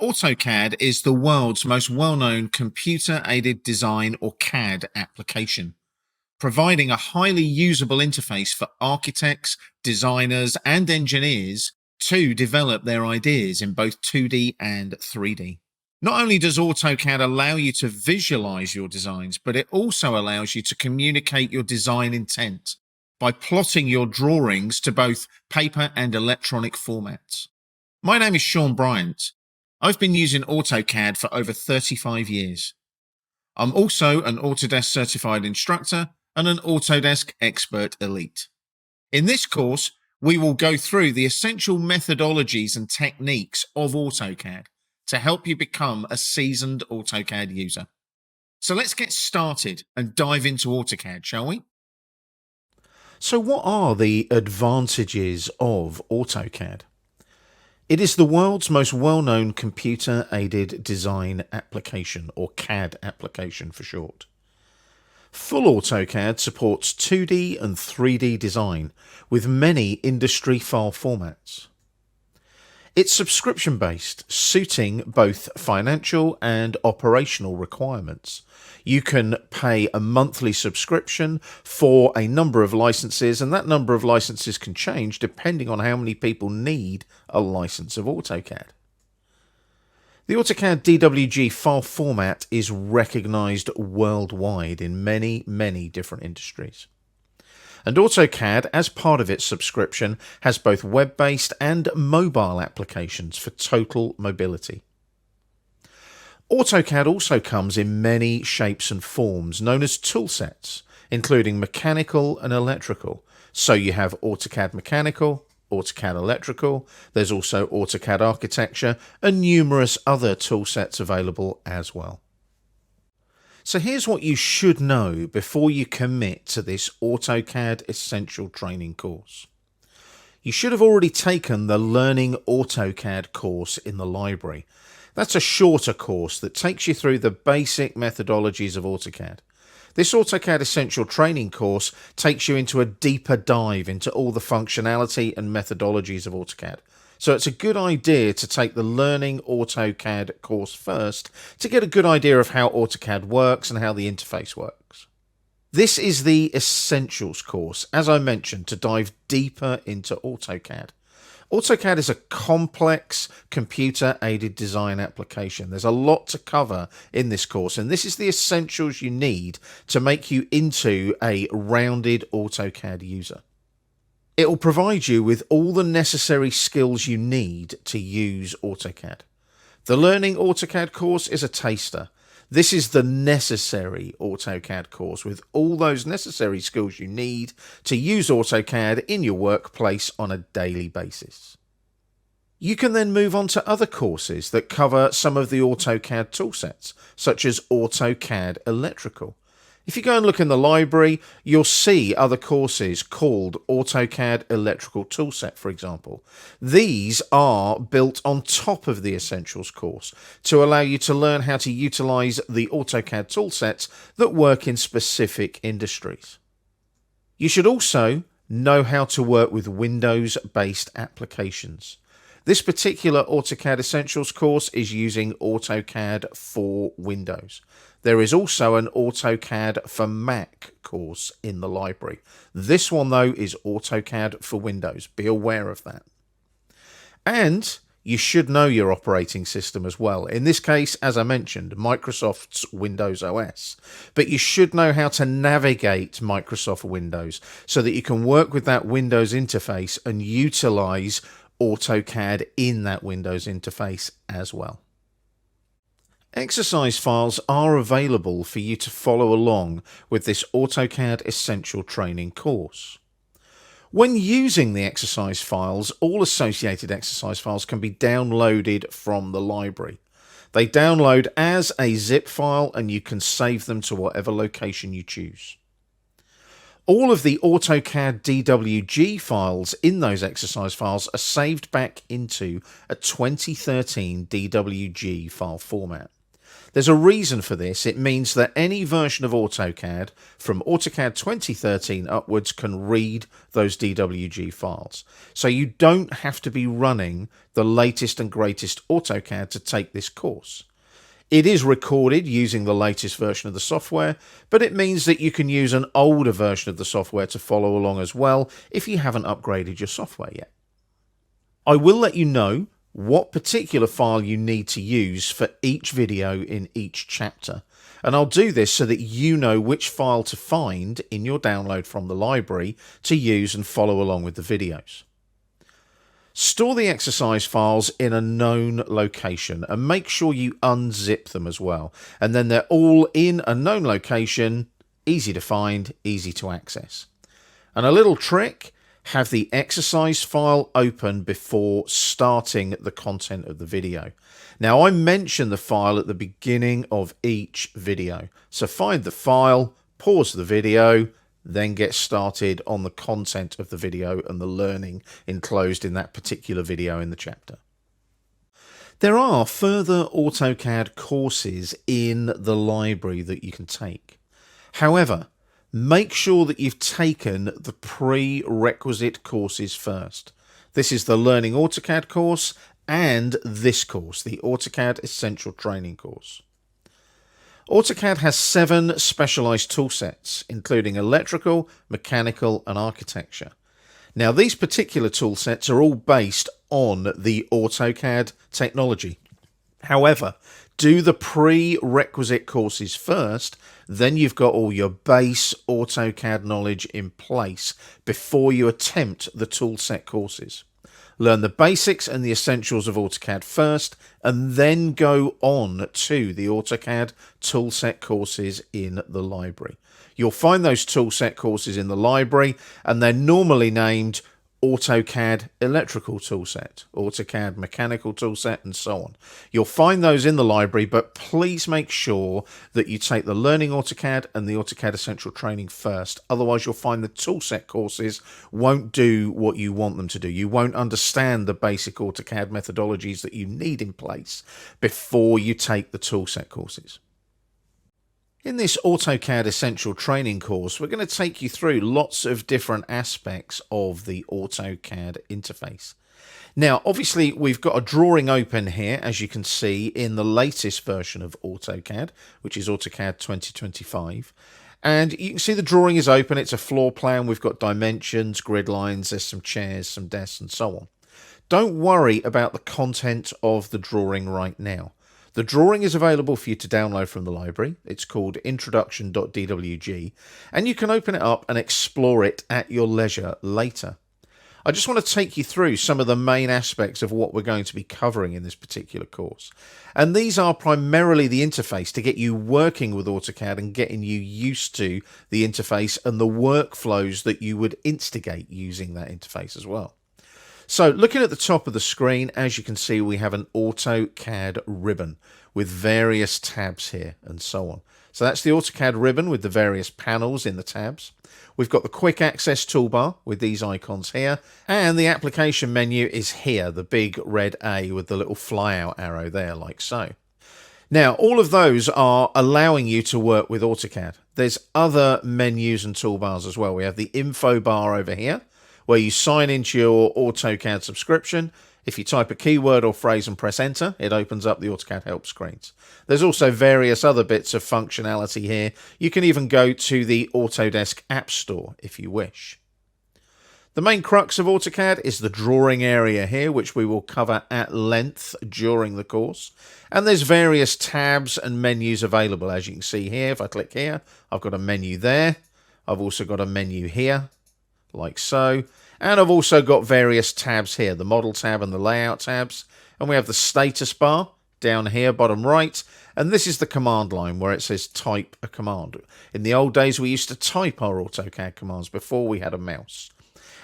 AutoCAD is the world's most well-known computer-aided design or CAD application, providing a highly usable interface for architects, designers, and engineers to develop their ideas in both 2D and 3D. Not only does AutoCAD allow you to visualize your designs, but it also allows you to communicate your design intent by plotting your drawings to both paper and electronic formats. My name is Sean Bryant. I've been using AutoCAD for over 35 years. I'm also an Autodesk certified instructor and an Autodesk Expert Elite. In this course, we will go through the essential methodologies and techniques of AutoCAD to help you become a seasoned AutoCAD user. So let's get started and dive into AutoCAD, shall we? So what are the advantages of AutoCAD? It is the world's most well-known computer-aided design application, or CAD application for short. Full AutoCAD supports 2D and 3D design with many industry file formats. It's subscription-based, suiting both financial and operational requirements. You can pay a monthly subscription for a number of licenses, and that number of licenses can change depending on how many people need a license of AutoCAD. The AutoCAD DWG file format is recognized worldwide in many different industries. And AutoCAD, as part of its subscription, has both web-based and mobile applications for total mobility. AutoCAD also comes in many shapes and forms known as toolsets, including mechanical and electrical. So you have AutoCAD Mechanical, AutoCAD Electrical, there's also AutoCAD Architecture, and numerous other toolsets available as well. So here's what you should know before you commit to this AutoCAD Essential Training course. You should have already taken the Learning AutoCAD course in the library. That's a shorter course that takes you through the basic methodologies of AutoCAD. This AutoCAD Essential Training course takes you into a deeper dive into all the functionality and methodologies of AutoCAD. So it's a good idea to take the Learning AutoCAD course first to get a good idea of how AutoCAD works and how the interface works. This is the Essentials course, as I mentioned, to dive deeper into AutoCAD. AutoCAD is a complex computer-aided design application. There's a lot to cover in this course, and this is the essentials you need to make you into a rounded AutoCAD user. It will provide you with all the necessary skills you need to use AutoCAD. The Learning AutoCAD course is a taster. This is the necessary AutoCAD course with all those necessary skills you need to use AutoCAD in your workplace on a daily basis. You can then move on to other courses that cover some of the AutoCAD toolsets, such as AutoCAD Electrical. If you go and look in the library, you'll see other courses called AutoCAD Electrical Toolset, for example. These are built on top of the Essentials course to allow you to learn how to utilize the AutoCAD toolsets that work in specific industries. You should also know how to work with Windows-based applications. This particular AutoCAD Essentials course is using AutoCAD for Windows. There is also an AutoCAD for Mac course in the library. This one, though, is AutoCAD for Windows. Be aware of that. And you should know your operating system as well. In this case, as I mentioned, Microsoft's Windows OS. But you should know how to navigate Microsoft Windows so that you can work with that Windows interface and utilize AutoCAD in that Windows interface as well. Exercise files are available for you to follow along with this AutoCAD Essential Training course. When using the exercise files, all associated exercise files can be downloaded from the library. They download as a zip file and you can save them to whatever location you choose. All of the AutoCAD DWG files in those exercise files are saved back into a 2013 DWG file format. There's a reason for this. It means that any version of AutoCAD from AutoCAD 2013 upwards can read those DWG files. So you don't have to be running the latest and greatest AutoCAD to take this course. It is recorded using the latest version of the software, but it means that you can use an older version of the software to follow along as well if you haven't upgraded your software yet. I will let you know what particular file you need to use for each video in each chapter, and I'll do this so that you know which file to find in your download from the library to use and follow along with the videos. Store the exercise files in a known location and make sure you unzip them as well, and then they're all in a known location, easy to find, easy to access. And a little trick: have the exercise file open before starting the content of the video. Now, I mention the file at the beginning of each video, so find the file, pause the video, then get started on the content of the video and the learning enclosed in that particular video in the chapter. There are further AutoCAD courses in the library that you can take. However, make sure that you've taken the prerequisite courses first. This is the Learning AutoCAD course and this course, the AutoCAD Essential Training course. AutoCAD has 7 specialized toolsets, including electrical, mechanical, and architecture. Now, these particular toolsets are all based on the AutoCAD technology. However, do the prerequisite courses first, then you've got all your base AutoCAD knowledge in place before you attempt the toolset courses. Learn the basics and the essentials of AutoCAD first, and then go on to the AutoCAD toolset courses in the library. You'll find those toolset courses in the library, and they're normally named AutoCAD electrical toolset, AutoCAD mechanical toolset, and so on. You'll find those in the library, but please make sure that you take the Learning AutoCAD and the AutoCAD Essential Training first. Otherwise, you'll find the toolset courses won't do what you want them to do. You won't understand the basic AutoCAD methodologies that you need in place before you take the toolset courses. In this AutoCAD Essential Training course, we're going to take you through lots of different aspects of the AutoCAD interface. Now, obviously, we've got a drawing open here, as you can see, in the latest version of AutoCAD, which is AutoCAD 2025. And you can see the drawing is open. It's a floor plan. We've got dimensions, grid lines, there's some chairs, some desks, and so on. Don't worry about the content of the drawing right now. The drawing is available for you to download from the library. It's called introduction.dwg, and you can open it up and explore it at your leisure later. I just want to take you through some of the main aspects of what we're going to be covering in this particular course. And these are primarily the interface to get you working with AutoCAD and getting you used to the interface and the workflows that you would instigate using that interface as well. So looking at the top of the screen, as you can see, we have an AutoCAD ribbon with various tabs here and so on. So that's the AutoCAD ribbon with the various panels in the tabs. We've got the quick access toolbar with these icons here, and the application menu is here, the big red A with the little flyout arrow there, like so. Now, all of those are allowing you to work with AutoCAD. There's other menus and toolbars as well. We have the info bar over here, where you sign into your AutoCAD subscription. If you type a keyword or phrase and press enter, it opens up the AutoCAD help screens. There's also various other bits of functionality here. You can even go to the Autodesk App Store if you wish. The main crux of AutoCAD is the drawing area here, which we will cover at length during the course. And there's various tabs and menus available, as you can see here. If I click here, I've got a menu there. I've also got a menu here, like so. And I've also got various tabs here, the model tab and the layout tabs. And we have the status bar down here, bottom right. And this is the command line where it says type a command. In the old days, we used to type our AutoCAD commands before we had a mouse.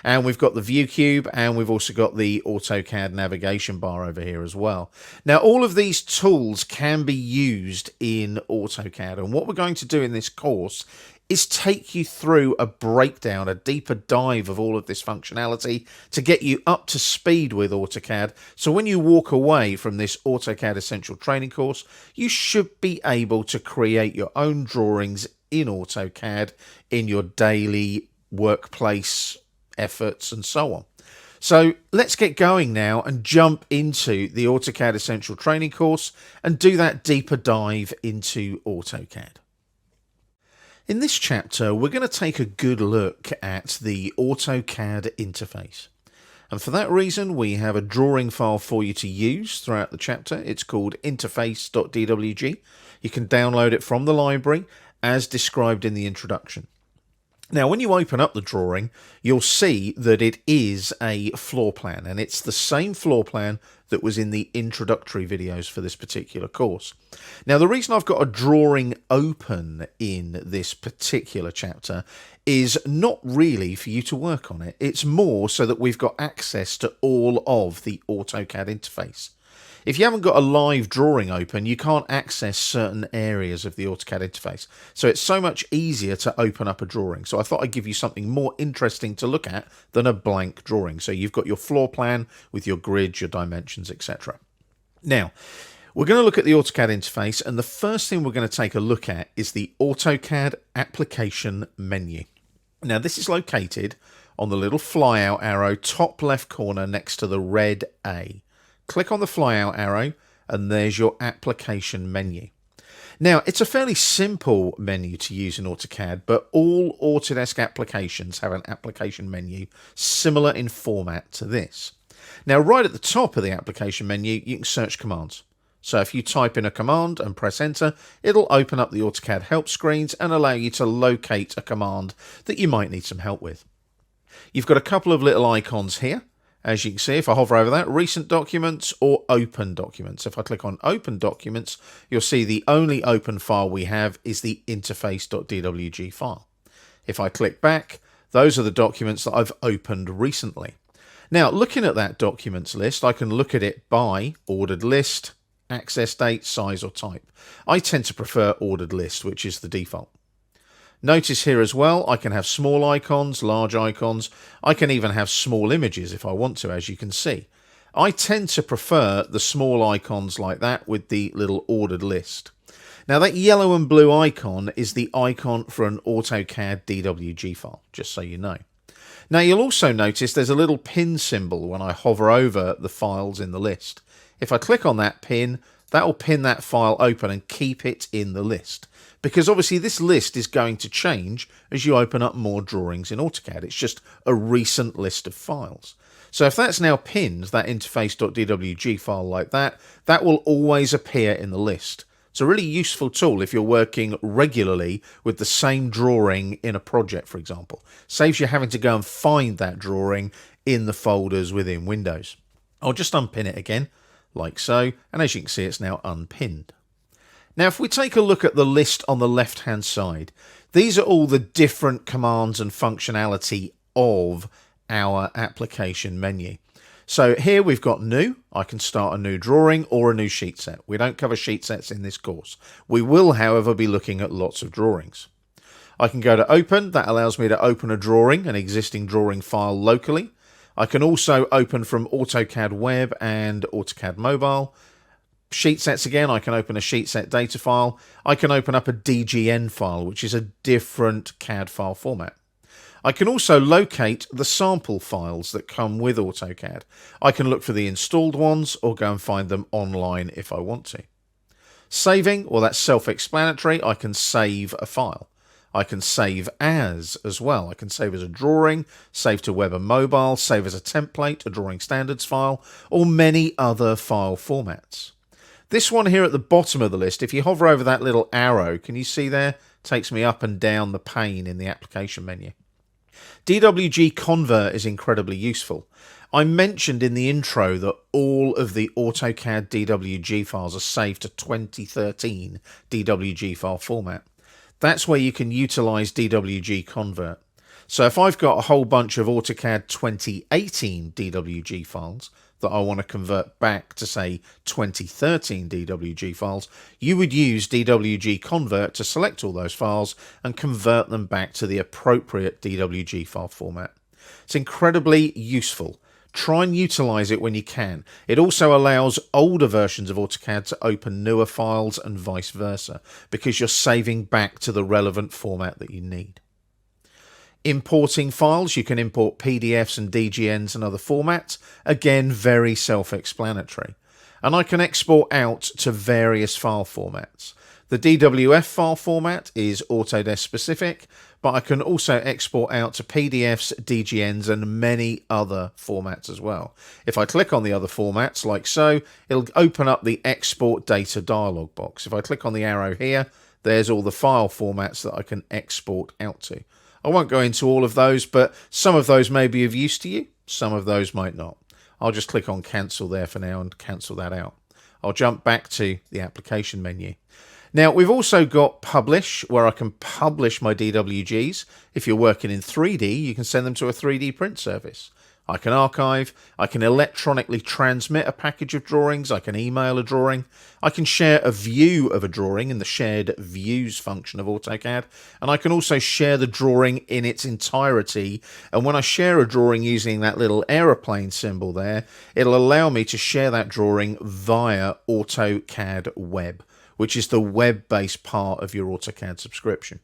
And we've got the view cube, and we've also got the AutoCAD navigation bar over here as well. Now, all of these tools can be used in AutoCAD. And what we're going to do in this course is take you through a breakdown, a deeper dive of all of this functionality to get you up to speed with AutoCAD. So when you walk away from this AutoCAD Essential training course, you should be able to create your own drawings in AutoCAD in your daily workplace efforts and so on. So let's get going now and jump into the AutoCAD Essential training course and do that deeper dive into AutoCAD. In this chapter, we're going to take a good look at the AutoCAD interface. And for that reason, we have a drawing file for you to use throughout the chapter. It's called interface.dwg. You can download it from the library as described in the introduction. Now, when you open up the drawing, you'll see that it is a floor plan, and it's the same floor plan that was in the introductory videos for this particular course. Now, the reason I've got a drawing open in this particular chapter is not really for you to work on it. It's more so that we've got access to all of the AutoCAD interface. If you haven't got a live drawing open, you can't access certain areas of the AutoCAD interface. So it's so much easier to open up a drawing. So I thought I'd give you something more interesting to look at than a blank drawing. So you've got your floor plan with your grids, your dimensions, etc. Now, we're going to look at the AutoCAD interface, and the first thing we're going to take a look at is the AutoCAD application menu. Now, this is located on the little flyout arrow top left corner next to the red A. Click on the flyout arrow and there's your application menu. Now, it's a fairly simple menu to use in AutoCAD, but all Autodesk applications have an application menu similar in format to this. Now, right at the top of the application menu, you can search commands. So if you type in a command and press enter, it'll open up the AutoCAD help screens and allow you to locate a command that you might need some help with. You've got a couple of little icons here. As you can see, if I hover over that, recent documents or open documents. If I click on open documents, you'll see the only open file we have is the interface.dwg file. If I click back, those are the documents that I've opened recently. Now, looking at that documents list, I can look at it by ordered list, access date, size or type. I tend to prefer ordered list, which is the default. Notice here as well, I can have small icons, large icons. I can even have small images if I want to, as you can see. I tend to prefer the small icons like that with the little ordered list. Now, that yellow and blue icon is the icon for an AutoCAD DWG file, just so you know. Now, you'll also notice there's a little pin symbol when I hover over the files in the list. If I click on that pin, that will pin that file open and keep it in the list. Because obviously this list is going to change as you open up more drawings in AutoCAD. It's just a recent list of files. So if that's now pinned, that interface.dwg file like that, that will always appear in the list. It's a really useful tool if you're working regularly with the same drawing in a project, for example. Saves you having to go and find that drawing in the folders within Windows. I'll just unpin it again, like so, and as you can see, it's now unpinned. Now, if we take a look at the list on the left-hand side, these are all the different commands and functionality of our application menu. So here we've got new. I can start a new drawing or a new sheet set. We don't cover sheet sets in this course. We will, however, be looking at lots of drawings. I can go to open. That allows me to open a drawing, an existing drawing file locally. I can also open from AutoCAD Web and AutoCAD Mobile. Sheet sets again, I can open a sheet set data file. I can open up a DGN file, which is a different CAD file format. I can also locate the sample files that come with AutoCAD. I can look for the installed ones or go and find them online if I want to. Saving, well, that's self-explanatory. I can save a file. I can save as well. I can save as a drawing, save to web and mobile, save as a template, a drawing standards file, or many other file formats. This one here at the bottom of the list, if you hover over that little arrow, can you see there? Takes me up and down the pane in the application menu. DWG Convert is incredibly useful. I mentioned in the intro that all of the AutoCAD DWG files are saved to 2013 DWG file format. That's where you can utilize DWG Convert. So if I've got a whole bunch of AutoCAD 2018 DWG files that I want to convert back to, say, 2013 DWG files, you would use DWG Convert to select all those files and convert them back to the appropriate DWG file format. It's incredibly useful. Try and utilize it when you can. It also allows older versions of AutoCAD to open newer files and vice versa, because you're saving back to the relevant format that you need. Importing files, you can import PDFs and DGNs and other formats. Again, very self-explanatory. And I can export out to various file formats. The DWF file format is Autodesk specific, but I can also export out to PDFs, DGNs, and many other formats as well. If I click on the other formats, like so, it'll open up the Export Data dialog box. If I click on the arrow here, there's all the file formats that I can export out to. I won't go into all of those, but some of those may be of use to you, some of those might not. I'll just click on cancel there for now and cancel that out. I'll jump back to the application menu. Now, we've also got Publish, where I can publish my DWGs. If you're working in 3D, you can send them to a 3D print service. I can archive, I can electronically transmit a package of drawings, I can email a drawing, I can share a view of a drawing in the Shared Views function of AutoCAD, and I can also share the drawing in its entirety. And when I share a drawing using that little aeroplane symbol there, it'll allow me to share that drawing via AutoCAD Web, which is the web-based part of your AutoCAD subscription.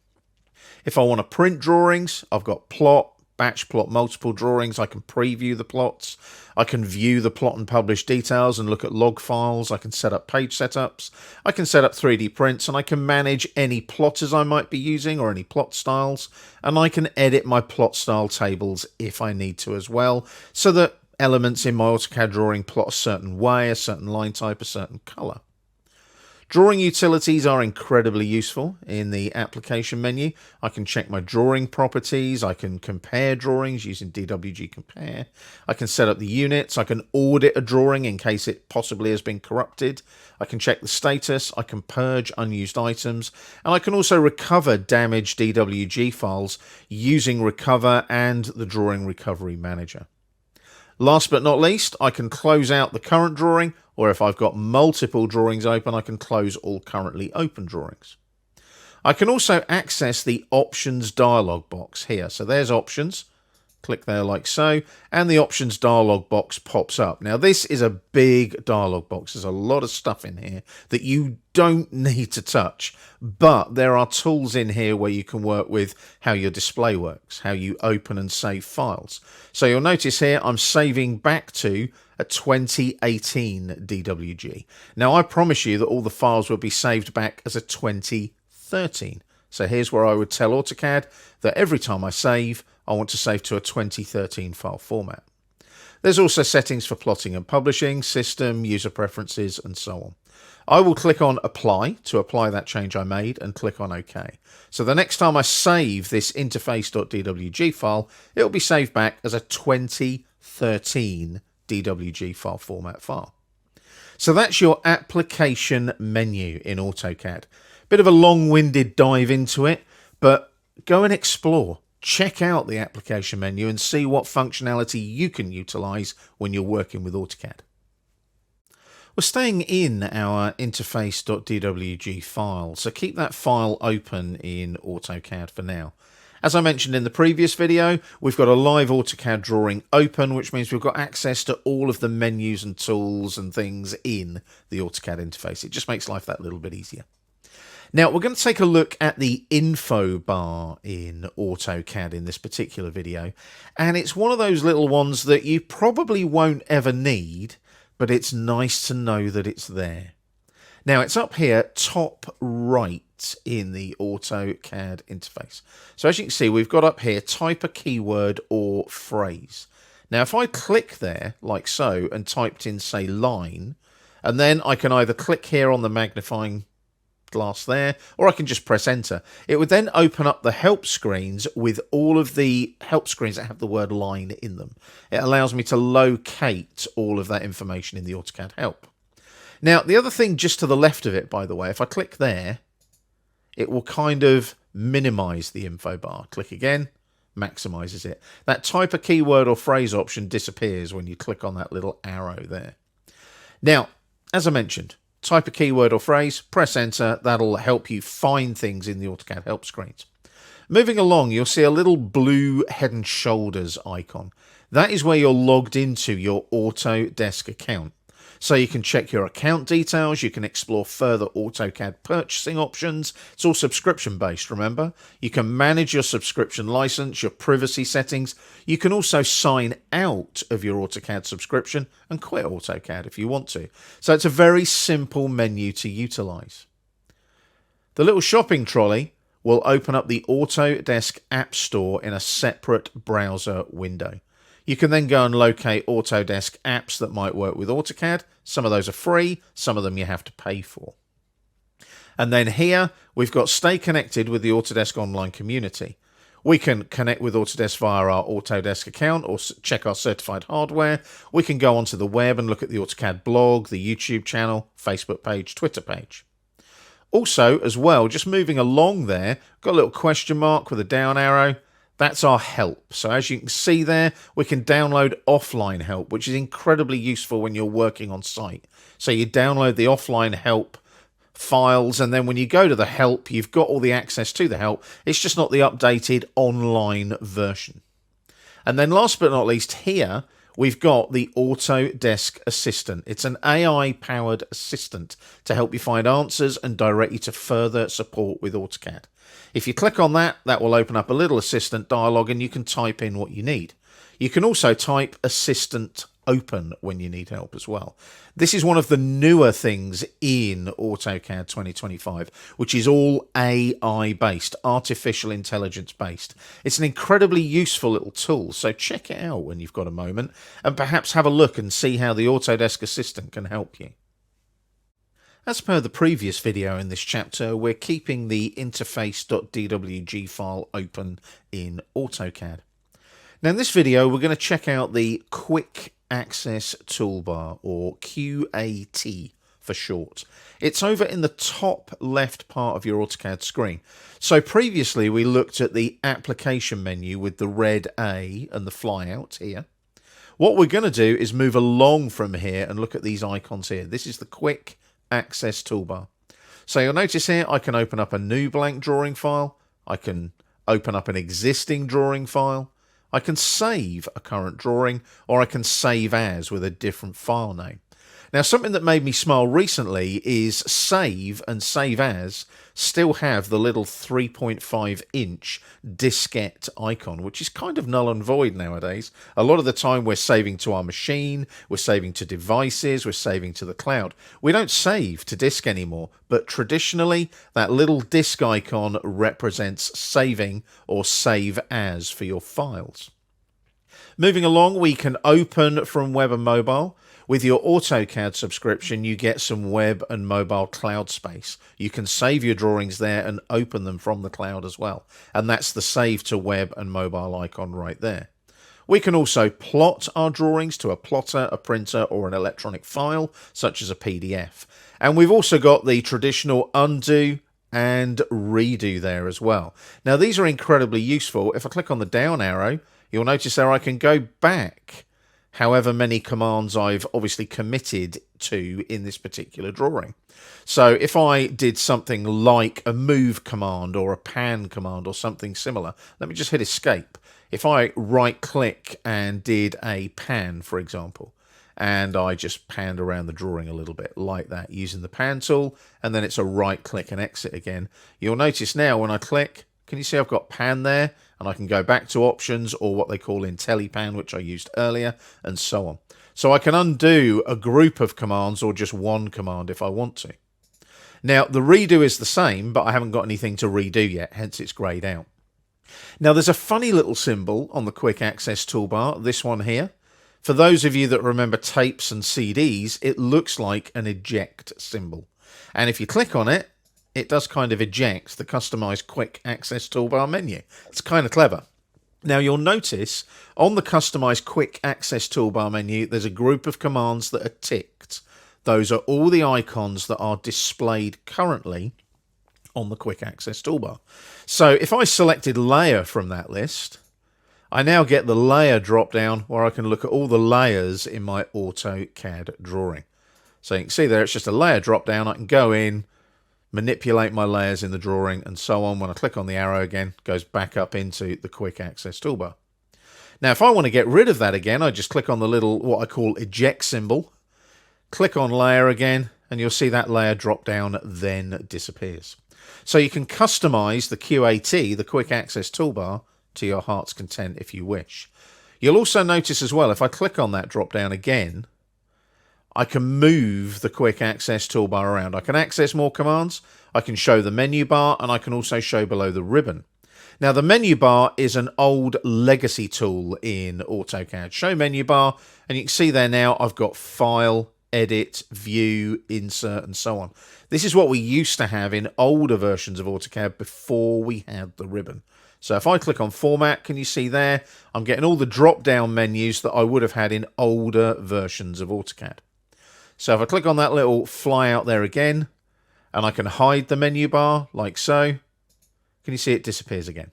If I want to print drawings, I've got plot, batch plot, multiple drawings. I can preview the plots. I can view the plot and publish details and look at log files. I can set up page setups. I can set up 3D prints, and I can manage any plotters I might be using or any plot styles. And I can edit my plot style tables if I need to as well, so that elements in my AutoCAD drawing plot a certain way, a certain line type, a certain color. Drawing utilities are incredibly useful in the application menu. I can check my drawing properties. I can compare drawings using DWG Compare. I can set up the units. I can audit a drawing in case it possibly has been corrupted. I can check the status. I can purge unused items. And I can also recover damaged DWG files using Recover and the Drawing Recovery Manager. Last but not least, I can close out the current drawing, or if I've got multiple drawings open, I can close all currently open drawings. I can also access the Options dialog box here. So there's Options. Click there like so, and the Options dialog box pops up. Now, this is a big dialog box. There's a lot of stuff in here that you don't need to touch, but there are tools in here where you can work with how your display works, how you open and save files. So you'll notice here I'm saving back to a 2018 DWG. Now, I promise you that all the files will be saved back as a 2013. So here's where I would tell AutoCAD that every time I save, I want to save to a 2013 file format. There's also settings for plotting and publishing, system, user preferences, and so on. I will click on Apply to apply that change I made and click on OK. So the next time I save this interface.dwg file, it will be saved back as a 2013 DWG file format file. So that's your application menu in AutoCAD. Bit of a long-winded dive into it, but go and explore. Check out the application menu and see what functionality you can utilize when you're working with AutoCAD. We're staying in our interface.dwg file, so keep that file open in AutoCAD for now. As I mentioned in the previous video, we've got a live AutoCAD drawing open, which means we've got access to all of the menus and tools and things in the AutoCAD interface. It just makes life that little bit easier. Now, we're going to take a look at the info bar in AutoCAD in this particular video, and it's one of those little ones that you probably won't ever need, but it's nice to know that it's there. Now, it's up here top right in the AutoCAD interface. So as you can see, we've got up here type a keyword or phrase. Now, if I click there like so and typed in, say, line, and then I can either click here on the magnifying glass there, or I can just press enter. It would then open up the help screens with all of the help screens that have the word line in them. It allows me to locate all of that information in the AutoCAD help. Now, the other thing just to the left of it, by the way, if I click there, it will kind of minimize the info bar. Click again, maximizes it. That type a keyword or phrase option disappears when you click on that little arrow there. Now, as I mentioned, type a keyword or phrase, press enter. That'll help you find things in the AutoCAD help screens. Moving along, you'll see a little blue head and shoulders icon. That is where you're logged into your Autodesk account. So you can check your account details, you can explore further AutoCAD purchasing options. It's all subscription based, remember? You can manage your subscription license, your privacy settings. You can also sign out of your AutoCAD subscription and quit AutoCAD if you want to. So it's a very simple menu to utilize. The little shopping trolley will open up the Autodesk App Store in a separate browser window. You can then go and locate Autodesk apps that might work with AutoCAD. Some of those are free, some of them you have to pay for. And then here, we've got Stay Connected with the Autodesk online community. We can connect with Autodesk via our Autodesk account or check our certified hardware. We can go onto the web and look at the AutoCAD blog, the YouTube channel, Facebook page, Twitter page. Also, as well, just moving along there, got a little question mark with a down arrow. That's our help. So as you can see there, we can download offline help, which is incredibly useful when you're working on site. So you download the offline help files, and then when you go to the help, you've got all the access to the help. It's just not the updated online version. And then last but not least here, we've got the Autodesk Assistant. It's an AI-powered assistant to help you find answers and direct you to further support with AutoCAD. If you click on that, that will open up a little assistant dialog and you can type in what you need. You can also type assistant open when you need help as well. This is one of the newer things in AutoCAD 2025, which is all AI-based, artificial intelligence-based. It's an incredibly useful little tool, so check it out when you've got a moment and perhaps have a look and see how the Autodesk Assistant can help you. As per the previous video in this chapter, we're keeping the interface.dwg file open in AutoCAD. Now in this video, we're going to check out the Quick Access Toolbar, or QAT for short. It's over in the top left part of your AutoCAD screen. So previously we looked at the application menu with the red A and the flyout here. What we're going to do is move along from here and look at these icons here. This is the Quick Access Toolbar. So you'll notice here I can open up a new blank drawing file, I can open up an existing drawing file, I can save a current drawing, or I can save as with a different file name. Now something that made me smile recently is save and save as still have the little 3.5-inch diskette icon, which is kind of null and void nowadays. A lot of the time we're saving to our machine, we're saving to devices, we're saving to the cloud. We don't save to disk anymore, but traditionally that little disk icon represents saving or save as for your files. Moving along, we can open from web and mobile. With your AutoCAD subscription, you get some web and mobile cloud space. You can save your drawings there and open them from the cloud as well. And that's the save to web and mobile icon right there. We can also plot our drawings to a plotter, a printer, or an electronic file, such as a PDF. And we've also got the traditional undo and redo there as well. Now, these are incredibly useful. If I click on the down arrow, you'll notice there I can go back however many commands I've obviously committed to in this particular drawing. So if I did something like a move command or a pan command or something similar, let me just hit escape. If I right click and did a pan, for example, and I just panned around the drawing a little bit like that using the pan tool, and then it's a right click and exit again, you'll notice now when I click, can you see I've got pan there? And I can go back to options or what they call IntelliPan, which I used earlier, and so on. So I can undo a group of commands or just one command if I want to. Now, the redo is the same, but I haven't got anything to redo yet, hence it's grayed out. Now, there's a funny little symbol on the Quick Access Toolbar, this one here. For those of you that remember tapes and CDs, it looks like an eject symbol. And if you click on it, it does kind of eject the customized Quick Access Toolbar menu. It's kind of clever. Now you'll notice on the customized Quick Access Toolbar menu, there's a group of commands that are ticked. Those are all the icons that are displayed currently on the Quick Access Toolbar. So if I selected layer from that list, I now get the layer drop down where I can look at all the layers in my AutoCAD drawing. So you can see there, it's just a layer drop down. I can go in, manipulate my layers in the drawing and so on. When I click on the arrow again, it goes back up into the quick access toolbar. Now, if I want to get rid of that again, I just click on the little, what I call eject symbol, click on layer again, and you'll see that layer drop down then disappears. So you can customize the QAT, the quick access toolbar, to your heart's content if you wish. You'll also notice as well, if I click on that drop down again, I can move the quick access toolbar around. I can access more commands, I can show the menu bar, and I can also show below the ribbon. Now, the menu bar is an old legacy tool in AutoCAD. Show menu bar, and you can see there now I've got File, Edit, View, Insert, and so on. This is what we used to have in older versions of AutoCAD before we had the ribbon. So if I click on Format, can you see there? I'm getting all the drop-down menus that I would have had in older versions of AutoCAD. So if I click on that little fly out there again, and I can hide the menu bar like so, can you see it disappears again?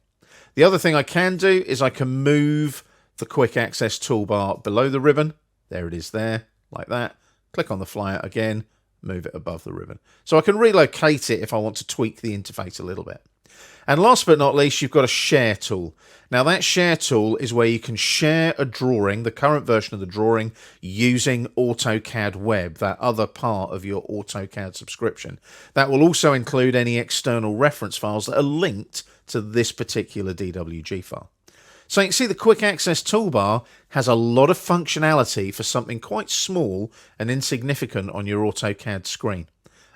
The other thing I can do is I can move the quick access toolbar below the ribbon. There it is there, like that. Click on the fly out again, move it above the ribbon. So I can relocate it if I want to tweak the interface a little bit. And last but not least, you've got a share tool. Now that share tool is where you can share a drawing, the current version of the drawing, using AutoCAD Web, that other part of your AutoCAD subscription. That will also include any external reference files that are linked to this particular DWG file. So you can see the quick access toolbar has a lot of functionality for something quite small and insignificant on your AutoCAD screen.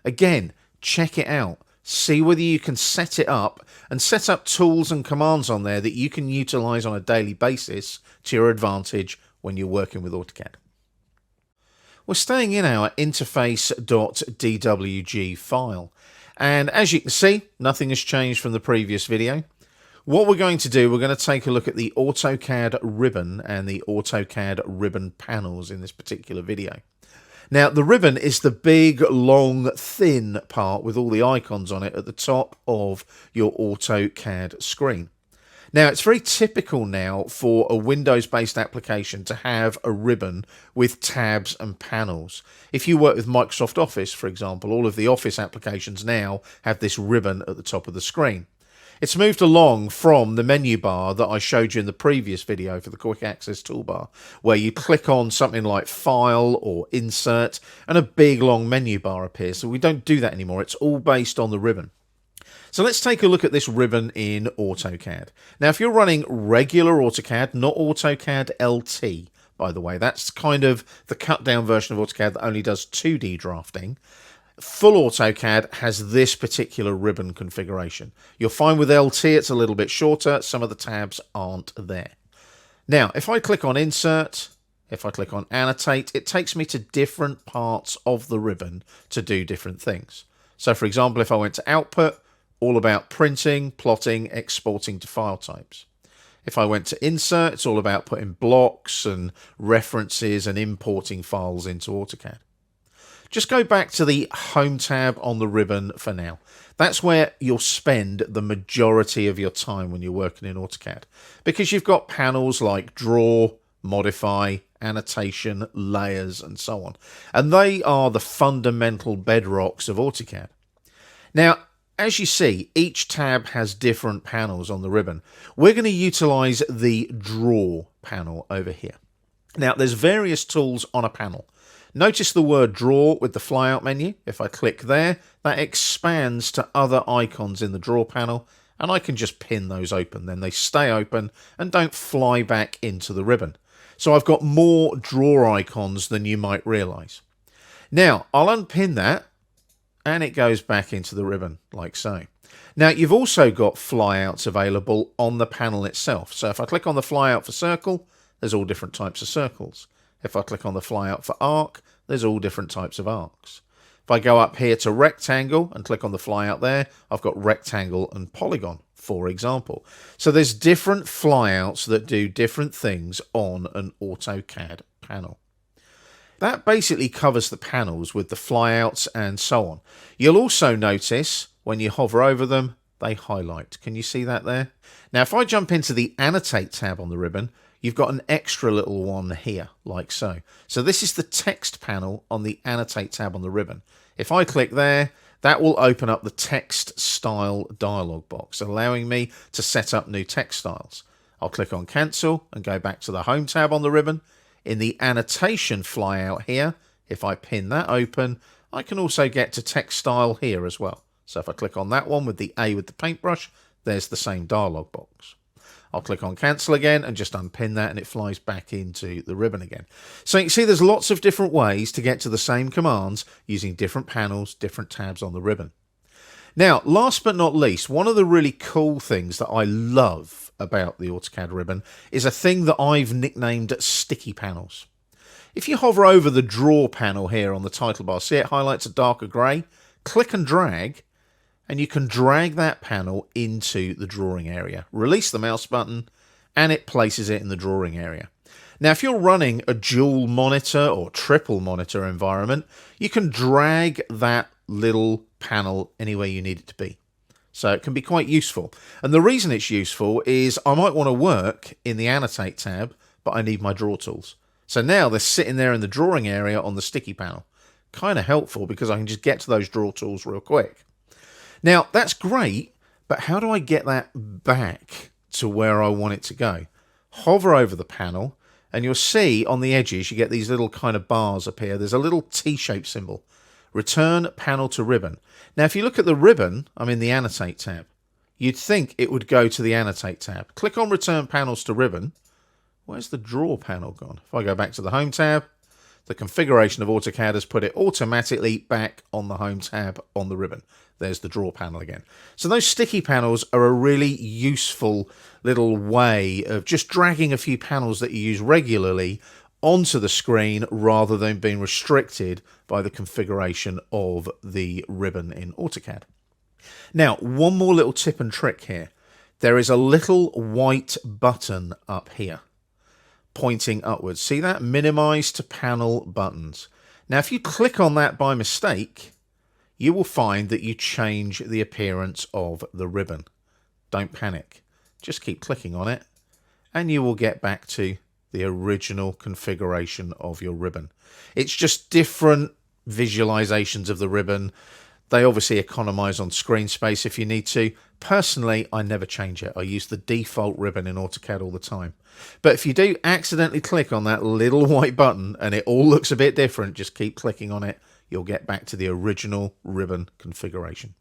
Again, check it out. See whether you can set it up and set up tools and commands on there that you can utilize on a daily basis to your advantage when you're working with AutoCAD. We're staying in our interface.dwg file. And as you can see, nothing has changed from the previous video. What we're going to do, we're going to take a look at the AutoCAD ribbon and the AutoCAD ribbon panels in this particular video. Now, the ribbon is the big, long, thin part with all the icons on it at the top of your AutoCAD screen. Now, it's very typical now for a Windows-based application to have a ribbon with tabs and panels. If you work with Microsoft Office, for example, all of the Office applications now have this ribbon at the top of the screen. It's moved along from the menu bar that I showed you in the previous video for the quick access toolbar, where you click on something like File or Insert and a big long menu bar appears. So we don't do that anymore. It's all based on the ribbon. So let's take a look at this ribbon in AutoCAD. Now, if you're running regular AutoCAD, not AutoCAD LT, by the way, that's kind of the cut down version of AutoCAD that only does 2D drafting. Full AutoCAD has this particular ribbon configuration. You'll find with LT it's a little bit shorter. Some of the tabs aren't there. Now, if I click on Insert, if I click on Annotate, it takes me to different parts of the ribbon to do different things. So, for example, if I went to Output, all about printing, plotting, exporting to file types. If I went to Insert, it's all about putting blocks and references and importing files into AutoCAD. Just go back to the Home tab on the ribbon for now. That's where you'll spend the majority of your time when you're working in AutoCAD, because you've got panels like Draw, Modify, Annotation, Layers, and so on. And they are the fundamental bedrocks of AutoCAD. Now, as you see, each tab has different panels on the ribbon. We're going to utilize the Draw panel over here. Now, there's various tools on a panel. Notice the word Draw with the flyout menu. If I click there, that expands to other icons in the Draw panel, and I can just pin those open. Then they stay open and don't fly back into the ribbon. So I've got more Draw icons than you might realize. Now, I'll unpin that, and it goes back into the ribbon, like so. Now, you've also got flyouts available on the panel itself. So if I click on the flyout for circle, there's all different types of circles. If I click on the flyout for arc, there's all different types of arcs. If I go up here to rectangle and click on the flyout there, I've got rectangle and polygon, for example. So there's different flyouts that do different things on an AutoCAD panel. That basically covers the panels with the flyouts and so on. You'll also notice when you hover over them, they highlight. Can you see that there? Now, if I jump into the Annotate tab on the ribbon, you've got an extra little one here, like so. So this is the text panel on the Annotate tab on the ribbon. If I click there, that will open up the text style dialog box, allowing me to set up new text styles. I'll click on Cancel and go back to the Home tab on the ribbon. In the Annotation flyout here, if I pin that open, I can also get to text style here as well. So if I click on that one with the A with the paintbrush, there's the same dialog box. I'll click on Cancel again and just unpin that, and it flies back into the ribbon again. So you can see there's lots of different ways to get to the same commands using different panels, different tabs on the ribbon. Now, last but not least, one of the really cool things that I love about the AutoCAD ribbon is a thing that I've nicknamed sticky panels. If you hover over the Draw panel here on the title bar, see it highlights a darker grey, click and drag, and you can drag that panel into the drawing area. Release the mouse button, and it places it in the drawing area. Now, if you're running a dual monitor or triple monitor environment, you can drag that little panel anywhere you need it to be. So it can be quite useful. And the reason it's useful is I might want to work in the Annotate tab, but I need my draw tools. So now they're sitting there in the drawing area on the sticky panel. Kind of helpful because I can just get to those draw tools real quick. Now, that's great, but how do I get that back to where I want it to go? Hover over the panel, and you'll see on the edges, you get these little kind of bars up here. There's a little T-shaped symbol. Return panel to ribbon. Now, if you look at the ribbon, I'm in the Annotate tab. You'd think it would go to the Annotate tab. Click on Return Panels to Ribbon. Where's the Draw panel gone? If I go back to the Home tab, the configuration of AutoCAD has put it automatically back on the Home tab on the ribbon. There's the Draw panel again. So those sticky panels are a really useful little way of just dragging a few panels that you use regularly onto the screen rather than being restricted by the configuration of the ribbon in AutoCAD. Now, one more little tip and trick here. There is a little white button up here pointing upwards. See that? Minimize to panel buttons. Now, if you click on that by mistake, you will find that you change the appearance of the ribbon. Don't panic. Just keep clicking on it and you will get back to the original configuration of your ribbon. It's just different visualizations of the ribbon. They obviously economize on screen space if you need to. Personally, I never change it. I use the default ribbon in AutoCAD all the time. But if you do accidentally click on that little white button and it all looks a bit different, just keep clicking on it. You'll get back to the original ribbon configuration.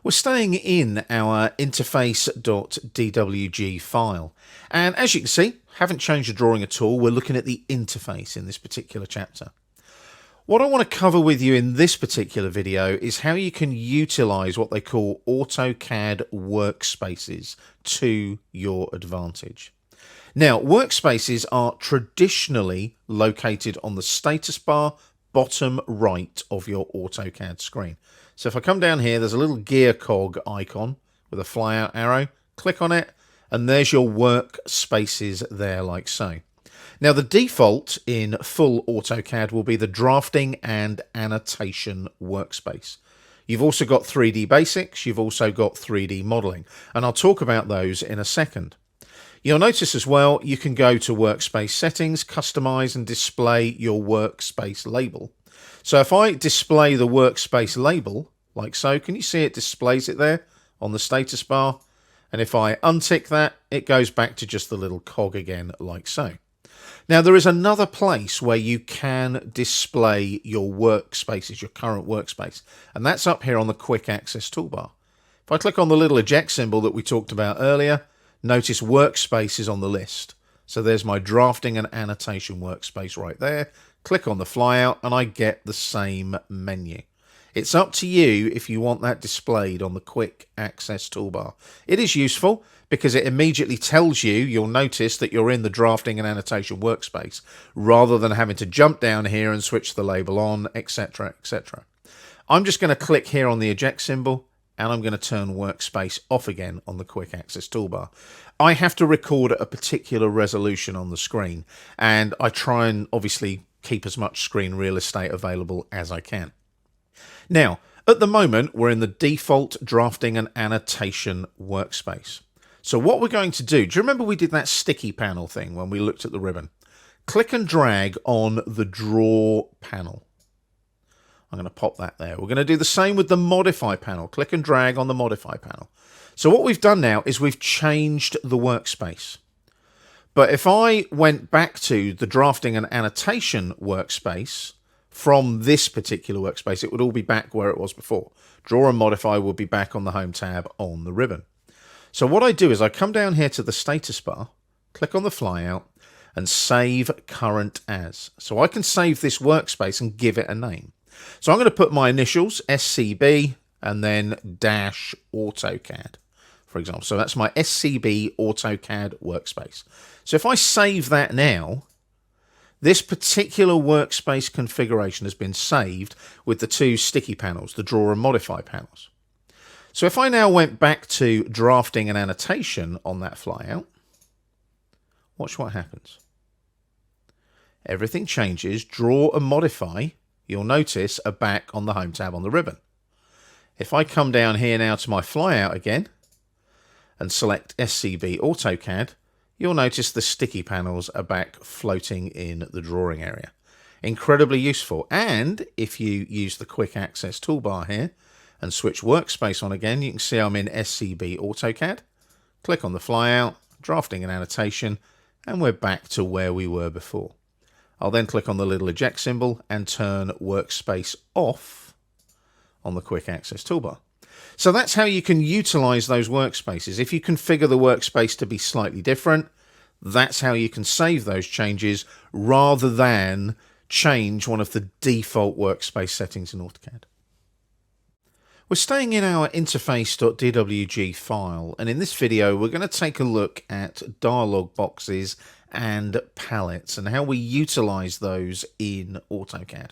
We're staying in our interface.dwg file. And as you can see, haven't changed the drawing at all. We're looking at the interface in this particular chapter. What I want to cover with you in this particular video is how you can utilize what they call AutoCAD workspaces to your advantage. Now, workspaces are traditionally located on the status bar bottom right of your AutoCAD screen. So if I come down here, there's a little gear cog icon with a flyout arrow. Click on it, and there's your workspaces there like so. Now, the default in full AutoCAD will be the drafting and annotation workspace. You've also got 3D basics. You've also got 3D modeling, and I'll talk about those in a second. You'll notice as well, you can go to workspace settings, customize and display your workspace label. So if I display the workspace label like so, can you see it displays it there on the status bar? And if I untick that, it goes back to just the little cog again like so. Now, there is another place where you can display your workspaces, your current workspace, and that's up here on the quick access toolbar. If I click on the little eject symbol that we talked about earlier, notice workspace is on the list. So there's my drafting and annotation workspace right there. Click on the flyout and I get the same menu. It's up to you if you want that displayed on the quick access toolbar. It is useful because it immediately tells you, you'll notice that you're in the drafting and annotation workspace rather than having to jump down here and switch the label on, etc., etc. I'm just going to click here on the eject symbol and I'm going to turn workspace off again on the quick access toolbar. I have to record at a particular resolution on the screen, and I try and obviously keep as much screen real estate available as I can. Now, At the moment, we're in the default drafting and annotation workspace. So what we're going to do you remember we did that sticky panel thing when we looked at the ribbon? Click and drag on the draw panel. I'm going to pop that there. We're going to do the same with the modify panel. Click and drag on the modify panel. So what we've done now is we've changed the workspace. But if I went back to the drafting and annotation workspace from this particular workspace, it would all be back where it was before. Draw and modify will be back on the home tab on the ribbon. So what I do is I come down here to the status bar, click on the flyout, and save current as. So I can save this workspace and give it a name. So I'm going to put my initials, SCB, and then dash AutoCAD, for example. So that's my SCB AutoCAD workspace. So if I save that now, this particular workspace configuration has been saved with the two sticky panels, the draw and modify panels. So if I now went back to drafting and annotation on that flyout, watch what happens. Everything changes. Draw and modify, you'll notice, are back on the home tab on the ribbon. If I come down here now to my flyout again and select SCB AutoCAD, you'll notice the sticky panels are back floating in the drawing area. Incredibly useful. And if you use the quick access toolbar here and switch workspace on again, you can see I'm in SCB AutoCAD. Click on the flyout, drafting and annotation, and we're back to where we were before. I'll then click on the little eject symbol and turn workspace off on the quick access toolbar. So that's how you can utilize those workspaces. If you configure the workspace to be slightly different, that's how you can save those changes rather than change one of the default workspace settings in AutoCAD. We're staying in our interface.dwg file, and in this video we're going to take a look at dialog boxes and palettes and how we utilize those in AutoCAD.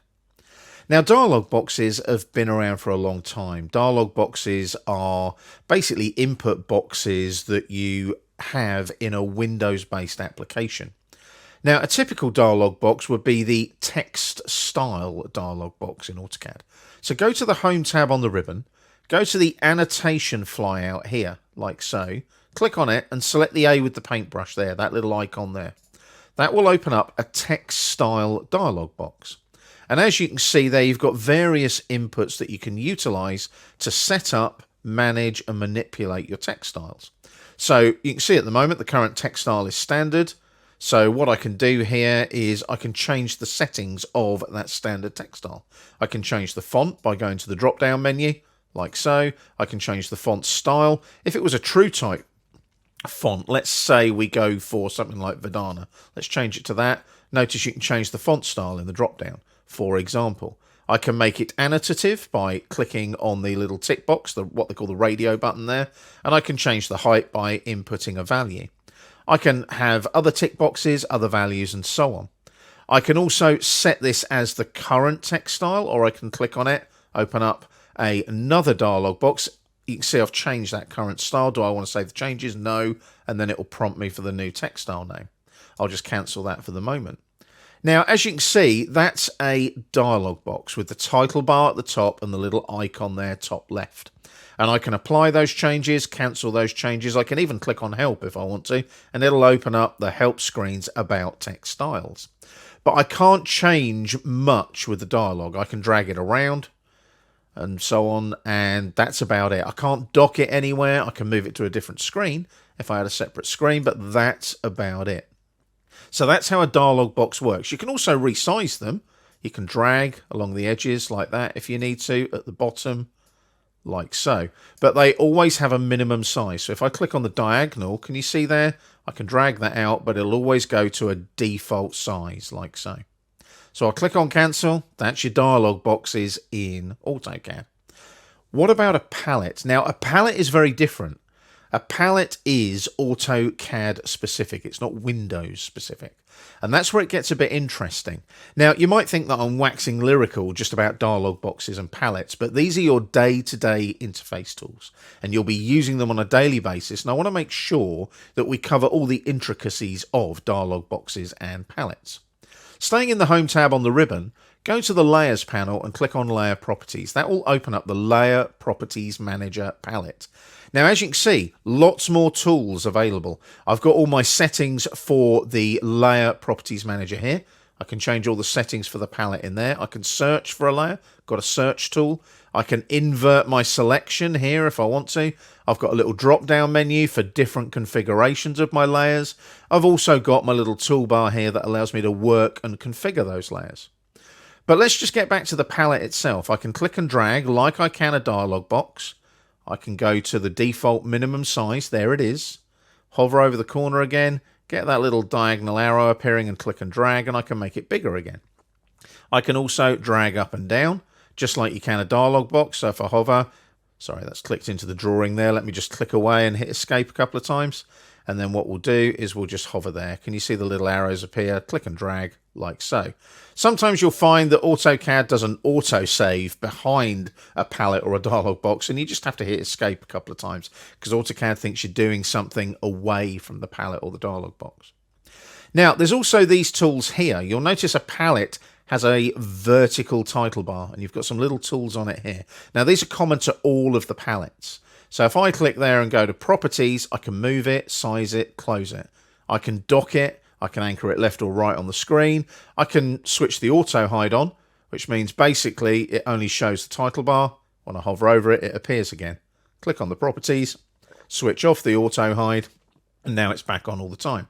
Now, dialog boxes have been around for a long time. Dialog boxes are basically input boxes that you have in a Windows-based application. Now, a typical dialog box would be the text style dialog box in AutoCAD. So go to the Home tab on the ribbon, go to the annotation flyout here, like so, click on it and select the A with the paintbrush there, that little icon there. That will open up a text style dialog box. And as you can see there, you've got various inputs that you can utilize to set up, manage and manipulate your text styles. So you can see at the moment the current text style is standard. So what I can do here is I can change the settings of that standard text style. I can change the font by going to the drop down menu, like so. I can change the font style. If it was a true type font, let's say we go for something like Verdana. Let's change it to that. Notice you can change the font style in the drop down. For example, I can make it annotative by clicking on the little tick box, what they call the radio button there, and I can change the height by inputting a value. I can have other tick boxes, other values, and so on. I can also set this as the current text style, or I can click on it, open up another dialog box. You can see I've changed that current style. Do I want to save the changes? No. And then it will prompt me for the new text style name. I'll just cancel that for the moment. Now, as you can see, that's a dialog box with the title bar at the top and the little icon there, top left. And I can apply those changes, cancel those changes. I can even click on help if I want to, and it'll open up the help screens about text styles. But I can't change much with the dialog. I can drag it around and so on, and that's about it. I can't dock it anywhere. I can move it to a different screen if I had a separate screen, but that's about it. So that's how a dialog box works. You can also resize them. You can drag along the edges like that if you need to, at the bottom, like so. But they always have a minimum size. So if I click on the diagonal, can you see there? I can drag that out, but it'll always go to a default size, like so. So I'll click on cancel. That's your dialog boxes in AutoCAD. What about a palette? Now, a palette is very different. A palette is AutoCAD specific. It's not Windows specific. And that's where it gets a bit interesting. Now, you might think that I'm waxing lyrical just about dialog boxes and palettes, but these are your day-to-day interface tools, and you'll be using them on a daily basis. And I want to make sure that we cover all the intricacies of dialog boxes and palettes. Staying in the Home tab on the ribbon, go to the Layers panel and click on Layer Properties. That will open up the Layer Properties Manager palette. Now, as you can see, lots more tools available. I've got all my settings for the Layer Properties Manager here. I can change all the settings for the palette in there. I can search for a layer. Got a search tool. I can invert my selection here if I want to. I've got a little drop-down menu for different configurations of my layers. I've also got my little toolbar here that allows me to work and configure those layers. But let's just get back to the palette itself. I can click and drag like I can a dialog box. I can go to the default minimum size. There it is. Hover over the corner again. Get that little diagonal arrow appearing and click and drag, and I can make it bigger again. I can also drag up and down, just like you can a dialog box. So if I hover, sorry, that's clicked into the drawing there. Let me just click away and hit escape a couple of times. And then what we'll do is we'll just hover there. Can you see the little arrows appear? Click and drag like so. Sometimes you'll find that AutoCAD does an autosave behind a palette or a dialog box, and you just have to hit escape a couple of times because AutoCAD thinks you're doing something away from the palette or the dialog box. Now, there's also these tools here. You'll notice a palette has a vertical title bar, and you've got some little tools on it here. Now, these are common to all of the palettes. So if I click there and go to Properties, I can move it, size it, close it. I can dock it. I can anchor it left or right on the screen. I can switch the auto hide on, which means basically it only shows the title bar. When I hover over it, it appears again. Click on the properties, switch off the auto hide, and now it's back on all the time.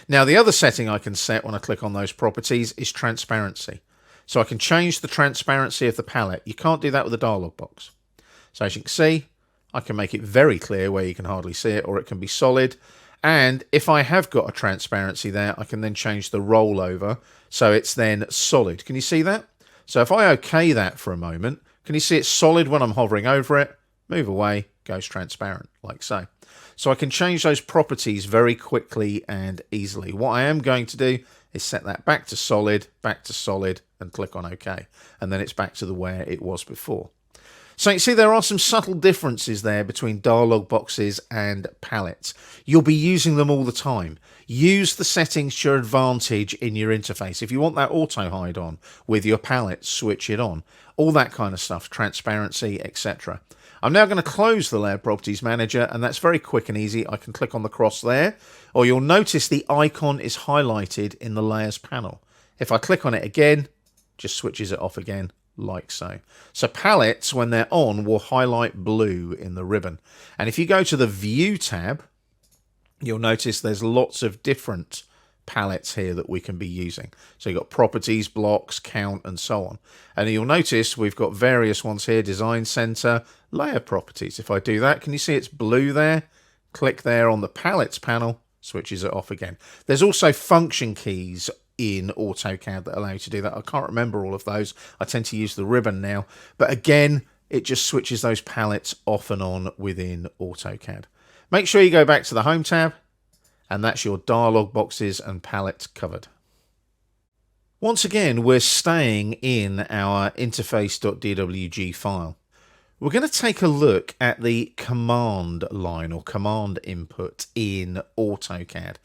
Now, the other setting I can set when I click on those properties is transparency. So I can change the transparency of the palette. You can't do that with a dialog box. So as you can see, I can make it very clear where you can hardly see it, or it can be solid. And if I have got a transparency there, I can then change the rollover so it's then solid. Can you see that? So if I OK that for a moment, can you see it's solid when I'm hovering over it? Move away, goes transparent, like so. So I can change those properties very quickly and easily. What I am going to do is set that back to solid, and click on OK. And then it's back to the where it was before. So you see there are some subtle differences there between dialog boxes and palettes. You'll be using them all the time. Use the settings to your advantage in your interface. If you want that auto hide on with your palette, switch it on. All that kind of stuff, transparency, etc. I'm now going to close the Layer Properties Manager, and that's very quick and easy. I can click on the cross there, or you'll notice the icon is highlighted in the Layers panel. If I click on it again, just switches it off again, like so. So palettes, when they're on, will highlight blue in the ribbon. And if you go to the View tab, you'll notice there's lots of different palettes here that we can be using. So you've got Properties, Blocks, Count, and so on. And you'll notice we've got various ones here, Design Center, Layer Properties. If I do that, can you see it's blue there? Click there on the Palettes panel, switches it off again. There's also function keys in AutoCAD that allow you to do that. I can't remember all of those. I tend to use the ribbon now. But again, it just switches those palettes off and on within AutoCAD. Make sure you go back to the Home tab, and that's your dialog boxes and palettes covered. Once again, we're staying in our interface.dwg file. We're going to take a look at the command line or command input in AutoCAD.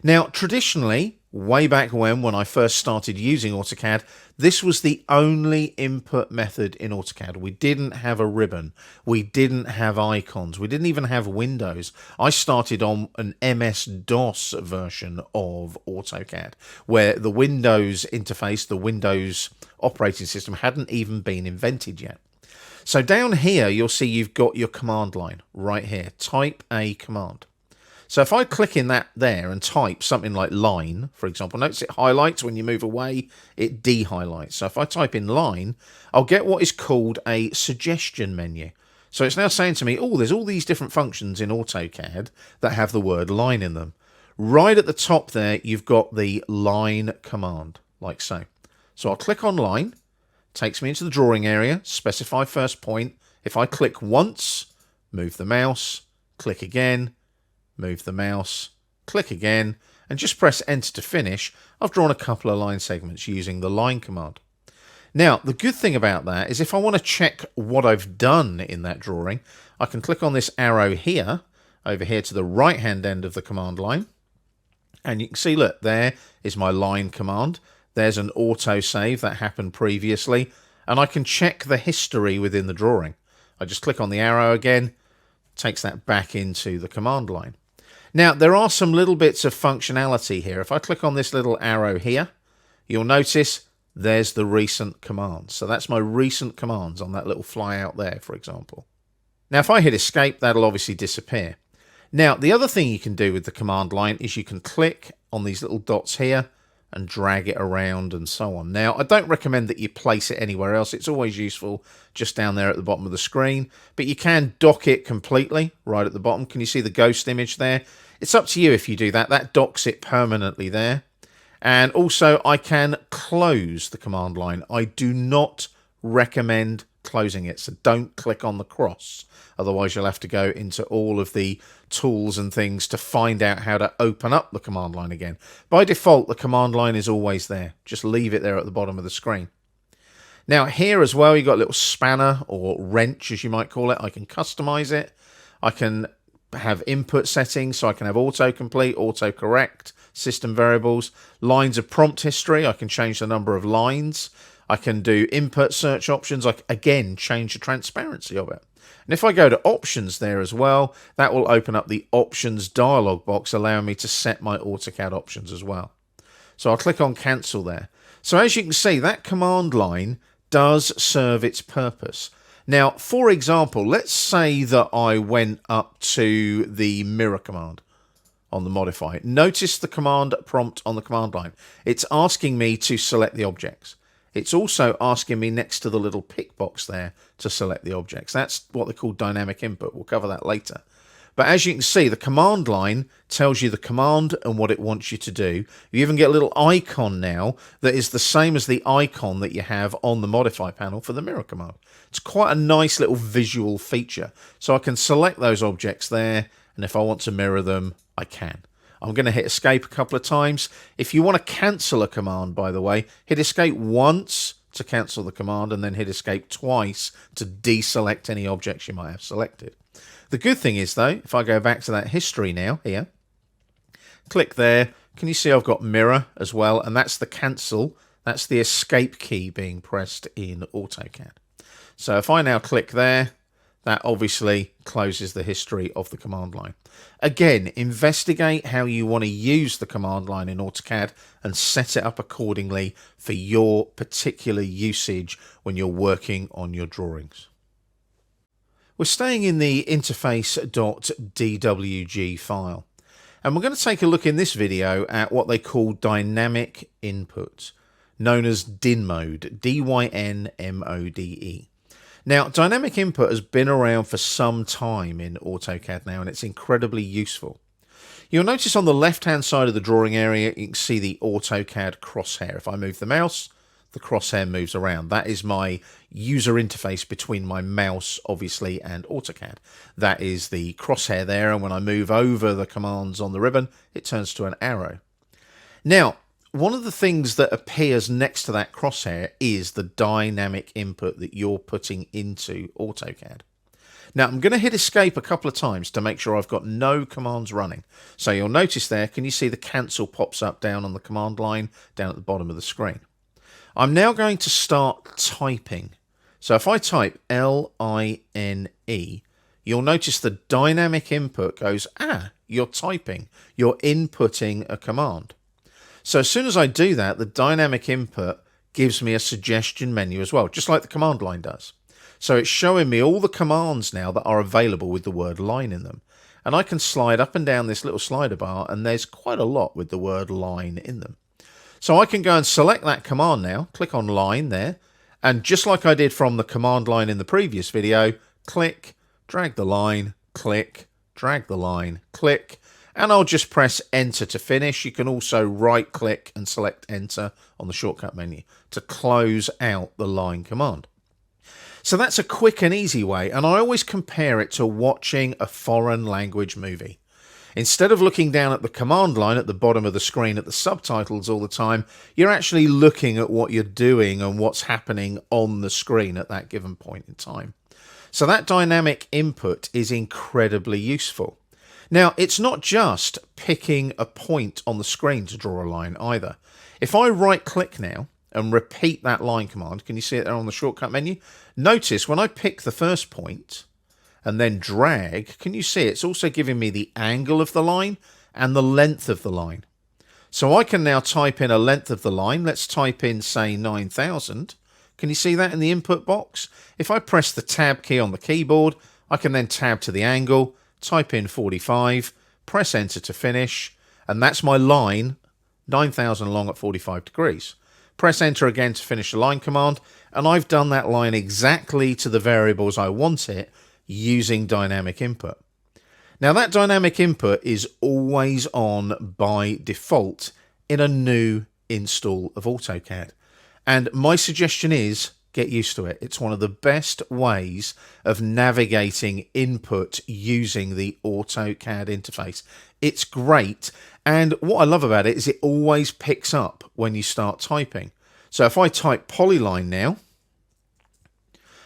Now, traditionally, way back when I first started using AutoCAD, this was the only input method in AutoCAD. We didn't have a ribbon. We didn't have icons. We didn't even have windows. I started on an MS-DOS version of AutoCAD, where the Windows interface, the Windows operating system, hadn't even been invented yet. So down here, you'll see you've got your command line right here. Type a command. So if I click in that there and type something like line, for example, notice it highlights when you move away, it de-highlights. So if I type in line, I'll get what is called a suggestion menu. So it's now saying to me, oh, there's all these different functions in AutoCAD that have the word line in them. Right at the top there, you've got the line command, like so. So I'll click on line, takes me into the drawing area, specify first point. If I click once, move the mouse, click again, move the mouse, click again, and just press enter to finish. I've drawn a couple of line segments using the line command. Now, the good thing about that is if I want to check what I've done in that drawing, I can click on this arrow here, over here to the right-hand end of the command line. And you can see, look, there is my line command. There's an autosave that happened previously, and I can check the history within the drawing. I just click on the arrow again, takes that back into the command line. Now, there are some little bits of functionality here. If I click on this little arrow here, you'll notice there's the recent commands. So that's my recent commands on that little fly out there, for example. Now, if I hit escape, that'll obviously disappear. Now, the other thing you can do with the command line is you can click on these little dots here and drag it around and so on. Now, I don't recommend that you place it anywhere else. It's always useful just down there at the bottom of the screen, but you can dock it completely right at the bottom. Can you see the ghost image there? It's up to you if you do that. That docks it permanently there. And also, I can close the command line. I do not recommend closing it, so don't click on the cross. Otherwise, you'll have to go into all of the tools and things to find out how to open up the command line again. By default, the command line is always there. Just leave it there at the bottom of the screen. Now, here as well, you've got a little spanner or wrench, as you might call it. I can customize it. I can have input settings, so I can have autocomplete, autocorrect, system variables, lines of prompt history. I can change the number of lines. I can do input search options. I again change the transparency of it. And if I go to options there as well, that will open up the options dialog box, allowing me to set my AutoCAD options as well. So I'll click on cancel there. So as you can see, that command line does serve its purpose. Now, for example, let's say that I went up to the mirror command on the modify. Notice the command prompt on the command line. It's asking me to select the objects. It's also asking me next to the little pick box there to select the objects. That's what they call dynamic input. We'll cover that later. But as you can see, the command line tells you the command and what it wants you to do. You even get a little icon now that is the same as the icon that you have on the modify panel for the mirror command. It's quite a nice little visual feature. So I can select those objects there, and if I want to mirror them, I can. I'm going to hit escape a couple of times. If you want to cancel a command, by the way, hit escape once to cancel the command and then hit escape twice to deselect any objects you might have selected. The good thing is, though, if I go back to that history now, here, click there, can you see I've got mirror as well? And that's the cancel. That's the escape key being pressed in AutoCAD. So if I now click there, that obviously closes the history of the command line. Again, investigate how you want to use the command line in AutoCAD and set it up accordingly for your particular usage when you're working on your drawings. We're staying in the interface.dwg file, and we're going to take a look in this video at what they call dynamic input, known as DIN mode, D-Y-N-M-O-D-E. Now, dynamic input has been around for some time in AutoCAD now, and it's incredibly useful. You'll notice on the left-hand side of the drawing area, you can see the AutoCAD crosshair. If I move the mouse, the crosshair moves around. That is my user interface between my mouse, obviously, and AutoCAD. That is the crosshair there, and when I move over the commands on the ribbon, it turns to an arrow. Now, one of the things that appears next to that crosshair is the dynamic input that you're putting into AutoCAD. Now, I'm going to hit escape a couple of times to make sure I've got no commands running. So you'll notice there, can you see the cancel pops up down on the command line down at the bottom of the screen? I'm now going to start typing. So if I type L-I-N-E, you'll notice the dynamic input goes, you're typing, you're inputting a command. So as soon as I do that, the dynamic input gives me a suggestion menu as well, just like the command line does. So it's showing me all the commands now that are available with the word line in them. And I can slide up and down this little slider bar, and there's quite a lot with the word line in them. So I can go and select that command now, click on line there, and just like I did from the command line in the previous video, click, drag the line, click, drag the line, click, and I'll just press enter to finish. You can also right click and select enter on the shortcut menu to close out the line command. So that's a quick and easy way, and I always compare it to watching a foreign language movie. Instead of looking down at the command line at the bottom of the screen at the subtitles all the time, you're actually looking at what you're doing and what's happening on the screen at that given point in time. So that dynamic input is incredibly useful. Now, it's not just picking a point on the screen to draw a line either. If I right click now and repeat that line command, can you see it there on the shortcut menu? Notice when I pick the first point and then drag, can you see it's also giving me the angle of the line and the length of the line. So I can now type in a length of the line. Let's type in, say, 9,000. Can you see that in the input box? If I press the tab key on the keyboard, I can then tab to the angle, type in 45, press enter to finish, and that's my line, 9,000 long at 45 degrees. Press enter again to finish the line command, and I've done that line exactly to the variables I want it using dynamic input. Now that dynamic input is always on by default in a new install of AutoCAD. And my suggestion is get used to it. It's one of the best ways of navigating input using the AutoCAD interface. It's great. And what I love about it is it always picks up when you start typing. So if I type polyline now,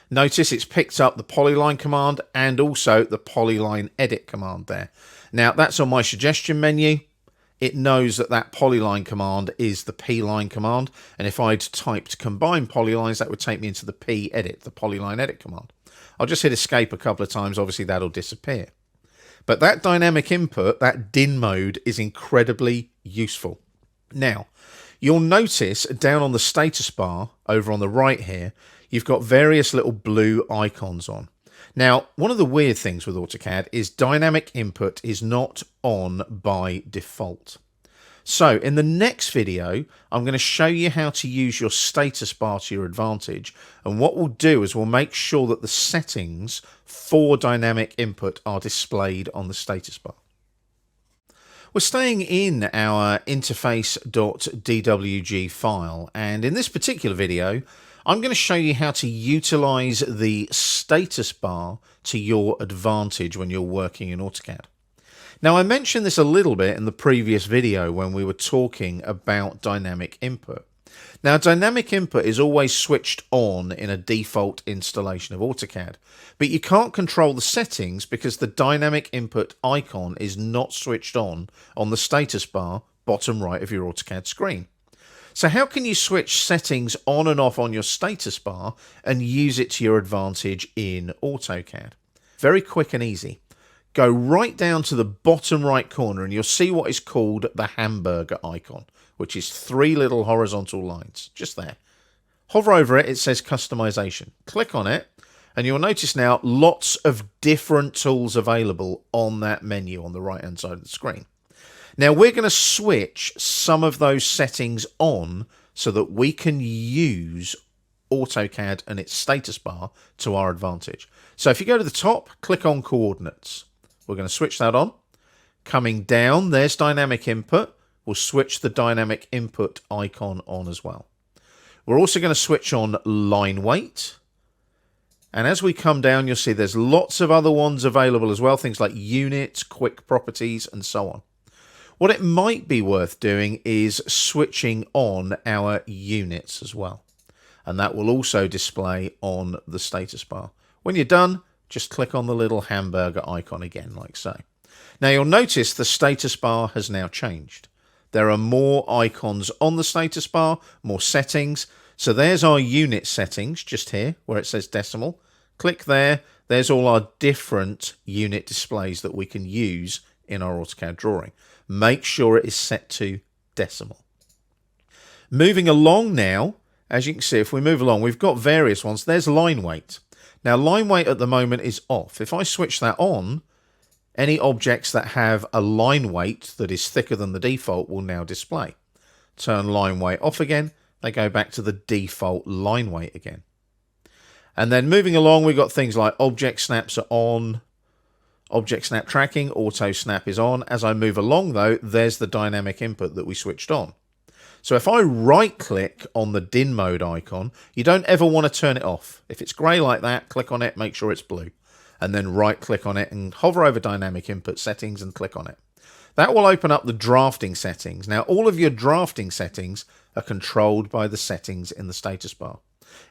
notice it's picked up the polyline command and also the polyline edit command there. Now that's on my suggestion menu. It knows that that polyline command is the p-line command. And if I'd typed combine polylines, that would take me into the p-edit, the polyline edit command. I'll just hit escape a couple of times. Obviously that'll disappear. But that dynamic input, that DIN mode, is incredibly useful. Now, you'll notice down on the status bar over on the right here, you've got various little blue icons on. Now, one of the weird things with AutoCAD is dynamic input is not on by default. So in the next video, I'm going to show you how to use your status bar to your advantage. And what we'll do is we'll make sure that the settings for dynamic input are displayed on the status bar. We're staying in our interface.dwg file, and in this particular video, I'm going to show you how to utilize the status bar to your advantage when you're working in AutoCAD. Now, I mentioned this a little bit in the previous video when we were talking about dynamic input. Now, dynamic input is always switched on in a default installation of AutoCAD, but you can't control the settings because the dynamic input icon is not switched on the status bar bottom right of your AutoCAD screen. So how can you switch settings on and off on your status bar and use it to your advantage in AutoCAD? Very quick and easy. Go right down to the bottom right corner and you'll see what is called the hamburger icon, which is 3 little horizontal lines, just there. Hover over it, it says customization. Click on it and you'll notice now lots of different tools available on that menu on the right hand side of the screen. Now we're going to switch some of those settings on so that we can use AutoCAD and its status bar to our advantage. So if you go to the top, click on coordinates. We're going to switch that on. Coming down, there's dynamic input. We'll switch the dynamic input icon on as well. We're also going to switch on line weight. And as we come down, you'll see there's lots of other ones available as well. Things like units, quick properties, and so on. What it might be worth doing is switching on our units as well. And that will also display on the status bar. When you're done, just click on the little hamburger icon again, like so. Now you'll notice the status bar has now changed. There are more icons on the status bar, more settings. So there's our unit settings just here where it says decimal. Click there. There's all our different unit displays that we can use in our AutoCAD drawing. Make sure it is set to decimal. Moving along now, as you can see, if we move along, we've got various ones. There's line weight. Now, line weight at the moment is off. If I switch that on, any objects that have a line weight that is thicker than the default will now display. Turn line weight off again, they go back to the default line weight again. And then moving along, we've got things like object snaps are on, object snap tracking, auto snap is on. As I move along though, there's the dynamic input that we switched on. So if I right click on the DIN mode icon, you don't ever want to turn it off. If it's grey like that, click on it, make sure it's blue. And then right click on it and hover over dynamic input settings and click on it. That will open up the drafting settings. Now all of your drafting settings are controlled by the settings in the status bar.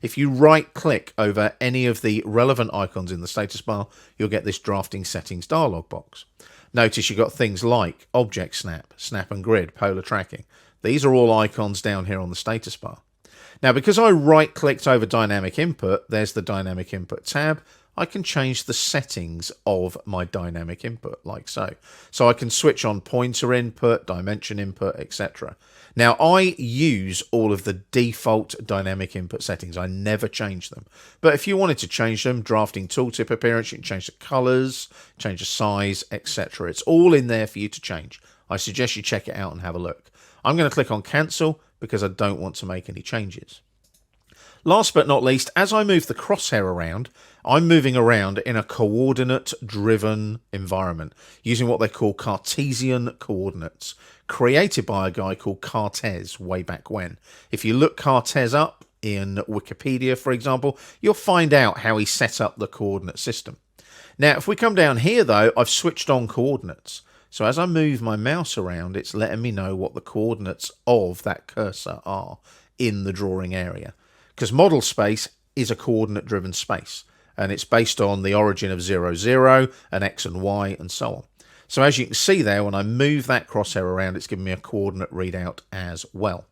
If you right click over any of the relevant icons in the status bar, you'll get this drafting settings dialog box. Notice you've got things like object snap, snap and grid, polar tracking. These are all icons down here on the status bar. Now, because I right-clicked over dynamic input, there's the dynamic input tab. I can change the settings of my dynamic input like so. So I can switch on pointer input, dimension input, etc. Now, I use all of the default dynamic input settings. I never change them. But if you wanted to change them, drafting tooltip appearance, you can change the colors, change the size, etc. It's all in there for you to change. I suggest you check it out and have a look. I'm going to click on cancel because I don't want to make any changes. Last but not least, as I move the crosshair around, I'm moving around in a coordinate-driven environment using what they call Cartesian coordinates, created by a guy called Cartes way back when. If you look Cartes up in Wikipedia, for example, you'll find out how he set up the coordinate system. Now, if we come down here, though, I've switched on coordinates. So as I move my mouse around, it's letting me know what the coordinates of that cursor are in the drawing area. Because model space is a coordinate-driven space, and it's based on the origin of 0, 0, and x and y, and so on. So as you can see there, when I move that crosshair around, it's giving me a coordinate readout as well.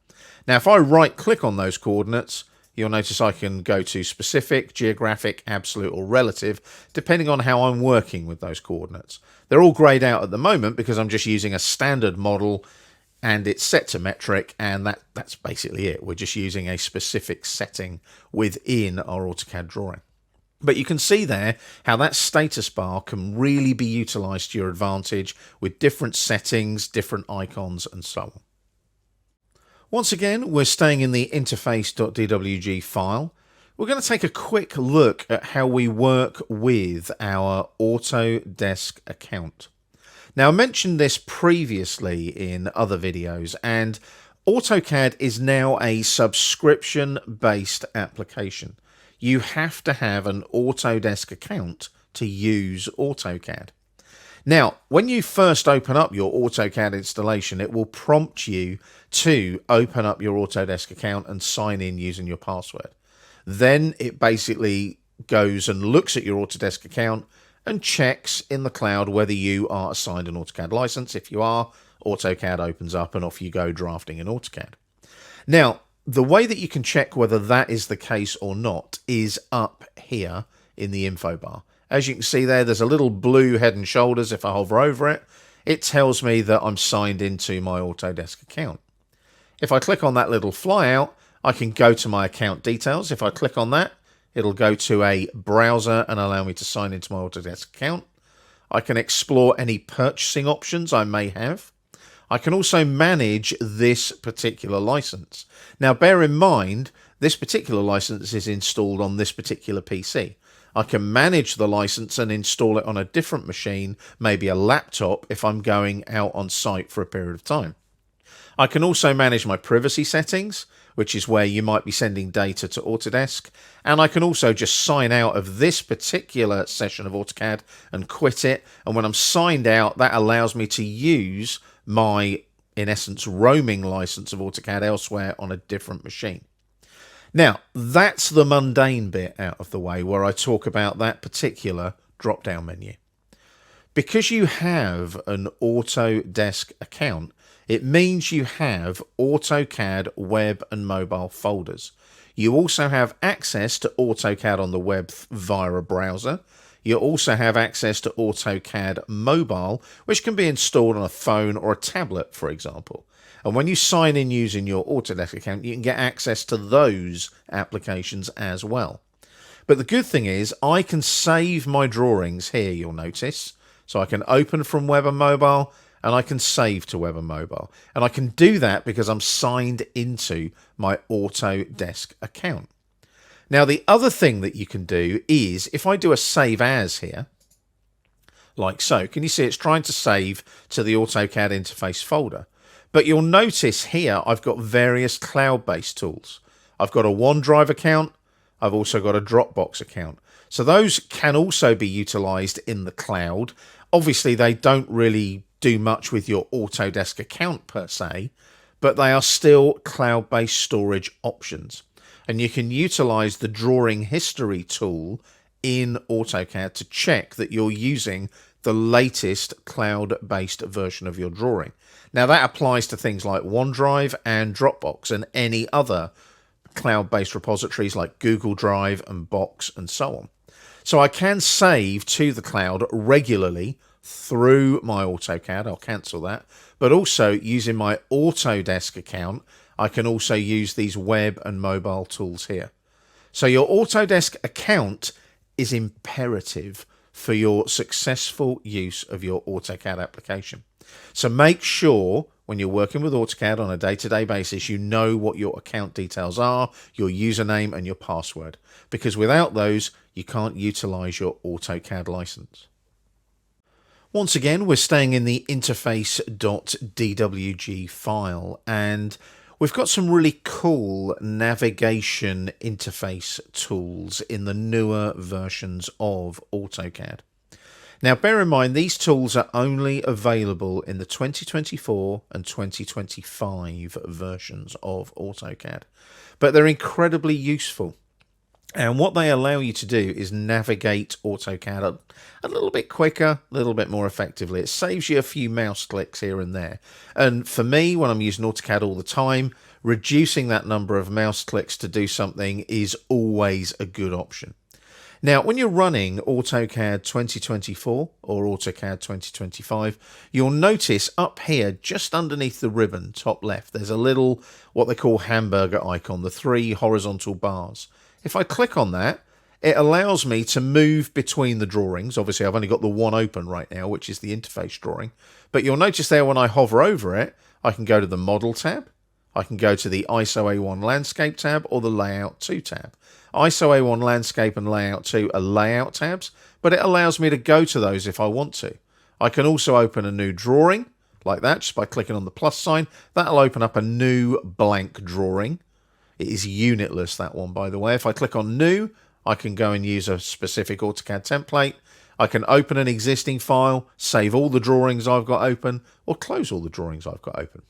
Now, if I right-click on those coordinates, you'll notice I can go to specific, geographic, absolute, or relative, depending on how I'm working with those coordinates. They're all grayed out at the moment because I'm just using a standard model and it's set to metric, and that's basically it. We're just using a specific setting within our AutoCAD drawing. But you can see there how that status bar can really be utilized to your advantage with different settings, different icons, and so on. Once again, we're staying in the interface.dwg file. We're going to take a quick look at how we work with our Autodesk account. Now, I mentioned this previously in other videos, and AutoCAD is now a subscription-based application. You have to have an Autodesk account to use AutoCAD. Now, when you first open up your AutoCAD installation, it will prompt you to open up your Autodesk account and sign in using your password. Then it basically goes and looks at your Autodesk account and checks in the cloud whether you are assigned an AutoCAD license. If you are, AutoCAD opens up and off you go drafting in AutoCAD. Now, the way that you can check whether that is the case or not is up here in the info bar. As you can see there, there's a little blue head and shoulders. If I hover over it, it tells me that I'm signed into my Autodesk account. If I click on that little flyout, I can go to my account details. If I click on that, it'll go to a browser and allow me to sign into my Autodesk account. I can explore any purchasing options I may have. I can also manage this particular license. Now, bear in mind, this particular license is installed on this particular PC. I can manage the license and install it on a different machine, maybe a laptop, if I'm going out on site for a period of time. I can also manage my privacy settings, which is where you might be sending data to Autodesk. And I can also just sign out of this particular session of AutoCAD and quit it. And when I'm signed out, that allows me to use my, in essence, roaming license of AutoCAD elsewhere on a different machine. Now, that's the mundane bit out of the way where I talk about that particular drop-down menu. Because you have an Autodesk account, it means you have AutoCAD web and mobile folders. You also have access to AutoCAD on the web via a browser. You also have access to AutoCAD mobile, which can be installed on a phone or a tablet, for example. And when you sign in using your Autodesk account, you can get access to those applications as well. But the good thing is I can save my drawings here, you'll notice. So I can open from web and mobile, and I can save to web and mobile. And I can do that because I'm signed into my Autodesk account. Now, the other thing that you can do is, if I do a save as here, like so, can you see it's trying to save to the AutoCAD interface folder? But you'll notice here I've got various cloud-based tools. I've got a OneDrive account. I've also got a Dropbox account. So those can also be utilized in the cloud. Obviously, they don't really do much with your Autodesk account per se, but they are still cloud-based storage options. And you can utilize the drawing history tool in AutoCAD to check that you're using the latest cloud-based version of your drawing. Now that applies to things like OneDrive and Dropbox and any other cloud-based repositories like Google Drive and Box and so on. So I can save to the cloud regularly through my AutoCAD. I'll cancel that. But also using my Autodesk account, I can also use these web and mobile tools here. So your Autodesk account is imperative for your successful use of your AutoCAD application. So make sure when you're working with AutoCAD on a day-to-day basis, you know what your account details are, your username and your password, because without those, you can't utilize your AutoCAD license. Once again, we're staying in the interface.dwg file, and we've got some really cool navigation interface tools in the newer versions of AutoCAD. Now, bear in mind, these tools are only available in the 2024 and 2025 versions of AutoCAD, but they're incredibly useful. And what they allow you to do is navigate AutoCAD a little bit quicker, a little bit more effectively. It saves you a few mouse clicks here and there. And for me, when I'm using AutoCAD all the time, reducing that number of mouse clicks to do something is always a good option. Now, when you're running AutoCAD 2024 or AutoCAD 2025, you'll notice up here, just underneath the ribbon, top left, there's a little, what they call hamburger icon, the 3 horizontal bars. If I click on that, it allows me to move between the drawings. Obviously, I've only got the one open right now, which is the interface drawing. But you'll notice there when I hover over it, I can go to the Model tab, I can go to the ISO A1 Landscape tab or the Layout 2 tab. ISO A1 Landscape and Layout 2 are layout tabs, but it allows me to go to those if I want to. I can also open a new drawing, like that, just by clicking on the plus sign. That'll open up a new blank drawing. It is unitless, that one, by the way. If I click on New, I can go and use a specific AutoCAD template. I can open an existing file, save all the drawings I've got open, or close all the drawings I've got open.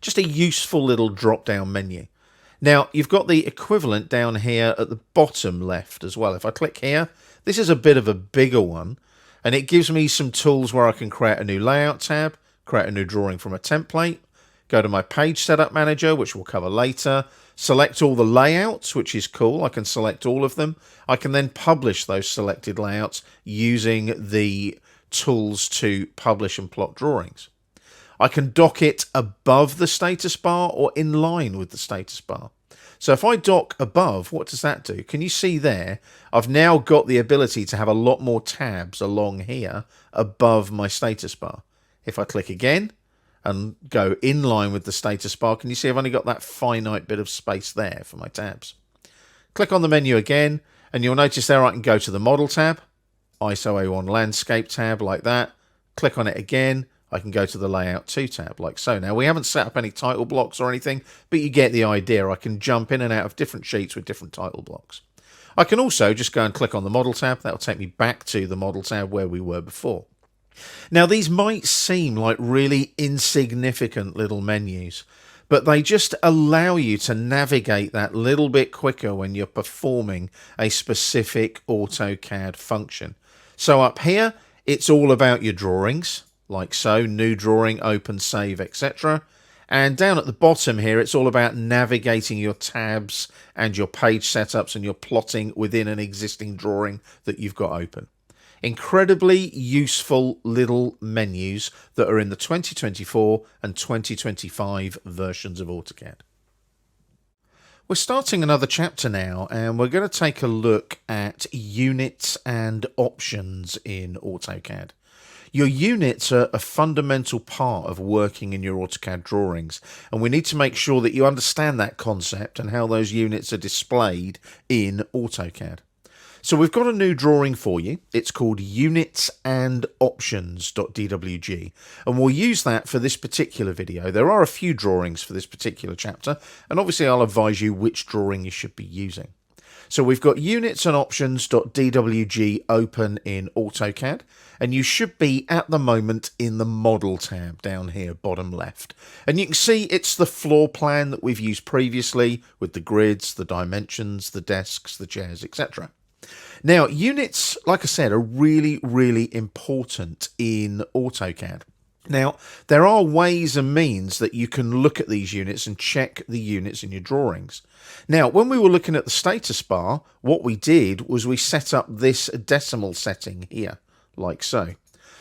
Just a useful little drop-down menu. Now, you've got the equivalent down here at the bottom left as well. If I click here, this is a bit of a bigger one, and it gives me some tools where I can create a new layout tab, create a new drawing from a template, go to my page setup manager, which we'll cover later, select all the layouts, which is cool. I can select all of them. I can then publish those selected layouts using the tools to publish and plot drawings. I can dock it above the status bar or in line with the status bar. So if I dock above, what does that do? Can you see there? I've now got the ability to have a lot more tabs along here above my status bar. If I click again and go in line with the status bar, can you see I've only got that finite bit of space there for my tabs? Click on the menu again, and you'll notice there I can go to the Model tab, ISO A1 Landscape tab, like that. Click on it again. I can go to the Layout 2 tab, like so. Now, we haven't set up any title blocks or anything, but you get the idea. I can jump in and out of different sheets with different title blocks. I can also just go and click on the Model tab. That'll take me back to the Model tab where we were before. Now, these might seem like really insignificant little menus, but they just allow you to navigate that little bit quicker when you're performing a specific AutoCAD function. So up here, it's all about your drawings, like so, new drawing, open, save, etc. And down at the bottom here, it's all about navigating your tabs and your page setups and your plotting within an existing drawing that you've got open. Incredibly useful little menus that are in the 2024 and 2025 versions of AutoCAD. We're starting another chapter now, and we're going to take a look at units and options in AutoCAD. Your units are a fundamental part of working in your AutoCAD drawings, and we need to make sure that you understand that concept and how those units are displayed in AutoCAD. So we've got a new drawing for you. It's called units and options.dwg, and we'll use that for this particular video. There are a few drawings for this particular chapter, and obviously I'll advise you which drawing you should be using. So we've got units and options.dwg open in AutoCAD, and you should be at the moment in the Model tab down here, bottom left. And you can see it's the floor plan that we've used previously with the grids, the dimensions, the desks, the chairs, etc. Now, units, like I said, are really, really important in AutoCAD. Now, there are ways and means that you can look at these units and check the units in your drawings. Now, when we were looking at the status bar, what we did was we set up this decimal setting here, like so.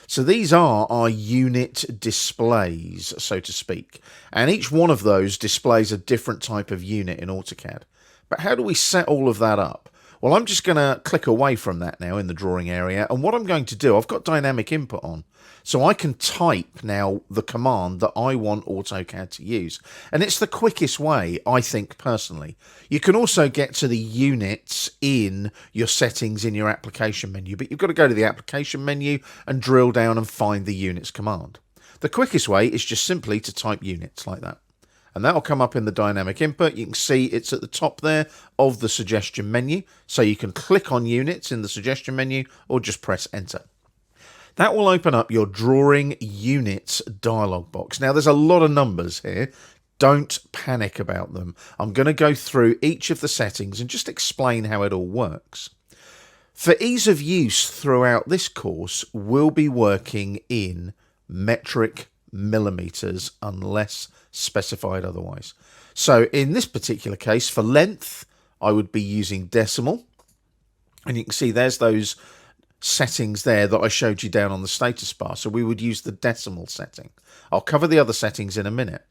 So these are our unit displays, so to speak, and each one of those displays a different type of unit in AutoCAD. But how do we set all of that up? Well, I'm just going to click away from that now in the drawing area, and what I'm going to do, I've got dynamic input on, so I can type now the command that I want AutoCAD to use, and it's the quickest way, I think, personally. You can also get to the units in your settings in your application menu, but you've got to go to the application menu and drill down and find the units command. The quickest way is just simply to type units like that. And that will come up in the dynamic input. You can see it's at the top there of the suggestion menu. So you can click on units in the suggestion menu or just press enter. That will open up your drawing units dialog box. Now there's a lot of numbers here. Don't panic about them. I'm going to go through each of the settings and just explain how it all works. For ease of use throughout this course, we'll be working in metric millimeters unless specified otherwise. So in this particular case, for length, I would be using decimal. And you can see there's those settings there that I showed you down on the status bar. So we would use the decimal setting. I'll cover the other settings in a minute.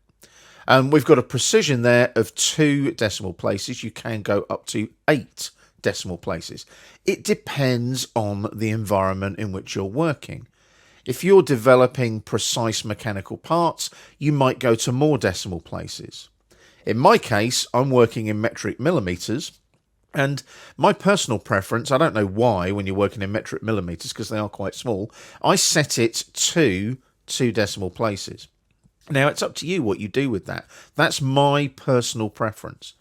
We've got a precision there of 2 decimal places. You can go up to 8 decimal places. It depends on the environment in which you're working. If you're developing precise mechanical parts, you might go to more decimal places. In my case, I'm working in metric millimeters, and my personal preference, I don't know why when you're working in metric millimeters because they are quite small, I set it to 2 decimal places. Now, it's up to you what you do with that. That's my personal preference.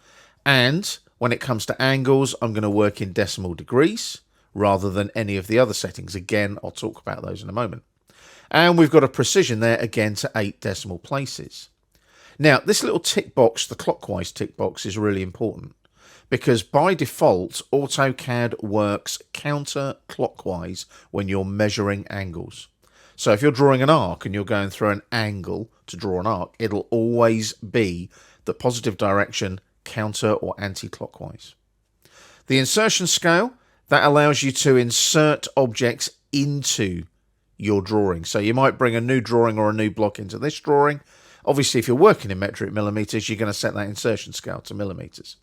And when it comes to angles, I'm going to work in decimal degrees rather than any of the other settings. Again, I'll talk about those in a moment. And we've got a precision there, again, to 8 decimal places. Now, this little tick box, the clockwise tick box, is really important because by default, AutoCAD works counterclockwise when you're measuring angles. So if you're drawing an arc and you're going through an angle to draw an arc, it'll always be the positive direction counter or anti-clockwise. The insertion scale, that allows you to insert objects into your drawing. So you might bring a new drawing or a new block into this drawing. Obviously, if you're working in metric millimeters, you're going to set that insertion scale to millimeters.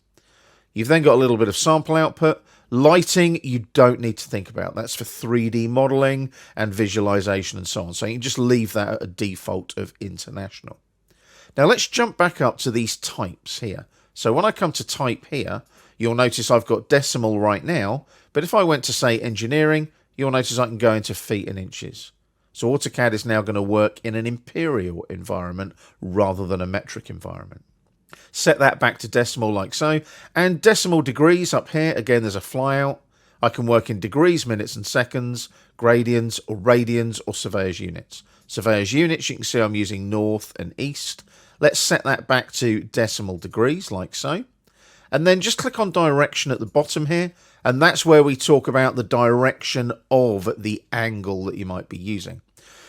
You've then got a little bit of sample output. Lighting, you don't need to think about. That's for 3D modeling and visualization and so on. So you can just leave that at a default of international. Now let's jump back up to these types here. So when I come to type here, you'll notice I've got decimal right now. But if I went to, say, engineering, you'll notice I can go into feet and inches. So AutoCAD is now going to work in an imperial environment rather than a metric environment. Set that back to decimal like so. And decimal degrees up here, again, there's a flyout. I can work in degrees, minutes and seconds, gradients or radians or surveyor's units. Surveyor's units, you can see I'm using north and east. Let's set that back to decimal degrees like so. And then just click on direction at the bottom here. And that's where we talk about the direction of the angle that you might be using.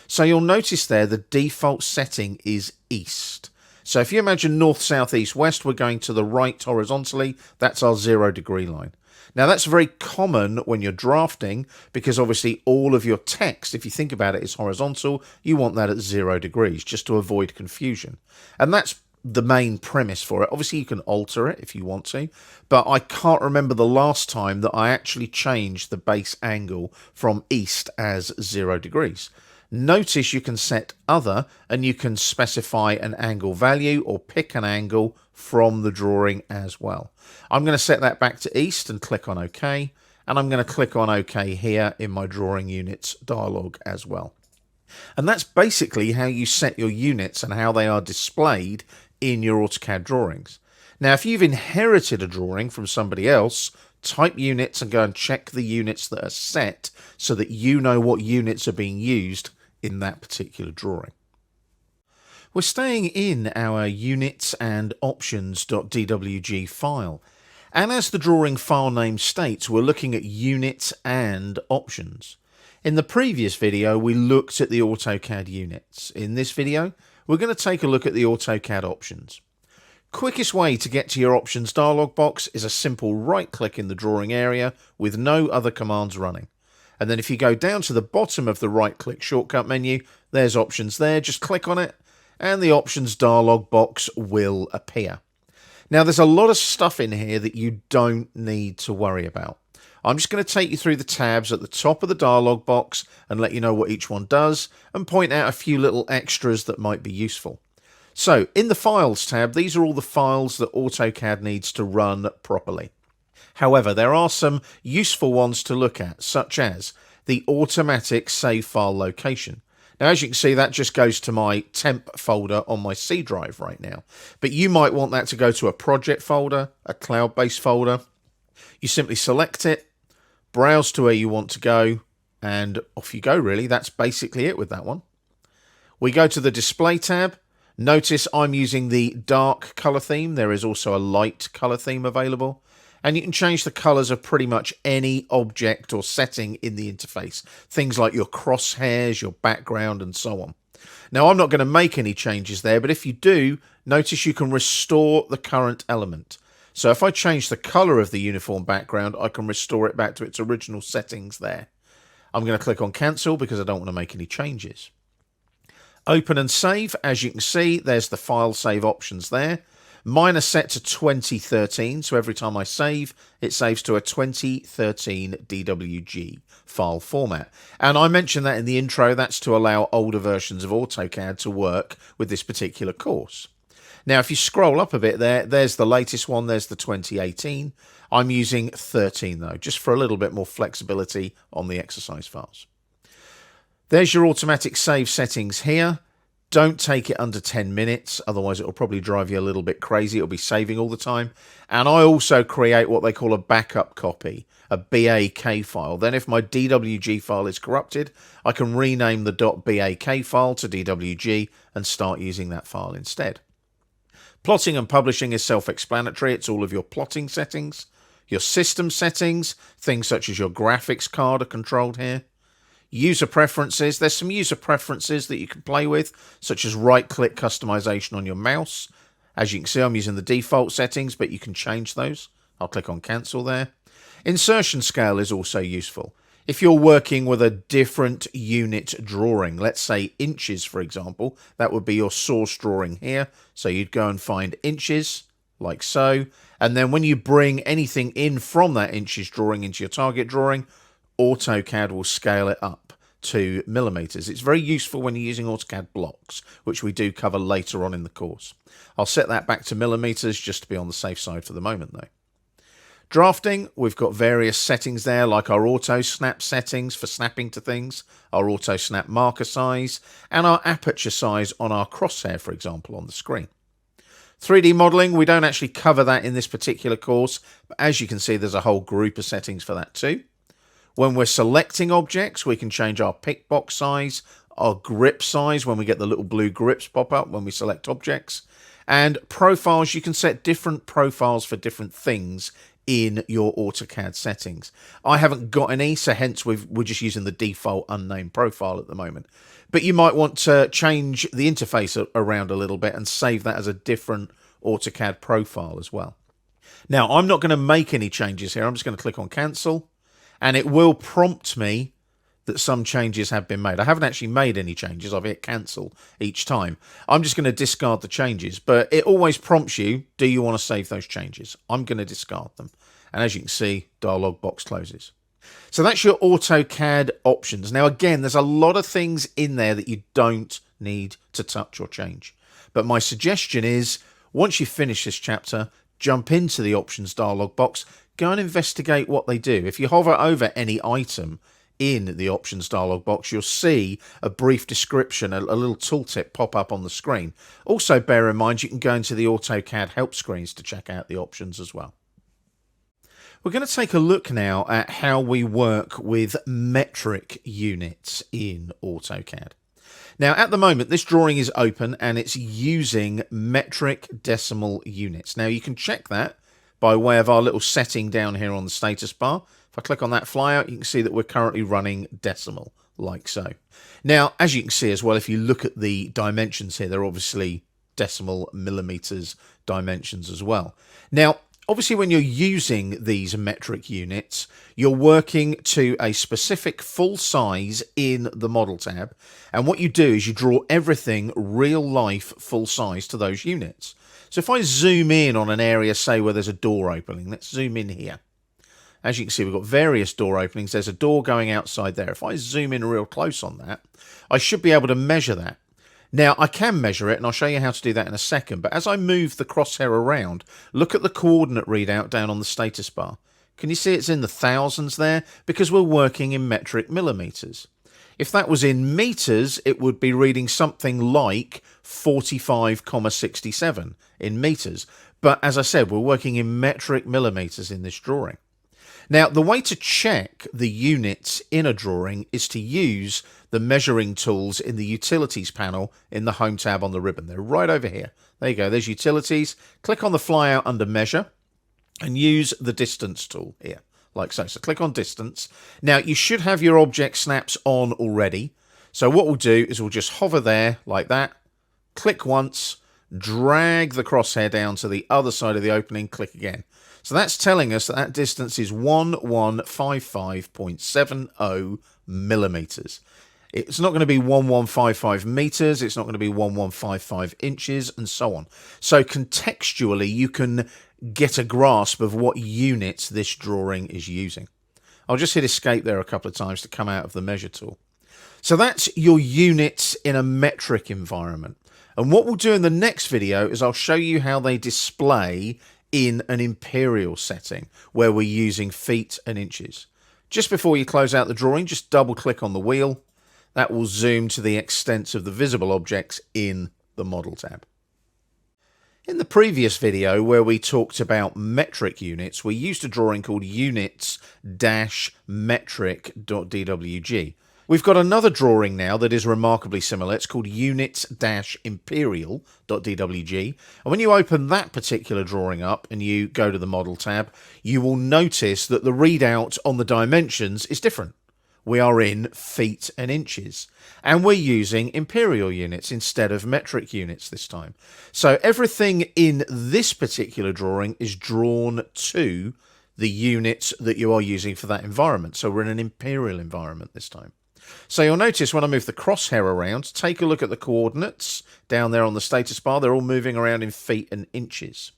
So you'll notice there the default setting is east. So if you imagine north, south, east, west, we're going to the right horizontally. That's our 0 degree line. Now that's very common when you're drafting because obviously all of your text, if you think about it, is horizontal. You want that at 0 degrees just to avoid confusion. And that's the main premise for it. Obviously you can alter it if you want to, but I can't remember the last time that I actually changed the base angle from east as 0 degrees. Notice you can set other and you can specify an angle value or pick an angle from the drawing as well. I'm going to set that back to east and click on OK, and I'm going to click on OK here in my drawing units dialog as well. And that's basically how you set your units and how they are displayed in your AutoCAD drawings. Now, if you've inherited a drawing from somebody else, type units and go and check the units that are set so that you know what units are being used in that particular drawing. We're staying in our units and options.dwg file. And as the drawing file name states, we're looking at units and options. In the previous video, we looked at the AutoCAD units. In this video, we're going to take a look at the AutoCAD options. Quickest way to get to your options dialog box is a simple right click in the drawing area with no other commands running. And then if you go down to the bottom of the right click shortcut menu, there's options there. Just click on it and the options dialog box will appear. Now there's a lot of stuff in here that you don't need to worry about. I'm just going to take you through the tabs at the top of the dialog box and let you know what each one does and point out a few little extras that might be useful. So in the Files tab, these are all the files that AutoCAD needs to run properly. However, there are some useful ones to look at, such as the automatic save file location. Now, as you can see, that just goes to my temp folder on my C drive right now. But you might want that to go to a project folder, a cloud-based folder. You simply select it, browse to where you want to go, and off you go, really. That's basically it with that one. We go to the Display tab. Notice I'm using the dark color theme. There is also a light color theme available. And you can change the colors of pretty much any object or setting in the interface. Things like your crosshairs, your background, and so on. Now, I'm not going to make any changes there, but if you do, notice you can restore the current element. So if I change the color of the uniform background, I can restore it back to its original settings there. I'm going to click on cancel because I don't want to make any changes. Open and save. As you can see, there's the file save options there. Mine are set to 2013, so every time I save, it saves to a 2013 DWG file format. And I mentioned that in the intro, that's to allow older versions of AutoCAD to work with this particular course. Now, if you scroll up a bit there's the latest one, there's the 2018. I'm using 13 though, just for a little bit more flexibility on the exercise files. There's your automatic save settings here. Don't take it under 10 minutes, otherwise it'll probably drive you a little bit crazy. It'll be saving all the time. And I also create what they call a backup copy, a BAK file. Then if my DWG file is corrupted, I can rename the .bak file to DWG and start using that file instead. Plotting and publishing is self-explanatory. It's all of your plotting settings. Your system settings, things such as your graphics card are controlled here. User preferences, there's some user preferences that you can play with, such as right-click customization on your mouse. As you can see, I'm using the default settings, but you can change those. I'll click on cancel there. Insertion scale is also useful. If you're working with a different unit drawing, let's say inches, for example, that would be your source drawing here. So you'd go and find inches, like so. And then when you bring anything in from that inches drawing into your target drawing, AutoCAD will scale it up to millimeters. It's very useful when you're using AutoCAD blocks, which we do cover later on in the course. I'll set that back to millimeters just to be on the safe side for the moment though. Drafting, we've got various settings there, like our auto snap settings for snapping to things, our auto snap marker size, and our aperture size on our crosshair, for example, on the screen. 3D modeling, we don't actually cover that in this particular course, but as you can see, there's a whole group of settings for that too. When we're selecting objects, we can change our pick box size, our grip size when we get the little blue grips pop up when we select objects. And profiles, you can set different profiles for different things in your AutoCAD settings. I haven't got any, so hence we're just using the default unnamed profile at the moment. But you might want to change the interface around a little bit and save that as a different AutoCAD profile as well. Now, I'm not going to make any changes here. I'm just going to click on cancel. And it will prompt me that some changes have been made. I haven't actually made any changes. I've hit cancel each time. I'm just going to discard the changes. But it always prompts you, do you want to save those changes? I'm going to discard them. And as you can see, dialog box closes. So that's your AutoCAD options. Now, again, there's a lot of things in there that you don't need to touch or change. But my suggestion is, once you finish this chapter, jump into the options dialog box, go and investigate what they do. If you hover over any item in the options dialog box, you'll see a brief description, a little tooltip pop up on the screen. Also, bear in mind, you can go into the AutoCAD help screens to check out the options as well. We're going to take a look now at how we work with metric units in AutoCAD. Now, at the moment, this drawing is open and it's using metric decimal units. Now, you can check that by way of our little setting down here on the status bar. If I click on that flyout, you can see that we're currently running decimal, like so. Now, as you can see as well, if you look at the dimensions here, they're obviously decimal millimeters dimensions as well. Now, obviously, when you're using these metric units, you're working to a specific full size in the model tab. And what you do is you draw everything real life full size to those units. So if I zoom in on an area, say, where there's a door opening, let's zoom in here. As you can see, we've got various door openings. There's a door going outside there. If I zoom in real close on that, I should be able to measure that. Now, I can measure it, and I'll show you how to do that in a second. But as I move the crosshair around, look at the coordinate readout down on the status bar. Can you see it's in the thousands there? Because we're working in metric millimeters. If that was in meters, it would be reading something like 45,67 in meters. But as I said, we're working in metric millimeters in this drawing. Now, the way to check the units in a drawing is to use the measuring tools in the Utilities panel in the Home tab on the ribbon. They're right over here. There you go. There's Utilities. Click on the flyout under Measure and use the Distance tool here, like so. So click on Distance. Now, you should have your object snaps on already. So what we'll do is we'll just hover there like that, click once, drag the crosshair down to the other side of the opening, click again. So that's telling us that that distance is 1155.70 millimeters. It's not going to be 1155 meters. It's not going to be 1155 inches and so on. So contextually, you can get a grasp of what units this drawing is using. I'll just hit escape there a couple of times to come out of the measure tool. So that's your units in a metric environment. And what we'll do in the next video is I'll show you how they display in an imperial setting where we're using feet and inches. Just before you close out the drawing, just double click on the wheel. That will zoom to the extent of the visible objects in the model tab. In the previous video where we talked about metric units, we used a drawing called units-metric.dwg. We've got another drawing now that is remarkably similar. It's called units-imperial.dwg. And when you open that particular drawing up and you go to the model tab, you will notice that the readout on the dimensions is different. We are in feet and inches. And we're using imperial units instead of metric units this time. So everything in this particular drawing is drawn to the units that you are using for that environment. So we're in an imperial environment this time. So you'll notice when I move the crosshair around, take a look at the coordinates down there on the status bar. They're all moving around in feet and inches.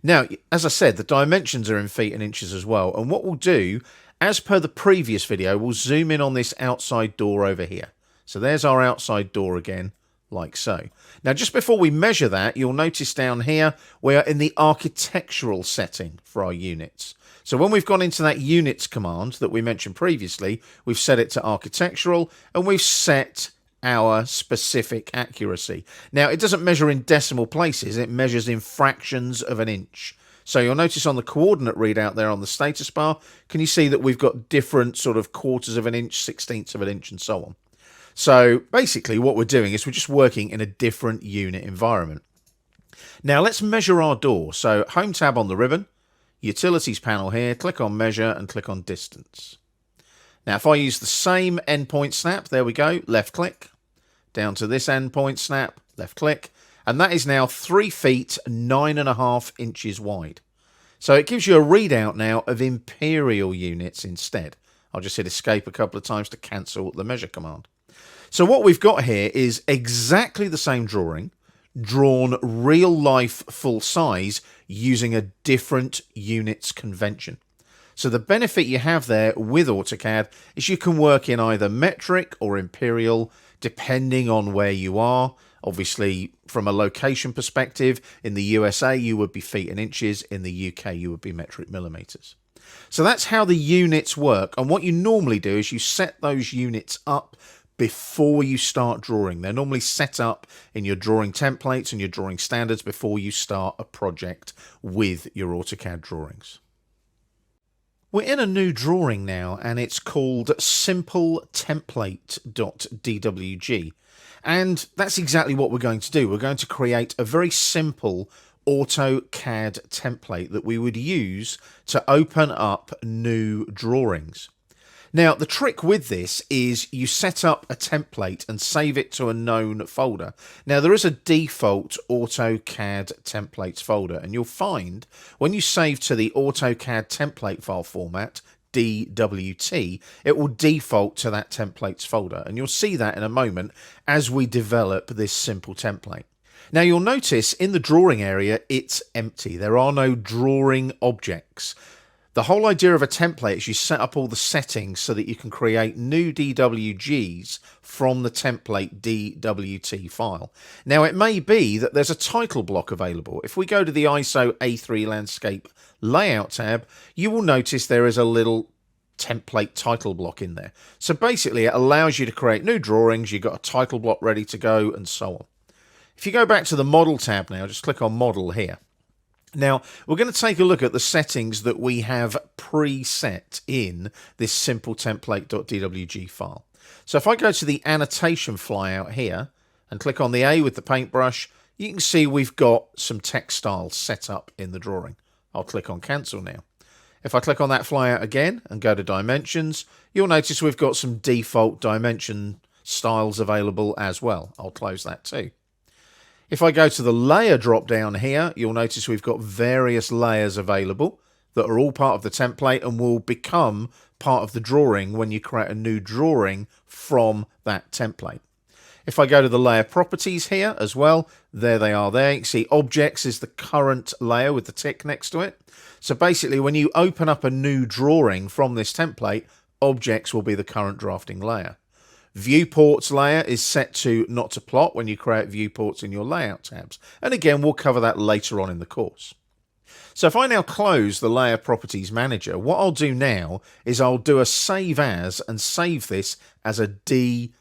Now, as I said, the dimensions are in feet and inches as well. And what we'll do, as per the previous video, we'll zoom in on this outside door over here. So there's our outside door again, like so. Now, just before we measure that, you'll notice down here, we are in the architectural setting for our units. So when we've gone into that units command that we mentioned previously, we've set it to architectural and we've set our specific accuracy. Now, it doesn't measure in decimal places, it measures in fractions of an inch. So you'll notice on the coordinate readout there on the status bar, can you see that we've got different sort of quarters of an inch, sixteenths of an inch and so on. So basically what we're doing is we're just working in a different unit environment. Now let's measure our door. So Home tab on the ribbon, Utilities panel here, click on Measure and click on Distance. Now if I use the same endpoint snap, there we go, left click, down to this endpoint snap, left click, and that is now 3 feet 9.5 inches wide. So it gives you a readout now of imperial units instead. I'll just hit escape a couple of times to cancel the measure command. So what we've got here is exactly the same drawing, drawn real life full size using a different units convention. So the benefit you have there with AutoCAD is you can work in either metric or imperial depending on where you are. Obviously, from a location perspective, in the USA you would be feet and inches, in the UK you would be metric millimeters. So that's how the units work, and what you normally do is you set those units up before you start drawing. They're normally set up in your drawing templates and your drawing standards before you start a project with your AutoCAD drawings. We're in a new drawing now, and it's called simpletemplate.dwg. And that's exactly what we're going to do. We're going to create a very simple AutoCAD template that we would use to open up new drawings. Now, the trick with this is you set up a template and save it to a known folder. Now, there is a default AutoCAD templates folder, and you'll find when you save to the AutoCAD template file format, DWT, it will default to that templates folder, and you'll see that in a moment as we develop this simple template. Now, you'll notice in the drawing area, it's empty. There are no drawing objects. The whole idea of a template is you set up all the settings so that you can create new DWGs from the template DWT file. Now, it may be that there's a title block available. If we go to the ISO A3 Landscape Layout tab, you will notice there is a little template title block in there. So basically, it allows you to create new drawings. You've got a title block ready to go and so on. If you go back to the Model tab now, just click on Model here. Now, we're going to take a look at the settings that we have preset in this simple template.dwg file. So if I go to the annotation flyout here and click on the A with the paintbrush, you can see we've got some text styles set up in the drawing. I'll click on Cancel now. If I click on that flyout again and go to Dimensions, you'll notice we've got some default dimension styles available as well. I'll close that too. If I go to the layer drop down here, you'll notice we've got various layers available that are all part of the template and will become part of the drawing when you create a new drawing from that template. If I go to the layer properties here as well, there they are there. You can see objects is the current layer with the tick next to it. So basically when you open up a new drawing from this template, objects will be the current drafting layer. Viewports layer is set to not to plot when you create viewports in your layout tabs. And again, we'll cover that later on in the course. So if I now close the layer properties manager, what I'll do now is I'll do a save as and save this as a DWT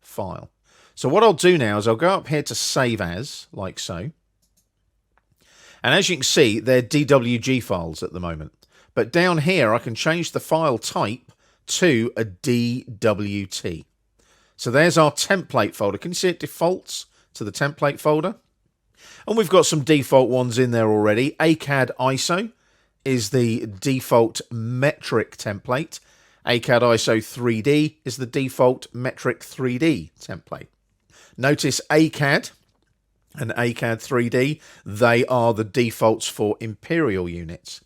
file. So what I'll do now is I'll go up here to save as, like so. And as you can see, they're DWG files at the moment. But down here, I can change the file type to a DWT. So there's our template folder. Can you see it defaults to the template folder? And we've got some default ones in there already. AutoCAD ISO is the default metric template. AutoCAD ISO 3D is the default metric 3D template. Notice AutoCAD and AutoCAD 3D, they are the defaults for imperial units.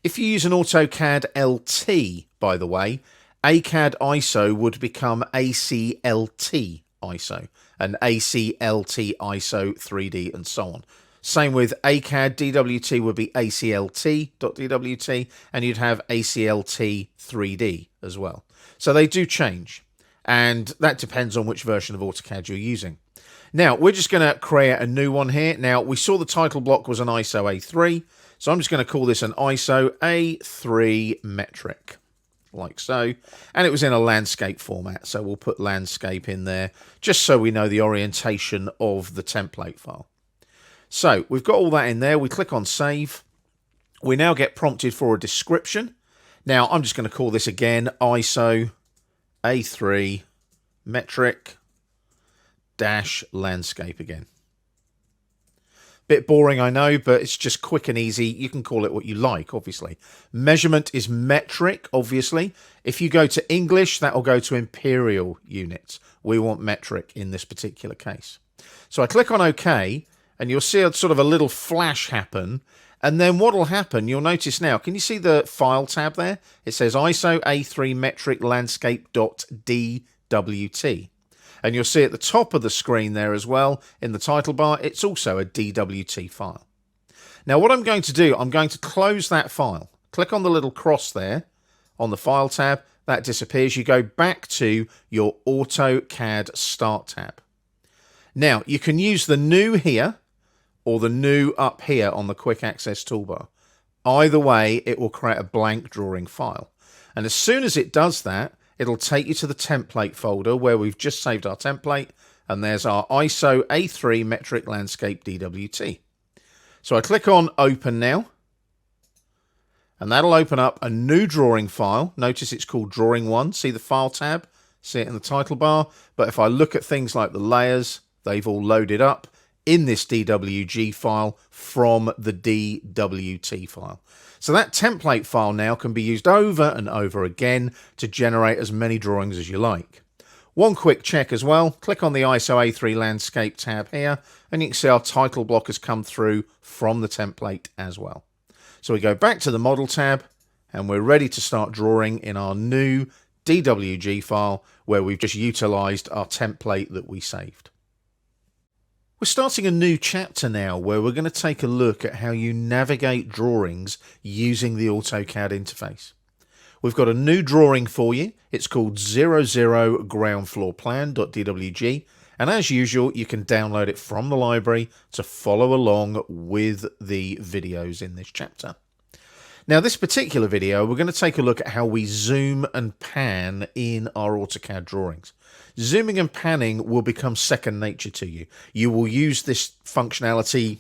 If you use an AutoCAD LT, by the way, AutoCAD ISO would become ACLT ISO, and ACLT ISO 3D, and so on. Same with AutoCAD DWT would be ACLT.dwt, and you'd have ACLT 3D as well. So they do change, and that depends on which version of AutoCAD you're using. Now, we're just going to create a new one here. Now, we saw the title block was an ISO A3, so I'm just going to call this an ISO A3 metric, like so. And it was in a landscape format, so we'll put landscape in there, just so we know the orientation of the template file. So, we've got all that in there. We click on Save. We now get prompted for a description. Now, I'm just going to call this again ISO A3 metric dash landscape again. Bit boring, I know, but it's just quick and easy. You can call it what you like, obviously. Measurement is metric, obviously. If you go to English, that will go to imperial units. We want metric in this particular case. So I click on OK, and you'll see sort of a little flash happen. And then what will happen, you'll notice now, can you see the File tab there? It says ISO A3 metric landscape.dwt. And you'll see at the top of the screen there as well, in the title bar, it's also a DWT file. Now what I'm going to do, I'm going to close that file. Click on the little cross there on the File tab. That disappears. You go back to your AutoCAD Start tab. Now, you can use the new here or the new up here on the Quick Access toolbar. Either way, it will create a blank drawing file. And as soon as it does that, it'll take you to the template folder where we've just saved our template, and there's our ISO A3 metric landscape DWT. So I click on Open now, and that'll open up a new drawing file. Notice it's called Drawing 1. See the File tab? See it in the title bar? But if I look at things like the layers, they've all loaded up in this DWG file from the DWT file. So that template file now can be used over and over again to generate as many drawings as you like. One quick check as well, click on the ISO A3 landscape tab here, and you can see our title block has come through from the template as well. So we go back to the model tab, and we're ready to start drawing in our new DWG file where we've just utilized our template that we saved. We're starting a new chapter now where we're going to take a look at how you navigate drawings using the AutoCAD interface. We've got a new drawing for you. It's called 00 ground floor plan.dwg, and as usual you can download it from the library to follow along with the videos in this chapter. Now, this particular video, we're going to take a look at how we zoom and pan in our AutoCAD drawings. Zooming and panning will become second nature to you. You will use this functionality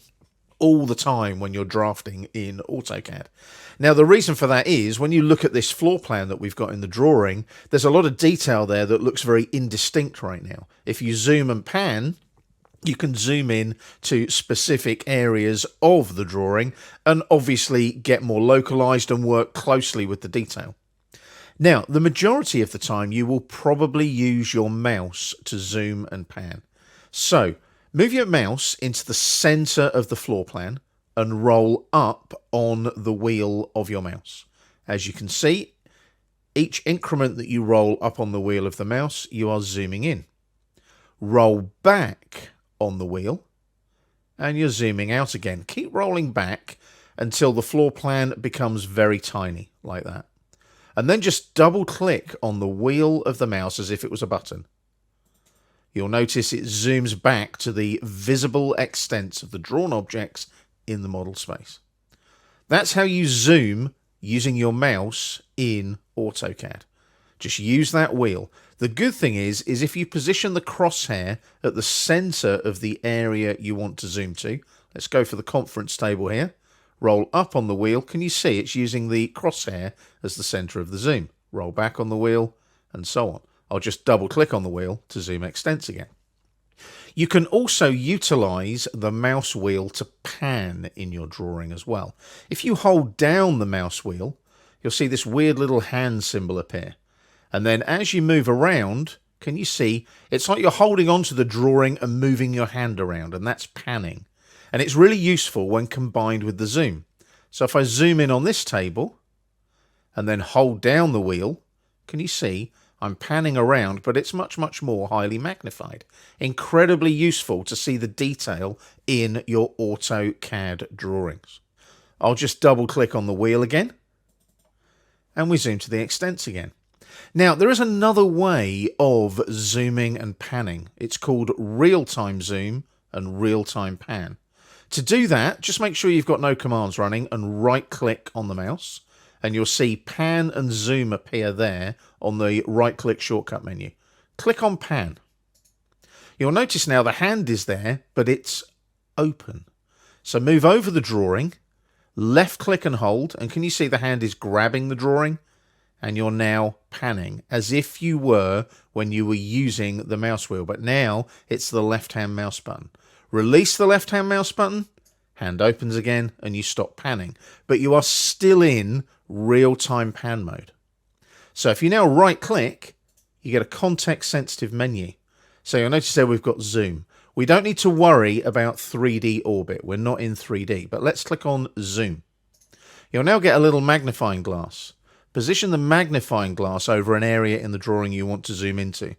all the time when you're drafting in AutoCAD. Now, the reason for that is when you look at this floor plan that we've got in the drawing, there's a lot of detail there that looks very indistinct right now. If you zoom and pan, you can zoom in to specific areas of the drawing and obviously get more localized and work closely with the detail. Now, the majority of the time you will probably use your mouse to zoom and pan. So, move your mouse into the center of the floor plan and roll up on the wheel of your mouse. As you can see, each increment that you roll up on the wheel of the mouse, you are zooming in. Roll back on the wheel and you're zooming out again. Keep rolling back until the floor plan becomes very tiny, like that. And then just double click on the wheel of the mouse as if it was a button. You'll notice it zooms back to the visible extents of the drawn objects in the model space. That's how you zoom using your mouse in AutoCAD. Just use that wheel. The good thing is if you position the crosshair at the center of the area you want to zoom to, let's go for the conference table here, roll up on the wheel, can you see it's using the crosshair as the center of the zoom? Roll back on the wheel and so on. I'll just double click on the wheel to zoom extents again. You can also utilize the mouse wheel to pan in your drawing as well. If you hold down the mouse wheel, you'll see this weird little hand symbol appear. And then as you move around, can you see, it's like you're holding onto the drawing and moving your hand around, and that's panning. And it's really useful when combined with the zoom. So if I zoom in on this table and then hold down the wheel, can you see I'm panning around, but it's much, much more highly magnified. Incredibly useful to see the detail in your AutoCAD drawings. I'll just double click on the wheel again and we zoom to the extents again. Now, there is another way of zooming and panning. It's called real-time zoom and real-time pan. To do that, just make sure you've got no commands running and right-click on the mouse, and you'll see pan and zoom appear there on the right-click shortcut menu. Click on pan. You'll notice now the hand is there, but it's open. So move over the drawing, left-click and hold, and can you see the hand is grabbing the drawing? And you're now panning as if you were when you were using the mouse wheel, but now it's the left-hand mouse button. Release the left-hand mouse button, hand opens again, and you stop panning. But you are still in real-time pan mode. So if you now right-click, you get a context-sensitive menu. So you'll notice there we've got zoom. We don't need to worry about 3D orbit. We're not in 3D, but let's click on zoom. You'll now get a little magnifying glass. Position the magnifying glass over an area in the drawing you want to zoom into.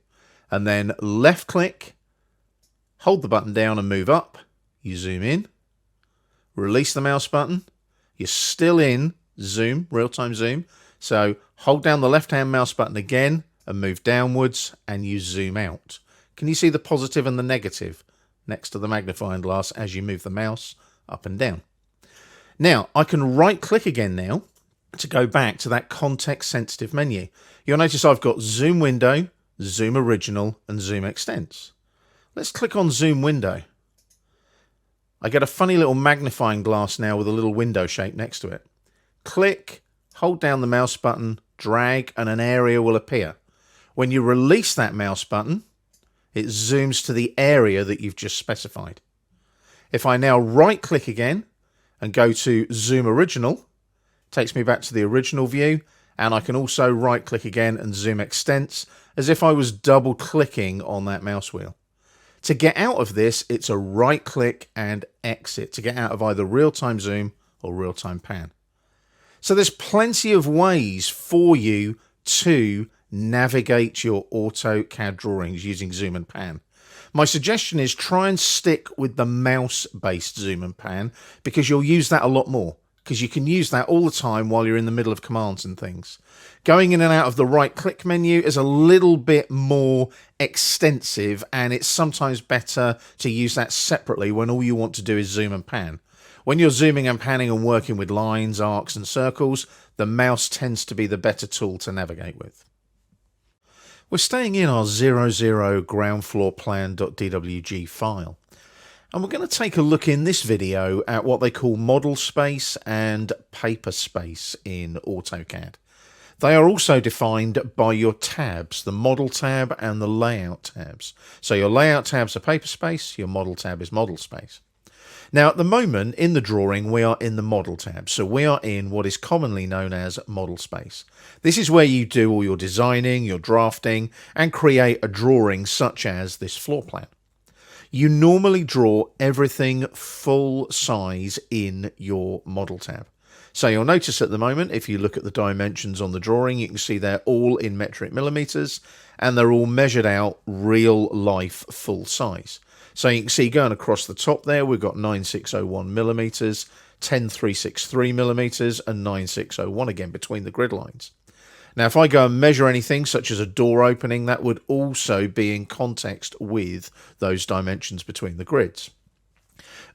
And then left click, hold the button down and move up. You zoom in. Release the mouse button. You're still in zoom, real-time zoom. So hold down the left-hand mouse button again and move downwards and you zoom out. Can you see the positive and the negative next to the magnifying glass as you move the mouse up and down? Now, I can right-click again now to go back to that context-sensitive menu. You'll notice I've got Zoom Window, Zoom Original, and Zoom Extents. Let's click on Zoom Window. I get a funny little magnifying glass now with a little window shape next to it. Click, hold down the mouse button, drag, and an area will appear. When you release that mouse button, it zooms to the area that you've just specified. If I now right click again and go to zoom original, it takes me back to the original view, and I can also right click again and zoom extents as if I was double clicking on that mouse wheel. To get out of this, it's a right click and exit to get out of either real-time zoom or real-time pan. So there's plenty of ways for you to navigate your AutoCAD drawings using zoom and pan. My suggestion is try and stick with the mouse-based zoom and pan because you'll use that a lot more, because you can use that all the time while you're in the middle of commands and things. Going in and out of the right-click menu is a little bit more extensive, and it's sometimes better to use that separately when all you want to do is zoom and pan. When you're zooming and panning and working with lines, arcs and circles, the mouse tends to be the better tool to navigate with. We're staying in our 00 ground floor plan.dwg file. And we're going to take a look in this video at what they call model space and paper space in AutoCAD. They are also defined by your tabs, the model tab and the layout tabs. So your layout tabs are paper space, your model tab is model space. Now at the moment in the drawing we are in the model tab, so we are in what is commonly known as model space. This is where you do all your designing, your drafting and create a drawing such as this floor plan. You normally draw everything full size in your model tab. So you'll notice at the moment, if you look at the dimensions on the drawing, you can see they're all in metric millimeters and they're all measured out real life full size. So you can see going across the top there, we've got 9601 millimeters, 10363 millimeters and 9601 again between the grid lines. Now, if I go and measure anything such as a door opening, that would also be in context with those dimensions between the grids.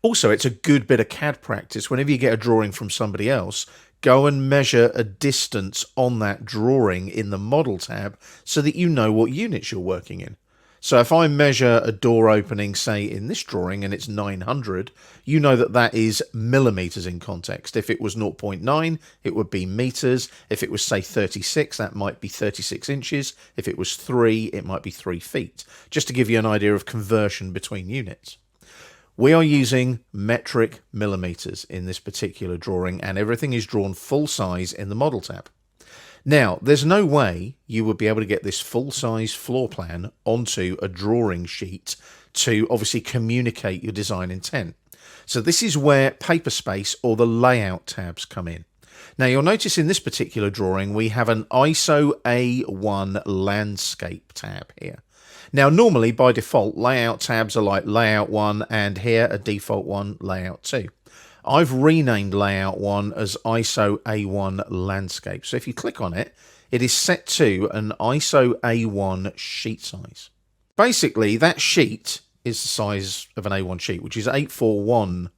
Also, it's a good bit of CAD practice. Whenever you get a drawing from somebody else, go and measure a distance on that drawing in the model tab so that you know what units you're working in. So if I measure a door opening, say in this drawing, and it's 900, you know that that is millimeters in context. If it was 0.9, it would be meters. If it was, say, 36, that might be 36 inches. If it was 3, it might be 3 feet. Just to give you an idea of conversion between units. We are using metric millimeters in this particular drawing, and everything is drawn full size in the model tab. Now, there's no way you would be able to get this full-size floor plan onto a drawing sheet to obviously communicate your design intent. So this is where paper space or the layout tabs come in. Now, you'll notice in this particular drawing, we have an ISO A1 landscape tab here. Now, normally, by default, layout tabs are like layout 1 and here a default one, layout 2. I've renamed layout 1 as ISO A1 landscape. So if you click on it, it is set to an ISO A1 sheet size. Basically, that sheet is the size of an A1 sheet, which is 841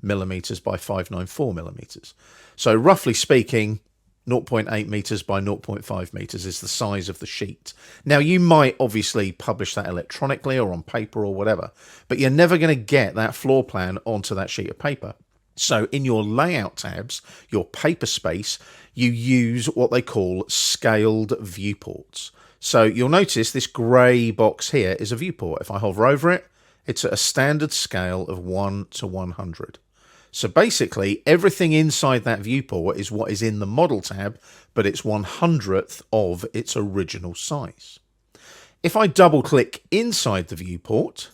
millimeters by 594 millimeters. So roughly speaking, 0.8 meters by 0.5 meters is the size of the sheet. Now, you might obviously publish that electronically or on paper or whatever, but you're never going to get that floor plan onto that sheet of paper. So in your layout tabs, your paper space, you use what they call scaled viewports. So you'll notice this grey box here is a viewport. If I hover over it, it's at a standard scale of 1 to 100. So basically everything inside that viewport is what is in the model tab, but it's 100th of its original size. If I double click inside the viewport,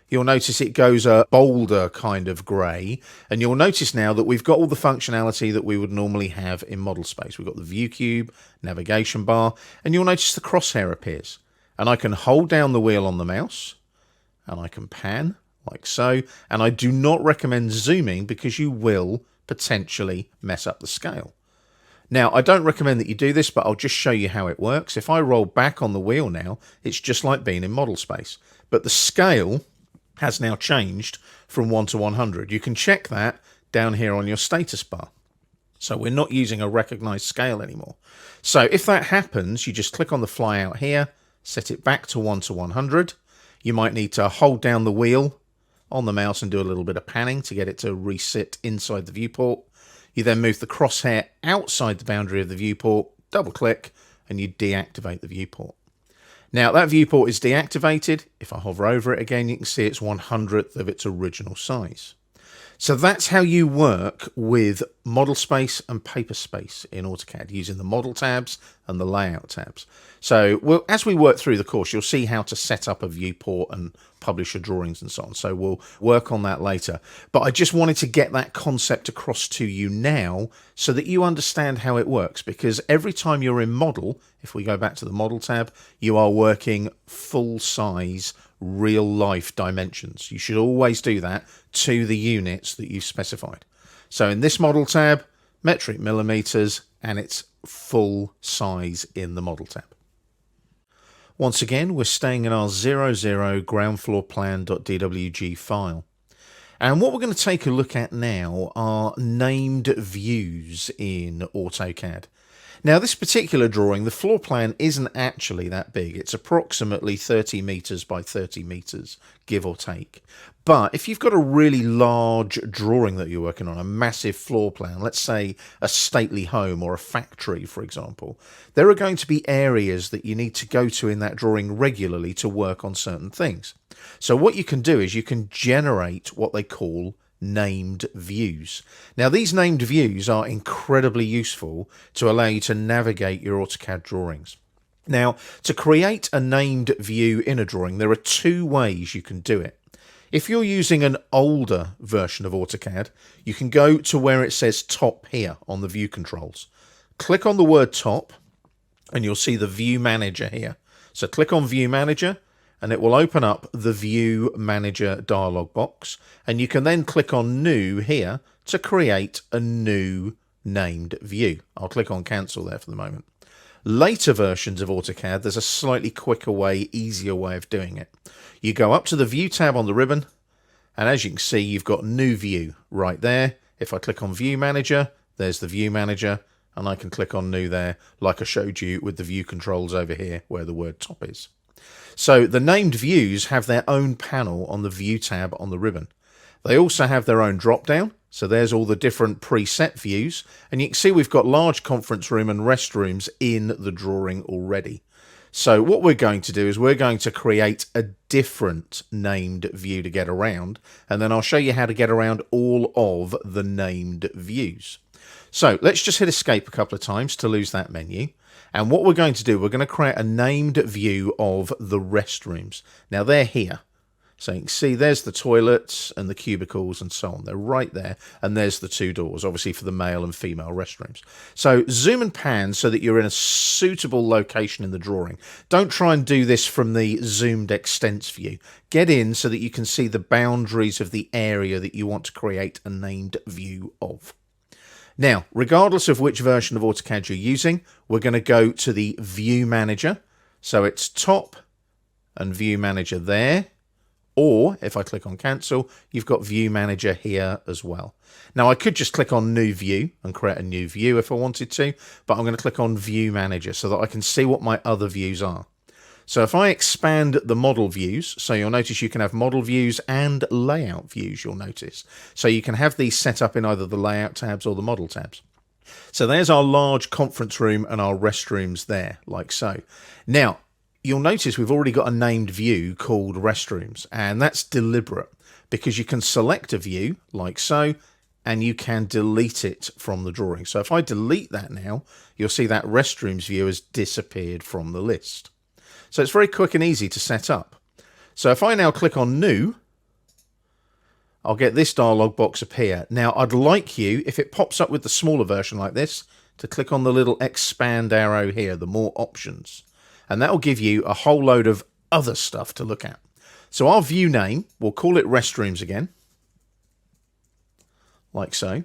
you'll notice it goes a bolder kind of grey, and you'll notice now that we've got all the functionality that we would normally have in model space. We've got the view cube, navigation bar, and you'll notice the crosshair appears. And I can hold down the wheel on the mouse, and I can pan, like so, and I do not recommend zooming because you will potentially mess up the scale. Now, I don't recommend that you do this, but I'll just show you how it works. If I roll back on the wheel now, it's just like being in model space, but the scale has now changed from 1 to 100. You can check that down here on your status bar. So we're not using a recognized scale anymore. So if that happens, you just click on the fly out here, set it back to 1 to 100. You might need to hold down the wheel on the mouse and do a little bit of panning to get it to resit inside the viewport. You then move the crosshair outside the boundary of the viewport, double click, and you deactivate the viewport. Now that viewport is deactivated. If I hover over it again, you can see it's 1/100th of its original size. So that's how you work with model space and paper space in AutoCAD using the model tabs and the layout tabs. So as we work through the course, you'll see how to set up a viewport and publish your drawings and so on. So we'll work on that later. But I just wanted to get that concept across to you now so that you understand how it works, because every time you're in model, if we go back to the model tab, you are working full size real life dimensions. You should always do that to the units that you've specified. So in this model tab, metric millimeters, and it's full size in the model tab. Once again, we're staying in our 00 ground floor plan.dwg file. And what we're going to take a look at now are named views in AutoCAD. Now, this particular drawing, the floor plan isn't actually that big. It's approximately 30 meters by 30 meters, give or take. But if you've got a really large drawing that you're working on, a massive floor plan, let's say a stately home or a factory, for example, there are going to be areas that you need to go to in that drawing regularly to work on certain things. So what you can do is you can generate what they call named views. Now, these named views are incredibly useful to allow you to navigate your AutoCAD drawings. Now, to create a named view in a drawing, there are two ways you can do it. If you're using an older version of AutoCAD, you can go to where it says top here on the view controls. Click on the word top and you'll see the view manager here. So click on view manager and it will open up the View Manager dialog box. And you can then click on New here to create a new named view. I'll click on Cancel there for the moment. Later versions of AutoCAD, there's a slightly quicker way, easier way of doing it. You go up to the View tab on the ribbon, and as you can see, you've got New View right there. If I click on View Manager, there's the View Manager, and I can click on New there, like I showed you with the view controls over here, where the word top is. So the named views have their own panel on the View tab on the ribbon. They also have their own drop-down. So there's all the different preset views. And you can see we've got large conference room and restrooms in the drawing already. So what we're going to do is we're going to create a different named view to get around. And then I'll show you how to get around all of the named views. So let's just hit escape a couple of times to lose that menu. And what we're going to do, we're going to create a named view of the restrooms. Now they're here. So you can see there's the toilets and the cubicles and so on. They're right there. And there's the two doors, obviously for the male and female restrooms. So zoom and pan so that you're in a suitable location in the drawing. Don't try and do this from the zoomed extents view. Get in so that you can see the boundaries of the area that you want to create a named view of. Now, regardless of which version of AutoCAD you're using, we're going to go to the View Manager. So it's Top and View Manager there. Or, if I click on Cancel, you've got View Manager here as well. Now, I could just click on New View and create a new view if I wanted to, but I'm going to click on View Manager so that I can see what my other views are. So if I expand the model views, so you'll notice you can have model views and layout views, you'll notice. So you can have these set up in either the layout tabs or the model tabs. So there's our large conference room and our restrooms there, like so. Now, you'll notice we've already got a named view called restrooms, and that's deliberate because you can select a view like so, and you can delete it from the drawing. So if I delete that now, you'll see that restrooms view has disappeared from the list. So it's very quick and easy to set up. So if I now click on New, I'll get this dialog box appear. Now I'd like you, if it pops up with the smaller version like this, to click on the little expand arrow here, the more options. And that will give you a whole load of other stuff to look at. So our view name, we'll call it restrooms again, like so.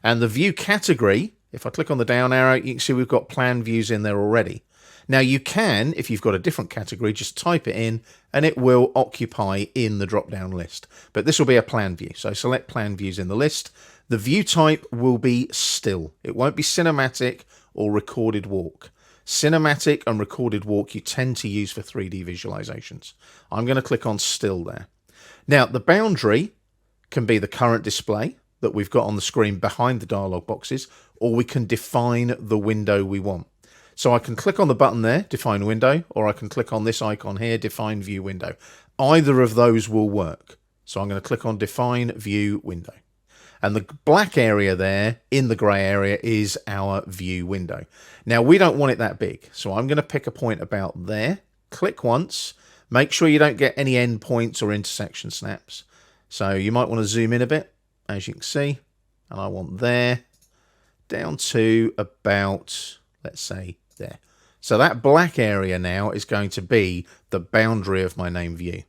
And the view category, if I click on the down arrow, you can see we've got plan views in there already. Now you can, if you've got a different category, just type it in and it will occupy in the drop-down list. But this will be a plan view. So select plan views in the list. The view type will be still. It won't be cinematic or recorded walk. Cinematic and recorded walk you tend to use for 3D visualizations. I'm going to click on still there. Now the boundary can be the current display that we've got on the screen behind the dialog boxes, or we can define the window we want. So I can click on the button there, define window, or I can click on this icon here, define view window. Either of those will work. So I'm going to click on define view window. And the black area there in the grey area is our view window. Now we don't want it that big. So I'm going to pick a point about there, click once, make sure you don't get any endpoints or intersection snaps. So you might want to zoom in a bit, as you can see, and I want there down to about, let's say, there. So that black area now is going to be the boundary of my name view.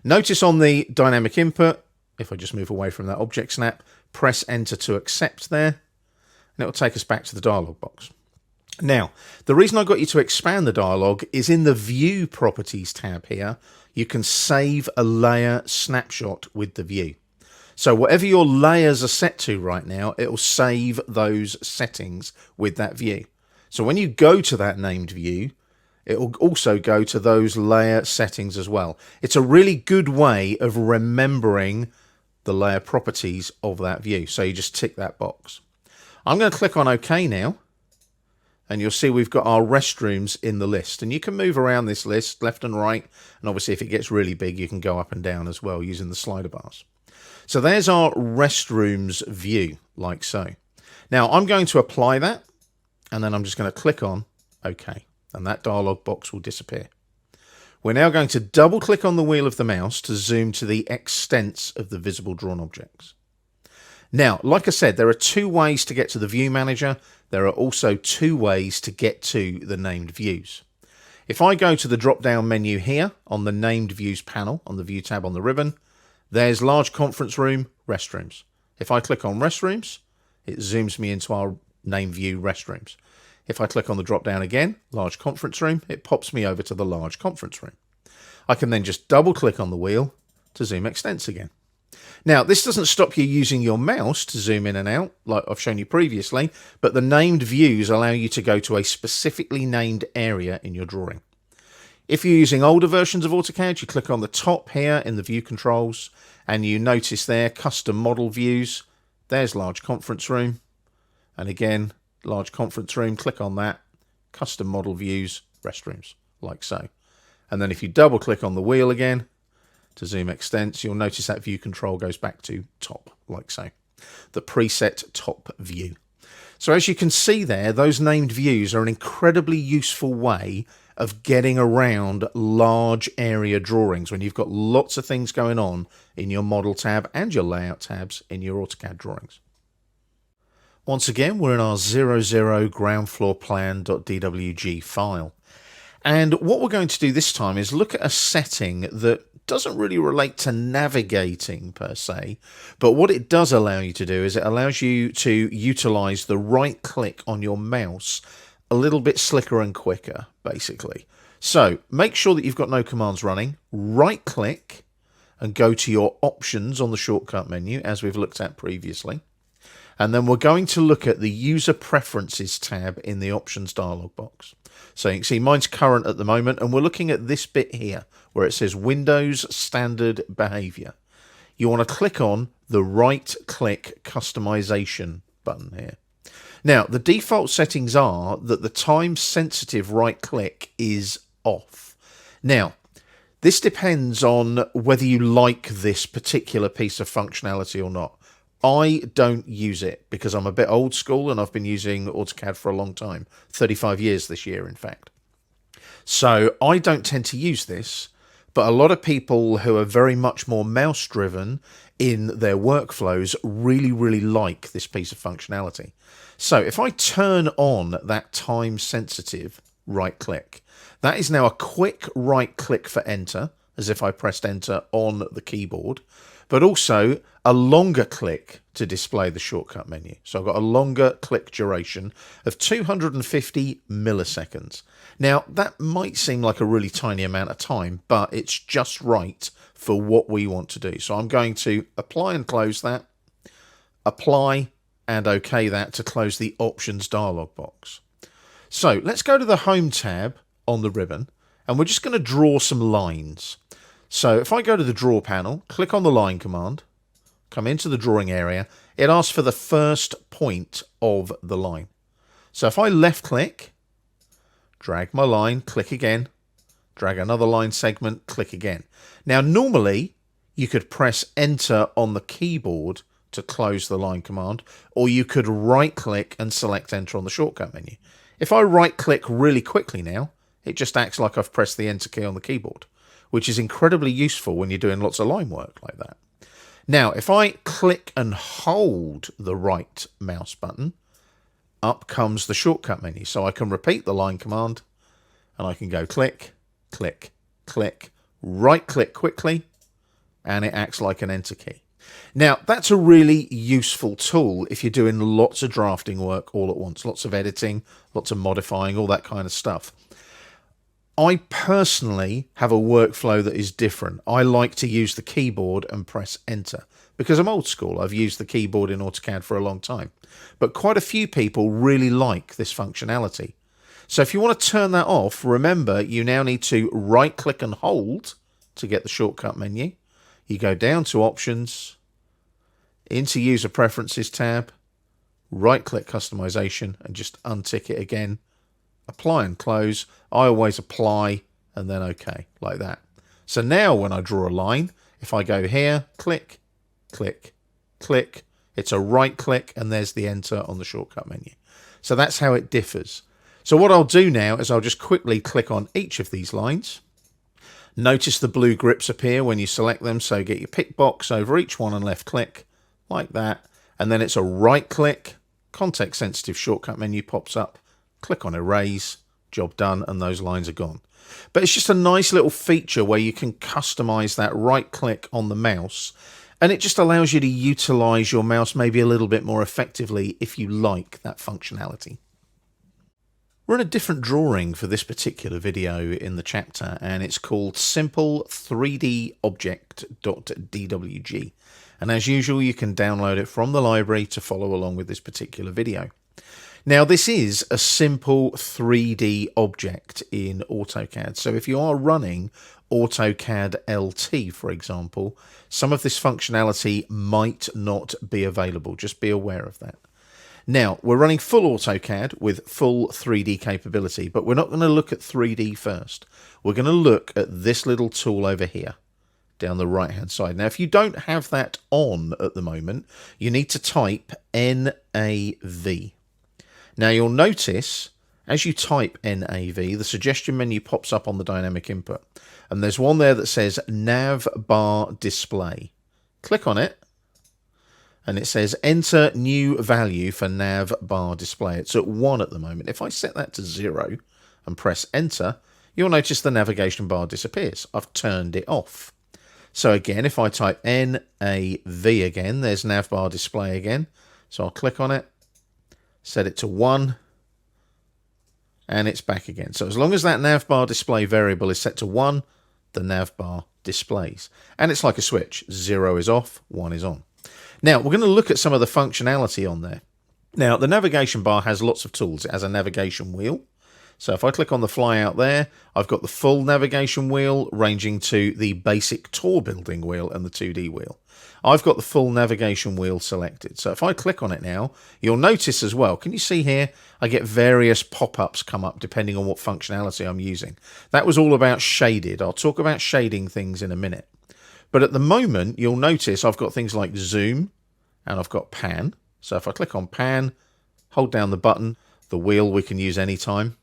Notice on the dynamic input, if I just move away from that object snap, press enter to accept there, and it will take us back to the dialog box. Now, the reason I got you to expand the dialog is in the view properties tab here, you can save a layer snapshot with the view. So whatever your layers are set to right now, it will save those settings with that view. So when you go to that named view, it will also go to those layer settings as well. It's a really good way of remembering the layer properties of that view. So you just tick that box. I'm going to click on OK now. And you'll see we've got our restrooms in the list. And you can move around this list left and right. And obviously if it gets really big, you can go up and down as well using the slider bars. So there's our restrooms view, like so. Now I'm going to apply that. And then I'm just going to click on OK. And that dialog box will disappear. We're now going to double click on the wheel of the mouse to zoom to the extents of the visible drawn objects. Now, like I said, there are two ways to get to the view manager. There are also two ways to get to the named views. If I go to the drop down menu here on the named views panel on the view tab on the ribbon, there's large conference room, restrooms. If I click on restrooms, it zooms me into our name view restrooms. If I click on the drop down again, large conference room, it pops me over to the large conference room. I can then just double click on the wheel to zoom extents again. Now, this doesn't stop you using your mouse to zoom in and out, like I've shown you previously, but the named views allow you to go to a specifically named area in your drawing. If you're using older versions of AutoCAD, you click on the top here in the view controls, and you notice there, custom model views. There's large conference room. And again, large conference room, click on that, custom model views, restrooms, like so. And then if you double click on the wheel again to zoom extents, you'll notice that view control goes back to top, like so. The preset top view. So as you can see there, those named views are an incredibly useful way of getting around large area drawings when you've got lots of things going on in your model tab and your layout tabs in your AutoCAD drawings. Once again, we're in our 00 ground floor plan.dwg file. And what we're going to do this time is look at a setting that doesn't really relate to navigating per se, but what it does allow you to do is it allows you to utilize the right click on your mouse a little bit slicker and quicker, basically. So make sure that you've got no commands running, right click and go to your options on the shortcut menu as we've looked at previously. And then we're going to look at the User Preferences tab in the Options dialog box. So you can see mine's current at the moment, and we're looking at this bit here where it says Windows Standard Behavior. You want to click on the right-click Customization button here. Now, the default settings are that the time-sensitive right-click is off. Now, this depends on whether you like this particular piece of functionality or not. I don't use it because I'm a bit old school and I've been using AutoCAD for a long time, 35 years this year, in fact. So I don't tend to use this, but a lot of people who are very much more mouse driven in their workflows really like this piece of functionality. So if I turn on that time sensitive right click, that is now a quick right click for enter, as if I pressed enter on the keyboard, but also a longer click to display the shortcut menu. So I've got a longer click duration of 250 milliseconds. Now, that might seem like a really tiny amount of time, but it's just right for what we want to do. So I'm going to apply and close that, apply and OK that to close the options dialog box. So let's go to the Home tab on the ribbon, and we're just going to draw some lines. So if I go to the Draw panel, click on the Line command, come into the drawing area, it asks for the first point of the line. So if I left click drag my line, click again, drag another line segment, click again. Now, normally you could press enter on the keyboard to close the line command, or you could right click and select enter on the shortcut menu. If I right click really quickly now, it just acts like I've pressed the enter key on the keyboard, which is incredibly useful when you're doing lots of line work like that. Now, if I click and hold the right mouse button, up comes the shortcut menu. So I can repeat the line command and I can go click, click, click, right click quickly, and it acts like an enter key. Now, that's a really useful tool if you're doing lots of drafting work all at once, lots of editing, lots of modifying, all that kind of stuff. I personally have a workflow that is different. I like to use the keyboard and press enter because I'm old school. I've used the keyboard in AutoCAD for a long time. But quite a few people really like this functionality. So if you want to turn that off, remember you now need to right click and hold to get the shortcut menu. You go down to options, into user preferences tab, right click customization and just untick it again. Apply and close. I always apply and then OK, like that. So now when I draw a line, if I go here, click, click, click, it's a right click and there's the enter on the shortcut menu. So that's how it differs. So what I'll do now is I'll just quickly click on each of these lines. Notice the blue grips appear when you select them. So get your pick box over each one and left click like that. And then it's a right click, context sensitive shortcut menu pops up. Click on erase, job done, and those lines are gone. But it's just a nice little feature where you can customize that right click on the mouse, and it just allows you to utilize your mouse maybe a little bit more effectively if you like that functionality. We're in a different drawing for this particular video in the chapter, and it's called Simple 3D Object.dwg. And as usual, you can download it from the library to follow along with this particular video. Now, this is a simple 3D object in AutoCAD. So if you are running AutoCAD LT, for example, some of this functionality might not be available. Just be aware of that. Now, we're running full AutoCAD with full 3D capability, but we're not going to look at 3D first. We're going to look at this little tool over here down the right-hand side. Now, if you don't have that on at the moment, you need to type NAV. Now you'll notice as you type NAV, the suggestion menu pops up on the dynamic input. And there's one there that says nav bar display. Click on it and it says enter new value for nav bar display. It's at 1 at the moment. If I set that to 0 and press enter, you'll notice the navigation bar disappears. I've turned it off. So again, if I type NAV again, there's nav bar display again. So I'll click on it. Set it to 1 and it's back again. So as long as that navbar display variable is set to 1, the navbar displays. And it's like a switch. 0 is off, 1 is on. Now we're going to look at some of the functionality on there. Now the navigation bar has lots of tools. It has a navigation wheel. So if I click on the flyout there, I've got the full navigation wheel ranging to the basic tour building wheel and the 2D wheel. I've got the full navigation wheel selected. So if I click on it now, you'll notice as well, can you see here, I get various pop-ups come up depending on what functionality I'm using. That was all about shaded. I'll talk about shading things in a minute. But at the moment, you'll notice I've got things like zoom and I've got pan. So if I click on pan, hold down the button, the wheel we can use anytime.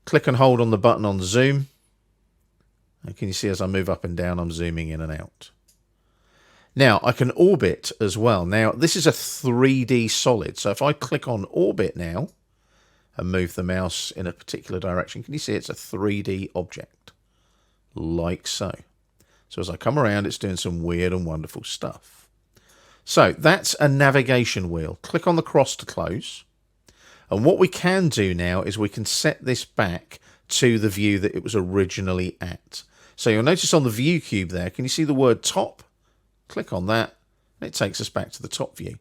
Click and hold on the button on zoom. And can you see as I move up and down, I'm zooming in and out. Now, I can orbit as well. Now, this is a 3D solid. So if I click on orbit now and move the mouse in a particular direction, can you see it's a 3D object? Like so. So as I come around, it's doing some weird and wonderful stuff. So that's a navigation wheel. Click on the cross to close. And what we can do now is we can set this back to the view that it was originally at. So you'll notice on the view cube there, can you see the word top? Click on that, and it takes us back to the top view.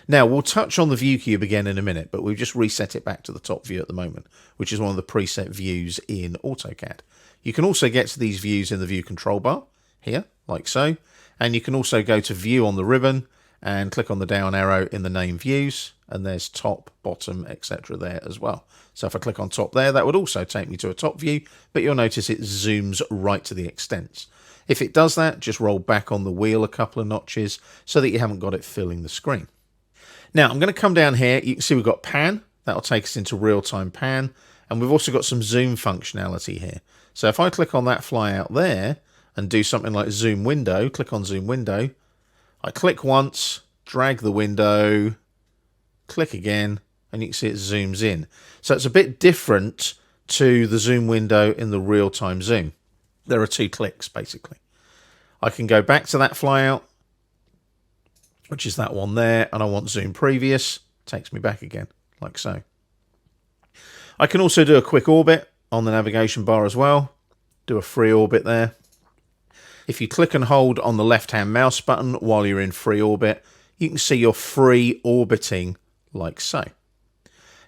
Now, we'll touch on the view cube again in a minute, but we've just reset it back to the top view at the moment, which is one of the preset views in AutoCAD. You can also get to these views in the view control bar, here, like so, and you can also go to view on the ribbon and click on the down arrow in the name views, and there's top, bottom, etc. there as well. So if I click on top there, that would also take me to a top view, but you'll notice it zooms right to the extents. If it does that, just roll back on the wheel a couple of notches so that you haven't got it filling the screen. Now I'm going to come down here. You can see we've got pan. That'll take us into real-time pan. And we've also got some zoom functionality here. So if I click on that fly out there and do something like zoom window, click on zoom window, I click once, drag the window, click again, and you can see it zooms in. So it's a bit different to the zoom window in the real-time zoom. There are 2 clicks, basically. I can go back to that flyout, which is that one there, and I want zoom previous. Takes me back again, like so. I can also do a quick orbit on the navigation bar as well. Do a free orbit there. If you click and hold on the left-hand mouse button while you're in free orbit, you can see you're free orbiting like so.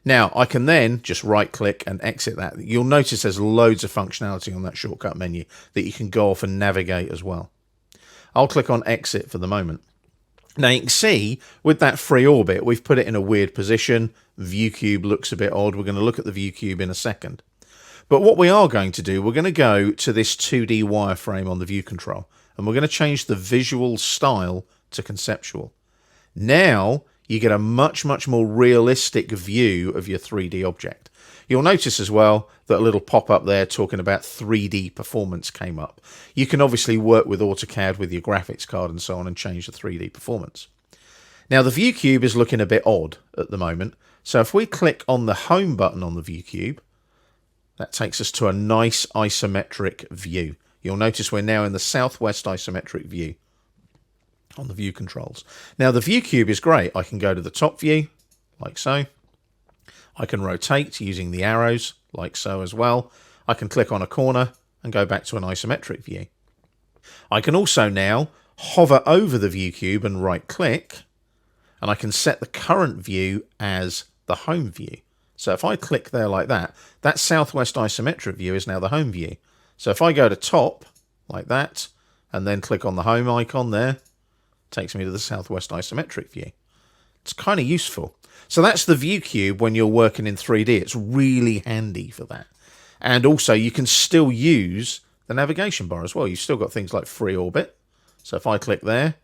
Now, I can then just right-click and exit that. You'll notice there's loads of functionality on that shortcut menu that you can go off and navigate as well. I'll click on exit for the moment. Now, you can see with that free orbit, we've put it in a weird position. View cube looks a bit odd. We're going to look at the view cube in a second. But what we are going to do, we're going to go to this 2D wireframe on the view control, and we're going to change the visual style to conceptual. Now, you get a much more realistic view of your 3D object. You'll notice as well that a little pop-up there talking about 3D performance came up. You can obviously work with AutoCAD with your graphics card and so on and change the 3D performance. Now, the view cube is looking a bit odd at the moment. So if we click on the home button on the view cube, that takes us to a nice isometric view. You'll notice we're now in the southwest isometric view on the view controls. Now the view cube is great. I can go to the top view like so. I can rotate using the arrows like so as well. I can click on a corner and go back to an isometric view. I can also now hover over the view cube and right click, and I can set the current view as the home view. So if I click there like that, that southwest isometric view is now the home view. So if I go to top like that and then click on the home icon there, takes me to the southwest isometric view. It's kind of useful. So that's the view cube when you're working in 3D. It's really handy for that. And also you can still use the navigation bar as well. You've still got things like free orbit. So if I click there,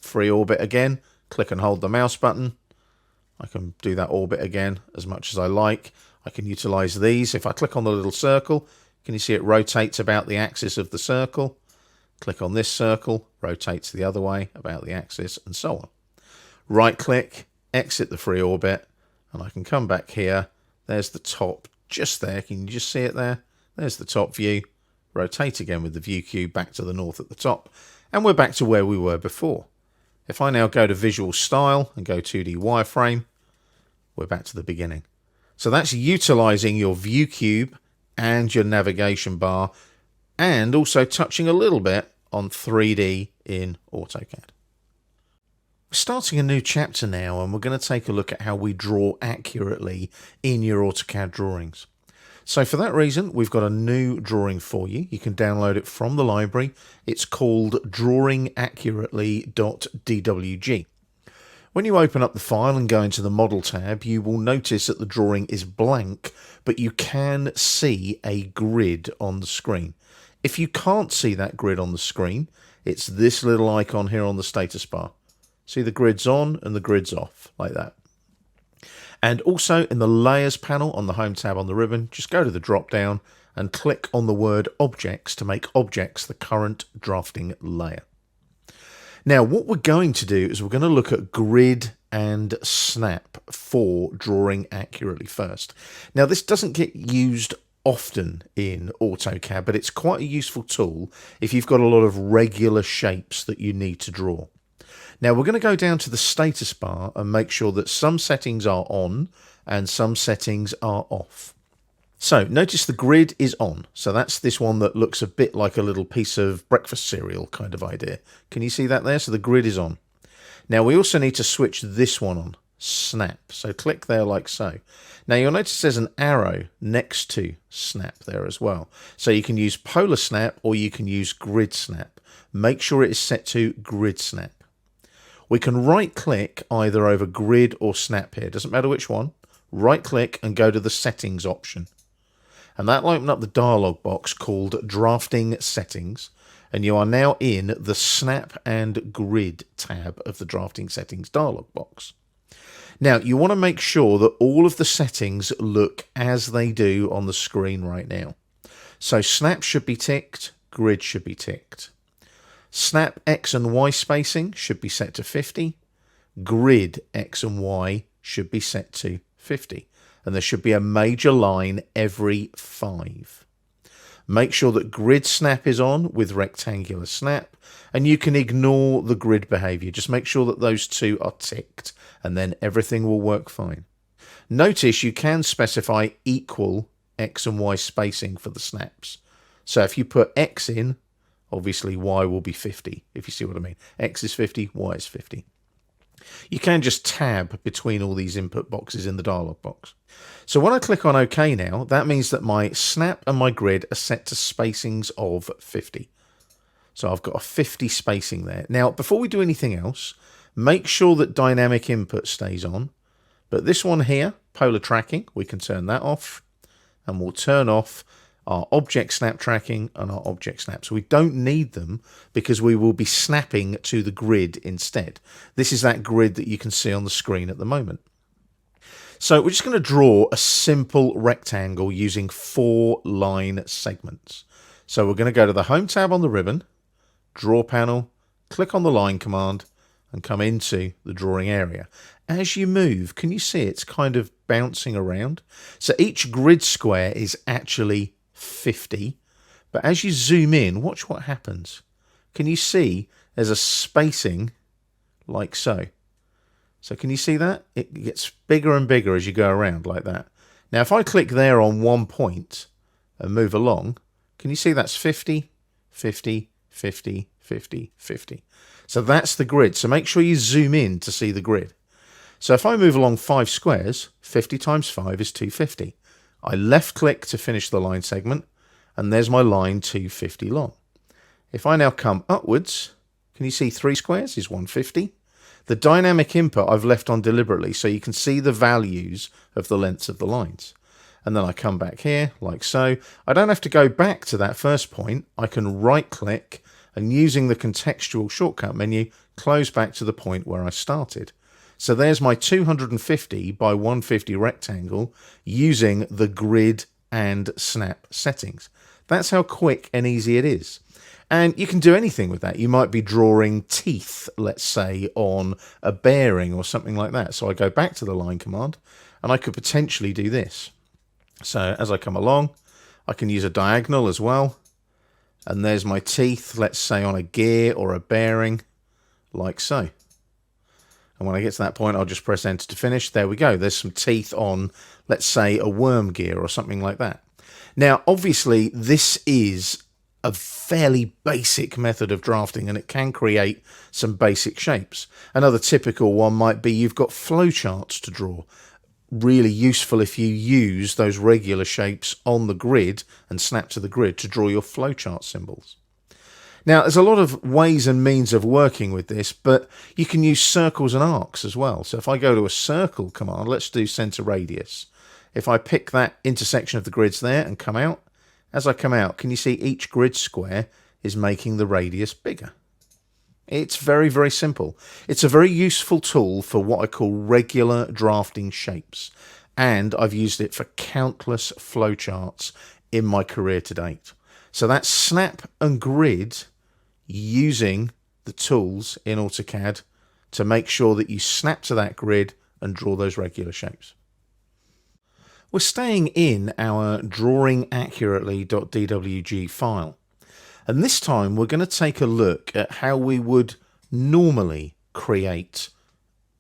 free orbit again, click and hold the mouse button. I can do that orbit again as much as I like. I can utilize these. If I click on the little circle, can you see it rotates about the axis of the circle? Click on this circle, rotates the other way about the axis, and so on. Right click, exit the free orbit, and I can come back here. There's the top just there. Can you just see it there? There's the top view. Rotate again with the view cube back to the north at the top, and we're back to where we were before. If I now go to visual style and go 2D wireframe, we're back to the beginning. So that's utilizing your view cube and your navigation bar, and also touching a little bit on 3D in AutoCAD. We're starting a new chapter now, and we're going to take a look at how we draw accurately in your AutoCAD drawings. So for that reason, we've got a new drawing for you. You can download it from the library. It's called drawingaccurately.dwg. When you open up the file and go into the Model tab, you will notice that the drawing is blank, but you can see a grid on the screen. If you can't see that grid on the screen, it's this little icon here on the status bar. See, the grid's on and the grid's off, like that. And also in the Layers panel on the Home tab on the ribbon, just go to the drop down and click on the word Objects to make Objects the current drafting layer. Now, what we're going to do is we're going to look at grid and snap for drawing accurately first. Now, this doesn't get used often in AutoCAD, but it's quite a useful tool if you've got a lot of regular shapes that you need to draw. Now, we're going to go down to the status bar and make sure that some settings are on and some settings are off. So notice the grid is on. So that's this one that looks a bit like a little piece of breakfast cereal kind of idea. Can you see that there? So the grid is on. Now we also need to switch this one on, snap. So click there like so. Now you'll notice there's an arrow next to snap there as well. So you can use polar snap or you can use grid snap. Make sure it is set to grid snap. We can right click either over grid or snap here, doesn't matter which one. Right click and go to the settings option. And that'll open up the dialog box called Drafting Settings. And you are now in the Snap and Grid tab of the Drafting Settings dialog box. Now, you want to make sure that all of the settings look as they do on the screen right now. So Snap should be ticked, Grid should be ticked. Snap X and Y spacing should be set to 50. Grid X and Y should be set to 50. And there should be a major line every 5. Make sure that grid snap is on with rectangular snap, and you can ignore the grid behavior. Just make sure that those two are ticked, and then everything will work fine. Notice you can specify equal X and Y spacing for the snaps. So if you put X in, obviously Y will be 50, if you see what I mean. X is 50, Y is 50. You can just tab between all these input boxes in the dialog box. So when I click on OK now, that means that my snap and my grid are set to spacings of 50. So I've got a 50 spacing there. Now, before we do anything else, make sure that dynamic input stays on. But this one here, polar tracking, we can turn that off. And we'll turn off our object snap tracking and our object snap. So we don't need them because we will be snapping to the grid instead. This is that grid that you can see on the screen at the moment. So we're just going to draw a simple rectangle using 4 line segments. So we're going to go to the Home tab on the ribbon, Draw panel, click on the line command and come into the drawing area. As you move, can you see it's kind of bouncing around? So each grid square is actually 50, but as you zoom in, watch what happens. Can you see there's a spacing like so? So can you see that? It gets bigger and bigger as you go around like that. Now if I click there on one point and move along, can you see that's 50, 50, 50, 50, 50. So that's the grid. So make sure you zoom in to see the grid. So if I move along 5 squares, 50 times 5 is 250. I left click to finish the line segment, and there's my line 250 long. If I now come upwards, can you see 3 squares is 150? The dynamic input I've left on deliberately so you can see the values of the lengths of the lines. And then I come back here like so. I don't have to go back to that first point. I can right click and using the contextual shortcut menu, close back to the point where I started. So there's my 250 by 150 rectangle using the grid and snap settings. That's how quick and easy it is. And you can do anything with that. You might be drawing teeth, let's say, on a bearing or something like that. So I go back to the line command and I could potentially do this. So as I come along, I can use a diagonal as well. And there's my teeth, let's say on a gear or a bearing, like so. And when I get to that point, I'll just press enter to finish. There we go. There's some teeth on, let's say, a worm gear or something like that. Now, obviously, this is a fairly basic method of drafting and it can create some basic shapes. Another typical one might be you've got flowcharts to draw. Really useful if you use those regular shapes on the grid and snap to the grid to draw your flowchart symbols. Now, there's a lot of ways and means of working with this, but you can use circles and arcs as well. So if I go to a circle command, let's do center radius. If I pick that intersection of the grids there and come out, as I come out, can you see each grid square is making the radius bigger? It's very, very simple. It's a very useful tool for what I call regular drafting shapes. And I've used it for countless flowcharts in my career to date. So that's snap and grid using the tools in AutoCAD to make sure that you snap to that grid and draw those regular shapes. We're staying in our drawingaccurately.dwg file. And this time we're going to take a look at how we would normally create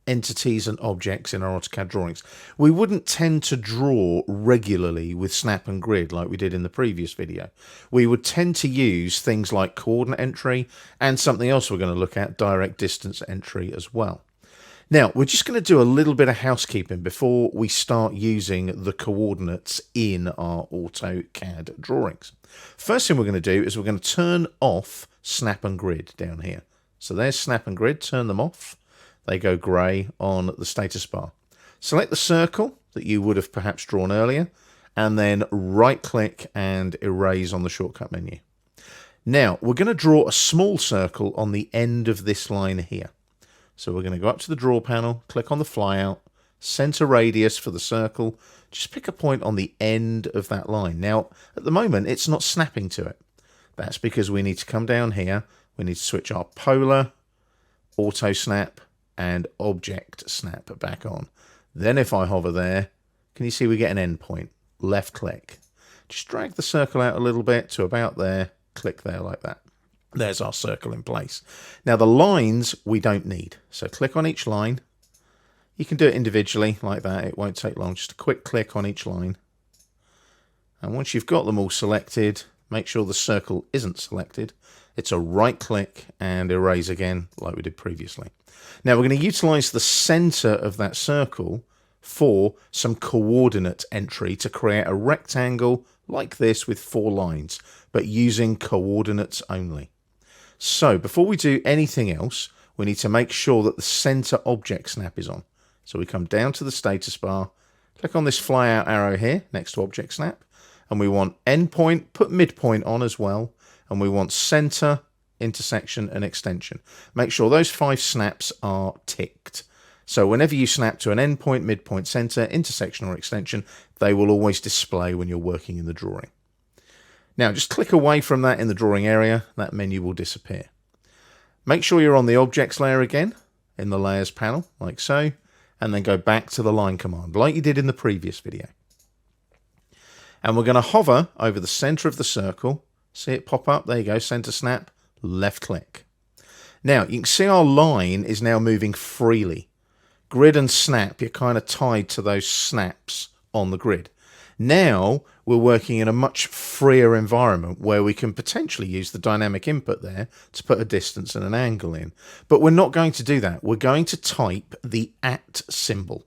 entities and objects in our AutoCAD drawings. We wouldn't tend to draw regularly with snap and grid like we did in the previous video. We would tend to use things like coordinate entry and something else we're going to look at, direct distance entry as well. Now, we're just going to do a little bit of housekeeping before we start using the coordinates in our AutoCAD drawings. First thing we're going to do is we're going to turn off snap and grid down here. So there's snap and grid, turn them off. they go grey on the status bar. Select the circle that you would have perhaps drawn earlier, and then right-click and erase on the shortcut menu. Now, we're going to draw a small circle on the end of this line here. So we're going to go up to the draw panel, click on the flyout, center radius for the circle, just pick a point on the end of that line. Now, at the moment, it's not snapping to it. That's because we need to come down here, we need to switch our polar, auto snap, and object snap back on. Then if I hover there, can you see we get an endpoint? Left click. Just drag the circle out a little bit to about there, click there like that. There's our circle in place. Now the lines we don't need. So click on each line. You can do it individually like that. It won't take long. Just a quick click on each line. And once you've got them all selected, make sure the circle isn't selected. It's a right click and erase again like we did previously. Now we're going to utilize the center of that circle for some coordinate entry to create a rectangle like this with 4 lines, but using coordinates only. So before we do anything else, we need to make sure that the center object snap is on. So we come down to the status bar, click on this flyout arrow here next to object snap, and we want endpoint, put midpoint on as well, and we want center, intersection, and extension. Make sure those 5 snaps are ticked. So whenever you snap to an endpoint, midpoint, center, intersection, or extension, they will always display when you're working in the drawing. Now just click away from that in the drawing area, that menu will disappear. Make sure you're on the objects layer again in the layers panel, like so, and then go back to the line command, like you did in the previous video. And we're going to hover over the center of the circle, see it pop up, there you go, center snap, left click. Now you can see our line is now moving freely. Grid and snap, you're kind of tied to those snaps on the grid. Now we're working in a much freer environment where we can potentially use the dynamic input there to put a distance and an angle in. But we're not going to do that. We're going to type the @ symbol.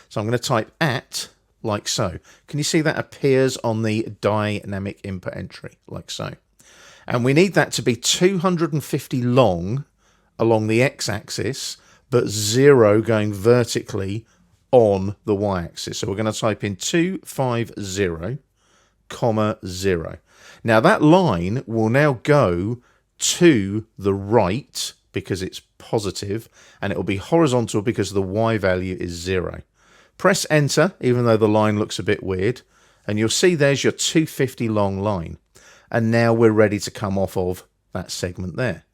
So I'm going to type @ like so. Can you see that appears on the dynamic input entry like so? And we need that to be 250 long along the x-axis, but 0 going vertically on the y-axis. So we're going to type in 250, comma 0. Now that line will now go to the right because it's positive, and it will be horizontal because the y value is 0. Press enter, even though the line looks a bit weird, and you'll see there's your 250 long line. And now we're ready to come off of that segment there.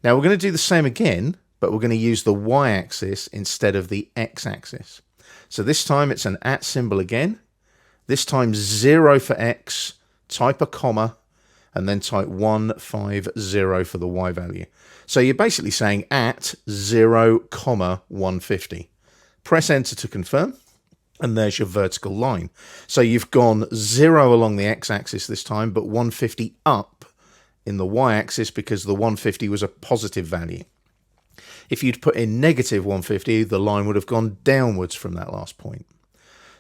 Now we're going to do the same again, but we're going to use the y-axis instead of the x-axis. So this time it's an @ symbol again. This time 0 for x, type a comma, and then type 150 for the y value. So you're basically saying @ 0, 150. Press enter to confirm, and there's your vertical line. So you've gone 0 along the x-axis this time, but 150 up in the y-axis because the 150 was a positive value. If you'd put in negative 150, the line would have gone downwards from that last point.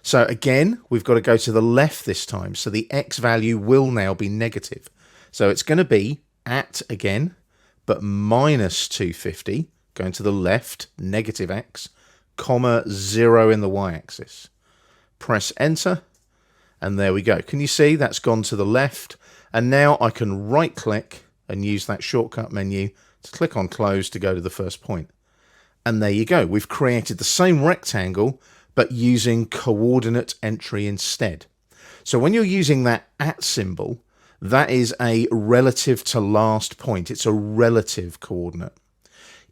So again, we've got to go to the left this time. So the x value will now be negative. So it's going to be @ again, but minus 250, going to the left, negative x, comma 0 in the y-axis. Press enter, and there we go. Can you see that's gone to the left? And now I can right click and use that shortcut menu to click on close to go to the first point. And there you go. We've created the same rectangle, but using coordinate entry instead. So when you're using that @ symbol, that is a relative to last point. It's a relative coordinate.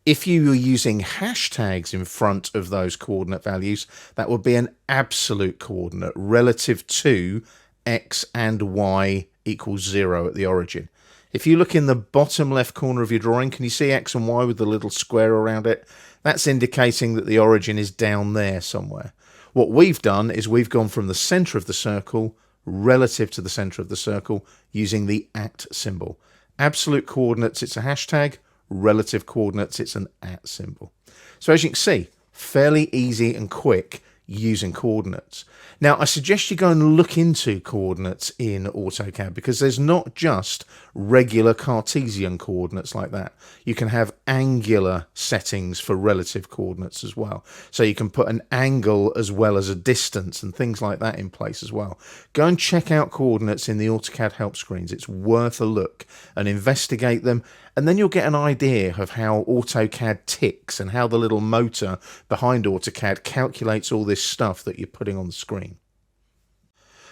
If you were using hashtags in front of those coordinate values, that would be an absolute coordinate relative to x and y equals 0 at the origin. If you look in the bottom left corner of your drawing, can you see x and y with the little square around it? That's indicating that the origin is down there somewhere. What we've done is we've gone from the center of the circle relative to the center of the circle using the @ symbol. Absolute coordinates, it's a hashtag. Relative coordinates, it's an @ symbol. So as you can see, fairly easy and quick using coordinates. Now, I suggest you go and look into coordinates in AutoCAD because there's not just regular Cartesian coordinates like that. You can have angular settings for relative coordinates as well. So you can put an angle as well as a distance and things like that in place as well. Go and check out coordinates in the AutoCAD help screens. It's worth a look and investigate them. And then you'll get an idea of how AutoCAD ticks and how the little motor behind AutoCAD calculates all this stuff that you're putting on the screen.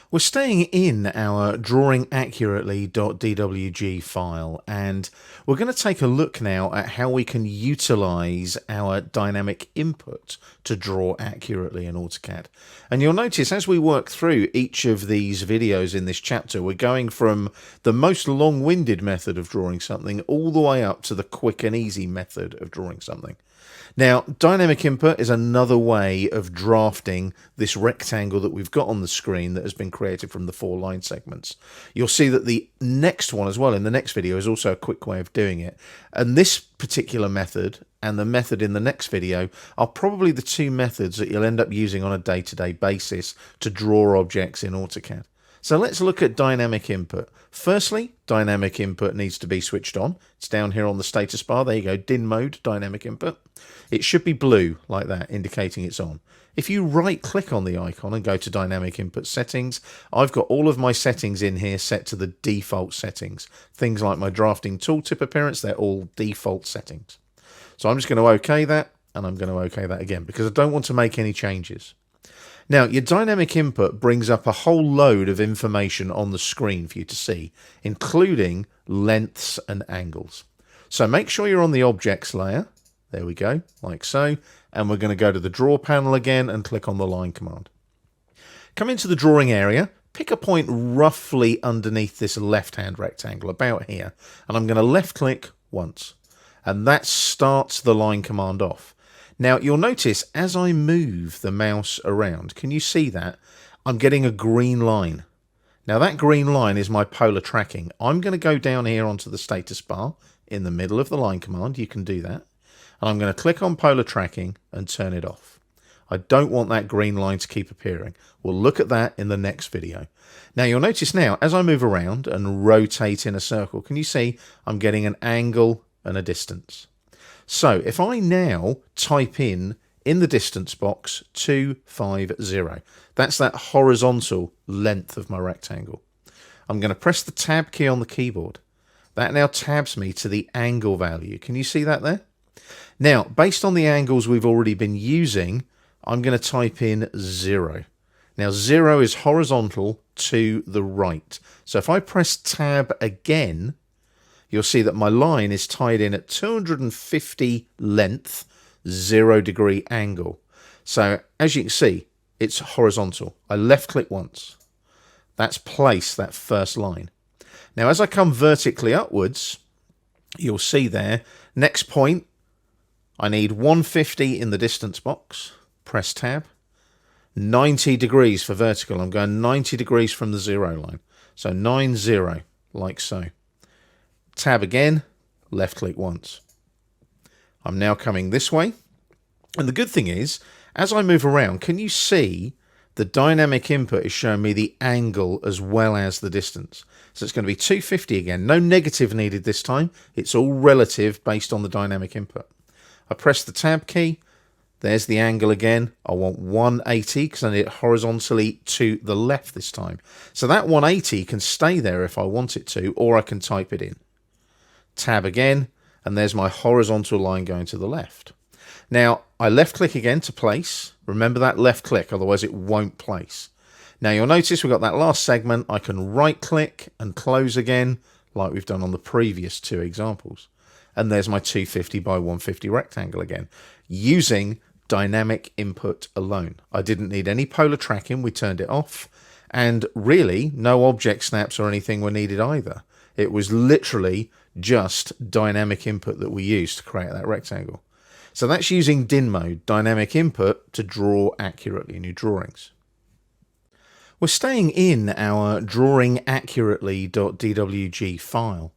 We're staying in our drawingaccurately.dwg file, and we're going to take a look now at how we can utilize our dynamic input to draw accurately in AutoCAD. And you'll notice as we work through each of these videos in this chapter, we're going from the most long-winded method of drawing something all the way up to the quick and easy method of drawing something. Now, dynamic input is another way of drafting this rectangle that we've got on the screen that has been created from the 4 line segments. You'll see that the next one as well in the next video is also a quick way of doing it. And this particular method and the method in the next video are probably the 2 methods that you'll end up using on a day-to-day basis to draw objects in AutoCAD. So let's look at dynamic input. Firstly, dynamic input needs to be switched on. It's down here on the status bar. There you go, DIN mode, dynamic input. It should be blue like that, indicating it's on. If you right click on the icon and go to dynamic input settings, I've got all of my settings in here set to the default settings. Things like my drafting tooltip appearance, they're all default settings. So I'm just going to OK that, and I'm going to OK that again because I don't want to make any changes. Now, your dynamic input brings up a whole load of information on the screen for you to see, including lengths and angles. So make sure you're on the objects layer. There we go, like so. And we're going to go to the draw panel again and click on the line command. Come into the drawing area, pick a point roughly underneath this left-hand rectangle, about here. And I'm going to left click once. And that starts the line command off. Now, you'll notice as I move the mouse around, can you see that? I'm getting a green line. Now, that green line is my polar tracking. I'm going to go down here onto the status bar in the middle of the line command. You can do that. And I'm going to click on polar tracking and turn it off. I don't want that green line to keep appearing. We'll look at that in the next video. Now, you'll notice now, as I move around and rotate in a circle, can you see I'm getting an angle and a distance? So if I now type in the distance box 250, that's that horizontal length of my rectangle. I'm going to press the tab key on the keyboard. That now tabs me to the angle value. Can you see that there? Now, based on the angles we've already been using, I'm going to type in 0. Now, 0 is horizontal to the right. So if I press tab again, you'll see that my line is tied in at 250 length, 0 degree angle. So as you can see, it's horizontal. I left click once. That's place that first line. Now, as I come vertically upwards, you'll see there, next point, I need 150 in the distance box. Press tab. 90 degrees for vertical. I'm going 90 degrees from the 0 line. So 90, like so. Tab again, left click once. I'm now coming this way. And the good thing is, as I move around, can you see the dynamic input is showing me the angle as well as the distance? So it's going to be 250 again. No negative needed this time. It's all relative based on the dynamic input. I press the tab key. There's the angle again. I want 180 because I need it horizontally to the left this time. So that 180 can stay there if I want it to, or I can type it in. Tab again, and there's my horizontal line going to the left. Now, I left click again to place. Remember that left click, otherwise it won't place. Now you'll notice we've got that last segment. I can right click and close again, like we've done on the previous 2 examples. And there's my 250 by 150 rectangle again, using dynamic input alone. I didn't need any polar tracking, we turned it off, and really no object snaps or anything were needed either. It was literally just dynamic input that we used to create that rectangle. So that's using DIN mode, dynamic input, to draw accurately in your drawings. We're staying in our drawingaccurately.dwg file.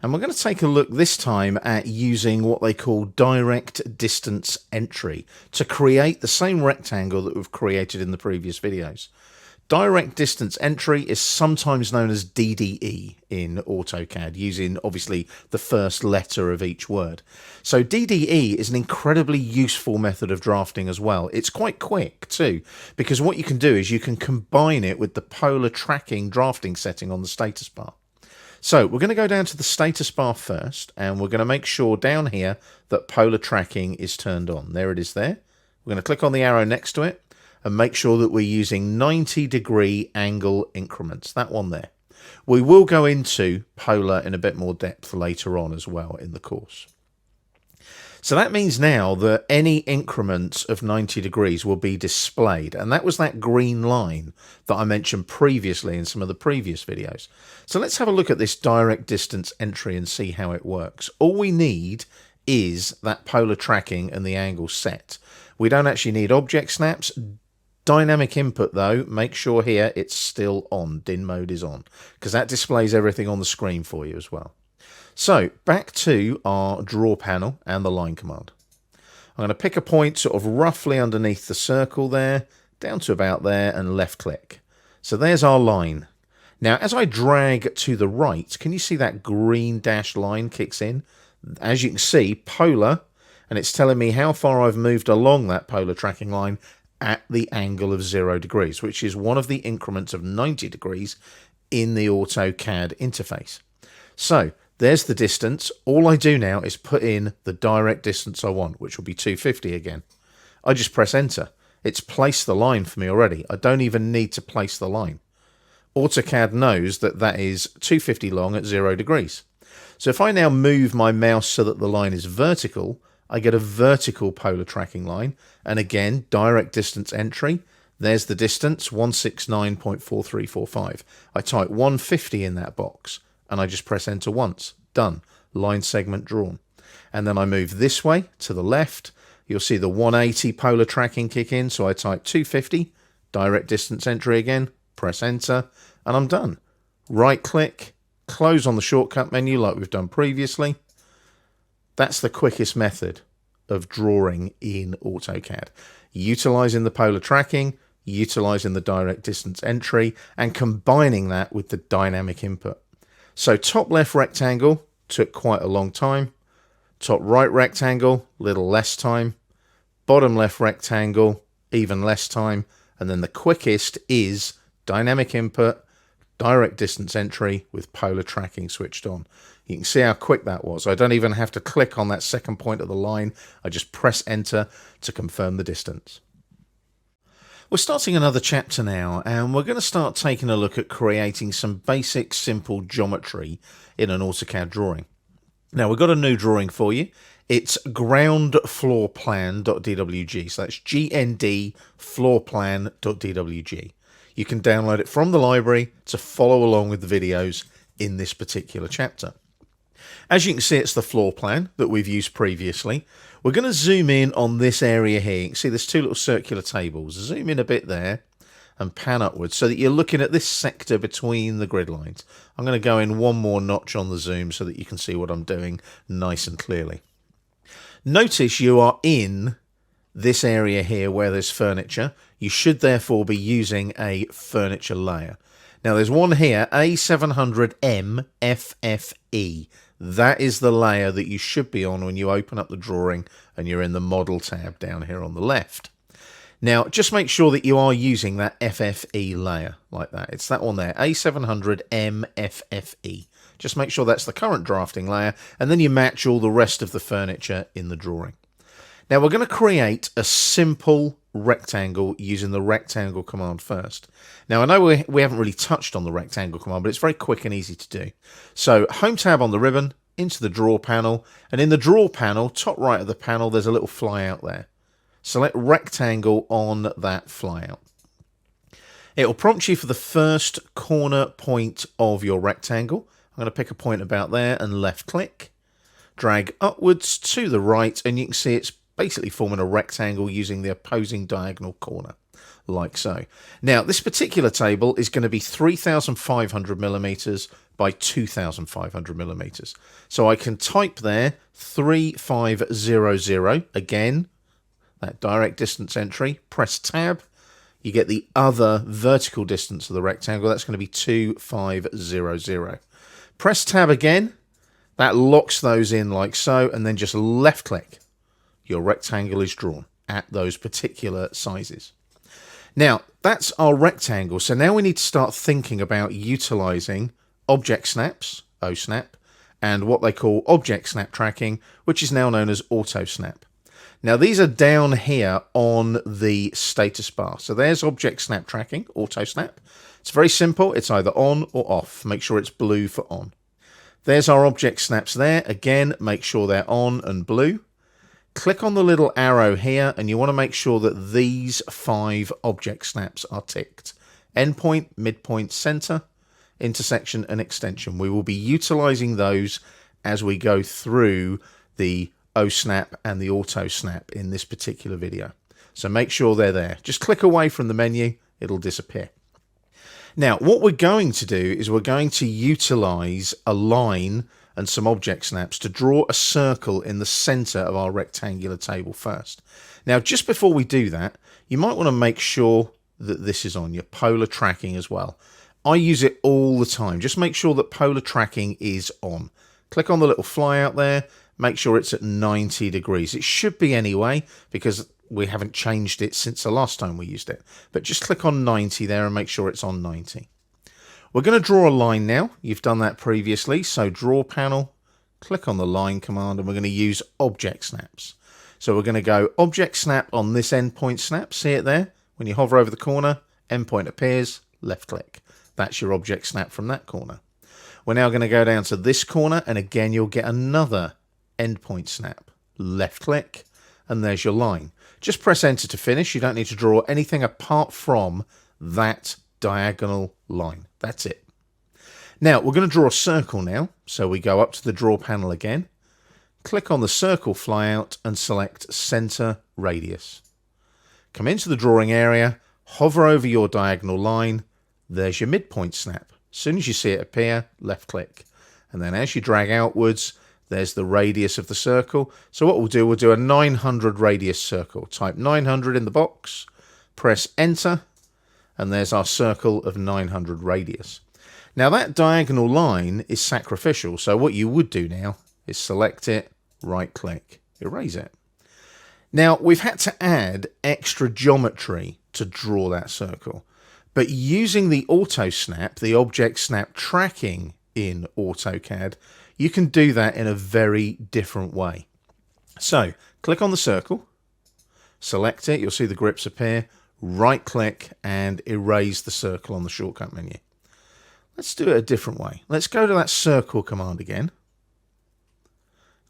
And we're going to take a look this time at using what they call direct distance entry to create the same rectangle that we've created in the previous videos. Direct distance entry is sometimes known as DDE in AutoCAD, using obviously the first letter of each word. So DDE is an incredibly useful method of drafting as well. It's quite quick too, because what you can do is you can combine it with the polar tracking drafting setting on the status bar. So we're going to go down to the status bar first, and we're going to make sure down here that polar tracking is turned on. There it is there. We're going to click on the arrow next to it and make sure that we're using 90-degree angle increments, that one there. We will go into polar in a bit more depth later on as well in the course. So that means now that any increments of 90 degrees will be displayed, and that was that green line that I mentioned previously in some of the previous videos. So let's have a look at this direct distance entry and see how it works. All we need is that polar tracking and the angle set. We don't actually need object snaps. Dynamic input though, make sure here it's still on, DIN mode is on, because that displays everything on the screen for you as well. So back to our draw panel and the line command. I'm going to pick a point sort of roughly underneath the circle there, down to about there, and left click. So there's our line. Now as I drag to the right, can you see that green dashed line kicks in? As you can see, polar, and it's telling me how far I've moved along that polar tracking line at the angle of 0 degrees, which is one of the increments of 90 degrees in the AutoCAD interface. So there's the distance. All I do now is put in the direct distance I want, which will be 250 again. I just press enter. It's placed the line for me already. I don't even need to place the line. AutoCAD knows that that is 250 long at 0 degrees. So if I now move my mouse so that the line is vertical, I get a vertical polar tracking line, and again, direct distance entry. There's the distance, 169.4345. I type 150 in that box, and I just press enter once. Done. Line segment drawn. And then I move this way to the left. You'll see the 180 polar tracking kick in, so I type 250, direct distance entry again, press enter, and I'm done. Right click, close on the shortcut menu like we've done previously. That's the quickest method of drawing in AutoCAD, utilizing the polar tracking, utilizing the direct distance entry, and combining that with the dynamic input. So top left rectangle took quite a long time, top right rectangle, little less time, bottom left rectangle, even less time, and then the quickest is dynamic input, direct distance entry with polar tracking switched on. You can see how quick that was. I don't even have to click on that second point of the line. I just press enter to confirm the distance. We're starting another chapter now, and we're going to start taking a look at creating some basic simple geometry in an AutoCAD drawing. Now we've got a new drawing for you. It's groundfloorplan.dwg. So that's GND floorplan.dwg. You can download it from the library to follow along with the videos in this particular chapter. As you can see, it's the floor plan that we've used previously. We're going to zoom in on this area here. You can see there's two little circular tables. Zoom in a bit there and pan upwards so that you're looking at this sector between the grid lines. I'm going to go in one more notch on the zoom so that you can see what I'm doing nice and clearly. Notice you are in this area here where there's furniture. You should therefore be using a furniture layer. Now there's one here, A700M FFE. That is the layer that you should be on when you open up the drawing and you're in the model tab down here on the left. Now just make sure that you are using that FFE layer like that. It's that one there, A700M FFE. Just make sure that's the current drafting layer, and then you match all the rest of the furniture in the drawing. Now we're going to create a simple rectangle using the rectangle command first. Now I know we haven't really touched on the rectangle command, but it's very quick and easy to do. So home tab on the ribbon, into the draw panel, and in the draw panel, top right of the panel, there's a little flyout there. Select rectangle on that flyout. It will prompt you for the first corner point of your rectangle. I'm going to pick a point about there and left click. Drag upwards to the right, and you can see it's basically forming a rectangle using the opposing diagonal corner, like so. Now, this particular table is going to be 3,500 millimeters by 2,500 millimeters. So I can type there 3500, again, that direct distance entry, press tab, you get the other vertical distance of the rectangle, that's going to be 2500. Press tab again, that locks those in like so, and then just left click. Your rectangle is drawn at those particular sizes. Now, that's our rectangle, so now we need to start thinking about utilizing object snaps, OSnap, and what they call object snap tracking, which is now known as AutoSnap. Now, these are down here on the status bar. So there's object snap tracking, AutoSnap. It's very simple. It's either on or off. Make sure it's blue for on. There's our object snaps there. Again, make sure they're on and blue. Click on the little arrow here, and you want to make sure that these 5 object snaps are ticked. Endpoint, midpoint, center, intersection, and extension. We will be utilizing those as we go through the OSnap and the AutoSnap in this particular video. So make sure they're there. Just click away from the menu, it'll disappear. Now, what we're going to do is we're going to utilize a line and some object snaps to draw a circle in the center of our rectangular table first. Now, just before we do that, you might want to make sure that this is on, your polar tracking as well. I use it all the time. Just make sure that polar tracking is on. Click on the little fly out there. Make sure it's at 90 degrees. It should be anyway, because we haven't changed it since the last time we used it. But just click on 90 there and make sure it's on 90. We're going to draw a line now. You've done that previously. So draw panel, click on the line command, and we're going to use object snaps. So we're going to go object snap on this endpoint snap. See it there? When you hover over the corner, endpoint appears, left click. That's your object snap from that corner. We're now going to go down to this corner, and again, you'll get another endpoint snap. Left click, and there's your line. Just press enter to finish. You don't need to draw anything apart from that diagonal line. That's it. Now, we're going to draw a circle now. So we go up to the draw panel again. Click on the circle flyout and select center radius. Come into the drawing area, hover over your diagonal line. There's your midpoint snap. As soon as you see it appear, left click. And then as you drag outwards, there's the radius of the circle. So what we'll do a 900 radius circle. Type 900 in the box, press enter, and there's our circle of 900 radius. Now that diagonal line is sacrificial. So what you would do now is select it, right click, erase it. Now we've had to add extra geometry to draw that circle. But using the AutoSnap, the object snap tracking in AutoCAD, you can do that in a very different way. So click on the circle, select it, you'll see the grips appear, right click and erase the circle on the shortcut menu. Let's do it a different way. Let's go to that circle command again.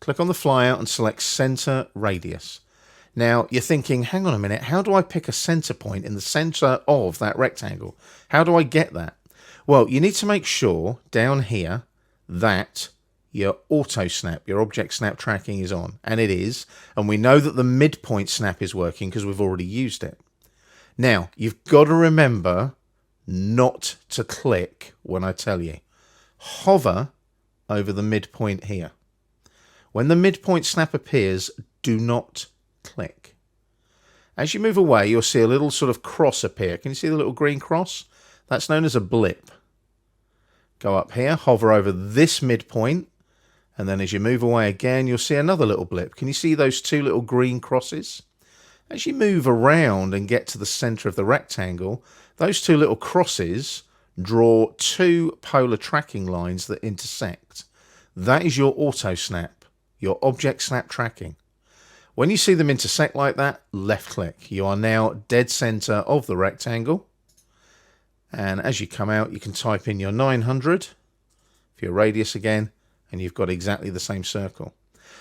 Click on the flyout and select center radius. Now you're thinking, hang on a minute, how do I pick a center point in the center of that rectangle? How do I get that? Well, you need to make sure down here that your auto snap, your object snap tracking is on, and it is, and we know that the midpoint snap is working because we've already used it. Now, you've got to remember not to click when I tell you. Hover over the midpoint here. When the midpoint snap appears, do not click. As you move away, you'll see a little sort of cross appear. Can you see the little green cross? That's known as a blip. Go up here, hover over this midpoint, and then as you move away again, you'll see another little blip. Can you see those two little green crosses? As you move around and get to the center of the rectangle, those two little crosses draw two polar tracking lines that intersect. That is your auto snap, your object snap tracking. When you see them intersect like that, left click. You are now dead center of the rectangle. And as you come out, you can type in your 900 for your radius again, and you've got exactly the same circle.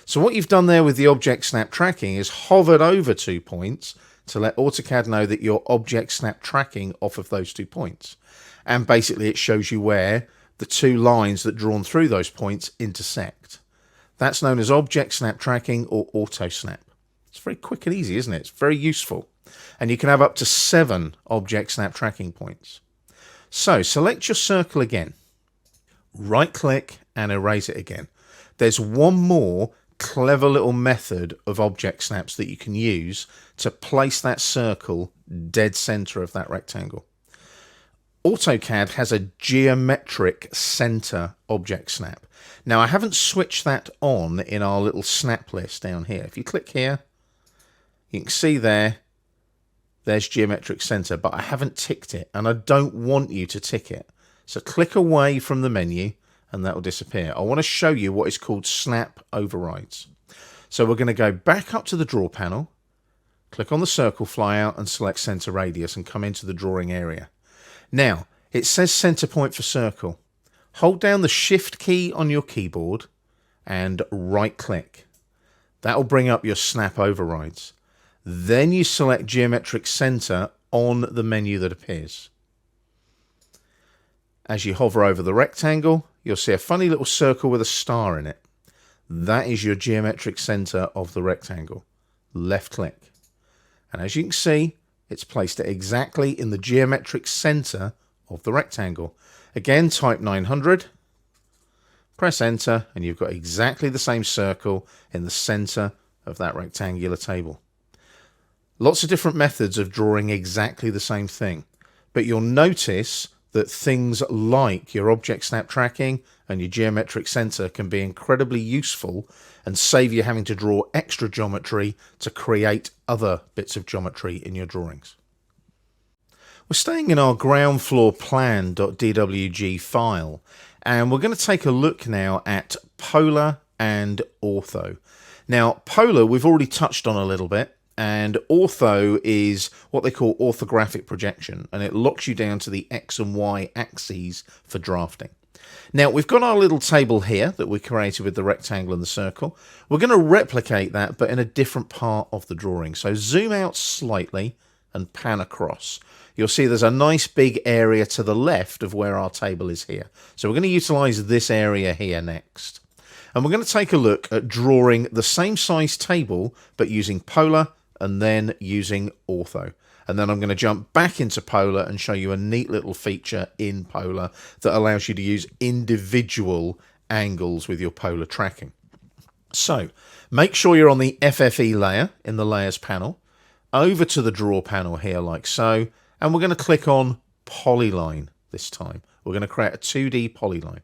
So what you've done there with the object snap tracking is hovered over 2 points to let AutoCAD know that your object snap tracking off of those 2 points. And basically it shows you where the two lines that drawn through those points intersect. That's known as object snap tracking or auto snap. It's very quick and easy, isn't it? It's very useful. And you can have up to 7 object snap tracking points. So select your circle again. right click and erase it again. There's one more clever little method of object snaps that you can use to place that circle dead center of that rectangle. AutoCAD has a geometric center object snap. Now I haven't switched that on in our little snap list down here. If you click here, you can see there's geometric center, but I haven't ticked it and I don't want you to tick it. So click away from the menu and that will disappear. I want to show you what is called snap overrides. So we're going to go back up to the draw panel, click on the circle flyout and select center radius and come into the drawing area. Now it says center point for circle. Hold down the shift key on your keyboard and right click. That will bring up your snap overrides. Then you select geometric center on the menu that appears. As you hover over the rectangle, you'll see a funny little circle with a star in it. That is your geometric center of the rectangle. Left click. And as you can see, it's placed it exactly in the geometric center of the rectangle. Again, type 900, press enter, and you've got exactly the same circle in the center of that rectangular table. Lots of different methods of drawing exactly the same thing, but you'll notice that things like your object snap tracking and your geometric center can be incredibly useful and save you having to draw extra geometry to create other bits of geometry in your drawings. We're staying in our ground floor plan.dwg file, and we're going to take a look now at Polar and Ortho. Now, Polar we've already touched on a little bit, and Ortho is what they call orthographic projection, and it locks you down to the X and Y axes for drafting. Now, we've got our little table here that we created with the rectangle and the circle. We're going to replicate that, but in a different part of the drawing. So zoom out slightly and pan across. You'll see there's a nice big area to the left of where our table is here. So we're going to utilize this area here next. And we're going to take a look at drawing the same size table, but using Polar and then using Ortho. And then I'm going to jump back into Polar and show you a neat little feature in Polar that allows you to use individual angles with your Polar tracking. So make sure you're on the FFE layer in the layers panel, over to the draw panel here like so, and we're going to click on Polyline this time. We're going to create a 2D polyline.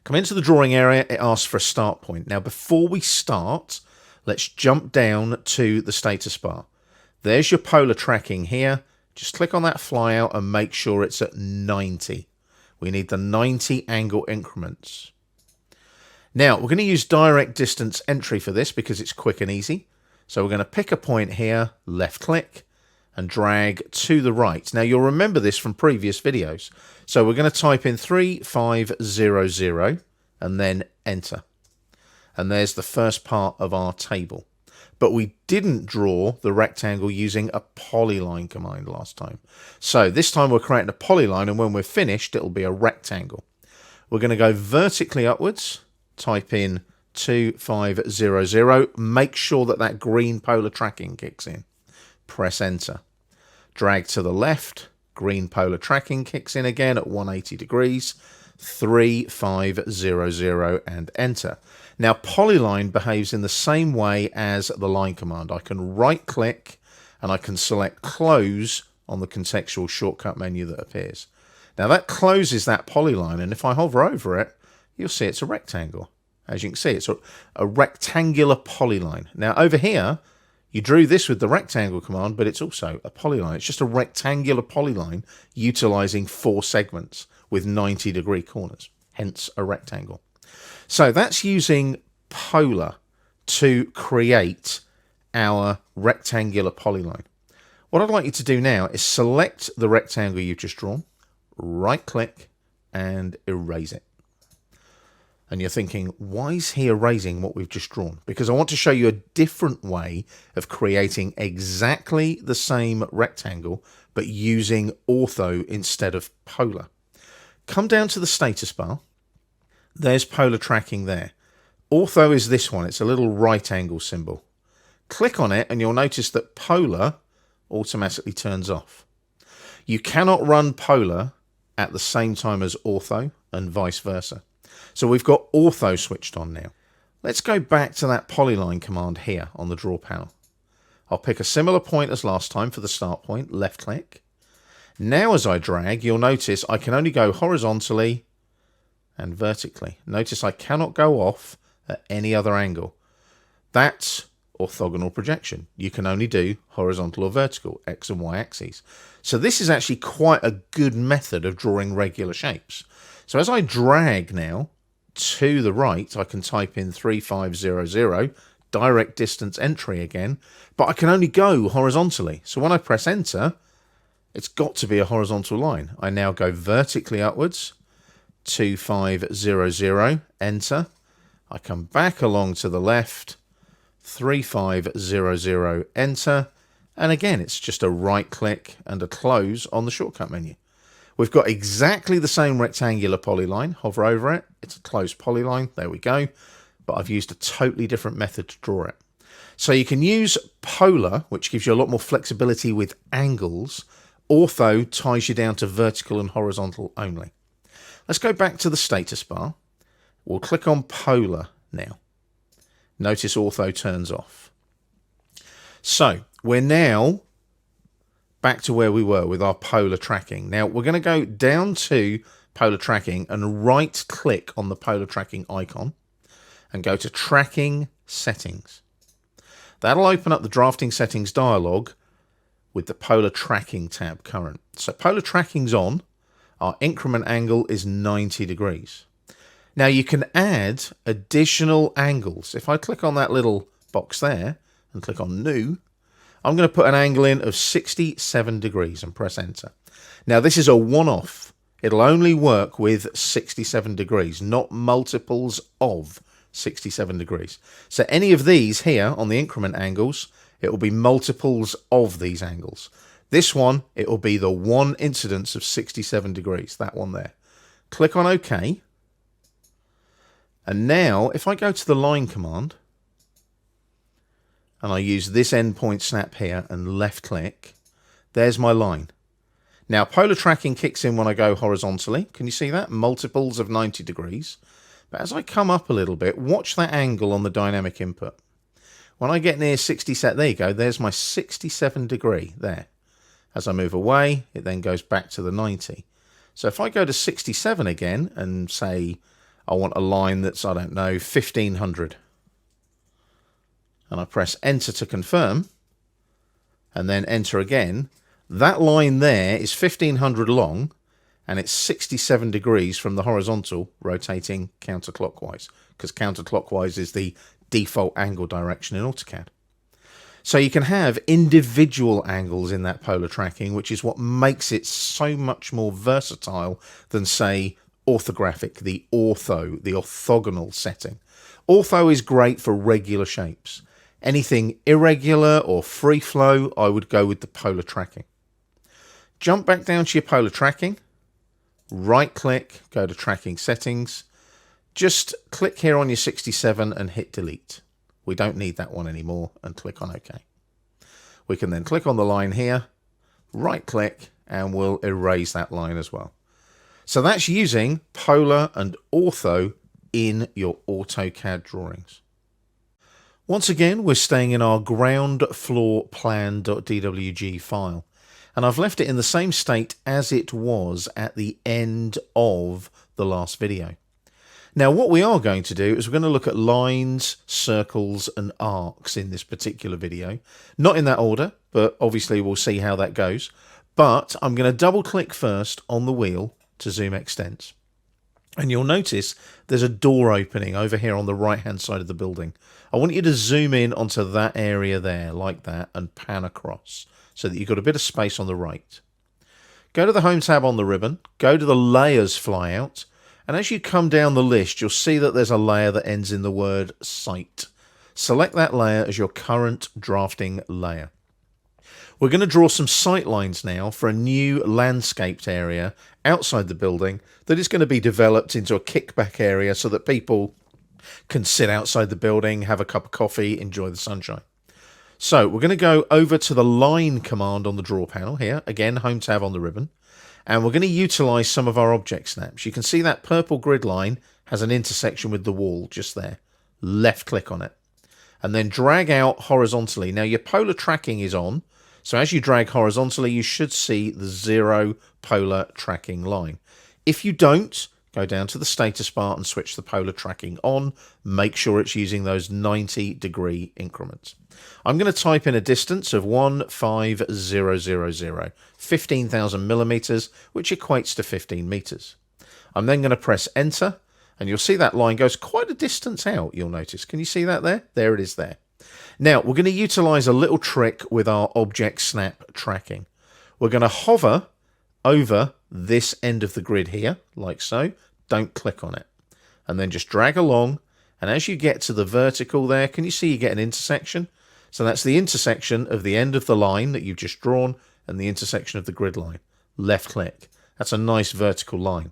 Come into the drawing area, it asks for a start point. Now before we start, let's jump down to the status bar. There's your Polar tracking here. Just click on that flyout and make sure it's at 90. We need the 90 angle increments. Now we're going to use direct distance entry for this because it's quick and easy. So we're going to pick a point here, left click, and drag to the right. Now you'll remember this from previous videos. So we're going to type in 3500 and then enter. And there's the first part of our table. But we didn't draw the rectangle using a polyline command last time. So this time we're creating a polyline, and when we're finished, it'll be a rectangle. We're going to go vertically upwards, type in 2500, make sure that that green Polar tracking kicks in. Press enter. Drag to the left, green Polar tracking kicks in again at 180 degrees, 3500 and enter. Now Polyline behaves in the same way as the line command. I can right click and I can select close on the contextual shortcut menu that appears. Now that closes that polyline, and if I hover over it, you'll see it's a rectangle. As you can see, it's a rectangular polyline. Now over here, you drew this with the rectangle command, but it's also a polyline. It's just a rectangular polyline utilizing 4 segments with 90-degree corners, hence a rectangle. So that's using Polar to create our rectangular polyline. What I'd like you to do now is select the rectangle you've just drawn, right click and erase it. And you're thinking, why is he erasing what we've just drawn? Because I want to show you a different way of creating exactly the same rectangle, but using Ortho instead of Polar. Come down to the status bar. There's Polar tracking there. Ortho is this one. It's a little right angle symbol. Click on it and you'll notice that Polar automatically turns off. You cannot run Polar at the same time as ortho and vice versa. So we've got ortho switched on now. Let's go back to that polyline command here on the draw panel. I'll pick a similar point as last time for the start point, left click. Now as I drag, you'll notice I can only go horizontally and vertically. Notice I cannot go off at any other angle. That's orthogonal projection. You can only do horizontal or vertical, X and Y axes. So this is actually quite a good method of drawing regular shapes. So as I drag now to the right, I can type in 3500, direct distance entry again, but I can only go horizontally. So when I press enter, it's got to be a horizontal line. I now go vertically upwards, 2500, enter. I come back along to the left, 3500, enter. And again, it's just a right click and a close on the shortcut menu. We've got exactly the same rectangular polyline. Hover over it. It's a closed polyline. There we go. But I've used a totally different method to draw it. So you can use polar, which gives you a lot more flexibility with angles. Ortho ties you down to vertical and horizontal only. Let's go back to the status bar. We'll click on polar now. Notice ortho turns off. So we're now back to where we were with our polar tracking. Now we're going to go down to polar tracking and right click on the polar tracking icon and go to tracking settings. That'll open up the drafting settings dialog with the polar tracking tab current. So polar tracking's on. Our increment angle is 90 degrees. Now you can add additional angles. If I click on that little box there and click on new, I'm going to put an angle in of 67 degrees and press enter. Now this is a one-off. It'll only work with 67 degrees, not multiples of 67 degrees. So any of these here on the increment angles, it will be multiples of these angles. This one, it will be the one incidence of 67 degrees, that one there. Click on OK. And now, if I go to the line command, and I use this endpoint snap here and left click, there's my line. Now, polar tracking kicks in when I go horizontally. Can you see that? Multiples of 90 degrees. But as I come up a little bit, watch that angle on the dynamic input. When I get near 67, there you go, there's my 67 degree there. As I move away, it then goes back to the 90. So if I go to 67 again and say I want a line that's, I don't know, 1500, and I press enter to confirm, and then enter again, that line there is 1500 long, and it's 67 degrees from the horizontal, rotating counterclockwise, because counterclockwise is the default angle direction in AutoCAD. So you can have individual angles in that polar tracking, which is what makes it so much more versatile than, say, orthographic, the ortho, the orthogonal setting. Ortho is great for regular shapes. Anything irregular or free flow, I would go with the polar tracking. Jump back down to your polar tracking, right click, go to tracking settings. Just click here on your 67 and hit delete. We don't need that one anymore, and click on OK. We can then click on the line here, right click, and we'll erase that line as well. So that's using polar and ortho in your AutoCAD drawings. Once again, we're staying in our ground floor plan.dwg file, and I've left it in the same state as it was at the end of the last video. Now what we are going to do is we're going to look at lines, circles and arcs in this particular video. Not in that order, but obviously we'll see how that goes. But I'm going to double click first on the wheel to zoom extents. And you'll notice there's a door opening over here on the right hand side of the building. I want you to zoom in onto that area there like that and pan across so that you've got a bit of space on the right. Go to the Home tab on the ribbon, go to the Layers flyout, and as you come down the list, you'll see that there's a layer that ends in the word Site. Select that layer as your current drafting layer. We're going to draw some sight lines now for a new landscaped area outside the building that is going to be developed into a kickback area so that people can sit outside the building, have a cup of coffee, enjoy the sunshine. So we're going to go over to the line command on the draw panel here. Again, Home tab on the ribbon. And we're going to utilize some of our object snaps. You can see that purple grid line has an intersection with the wall just there. Left click on it and then drag out horizontally. Now your polar tracking is on. So as you drag horizontally, you should see the 0 polar tracking line. If you don't, go down to the status bar and switch the polar tracking on. Make sure it's using those 90-degree increments. I'm going to type in a distance of 15000, 15,000 millimeters, which equates to 15 meters. I'm then going to press enter, and you'll see that line goes quite a distance out, you'll notice. Can you see that there? There it is there. Now, we're going to utilize a little trick with our object snap tracking. We're going to hover over this end of the grid here, like so. Don't click on it. And then just drag along. And as you get to the vertical there, can you see you get an intersection? So that's the intersection of the end of the line that you've just drawn and the intersection of the grid line. Left click. That's a nice vertical line.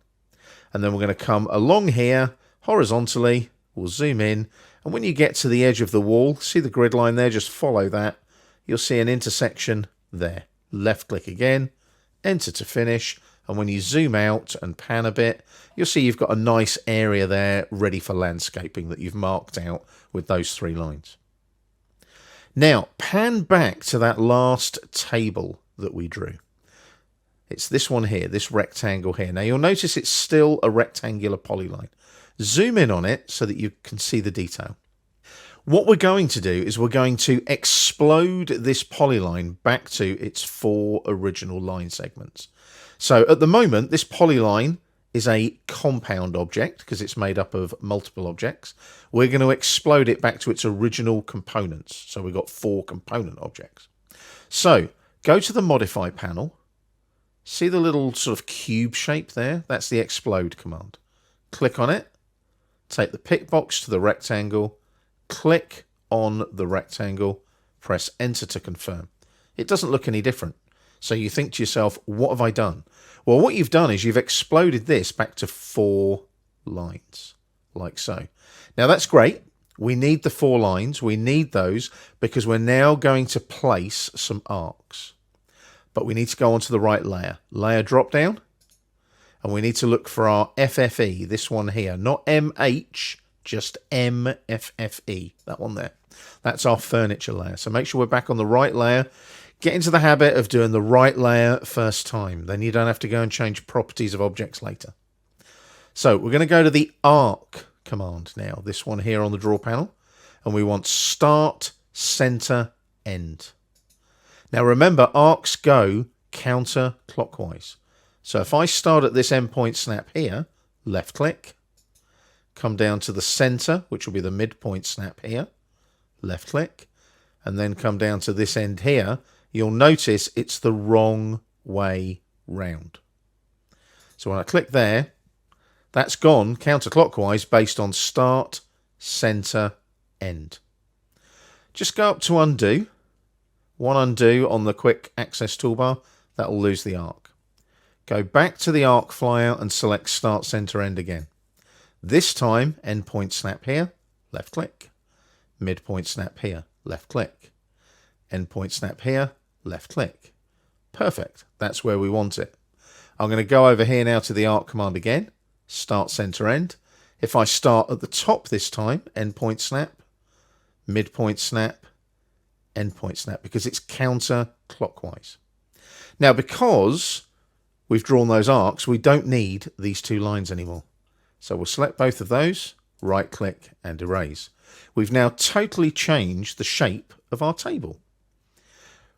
And then we're going to come along here horizontally. We'll zoom in. And when you get to the edge of the wall, see the grid line there, just follow that. You'll see an intersection there. Left click again, enter to finish. And when you zoom out and pan a bit, you'll see you've got a nice area there ready for landscaping that you've marked out with those 3 lines. Now, pan back to that last table that we drew. It's this one here, this rectangle here. Now, you'll notice it's still a rectangular polyline. Zoom in on it so that you can see the detail. What we're going to do is we're going to explode this polyline back to its 4 original line segments. So at the moment, this polyline is a compound object because it's made up of multiple objects. We're going to explode it back to its original components. So we've got 4 component objects. So go to the modify panel. See the little sort of cube shape there? That's the explode command. Click on it. Take the pick box to the rectangle, click on the rectangle, press enter to confirm. It doesn't look any different. So you think to yourself, what have I done? Well, what you've done is you've exploded this back to 4 lines, like so. Now that's great. We need the 4 lines. We need those because we're now going to place some arcs. But we need to go onto the right layer. Layer drop down. And we need to look for our FFE, this one here. Not MH, just MFFE, that one there. That's our furniture layer. So make sure we're back on the right layer. Get into the habit of doing the right layer first time. Then you don't have to go and change properties of objects later. So we're going to go to the arc command now. This one here on the draw panel. And we want start, center, end. Now remember, arcs go counterclockwise. So if I start at this endpoint snap here, left click, come down to the center, which will be the midpoint snap here, left click, and then come down to this end here, you'll notice it's the wrong way round. So when I click there, that's gone counterclockwise based on start, center, end. Just go up to undo. One undo on the quick access toolbar, that'll lose the arc. Go back to the arc flyout and select start, center, end again. This time, endpoint snap here, left click. Midpoint snap here, left click. Endpoint snap here, left click. Perfect. That's where we want it. I'm going to go over here now to the arc command again. Start, center, end. If I start at the top this time, endpoint snap, midpoint snap, endpoint snap, because it's counterclockwise. Now, because we've drawn those arcs, we don't need these 2 lines anymore. So we'll select both of those, right click and erase. We've now totally changed the shape of our table.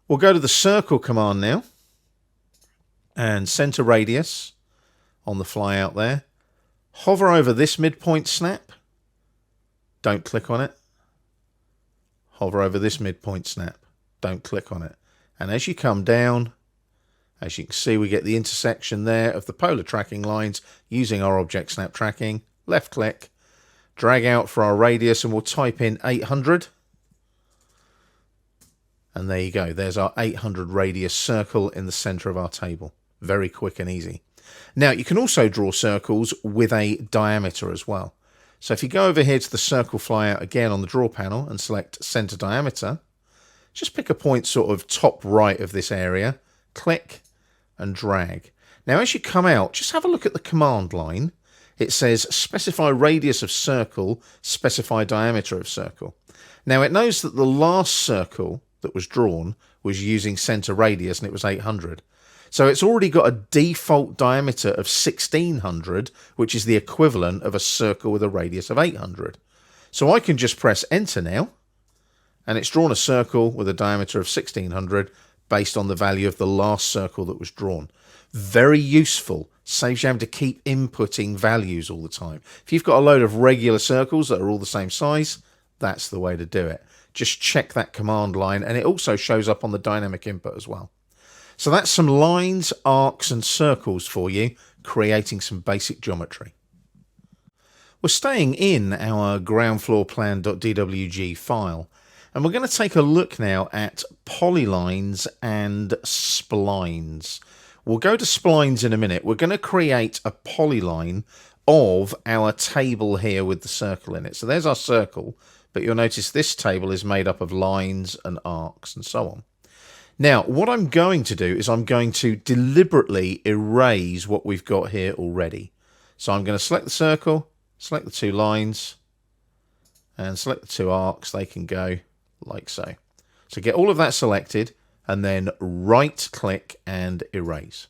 We'll go to the circle command now and center radius on the flyout there. Hover over this midpoint snap. Don't click on it. Hover over this midpoint snap. Don't click on it. And as you come down, as you can see, we get the intersection there of the polar tracking lines using our object snap tracking. Left click, drag out for our radius, and we'll type in 800. And there you go. There's our 800 radius circle in the center of our table. Very quick and easy. Now, you can also draw circles with a diameter as well. So if you go over here to the circle flyout again on the draw panel and select center diameter, just pick a point sort of top right of this area, click and drag. Now, as you come out, just have a look at the command line. It says specify radius of circle, specify diameter of circle. Now, it knows that the last circle that was drawn was using center radius and it was 800. So it's already got a default diameter of 1600, which is the equivalent of a circle with a radius of 800. So I can just press enter now, and it's drawn a circle with a diameter of 1600 based on the value of the last circle that was drawn. Very useful. Saves you having to keep inputting values all the time. If you've got a load of regular circles that are all the same size, that's the way to do it. Just check that command line, and it also shows up on the dynamic input as well. So that's some lines, arcs, and circles for you, creating some basic geometry. We're staying in our groundfloorplan.dwg file, and we're going to take a look now at polylines and splines. We'll go to splines in a minute. We're going to create a polyline of our table here with the circle in it. So there's our circle, but you'll notice this table is made up of lines and arcs and so on. Now, what I'm going to do is I'm going to deliberately erase what we've got here already. So I'm going to select the circle, select the two lines, and select the two arcs. They can go like so. So get all of that selected, and then right-click and erase.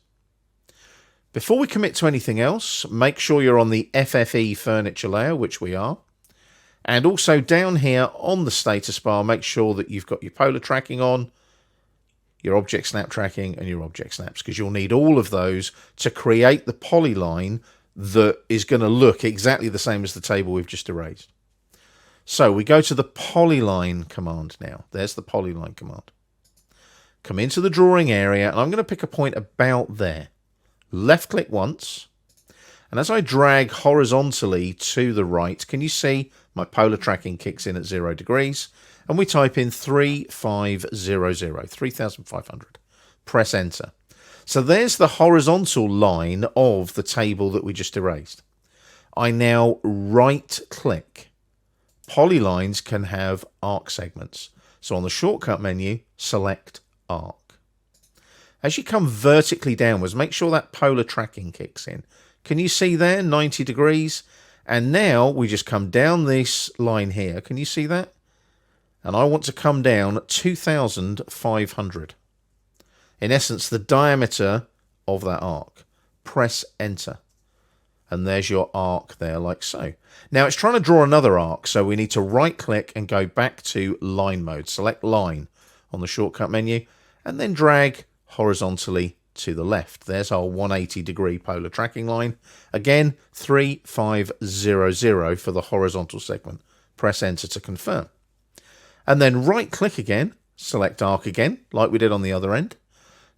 Before we commit to anything else, make sure you're on the FFE furniture layer, which we are. And also down here on the status bar, make sure that you've got your polar tracking on, your object snap tracking, and your object snaps, because you'll need all of those to create the polyline that is going to look exactly the same as the table we've just erased. So we go to the polyline command now. There's the polyline command. Come into the drawing area, and I'm going to pick a point about there. Left click once, and as I drag horizontally to the right, can you see my polar tracking kicks in at 0 degrees? And we type in 3500, 3500. Press enter. So there's the horizontal line of the table that we just erased. I now right click. Polylines can have arc segments. So on the shortcut menu, select arc. As you come vertically downwards, make sure that polar tracking kicks in. Can you see there, 90 degrees? And now we just come down this line here. Can you see that? And I want to come down 2,500. In essence, the diameter of that arc. Press enter. And there's your arc there, like so. Now it's trying to draw another arc, so we need to right click and go back to line mode. Select line on the shortcut menu, and then drag horizontally to the left. There's our 180 degree polar tracking line. Again, 3500 for the horizontal segment. Press enter to confirm. And then right click again, select arc again, like we did on the other end.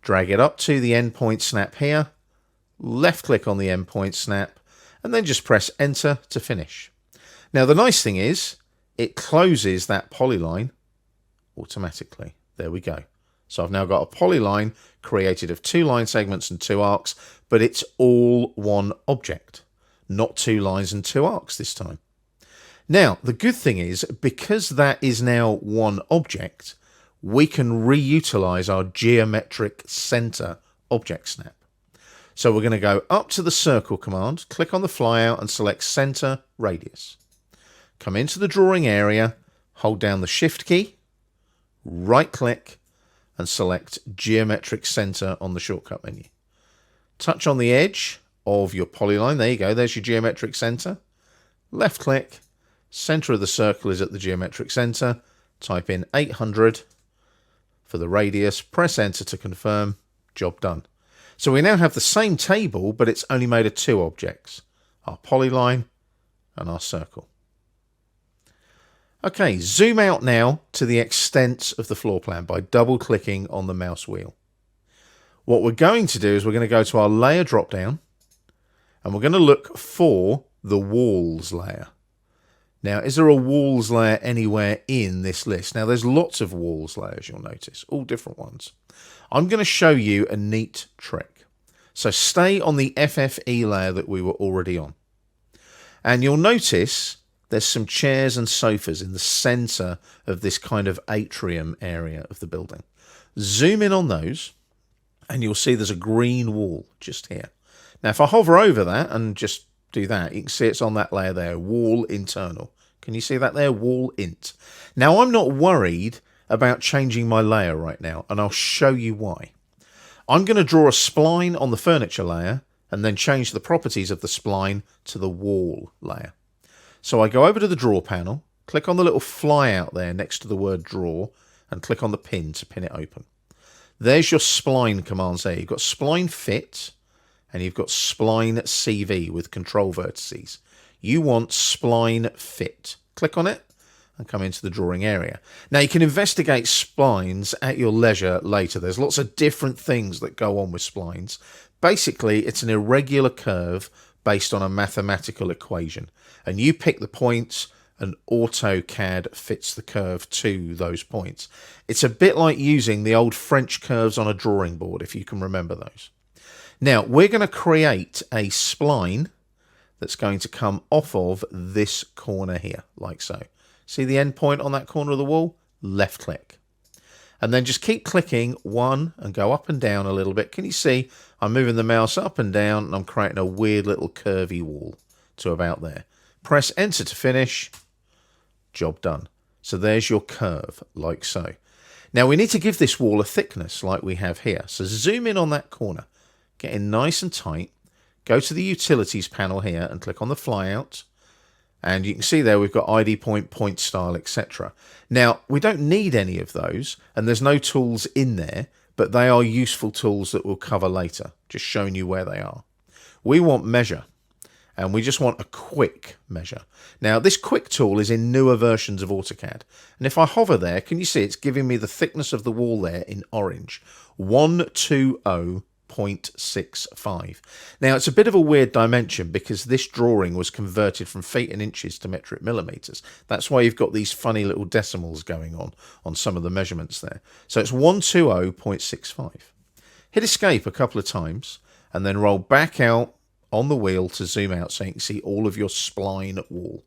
Drag it up to the endpoint snap here. Left click on the endpoint snap, and then just press enter to finish. Now the nice thing is, it closes that polyline automatically. There we go. So I've now got a polyline created of two line segments and two arcs, but it's all one object, not two lines and two arcs this time. Now, the good thing is, because that is now one object, we can reutilize our geometric center object snap. So we're going to go up to the circle command, click on the flyout and select center radius. Come into the drawing area, hold down the shift key, right click and select geometric center on the shortcut menu. Touch on the edge of your polyline. There you go. There's your geometric center. Left click. Center of the circle is at the geometric center. Type in 800 for the radius. Press enter to confirm. Job done. So we now have the same table, but it's only made of two objects, our polyline and our circle. Okay, zoom out now to the extent of the floor plan by double clicking on the mouse wheel. What we're going to do is we're going to go to our layer drop down, and we're going to look for the walls layer. Now, is there a walls layer anywhere in this list? Now, there's lots of walls layers, you'll notice, all different ones. I'm going to show you a neat trick. So stay on the FFE layer that we were already on. And you'll notice there's some chairs and sofas in the center of this kind of atrium area of the building. Zoom in on those, and you'll see there's a green wall just here. Now, if I hover over that and just do that, you can see it's on that layer there, wall internal. Can you see that there, wall int? Now, I'm not worried about changing my layer right now, and I'll show you why. I'm going to draw a spline on the furniture layer and then change the properties of the spline to the wall layer. So I go over to the draw panel, click on the little fly out there next to the word draw, and click on the pin to pin it open. There's your spline commands there. You've got spline fit and you've got spline CV with control vertices. You want spline fit. Click on it and come into the drawing area. Now you can investigate splines at your leisure later. There's lots of different things that go on with splines. Basically, it's an irregular curve based on a mathematical equation. And you pick the points and AutoCAD fits the curve to those points. It's a bit like using the old French curves on a drawing board, if you can remember those. Now, we're going to create a spline that's going to come off of this corner here, like so. See the end point on that corner of the wall? Left click. And then just keep clicking one and go up and down a little bit. Can you see I'm moving the mouse up and down and I'm creating a weird little curvy wall to about there. Press enter to finish. Job done. So there's your curve, like so. Now we need to give this wall a thickness like we have here. So zoom in on that corner, get in nice and tight, go to the utilities panel here and click on the flyout. And you can see there we've got ID point, point style, etc. Now, we don't need any of those, and there's no tools in there, but they are useful tools that we'll cover later, just showing you where they are. We want measure, and we just want a quick measure. Now, this quick tool is in newer versions of AutoCAD, and if I hover there, can you see it's giving me the thickness of the wall there in orange, 120.65. Now, it's a bit of a weird dimension because this drawing was converted from feet and inches to metric millimeters. That's why you've got these funny little decimals going on some of the measurements there. So it's 120.65. Hit escape a couple of times and then roll back out on the wheel to zoom out so you can see all of your spline wall.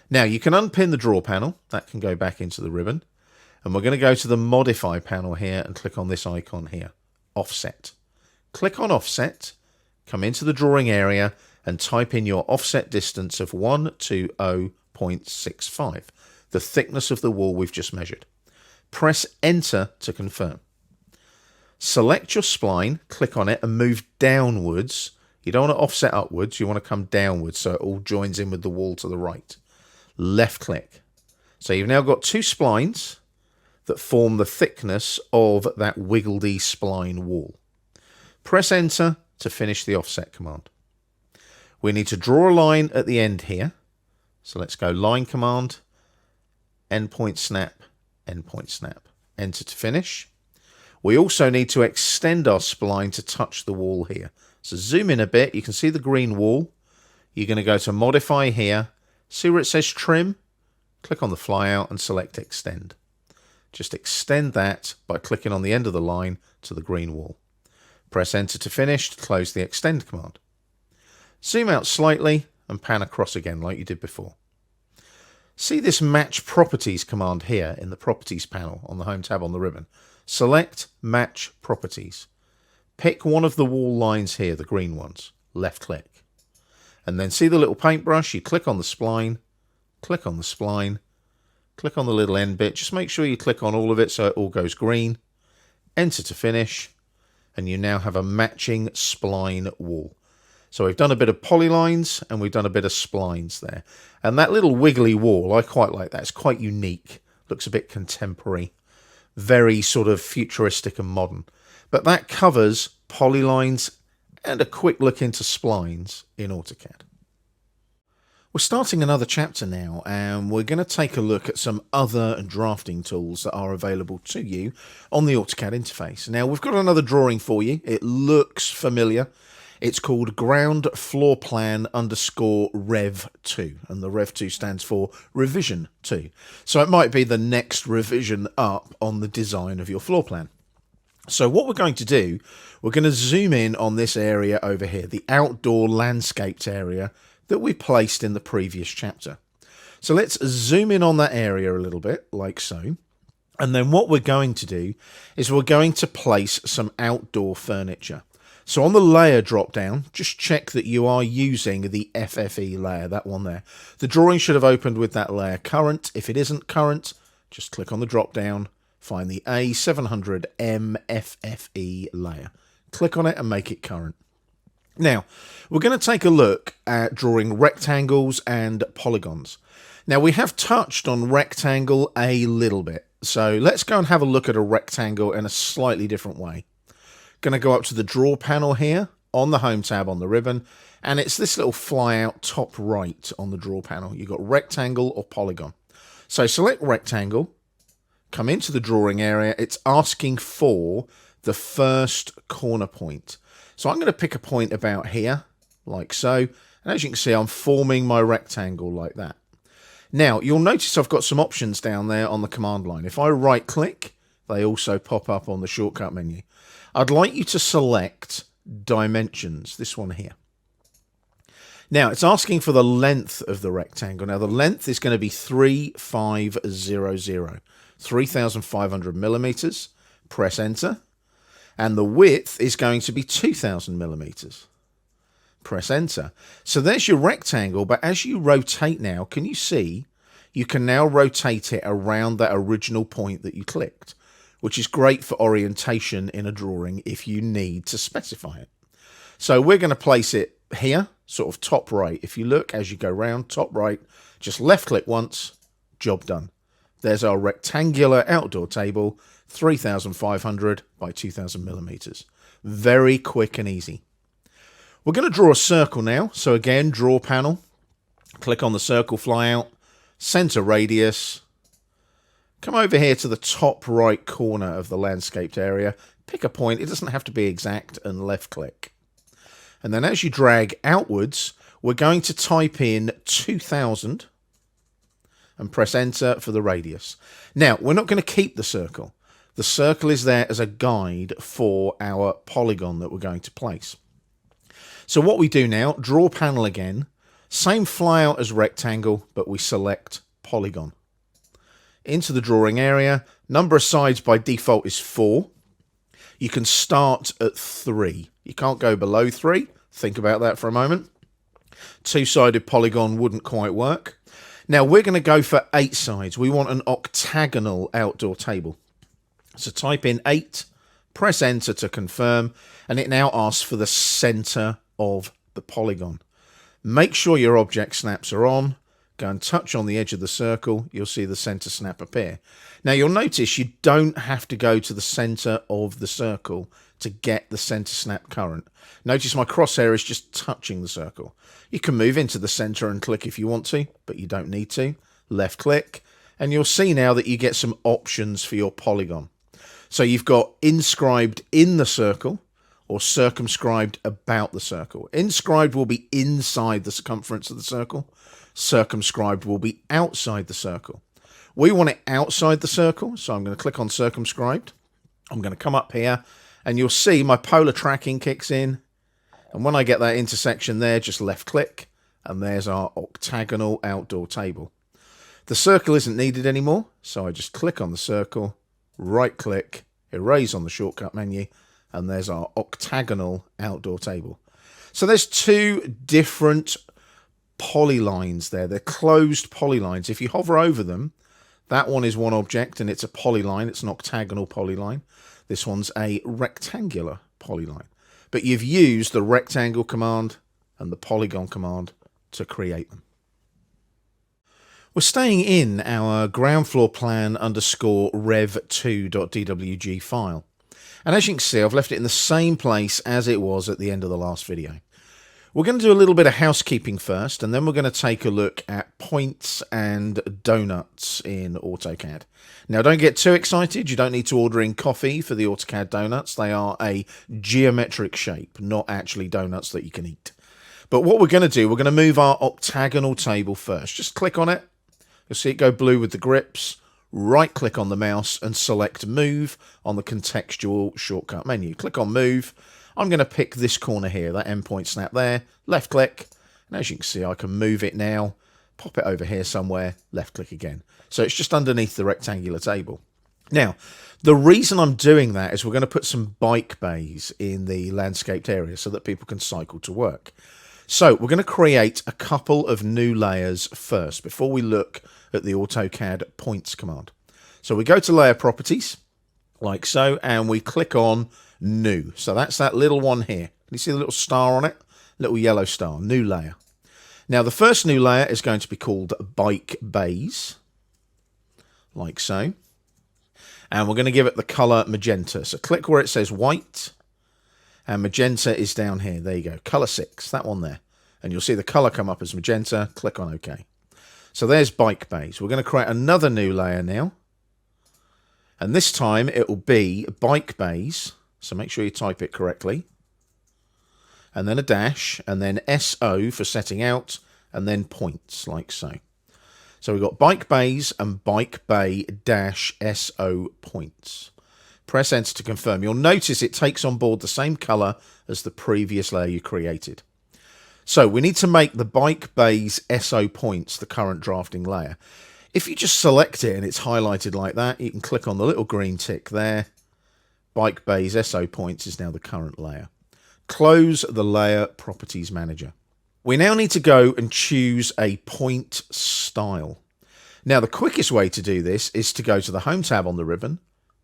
Now, you can unpin the draw panel. That can go back into the ribbon. And we're going to go to the modify panel here and click on this icon here. Offset. Click on offset, come into the drawing area and type in your offset distance of 120.65, the thickness of the wall we've just measured. Press enter to confirm. Select your spline, click on it and move downwards. You don't want to offset upwards, you want to come downwards so it all joins in with the wall to the right. Left click. So you've now got two splines that form the thickness of that wiggledy spline wall. Press enter to finish the offset command. We need to draw a line at the end here. So let's go line command, endpoint snap, enter to finish. We also need to extend our spline to touch the wall here. So zoom in a bit, you can see the green wall. You're going to go to modify here, see where it says trim, click on the flyout and select extend. Just extend that by clicking on the end of the line to the green wall. Press enter to finish to close the extend command. Zoom out slightly and pan across again like you did before. See this match properties command here in the properties panel on the home tab on the ribbon. Select match properties. Pick one of the wall lines here, the green ones. Left click. And then see the little paintbrush, you click on the spline, click on the spline, click on the little end bit. Just make sure you click on all of it so it all goes green. Enter to finish. And you now have a matching spline wall. So we've done a bit of polylines and we've done a bit of splines there. And that little wiggly wall, I quite like that. It's quite unique. Looks a bit contemporary. Very sort of futuristic and modern. But that covers polylines and a quick look into splines in AutoCAD. We're starting another chapter now, and we're going to take a look at some other drafting tools that are available to you on the AutoCAD interface. Now, we've got another drawing for you. It looks familiar. It's called ground floor plan _ Rev 2, and the Rev 2 stands for revision 2. So it might be the next revision up on the design of your floor plan. So what we're going to do, we're going to zoom in on this area over here, the outdoor landscaped area that we placed in the previous chapter. So let's zoom in on that area a little bit, like so. And then what we're going to do is we're going to place some outdoor furniture. So on the layer drop down, just check that you are using the FFE layer, that one there. The drawing should have opened with that layer current. If it isn't current, just click on the drop down, find the A700M FFE layer. Click on it and make it current. Now, we're going to take a look at drawing rectangles and polygons. Now, we have touched on rectangle a little bit. So let's go and have a look at a rectangle in a slightly different way. Going to go up to the draw panel here on the home tab on the ribbon, and it's this little fly out top right on the draw panel. You've got rectangle or polygon. So select rectangle, come into the drawing area. It's asking for the first corner point. So I'm going to pick a point about here, like so. And as you can see, I'm forming my rectangle like that. Now, you'll notice I've got some options down there on the command line. If I right click, they also pop up on the shortcut menu. I'd like you to select dimensions, this one here. Now, it's asking for the length of the rectangle. Now, the length is going to be 3500, 3,500 millimeters. Press enter. And the width is going to be 2,000 millimeters. Press enter. So there's your rectangle, but as you rotate now, can you see you can now rotate it around that original point that you clicked, which is great for orientation in a drawing if you need to specify it. So we're going to place it here, sort of top right. If you look as you go round, top right, just left click once, job done. There's our rectangular outdoor table, 3,500 by 2,000 millimeters. Very quick and easy. We're going to draw a circle now. So again, draw panel, click on the circle flyout, center radius, come over here to the top right corner of the landscaped area, pick a point. It doesn't have to be exact, and left click. And then as you drag outwards, we're going to type in 2,000 and press enter for the radius. Now, we're not going to keep the circle. The circle is there as a guide for our polygon that we're going to place. So what we do now, draw panel again, same flyout as rectangle, but we select polygon. Into the drawing area, number of sides by default is 4. You can start at 3. You can't go below 3. Think about that for a moment. Two-sided polygon wouldn't quite work. Now we're going to go for 8 sides. We want an octagonal outdoor table. So type in 8, press enter to confirm, and it now asks for the center of the polygon. Make sure your object snaps are on. Go and touch on the edge of the circle. You'll see the center snap appear. Now you'll notice you don't have to go to the center of the circle to get the center snap current. Notice my crosshair is just touching the circle. You can move into the center and click if you want to, but you don't need to. Left click, and you'll see now that you get some options for your polygon. So you've got inscribed in the circle or circumscribed about the circle. Inscribed will be inside the circumference of the circle. Circumscribed will be outside the circle. We want it outside the circle, so I'm going to click on circumscribed. I'm going to come up here, and you'll see my polar tracking kicks in. And when I get that intersection there, just left click, and there's our octagonal outdoor table. The circle isn't needed anymore, so I just click on the circle, right click, erase on the shortcut menu, and there's our octagonal outdoor table. So there's 2 different polylines there. They're closed polylines. If you hover over them, that one is one object and it's a polyline. It's an octagonal polyline. This one's a rectangular polyline. But you've used the rectangle command and the polygon command to create them. We're staying in our ground floor plan _ rev2.dwg file. And as you can see, I've left it in the same place as it was at the end of the last video. We're going to do a little bit of housekeeping first, and then we're going to take a look at points and donuts in AutoCAD. Now, don't get too excited. You don't need to order in coffee for the AutoCAD donuts. They are a geometric shape, not actually donuts that you can eat. But what we're going to do, we're going to move our octagonal table first. Just click on it. You'll see it go blue with the grips. Right-click on the mouse and select Move on the contextual shortcut menu. Click on Move. I'm going to pick this corner here, that endpoint snap there, left click, and as you can see I can move it now, pop it over here somewhere, left click again. So it's just underneath the rectangular table. Now, the reason I'm doing that is we're going to put some bike bays in the landscaped area so that people can cycle to work. So we're going to create a couple of new layers first before we look at the AutoCAD points command. So we go to layer properties, like so, and we click on new. So that's that little one here. Can you see the little star on it? Little yellow star, new layer. Now the first new layer is going to be called bike bays, like so. And we're going to give it the color magenta. So click where it says white, and magenta is down here. There you go, color 6, that one there. And you'll see the color come up as magenta. Click on OK. So there's bike bays. We're going to create another new layer now. And this time it will be bike bays. So make sure you type it correctly. And then a dash, and then SO for setting out, and then points, like so. So we've got bike bays and bike bay dash SO points. Press enter to confirm. You'll notice it takes on board the same color as the previous layer you created. So we need to make the bike bays SO points the current drafting layer. If you just select it and it's highlighted like that, you can click on the little green tick there. Bike bays SO points is now the current layer. Close the layer properties manager. We now need to go and choose a point style. Now the quickest way to do this is to go to the Home tab on the ribbon,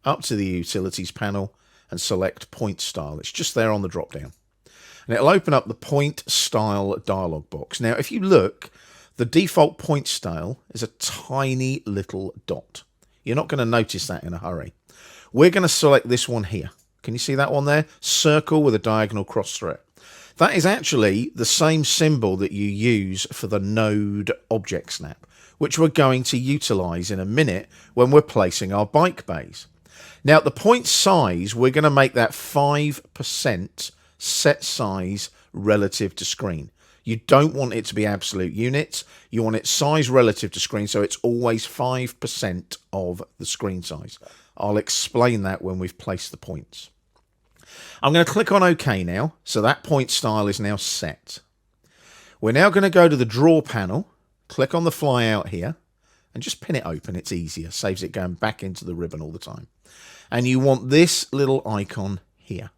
up to the Utilities panel, and select Point Style. It's just there on the drop down. And it'll open up the Point Style dialog box. Now if you look, the default point style is a tiny little dot. You're not going to notice that in a hurry. We're going to select this one here. Can you see that one there? Circle with a diagonal cross through it. That is actually the same symbol that you use for the node object snap, which we're going to utilize in a minute when we're placing our bike bays. Now, the point size, we're going to make that 5% set size relative to screen. You don't want it to be absolute units. You want it size relative to screen, so it's always 5% of the screen size. I'll explain that when we've placed the points. I'm going to click on OK now, so that point style is now set. We're now going to go to the Draw panel, click on the fly out here, and just pin it open. It's easier, saves it going back into the ribbon all the time. And you want this little icon here,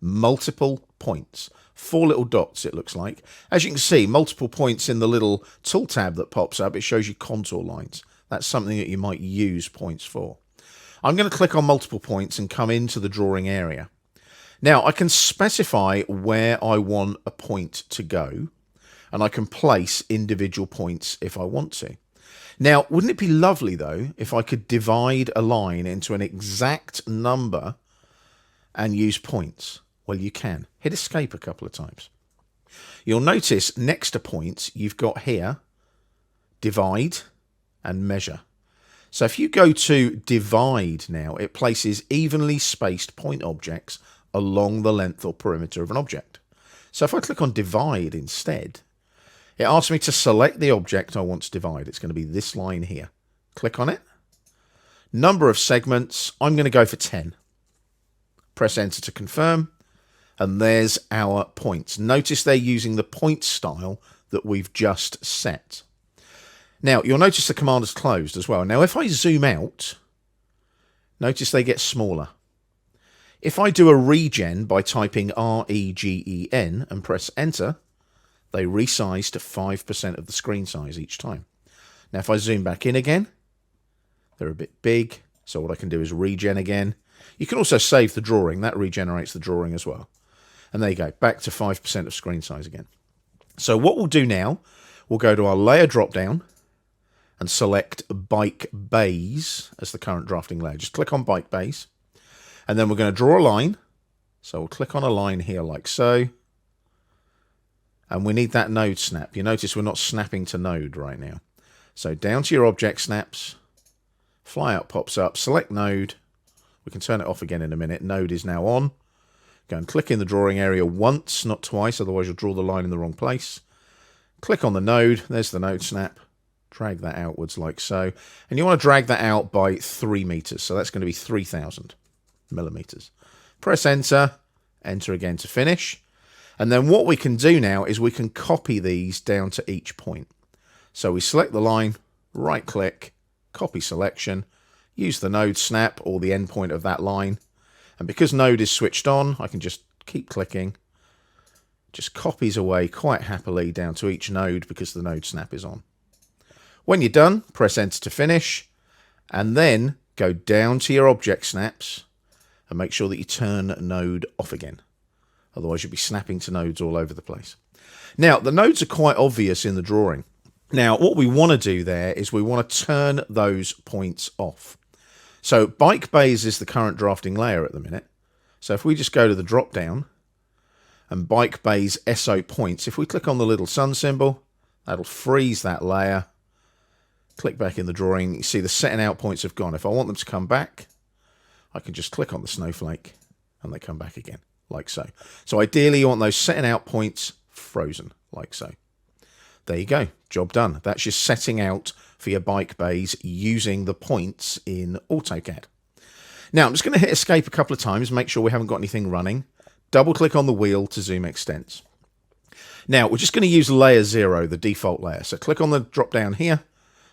multiple points, 4 little dots it looks like. As you can see, multiple points in the little tool tab that pops up, it shows you contour lines. That's something that you might use points for. I'm going to click on multiple points and come into the drawing area. Now, I can specify where I want a point to go, and I can place individual points if I want to. Now, wouldn't it be lovely, though, if I could divide a line into an exact number and use points? Well, you can. Hit escape a couple of times. You'll notice next to points, you've got here divide and measure. So if you go to divide now, it places evenly spaced point objects along the length or perimeter of an object. So if I click on divide instead, it asks me to select the object I want to divide. It's going to be this line here. Click on it. Number of segments, I'm going to go for 10. Press enter to confirm. And there's our points. Notice they're using the point style that we've just set. Now, you'll notice the command is closed as well. Now, if I zoom out, notice they get smaller. If I do a regen by typing REGEN and press enter, they resize to 5% of the screen size each time. Now, if I zoom back in again, they're a bit big. So what I can do is regen again. You can also save the drawing. That regenerates the drawing as well. And there you go, back to 5% of screen size again. So what we'll do now, we'll go to our layer drop down and select bike bays as the current drafting layer. Just click on bike bays. And then we're going to draw a line. So we'll click on a line here like so. And we need that node snap. You notice we're not snapping to node right now. So down to your object snaps. Flyout pops up. Select node. We can turn it off again in a minute. Node is now on. Go and click in the drawing area once, not twice. Otherwise you'll draw the line in the wrong place. Click on the node. There's the node snap. Drag that outwards like so. And you want to drag that out by 3 meters. So that's going to be 3,000 millimeters. Press enter. Enter again to finish. And then what we can do now is we can copy these down to each point. So we select the line, right click, copy selection. use the node snap or the endpoint of that line. And because node is switched on, I can just keep clicking. Just copies away quite happily down to each node because the node snap is on. When you're done, press enter to finish, and then go down to your object snaps and make sure that you turn node off again. Otherwise you'll be snapping to nodes all over the place. Now, the nodes are quite obvious in the drawing. Now, what we want to do there is we want to turn those points off. So bike bays is the current drafting layer at the minute. So if we just go to the drop down and bike bays SO points, if we click on the little sun symbol, that'll freeze that layer. Click back in the drawing, you see the setting out points have gone. If I want them to come back, I can just click on the snowflake and they come back again, like so. So ideally you want those setting out points frozen, like so. There you go, job done. That's your setting out for your bike bays using the points in AutoCAD. Now I'm just going to hit escape a couple of times, make sure we haven't got anything running. Double click on the wheel to zoom extents. Now we're just going to use layer 0, the default layer. So click on the drop down here,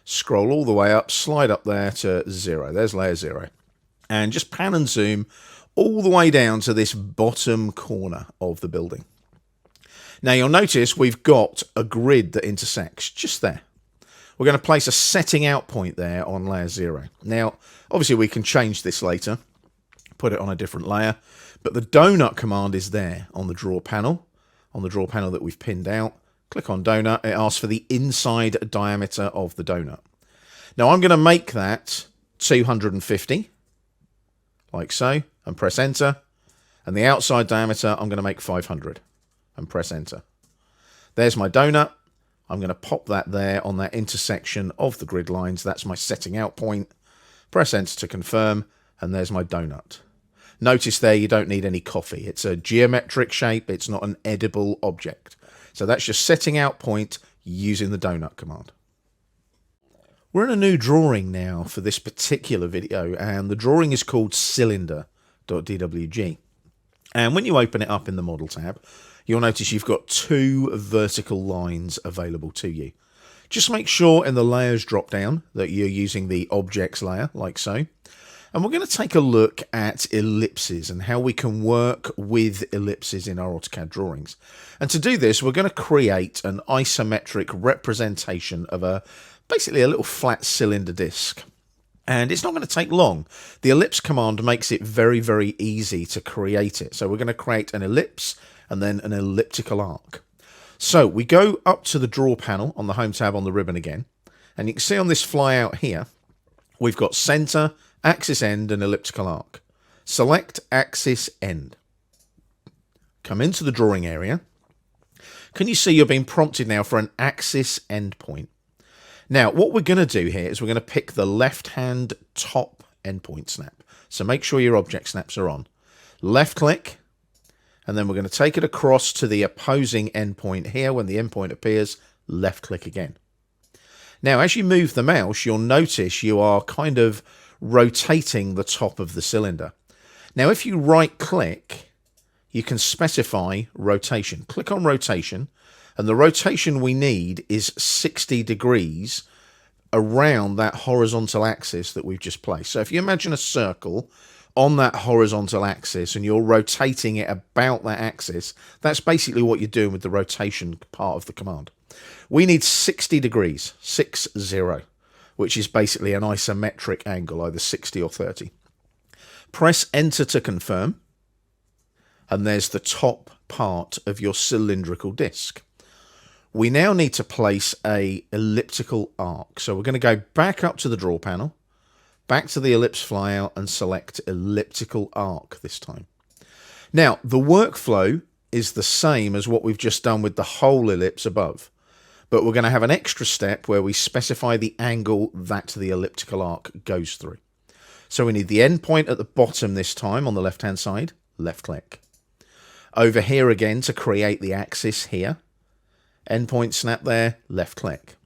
scroll all the way up, slide up there to 0. There's layer 0. And just pan and zoom all the way down to this bottom corner of the building. Now you'll notice we've got a grid that intersects just there. We're going to place a setting out point there on layer 0. Now, obviously we can change this later, put it on a different layer, but the donut command is there on the draw panel that we've pinned out. Click on donut, it asks for the inside diameter of the donut. Now I'm going to make that 250, like so, and press enter. And the outside diameter I'm going to make 500. And press enter. There's my donut. I'm going to pop that there on that intersection of the grid lines. That's my setting out point. Press enter to confirm, and there's my donut. Notice there you don't need any coffee. It's a geometric shape. It's not an edible object. So that's your setting out point using the donut command. We're in a new drawing now for this particular video, and the drawing is called cylinder.dwg. And when you open it up in the model tab, you'll notice you've got 2 vertical lines available to you. Just make sure in the layers drop down that you're using the objects layer, like so. And we're going to take a look at ellipses and how we can work with ellipses in our AutoCAD drawings. And to do this, we're going to create an isometric representation of basically a little flat cylinder disc. And it's not going to take long. The ellipse command makes it very, very easy to create it. So we're going to create an ellipse and then an elliptical arc. So we go up to the draw panel on the home tab on the ribbon again. And you can see on this flyout here, we've got center, axis end, and elliptical arc. Select axis end. Come into the drawing area. Can you see you're being prompted now for an axis endpoint? Now, what we're going to do here is we're going to pick the left-hand top endpoint snap. So make sure your object snaps are on. Left click, and then we're going to take it across to the opposing endpoint here. When the endpoint appears, left click again. Now, as you move the mouse, you'll notice you are kind of rotating the top of the cylinder. Now, if you right click, you can specify rotation. Click on rotation. And the rotation we need is 60 degrees around that horizontal axis that we've just placed. So if you imagine a circle on that horizontal axis and you're rotating it about that axis, that's basically what you're doing with the rotation part of the command. We need 60 degrees, 60, which is basically an isometric angle, either 60 or 30. Press enter to confirm. And there's the top part of your cylindrical disc. We now need to place a elliptical arc. So we're going to go back up to the draw panel, back to the ellipse flyout, and select elliptical arc this time. Now, the workflow is the same as what we've just done with the whole ellipse above, but we're going to have an extra step where we specify the angle that the elliptical arc goes through. So we need the endpoint at the bottom this time on the left-hand side, left click. Over here again to create the axis here. Endpoint snap there, left click.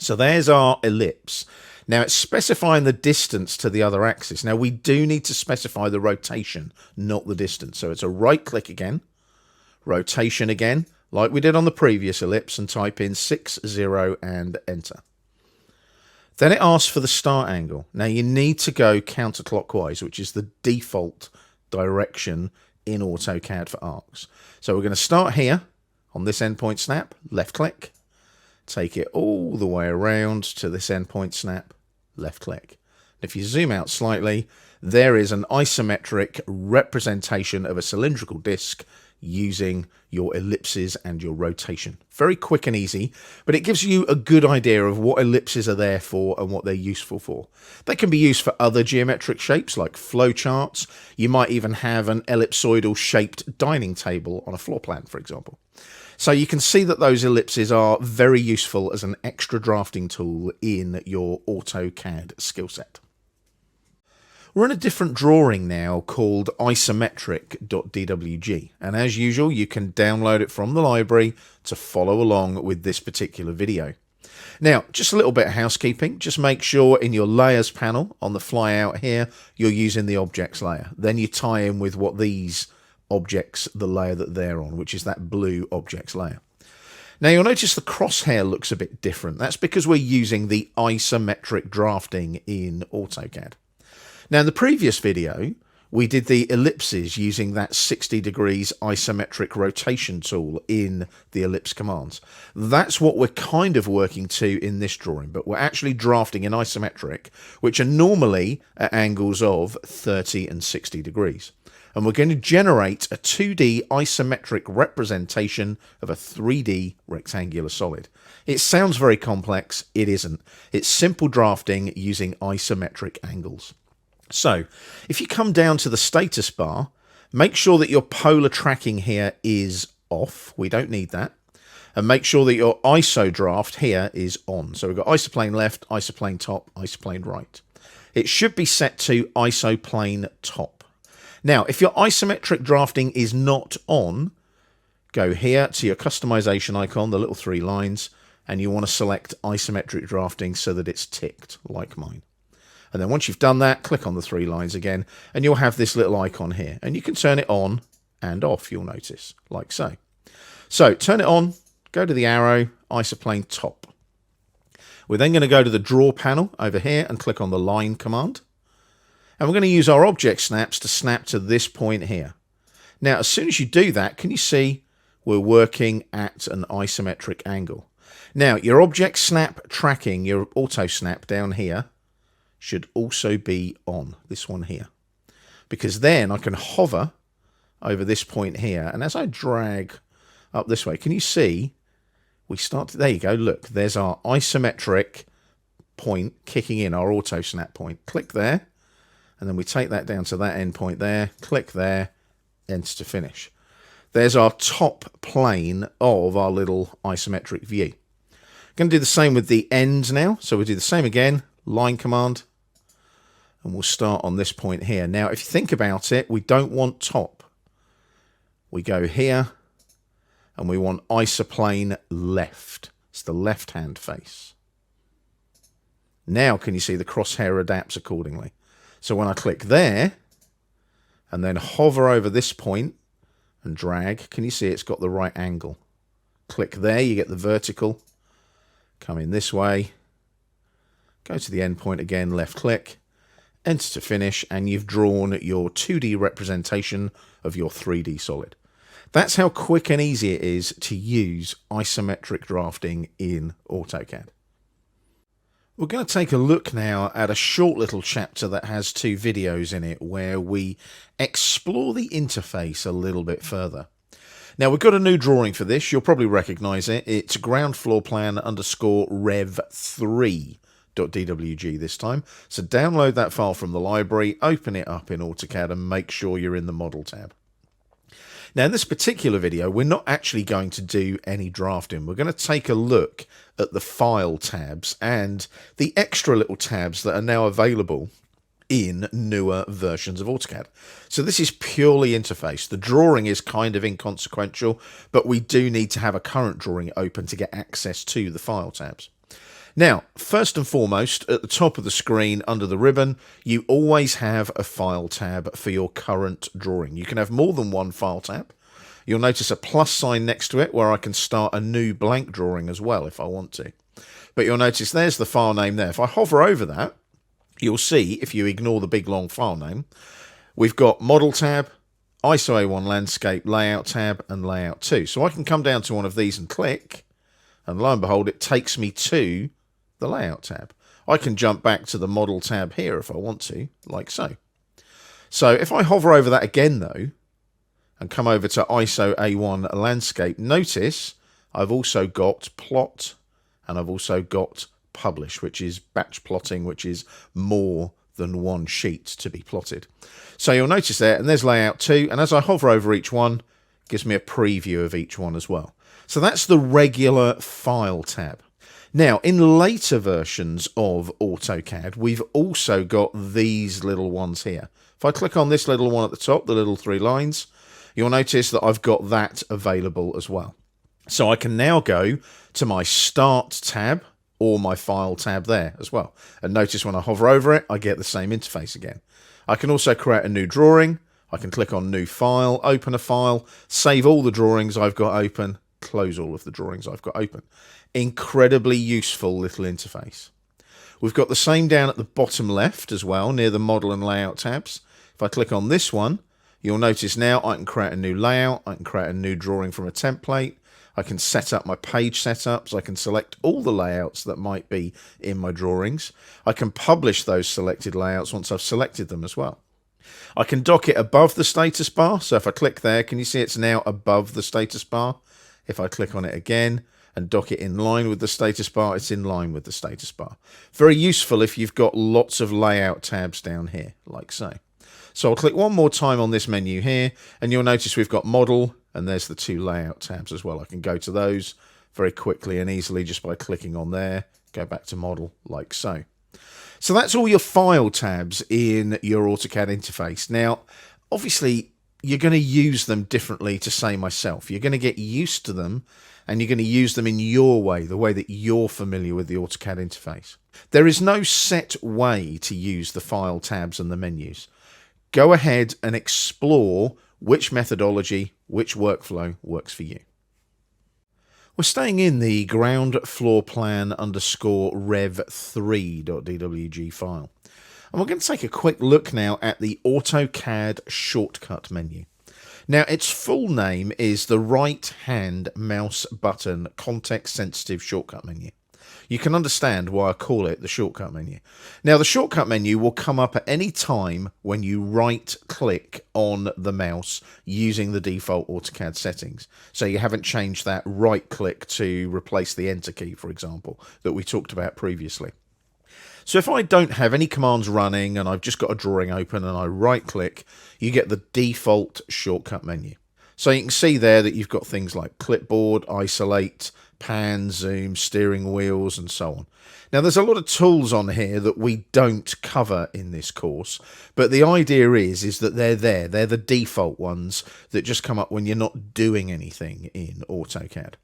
So there's our ellipse. Now it's specifying the distance to the other axis. Now we do need to specify the rotation, not the distance. So it's a right click again, rotation again, like we did on the previous ellipse, and type in 60 and enter. Then it asks for the start angle. Now you need to go counterclockwise, which is the default direction in AutoCAD for arcs. So we're going to start here on this endpoint snap, left click, take it all the way around to this endpoint snap, left click. If you zoom out slightly, there is an isometric representation of a cylindrical disc using your ellipses and your rotation. Very quick and easy, but it gives you a good idea of what ellipses are there for and what they're useful for. They can be used for other geometric shapes like flowcharts. You might even have an ellipsoidal shaped dining table on a floor plan, for example. So you can see that those ellipses are very useful as an extra drafting tool in your AutoCAD skill set. We're in a different drawing now called isometric.dwg, and as usual you can download it from the library to follow along with this particular video. Now, just a little bit of housekeeping. Just make sure in your layers panel on the flyout here you're using the objects layer. Then you tie in with what these objects, the layer that they're on, which is that blue objects layer. Now you'll notice the crosshair looks a bit different. That's because we're using the isometric drafting in AutoCAD. Now in the previous video, we did the ellipses using that 60 degrees isometric rotation tool in the ellipse commands. That's what we're kind of working to in this drawing, but we're actually drafting in isometric, which are normally at angles of 30 and 60 degrees. And we're going to generate a 2D isometric representation of a 3D rectangular solid. It sounds very complex. It isn't. It's simple drafting using isometric angles. So, if you come down to the status bar, make sure that your polar tracking here is off. We don't need that. And make sure that your ISO draft here is on. So we've got isoplane left, isoplane top, isoplane right. It should be set to isoplane top. Now, if your isometric drafting is not on, go here to your customization icon, the little 3 lines, and you want to select isometric drafting so that it's ticked, like mine. And then once you've done that, click on the 3 lines again, and you'll have this little icon here. And you can turn it on and off, you'll notice, like so. So turn it on, go to the arrow, isoplane top. We're then going to go to the draw panel over here and click on the line command. And we're going to use our object snaps to snap to this point here. Now, as soon as you do that, can you see we're working at an isometric angle? Now, your object snap tracking, your auto snap down here, should also be on, this one here, because then I can hover over this point here, and as I drag up this way, can you see we start to, there you go, look, there's our isometric point kicking in, our auto snap point. Click there, and then we take that down to that end point there, click there, enter to finish. There's our top plane of our little isometric view. Going to do the same with the ends now, so we'll do the same again, line command, and we'll start on this point here. Now, if you think about it, we don't want top. We go here, and we want isoplane left. It's the left-hand face. Now, can you see the crosshair adapts accordingly? So when I click there, and then hover over this point, and drag, can you see it's got the right angle? Click there, you get the vertical. Come in this way. Go to the end point again, left click. Enter to finish, and you've drawn your 2D representation of your 3D solid. That's how quick and easy it is to use isometric drafting in AutoCAD. We're going to take a look now at a short little chapter that has 2 videos in it where we explore the interface a little bit further. Now, we've got a new drawing for this. You'll probably recognize it. It's ground floor plan _ rev3. .dwg this time. So download that file from the library, open it up in AutoCAD, and make sure you're in the model tab. Now, in this particular video, we're not actually going to do any drafting. We're going to take a look at the file tabs and the extra little tabs that are now available in newer versions of AutoCAD. So this is purely interface. The drawing is kind of inconsequential, but we do need to have a current drawing open to get access to the file tabs. Now, first and foremost, at the top of the screen under the ribbon, you always have a file tab for your current drawing. You can have more than one file tab. You'll notice a plus sign next to it where I can start a new blank drawing as well if I want to. But you'll notice there's the file name there. If I hover over that, you'll see, if you ignore the big long file name, we've got Model tab, ISO A1 Landscape, Layout tab, and Layout 2. So I can come down to one of these and click, and lo and behold, it takes me to the Layout tab. I can jump back to the Model tab here if I want to, like so. So if I hover over that again, though, and come over to ISO A1 Landscape, notice I've also got Plot, and I've also got Publish, which is batch plotting, which is more than one sheet to be plotted. So you'll notice there, and there's Layout 2, and as I hover over each one, it gives me a preview of each one as well. So that's the regular File tab. Now, in later versions of AutoCAD, we've also got these little ones here. If I click on this little one at the top, the little 3 lines, you'll notice that I've got that available as well. So I can now go to my Start tab or my File tab there as well. And notice when I hover over it, I get the same interface again. I can also create a new drawing. I can click on New File, open a file, save all the drawings I've got open, close all of the drawings I've got open. Incredibly useful little interface. We've got the same down at the bottom left as well, near the Model and Layout tabs. If I click on this one, you'll notice now I can create a new layout, I can create a new drawing from a template, I can set up my page setups, I can select all the layouts that might be in my drawings. I can publish those selected layouts once I've selected them as well. I can dock it above the status bar, so if I click there, can you see it's now above the status bar? If I click on it again and dock it in line with the status bar, it's in line with the status bar. Very useful if you've got lots of layout tabs down here, like so. So I'll click one more time on this menu here, and you'll notice we've got Model, and there's the 2 layout tabs as well. I can go to those very quickly and easily just by clicking on there, go back to Model, like so. So that's all your file tabs in your AutoCAD interface. Now, obviously, you're going to use them differently to, say, myself. You're going to get used to them, and you're going to use them in your way, the way that you're familiar with the AutoCAD interface. There is no set way to use the file tabs and the menus. Go ahead and explore which methodology, which workflow works for you. We're staying in the ground floor plan _ rev3.dwg file. And we're going to take a quick look now at the AutoCAD shortcut menu. Now, its full name is the right-hand mouse button context-sensitive shortcut menu. You can understand why I call it the shortcut menu. Now, the shortcut menu will come up at any time when you right-click on the mouse using the default AutoCAD settings. So you haven't changed that right-click to replace the Enter key, for example, that we talked about previously. So if I don't have any commands running and I've just got a drawing open and I right-click, you get the default shortcut menu. So you can see there that you've got things like clipboard, isolate, pan, zoom, steering wheels, and so on. Now, there's a lot of tools on here that we don't cover in this course, but the idea is that they're there. They're the default ones that just come up when you're not doing anything in AutoCAD.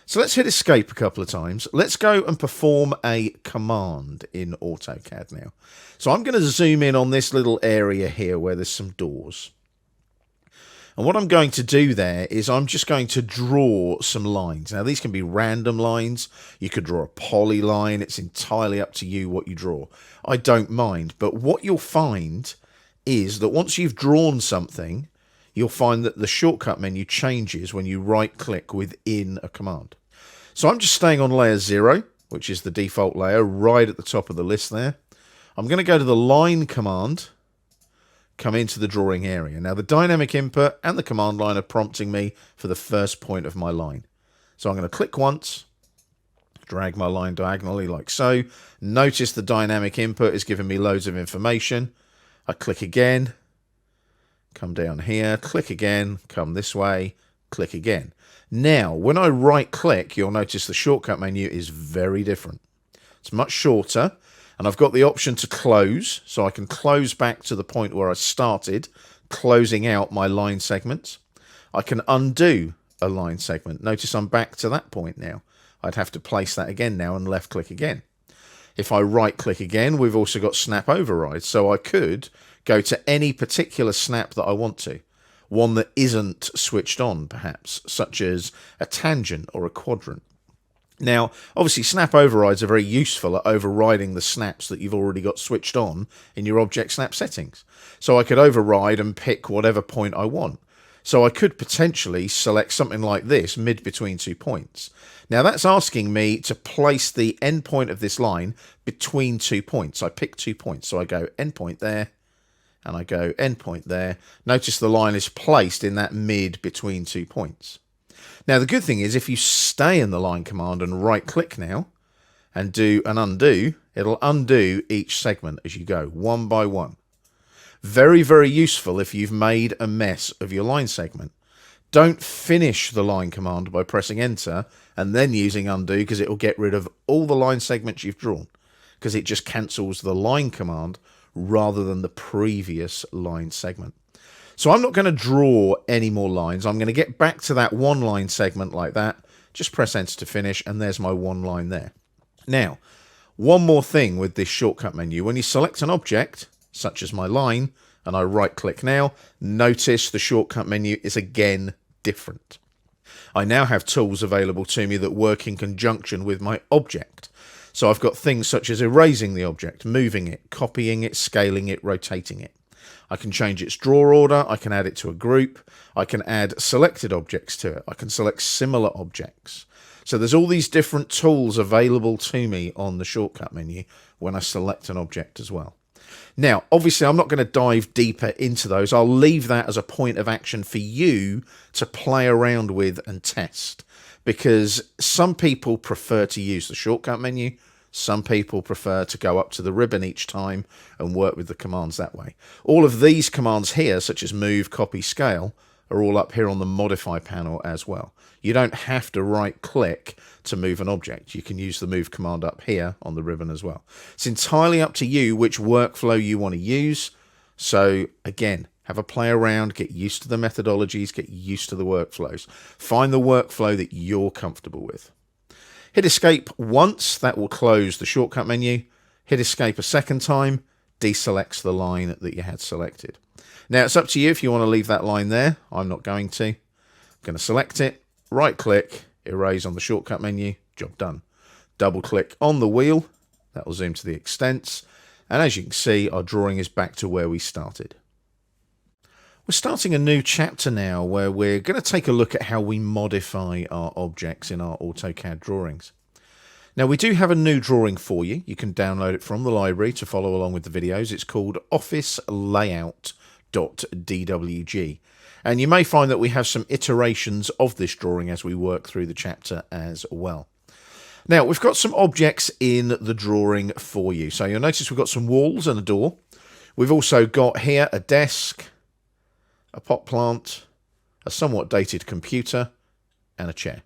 So let's hit escape a couple of times. Let's go and perform a command in AutoCAD now. So I'm going to zoom in on this little area here where there's some doors. And what I'm going to do there is I'm just going to draw some lines. Now, these can be random lines. You could draw a polyline. It's entirely up to you what you draw. I don't mind. But what you'll find is that once you've drawn something, you'll find that the shortcut menu changes when you right-click within a command. So I'm just staying on layer 0, which is the default layer, right at the top of the list there. I'm going to go to the line command, come into the drawing area. Now, the dynamic input and the command line are prompting me for the first point of my line. So I'm going to click once, drag my line diagonally like so. Notice the dynamic input is giving me loads of information. I click again, come down here, click again, come this way, click again. Now, when I right-click, you'll notice the shortcut menu is very different. It's much shorter, and I've got the option to close, so I can close back to the point where I started, closing out my line segments. I can undo a line segment. Notice I'm back to that point now. I'd have to place that again now and left-click again. If I right-click again, we've also got snap override, so I could go to any particular snap that I want to. One that isn't switched on, perhaps, such as a tangent or a quadrant. Now, obviously, snap overrides are very useful at overriding the snaps that you've already got switched on in your object snap settings. So I could override and pick whatever point I want. So I could potentially select something like this mid between 2 points. Now that's asking me to place the endpoint of this line between 2 points. I pick 2 points. So I go endpoint there and I go endpoint there. Notice the line is placed in that mid between 2 points. Now the good thing is if you stay in the line command and right click now and do an undo, it'll undo each segment as you go one by one. Very, very useful if you've made a mess of your line segment. Don't finish the line command by pressing enter and then using undo, because it will get rid of all the line segments you've drawn, because it just cancels the line command rather than the previous line segment. So I'm not going to draw any more lines. I'm going to get back to that one line segment like that. Just press enter to finish, and there's my one line there. Now, one more thing with this shortcut menu. When you select an object, such as my line, and I right click now, notice the shortcut menu is again different. I now have tools available to me that work in conjunction with my object. So I've got things such as erasing the object, moving it, copying it, scaling it, rotating it. I can change its draw order, I can add it to a group, I can add selected objects to it, I can select similar objects. So there's all these different tools available to me on the shortcut menu when I select an object as well. Now, obviously, I'm not going to dive deeper into those. I'll leave that as a point of action for you to play around with and test, because some people prefer to use the shortcut menu. Some people prefer to go up to the ribbon each time and work with the commands that way. All of these commands here, such as move, copy, scale, are all up here on the modify panel as well. You don't have to right click to move an object. You can use the move command up here on the ribbon as well. It's entirely up to you which workflow you want to use. So again, have a play around, get used to the methodologies, get used to the workflows. Find the workflow that you're comfortable with. Hit escape once, that will close the shortcut menu. Hit escape a second time, deselects the line that you had selected. Now it's up to you if you want to leave that line there. I'm not going to. I'm going to select it, right click, erase on the shortcut menu, job done. Double click on the wheel, that will zoom to the extents, and as you can see, our drawing is back to where we started. We're starting a new chapter now where we're going to take a look at how we modify our objects in our AutoCAD drawings. Now we do have a new drawing for you. You can download it from the library to follow along with the videos. It's called Office Layout.dwg. And you may find that we have some iterations of this drawing as we work through the chapter as well. Now, we've got some objects in the drawing for you. So you'll notice we've got some walls and a door. We've also got here a desk, a pot plant, a somewhat dated computer, and a chair.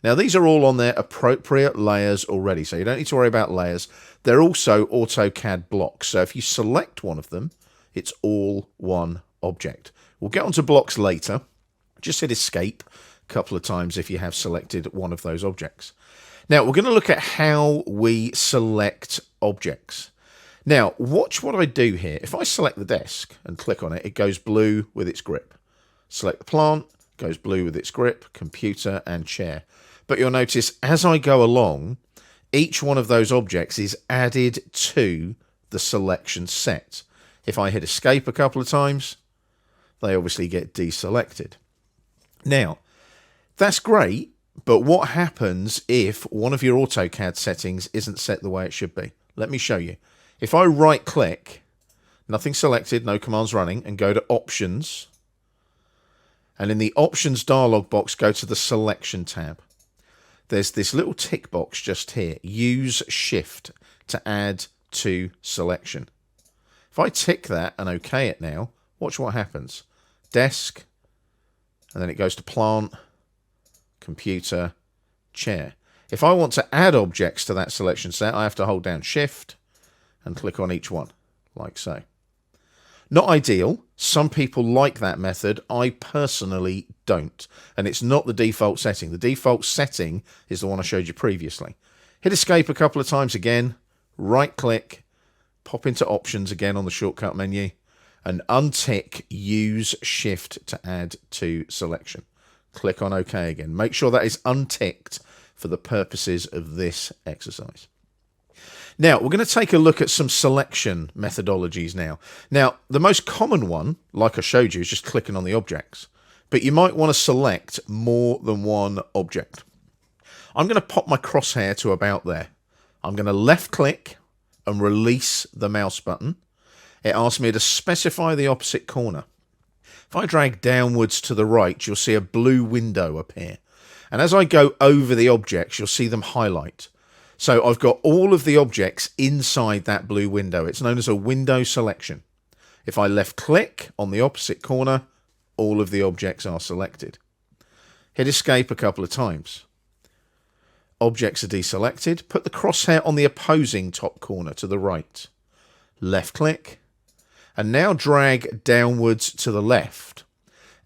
Now, these are all on their appropriate layers already, so you don't need to worry about layers. They're also AutoCAD blocks, so if you select one of them, it's all one object. We'll get onto blocks later. Just hit escape a couple of times if you have selected one of those objects. Now, we're going to look at how we select objects. Now, watch what I do here. If I select the desk and click on it, it goes blue with its grip. Select the plant, goes blue with its grip, computer and chair. But you'll notice as I go along, each one of those objects is added to the selection set. If I hit escape a couple of times, they obviously get deselected. Now, that's great, but what happens if one of your AutoCAD settings isn't set the way it should be? Let me show you. If I right click, nothing selected, no commands running, and go to Options, and in the Options dialog box, go to the Selection tab. There's this little tick box just here, Use Shift to add to selection. If I tick that and OK it now, watch what happens. Desk, and then it goes to plant, computer, chair. If I want to add objects to that selection set, I have to hold down Shift and click on each one, like so. Not ideal. Some people like that method. I personally don't. And it's not the default setting. The default setting is the one I showed you previously. Hit escape a couple of times again, right click, pop into options again on the shortcut menu, and untick use shift to add to selection. Click on OK again. Make sure that is unticked for the purposes of this exercise. Now, we're going to take a look at some selection methodologies now. Now, the most common one, like I showed you, is just clicking on the objects. But you might want to select more than one object. I'm going to pop my crosshair to about there. I'm going to left click and release the mouse button. It asks me to specify the opposite corner. If I drag downwards to the right, you'll see a blue window appear. And as I go over the objects, you'll see them highlight. So I've got all of the objects inside that blue window. It's known as a window selection. If I left click on the opposite corner, all of the objects are selected. Hit escape a couple of times. Objects are deselected. Put the crosshair on the opposing top corner to the right. Left click. And now drag downwards to the left.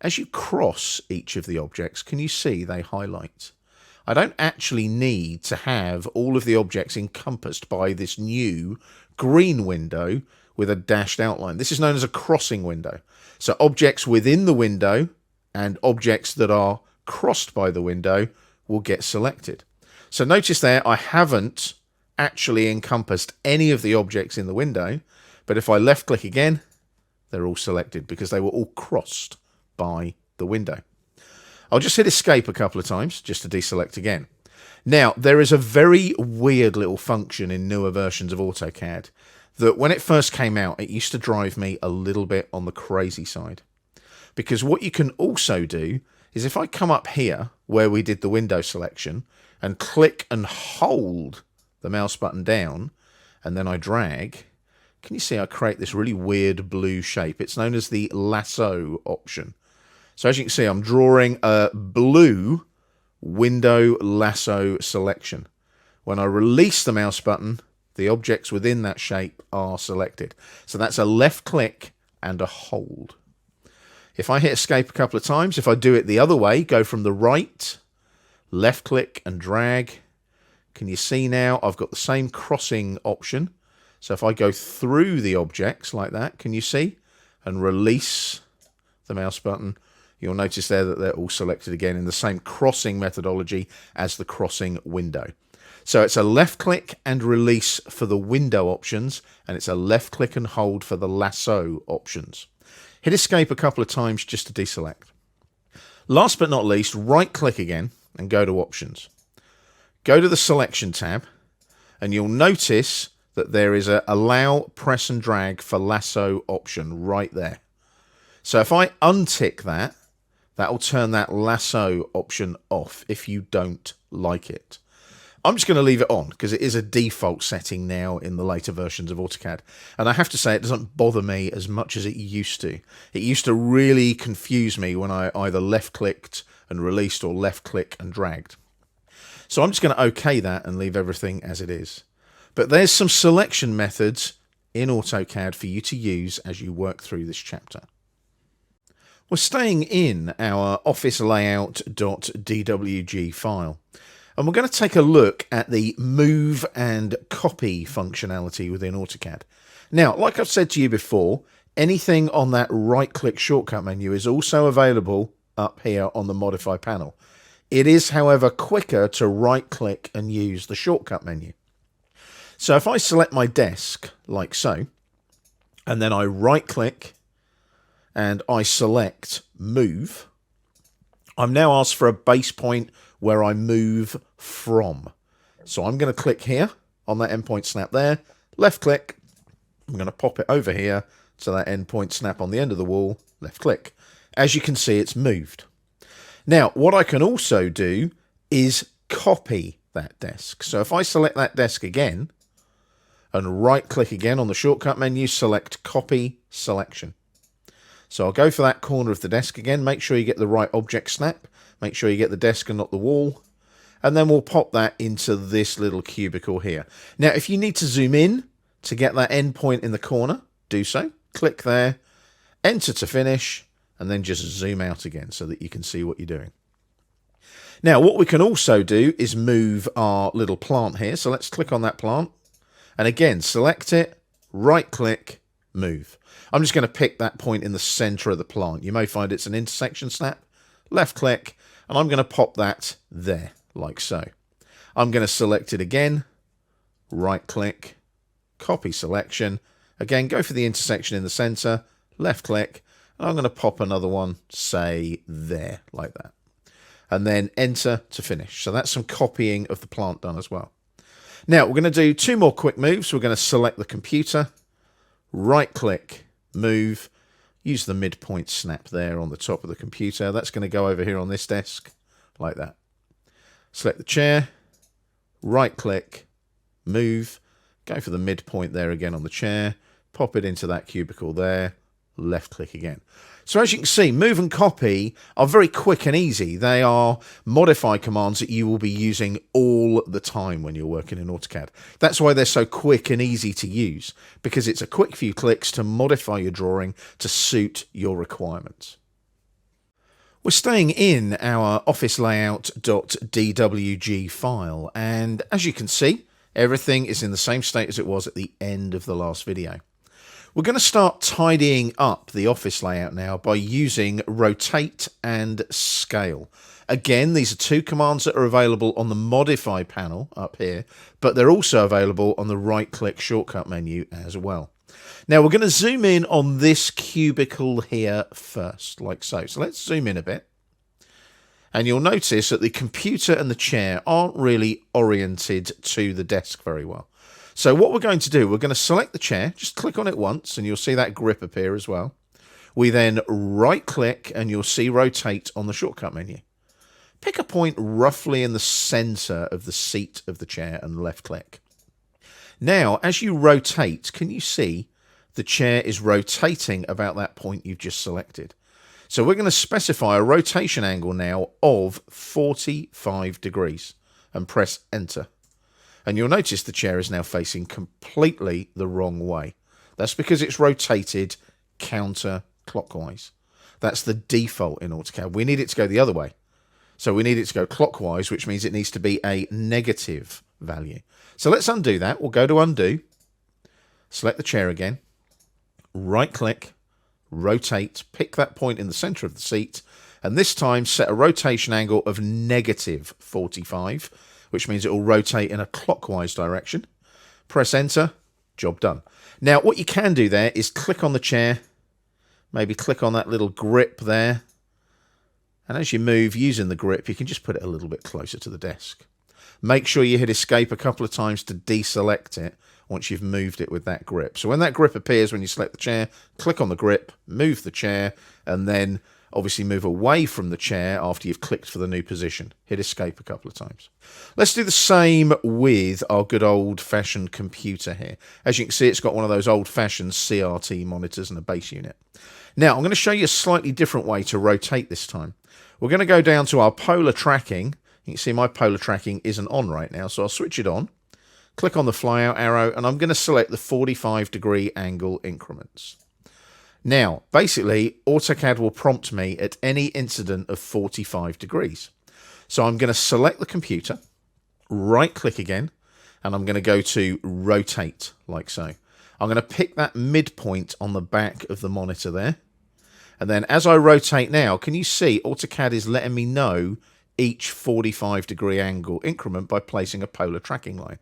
As you cross each of the objects, can you see they highlight? I don't actually need to have all of the objects encompassed by this new green window with a dashed outline. This is known as a crossing window. So objects within the window and objects that are crossed by the window will get selected. So notice there, I haven't actually encompassed any of the objects in the window, but if I left click again, they're all selected because they were all crossed by the window. I'll just hit escape a couple of times just to deselect again. Now, there is a very weird little function in newer versions of AutoCAD that when it first came out, it used to drive me a little bit on the crazy side. Because what you can also do is if I come up here where we did the window selection and click and hold the mouse button down and then I drag, can you see I create this really weird blue shape? It's known as the lasso option. So as you can see, I'm drawing a blue window lasso selection. When I release the mouse button, the objects within that shape are selected. So that's a left click and a hold. If I hit escape a couple of times, if I do it the other way, go from the right, left click and drag, can you see now I've got the same crossing option. So if I go through the objects like that, can you see? And release the mouse button, you'll notice there that they're all selected again in the same crossing methodology as the crossing window. So it's a left click and release for the window options, and it's a left click and hold for the lasso options. Hit escape a couple of times just to deselect. Last but not least, right click again and go to options. Go to the selection tab and you'll notice that there is a allow press and drag for lasso option right there. So if I untick that, that will turn that lasso option off if you don't like it. I'm just going to leave it on because it is a default setting now in the later versions of AutoCAD. And I have to say it doesn't bother me as much as it used to. It used to really confuse me when I either left clicked and released or left click and dragged. So I'm just going to OK that and leave everything as it is. But there's some selection methods in AutoCAD for you to use as you work through this chapter. We're staying in our office layout.dwg file. And we're going to take a look at the move and copy functionality within AutoCAD. Now, like I've said to you before, anything on that right-click shortcut menu is also available up here on the Modify panel. It is, however, quicker to right-click and use the shortcut menu. So if I select my desk, like so, and then I right-click and I select Move, I'm now asked for a base point where I move from. So I'm going to click here on that endpoint snap there, left click, I'm going to pop it over here to that endpoint snap on the end of the wall, left click. As you can see, it's moved. Now, what I can also do is copy that desk. So if I select that desk again and right click again on the shortcut menu, select Copy Selection. So I'll go for that corner of the desk again, make sure you get the right object snap. Make sure you get the desk and not the wall. And then we'll pop that into this little cubicle here. Now, if you need to zoom in to get that endpoint in the corner, do so. Click there, enter to finish, and then just zoom out again so that you can see what you're doing. Now, what we can also do is move our little plant here. So let's click on that plant. And again, select it, right-click, move. I'm just going to pick that point in the center of the plant. You may find it's an intersection snap. Left-click. And I'm going to pop that there, like so. I'm going to select it again, right click, copy selection. Again, go for the intersection in the center, left click, and I'm going to pop another one, say there, like that. And then enter to finish. So that's some copying of the plant done as well. Now we're going to do 2 more quick moves. We're going to select the computer, right click, move, use the midpoint snap there on the top of the computer. That's going to go over here on this desk, like that. Select the chair, right click, move, go for the midpoint there again on the chair, pop it into that cubicle there, left click again. So as you can see, move and copy are very quick and easy. They are modify commands that you will be using all the time when you're working in AutoCAD. That's why they're so quick and easy to use, because it's a quick few clicks to modify your drawing to suit your requirements. We're staying in our office layout.dwg file, and as you can see, everything is in the same state as it was at the end of the last video. We're going to start tidying up the office layout now by using rotate and scale. Again, these are 2 commands that are available on the modify panel up here, but they're also available on the right click shortcut menu as well. Now we're going to zoom in on this cubicle here first, like so. So let's zoom in a bit. And you'll notice that the computer and the chair aren't really oriented to the desk very well. So what we're going to do, we're going to select the chair, just click on it once and you'll see that grip appear as well. We then right click and you'll see rotate on the shortcut menu. Pick a point roughly in the center of the seat of the chair and left click. Now, as you rotate, can you see the chair is rotating about that point you've just selected? So we're going to specify a rotation angle now of 45 degrees and press enter. And you'll notice the chair is now facing completely the wrong way. That's because it's rotated counterclockwise. That's the default in AutoCAD. We need it to go the other way. So we need it to go clockwise, which means it needs to be a negative value. So let's undo that. We'll go to undo, select the chair again, right click, rotate, pick that point in the center of the seat, and this time set a rotation angle of negative 45, which means it will rotate in a clockwise direction. Press enter, job done. Now what you can do there is click on the chair, maybe click on that little grip there, and as you move using the grip you can just put it a little bit closer to the desk. Make sure you hit escape a couple of times to deselect it once you've moved it with that grip. So when that grip appears when you select the chair, click on the grip, move the chair, and then obviously move away from the chair after you've clicked for the new position. Hit escape a couple of times. Let's do the same with our good old-fashioned computer here. As you can see, it's got one of those old-fashioned CRT monitors and a base unit. Now, I'm going to show you a slightly different way to rotate this time. We're going to go down to our polar tracking. You can see my polar tracking isn't on right now, so I'll switch it on. Click on the flyout arrow, and I'm going to select the 45-degree angle increments. Now, basically, AutoCAD will prompt me at any incident of 45 degrees. So I'm going to select the computer, right-click again, and I'm going to go to rotate, like so. I'm going to pick that midpoint on the back of the monitor there. And then as I rotate now, can you see AutoCAD is letting me know each 45-degree angle increment by placing a polar tracking line.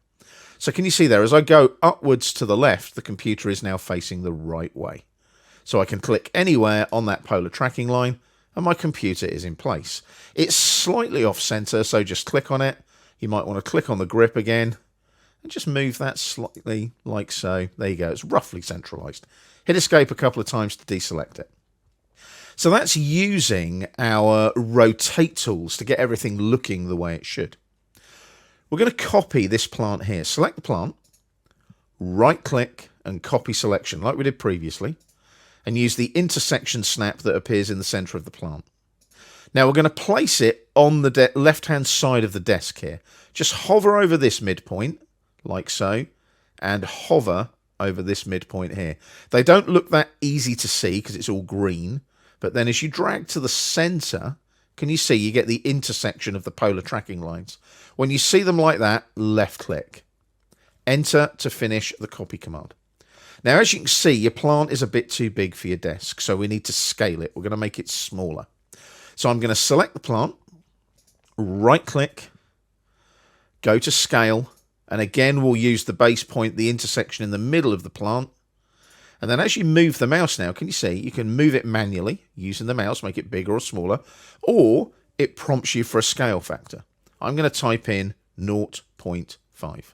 So can you see there, as I go upwards to the left, the computer is now facing the right way. So I can click anywhere on that polar tracking line and my computer is in place. It's slightly off center, so just click on it. You might want to click on the grip again and just move that slightly like so. There you go, it's roughly centralized. Hit escape a couple of times to deselect it. So that's using our rotate tools to get everything looking the way it should. We're going to copy this plant here. Select the plant, right click and copy selection like we did previously, and use the intersection snap that appears in the center of the plant. Now we're going to place it on the left-hand side of the desk here. Just hover over this midpoint, like so, and hover over this midpoint here. They don't look that easy to see because it's all green, but then as you drag to the center, can you see you get the intersection of the polar tracking lines? When you see them like that, left-click. Enter to finish the copy command. Now, as you can see, your plant is a bit too big for your desk, so we need to scale it. We're going to make it smaller. So I'm going to select the plant, right-click, go to scale, and again we'll use the base point, the intersection in the middle of the plant. And then as you move the mouse now, can you see, you can move it manually using the mouse, make it bigger or smaller, or it prompts you for a scale factor. I'm going to type in 0.5.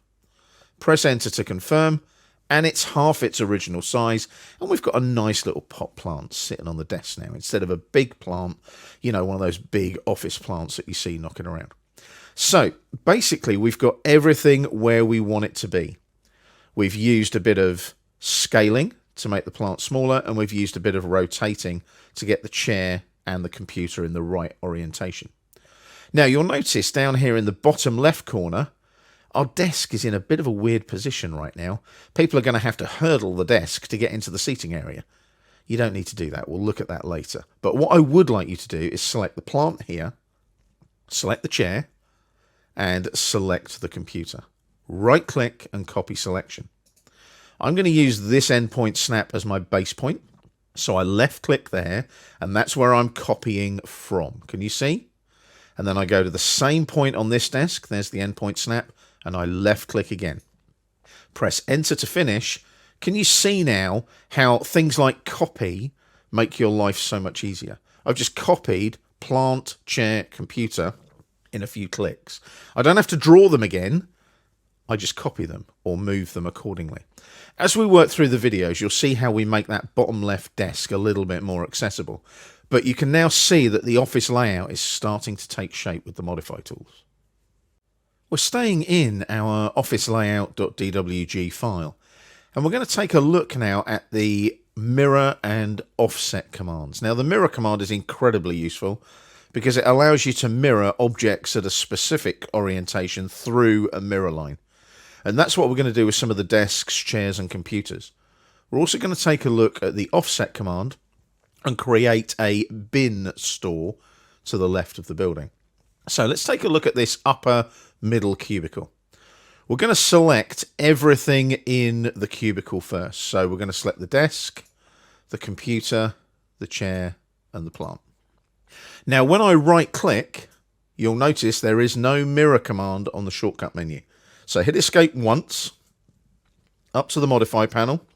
Press enter to confirm, and it's half its original size, and we've got a nice little pot plant sitting on the desk now, instead of a big plant, you know, one of those big office plants that you see knocking around. So basically we've got everything where we want it to be. We've used a bit of scaling to make the plant smaller, and we've used a bit of rotating to get the chair and the computer in the right orientation. Now you'll notice down here in the bottom left corner, our desk is in a bit of a weird position right now. People are going to have to hurdle the desk to get into the seating area. You don't need to do that. We'll look at that later. But what I would like you to do is select the plant here, select the chair, and select the computer. Right click and copy selection. I'm going to use this endpoint snap as my base point. So I left click there, and that's where I'm copying from. Can you see? And then I go to the same point on this desk. There's the endpoint snap, and I left click again. Press enter to finish. Can you see now how things like copy make your life so much easier? I've just copied plant, chair, computer in a few clicks. I don't have to draw them again. I just copy them or move them accordingly. As we work through the videos, you'll see how we make that bottom left desk a little bit more accessible. But you can now see that the office layout is starting to take shape with the modify tools. We're staying in our office layout.dwg file, and we're going to take a look now at the mirror and offset commands. Now the mirror command is incredibly useful because it allows you to mirror objects at a specific orientation through a mirror line. And that's what we're going to do with some of the desks, chairs and computers. We're also going to take a look at the offset command and create a bin store to the left of the building. So let's take a look at this upper middle cubicle. We're going to select everything in the cubicle first. So we're going to select the desk, the computer, the chair and the plant. Now when I right click, you'll notice there is no mirror command on the shortcut menu. So hit escape once, up to the modify panel,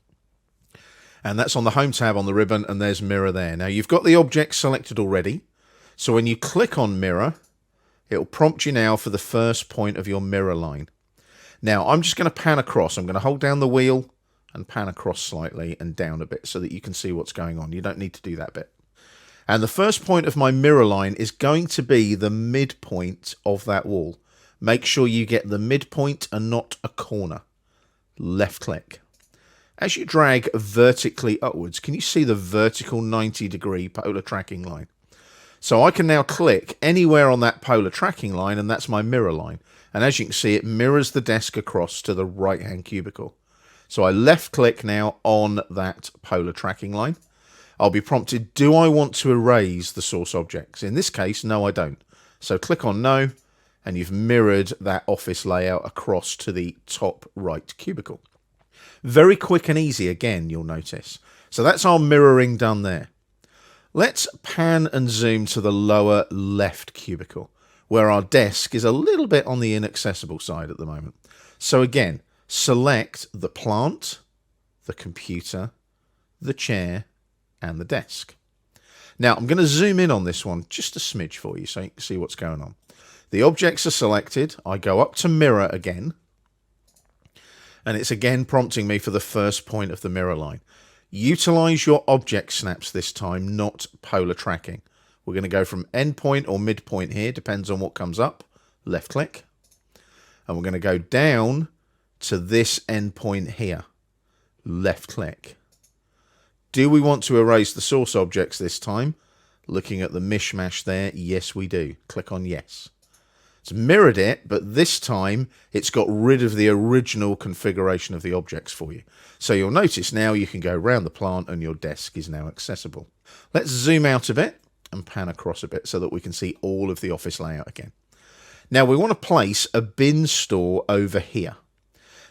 and that's on the home tab on the ribbon, and there's mirror there. Now you've got the object selected already, so when you click on mirror, it'll prompt you now for the first point of your mirror line. Now I'm just going to pan across. I'm going to hold down the wheel and pan across slightly and down a bit so that you can see what's going on. You don't need to do that bit. And the first point of my mirror line is going to be the midpoint of that wall. Make sure you get the midpoint and not a corner. Left click. As you drag vertically upwards, can you see the vertical 90-degree polar tracking line? So I can now click anywhere on that polar tracking line, and that's my mirror line. And as you can see, it mirrors the desk across to the right-hand cubicle. So I left click now on that polar tracking line. I'll be prompted, do I want to erase the source objects? In this case, no, I don't. So click on no, and you've mirrored that office layout across to the top right cubicle. Very quick and easy again, you'll notice. So that's our mirroring done there. Let's pan and zoom to the lower left cubicle, where our desk is a little bit on the inaccessible side at the moment. So again, select the plant, the computer, the chair, and the desk. Now I'm going to zoom in on this one just a smidge for you so you can see what's going on. The objects are selected. I go up to mirror again, and it's again prompting me for the first point of the mirror line. Utilize your object snaps this time, not polar tracking. We're going to go from endpoint or midpoint here, depends on what comes up. Left click. And we're going to go down to this endpoint here. Left click. Do we want to erase the source objects this time? Looking at the mishmash there, yes we do. Click on yes. It's mirrored it, but this time it's got rid of the original configuration of the objects for you. So you'll notice now you can go around the plant and your desk is now accessible. Let's zoom out a bit and pan across a bit so that we can see all of the office layout again. Now we want to place a bin store over here.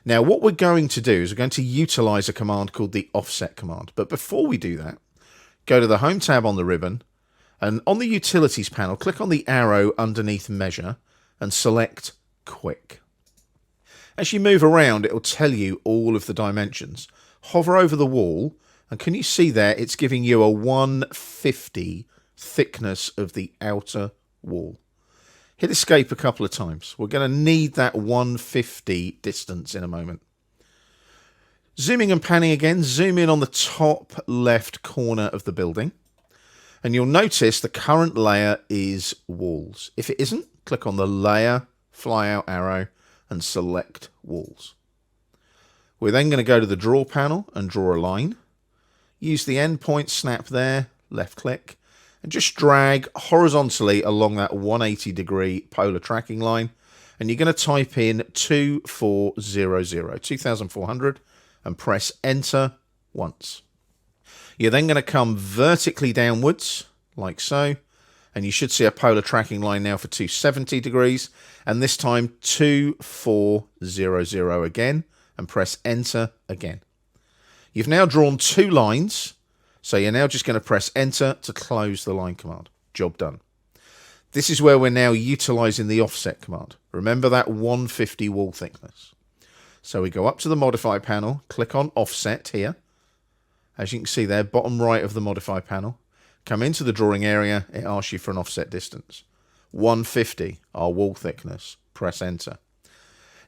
Now what we're going to do is we're going to utilize a command called the offset command. But before we do that, go to the home tab on the ribbon, and on the utilities panel, click on the arrow underneath measure and select quick. As you move around, it will tell you all of the dimensions. Hover over the wall, and can you see there, it's giving you a 150 thickness of the outer wall. Hit escape a couple of times. We're going to need that 150 distance in a moment. Zooming and panning again, zoom in on the top left corner of the building. And you'll notice the current layer is walls. If it isn't, click on the layer, fly out arrow, and select walls. We're then going to go to the draw panel and draw a line. Use the endpoint snap there, left click, and just drag horizontally along that 180-degree polar tracking line. And you're going to type in 2400, and press enter once. You're then going to come vertically downwards, like so, and you should see a polar tracking line now for 270 degrees, and this time 2400 again, and press enter again. You've now drawn two lines, so you're now just going to press enter to close the line command. Job done. This is where we're now utilizing the offset command. Remember that 150 wall thickness. So we go up to the modify panel, click on offset here. As you can see there, bottom right of the modify panel. Come into the drawing area, it asks you for an offset distance. 150, our wall thickness. Press enter.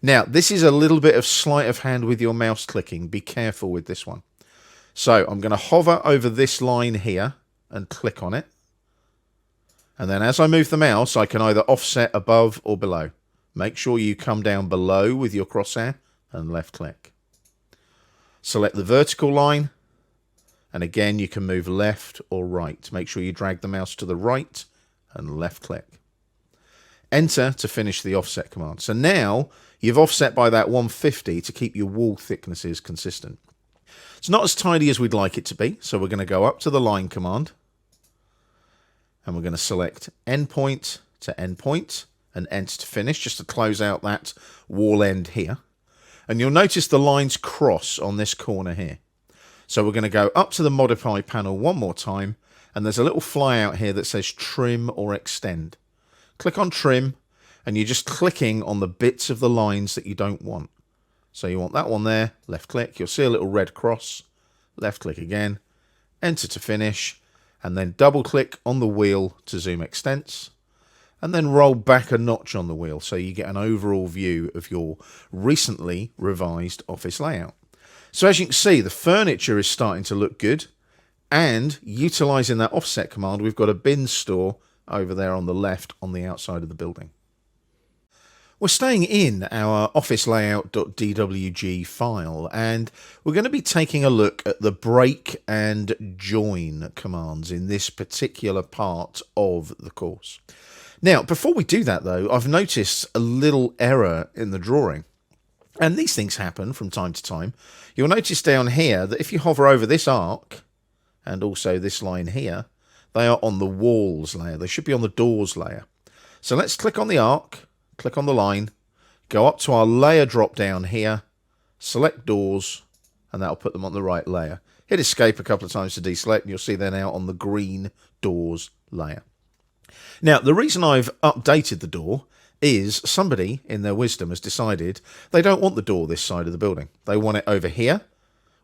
Now, this is a little bit of sleight of hand with your mouse clicking. Be careful with this one. So I'm going to hover over this line here and click on it. And then as I move the mouse, I can either offset above or below. Make sure you come down below with your crosshair and left click. Select the vertical line. And again, you can move left or right. Make sure you drag the mouse to the right and left click. Enter to finish the offset command. So now you've offset by that 150 to keep your wall thicknesses consistent. It's not as tidy as we'd like it to be, so we're going to go up to the line command, and we're going to select endpoint to endpoint, and enter to finish, just to close out that wall end here. And you'll notice the lines cross on this corner here. So we're going to go up to the modify panel one more time, and there's a little fly out here that says trim or extend. Click on trim, and you're just clicking on the bits of the lines that you don't want. So you want that one there, left click, you'll see a little red cross, left click again, enter to finish, and then double click on the wheel to zoom extents, and then roll back a notch on the wheel so you get an overall view of your recently revised office layout. So as you can see, the furniture is starting to look good, and utilizing that offset command, we've got a bin store over there on the left on the outside of the building. We're staying in our office layout.dwg file, and we're going to be taking a look at the break and join commands in this particular part of the course. Now, before we do that though, I've noticed a little error in the drawing. And these things happen from time to time. You'll notice down here that if you hover over this arc, and also this line here, they are on the walls layer. They should be on the doors layer. So let's click on the arc, click on the line, go up to our layer drop down here, select doors, and that'll put them on the right layer. Hit escape a couple of times to deselect, and you'll see they're now on the green doors layer. Now, the reason I've updated the door is somebody in their wisdom has decided they don't want the door this side of the building. They want it over here,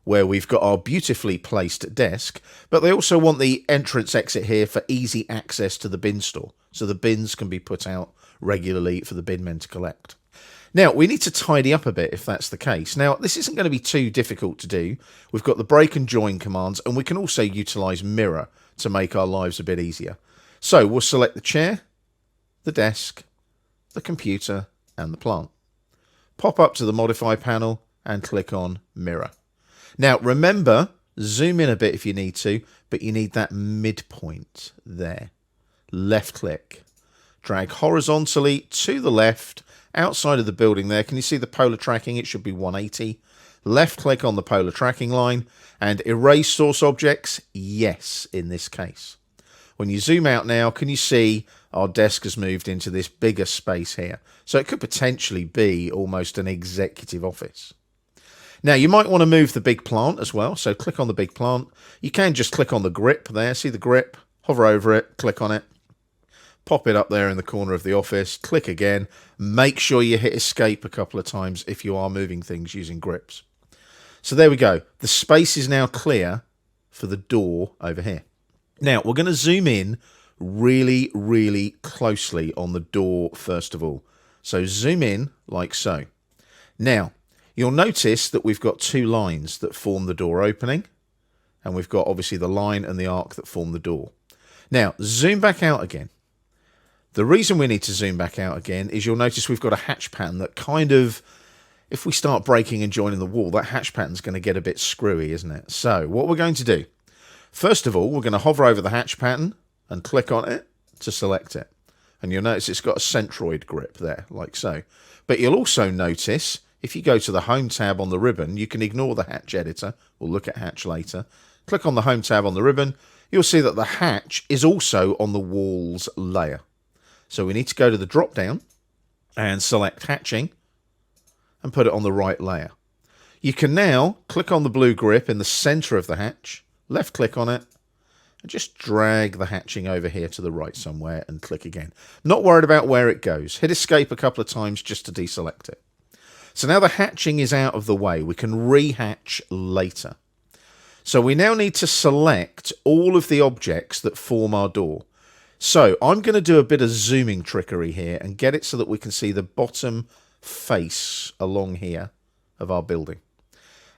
where we've got our beautifully placed desk, but they also want the entrance exit here for easy access to the bin store, so the bins can be put out regularly for the bin men to collect. Now, we need to tidy up a bit if that's the case. Now, this isn't going to be too difficult to do. We've got the break and join commands, and we can also utilize mirror to make our lives a bit easier. So we'll select the chair, the desk, the computer, and the plant. Pop up to the modify panel and click on mirror. Now, remember, zoom in a bit if you need to, but you need that midpoint there. Left click. Drag horizontally to the left, outside of the building there. Can you see the polar tracking? It should be 180. Left click on the polar tracking line, and erase source objects? Yes, in this case. When you zoom out now, can you see our desk has moved into this bigger space here? So it could potentially be almost an executive office. Now, you might want to move the big plant as well. So click on the big plant. You can just click on the grip there. See the grip? Hover over it, click on it. pop it up there in the corner of the office, click again, make sure you hit escape a couple of times if you are moving things using grips. So there we go. The space is now clear for the door over here. Now we're going to zoom in really, really closely on the door first of all. So zoom in like so. Now, you'll notice that we've got two lines that form the door opening, and we've got obviously the line and the arc that form the door. Now, zoom back out again. The reason we need to zoom back out again is you'll notice we've got a hatch pattern that kind of, if we start breaking and joining the wall, that hatch pattern's going to get a bit screwy, isn't it? So what we're going to do, first of all, we're going to hover over the hatch pattern and click on it to select it. And you'll notice it's got a centroid grip there, like so. But you'll also notice, if you go to the Home tab on the ribbon, you can ignore the hatch editor. We'll look at hatch later. Click on the Home tab on the ribbon. You'll see that the hatch is also on the walls layer. So we need to go to the drop down and select hatching and put it on the right layer. You can now click on the blue grip in the center of the hatch, left click on it, and just drag the hatching over here to the right somewhere and click again. Not worried about where it goes. Hit escape a couple of times just to deselect it. So now the hatching is out of the way. We can rehatch later. So we now need to select all of the objects that form our door. So I'm going to do a bit of zooming trickery here and get it so that we can see the bottom face along here of our building.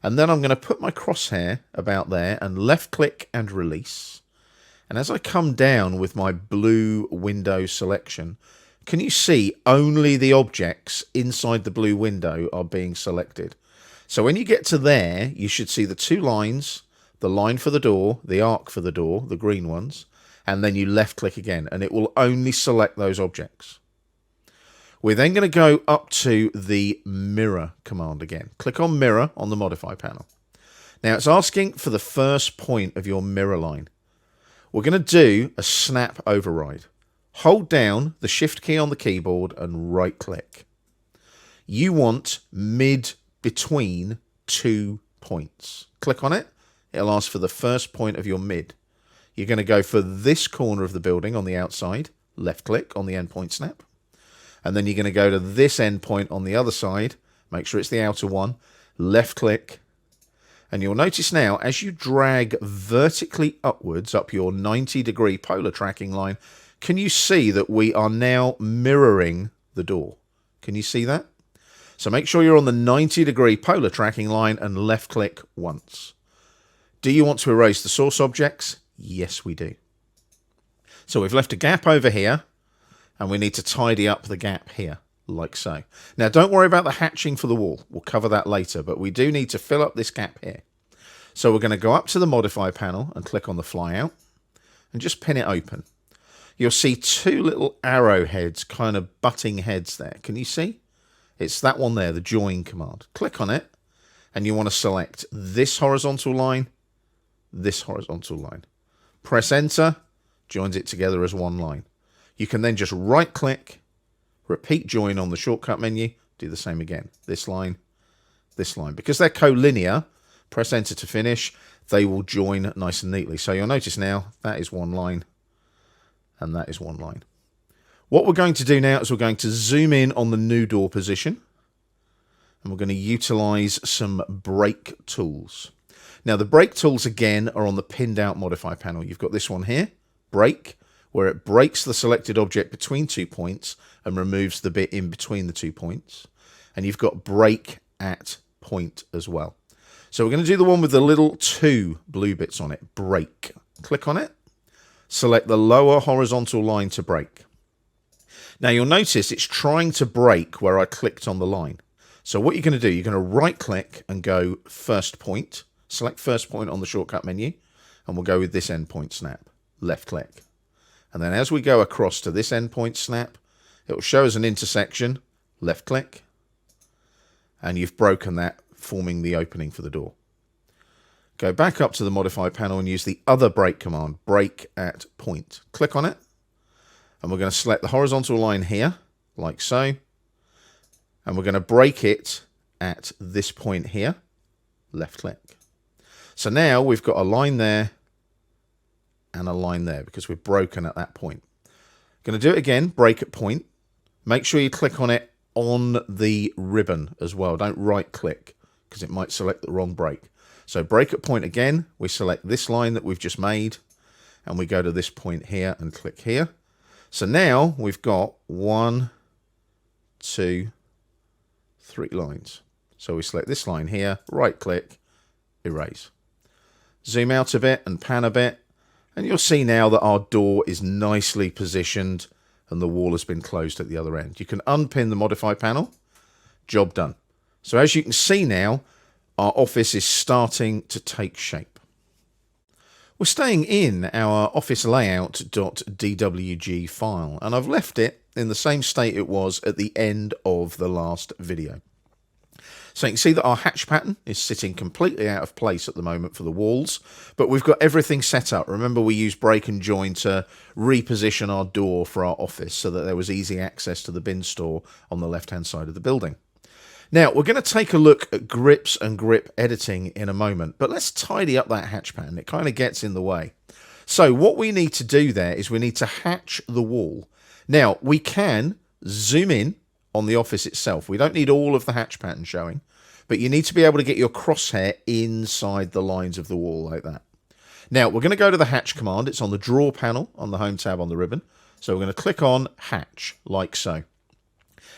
And then I'm going to put my crosshair about there and left click and release. And as I come down with my blue window selection, can you see only the objects inside the blue window are being selected? So when you get to there, you should see the two lines, the line for the door, the arc for the door, the green ones, and then you left click again, and it will only select those objects. We're then going to go up to the mirror command again. Click on mirror on the modify panel. Now it's asking for the first point of your mirror line. We're going to do a snap override. Hold down the shift key on the keyboard and right click. You want mid between 2 points. Click on it. It'll ask for the first point of your mid. You're going to go for this corner of the building on the outside, left click on the endpoint snap. And then you're going to go to this endpoint on the other side, make sure it's the outer one, left click. And you'll notice now, as you drag vertically upwards up your 90-degree polar tracking line, can you see that we are now mirroring the door? Can you see that? So make sure you're on the 90-degree polar tracking line and left click once. Do you want to erase the source objects? Yes, we do. So we've left a gap over here, and we need to tidy up the gap here, like so. Now, don't worry about the hatching for the wall. We'll cover that later, but we do need to fill up this gap here. So we're going to go up to the Modify panel and click on the flyout, and just pin it open. You'll see two little arrowheads, kind of butting heads there. Can you see? It's that one there, the join command. Click on it, and you want to select this horizontal line, this horizontal line. Press enter, joins it together as one line. You can then just right click, repeat join on the shortcut menu, do the same again. This line. Because they're collinear, press enter to finish, they will join nice and neatly. So you'll notice now that is one line and that is one line. What we're going to do now is we're going to zoom in on the new door position, and we're going to utilize some break tools. Now, the break tools, again, are on the pinned out modify panel. You've got this one here, break, where it breaks the selected object between 2 points and removes the bit in between the 2 points. And you've got break at point as well. So we're going to do the one with the little 2 blue bits on it, break. Click on it, select the lower horizontal line to break. Now, you'll notice it's trying to break where I clicked on the line. So what you're going to do, you're going to right click and go first point. Select first point on the shortcut menu, and we'll go with this endpoint snap. Left click. And then as we go across to this endpoint snap, it will show us an intersection. Left click. And you've broken that, forming the opening for the door. Go back up to the modify panel and use the other break command, break at point. Click on it. And we're going to select the horizontal line here, like so. And we're going to break it at this point here. Left click. So now we've got a line there and a line there because we've broken at that point. Going to do it again, break at point. Make sure you click on it on the ribbon as well. Don't right click because it might select the wrong break. So break at point again, we select this line that we've just made and we go to this point here and click here. So now we've got 1, 2, 3 lines. So we select this line here, right click, erase. Zoom out a bit and pan a bit, and you'll see now that our door is nicely positioned and the wall has been closed at the other end. You can unpin the modify panel, job done. So as you can see now, our office is starting to take shape. We're staying in our office layout.dwg file, and I've left it in the same state it was at the end of the last video. So you can see that our hatch pattern is sitting completely out of place at the moment for the walls, but we've got everything set up. Remember, we used break and join to reposition our door for our office so that there was easy access to the bin store on the left-hand side of the building. Now, we're going to take a look at grips and grip editing in a moment, but let's tidy up that hatch pattern. It kind of gets in the way. So what we need to do there is we need to hatch the wall. Now, we can zoom in on the office itself. We don't need all of the hatch pattern showing, but you need to be able to get your crosshair inside the lines of the wall like that. Now, we're going to go to the hatch command. It's on the draw panel on the home tab on the ribbon. So we're going to click on hatch, like so.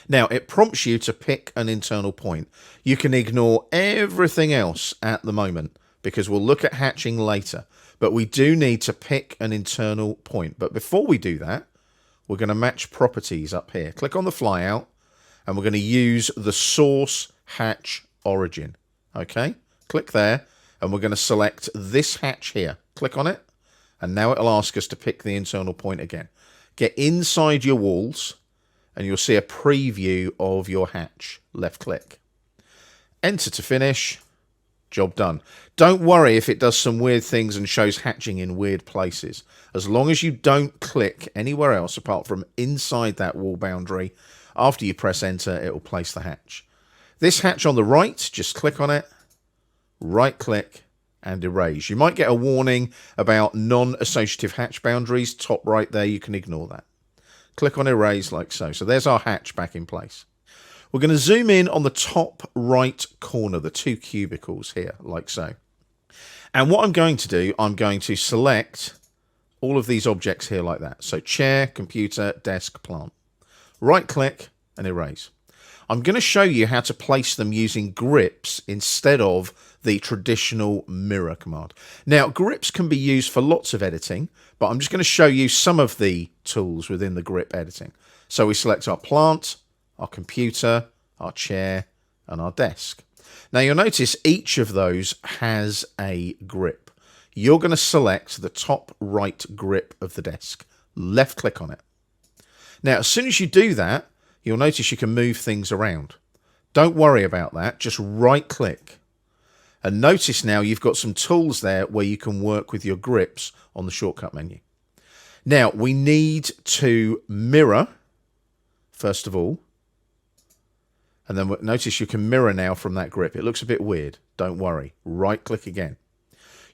Now, it prompts you to pick an internal point. You can ignore everything else at the moment because we'll look at hatching later. But we do need to pick an internal point. But before we do that, we're going to match properties up here. Click on the flyout, and we're going to use the source hatch origin. Okay, click there, and we're going to select this hatch here. Click on it, and now it'll ask us to pick the internal point again. Get inside your walls, and you'll see a preview of your hatch. Left click. Enter to finish. Job done. Don't worry if it does some weird things and shows hatching in weird places. As long as you don't click anywhere else apart from inside that wall boundary, after you press enter, it will place the hatch. This hatch on the right, just click on it, right click, and erase. You might get a warning about non-associative hatch boundaries. Top right there, you can ignore that. Click on erase like so. So there's our hatch back in place. We're going to zoom in on the top right corner, the 2 cubicles here, like so. And what I'm going to do, I'm going to select all of these objects here like that. So chair, computer, desk, plant. Right click and erase. I'm going to show you how to place them using grips instead of the traditional mirror command. Now, grips can be used for lots of editing, but I'm just going to show you some of the tools within the grip editing. So we select our plant, our computer, our chair, and our desk. Now, you'll notice each of those has a grip. You're going to select the top right grip of the desk. Left click on it. Now, as soon as you do that, you'll notice you can move things around. Don't worry about that. Just right click. And notice now you've got some tools there where you can work with your grips on the shortcut menu. Now, we need to mirror, first of all. And then notice you can mirror now from that grip. It looks a bit weird. Don't worry. Right click again.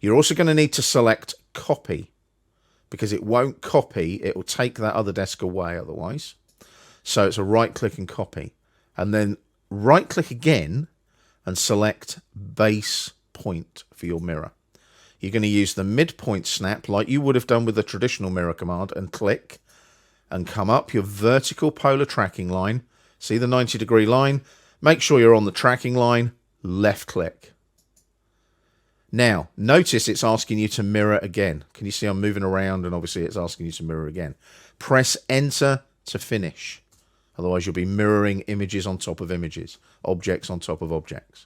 You're also going to need to select copy, because it won't copy. It will take that other desk away otherwise. So it's a right click and copy. And then right click again and select base point for your mirror. You're going to use the midpoint snap like you would have done with the traditional mirror command and click and come up your vertical polar tracking line. See the 90-degree line? Make sure you're on the tracking line. Left click. Now, notice it's asking you to mirror again. Can you see I'm moving around and obviously it's asking you to mirror again. Press enter to finish. Otherwise, you'll be mirroring images on top of images, objects on top of objects.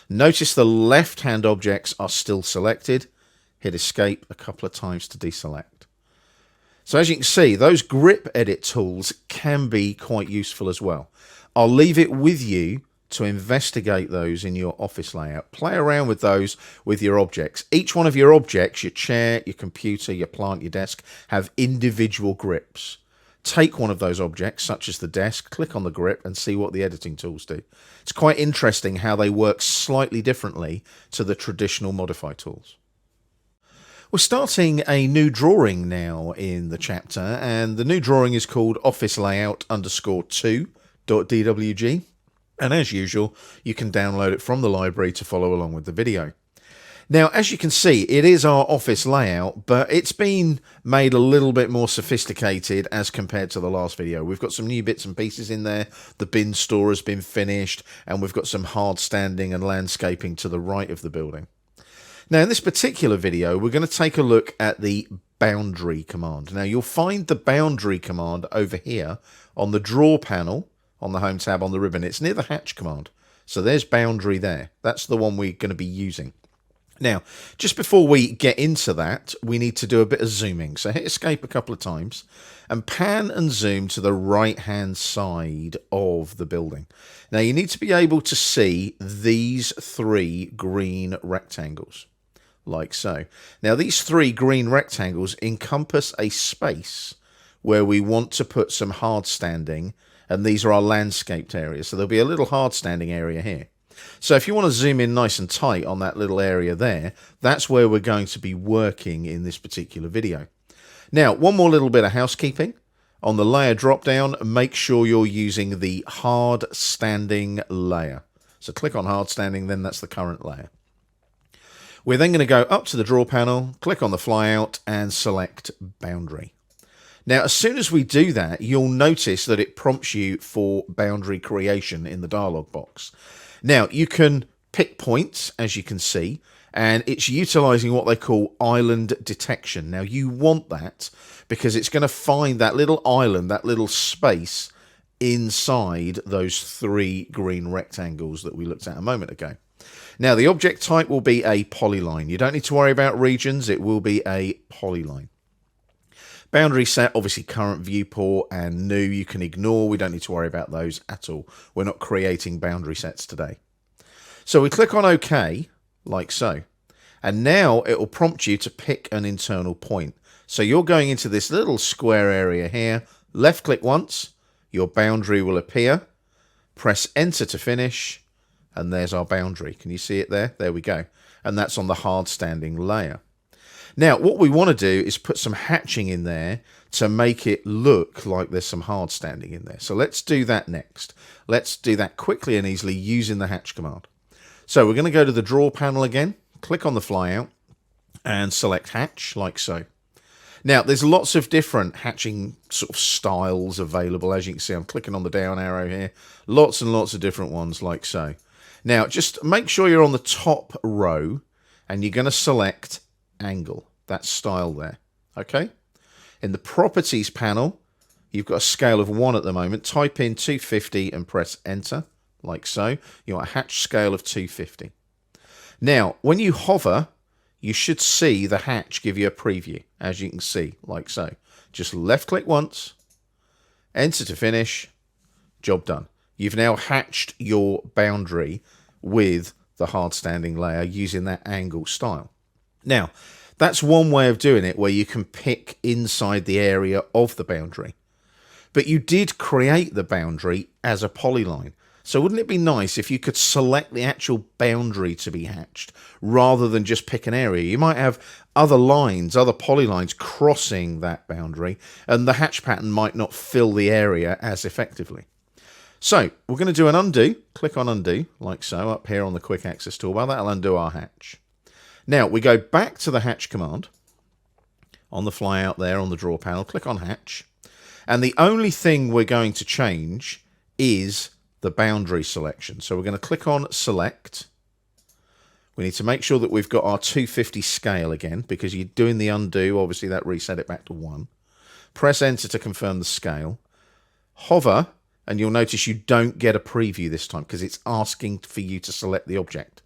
Notice the left-hand objects are still selected. Hit escape a couple of times to deselect. So as you can see, those grip edit tools can be quite useful as well. I'll leave it with you to investigate those in your office layout. Play around with those with your objects. Each one of your objects, your chair, your computer, your plant, your desk, have individual grips. Take one of those objects, such as the desk, click on the grip and see what the editing tools do. It's quite interesting how they work slightly differently to the traditional modify tools. We're starting a new drawing now in the chapter, and the new drawing is called office layout _2.dwg. And as usual, you can download it from the library to follow along with the video. Now, as you can see, it is our office layout, but it's been made a little bit more sophisticated as compared to the last video. We've got some new bits and pieces in there. The bin store has been finished, and we've got some hard standing and landscaping to the right of the building. Now, in this particular video, we're going to take a look at the boundary command. Now, you'll find the boundary command over here on the draw panel on the home tab on the ribbon. It's near the hatch command. So there's boundary there. That's the one we're going to be using. Now, just before we get into that, we need to do a bit of zooming. So hit escape a couple of times and pan and zoom to the right-hand side of the building. Now, you need to be able to see these three green rectangles, like so. Now, these three green rectangles encompass a space where we want to put some hard standing, and these are our landscaped areas. So there'll be a little hard standing area here. So if you want to zoom in nice and tight on that little area there, that's where we're going to be working in this particular video. Now, one more little bit of housekeeping. On the layer drop down, make sure you're using the hard standing layer. So click on hard standing, then that's the current layer. We're then going to go up to the draw panel, click on the flyout and select boundary. Now, as soon as we do that, you'll notice that it prompts you for boundary creation in the dialog box. Now, you can pick points, as you can see, and it's utilizing what they call island detection. Now, you want that because it's going to find that little island, that little space inside those three green rectangles that we looked at a moment ago. Now, the object type will be a polyline. You don't need to worry about regions. It will be a polyline. Boundary set, obviously current viewport and new, you can ignore. We don't need to worry about those at all. We're not creating boundary sets today. So we click on OK, like so. And now it will prompt you to pick an internal point. So you're going into this little square area here. Left click once, your boundary will appear. Press enter to finish. And there's our boundary. Can you see it there? There we go. And that's on the hard standing layer. Now, what we want to do is put some hatching in there to make it look like there's some hard standing in there. So let's do that next. Let's do that quickly and easily using the hatch command. So we're going to go to the draw panel again, click on the flyout and select hatch like so. Now, there's lots of different hatching sort of styles available. As you can see, I'm clicking on the down arrow here. Lots and lots of different ones like so. Now, just make sure you're on the top row and you're going to select angle, that style there. Okay, in the properties panel you've got a scale of 1 at the moment. Type in 250 and press enter like so. You want a hatch scale of 250. Now when you hover, you should see the hatch give you a preview, as you can see, like so. Just left click once, enter to finish, job done. You've now hatched your boundary with the hard standing layer using that angle style. Now, that's one way of doing it where you can pick inside the area of the boundary. But you did create the boundary as a polyline. So wouldn't it be nice if you could select the actual boundary to be hatched rather than just pick an area? You might have other lines, other polylines crossing that boundary, and the hatch pattern might not fill the area as effectively. So we're going to do an undo. Click on undo, like so, up here on the quick access toolbar. That'll undo our hatch. Now we go back to the hatch command on the flyout there on the draw panel, click on hatch, and the only thing we're going to change is the boundary selection. So we're going to click on select. We need to make sure that we've got our 250 scale again, because you're doing the undo, obviously that reset it back to 1. Press enter to confirm the scale. Hover, and you'll notice you don't get a preview this time because it's asking for you to select the object.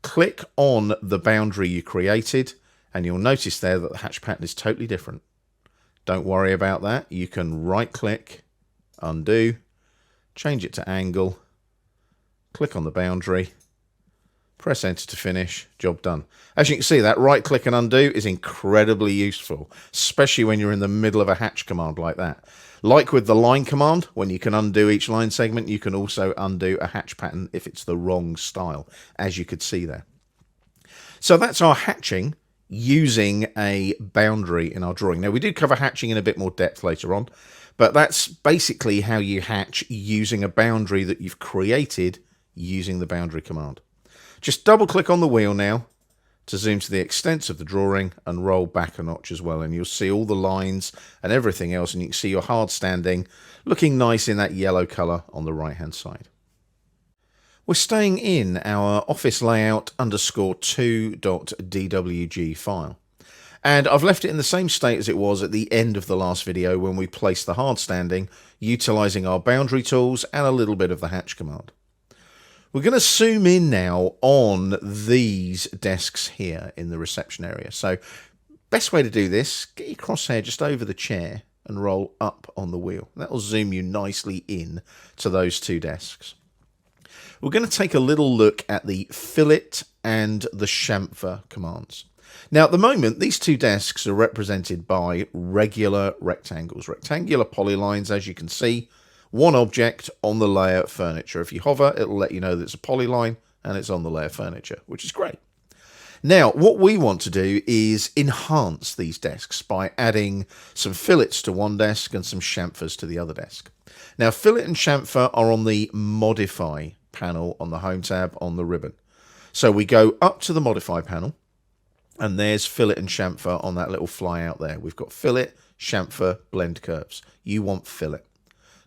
Click on the boundary you created and you'll notice there that the hatch pattern is totally different. Don't worry about that. You can right click, undo, change it to angle, click on the boundary, press enter to finish, job done. As you can see, that right click and undo is incredibly useful, especially when you're in the middle of a hatch command like that. Like with the line command, when you can undo each line segment, you can also undo a hatch pattern if it's the wrong style, as you could see there. So that's our hatching using a boundary in our drawing. Now, we do cover hatching in a bit more depth later on, but that's basically how you hatch using a boundary that you've created using the boundary command. Just double click on the wheel now to zoom to the extent of the drawing and roll back a notch as well, and you'll see all the lines and everything else, and you can see your hard standing looking nice in that yellow color on the right hand side. We're staying in our office layout _2.dwg file. And I've left it in the same state as it was at the end of the last video when we placed the hard standing, utilizing our boundary tools and a little bit of the hatch command. We're going to zoom in now on these desks here in the reception area. So best way to do this, get your crosshair just over the chair and roll up on the wheel. That will zoom you nicely in to those two desks. We're going to take a little look at the fillet and the chamfer commands. Now, at the moment, these two desks are represented by regular rectangles, rectangular polylines, as you can see, one object on the layer furniture. If you hover, it'll let you know that it's a polyline and it's on the layer furniture, which is great. Now, what we want to do is enhance these desks by adding some fillets to one desk and some chamfers to the other desk. Now, fillet and chamfer are on the Modify panel on the Home tab on the ribbon. So we go up to the Modify panel, and there's fillet and chamfer on that little fly out there. We've got fillet, chamfer, blend curves. You want fillet.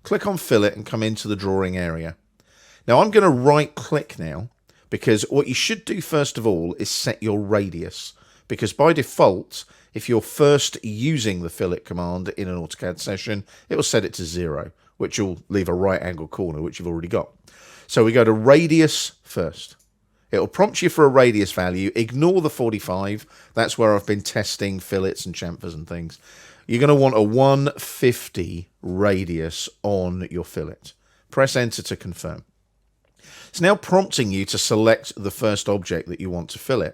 Click on fillet and come into the drawing area. Now I'm going to right click now, because what you should do first of all is set your radius, because by default, if you're first using the fillet command in an AutoCAD session, it will set it to 0, which will leave a right angle corner, which you've already got. So we go to radius first. It'll prompt you for a radius value. Ignore the 45. That's where I've been testing fillets and chamfers and things. You're going to want a 150 radius on your fillet. Press enter to confirm. It's now prompting you to select the first object that you want to fillet.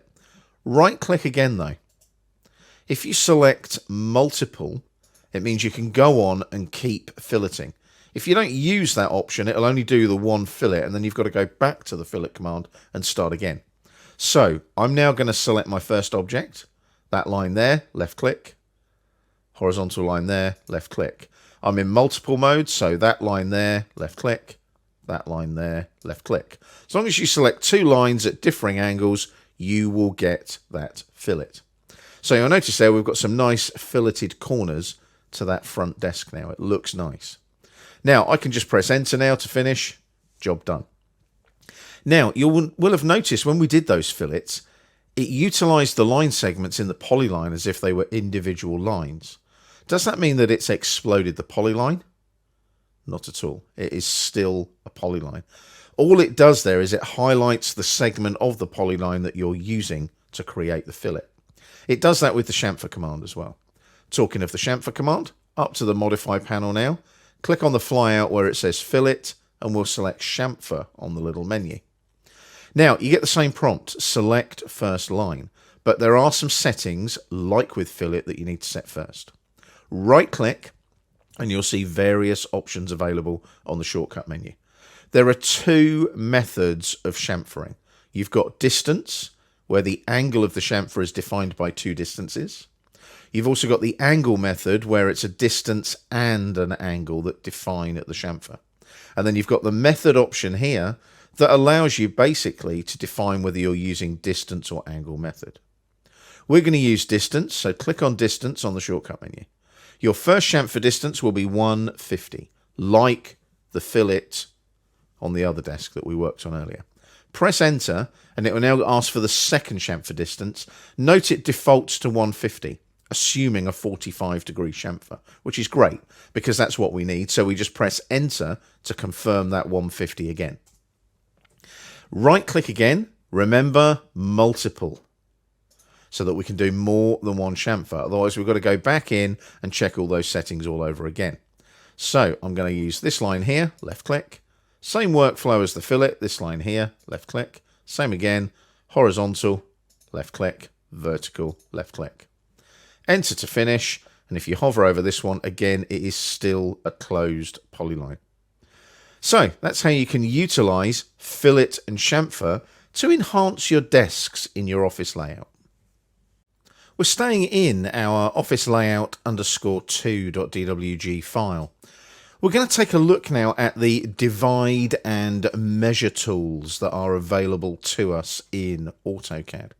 Right click again though. If you select multiple, it means you can go on and keep filleting. If you don't use that option, it'll only do the one fillet, and then you've got to go back to the fillet command and start again. So I'm now going to select my first object, that line there, left click, horizontal line there, left click. I'm in multiple mode, so that line there, left click, that line there, left click. As long as you select two lines at differing angles, you will get that fillet. So you'll notice there we've got some nice filleted corners to that front desk now. It looks nice. Now, I can just press enter now to finish. Job done. Now, you will have noticed when we did those fillets, it utilized the line segments in the polyline as if they were individual lines. Does that mean that it's exploded the polyline? Not at all. It is still a polyline. All it does there is it highlights the segment of the polyline that you're using to create the fillet. It does that with the chamfer command as well. Talking of the chamfer command, up to the Modify panel now. Click on the flyout where it says fillet, and we'll select chamfer on the little menu. Now, you get the same prompt, select first line, but there are some settings, like with fillet, that you need to set first. Right click, and you'll see various options available on the shortcut menu. There are two methods of chamfering. You've got distance, where the angle of the chamfer is defined by two distances. You've also got the angle method, where it's a distance and an angle that define the chamfer. And then you've got the method option here that allows you basically to define whether you're using distance or angle method. We're going to use distance, so click on distance on the shortcut menu. Your first chamfer distance will be 150, like the fillet on the other desk that we worked on earlier. Press enter, and it will now ask for the second chamfer distance. Note it defaults to 150. Assuming a 45-degree chamfer, which is great because that's what we need. So we just press enter to confirm that 150 again. Right click again. Remember, multiple, so that we can do more than one chamfer. Otherwise, we've got to go back in and check all those settings all over again. So I'm going to use this line here, left click. Same workflow as the fillet, this line here, left click. Same again, horizontal, left click, vertical, left click. Enter to finish, and if you hover over this one, again, it is still a closed polyline. So that's how you can utilize fillet and chamfer to enhance your desks in your office layout. We're staying in our office layout _2.dwg file. We're going to take a look now at the divide and measure tools that are available to us in AutoCAD.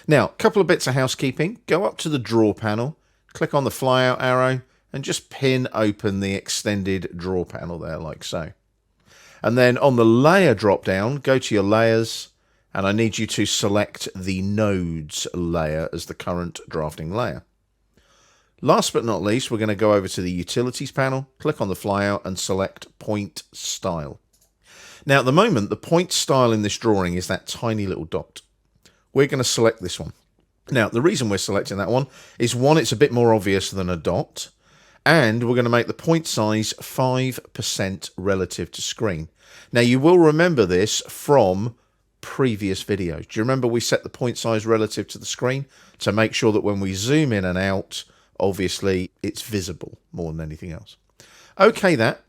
Now, a couple of bits of housekeeping. Go up to the draw panel, click on the flyout arrow, and just pin open the extended draw panel there like so. And then on the layer drop down, go to your layers, and I need you to select the nodes layer as the current drafting layer. Last but not least, we're going to go over to the utilities panel, click on the flyout and select point style. Now at the moment, the point style in this drawing is that tiny little dot. We're going to select this one. Now the reason we're selecting that one is one, it's a bit more obvious than a dot, and we're going to make the point size 5% relative to screen. Now you will remember this from previous videos. Do you remember we set the point size relative to the screen to make sure that when we zoom in and out, obviously it's visible more than anything else. Okay, that.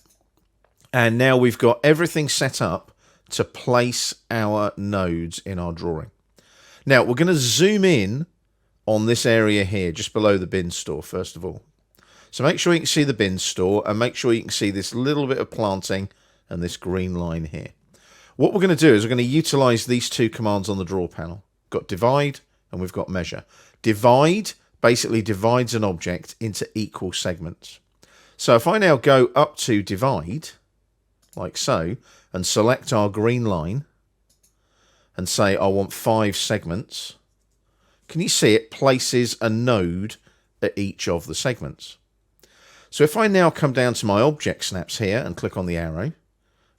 And now we've got everything set up to place our nodes in our drawing. Now we're going to zoom in on this area here, just below the bin store, first of all. So make sure you can see the bin store and make sure you can see this little bit of planting and this green line here. What we're going to do is we're going to utilize these two commands on the draw panel. We've got divide and we've got measure. Divide basically divides an object into equal segments. So if I now go up to divide, like so, and select our green line and say I want 5 segments, can you see it places a node at each of the segments? So if I now come down to my object snaps here and click on the arrow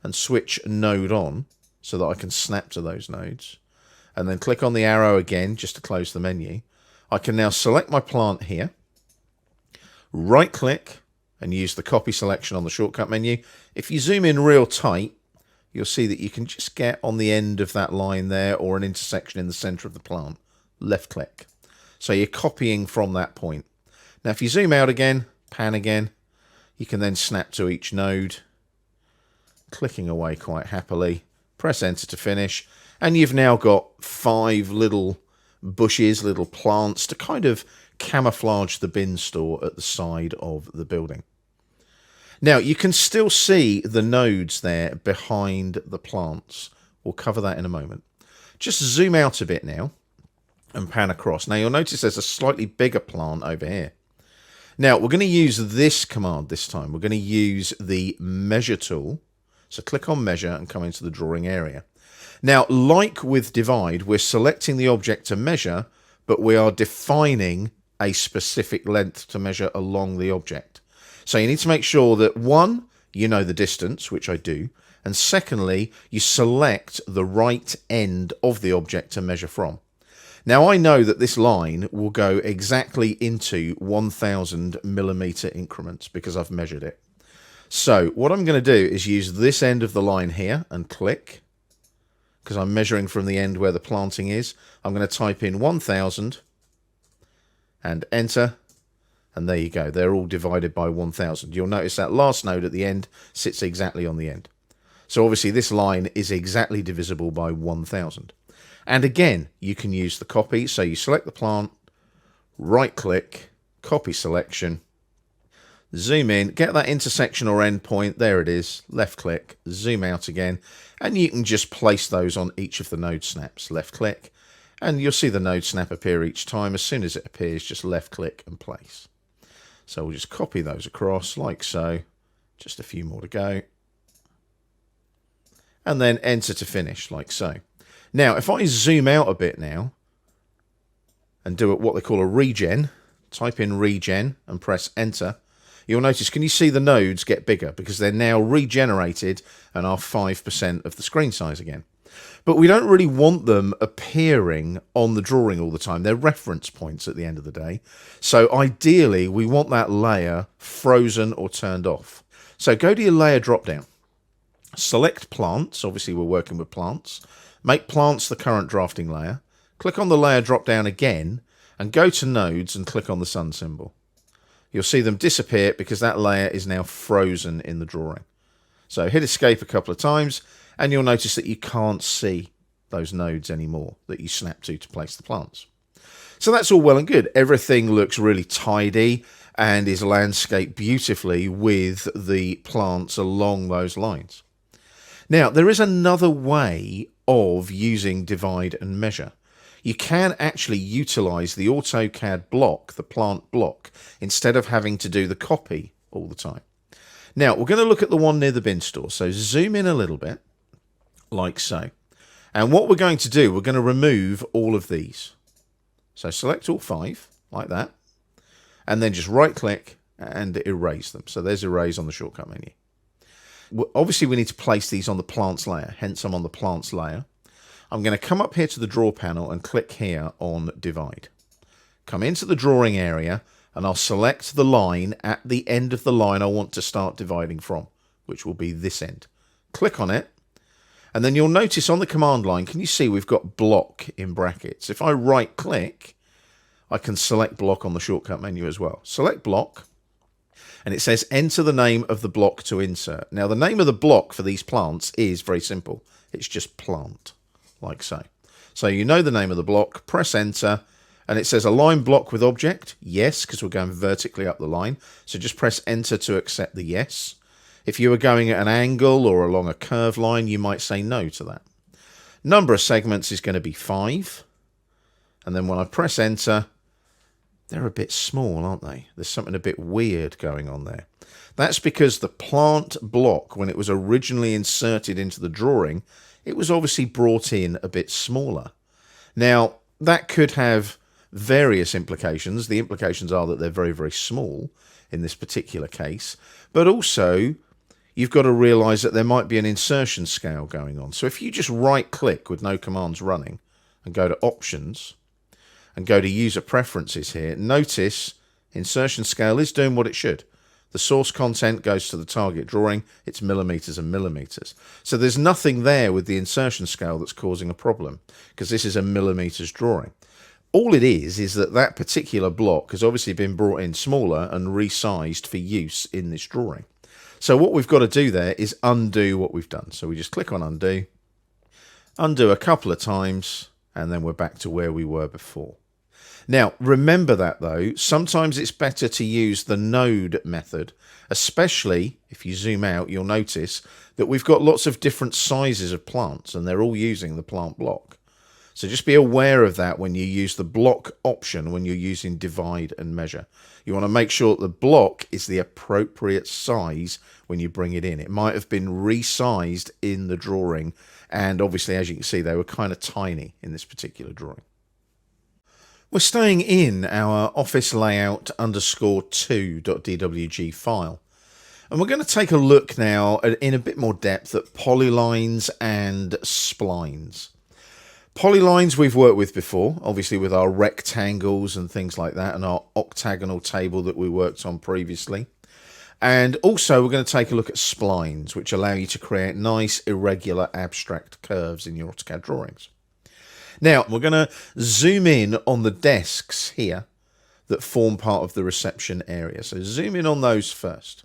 and switch node on so that I can snap to those nodes, and then click on the arrow again just to close the menu, I can now select my plant here, right click and use the copy selection on the shortcut menu. If you zoom in real tight, you'll see that you can just get on the end of that line there or an intersection in the center of the plant. Left click. So you're copying from that point. Now if you zoom out again, pan again, you can then snap to each node, clicking away quite happily, press enter to finish, and you've now got 5 little bushes, little plants to kind of camouflage the bin store at the side of the building. Now you can still see the nodes there behind the plants. We'll cover that in a moment. Just zoom out a bit now and pan across. Now you'll notice there's a slightly bigger plant over here. Now we're going to use this command this time. We're going to use the measure tool. So click on measure and come into the drawing area. Now, like with divide, we're selecting the object to measure, but we are defining a specific length to measure along the object. So you need to make sure that, one, you know the distance, which I do, and secondly, you select the right end of the object to measure from. Now, I know that this line will go exactly into 1000 millimeter increments because I've measured it. So what I'm going to do is use this end of the line here and click, because I'm measuring from the end where the planting is. I'm going to type in 1000 and enter, and there you go. They're all divided by 1000. You'll notice that last node at the end sits exactly on the end. So obviously this line is exactly divisible by 1000. And again, you can use the copy. So you select the plant, right click, copy selection, zoom in, get that intersection or end point, there it is, left click, zoom out again, and you can just place those on each of the node snaps. Left click, and you'll see the node snap appear each time. As soon as it appears, just left click and place. So we'll just copy those across like so, just a few more to go, and then enter to finish like so. Now if I zoom out a bit now and do what they call a regen, type in regen and press enter, you'll notice, can you see the nodes get bigger because they're now regenerated and are 5% of the screen size again. But we don't really want them appearing on the drawing all the time. They're reference points at the end of the day. So ideally, we want that layer frozen or turned off. So go to your layer drop down, select plants. Obviously, we're working with plants. Make plants the current drafting layer. Click on the layer drop down again and go to nodes and click on the sun symbol. You'll see them disappear because that layer is now frozen in the drawing. So hit escape a couple of times and you'll notice that you can't see those nodes anymore that you snap to place the plants. So that's all well and good. Everything looks really tidy and is landscaped beautifully with the plants along those lines. Now, there is another way of using divide and measure. You can actually utilize the AutoCAD block, the plant block, instead of having to do the copy all the time. Now, we're going to look at the one near the bin store. So zoom in a little bit, like so. And what we're going to do, we're going to remove all of these. So select all 5, like that. And then just right-click and erase them. So there's erase on the shortcut menu. Obviously, we need to place these on the plants layer. Hence, I'm on the plants layer. I'm going to come up here to the draw panel and click here on divide. Come into the drawing area and I'll select the line at the end of the line I want to start dividing from, which will be this end. Click on it. And then you'll notice on the command line, can you see we've got block in brackets? If I right click, I can select block on the shortcut menu as well. Select block. And it says enter the name of the block to insert. Now the name of the block for these plants is very simple. It's just plant, like so. So you know the name of the block, press enter, and it says align block with object. Yes, because we're going vertically up the line. So just press enter to accept the yes. If you were going at an angle or along a curved line, you might say no to that. Number of segments is going to be 5. And then when I press enter, they're a bit small, aren't they? There's something a bit weird going on there. That's because the plant block, when it was originally inserted into the drawing, it was obviously brought in a bit smaller. Now, that could have various implications. The implications are that they're very, very small in this particular case. But also, you've got to realize that there might be an insertion scale going on. So if you just right-click with no commands running and go to Options and go to User Preferences here, notice insertion scale is doing what it should. The source content goes to the target drawing. It's millimeters and millimeters. So there's nothing there with the insertion scale that's causing a problem because this is a millimeters drawing. All it is that that particular block has obviously been brought in smaller and resized for use in this drawing. So what we've got to do there is undo what we've done. So we just click on undo, undo a couple of times, and then we're back to where we were before. Now, remember that though, sometimes it's better to use the node method, especially if you zoom out, you'll notice that we've got lots of different sizes of plants and they're all using the plant block. So just be aware of that when you use the block option when you're using divide and measure. You want to make sure that the block is the appropriate size when you bring it in. It might have been resized in the drawing, and obviously, as you can see, they were kind of tiny in this particular drawing. We're staying in our office layout _2.dwg file. And we're going to take a look now in a bit more depth at polylines and splines. Polylines we've worked with before, obviously with our rectangles and things like that, and our octagonal table that we worked on previously. And also we're going to take a look at splines, which allow you to create nice, irregular, abstract curves in your AutoCAD drawings. Now, we're going to zoom in on the desks here that form part of the reception area. So zoom in on those first.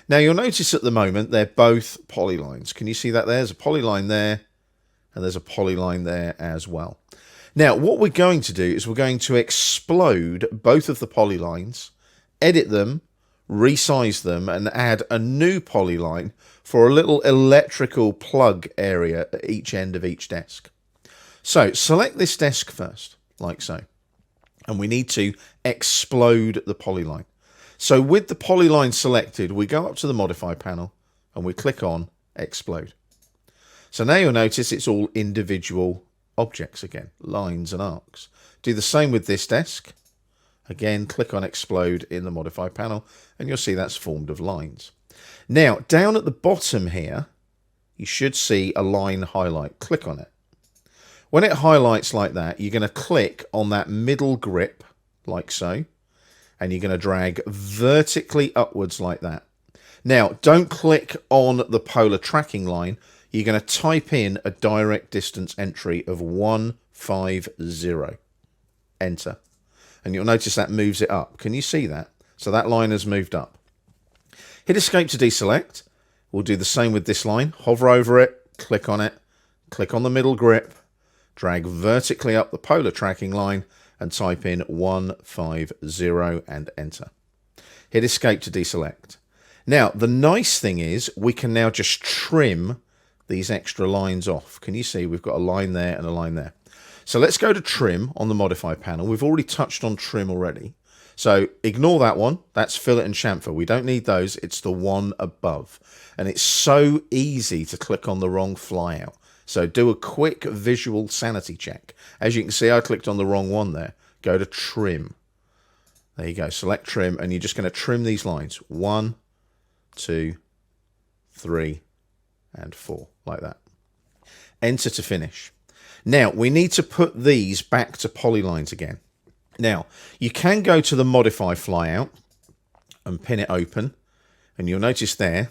Now, you'll notice at the moment they're both polylines. Can you see that? There's a polyline there. And there's a polyline there as well. Now, what we're going to do is we're going to explode both of the polylines, edit them, resize them, and add a new polyline for a little electrical plug area at each end of each desk. So select this desk first, like so. And we need to explode the polyline. So with the polyline selected, we go up to the Modify panel and we click on Explode. So now you'll notice it's all individual objects again, lines and arcs. Do the same with this desk. Again, click on Explode in the Modify panel, and you'll see that's formed of lines. Now, down at the bottom here, you should see a line highlight. Click on it. When it highlights like that, you're going to click on that middle grip, like so, and you're going to drag vertically upwards like that. Now, don't click on the polar tracking line. You're going to type in a direct distance entry of 150. Enter. And you'll notice that moves it up. Can you see that? So that line has moved up. Hit Escape to deselect. We'll do the same with this line. Hover over it, click on the middle grip, drag vertically up the polar tracking line, and type in 150 and enter. Hit escape to deselect. Now, the nice thing is we can now just trim these extra lines off. Can you see we've got a line there and a line there? So let's go to trim on the modify panel. We've already touched on trim already. So ignore that one. That's fillet and chamfer. We don't need those. It's the one above. And it's so easy to click on the wrong flyout. So do a quick visual sanity check. As you can see, I clicked on the wrong one there. Go to trim. There you go. Select trim, and you're just going to trim these lines. 1, 2, 3, and 4, like that. Enter to finish. Now, we need to put these back to polylines again. Now, you can go to the modify flyout and pin it open, and you'll notice there,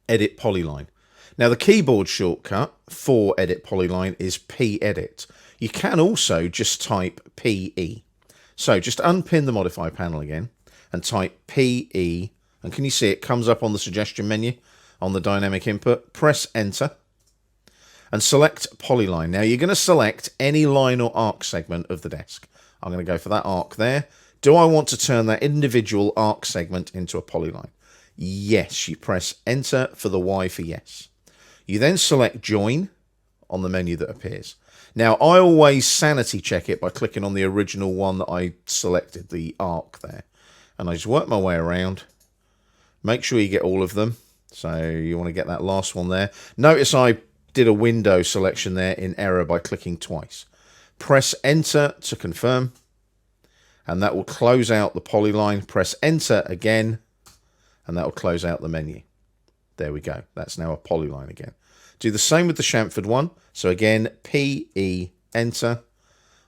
edit polyline. Now, the keyboard shortcut for edit polyline is P-edit. You can also just type PE. So just unpin the modify panel again and type PE. And can you see it comes up on the suggestion menu on the dynamic input? Press enter and select polyline. Now, you're going to select any line or arc segment of the desk. I'm going to go for that arc there. Do I want to turn that individual arc segment into a polyline? Yes, you press enter for the Y for yes. You then select join on the menu that appears. Now, I always sanity check it by clicking on the original one that I selected, the arc there. And I just work my way around. Make sure you get all of them. So you want to get that last one there. Notice I did a window selection there in error by clicking twice. Press enter to confirm. And that will close out the polyline. Press enter again. And that will close out the menu. There we go. That's now a polyline again. Do the same with the chamfered one. So again, PE, enter.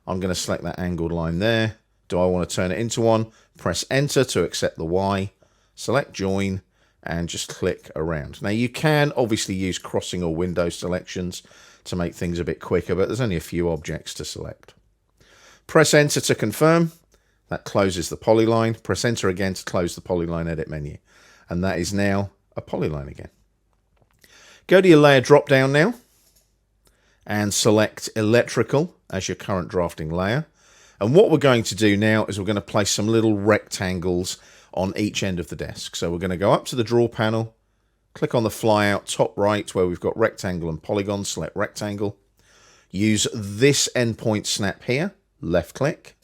I'm going to select that angled line there. Do I want to turn it into one? Press enter to accept the Y. Select join and just click around. Now you can obviously use crossing or window selections to make things a bit quicker, but there's only a few objects to select. Press enter to confirm. That closes the polyline. Press enter again to close the polyline edit menu. And that is now a polyline again. Go to your layer drop down now and select electrical as your current drafting layer. And what we're going to do now is we're going to place some little rectangles on each end of the desk. So we're going to go up to the draw panel, click on the flyout top right where we've got rectangle and polygon, select rectangle. Use this endpoint snap here, left click.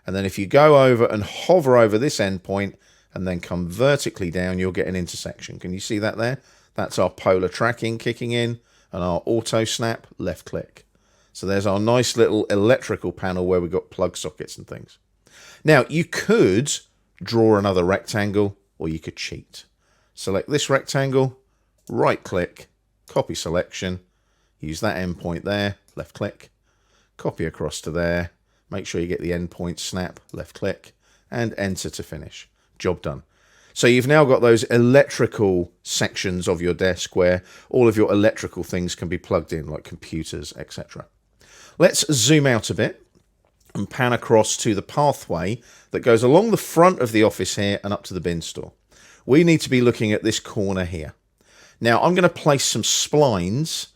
And then if you go over and hover over this endpoint and then come vertically down, you'll get an intersection. Can you see that there? That's our polar tracking kicking in and our auto snap, left click. So there's our nice little electrical panel where we've got plug sockets and things. Now, you could draw another rectangle or you could cheat. Select this rectangle, right click, copy selection, use that endpoint there, left click, copy across to there, make sure you get the endpoint snap, left click, and enter to finish. Job done. So you've now got those electrical sections of your desk where all of your electrical things can be plugged in, like computers, etc. Let's zoom out a bit and pan across to the pathway that goes along the front of the office here and up to the bin store. We need to be looking at this corner here. Now, I'm going to place some splines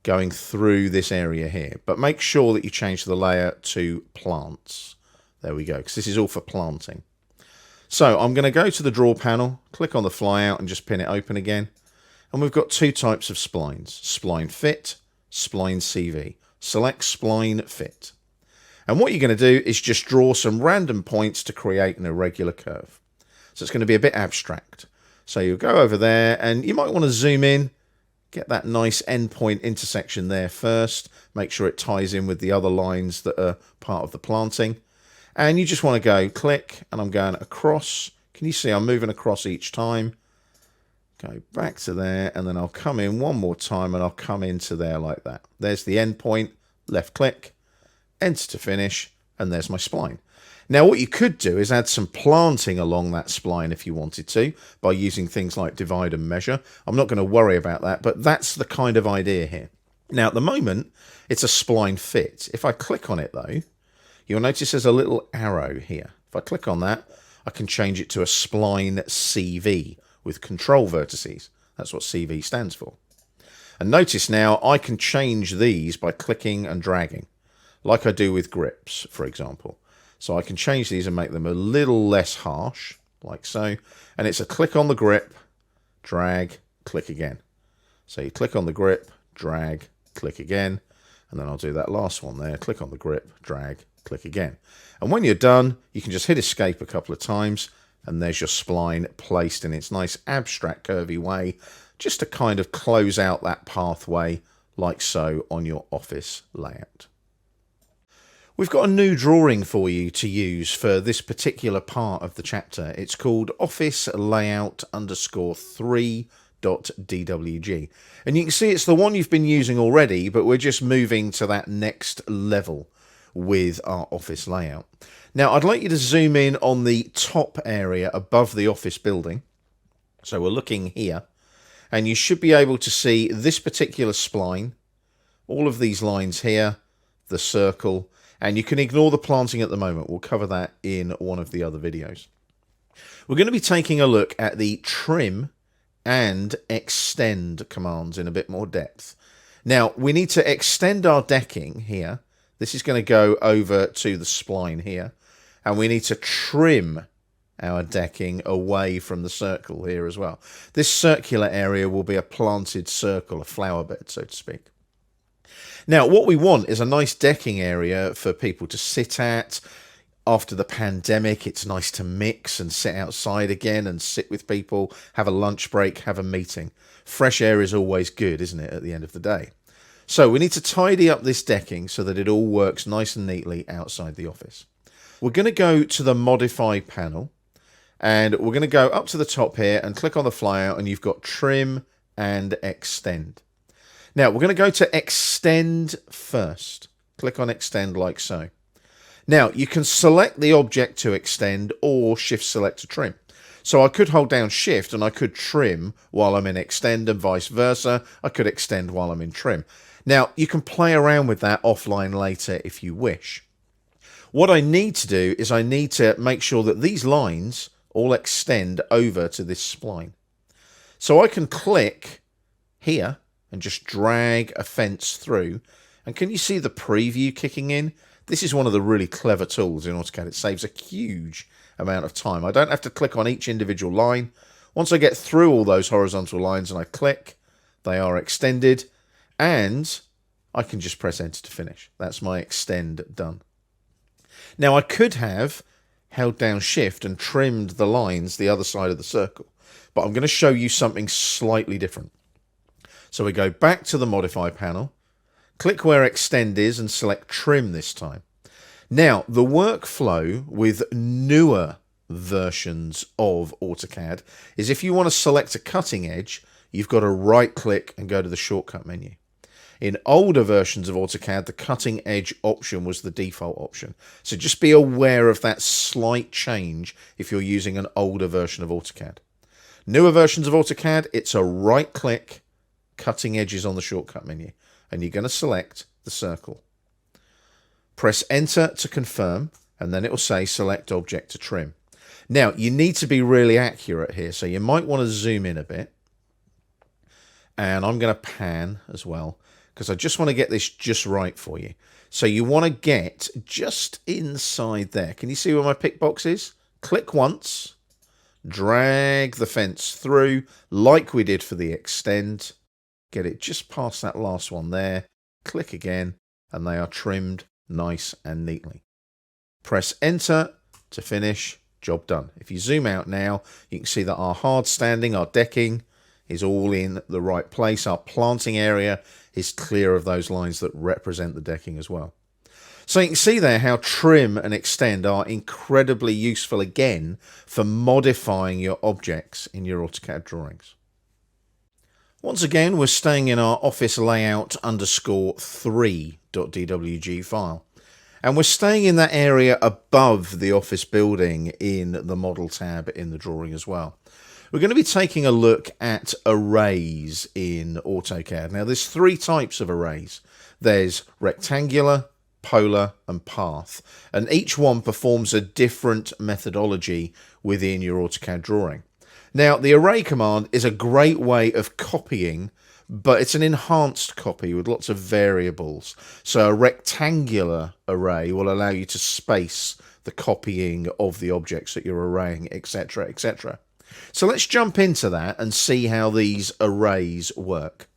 going through this area here, but make sure that you change the layer to plants. There we go, because this is all for planting. So I'm going to go to the draw panel, click on the flyout and just pin it open again. And we've got two types of splines, spline fit, spline CV. Select spline fit. And what you're going to do is just draw some random points to create an irregular curve. So it's going to be a bit abstract. So you'll go over there and you might want to zoom in, get that nice endpoint intersection there first, make sure it ties in with the other lines that are part of the planting. And you just want to go click, and I'm going across. Can you see I'm moving across each time? Go back to there, and then I'll come in one more time, and I'll come into there like that. There's the endpoint, left click, enter to finish, and there's my spline. Now, what you could do is add some planting along that spline if you wanted to, by using things like divide and measure. I'm not going to worry about that, but that's the kind of idea here. Now, at the moment, it's a spline fit. If I click on it, though, you'll notice there's a little arrow here. If I click on that, I can change it to a spline CV with control vertices. That's what CV stands for. And notice now I can change these by clicking and dragging. like I do with grips, for example. So I can change these and make them a little less harsh, like so. And it's a click on the grip, drag, click again. So you click on the grip, drag, click again. And then I'll do that last one there. Click on the grip, drag, click again. And when you're done, you can just hit escape a couple of times. And there's your spline placed in its nice abstract curvy way, just to kind of close out that pathway like so on your office layout. We've got a new drawing for you to use for this particular part of the chapter. It's called Office Layout _3.dwg. And you can see it's the one you've been using already, but we're just moving to that next level with our office layout. Now, I'd like you to zoom in on the top area above the office building. So we're looking here, and you should be able to see this particular spline, all of these lines here, the circle, and you can ignore the planting at the moment. We'll cover that in one of the other videos. We're going to be taking a look at the trim and extend commands in a bit more depth. Now, we need to extend our decking here. This is going to go over to the spline here. And we need to trim our decking away from the circle here as well. This circular area will be a planted circle, a flower bed, so to speak. Now, what we want is a nice decking area for people to sit at. After the pandemic, it's nice to mix and sit outside again and sit with people, have a lunch break, have a meeting. Fresh air is always good, isn't it, at the end of the day? So we need to tidy up this decking so that it all works nice and neatly outside the office. We're going to go to the Modify panel, and we're going to go up to the top here and click on the flyout, and you've got Trim and Extend. Now, we're going to go to Extend first. Click on Extend like so. Now, you can select the object to extend or Shift Select to trim. So I could hold down Shift and I could trim while I'm in Extend, and vice versa. I could extend while I'm in Trim. Now, you can play around with that offline later if you wish. What I need to do is I need to make sure that these lines all extend over to this spline. So I can click here and just drag a fence through. And can you see the preview kicking in? This is one of the really clever tools in AutoCAD. It saves a huge amount of time. I don't have to click on each individual line. Once I get through all those horizontal lines and I click, they are extended, and I can just press enter to finish. That's my extend done. Now, I could have held down Shift and trimmed the lines the other side of the circle, but I'm going to show you something slightly different. So we go back to the Modify panel, click where Extend is and select Trim this time. Now, the workflow with newer versions of AutoCAD is if you want to select a cutting edge, you've got to right-click and go to the shortcut menu. In older versions of AutoCAD, the cutting edge option was the default option. So just be aware of that slight change if you're using an older version of AutoCAD. Newer versions of AutoCAD, it's a right-click, cutting edges on the shortcut menu, and you're going to select the circle. Press enter to confirm, and then it will say select object to trim. Now, you need to be really accurate here, so you might want to zoom in a bit. And I'm going to pan as well, because I just want to get this just right for you. So you want to get just inside there. Can you see where my pick box is? Click once, drag the fence through like we did for the extend. Get it just past that last one there. Click again, and they are trimmed nice and neatly. Press enter to finish. Job done. If you zoom out now, you can see that our hard standing, our decking, is all in the right place. Our planting area is clear of those lines that represent the decking as well. So you can see there how trim and extend are incredibly useful again for modifying your objects in your AutoCAD drawings. Once again, we're staying in our office layout _3.dwg file. And we're staying in that area above the office building in the model tab in the drawing as well. We're going to be taking a look at arrays in AutoCAD. Now, there's three types of arrays. There's rectangular, polar, and path. And each one performs a different methodology within your AutoCAD drawing. Now, the array command is a great way of copying but it's an enhanced copy with lots of variables. So a rectangular array will allow you to space the copying of the objects that you're arraying, etc., etc. So let's jump into that and see how these arrays work.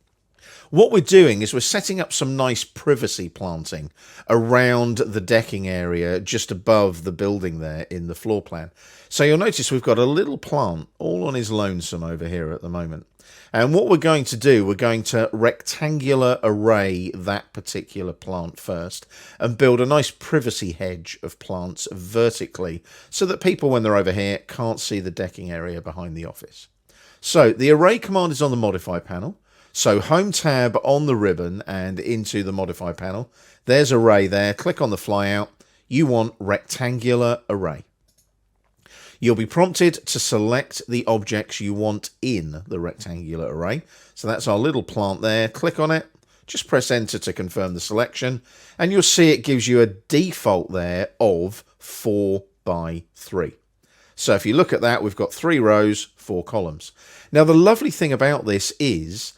What we're doing is we're setting up some nice privacy planting around the decking area just above the building there in the floor plan. So you'll notice we've got a little plant all on his lonesome over here at the moment. And what we're going to do, we're going to rectangular array that particular plant first and build a nice privacy hedge of plants vertically so that people, when they're over here, can't see the decking area behind the office. So the array command is on the modify panel. So home tab on the ribbon and into the modify panel. There's array there. Click on the flyout. You want rectangular array. You'll be prompted to select the objects you want in the rectangular array. So that's our little plant there. Click on it. Just press enter to confirm the selection. And you'll see it gives you a default there of 4 by 3. So if you look at that, we've got 3 rows, 4 columns. Now the lovely thing about this is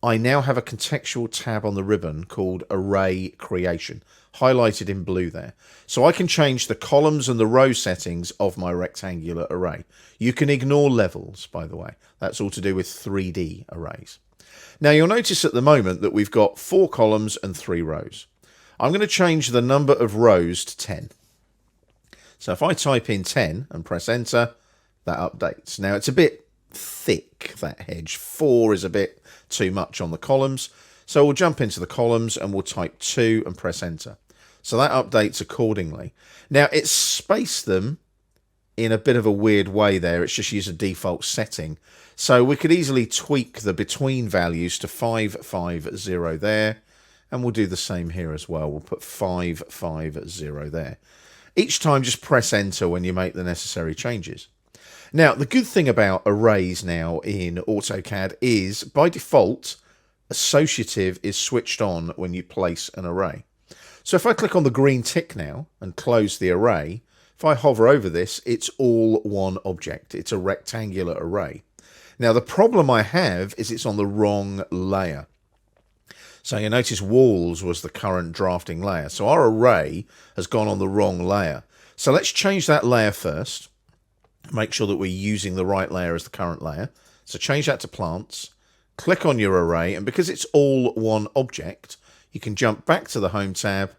I now have a contextual tab on the ribbon called Array Creation, highlighted in blue there. So I can change the columns and the row settings of my rectangular array. You can ignore levels, by the way. That's all to do with 3D arrays. Now you'll notice at the moment that we've got 4 columns and 3 rows. I'm going to change the number of rows to 10. So if I type in 10 and press enter, that updates. Now it's a bit thick, that hedge. 4 is a bit too much on the columns. So we'll jump into the columns and we'll type 2 and press enter. So that updates accordingly. Now it's spaced them in a bit of a weird way there. It's just used a default setting. So we could easily tweak the between values to 550 there. And we'll do the same here as well. We'll put 550 there. Each time just press enter when you make the necessary changes. Now, the good thing about arrays now in AutoCAD is, by default, associative is switched on when you place an array. So if I click on the green tick now and close the array, if I hover over this, it's all one object. It's a rectangular array. Now, the problem I have is it's on the wrong layer. So you notice walls was the current drafting layer. So our array has gone on the wrong layer. So let's change that layer first. Make sure that we're using the right layer as the current layer. So change that to plants, click on your array, and because it's all one object, you can jump back to the home tab,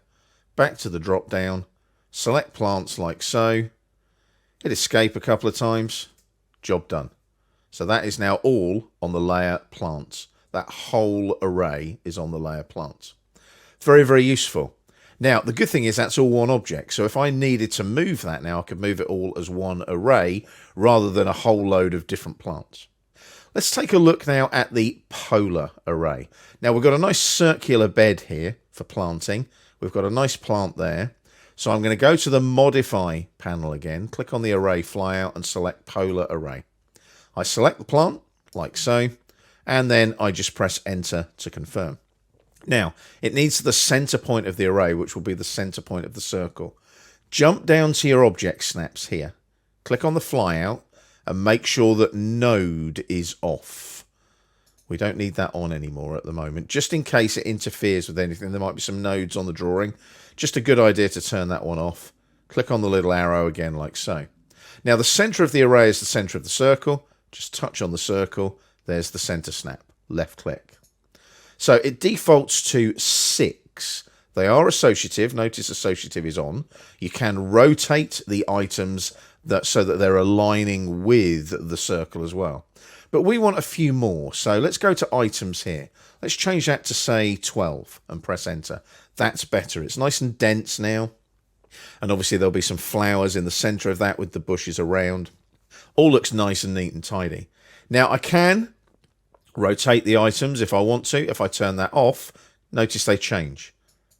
back to the drop down, select plants like so, hit escape a couple of times, job done. So that is now all on the layer plants. That whole array is on the layer plants. Very, very useful. Now, the good thing is that's all one object. So if I needed to move that now, I could move it all as one array rather than a whole load of different plants. Let's take a look now at the polar array. Now, we've got a nice circular bed here for planting. We've got a nice plant there. So I'm going to go to the modify panel again, click on the array flyout and select polar array. I select the plant like so, and then I just press enter to confirm. Now, it needs the center point of the array, which will be the center point of the circle. Jump down to your object snaps here. Click on the flyout and make sure that node is off. We don't need that on anymore at the moment, just in case it interferes with anything. There might be some nodes on the drawing. Just a good idea to turn that one off. Click on the little arrow again like so. Now, the center of the array is the center of the circle. Just touch on the circle. There's the center snap. Left click. So it defaults to 6. They are associative. Notice associative is on. You can rotate the items so that they're aligning with the circle as well. But we want a few more. So let's go to items here. Let's change that to, say, 12 and press enter. That's better. It's nice and dense now. And obviously there'll be some flowers in the center of that with the bushes around. All looks nice and neat and tidy. Now I can rotate the items if I want to. If I turn that off, notice they change.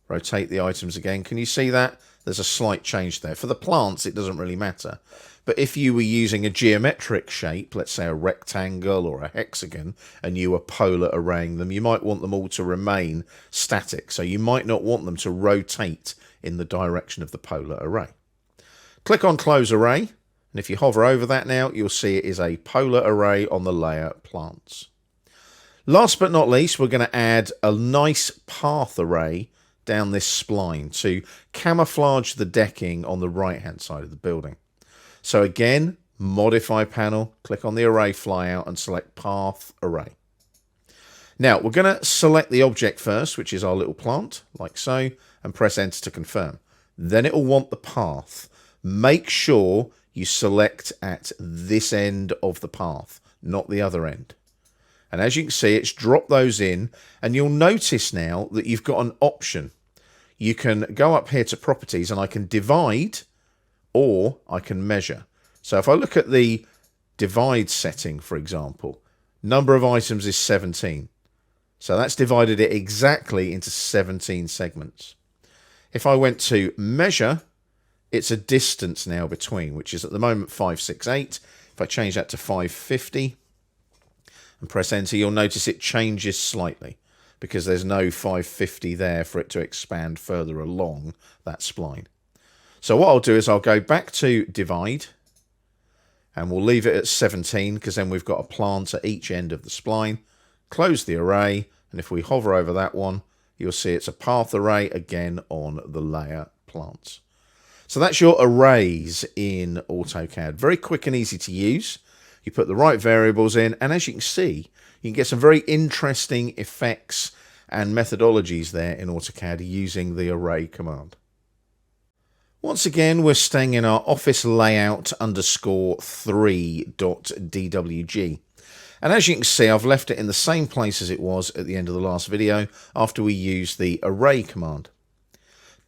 Rotate the items again. Can you see that? There's a slight change there. For the plants, it doesn't really matter. But if you were using a geometric shape, let's say a rectangle or a hexagon, and you were polar arraying them, you might want them all to remain static. So you might not want them to rotate in the direction of the polar array. Click on Close Array. And if you hover over that now, you'll see it is a polar array on the layer plants. Last but not least, we're going to add a nice path array down this spline to camouflage the decking on the right hand side of the building. So again, modify panel, click on the array flyout and select path array. Now we're going to select the object first, which is our little plant, like so, and press enter to confirm. Then it will want the path. Make sure you select at this end of the path, not the other end. And as you can see, it's dropped those in, and you'll notice now that you've got an option. You can go up here to properties and I can divide or I can measure. So if I look at the divide setting, for example, number of items is 17. So that's divided it exactly into 17 segments. If I went to measure, it's a distance now between, which is at the moment 568. If I change that to 550 and press enter, you'll notice it changes slightly because there's no 550 there for it to expand further along that spline. So what I'll do is I'll go back to divide and we'll leave it at 17 because then we've got a plant at each end of the spline. Close the array, and if we hover over that one, you'll see it's a path array again on the layer plants. So that's your arrays in AutoCAD. Very quick and easy to use. You put the right variables in, and as you can see, you can get some very interesting effects and methodologies there in AutoCAD using the array command. Once again, we're staying in our office layout _3.dwg. And as you can see, I've left it in the same place as it was at the end of the last video after we used the array command.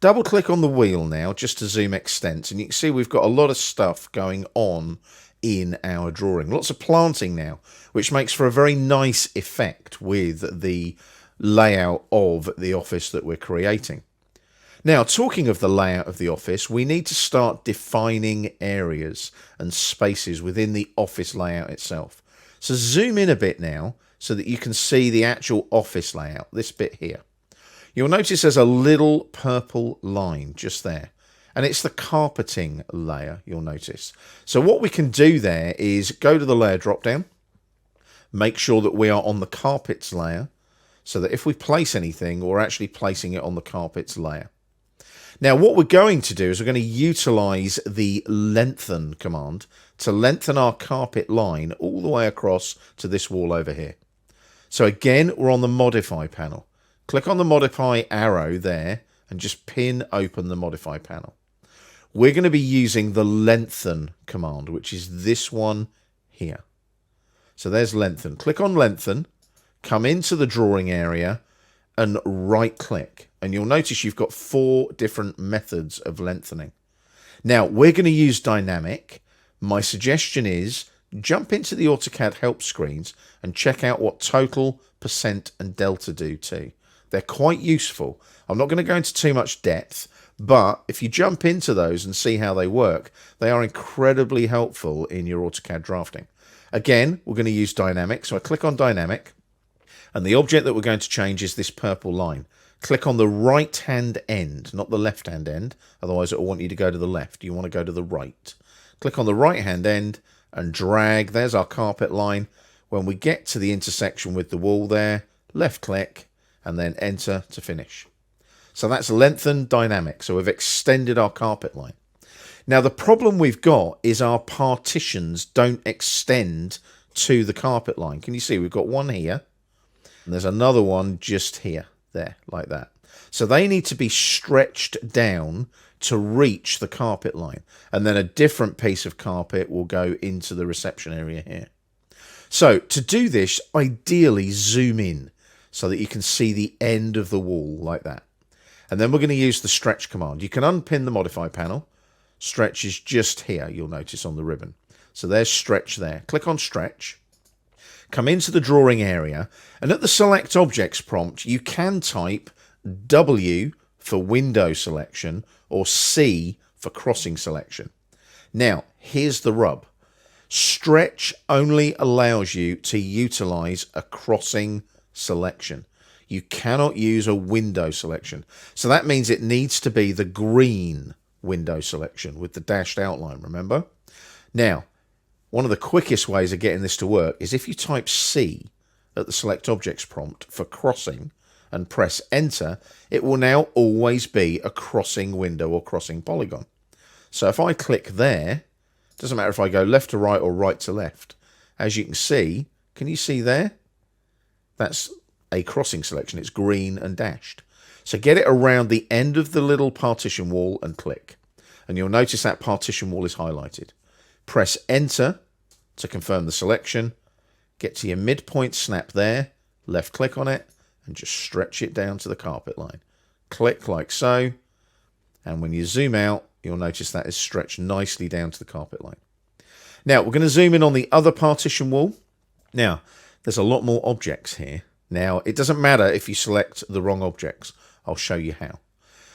Double click on the wheel now just to zoom extent, and you can see we've got a lot of stuff going on in our drawing. Lots of planting now, which makes for a very nice effect with the layout of the office that we're creating. Now, talking of the layout of the office, we need to start defining areas and spaces within the office layout itself. So zoom in a bit now so that you can see the actual office layout, this bit here. You'll notice there's a little purple line just there, and it's the carpeting layer, you'll notice. So what we can do there is go to the layer drop down, make sure that we are on the carpets layer, so that if we place anything, we're actually placing it on the carpets layer. Now what we're going to do is we're going to utilize the lengthen command to lengthen our carpet line all the way across to this wall over here. So again, we're on the modify panel. Click on the modify arrow there and just pin open the modify panel. We're going to be using the lengthen command, which is this one here. So there's lengthen. Click on lengthen, come into the drawing area and right click. And you'll notice you've got 4 different methods of lengthening. Now we're going to use dynamic. My suggestion is jump into the AutoCAD help screens and check out what total, percent and delta do too. They're quite useful. I'm not going to go into too much depth, but if you jump into those and see how they work, they are incredibly helpful in your AutoCAD drafting. Again, we're going to use dynamic. So I click on dynamic, and the object that we're going to change is this purple line. Click on the right-hand end, not the left-hand end. Otherwise, it will want you to go to the left. You want to go to the right. Click on the right-hand end and drag. There's our carpet line. When we get to the intersection with the wall there, left-click, and then enter to finish. So that's lengthen dynamic. So we've extended our carpet line. Now the problem we've got is our partitions don't extend to the carpet line. Can you see we've got one here and there's another one just here, there, like that. So they need to be stretched down to reach the carpet line, and then a different piece of carpet will go into the reception area here. So to do this, ideally zoom in so that you can see the end of the wall like that. And then we're going to use the stretch command. You can unpin the modify panel. Stretch is just here, you'll notice on the ribbon. So there's stretch there. Click on stretch. Come into the drawing area, and at the select objects prompt, you can type W for window selection or C for crossing selection. Now, here's the rub. Stretch only allows you to utilize a crossing selection. You cannot use a window selection. So that means it needs to be the green window selection with the dashed outline, remember? Now, one of the quickest ways of getting this to work is if you type C at the select objects prompt for crossing and press enter, it will now always be a crossing window or crossing polygon. So if I click there, doesn't matter if I go left to right or right to left. As you can see, can you see there? That's a crossing selection. It's green and dashed. So get it around the end of the little partition wall and click. And you'll notice that partition wall is highlighted. Press enter to confirm the selection. Get to your midpoint snap there, left click on it, and just stretch it down to the carpet line. Click like so, and when you zoom out, you'll notice that is stretched nicely down to the carpet line. Now, we're going to zoom in on the other partition wall. Now, there's a lot more objects here. Now, it doesn't matter if you select the wrong objects. I'll show you how.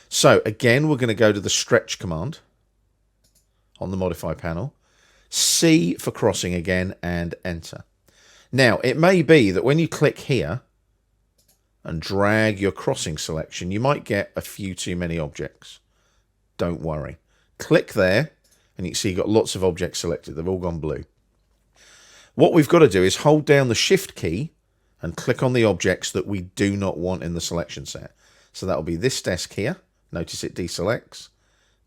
So, again, we're going to go to the stretch command on the modify panel. C for crossing again, and enter. Now, it may be that when you click here and drag your crossing selection, you might get a few too many objects. Don't worry. Click there, and you can see you've got lots of objects selected. They've all gone blue. What we've got to do is hold down the Shift key and click on the objects that we do not want in the selection set. So that will be this desk here. Notice it deselects.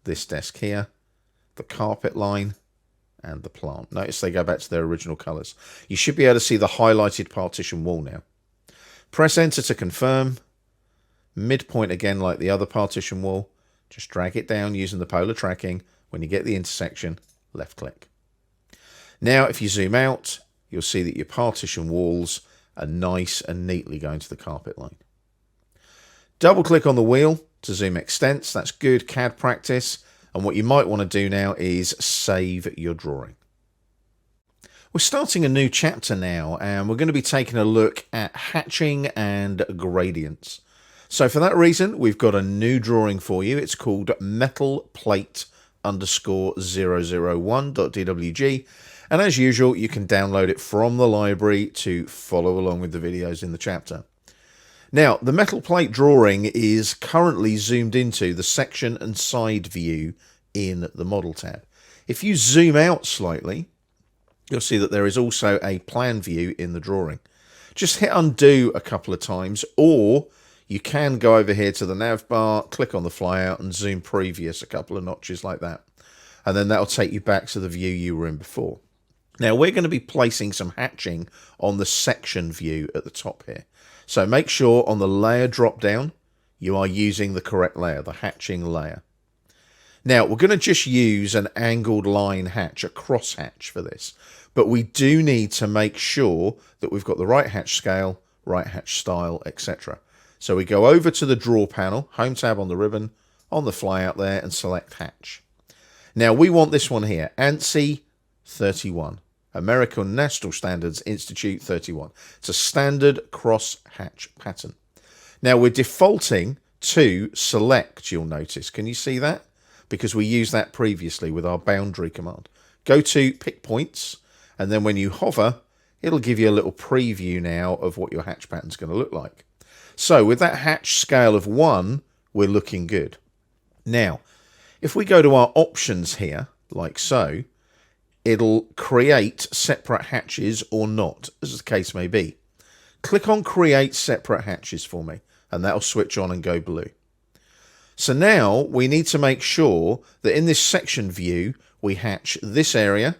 This desk here, the carpet line, and the plant. Notice they go back to their original colours. You should be able to see the highlighted partition wall now. Press enter to confirm. Midpoint again like the other partition wall. Just drag it down using the polar tracking. When you get the intersection, left click. Now if you zoom out, you'll see that your partition walls are nice and neatly going to the carpet line. Double click on the wheel to zoom extents. That's good CAD practice. And what you might want to do now is save your drawing. We're starting a new chapter now, and we're going to be taking a look at hatching and gradients. So for that reason, we've got a new drawing for you. It's called metalplate_001.dwg. And as usual, you can download it from the library to follow along with the videos in the chapter. Now, the metal plate drawing is currently zoomed into the section and side view in the model tab. If you zoom out slightly, you'll see that there is also a plan view in the drawing. Just hit undo a couple of times, or you can go over here to the nav bar, click on the flyout and zoom previous a couple of notches like that. And then that'll take you back to the view you were in before. Now we're going to be placing some hatching on the section view at the top here. So make sure on the layer drop down, you are using the correct layer, the hatching layer. Now we're going to just use an angled line hatch, a cross hatch for this. But we do need to make sure that we've got the right hatch scale, right hatch style, etc. So we go over to the draw panel, home tab on the ribbon, on the flyout there, and select hatch. Now we want this one here, ANSI 31, American National Standards Institute 31. It's a standard cross hatch pattern. Now we're defaulting to select, you'll notice. Can you see that? Because we used that previously with our boundary command. Go to pick points, and then when you hover, it'll give you a little preview now of what your hatch pattern is going to look like. So with that hatch scale of 1, we're looking good. Now, if we go to our options here, like so, it'll create separate hatches or not, as the case may be. Click on create separate hatches for me, and that'll switch on and go blue. So now we need to make sure that in this section view, we hatch this area.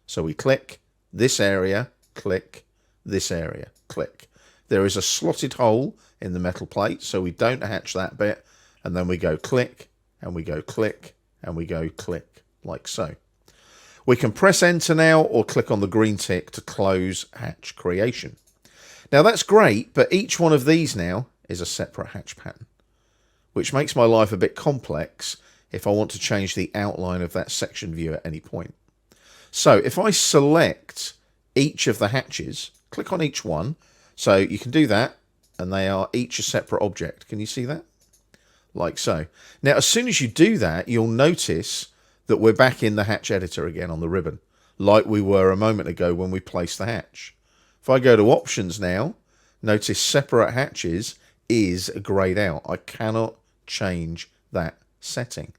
So we click this area, click this area, click. There is a slotted hole in the metal plate, so we don't hatch that bit. And then we go click, and we go click, and we go click, like so. We can press enter now or click on the green tick to close hatch creation. Now that's great, but each one of these now is a separate hatch pattern, which makes my life a bit complex if I want to change the outline of that section view at any point. So if I select each of the hatches, click on each one, so you can do that, and they are each a separate object. Can you see that? Like so. Now, as soon as you do that, you'll notice that we're back in the hatch editor again on the ribbon, like we were a moment ago when we placed the hatch. If I go to options now, notice separate hatches is grayed out. I cannot change that setting.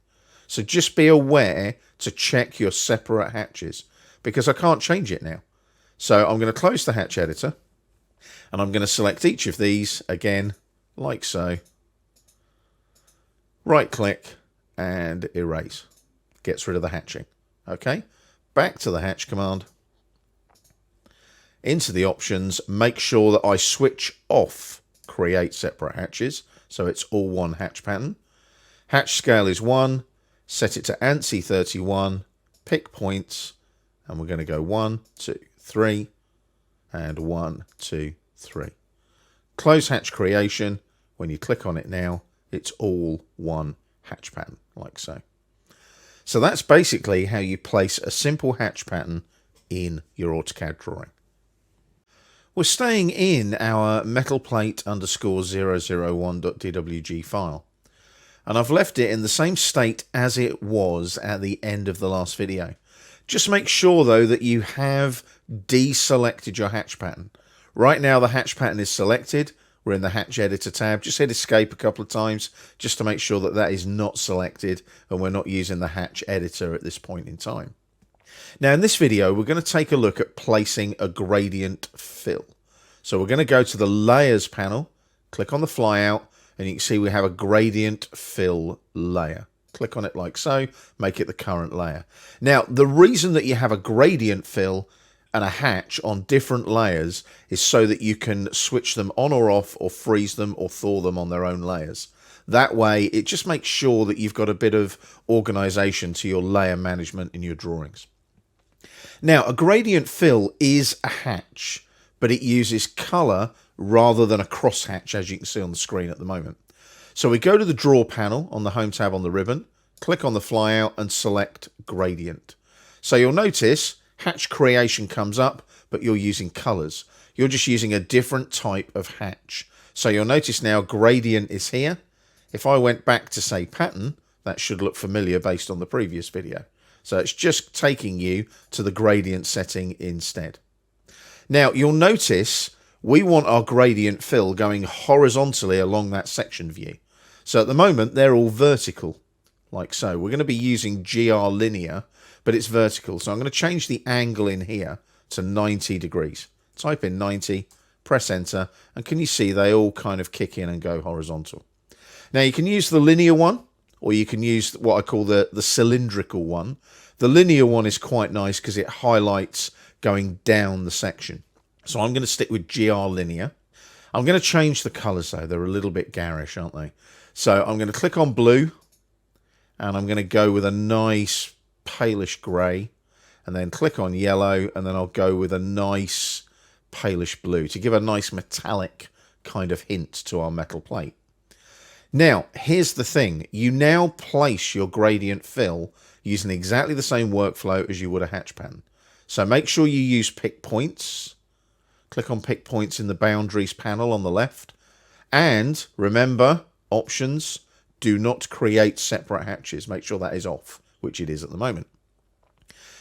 So just be aware to check your separate hatches, because I can't change it now. So I'm going to close the hatch editor. And I'm going to select each of these again, like so. Right click and erase. Gets rid of the hatching. Okay, back to the hatch command. Into the options, make sure that I switch off create separate hatches, so it's all one hatch pattern. Hatch scale is 1, set it to ANSI 31, pick points, and we're going to go 1, 2, 3, and 1, 2, 3. Close hatch creation. When you click on it now, it's all one hatch pattern, like so. So that's basically how you place a simple hatch pattern in your AutoCAD drawing. We're staying in our metalplate_001.dwg file. And I've left it in the same state as it was at the end of the last video. Just make sure though that you have deselected your hatch pattern. Right now the hatch pattern is selected. We're in the hatch editor tab. Just hit escape a couple of times just to make sure that that is not selected and we're not using the hatch editor at this point in time. Now in this video we're going to take a look at placing a gradient fill. So we're going to go to the layers panel, click on the flyout, and you can see we have a gradient fill layer. Click on it like so, make it the current layer. Now the reason that you have a gradient fill and a hatch on different layers is so that you can switch them on or off or freeze them or thaw them on their own layers. That way it just makes sure that you've got a bit of organization to your layer management in your drawings. Now a gradient fill is a hatch, but it uses color rather than a crosshatch, as you can see on the screen at the moment. So we go to the draw panel on the home tab on the ribbon, click on the flyout and select gradient. So you'll notice hatch creation comes up, but you're using colors. You're just using a different type of hatch. So you'll notice now gradient is here. If I went back to say pattern, that should look familiar based on the previous video. So it's just taking you to the gradient setting instead. Now you'll notice we want our gradient fill going horizontally along that section view. So at the moment they're all vertical, like so. We're going to be using GR linear, but it's vertical. So I'm going to change the angle in here to 90 degrees. Type in 90, press enter, and can you see they all kind of kick in and go horizontal. Now you can use the linear one, or you can use what I call the cylindrical one. The linear one is quite nice because it highlights going down the section. So I'm going to stick with GR linear. I'm going to change the colors though. They're a little bit garish, aren't they? So I'm going to click on blue and I'm going to go with a nice palish grey, and then click on yellow, and then I'll go with a nice palish blue to give a nice metallic kind of hint to our metal plate. Now, here's the thing. You now place your gradient fill using exactly the same workflow as you would a hatch pattern. So make sure you use pick points. Click on pick points in the boundaries panel on the left. And remember, options, do not create separate hatches. Make sure that is off, which it is at the moment.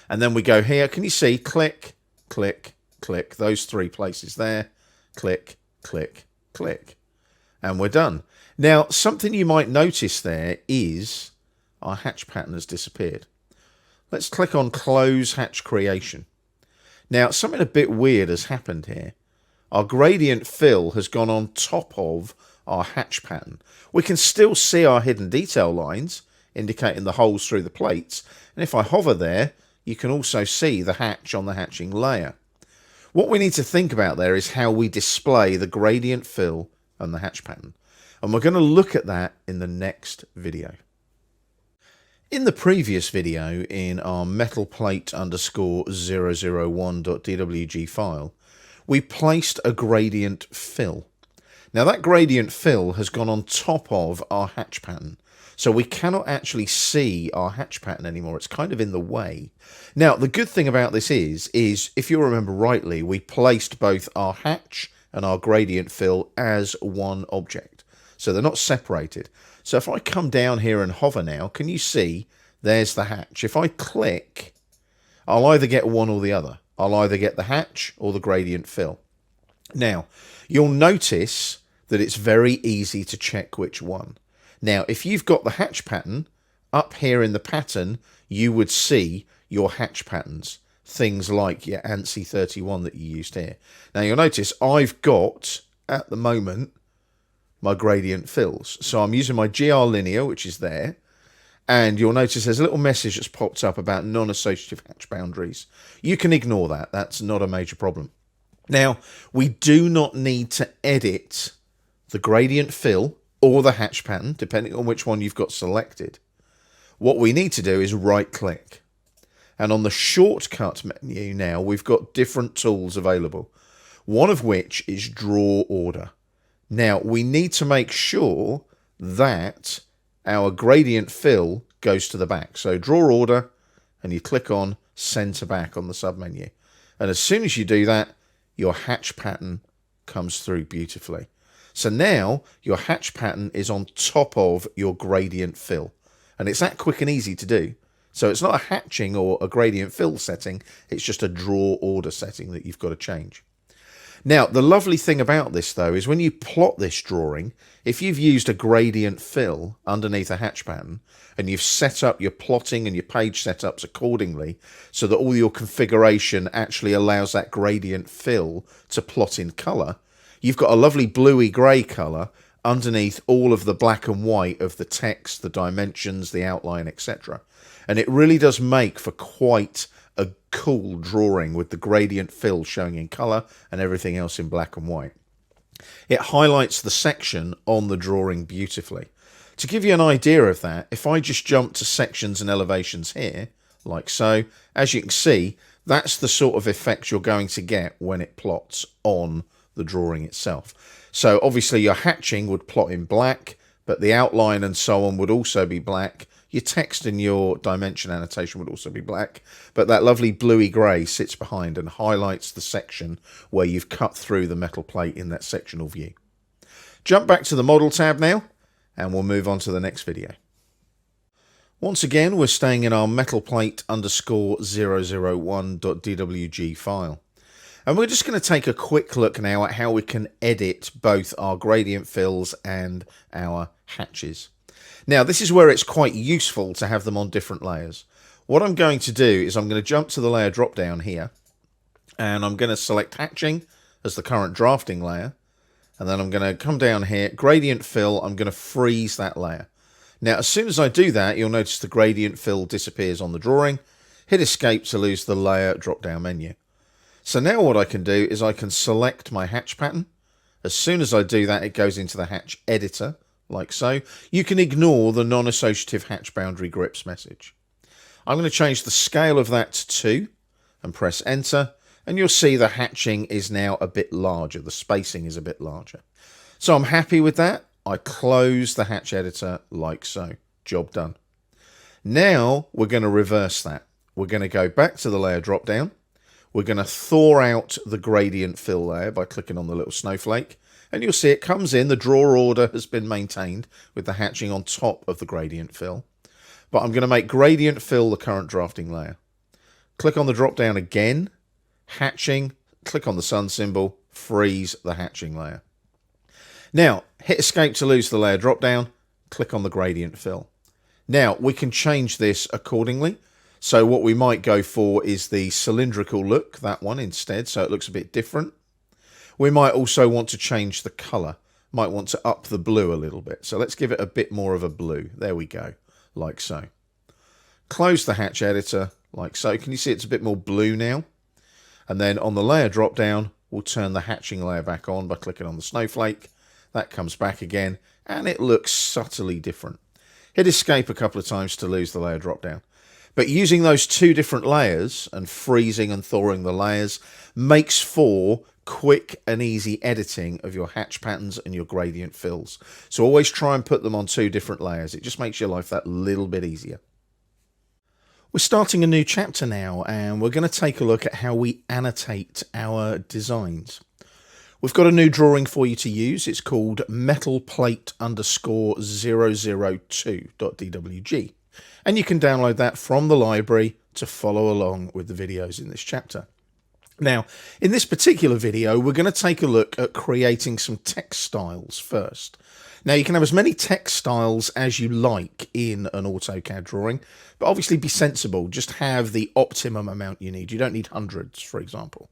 And then we go here. Can you see? Click, click, click. Those three places there. Click, click, click. And we're done. Now, something you might notice there is our hatch pattern has disappeared. Let's click on Close Hatch Creation. Now, something a bit weird has happened here. Our gradient fill has gone on top of our hatch pattern. We can still see our hidden detail lines, indicating the holes through the plates. And if I hover there, you can also see the hatch on the hatching layer. What we need to think about there is how we display the gradient fill and the hatch pattern. And we're going to look at that in the next video. In the previous video, in our metalplate_001.dwg file, we placed a gradient fill. Now that gradient fill has gone on top of our hatch pattern, so we cannot actually see our hatch pattern anymore. It's kind of in the way. Now the good thing about this is if you remember rightly, we placed both our hatch and our gradient fill as one object. So they're not separated. So if I come down here and hover now, can you see there's the hatch? If I click, I'll either get one or the other. I'll either get the hatch or the gradient fill. Now, you'll notice that it's very easy to check which one. Now, if you've got the hatch pattern, up here in the pattern, you would see your hatch patterns. things like your ANSI 31 that you used here. Now you'll notice I've got, at the moment, my gradient fills. So I'm using my GR linear, which is there, and you'll notice there's a little message that's popped up about non-associative hatch boundaries. You can ignore that. That's not a major problem. Now, we do not need to edit the gradient fill or the hatch pattern, depending on which one you've got selected. What we need to do is right-click. And on the shortcut menu now, we've got different tools available, one of which is Draw Order. Now, we need to make sure that our gradient fill goes to the back. So Draw Order, and you click on Send to Back on the submenu. And as soon as you do that, your hatch pattern comes through beautifully. So now your hatch pattern is on top of your gradient fill. And it's that quick and easy to do. So it's not a hatching or a gradient fill setting, it's just a Draw Order setting that you've got to change. Now, the lovely thing about this, though, is when you plot this drawing, if you've used a gradient fill underneath a hatch pattern, and you've set up your plotting and your page setups accordingly, so that all your configuration actually allows that gradient fill to plot in colour, you've got a lovely bluey grey colour underneath all of the black and white of the text, the dimensions, the outline, etc. And it really does make for quite a cool drawing with the gradient fill showing in colour and everything else in black and white. It highlights the section on the drawing beautifully. To give you an idea of that, if I just jump to sections and elevations here, like so, as you can see, that's the sort of effect you're going to get when it plots on the drawing itself. So obviously your hatching would plot in black, but the outline and so on would also be black. Your text and your dimension annotation would also be black, but that lovely bluey grey sits behind and highlights the section where you've cut through the metal plate in that sectional view. Jump back to the Model tab now, and we'll move on to the next video. Once again, we're staying in our metal plate _001.dwg file. And we're just going to take a quick look now at how we can edit both our gradient fills and our hatches. Now, this is where it's quite useful to have them on different layers. What I'm going to do is I'm going to jump to the layer drop down here, and I'm going to select hatching as the current drafting layer. And then I'm going to come down here, gradient fill, I'm going to freeze that layer. Now, as soon as I do that, you'll notice the gradient fill disappears on the drawing. Hit escape to lose the layer drop down menu. So now what I can do is I can select my hatch pattern. As soon as I do that, it goes into the hatch editor, like so. You can ignore the non-associative hatch boundary grips message. I'm going to change the scale of that to 2 and press enter, and you'll see the hatching is now a bit larger. The spacing is a bit larger. So I'm happy with that. I close the hatch editor like so. Job done. Now we're going to reverse that. We're going to go back to the layer drop down. We're going to thaw out the gradient fill layer by clicking on the little snowflake. And you'll see it comes in. The draw order has been maintained with the hatching on top of the gradient fill. But I'm going to make gradient fill the current drafting layer. Click on the drop down again. Hatching. Click on the sun symbol. Freeze the hatching layer. Now, hit escape to lose the layer drop down. Click on the gradient fill. Now, we can change this accordingly. So what we might go for is the cylindrical look, that one instead, so it looks a bit different. We might also want to change the colour. Might want to up the blue a little bit. So let's give it a bit more of a blue. There we go, like so. Close the hatch editor, like so. Can you see it's a bit more blue now? And then on the layer drop down, we'll turn the hatching layer back on by clicking on the snowflake. That comes back again, and it looks subtly different. Hit escape a couple of times to lose the layer drop down. But using those 2 different layers and freezing and thawing the layers makes for quick and easy editing of your hatch patterns and your gradient fills. So always try and put them on 2 different layers. It just makes your life that little bit easier. We're starting a new chapter now, and we're going to take a look at how we annotate our designs. We've got a new drawing for you to use. It's called metalplate _002.dwg. And you can download that from the library to follow along with the videos in this chapter. Now, in this particular video, we're going to take a look at creating some text styles first. Now you can have as many text styles as you like in an AutoCAD drawing, but obviously be sensible. Just have the optimum amount you need. You don't need hundreds, for example.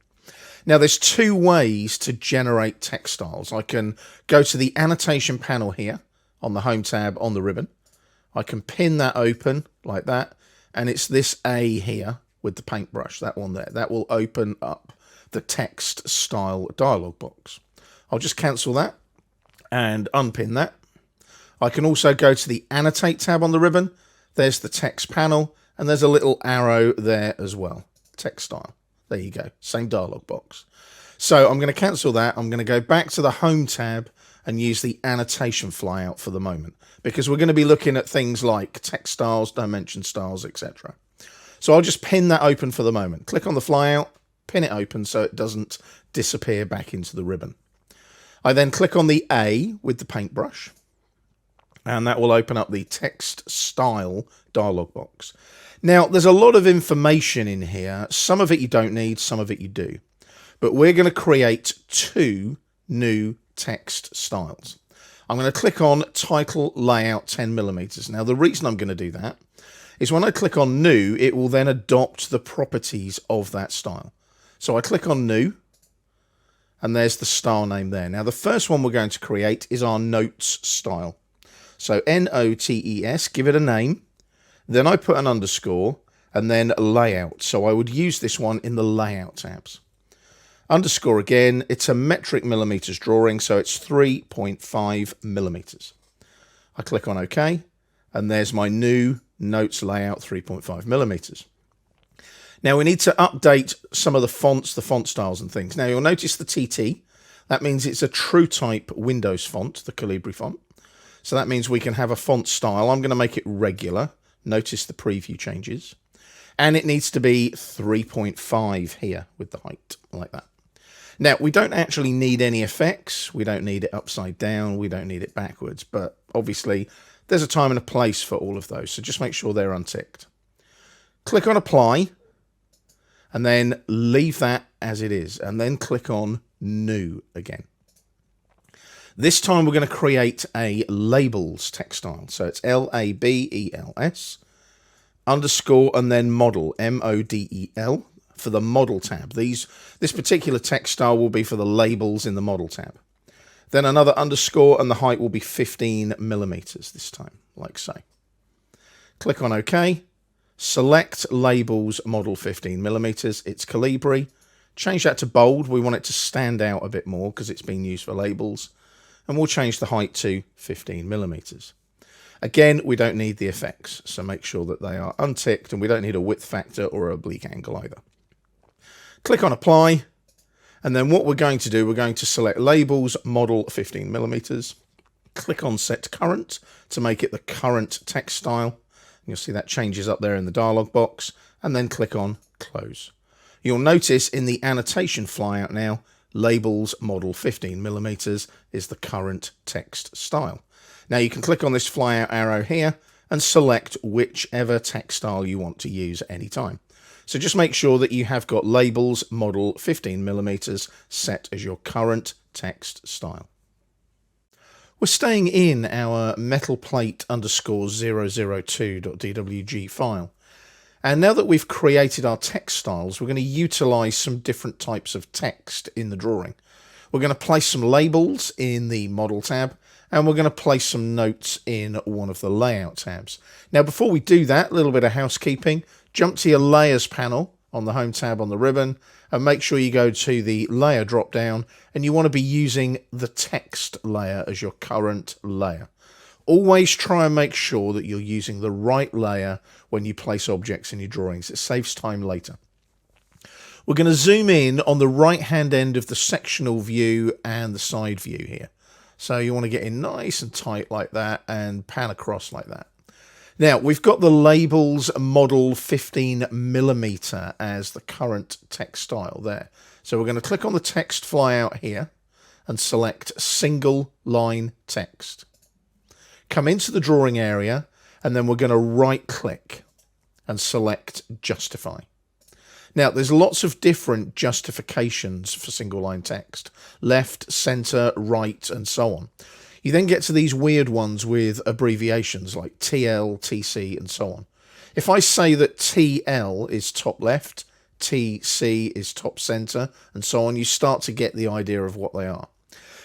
Now there's two ways to generate text styles. I can go to the annotation panel here on the home tab on the ribbon. I can pin that open like that, and it's this A here with the paintbrush, that one there. That will open up the text style dialog box. I'll just cancel that and unpin that. I can also go to the annotate tab on the ribbon. There's the text panel, and there's a little arrow there as well. Text style. There you go. Same dialog box. So I'm going to cancel that. I'm going to go back to the home tab and use the annotation flyout for the moment, because we're going to be looking at things like text styles, dimension styles, etc. So I'll just pin that open for the moment. Click on the flyout, pin it open so it doesn't disappear back into the ribbon. I then click on the A with the paintbrush, and that will open up the text style dialog box. Now, there's a lot of information in here. Some of it you don't need, some of it you do. But we're going to create two new text styles. I'm going to click on title layout 10mm. Now, the reason I'm going to do that is when I click on new, it will then adopt the properties of that style. So I click on new, and there's the style name there. Now, the first one we're going to create is our notes style. So NOTES, give it a name. Then I put an underscore and then layout. So I would use this one in the layout tabs. Underscore again, it's a metric millimeters drawing, so it's 3.5 millimeters. I click on OK, and there's my new notes layout 3.5 millimeters. Now we need to update some of the fonts, the font styles and things. Now you'll notice the TT. That means it's a true type Windows font, the Calibri font. So that means we can have a font style. I'm going to make it regular. Notice the preview changes. And it needs to be 3.5 here with the height, like that. Now, we don't actually need any effects. We don't need it upside down. We don't need it backwards. But obviously, there's a time and a place for all of those. So just make sure they're unticked. Click on Apply. And then leave that as it is. And then click on New again. This time we're going to create a labels text style. So it's LABELS underscore and then model, MODEL, for the model tab. This particular text style will be for the labels in the model tab. Then another underscore, and the height will be 15 millimeters this time, like so. Click on OK. Select labels model 15 millimeters. It's Calibri. Change that to bold. We want it to stand out a bit more because it's been used for labels. And we'll change the height to 15 millimeters. Again, we don't need the effects, so make sure that they are unticked, and we don't need a width factor or a oblique angle either. Click on Apply, and then what we're going to do, we're going to select Labels, Model 15 millimeters. Click on Set Current to make it the current text style. You'll see that changes up there in the dialog box, and then click on Close. You'll notice in the annotation flyout now, Labels Model 15 millimeters is the current text style. Now you can click on this flyout arrow here and select whichever text style you want to use at any time. So just make sure that you have got Labels Model 15 millimeters set as your current text style. We're staying in our metal plate underscore 002.dwg file. And now that we've created our text styles, we're going to utilize some different types of text in the drawing. We're going to place some labels in the model tab, and we're going to place some notes in one of the layout tabs. Now, before we do that, a little bit of housekeeping. Jump to your layers panel on the home tab on the ribbon, and make sure you go to the layer drop down, and you want to be using the text layer as your current layer. Always try and make sure that you're using the right layer when you place objects in your drawings. It saves time later. We're going to zoom in on the right-hand end of the sectional view and the side view here. So you want to get in nice and tight like that and pan across like that. Now, we've got the labels model 15 millimeter as the current text style there. So we're going to click on the text flyout here and select single line text. Come into the drawing area, and then we're going to right click and select justify. Now, there's lots of different justifications for single line text, left, center, right, and so on. You then get to these weird ones with abbreviations like TL, TC, and so on. If I say that TL is top left, TC is top center, and so on, you start to get the idea of what they are.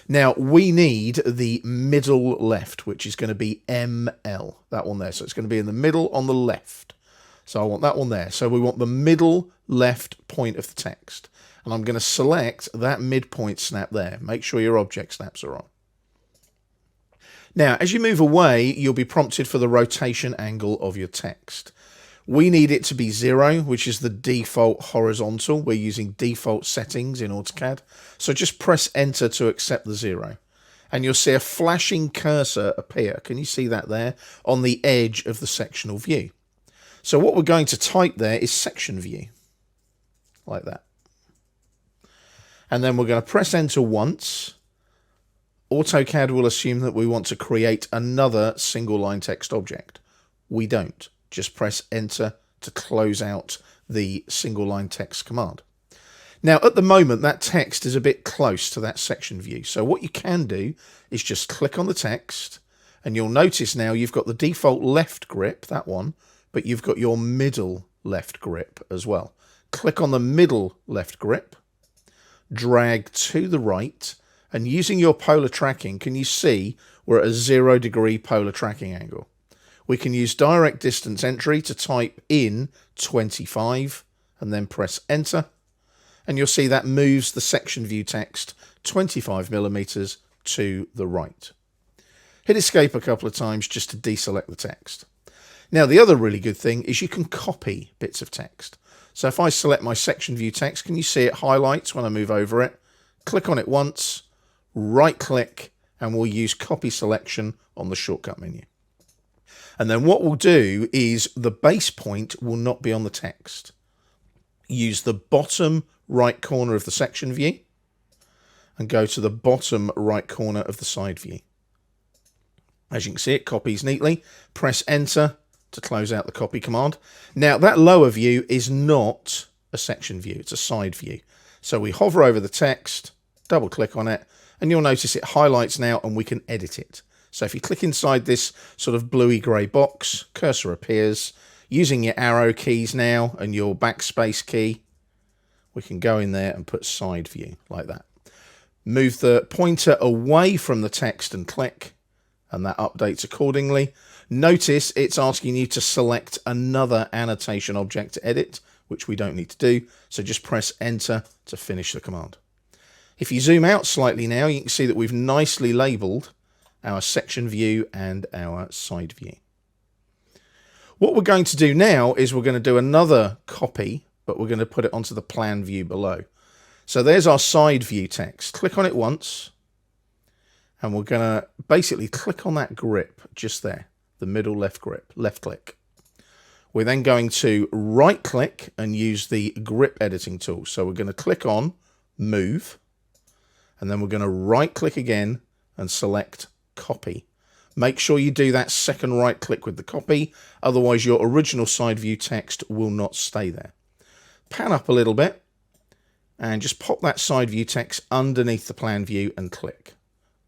Now, we need the middle left, which is going to be ML, that one there. So it's going to be in the middle on the left. So I want that one there. So we want the middle left point of the text. And I'm going to select that midpoint snap there. Make sure your object snaps are on. Now, as you move away, you'll be prompted for the rotation angle of your text. We need it to be 0, which is the default horizontal. We're using default settings in AutoCAD. So just press enter to accept the 0. And you'll see a flashing cursor appear. Can you see that there? On the edge of the sectional view. So what we're going to type there is section view. Like that. And then we're going to press enter once. AutoCAD will assume that we want to create another single line text object. We don't. Just press enter to close out the single line text command. Now, at the moment, that text is a bit close to that section view. So what you can do is just click on the text, and you'll notice now you've got the default left grip, that one, but you've got your middle left grip as well. Click on the middle left grip, drag to the right, and using your polar tracking, can you see we're at a 0 degree polar tracking angle? We can use direct distance entry to type in 25 and then press enter. And you'll see that moves the section view text 25 millimeters to the right. Hit escape a couple of times just to deselect the text. Now, the other really good thing is you can copy bits of text. So if I select my section view text, can you see it highlights when I move over it? Click on it once, right click, and we'll use copy selection on the shortcut menu. And then what we'll do is the base point will not be on the text. Use the bottom right corner of the section view and go to the bottom right corner of the side view. As you can see, it copies neatly. Press enter to close out the copy command. Now, that lower view is not a section view, it's a side view. So we hover over the text, double click on it, and you'll notice it highlights now and we can edit it. So if you click inside this sort of bluey grey box, cursor appears. Using your arrow keys now and your backspace key, we can go in there and put side view like that. Move the pointer away from the text and click, and that updates accordingly. Notice it's asking you to select another annotation object to edit, which we don't need to do. So just press enter to finish the command. If you zoom out slightly now, you can see that we've nicely labeled our section view and our side view. What we're going to do now is we're going to do another copy, but we're going to put it onto the plan view below. So there's our side view text. Click on it once, and we're going to basically click on that grip just there, the middle left grip, left click. We're then going to right click and use the grip editing tool. So we're going to click on move, and then we're going to right click again and select copy. Make sure you do that second right click with the copy, otherwise your original side view text will not stay there. Pan up a little bit and just pop that side view text underneath the plan view and click.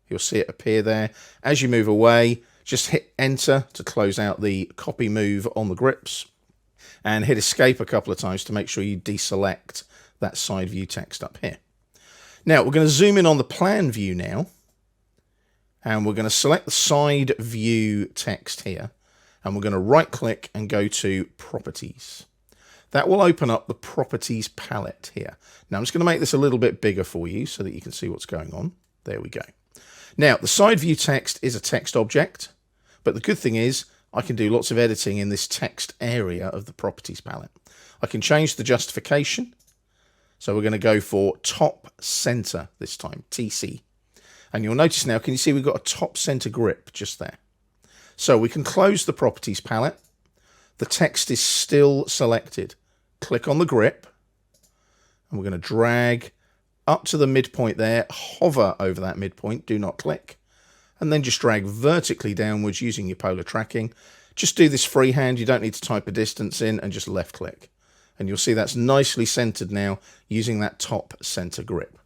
You'll see it appear there. As you move away, just hit enter to close out the copy move on the grips, and hit escape a couple of times to make sure you deselect that side view text up here. Now we're going to zoom in on the plan view now, and we're going to select the side view text here, and we're going to right click and go to properties. That will open up the properties palette here. Now I'm just going to make this a little bit bigger for you so that you can see what's going on. There we go. Now the side view text is a text object, but the good thing is I can do lots of editing in this text area of the properties palette. I can change the justification. So we're going to go for top center this time, TC. And you'll notice now, can you see we've got a top center grip just there. So we can close the properties palette. The text is still selected. Click on the grip, and we're going to drag up to the midpoint there, hover over that midpoint, do not click, and then just drag vertically downwards using your polar tracking. Just do this freehand, you don't need to type a distance in, and just left click. And you'll see that's nicely centered now using that top center grip.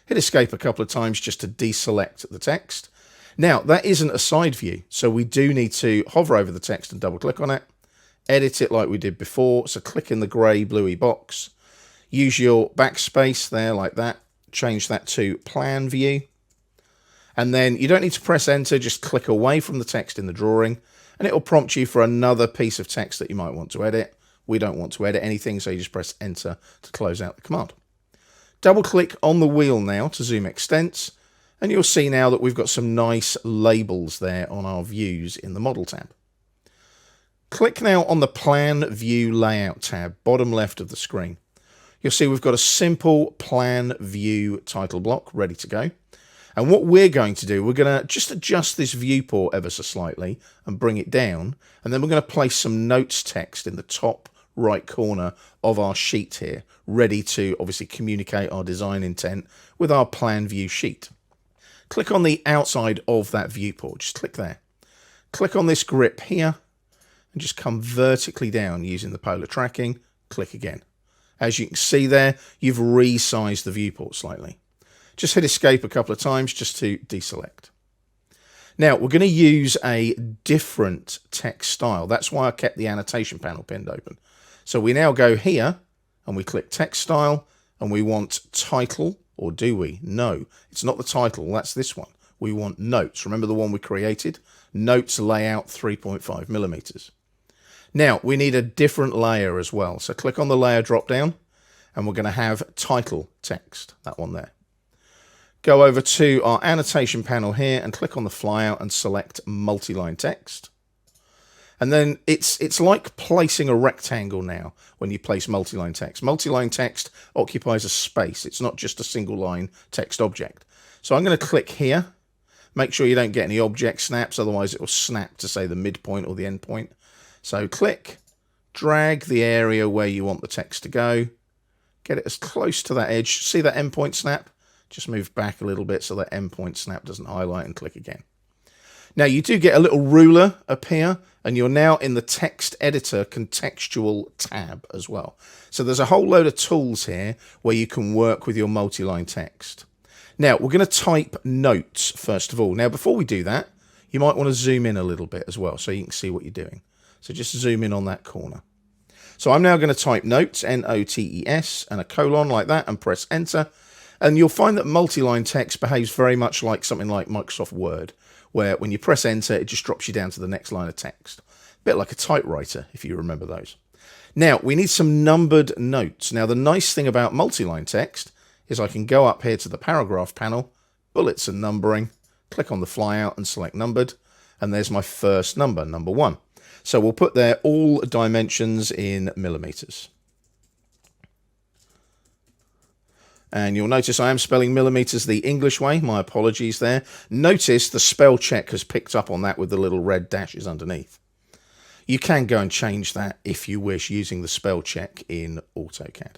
Hit escape a couple of times just to deselect the text. Now, that isn't a side view, so we do need to hover over the text and double click on it, edit it like we did before. So click in the grey bluey box, use your backspace there like that, change that to plan view. And then you don't need to press enter, just click away from the text in the drawing and it will prompt you for another piece of text that you might want to edit. We don't want to edit anything, so you just press enter to close out the command. Double click on the wheel now to zoom extents, and you'll see now that we've got some nice labels there on our views in the model tab. Click now on the plan view layout tab, bottom left of the screen. You'll see we've got a simple plan view title block ready to go. And what we're going to do, we're going to just adjust this viewport ever so slightly and bring it down. And then we're going to place some notes text in the top right corner of our sheet here, ready to obviously communicate our design intent with our plan view sheet. Click on the outside of that viewport, just click there. Click on this grip here and just come vertically down using the polar tracking, click again. As you can see there, you've resized the viewport slightly. Just hit escape a couple of times just to deselect. Now we're going to use a different text style. That's why I kept the annotation panel pinned open. So we now go here and we click text style and we want title, or do we? No, it's not the title, that's this one. We want notes. Remember the one we created? Notes layout 3.5 millimeters. Now we need a different layer as well. So click on the layer drop down and we're going to have title text, that one there. Go over to our annotation panel here and click on the flyout and select multi-line text. And then it's like placing a rectangle now when you place multi-line text. Multi-line text occupies a space. It's not just a single line text object. So I'm going to click here. Make sure you don't get any object snaps, otherwise it will snap to say the midpoint or the end point. So click, drag the area where you want the text to go. Get it as close to that edge. See that endpoint snap? Just move back a little bit so that endpoint snap doesn't highlight, and click again. Now you do get a little ruler appear and you're now in the text editor contextual tab as well. So there's a whole load of tools here where you can work with your multi-line text. Now we're going to type notes first of all. Now before we do that, you might want to zoom in a little bit as well so you can see what you're doing. So just zoom in on that corner. So I'm now going to type notes, N-O-T-E-S, and a colon like that and press enter. And you'll find that multi-line text behaves very much like something like Microsoft Word, where when you press enter, it just drops you down to the next line of text. A bit like a typewriter, if you remember those. Now, we need some numbered notes. Now, the nice thing about multi-line text is I can go up here to the paragraph panel, bullets and numbering, click on the flyout and select numbered, and there's my first number, number 1. So we'll put there all dimensions in millimeters. And you'll notice I am spelling millimeters the English way. My apologies there. Notice the spell check has picked up on that with the little red dashes underneath. You can go and change that if you wish using the spell check in AutoCAD.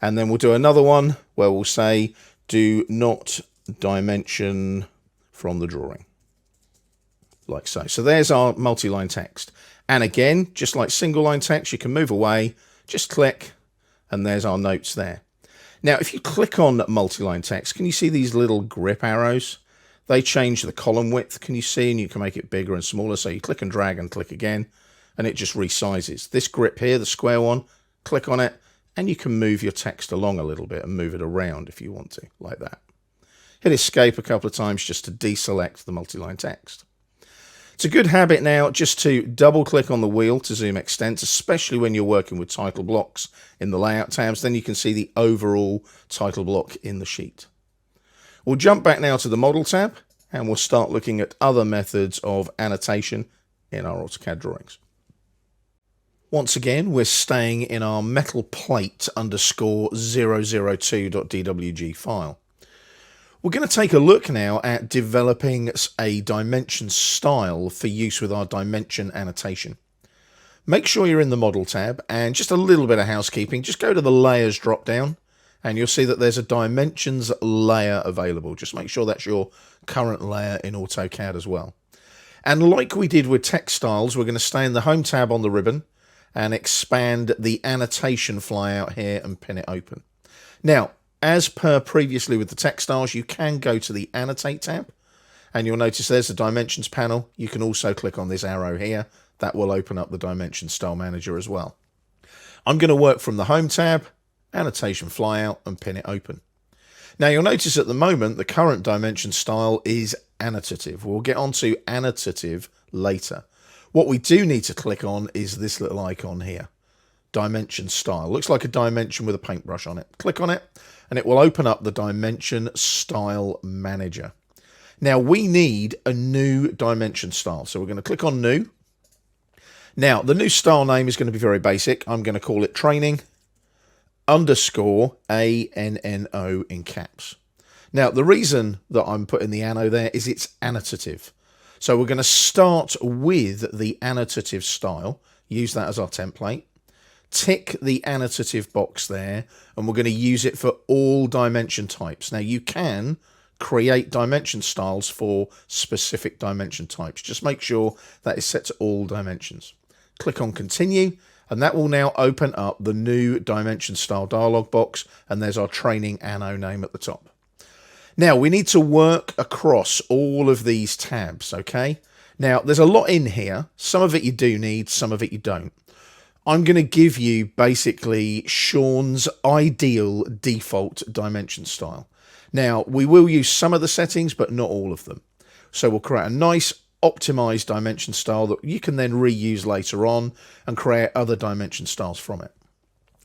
And then we'll do another one where we'll say do not dimension from the drawing. Like so. So there's our multi-line text. And again, just like single line text, you can move away, just click, and there's our notes there. Now, if you click on multi-line text, can you see these little grip arrows? They change the column width, can you see? And you can make it bigger and smaller. So you click and drag and click again, and it just resizes. This grip here, the square one, click on it, and you can move your text along a little bit and move it around if you want to, like that. Hit escape a couple of times just to deselect the multi-line text. It's a good habit now just to double click on the wheel to zoom extents, especially when you're working with title blocks in the layout tabs. Then you can see the overall title block in the sheet. We'll jump back now to the model tab and we'll start looking at other methods of annotation in our AutoCAD drawings. Once again, we're staying in our metal plate _ 002.dwg file. We're going to take a look now at developing a dimension style for use with our dimension annotation. Make sure you're in the model tab, and just a little bit of housekeeping, just go to the layers drop down and you'll see that there's a dimensions layer available. Just make sure that's your current layer in AutoCAD as well. And like we did with text styles, we're going to stay in the home tab on the ribbon and expand the annotation flyout here and pin it open. Now, as per previously with the text styles, you can go to the Annotate tab And you'll notice there's the dimensions panel. You can also click on this arrow here. That will open up the dimension style manager as well. I'm going to work from the home tab, annotation flyout, and pin it open. Now you'll notice at the moment the current dimension style is annotative. We'll get onto annotative later. What we do need to click on is this little icon here, dimension style. Looks like a dimension with a paintbrush on it. Click on it and it will open up the dimension style manager. Now we need a new dimension style, so we're going to click on new. Now the new style name is going to be very basic. I'm going to call it training _ ANNO in caps. Now the reason that I'm putting the anno there is it's annotative. So we're going to start with the annotative style, use that as our template, tick the annotative box there, and we're going to use it for all dimension types. Now you can create dimension styles for specific dimension types. Just make sure that is set to all dimensions. Click on continue, and that will now open up the new dimension style dialog box, and there's our training anno name at the top. Now we need to work across all of these tabs, okay? Now there's a lot in here. Some of it you do need, some of it you don't. I'm going to give you basically Sean's ideal default dimension style. Now we will use some of the settings, but not all of them. So we'll create a nice optimized dimension style that you can then reuse later on and create other dimension styles from it.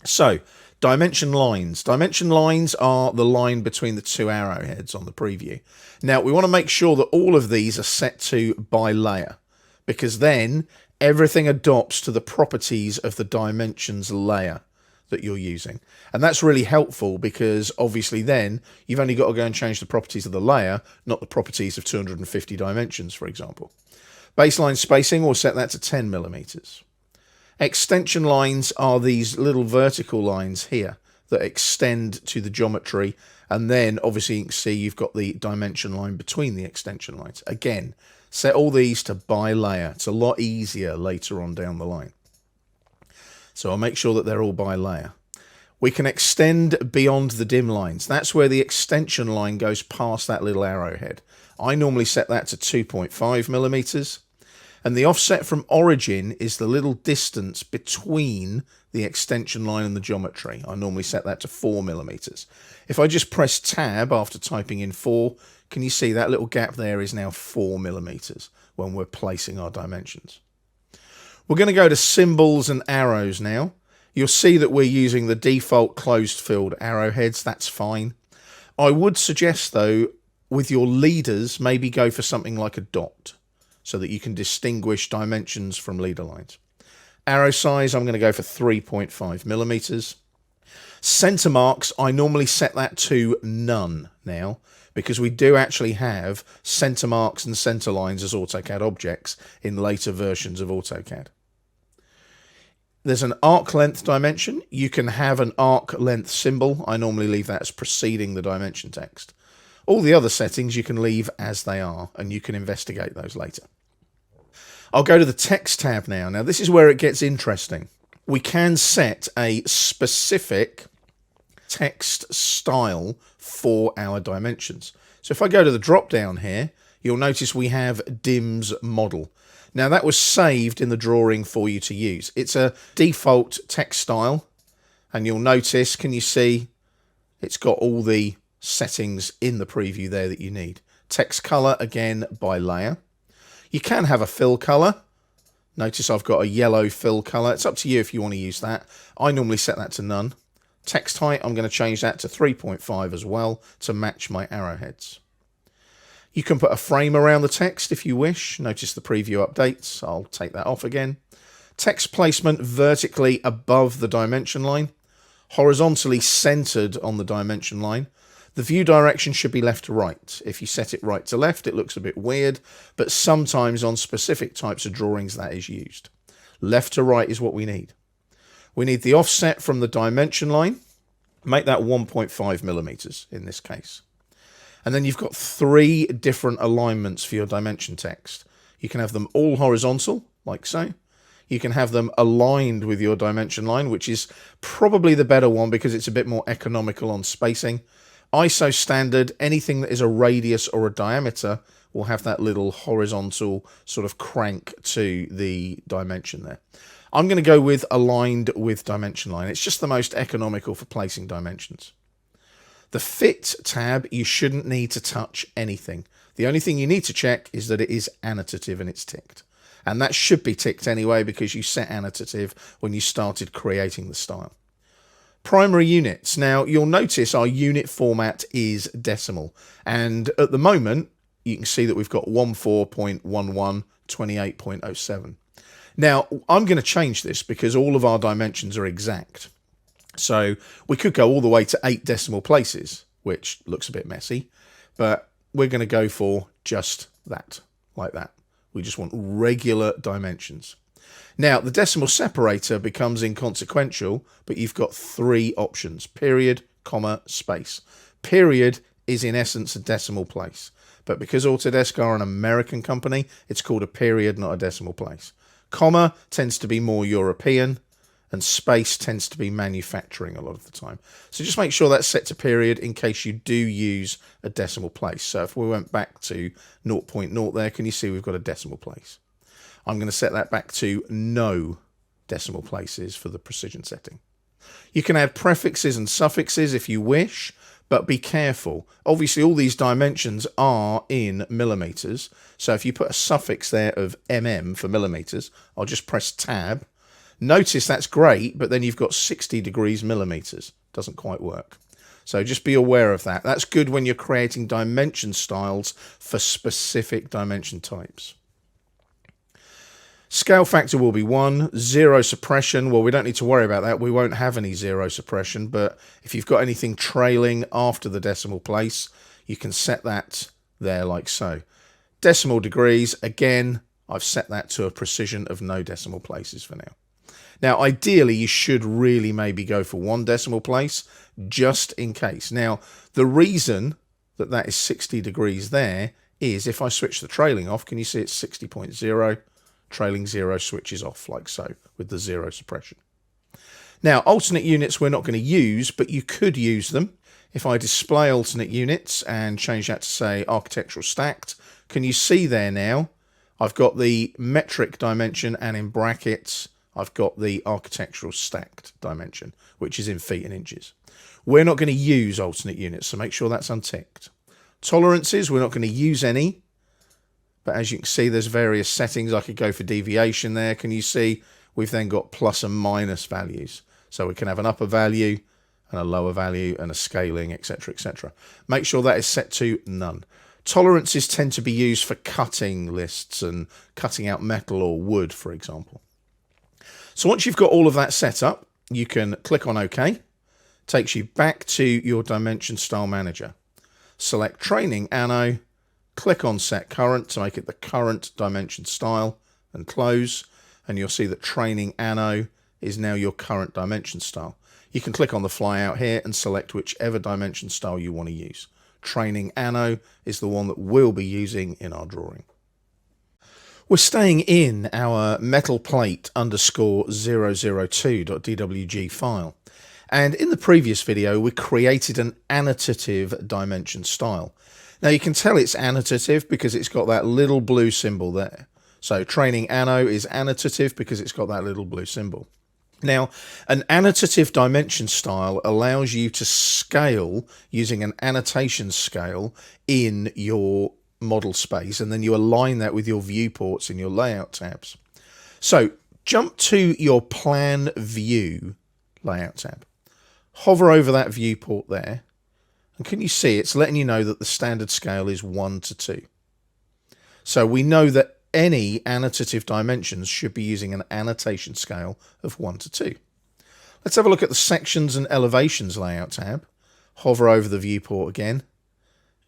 So dimension lines. Dimension lines are the line between the two arrowheads on the preview. Now we want to make sure that all of these are set to by layer, because then everything adopts to the properties of the dimensions layer that you're using. And that's really helpful because obviously then you've only got to go and change the properties of the layer, not the properties of 250 dimensions, for example. Baseline spacing, we'll set that to 10 millimeters. Extension lines are these little vertical lines here that extend to the geometry, and then obviously you can see you've got the dimension line between the extension lines. Again, set all these to by layer. It's a lot easier later on down the line. So I'll make sure that they're all by layer. We can extend beyond the dim lines. That's where the extension line goes past that little arrowhead. I normally set that to 2.5 millimeters. And the offset from origin is the little distance between the extension line and the geometry. I normally set that to 4 millimeters. If I just press tab after typing in 4, can you see that little gap there is now 4 millimeters when we're placing our dimensions? We're going to go to symbols and arrows now. You'll see that we're using the default closed field arrowheads. That's fine. I would suggest though, with your leaders, maybe go for something like a dot, so that you can distinguish dimensions from leader lines. Arrow size, I'm going to go for 3.5 millimeters. Center marks, I normally set that to none now, because we do actually have center marks and center lines as AutoCAD objects in later versions of AutoCAD. There's an arc length dimension. You can have an arc length symbol. I normally leave that as preceding the dimension text. All the other settings you can leave as they are, and you can investigate those later. I'll go to the text tab now. Now this is where it gets interesting. We can set a specific text style for our dimensions. So if I go to the drop down here, you'll notice we have DIMS model. Now that was saved in the drawing for you to use. It's a default text style, and you'll notice, can you see, it's got all the settings in the preview there that you need. Text color, again, by layer. You can have a fill color. Notice I've got a yellow fill color. It's up to you if you want to use that. I normally set that to none. Text height, I'm going to change that to 3.5 as well to match my arrowheads. You can put a frame around the text if you wish. Notice the preview updates. I'll take that off again. Text placement vertically above the dimension line. Horizontally centered on the dimension line. The view direction should be left to right. If you set it right to left, it looks a bit weird, but sometimes on specific types of drawings that is used. Left to right is what we need. We need the offset from the dimension line. Make that 1.5 millimeters in this case. And then you've got 3 different alignments for your dimension text. You can have them all horizontal, like so. You can have them aligned with your dimension line, which is probably the better one because it's a bit more economical on spacing. ISO standard, anything that is a radius or a diameter will have that little horizontal sort of crank to the dimension there. I'm going to go with aligned with dimension line. It's just the most economical for placing dimensions. The fit tab, you shouldn't need to touch anything. The only thing you need to check is that it is annotative and it's ticked. And that should be ticked anyway because you set annotative when you started creating the style. Primary units. Now you'll notice our unit format is decimal. And at the moment, you can see that we've got 14.1128.07. Now, I'm going to change this because all of our dimensions are exact. So we could go all the way to 8 decimal places, which looks a bit messy, but we're going to go for just that, like that. We just want regular dimensions. Now, the decimal separator becomes inconsequential, but you've got 3 options: period, comma, space. Period is in essence a decimal place, but because Autodesk are an American company, it's called a period, not a decimal place. Comma tends to be more European, and space tends to be manufacturing a lot of the time. So just make sure that's set to period in case you do use a decimal place. So if we went back to 0.0 there, can you see we've got a decimal place? I'm going to set that back to no decimal places for the precision setting. You can add prefixes and suffixes if you wish, but be careful. Obviously, all these dimensions are in millimeters. So if you put a suffix there of mm for millimeters, I'll just press tab. Notice that's great, but then you've got 60 degrees millimeters. Doesn't quite work. So just be aware of that. That's good when you're creating dimension styles for specific dimension types. Scale factor will be 1. Zero suppression, well, we don't need to worry about that. We won't have any zero suppression, but if you've got anything trailing after the decimal place, you can set that there like so. Decimal degrees, again, I've set that to a precision of no decimal places for now. Now, ideally, you should really maybe go for 1 decimal place, just in case. Now, the reason that that is 60 degrees there is if I switch the trailing off, can you see it's 60.0? Trailing 0 switches off like so with the 0 suppression. Now, alternate units we're not going to use, but you could use them. If I display alternate units and change that to, say, architectural stacked, can you see there now? I've got the metric dimension and in brackets, I've got the architectural stacked dimension, which is in feet and inches. We're not going to use alternate units, so make sure that's unticked. Tolerances, we're not going to use any. But as you can see, there's various settings. I could go for deviation there. Can you see we've then got plus and minus values? So we can have an upper value and a lower value and a scaling, etc., etc. Make sure that is set to none. Tolerances tend to be used for cutting lists and cutting out metal or wood, for example. So once you've got all of that set up, you can click on OK. Takes you back to your Dimension Style Manager. Select Training Anno. Click on Set Current to make it the current dimension style and close, and you'll see that Training Anno is now your current dimension style. You can click on the flyout here and select whichever dimension style you want to use. Training Anno is the one that we'll be using in our drawing. We're staying in our metal plate _ 002.dwg file. And in the previous video, we created an annotative dimension style. Now you can tell it's annotative because it's got that little blue symbol there. So Training Anno is annotative because it's got that little blue symbol. Now, an annotative dimension style allows you to scale using an annotation scale in your model space, and then you align that with your viewports in your layout tabs. So jump to your Plan View layout tab. Hover over that viewport there. And can you see it's letting you know that the standard scale is 1:2. So we know that any annotative dimensions should be using an annotation scale of 1:2. Let's have a look at the Sections and Elevations layout tab. Hover over the viewport again,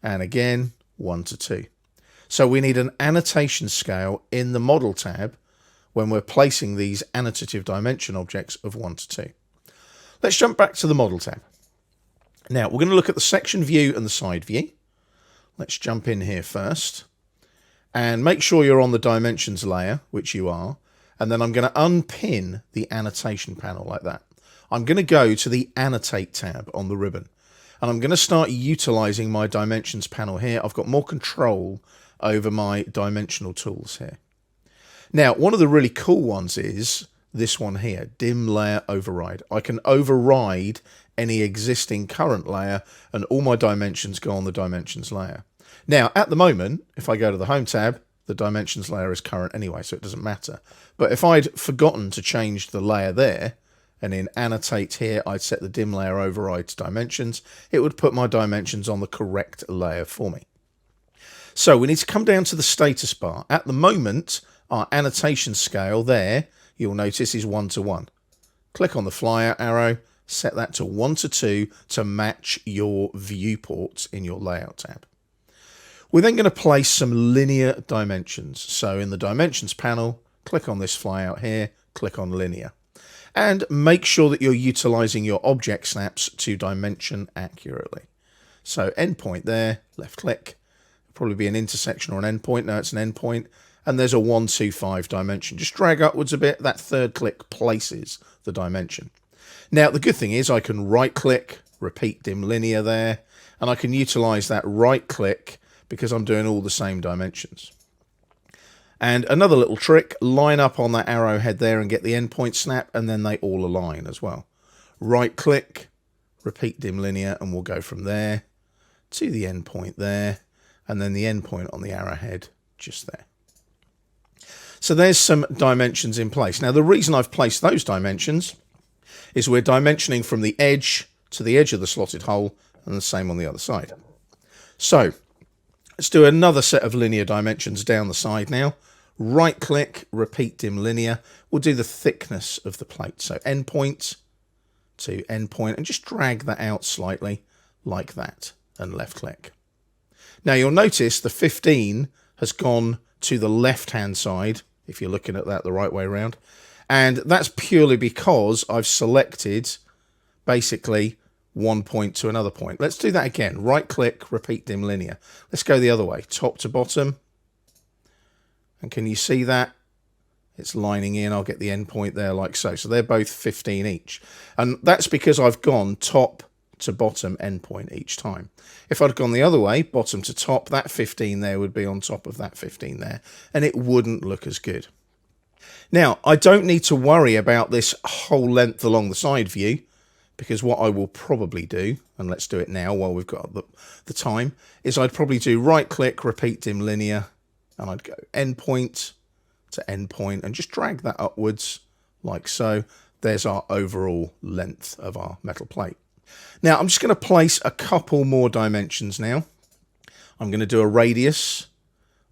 and again, 1:2. So we need an annotation scale in the Model tab when we're placing these annotative dimension objects of 1:2. Let's jump back to the Model tab. Now, we're going to look at the section view and the side view. Let's jump in here first. And make sure you're on the dimensions layer, which you are. And then I'm going to unpin the annotation panel like that. I'm going to go to the Annotate tab on the ribbon. And I'm going to start utilizing my dimensions panel here. I've got more control over my dimensional tools here. Now, one of the really cool ones is this one here, dim layer override. I can override any existing current layer and all my dimensions go on the dimensions layer. Now, at the moment, if I go to the Home tab, the dimensions layer is current anyway, so it doesn't matter. But if I'd forgotten to change the layer there, and in annotate here, I'd set the dim layer override to dimensions, it would put my dimensions on the correct layer for me. So we need to come down to the status bar. At the moment, our annotation scale there, you'll notice, is 1 to 1. Click on the flyer arrow, set that to 1 to 2 to match your viewports in your layout tab. We're then going to place some linear dimensions. So in the dimensions panel, click on this flyout here, click on linear. And make sure that you're utilizing your object snaps to dimension accurately. So endpoint there, left click, probably be an intersection or an endpoint. No, it's an endpoint. And there's a 1, 2, 5 dimension. Just drag upwards a bit. That third click places the dimension. Now, the good thing is I can right click, repeat dim linear there, and I can utilize that right click because I'm doing all the same dimensions. And another little trick, line up on that arrowhead there and get the endpoint snap, and then they all align as well. Right click, repeat dim linear, and we'll go from there to the endpoint there, and then the endpoint on the arrowhead just there. So there's some dimensions in place. Now, the reason I've placed those dimensions is we're dimensioning from the edge to the edge of the slotted hole, and the same on the other side. So let's do another set of linear dimensions down the side now. Right click, repeat dim linear. We'll do the thickness of the plate. So endpoint to endpoint, and just drag that out slightly like that, and left click. Now you'll notice the 15 has gone to the left hand side, if you're looking at that the right way around. And that's purely because I've selected basically one point to another point. Let's do that again. Right click, repeat dim linear. Let's go the other way, top to bottom. And can you see that? It's lining in. I'll get the endpoint there like so. So they're both 15 each. And that's because I've gone top to bottom endpoint each time. If I'd gone the other way, bottom to top, that 15 there would be on top of that 15 there, and it wouldn't look as good. Now, I don't need to worry about this whole length along the side view, because what I will probably do, and let's do it now while we've got the time, is I'd probably do right click, repeat dim linear, and I'd go endpoint to endpoint and just drag that upwards like so. There's our overall length of our metal plate. Now I'm just going to place a couple more dimensions now. I'm going to do a radius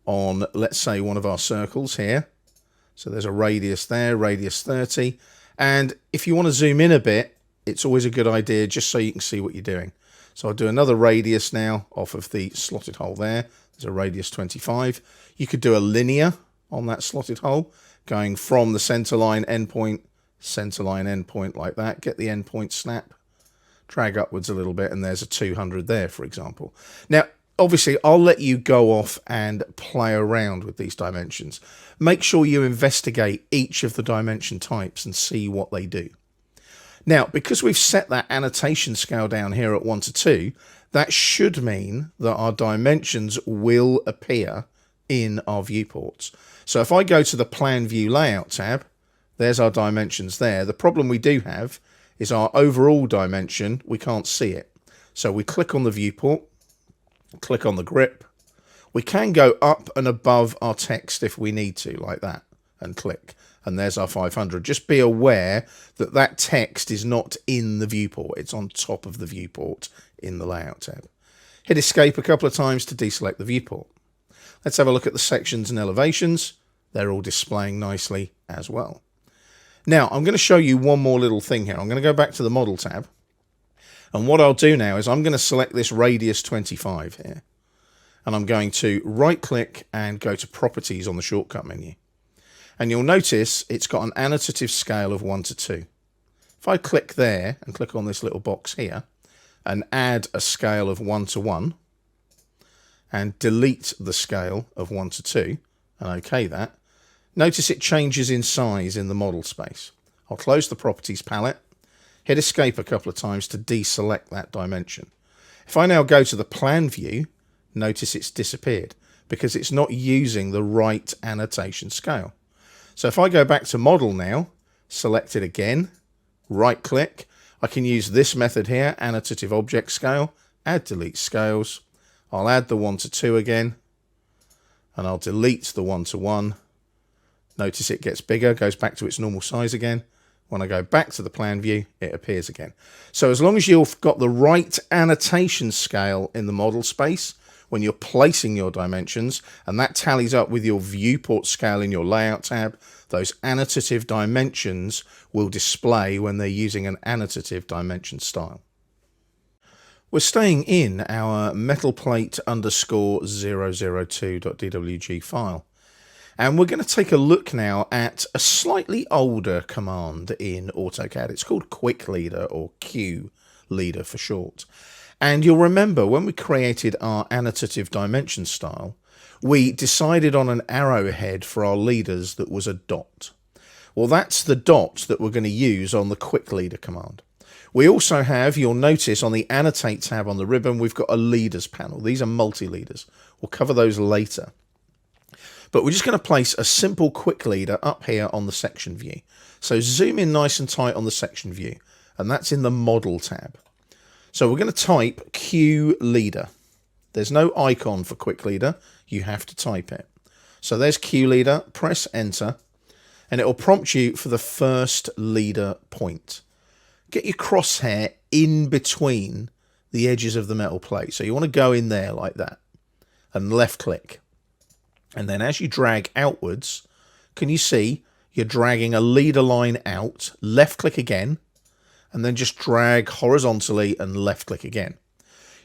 on, let's say, one of our circles here. So there's a radius there, radius 30. And if you want to zoom in a bit, it's always a good idea just so you can see what you're doing. So I'll do another radius now off of the slotted hole there. There's a radius 25. You could do a linear on that slotted hole, going from the center line endpoint like that. Get the endpoint snap, drag upwards a little bit, and there's a 200 there, for example. Now, obviously, I'll let you go off and play around with these dimensions. Make sure you investigate each of the dimension types and see what they do. Now, because we've set that annotation scale down here at 1 to 2, that should mean that our dimensions will appear in our viewports. So if I go to the Plan View Layout tab, there's our dimensions there. The problem we do have is our overall dimension, we can't see it. So we click on the viewport, click on the grip. We can go up and above our text if we need to, like that, and click. And there's our 500. Just be aware that that text is not in the viewport. It's on top of the viewport in the Layout tab. Hit Escape a couple of times to deselect the viewport. Let's have a look at the sections and elevations. They're all displaying nicely as well. Now, I'm going to show you one more little thing here. I'm going to go back to the Model tab. And what I'll do now is I'm going to select this radius 25 here. And I'm going to right-click and go to Properties on the shortcut menu. And you'll notice it's got an annotative scale of 1 to 2. If I click there and click on this little box here and add a scale of 1 to 1 and delete the scale of 1 to 2 and OK that, notice it changes in size in the model space. I'll close the Properties palette, hit Escape a couple of times to deselect that dimension. If I now go to the Plan View, notice it's disappeared. because it's not using the right annotation scale. So if I go back to model now, select it again, right click, I can use this method here, annotative object scale, add delete scales. I'll add the 1 to 2 again, and I'll delete the 1 to 1. Notice it gets bigger, goes back to its normal size again. When I go back to the plan view, it appears again. So as long as you've got the right annotation scale in the model space when you're placing your dimensions, and that tallies up with your viewport scale in your layout tab, those annotative dimensions will display when they're using an annotative dimension style. We're staying in our metalplate_002.dwg file. And we're going to take a look now at a slightly older command in AutoCAD. It's called Quick Leader, or Q Leader for short. And you'll remember when we created our annotative dimension style, we decided on an arrowhead for our leaders that was a dot. Well, that's the dot that we're going to use on the Quick Leader command. We also have, you'll notice on the Annotate tab on the ribbon, we've got a Leaders panel. These are multi-leaders. We'll cover those later. But we're just going to place a simple quick leader up here on the section view. So zoom in nice and tight on the section view, and that's in the Model tab. So we're going to type Q Leader. There's no icon for quick leader. You have to type it. So there's Q Leader. Press enter, and it will prompt you for the first leader point. Get your crosshair in between the edges of the metal plate. So you want to go in there like that, and left click. And then as you drag outwards, can you see you're dragging a leader line out, left click again, and then just drag horizontally and left click again.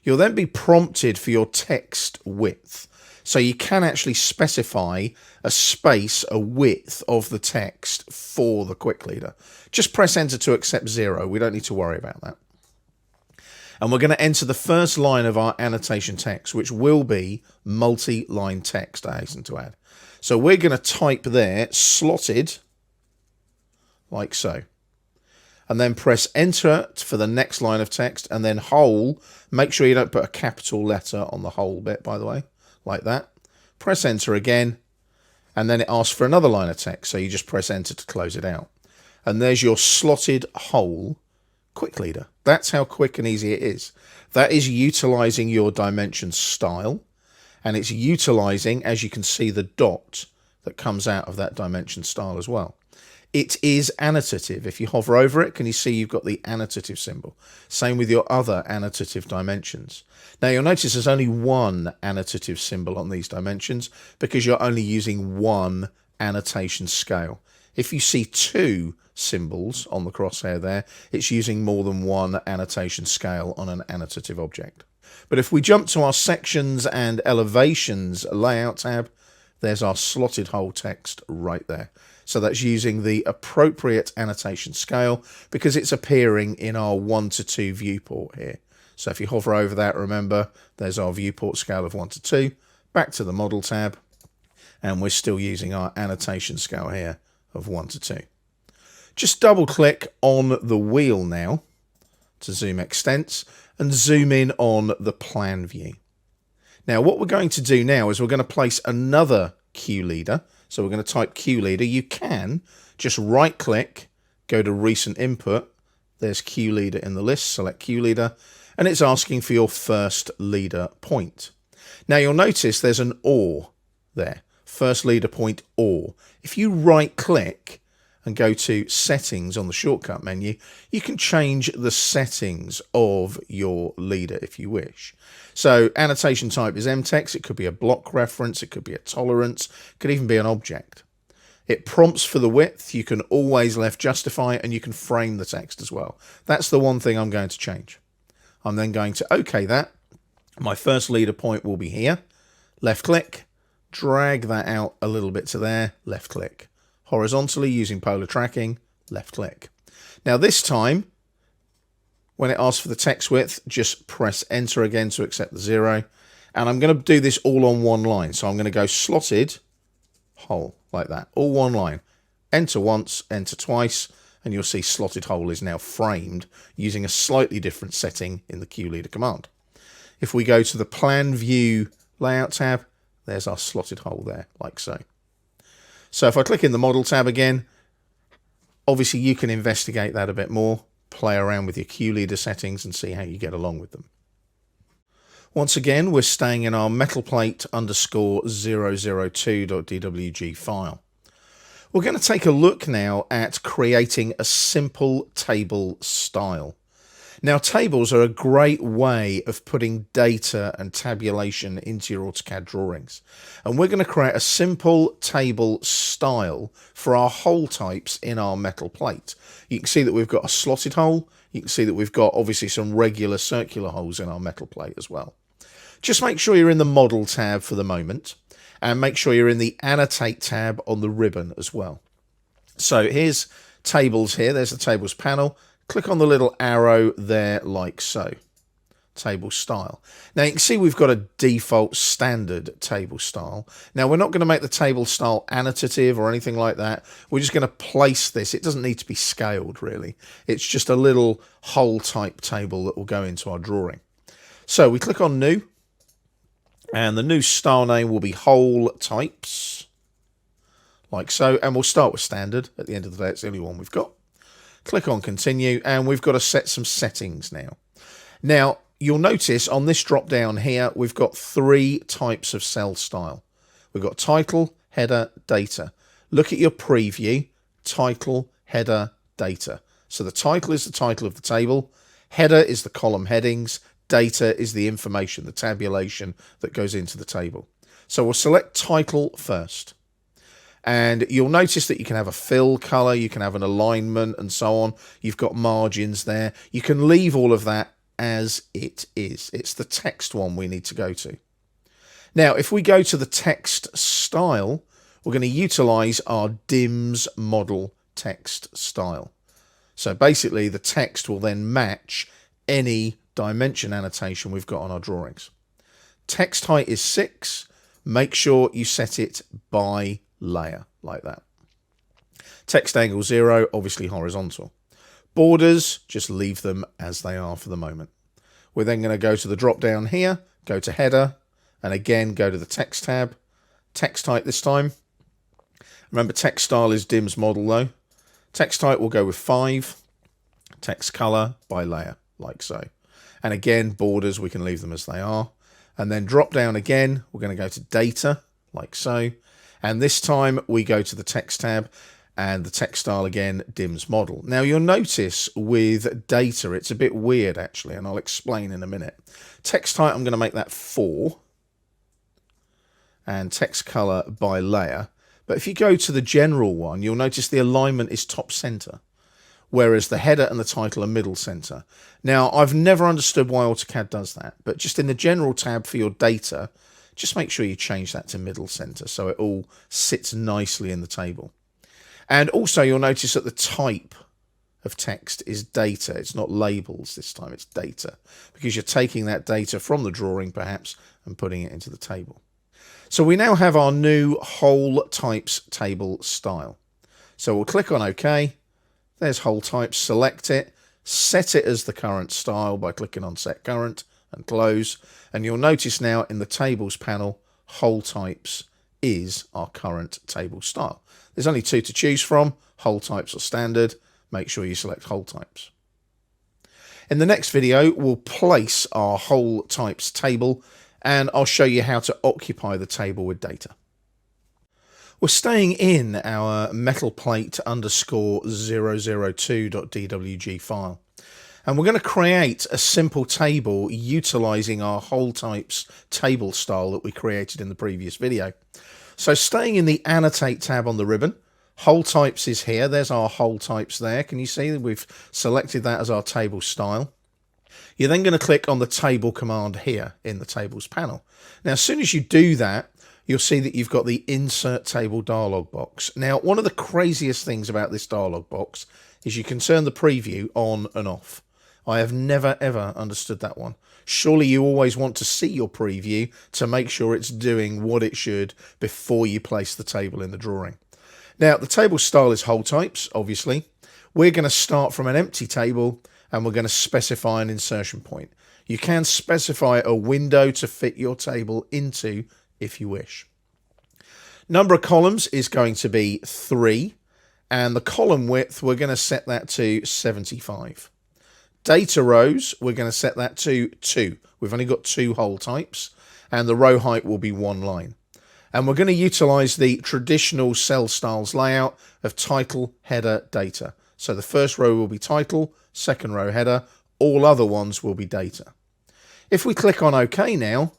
You'll then be prompted for your text width. So you can actually specify a space, a width of the text for the quick leader. Just press enter to accept 0. We don't need to worry about that. And we're going to enter the first line of our annotation text, which will be multi-line text, I hasten to add. So we're going to type there, slotted, like so. And then press enter for the next line of text, and then whole. Make sure you don't put a capital letter on the whole bit, by the way, like that. Press enter again, and then it asks for another line of text, so you just press enter to close it out. And there's your slotted whole quick leader. That's how quick and easy it is. That is utilizing your dimension style, and it's utilizing, as you can see, the dot that comes out of that dimension style as well. It is annotative. If you hover over it, can you see you've got the annotative symbol? Same with your other annotative dimensions. Now you'll notice there's only one annotative symbol on these dimensions because you're only using one annotation scale. If you see two symbols on the crosshair there, it's using more than one annotation scale on an annotative object. But if we jump to our sections and elevations layout tab, there's our slotted whole text right there. So that's using the appropriate annotation scale because it's appearing in our 1 to 2 viewport here. So if you hover over that, remember, there's our viewport scale of 1 to 2. Back to the model tab, and we're still using our annotation scale here of 1 to 2. Just double click on the wheel now to zoom extents and zoom in on the plan view. Now what we're going to do now is we're going to place another Q leader. So we're going to type Q leader. You can just right click, go to recent input. There's Q leader in the list, select Q leader, and it's asking for your first leader point. Now you'll notice there's an OR there, first leader point OR. If you right click and go to settings on the shortcut menu, you can change the settings of your leader if you wish. So annotation type is mtext. It could be a block reference. It could be a tolerance. It could even be an object. It prompts for the width. You can always left justify, and you can frame the text as well. That's the one thing I'm going to change. I'm then going to OK that. My first leader point will be here. Left click, drag that out a little bit to there, left click. Horizontally using polar tracking, left click. Now this time, when it asks for the text width, just press enter again to accept the 0. And I'm going to do this all on one line. So I'm going to go slotted whole like that, all one line. Enter once, enter twice, and you'll see slotted whole is now framed using a slightly different setting in the Q leader command. If we go to the plan view layout tab, There's our slotted hole there, like so. So if I click in the model tab again, obviously you can investigate that a bit more, play around with your Q leader settings and see how you get along with them. Once again, we're staying in our metalplate_002.dwg file. We're going to take a look now at creating a simple table style. Now, tables are a great way of putting data and tabulation into your AutoCAD drawings. And we're going to create a simple table style for our hole types in our metal plate. You can see that we've got a slotted hole. You can see that we've got obviously some regular circular holes in our metal plate as well. Just make sure you're in the model tab for the moment, and make sure you're in the annotate tab on the ribbon as well. So here's tables here. There's the tables panel. Click on the little arrow there like so. Table style. Now you can see we've got a default standard table style. Now we're not going to make the table style annotative or anything like that. We're just going to place this. It doesn't need to be scaled really. It's just a little hole type table that will go into our drawing. So we click on new, and the new style name will be hole types, like so, and we'll start with standard. At the end of the day, it's the only one we've got. Click on continue, and we've got to set some settings now. Now, you'll notice on this drop down here, we've got 3 types of cell style. We've got title, header, data. Look at your preview, title, header, data. So the title is the title of the table, header is the column headings, data is the information, the tabulation that goes into the table. So we'll select title first. And you'll notice that you can have a fill color, you can have an alignment and so on. You've got margins there. You can leave all of that as it is. It's the text one we need to go to. Now, if we go to the text style, we're going to utilize our DIMS model text style. So basically the text will then match any dimension annotation we've got on our drawings. Text height is 6. Make sure you set it by layer like that. Text angle 0, obviously horizontal. Borders, just leave them as they are for the moment. We're then going to go to the drop down here, go to header, and again go to the text tab. Text height this time. Remember, text style is DIMS model though. Text height will go with 5. Text color by layer, like so. And again, borders, we can leave them as they are. And then drop down again, we're going to go to data, like so. And this time we go to the text tab and the text style again, DIMS model. Now you'll notice with data, it's a bit weird actually, and I'll explain in a minute. Text height, I'm going to make that 4. And text color by layer. But if you go to the general one, you'll notice the alignment is top center, whereas the header and the title are middle center. Now, I've never understood why AutoCAD does that, but just in the general tab for your data, just make sure you change that to middle center so it all sits nicely in the table. And also you'll notice that the type of text is data. It's not labels this time, it's data, because you're taking that data from the drawing perhaps and putting it into the table. So we now have our new hole types table style. So we'll click on OK. There's hole types, select it, set it as the current style by clicking on set current and close. And you'll notice now in the tables panel, hole types is our current table style. There's only 2 to choose from, hole types or standard. Make sure you select hole types. In the next video, we'll place our hole types table and I'll show you how to occupy the table with data. We're staying in our metalplate_002.dwg file. And we're going to create a simple table utilizing our hole types table style that we created in the previous video. So staying in the annotate tab on the ribbon, hole types is here. There's our hole types there. Can you see that we've selected that as our table style? You're then going to click on the table command here in the tables panel. Now, as soon as you do that, you'll see that you've got the insert table dialog box. Now, one of the craziest things about this dialog box is you can turn the preview on and off. I have never ever understood that one. Surely you always want to see your preview to make sure it's doing what it should before you place the table in the drawing. Now, the table style is hole types, obviously. We're going to start from an empty table and we're going to specify an insertion point. You can specify a window to fit your table into if you wish. Number of columns is going to be 3, and the column width, we're going to set that to 75. Data rows, we're going to set that to 2. We've only got 2 whole types, and the row height will be 1 line. And we're going to utilize the traditional cell styles layout of title, header, data. So the first row will be title, second row header, all other ones will be data. If we click on OK now,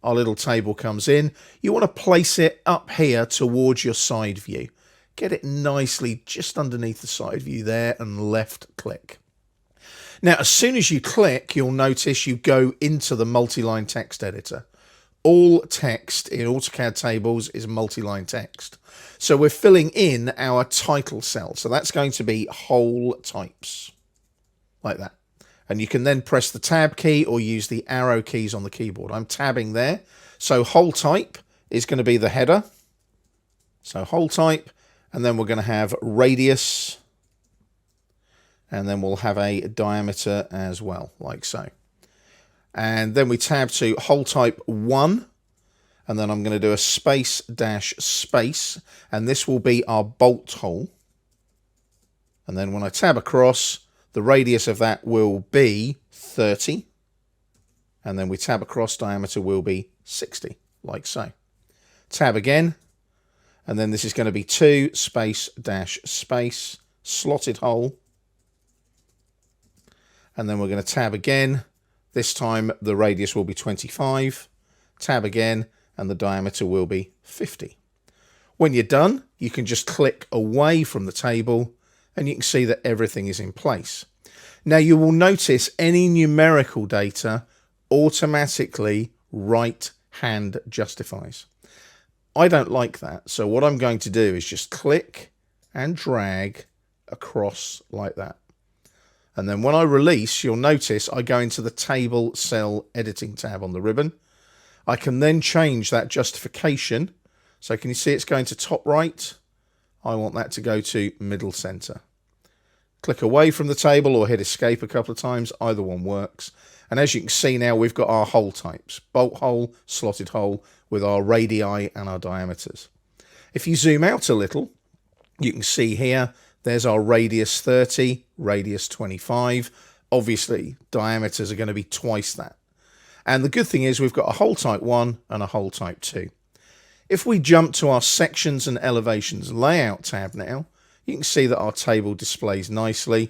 our little table comes in. You want to place it up here towards your side view. Get it nicely just underneath the side view there and left click. Now, as soon as you click, you'll notice you go into the multi-line text editor. All text in AutoCAD tables is multi-line text. So we're filling in our title cell. So that's going to be whole types, like that. And you can then press the tab key or use the arrow keys on the keyboard. I'm tabbing there. So whole type is going to be the header. So whole type, and then we're going to have radius, and then we'll have a diameter as well, like so. And then we tab to whole type 1, and then I'm going to do a space dash space, and this will be our bolt hole. And then when I tab across, the radius of that will be 30, and then we tab across, diameter will be 60, like so. Tab again, and then this is going to be 2 space dash space, slotted hole, and then we're going to tab again. This time the radius will be 25, tab again, and the diameter will be 50. When you're done, you can just click away from the table and you can see that everything is in place. Now you will notice any numerical data automatically right hand justifies. I don't like that, so what I'm going to do is just click and drag across like that. And then when I release, you'll notice I go into the table cell editing tab on the ribbon. I can then change that justification. So can you see it's going to top right? I want that to go to middle center. Click away from the table or hit escape a couple of times. Either one works. And as you can see now, we've got our hole types. Bolt hole, slotted hole with our radii and our diameters. If you zoom out a little, you can see here, there's our radius 30, radius 25. Obviously, diameters are going to be twice that. And the good thing is we've got a hole type 1 and a hole type 2. If we jump to our sections and elevations layout tab now, you can see that our table displays nicely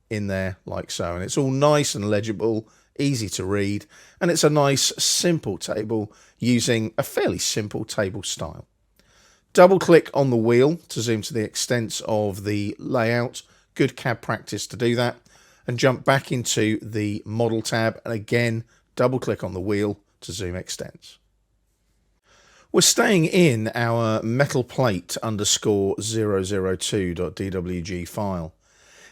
in there like so. And it's all nice and legible, easy to read. And it's a nice, simple table using a fairly simple table style. Double click on the wheel to zoom to the extents of the layout. Good CAD practice to do that. And jump back into the model tab. And again, double click on the wheel to zoom extents. We're staying in our metal plate _002.dwg file.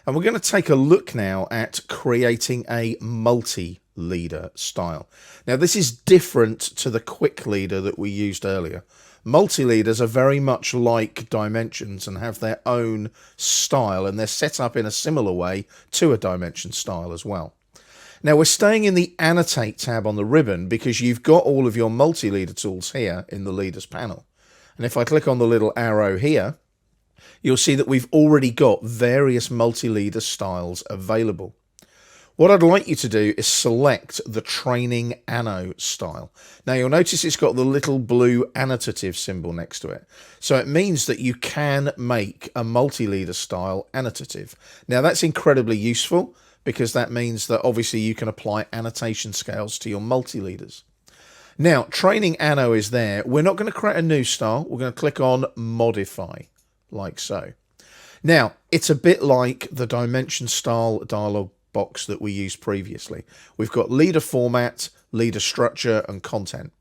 And we're going to take a look now at creating a multi-leader style. Now this is different to the quick leader that we used earlier. Multi-leaders are very much like dimensions and have their own style, and they're set up in a similar way to a dimension style as well. Now we're staying in the annotate tab on the ribbon because you've got all of your multi-leader tools here in the leaders panel. And if I click on the little arrow here, you'll see that we've already got various multi-leader styles available. What I'd like you to do is select the training anno style. Now you'll notice it's got the little blue annotative symbol next to it. So it means that you can make a multi-leader style annotative. Now that's incredibly useful because that means that obviously you can apply annotation scales to your multi-leaders. Now training anno is there. We're not going to create a new style. We're going to click on modify like so. Now it's a bit like the dimension style dialog box that we used previously. We've got leader format, leader structure, and content.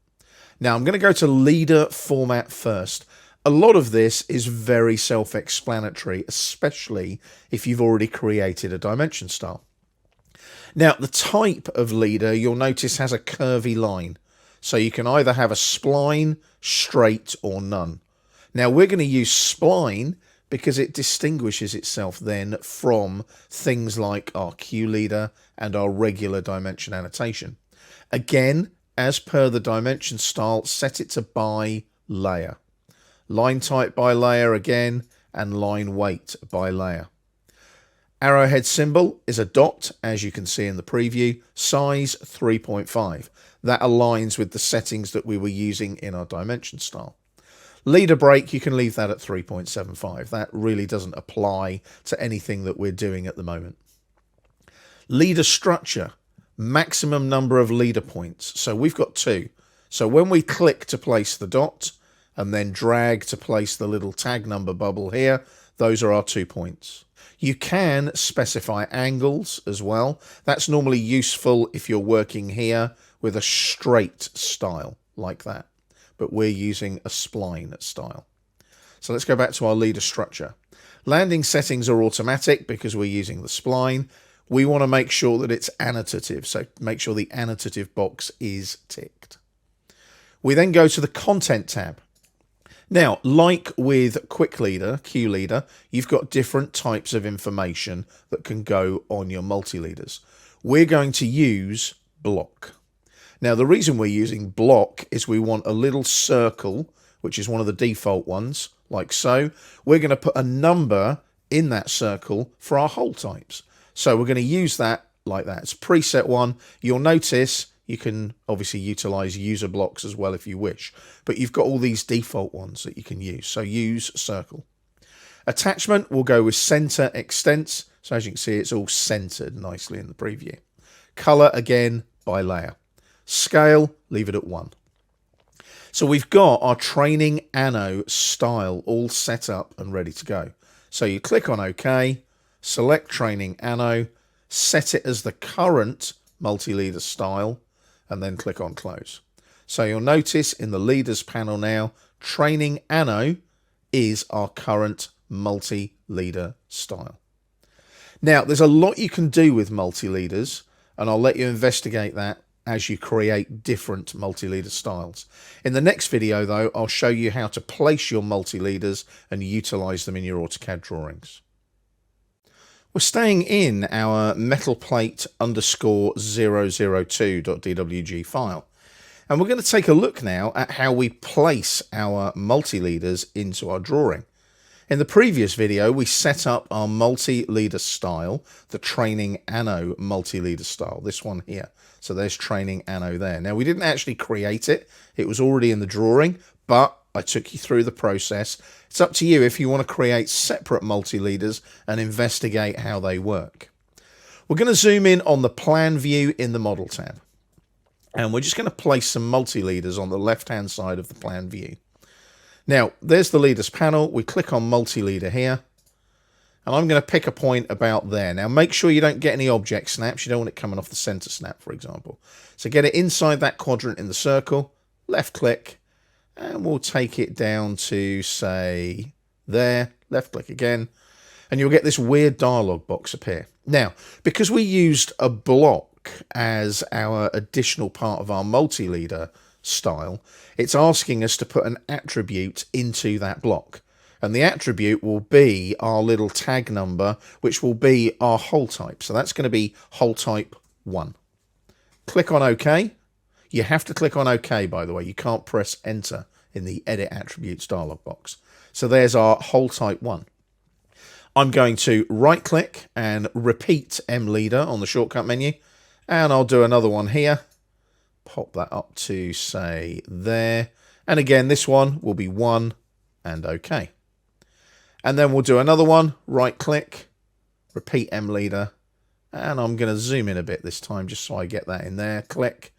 Now I'm going to go to leader format first. A lot of this is very self-explanatory, especially if you've already created a dimension style. Now the type of leader you'll notice has a curvy line. So you can either have a spline, straight, or none. Now we're going to use spline because it distinguishes itself then from things like our Q leader and our regular dimension annotation. Again, as per the dimension style, set it to by layer. Line type by layer again, and line weight by layer. Arrowhead symbol is a dot, as you can see in the preview. Size 3.5. That aligns with the settings that we were using in our dimension style. Leader break, you can leave that at 3.75. That really doesn't apply to anything that we're doing at the moment. Leader structure, maximum number of leader points. So we've got 2. So when we click to place the dot and then drag to place the little tag number bubble here, those are our 2 points. You can specify angles as well. That's normally useful if you're working here with a straight style like that. But we're using a spline style. So let's go back to our leader structure. Landing settings are automatic because we're using the spline. We want to make sure that it's annotative, so make sure the annotative box is ticked. We then go to the Content tab. Now, like with Quick Leader, Q Leader, you've got different types of information that can go on your multi-leaders. We're going to use block. Now, the reason we're using block is we want a little circle, which is one of the default ones, like so. We're going to put a number in that circle for our hole types. So we're going to use that like that. It's preset 1. You'll notice you can obviously utilize user blocks as well if you wish, but you've got all these default ones that you can use. So use circle. Attachment, we'll go with center extents. So as you can see, it's all centered nicely in the preview. Color, again, by layer. Scale, leave it at 1. So we've got our training anno style all set up and ready to go. So you click on OK, select training anno, set it as the current multi-leader style, and then click on close. So you'll notice in the leaders panel now, training anno is our current multi-leader style. Now, there's a lot you can do with multi-leaders, and I'll let you investigate that as you create different multi-leader styles. In the next video, though, I'll show you how to place your multi-leaders and utilize them in your AutoCAD drawings. We're staying in our metalplate_002.dwg file. And we're going to take a look now at how we place our multi-leaders into our drawing. In the previous video, we set up our multi-leader style, the training anno multi-leader style, this one here. So there's training anno there. Now, we didn't actually create it. It was already in the drawing, but I took you through the process. It's up to you if you want to create separate multi-leaders and investigate how they work. We're going to zoom in on the plan view in the model tab. And we're just going to place some multi-leaders on the left-hand side of the plan view. Now, there's the leaders panel. We click on multi-leader here. And I'm going to pick a point about there. Now, make sure you don't get any object snaps. You don't want it coming off the center snap, for example. So get it inside that quadrant in the circle, left click, and we'll take it down to, say, there, left click again, and you'll get this weird dialog box appear. Now, because we used a block as our additional part of our multi-leader style, it's asking us to put an attribute into that block. And the attribute will be our little tag number, which will be our hole type. So that's going to be hole type 1. Click on OK. You have to click on OK, by the way. You can't press enter in the edit attributes dialog box. So there's our hole type 1. I'm going to right click and repeat mleader on the shortcut menu. And I'll do another one here. Pop that up to, say, there. And again, this one will be 1 and OK. And then we'll do another one, right click, repeat mleader. And I'm going to zoom in a bit this time just so I get that in there. Click,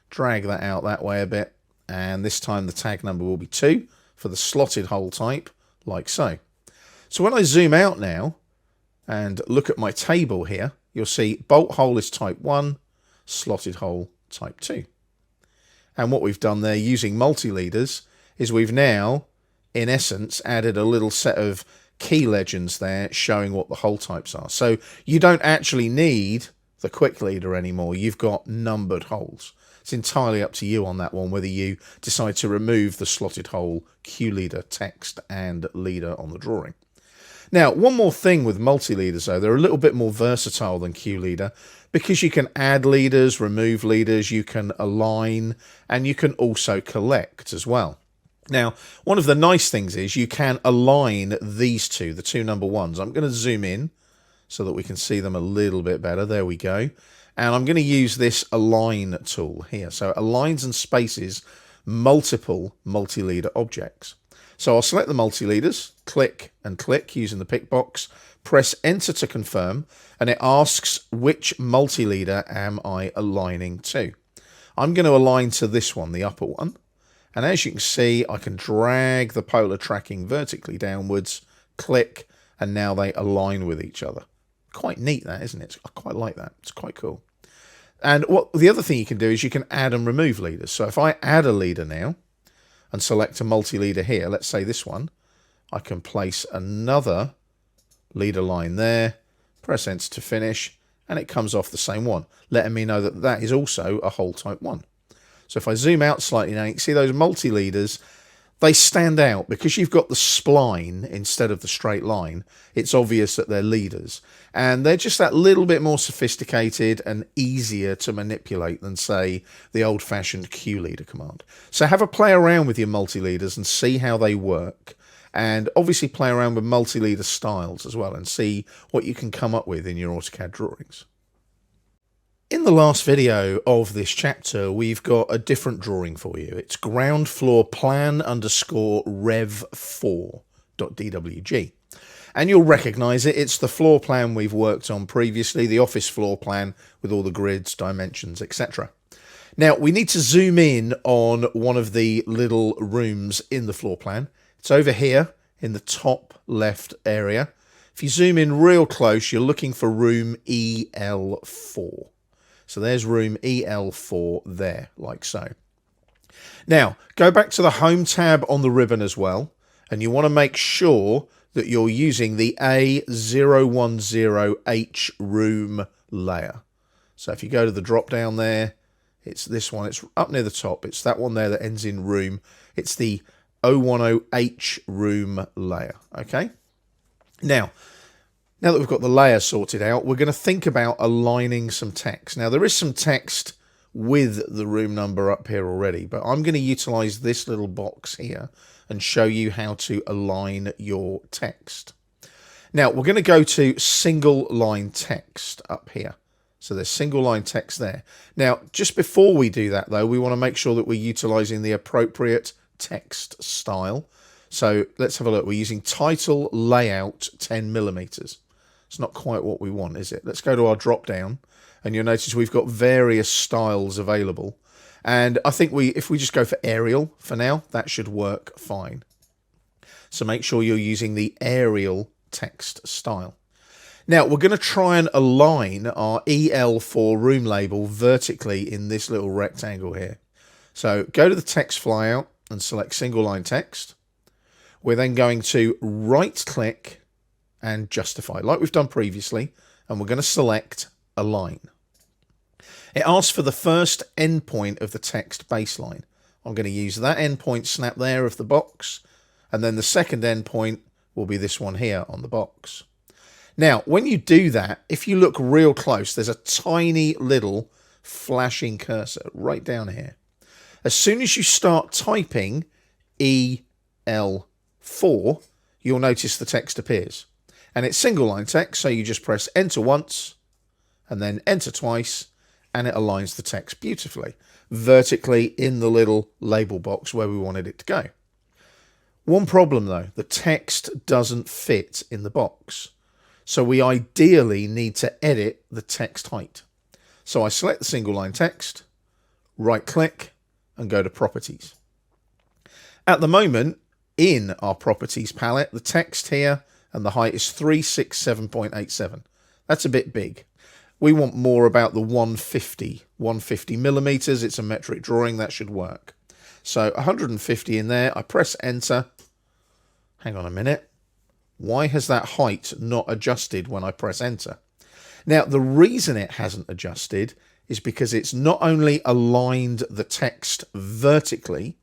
drag that out that way a bit. And this time the tag number will be 2 for the slotted hole type, like so. So when I zoom out now and look at my table here, you'll see bolt hole is type 1, slotted hole type 2. And what we've done there using multi-leaders is we've now, in essence, added a little set of key legends there showing what the hole types are. So you don't actually need the quick leader anymore. You've got numbered holes. It's entirely up to you on that one, whether you decide to remove the slotted hole, Q leader, text, and leader on the drawing. Now, one more thing with multi-leaders, though, they're a little bit more versatile than Q leader because you can add leaders, remove leaders, you can align, and you can also collect as well. Now, one of the nice things is you can align these two, the two number ones. I'm going to zoom in so that we can see them a little bit better. There we go. And I'm going to use this align tool here. So it aligns and spaces multiple multi-leader objects. So I'll select the multi-leaders, click and click using the pick box, press enter to confirm, and it asks which multi-leader am I aligning to. I'm going to align to this one, the upper one. And as you can see, I can drag the polar tracking vertically downwards, click, and now they align with each other. Quite neat that, isn't it? I quite like that. It's quite cool. And the other thing you can do is you can add and remove leaders. So if I add a leader now and select a multi-leader here, let's say this one, I can place another leader line there, press enter to finish, and it comes off the same one, letting me know that that is also a hole type 1. So if I zoom out slightly now, you can see those multi-leaders, they stand out because you've got the spline instead of the straight line. It's obvious that they're leaders, and they're just that little bit more sophisticated and easier to manipulate than, say, the old-fashioned Q leader command. So have a play around with your multi-leaders and see how they work, and obviously play around with multi-leader styles as well and see what you can come up with in your AutoCAD drawings. In the last video of this chapter, we've got a different drawing for you. It's ground floor plan _ rev4.dwg. And you'll recognize it. It's the floor plan we've worked on previously, the office floor plan with all the grids, dimensions, etc. Now, we need to zoom in on one of the little rooms in the floor plan. It's over here in the top left area. If you zoom in real close, you're looking for room EL4. So there's room EL4 there, like so. Now, go back to the Home tab on the ribbon as well, and you want to make sure that you're using the A010H room layer. So if you go to the drop down there, it's this one. It's up near the top. It's that one there that ends in room. It's the 010H room layer, okay? Now that we've got the layer sorted out, we're going to think about aligning some text. Now, there is some text with the room number up here already, but I'm going to utilize this little box here and show you how to align your text. Now, we're going to go to single line text up here. So there's single line text there. Now, just before we do that, though, we want to make sure that we're utilizing the appropriate text style. So let's have a look. We're using title layout 10 millimeters. It's not quite what we want, is it? Let's go to our drop down, and you'll notice we've got various styles available. And I think if we just go for Arial for now, that should work fine. So make sure you're using the Arial text style. Now, we're going to try and align our EL4 room label vertically in this little rectangle here. So go to the text flyout and select single line text. We're then going to right click and justify like we've done previously, and we're going to select align. It asks for the first endpoint of the text baseline. I'm going to use that endpoint snap there of the box, and then the second endpoint will be this one here on the box. Now, when you do that, if you look real close, there's a tiny little flashing cursor right down here. As soon as you start typing EL4, you'll notice the text appears. And it's single line text, so you just press enter once and then enter twice, and it aligns the text beautifully, vertically in the little label box where we wanted it to go. One problem though, the text doesn't fit in the box. So we ideally need to edit the text height. So I select the single line text, right click, and go to properties. At the moment, in our properties palette, the text here and the height is 367.87. That's a bit big. We want more about the 150 millimeters. It's a metric drawing, that should work. So 150 in there, I press enter. Hang on a minute. Why has that height not adjusted when I press enter? Now, the reason it hasn't adjusted is because it's not only aligned the text vertically,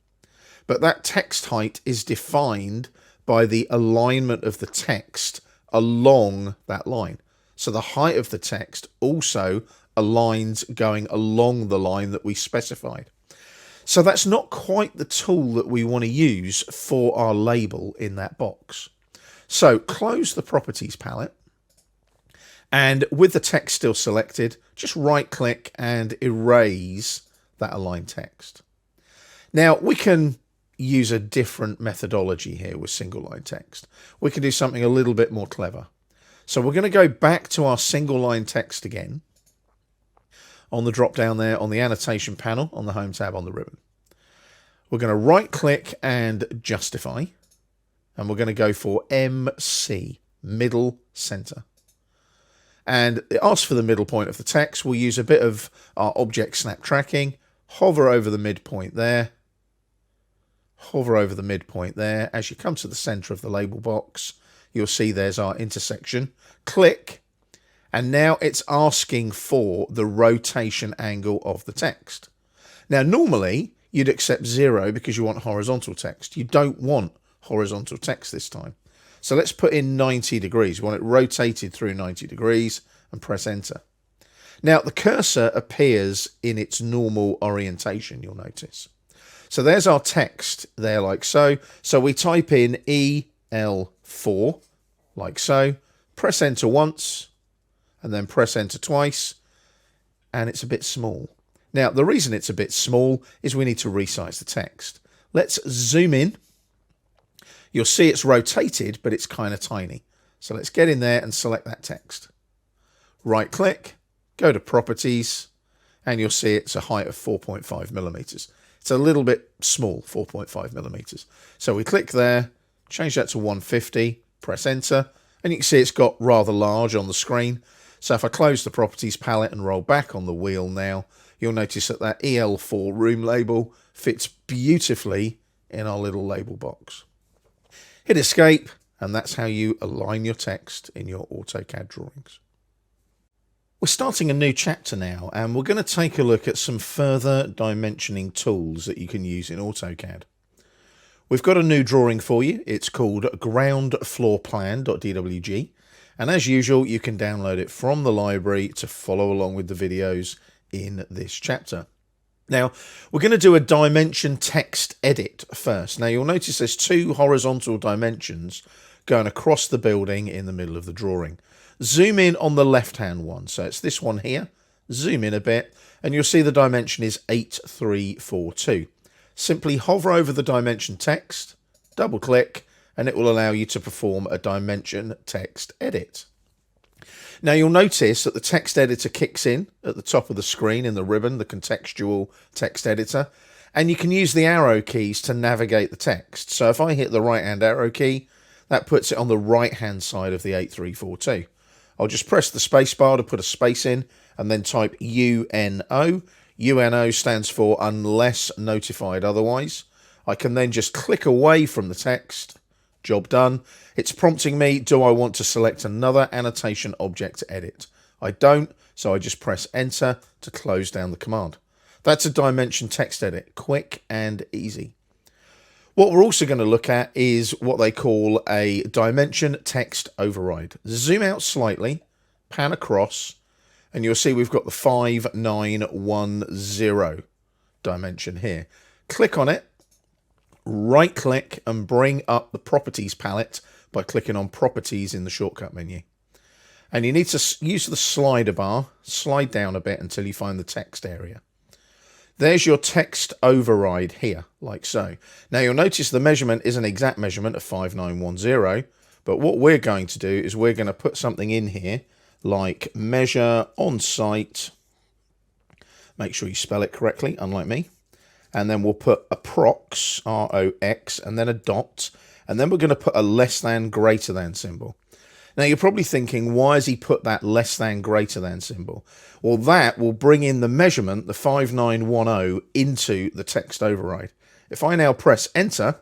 but that text height is defined by the alignment of the text along that line. So the height of the text also lines going along the line that we specified. So that's not quite the tool that we want to use for our label in that box. So close the properties palette, and with the text still selected, just right click and erase that aligned text. Now we can use a different methodology here with single line text. We can do something a little bit more clever. So we're going to go back to our single line text again on the drop down there on the annotation panel on the home tab on the ribbon. We're going to right click and justify, and we're going to go for MC, middle center. And it asks for the middle point of the text. We'll use a bit of our object snap tracking, hover over the midpoint there, hover over the midpoint there. As you come to the center of the label box, you'll see there's our intersection. Click, and now it's asking for the rotation angle of the text. Now, normally you'd accept 0 because you want horizontal text. You don't want horizontal text this time. So let's put in 90 degrees. We want it rotated through 90 degrees and press enter. Now the cursor appears in its normal orientation, you'll notice. So there's our text there like so. So we type in EL4 like so, press enter once and then press enter twice, and it's a bit small. Now the reason it's a bit small is we need to resize the text. Let's zoom in. You'll see it's rotated, but it's kind of tiny. So let's get in there and select that text. Right click, go to properties, and you'll see it's a height of 4.5 millimeters. It's a little bit small, 4.5 millimeters. So we click there, change that to 150, press enter, and you can see it's got rather large on the screen. So if I close the properties palette and roll back on the wheel now, you'll notice that that EL4 room label fits beautifully in our little label box. Hit escape, and that's how you align your text in your AutoCAD drawings. We're starting a new chapter now, and we're going to take a look at some further dimensioning tools that you can use in AutoCAD. We've got a new drawing for you. It's called groundfloorplan.dwg, and as usual, you can download it from the library to follow along with the videos in this chapter. Now, we're going to do a dimension text edit first. Now, you'll notice there's two horizontal dimensions going across the building in the middle of the drawing. Zoom in on the left-hand one. So it's this one here. Zoom in a bit, and you'll see the dimension is 8342. Simply hover over the dimension text, double-click, and it will allow you to perform a dimension text edit. Now you'll notice that the text editor kicks in at the top of the screen in the ribbon, the contextual text editor, and you can use the arrow keys to navigate the text. So if I hit the right-hand arrow key, that puts it on the right-hand side of the 8342. I'll just press the space bar to put a space in and then type UNO. UNO stands for unless notified otherwise. I can then just click away from the text. Job done. It's prompting me, do I want to select another annotation object to edit? I don't, so I just press enter to close down the command. That's a dimension text edit, quick and easy. What we're also going to look at is what they call a dimension text override. Zoom out slightly, pan across, and you'll see we've got the 5910 dimension here. Click on it, right click and bring up the properties palette by clicking on properties in the shortcut menu. And you need to use the slider bar, slide down a bit until you find the text area. There's your text override here, like so. Now you'll notice the measurement is an exact measurement of 5910, but what we're going to do is we're going to put something in here like measure on site. Make sure you spell it correctly, unlike me. And then we'll put approx, R-O-X, and then a dot, and then we're going to put a less than, greater than symbol. Now you're probably thinking, why has he put that less than, greater than symbol? Well, that will bring in the measurement, the 5910, into the text override. If I now press enter,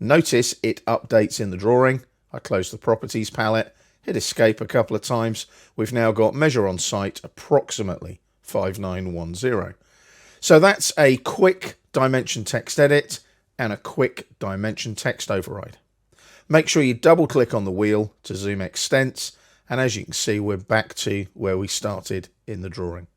notice it updates in the drawing. I close the properties palette, hit escape a couple of times. We've now got measure on site approximately 5910. So that's a quick dimension text edit and a quick dimension text override. Make sure you double click on the wheel to zoom extents, and as you can see, we're back to where we started in the drawing.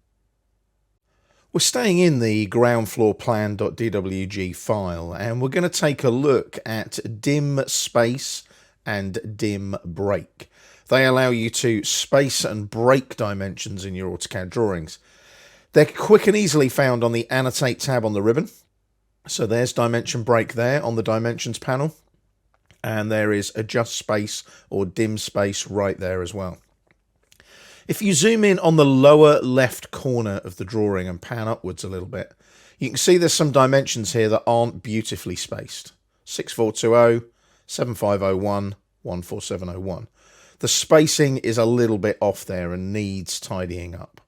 We're staying in the groundfloorplan.dwg file, and we're going to take a look at dim space and dim break. They allow you to space and break dimensions in your AutoCAD drawings. They're quick and easily found on the Annotate tab on the ribbon. So there's dimension break there on the dimensions panel, and there is adjust space or dim space right there as well. If you zoom in on the lower left corner of the drawing and pan upwards a little bit, you can see there's some dimensions here that aren't beautifully spaced. 6420, 7501, 14701. The spacing is a little bit off there and needs tidying up.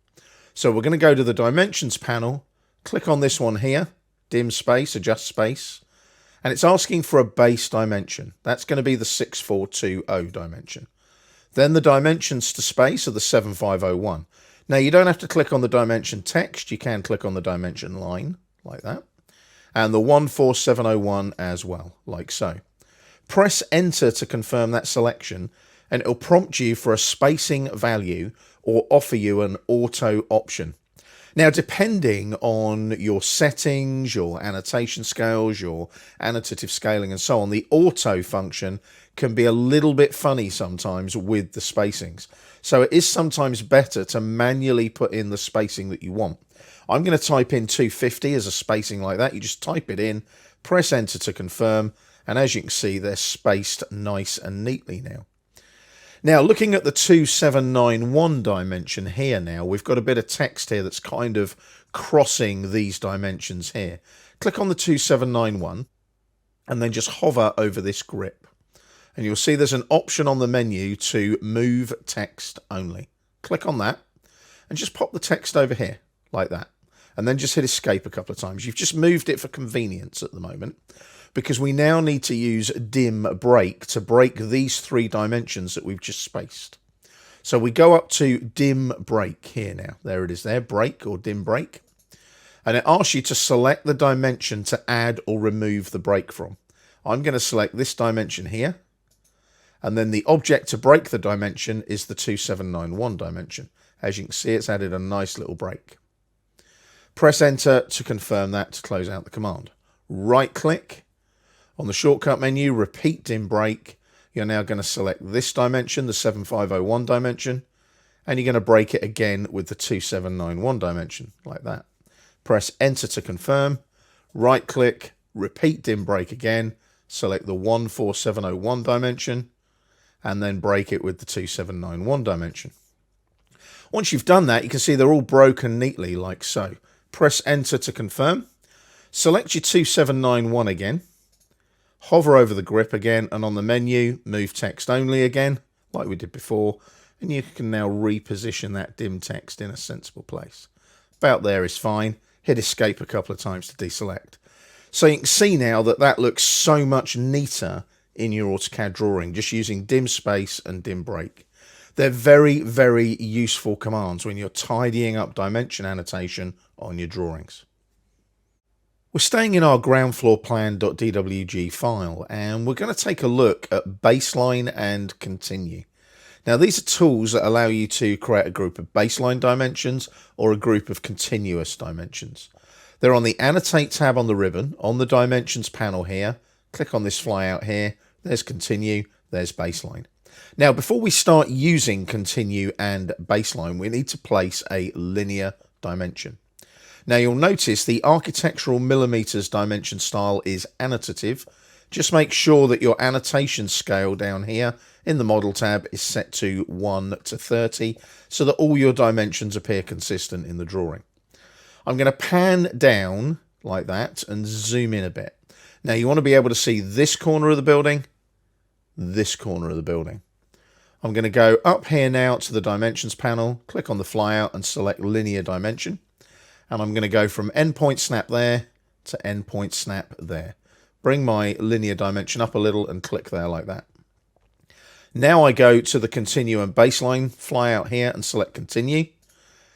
So we're going to go to the dimensions panel, click on this one here, dim space, adjust space, and it's asking for a base dimension. That's going to be the 6420 dimension. Then the dimensions to space are the 7501. Now you don't have to click on the dimension text, you can click on the dimension line, like that. And the 14701 as well, like so. Press enter to confirm that selection, and it'll prompt you for a spacing value or offer you an auto option. Now, depending on your settings, your annotation scales, your annotative scaling and so on, the auto function can be a little bit funny sometimes with the spacings. So it is sometimes better to manually put in the spacing that you want. I'm going to type in 250 as a spacing like that. You just type it in, press enter to confirm, and as you can see, they're spaced nice and neatly now. Now, looking at the 2791 dimension here now, we've got a bit of text here that's kind of crossing these dimensions here. Click on the 2791 and then just hover over this grip. And you'll see there's an option on the menu to move text only. Click on that and just pop the text over here like that. And then just hit escape a couple of times. You've just moved it for convenience at the moment, because we now need to use dim break to break these three dimensions that we've just spaced. So we go up to dim break here now. There it is there, break or dim break. And it asks you to select the dimension to add or remove the break from. I'm going to select this dimension here. And then the object to break the dimension is the 2791 dimension. As you can see, it's added a nice little break. Press enter to confirm that to close out the command. Right click. On the shortcut menu, repeat dim break. You're now going to select this dimension, the 7501 dimension, and you're going to break it again with the 2791 dimension, like that. Press enter to confirm. Right click, repeat dim break again, select the 14701 dimension, and then break it with the 2791 dimension. Once you've done that, you can see they're all broken neatly like so. Press enter to confirm. Select your 2791 again. Hover over the grip again, and on the menu, move text only again, like we did before, and you can now reposition that dim text in a sensible place. About there is fine. Hit escape a couple of times to deselect. So you can see now that that looks so much neater in your AutoCAD drawing, just using dim space and dim break. They're very, very useful commands when you're tidying up dimension annotation on your drawings. We're staying in our groundfloorplan.dwg file, and we're going to take a look at baseline and continue. Now, these are tools that allow you to create a group of baseline dimensions or a group of continuous dimensions. They're on the Annotate tab on the ribbon, on the Dimensions panel here. Click on this flyout here. There's Continue, there's Baseline. Now, before we start using Continue and Baseline, we need to place a linear dimension. Now, you'll notice the architectural millimeters dimension style is annotative. Just make sure that your annotation scale down here in the Model tab is set to 1 to 30 so that all your dimensions appear consistent in the drawing. I'm going to pan down like that and zoom in a bit. Now, you want to be able to see this corner of the building, this corner of the building. I'm going to go up here now to the Dimensions panel, click on the flyout and select Linear Dimension. And I'm going to go from endpoint snap there to endpoint snap there. Bring my linear dimension up a little and click there like that. Now I go to the Continue and Baseline flyout here and select Continue.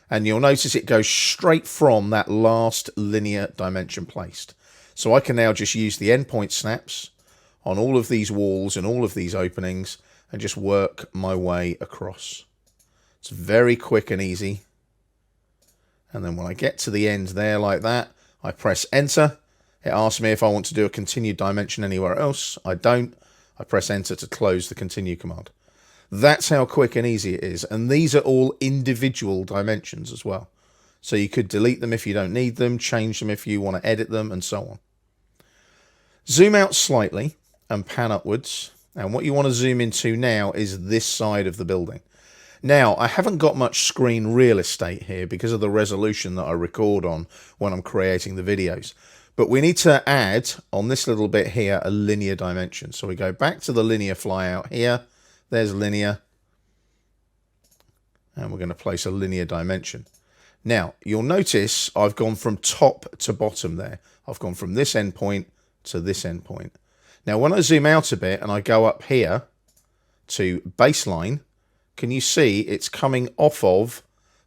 And you'll notice it goes straight from that last linear dimension placed. So I can now just use the endpoint snaps on all of these walls and all of these openings and just work my way across. It's very quick and easy. And then when I get to the end there like that, I press enter. It asks me if I want to do a continued dimension anywhere else. I don't. I press enter to close the continue command. That's how quick and easy it is. And these are all individual dimensions as well. So you could delete them if you don't need them, change them if you want to edit them, and so on. Zoom out slightly and pan upwards. And what you want to zoom into now is this side of the building. Now, I haven't got much screen real estate here because of the resolution that I record on when I'm creating the videos. But we need to add, on this little bit here, a linear dimension. So we go back to the linear flyout here. There's linear. And we're going to place a linear dimension. Now, you'll notice I've gone from top to bottom there. I've gone from this endpoint to this endpoint. Now, when I zoom out a bit and I go up here to baseline, can you see it's coming off of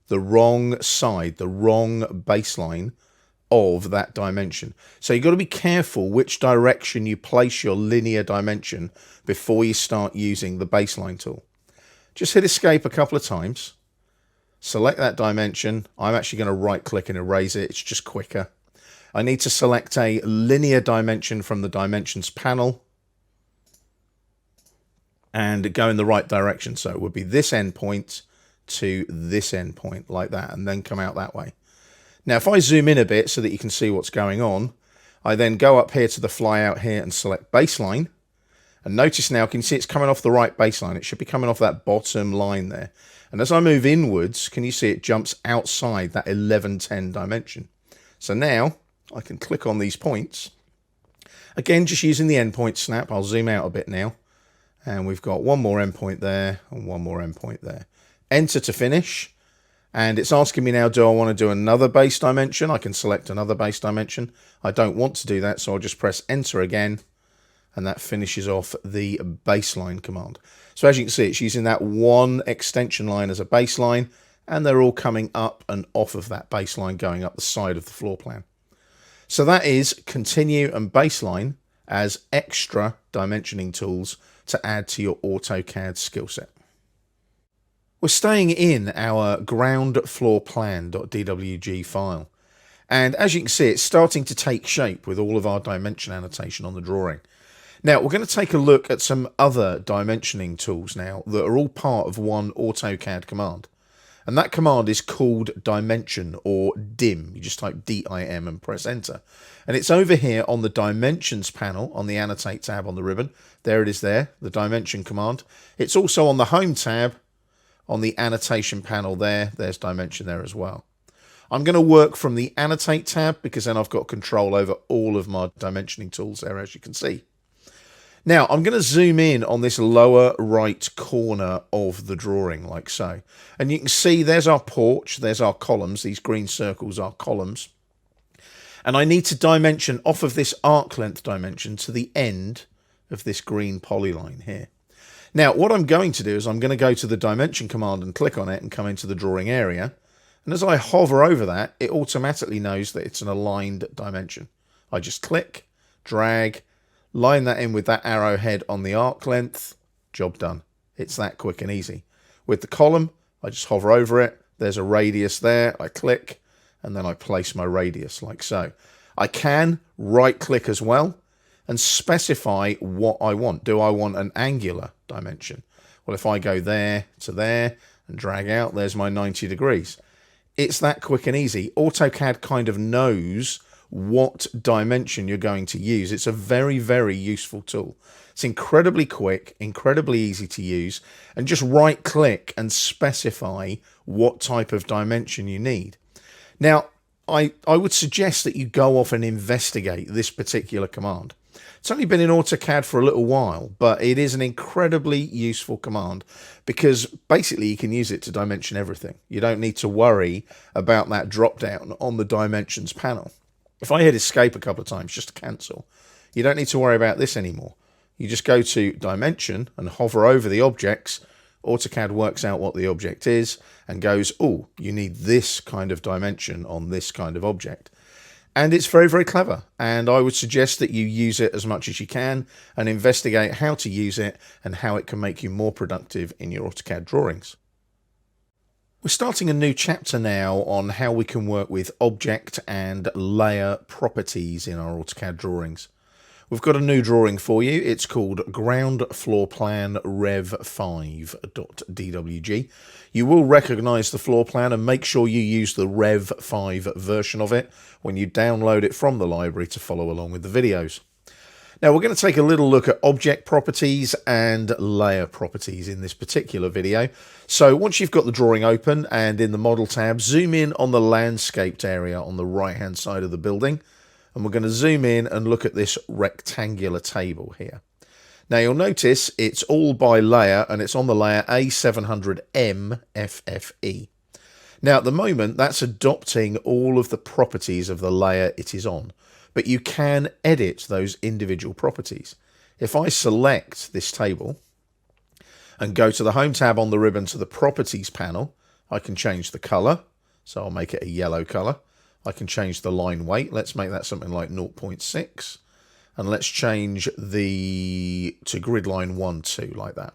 the wrong side, the wrong baseline of that dimension. So you've got to be careful which direction you place your linear dimension before you start using the baseline tool. Just hit escape a couple of times. Select that dimension. I'm actually going to right click and erase it. It's just quicker. I need to select a linear dimension from the dimensions panel and go in the right direction. So it would be this endpoint to this endpoint like that, and then come out that way. Now, if I zoom in a bit so that you can see what's going on, I then go up here to the flyout here and select baseline. And notice now, can you see it's coming off the right baseline? It should be coming off that bottom line there. And as I move inwards, can you see it jumps outside that 1110 dimension? So now I can click on these points. Again, just using the endpoint snap, I'll zoom out a bit now. And we've got one more endpoint there and one more endpoint there. Enter to finish. And it's asking me now, do I want to do another base dimension? I can select another base dimension. I don't want to do that, so I'll just press enter again. And that finishes off the baseline command. So as you can see, it's using that one extension line as a baseline, and they're all coming up and off of that baseline going up the side of the floor plan. So that is continue and baseline as extra dimensioning tools to add to your AutoCAD skill set. We're staying in our ground floor plan.dwg file. And as you can see, it's starting to take shape with all of our dimension annotation on the drawing. Now, we're going to take a look at some other dimensioning tools now that are all part of one AutoCAD command. And that command is called dimension, or dim. You just type DIM and press enter. And it's over here on the dimensions panel on the annotate tab on the ribbon. There it is there, the dimension command. It's also on the home tab on the annotation panel there. There's dimension there as well. I'm going to work from the annotate tab because then I've got control over all of my dimensioning tools there, as you can see. Now, I'm going to zoom in on this lower right corner of the drawing, like so. And you can see there's our porch, there's our columns. These green circles are columns. And I need to dimension off of this arc length dimension to the end of this green polyline here. Now, what I'm going to do is I'm going to go to the dimension command and click on it and come into the drawing area. And as I hover over that, it automatically knows that it's an aligned dimension. I just click, drag, line that in with that arrowhead on the arc length, job done. It's that quick and easy. With the column, I just hover over it. There's a radius there. I click, and then I place my radius like so. I can right click as well and specify what I want. Do I want an angular dimension? Well, if I go there to there and drag out, there's my 90 degrees. It's that quick and easy. AutoCAD kind of knows what dimension you're going to use. It's a very, very useful tool. It's incredibly quick, incredibly easy to use, and just right click and specify what type of dimension you need. Now, I would suggest that you go off and investigate this particular command. It's only been in AutoCAD for a little while, but it is an incredibly useful command because basically you can use it to dimension everything. You don't need to worry about that drop down on the dimensions panel. If I hit escape a couple of times just to cancel, you don't need to worry about this anymore. You just go to dimension and hover over the objects. AutoCAD works out what the object is and goes, oh, you need this kind of dimension on this kind of object. And it's very, very clever. And I would suggest that you use it as much as you can and investigate how to use it and how it can make you more productive in your AutoCAD drawings. We're starting a new chapter now on how we can work with object and layer properties in our AutoCAD drawings. We've got a new drawing for you. It's called Ground Floor Plan Rev5.dwg. You will recognize the floor plan and make sure you use the Rev5 version of it when you download it from the library to follow along with the videos. Now we're going to take a little look at object properties and layer properties in this particular video. So once you've got the drawing open and in the model tab, zoom in on the landscaped area on the right hand side of the building. And we're going to zoom in and look at this rectangular table here. Now you'll notice it's all by layer and it's on the layer A700M FFE. Now at the moment that's adopting all of the properties of the layer it is on. But you can edit those individual properties. If I select this table and go to the Home tab on the ribbon to the Properties panel, I can change the color. So I'll make it a yellow color. I can change the line weight. Let's make that something like 0.6. And let's change to grid line 1, 2, like that.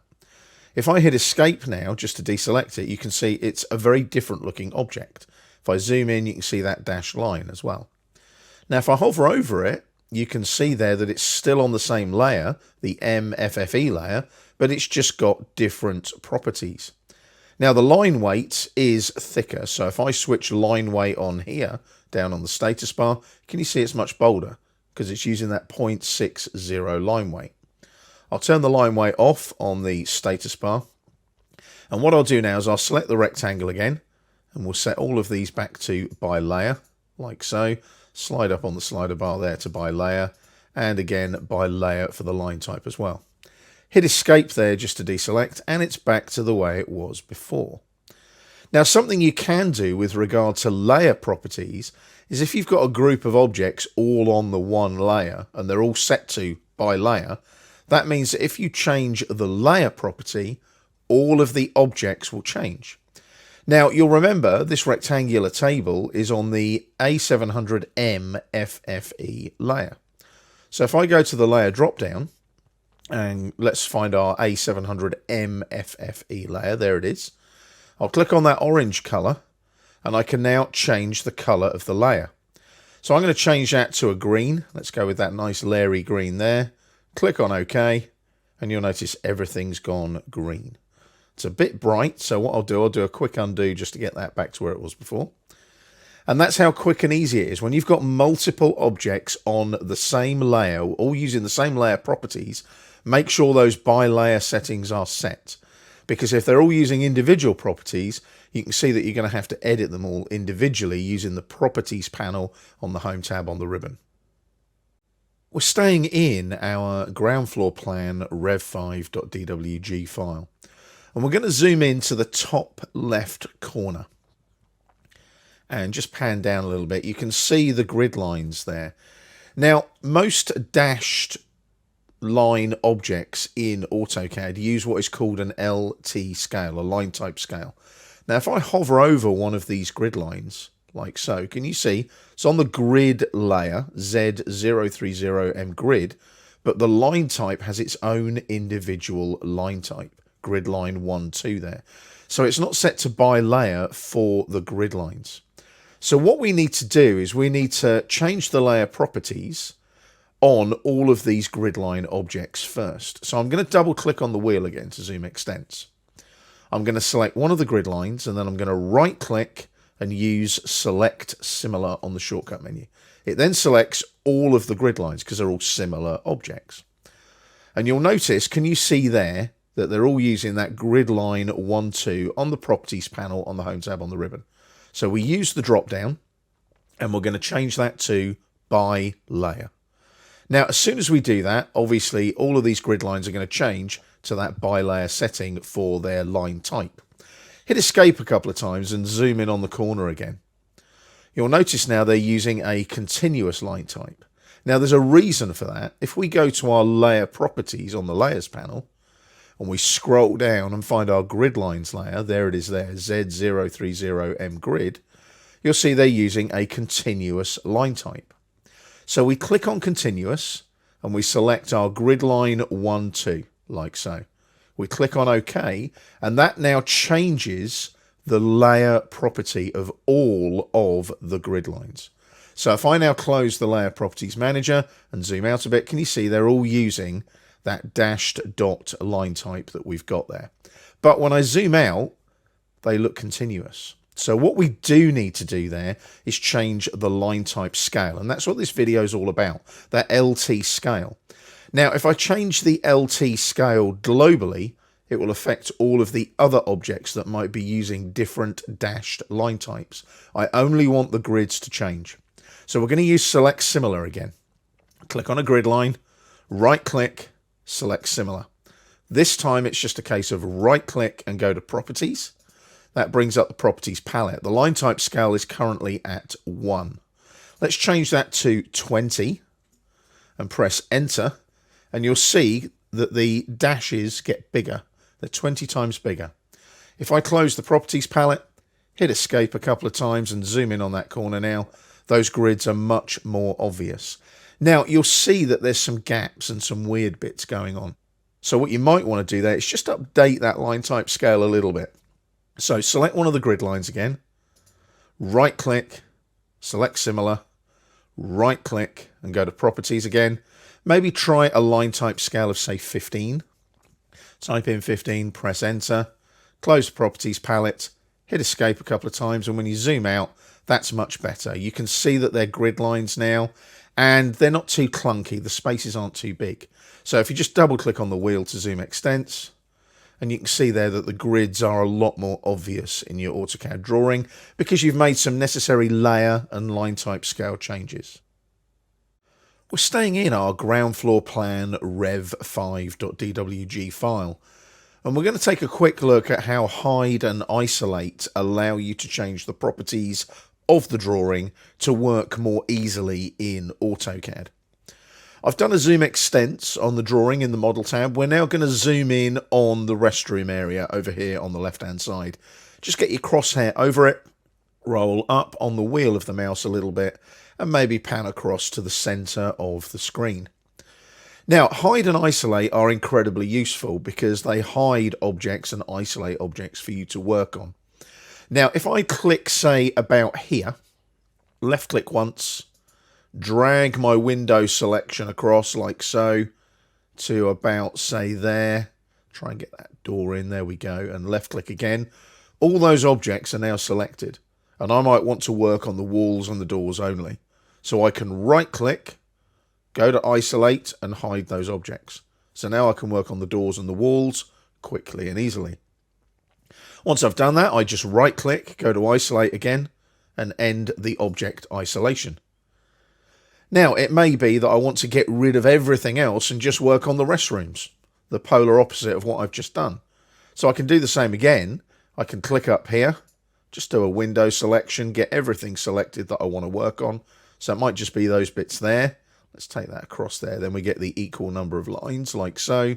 If I hit Escape now, just to deselect it, you can see it's a very different looking object. If I zoom in, you can see that dashed line as well. Now, if I hover over it, you can see there that it's still on the same layer, the MFFE layer, but it's just got different properties. Now, the line weight is thicker. So if I switch line weight on here, down on the status bar, can you see it's much bolder? Because it's using that 0.60 line weight. I'll turn the line weight off on the status bar. And what I'll do now is I'll select the rectangle again, and we'll set all of these back to by layer, like so. Slide up on the slider bar there to by layer, and again by layer for the line type as well. Hit Escape there just to deselect, and it's back to the way it was before. Now something you can do with regard to layer properties is if you've got a group of objects all on the one layer and they're all set to by layer, that means that if you change the layer property, all of the objects will change. Now, you'll remember this rectangular table is on the A700M FFE layer. So if I go to the layer drop-down, and let's find our A700M FFE layer, there it is. I'll click on that orange colour, and I can now change the colour of the layer. So I'm going to change that to a green. Let's go with that nice leery green there. Click on OK, and you'll notice everything's gone green. It's a bit bright, so what I'll do a quick undo just to get that back to where it was before. And that's how quick and easy it is. When you've got multiple objects on the same layer, all using the same layer properties, make sure those by layer settings are set. Because if they're all using individual properties, you can see that you're going to have to edit them all individually using the Properties panel on the Home tab on the ribbon. We're staying in our ground floor plan rev5.dwg file. And we're going to zoom in to the top left corner and just pan down a little bit. You can see the grid lines there. Now, most dashed line objects in AutoCAD use what is called an LT scale, a line type scale. Now, if I hover over one of these grid lines, like so, can you see it's on the grid layer, Z030M grid, but the line type has its own individual line type. Grid line 1, 2 there. So it's not set to by layer for the grid lines. So what we need to do is we need to change the layer properties on all of these grid line objects first. So I'm going to double click on the wheel again to zoom extents. I'm going to select one of the grid lines and then I'm going to right click and use select similar on the shortcut menu. It then selects all of the grid lines because they're all similar objects. And you'll notice, can you see there, that they're all using that grid line 1, 2 on the Properties panel on the Home tab on the ribbon. So we use the drop down and we're going to change that to by layer. Now, as soon as we do that, obviously all of these grid lines are going to change to that by layer setting for their line type. Hit Escape a couple of times and zoom in on the corner again. You'll notice now they're using a continuous line type. Now, there's a reason for that. If we go to our layer properties on the Layers panel, and we scroll down and find our grid lines layer, there it is there, Z030M grid, you'll see they're using a continuous line type. So we click on continuous and we select our grid line 1, 2, like so. We click on OK, and that now changes the layer property of all of the grid lines. So if I now close the layer properties manager and zoom out a bit, can you see they're all using that dashed dot line type that we've got there? But when I zoom out, they look continuous. So what we do need to do there is change the line type scale. And that's what this video is all about, that LT scale. Now, if I change the LT scale globally, it will affect all of the other objects that might be using different dashed line types. I only want the grids to change. So we're going to use select similar again. Click on a grid line, right click, select similar. This time it's just a case of right click and go to properties. That brings up the properties palette. The line type scale is currently at 1. Let's change that to 20 and press enter. And you'll see that the dashes get bigger. They're 20 times bigger. If I close the properties palette, hit escape a couple of times and zoom in on that corner now, those grids are much more obvious. Now you'll see that there's some gaps and some weird bits going on. So what you might want to do there is just update that line type scale a little bit. So select one of the grid lines again, right click, select similar, right click and go to properties again. Maybe try a line type scale of say 15. Type in 15, press enter, close the properties palette, hit escape a couple of times, and when you zoom out, that's much better. You can see that they're grid lines now, and they're not too clunky. The spaces aren't too big. So if you just double click on the wheel to zoom extents, and you can see there that the grids are a lot more obvious in your AutoCAD drawing because you've made some necessary layer and line type scale changes. We're staying in our ground floor plan rev5.dwg file, and we're going to take a quick look at how hide and isolate allow you to change the properties of the drawing to work more easily in AutoCAD. I've done a zoom extents on the drawing in the model tab. We're now going to zoom in on the restroom area over here on the left hand side. Just get your crosshair over it, roll up on the wheel of the mouse a little bit, and maybe pan across to the center of the screen. Now, hide and isolate are incredibly useful because they hide objects and isolate objects for you to work on. Now, if I click, say, about here, left click once, drag my window selection across like so to about, say, there. Try and get that door in. There we go. And left click again. All those objects are now selected. And I might want to work on the walls and the doors only. So I can right click, go to isolate and hide those objects. So now I can work on the doors and the walls quickly and easily. Once I've done that, I just right click, go to isolate again and end the object isolation. Now, it may be that I want to get rid of everything else and just work on the restrooms, the polar opposite of what I've just done. So I can do the same again. I can click up here, just do a window selection, get everything selected that I want to work on. So it might just be those bits there. Let's take that across there. Then we get the equal number of lines like so.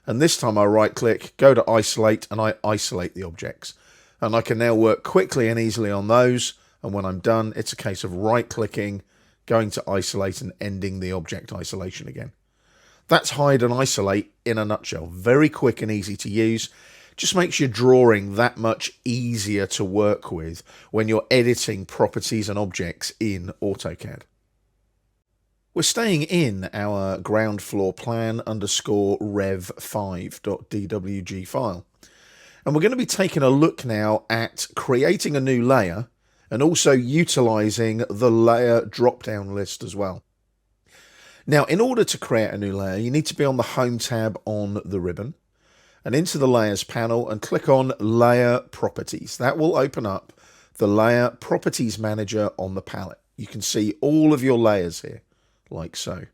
And this time I right click, go to isolate, and I isolate the objects. And I can now work quickly and easily on those. And when I'm done, it's a case of right clicking, going to isolate and ending the object isolation again. That's hide and isolate in a nutshell. Very quick and easy to use. Just makes your drawing that much easier to work with when you're editing properties and objects in AutoCAD. We're staying in our ground floor plan underscore rev5.dwg file. And we're going to be taking a look now at creating a new layer and also utilizing the layer drop-down list as well. Now, in order to create a new layer, you need to be on the Home tab on the ribbon and into the Layers panel and click on Layer Properties. That will open up the Layer Properties Manager on the palette. You can see all of your layers here, like so.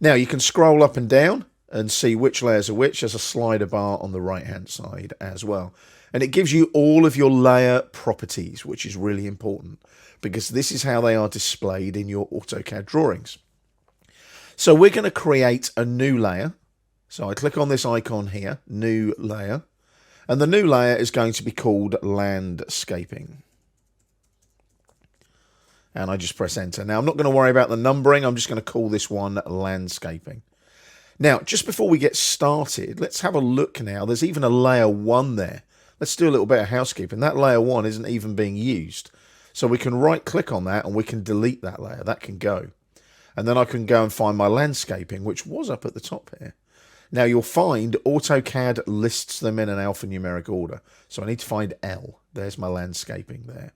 Now, you can scroll up and down and see which layers are which. There's a slider bar on the right-hand side as well. And it gives you all of your layer properties, which is really important because this is how they are displayed in your AutoCAD drawings. So we're going to create a new layer. So I click on this icon here, New Layer, and the new layer is going to be called Landscaping. And I just press enter. Now I'm not going to worry about the numbering. I'm just going to call this one Landscaping. Now, just before we get started, let's have a look now. There's even a layer 1 there. let's do a little bit of housekeeping. That layer 1 isn't even being used. So we can right click on that and we can delete that layer. That can go. And then I can go and find my landscaping, which was up at the top here. Now you'll find AutoCAD lists them in an alphanumeric order. So I need to find L. There's my landscaping there.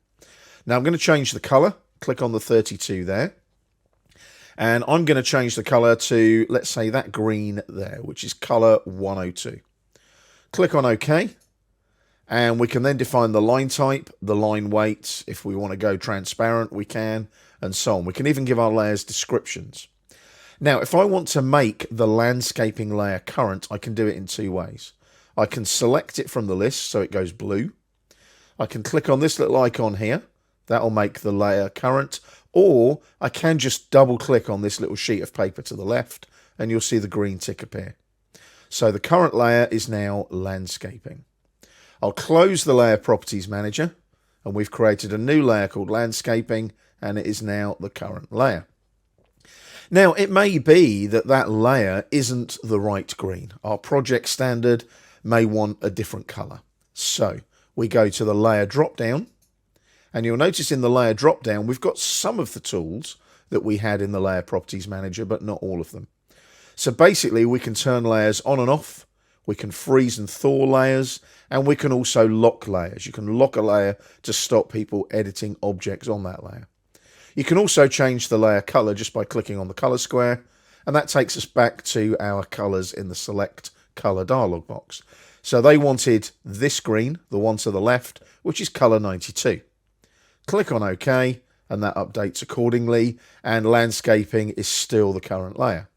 Now I'm going to change the color. Click on the 32 there. And I'm going to change the color to, let's say, that green there, which is color 102. Click on OK. And we can then define the line type, the line weight. If we want to go transparent, we can, and so on. We can even give our layers descriptions. Now, if I want to make the landscaping layer current, I can do it in two ways. I can select it from the list so it goes blue. I can click on this little icon here. That'll make the layer current. Or I can just double click on this little sheet of paper to the left and you'll see the green tick appear. So the current layer is now landscaping. I'll close the layer properties manager and we've created a new layer called landscaping and it is now the current layer. Now, it may be that that layer isn't the right green. Our project standard may want a different color. So we go to the layer drop down and you'll notice in the layer drop down, we've got some of the tools that we had in the layer properties manager, but not all of them. So basically we can turn layers on and off. We can freeze and thaw layers and we can also lock layers. You can lock a layer to stop people editing objects on that layer. You can also change the layer color just by clicking on the color square, and that takes us back to our colors in the select color dialog box. So they wanted this green, the one to the left, which is color 92. Click on OK, and that updates accordingly, and landscaping is still the current layer.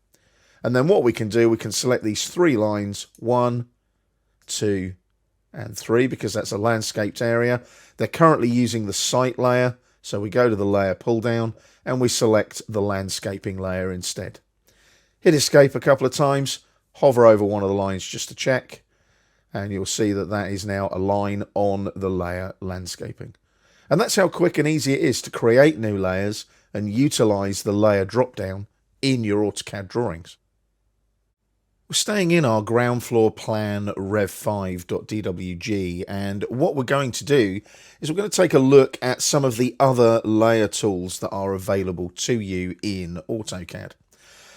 And then what we can do, we can select these three lines, 1, 2, and 3, because that's a landscaped area. They're currently using the site layer. So we go to the layer pull down and we select the landscaping layer instead. Hit escape a couple of times, hover over one of the lines just to check, and you'll see that that is now a line on the layer landscaping. And that's how quick and easy it is to create new layers and utilize the layer drop down in your AutoCAD drawings. We're staying in our ground floor plan rev5.dwg, and what we're going to do is we're going to take a look at some of the other layer tools that are available to you in AutoCAD.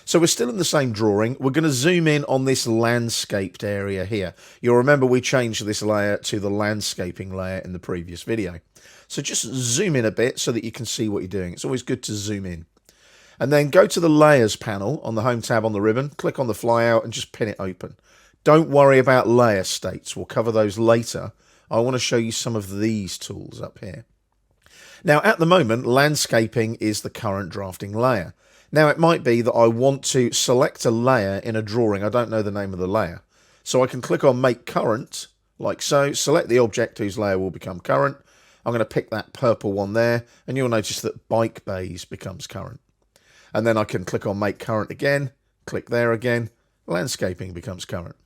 So we're still in the same drawing. We're going to zoom in on this landscaped area here. You'll remember we changed this layer to the landscaping layer in the previous video. So just zoom in a bit so that you can see what you're doing. It's always good to zoom in. And then go to the Layers panel on the Home tab on the ribbon, click on the flyout and just pin it open. Don't worry about layer states. We'll cover those later. I want to show you some of these tools up here. Now, at the moment, landscaping is the current drafting layer. Now, it might be that I want to select a layer in a drawing. I don't know the name of the layer. So I can click on Make Current, like so, select the object whose layer will become current. I'm going to pick that purple one there, and you'll notice that Bike Bays becomes current. And then I can click on Make Current again, click there again, landscaping becomes current.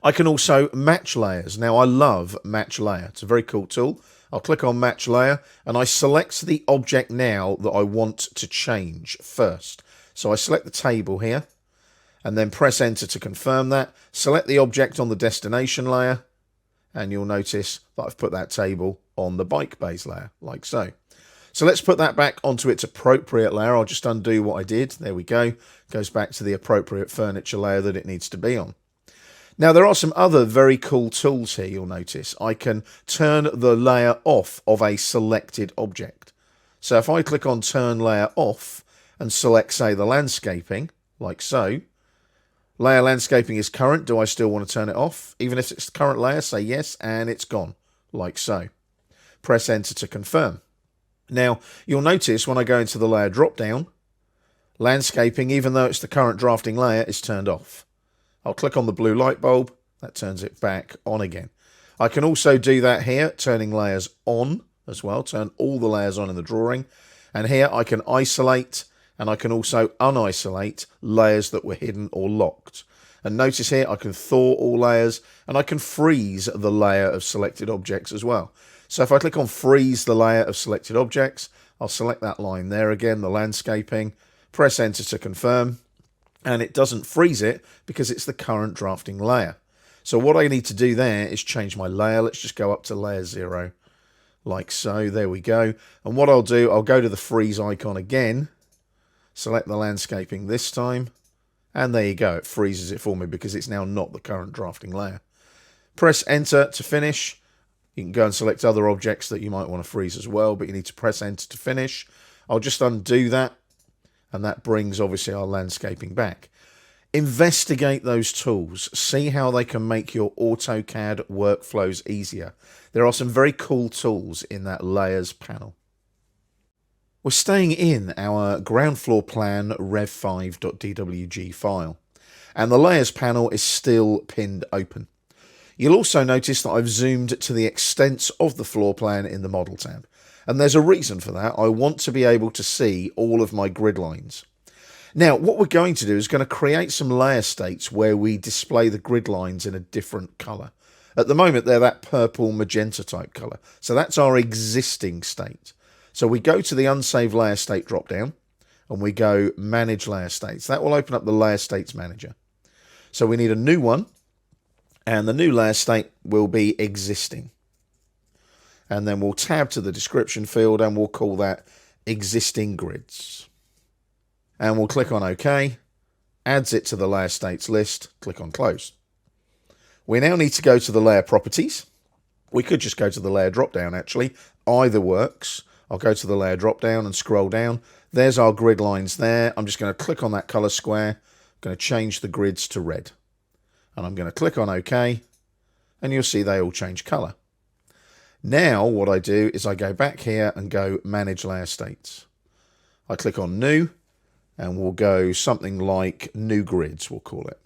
I can also match layers. Now I love Match Layer. It's a very cool tool. I'll click on Match Layer and I select the object now that I want to change first. So I select the table here and then press Enter to confirm that. Select the object on the destination layer and you'll notice that I've put that table on the Bike Bays layer, like so. So let's put that back onto its appropriate layer. I'll just undo what I did. There we go. Goes back to the appropriate furniture layer that it needs to be on. Now, there are some other very cool tools here, you'll notice. I can turn the layer off of a selected object. So if I click on Turn Layer Off and select, say, the landscaping, like so, layer landscaping is current. Do I still want to turn it off? Even if it's the current layer, say yes, and it's gone, like so. Press Enter to confirm. Now, you'll notice when I go into the layer drop-down, landscaping, even though it's the current drafting layer, is turned off. I'll click on the blue light bulb. That turns it back on again. I can also do that here, turning layers on as well, turn all the layers on in the drawing. And here I can isolate, and I can also unisolate layers that were hidden or locked. And notice here I can thaw all layers, and I can freeze the layer of selected objects as well. So if I click on Freeze the layer of selected objects, I'll select that line there again, the landscaping, press Enter to confirm, and it doesn't freeze it because it's the current drafting layer. So what I need to do there is change my layer. Let's just go up to layer 0, like so. There we go. And what I'll do, I'll go to the freeze icon again, select the landscaping this time, and there you go. It freezes it for me because it's now not the current drafting layer. Press enter to finish. You can go and select other objects that you might want to freeze as well, but you need to press enter to finish. I'll just undo that, and that brings obviously our landscaping back. Investigate those tools. See how they can make your AutoCAD workflows easier. There are some very cool tools in that layers panel. We're staying in our ground floor plan rev5.dwg file, and the layers panel is still pinned open. You'll also notice that I've zoomed to the extents of the floor plan in the model tab, and there's a reason for that. I want to be able to see all of my grid lines. Now, what we're going to do is going to create some layer states where we display the grid lines in a different color. At the moment, they're that purple magenta type color. So that's our existing state. So we go to the unsaved layer state drop down and we go manage layer states. That will open up the layer states manager. So we need a new one, and the new layer state will be existing. And then we'll tab to the description field and we'll call that existing grids. And we'll click on OK, adds it to the layer states list, click on close. We now need to go to the layer properties. We could just go to the layer drop down actually, either works. I'll go to the layer drop down and scroll down. There's our grid lines there. I'm just going to click on that color square. I'm going to change the grids to red. And I'm going to click on OK, and you'll see they all change color. Now what I do is I go back here and go manage layer states. I click on new, and we'll go something like new grids, we'll call it.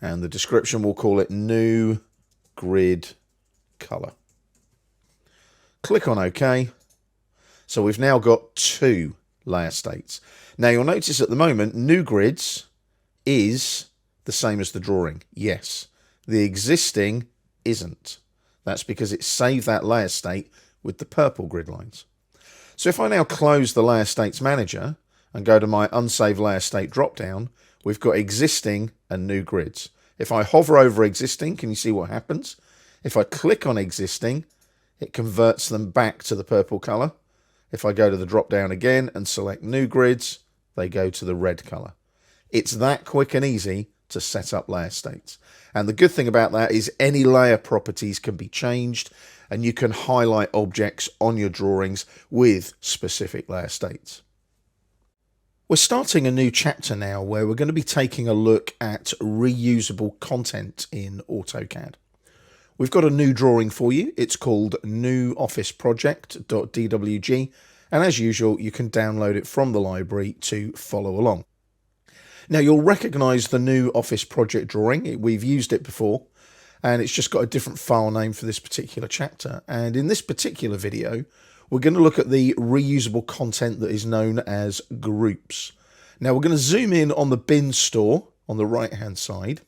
And the description, we'll call it new grid color. Click on OK. So we've now got 2 layer states. Now you'll notice at the moment, new grids is the same as the drawing. Yes, the existing isn't. That's because it saved that layer state with the purple grid lines. So if I now close the layer states manager and go to my unsaved layer state dropdown, we've got existing and new grids. If I hover over existing, can you see what happens? If I click on existing, it converts them back to the purple color. If I go to the drop down again and select new grids, they go to the red color. It's that quick and easy to set up layer states. And the good thing about that is any layer properties can be changed, and you can highlight objects on your drawings with specific layer states. We're starting a new chapter now where we're going to be taking a look at reusable content in AutoCAD. We've got a new drawing for you. It's called newofficeproject.dwg, and as usual, you can download it from the library to follow along. Now you'll recognize the new office project drawing. We've used it before, and it's just got a different file name for this particular chapter. And in this particular video, we're going to look at the reusable content that is known as groups. Now we're going to zoom in on the bin store on the right hand side.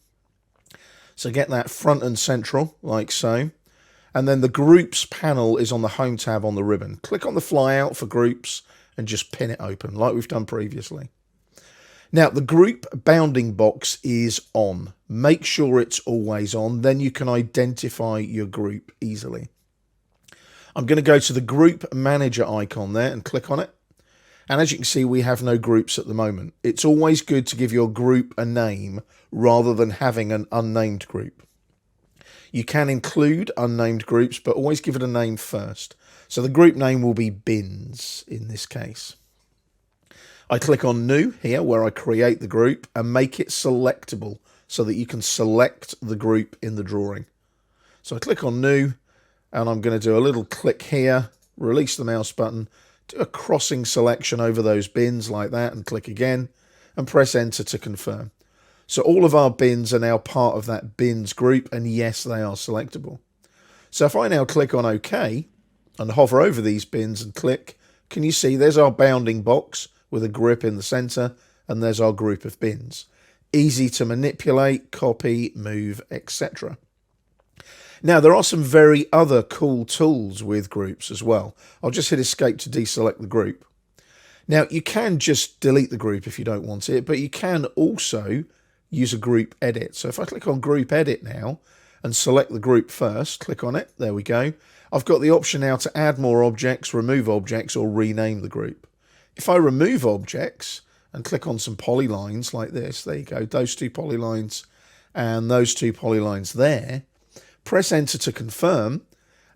So get that front and central like so. And then the groups panel is on the home tab on the ribbon. Click on the flyout for groups and just pin it open like we've done previously. Now the group bounding box is on. Make sure it's always on, then you can identify your group easily. I'm going to go to the group manager icon there and click on it. And as you can see, we have no groups at the moment. It's always good to give your group a name rather than having an unnamed group. You can include unnamed groups, but always give it a name first. So the group name will be bins in this case. I click on new here where I create the group and make it selectable so that you can select the group in the drawing. So I click on new, and I'm going to do a little click here, release the mouse button, do a crossing selection over those bins like that, and click again and press enter to confirm. So all of our bins are now part of that bins group, and yes, they are selectable. So if I now click on OK and hover over these bins and click, can you see there's our bounding box with a grip in the center, and there's our group of bins. Easy to manipulate, copy, move, etc. Now there are some very other cool tools with groups as well. I'll just hit escape to deselect the group. Now you can just delete the group if you don't want it, but you can also use a group edit. So if I click on group edit now and select the group first, click on it, there we go. I've got the option now to add more objects, remove objects, or rename the group. If I remove objects and click on some polylines like this, there you go, those two polylines and those two polylines there, press enter to confirm,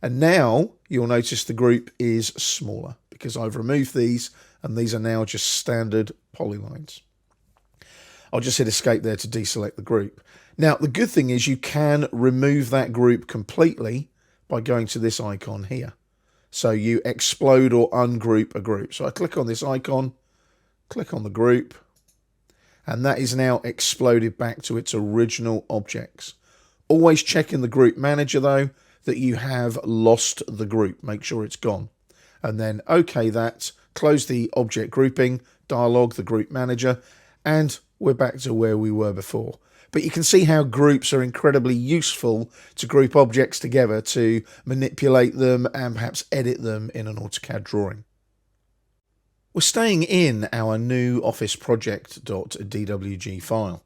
and now you'll notice the group is smaller because I've removed these and these are now just standard polylines. I'll just hit escape there to deselect the group. Now, the good thing is you can remove that group completely by going to this icon here. So you explode or ungroup a group. So I click on this icon, click on the group, and that is now exploded back to its original objects. Always check in the group manager though that you have lost the group. Make sure it's gone. And then OK that, close the object grouping dialog, the group manager, and we're back to where we were before. But you can see how groups are incredibly useful to group objects together, to manipulate them and perhaps edit them in an AutoCAD drawing. We're staying in our new office project.dwg file.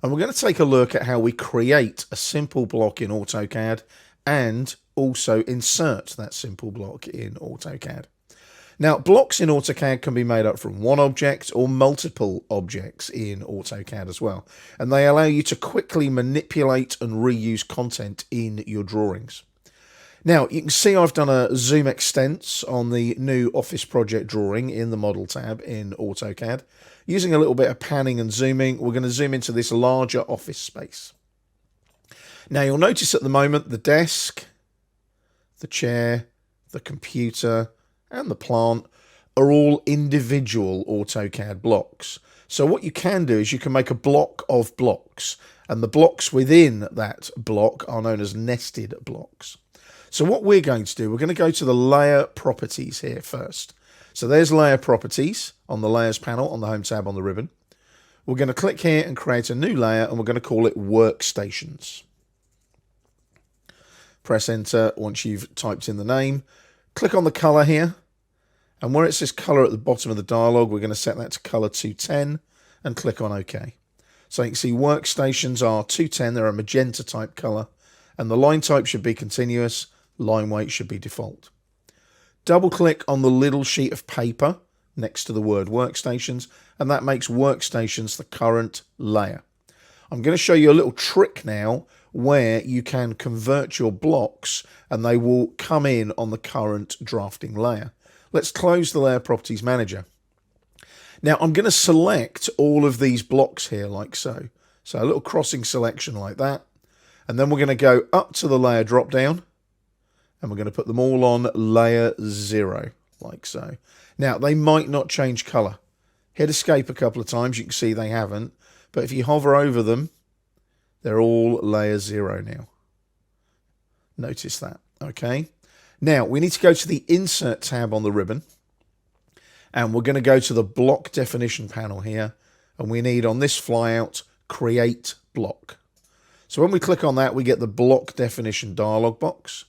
And we're going to take a look at how we create a simple block in AutoCAD and also insert that simple block in AutoCAD. Now, blocks in AutoCAD can be made up from one object or multiple objects in AutoCAD as well, and they allow you to quickly manipulate and reuse content in your drawings. Now, you can see I've done a zoom extents on the new Office Project drawing in the Model tab in AutoCAD. Using a little bit of panning and zooming, we're going to zoom into this larger office space. Now, you'll notice at the moment the desk, the chair, the computer, and the plant are all individual AutoCAD blocks. So what you can do is you can make a block of blocks, and the blocks within that block are known as nested blocks. So what we're going to do, we're going to go to the layer properties here first. So there's layer properties on the layers panel on the home tab on the ribbon. We're going to click here and create a new layer, and we're going to call it workstations. Press enter once you've typed in the name. Click on the color here, and where it says color at the bottom of the dialog, we're going to set that to color 210 and click on OK. So you can see workstations are 210, they're a magenta type color, and the line type should be continuous, line weight should be default. Double click on the little sheet of paper next to the word workstations, and that makes workstations the current layer. I'm going to show you a little trick now where you can convert your blocks and they will come in on the current drafting layer. Let's close the Layer Properties Manager. Now I'm going to select all of these blocks here like so. So a little crossing selection like that. And then we're going to go up to the layer drop down and we're going to put them all on layer 0 like so. Now they might not change color. Hit escape a couple of times, you can see they haven't. But if you hover over them, they're all layer 0 now. Notice that, okay? Now, we need to go to the Insert tab on the ribbon, and we're going to go to the Block Definition panel here, and we need, on this flyout, Create Block. So when we click on that, we get the Block Definition dialog box,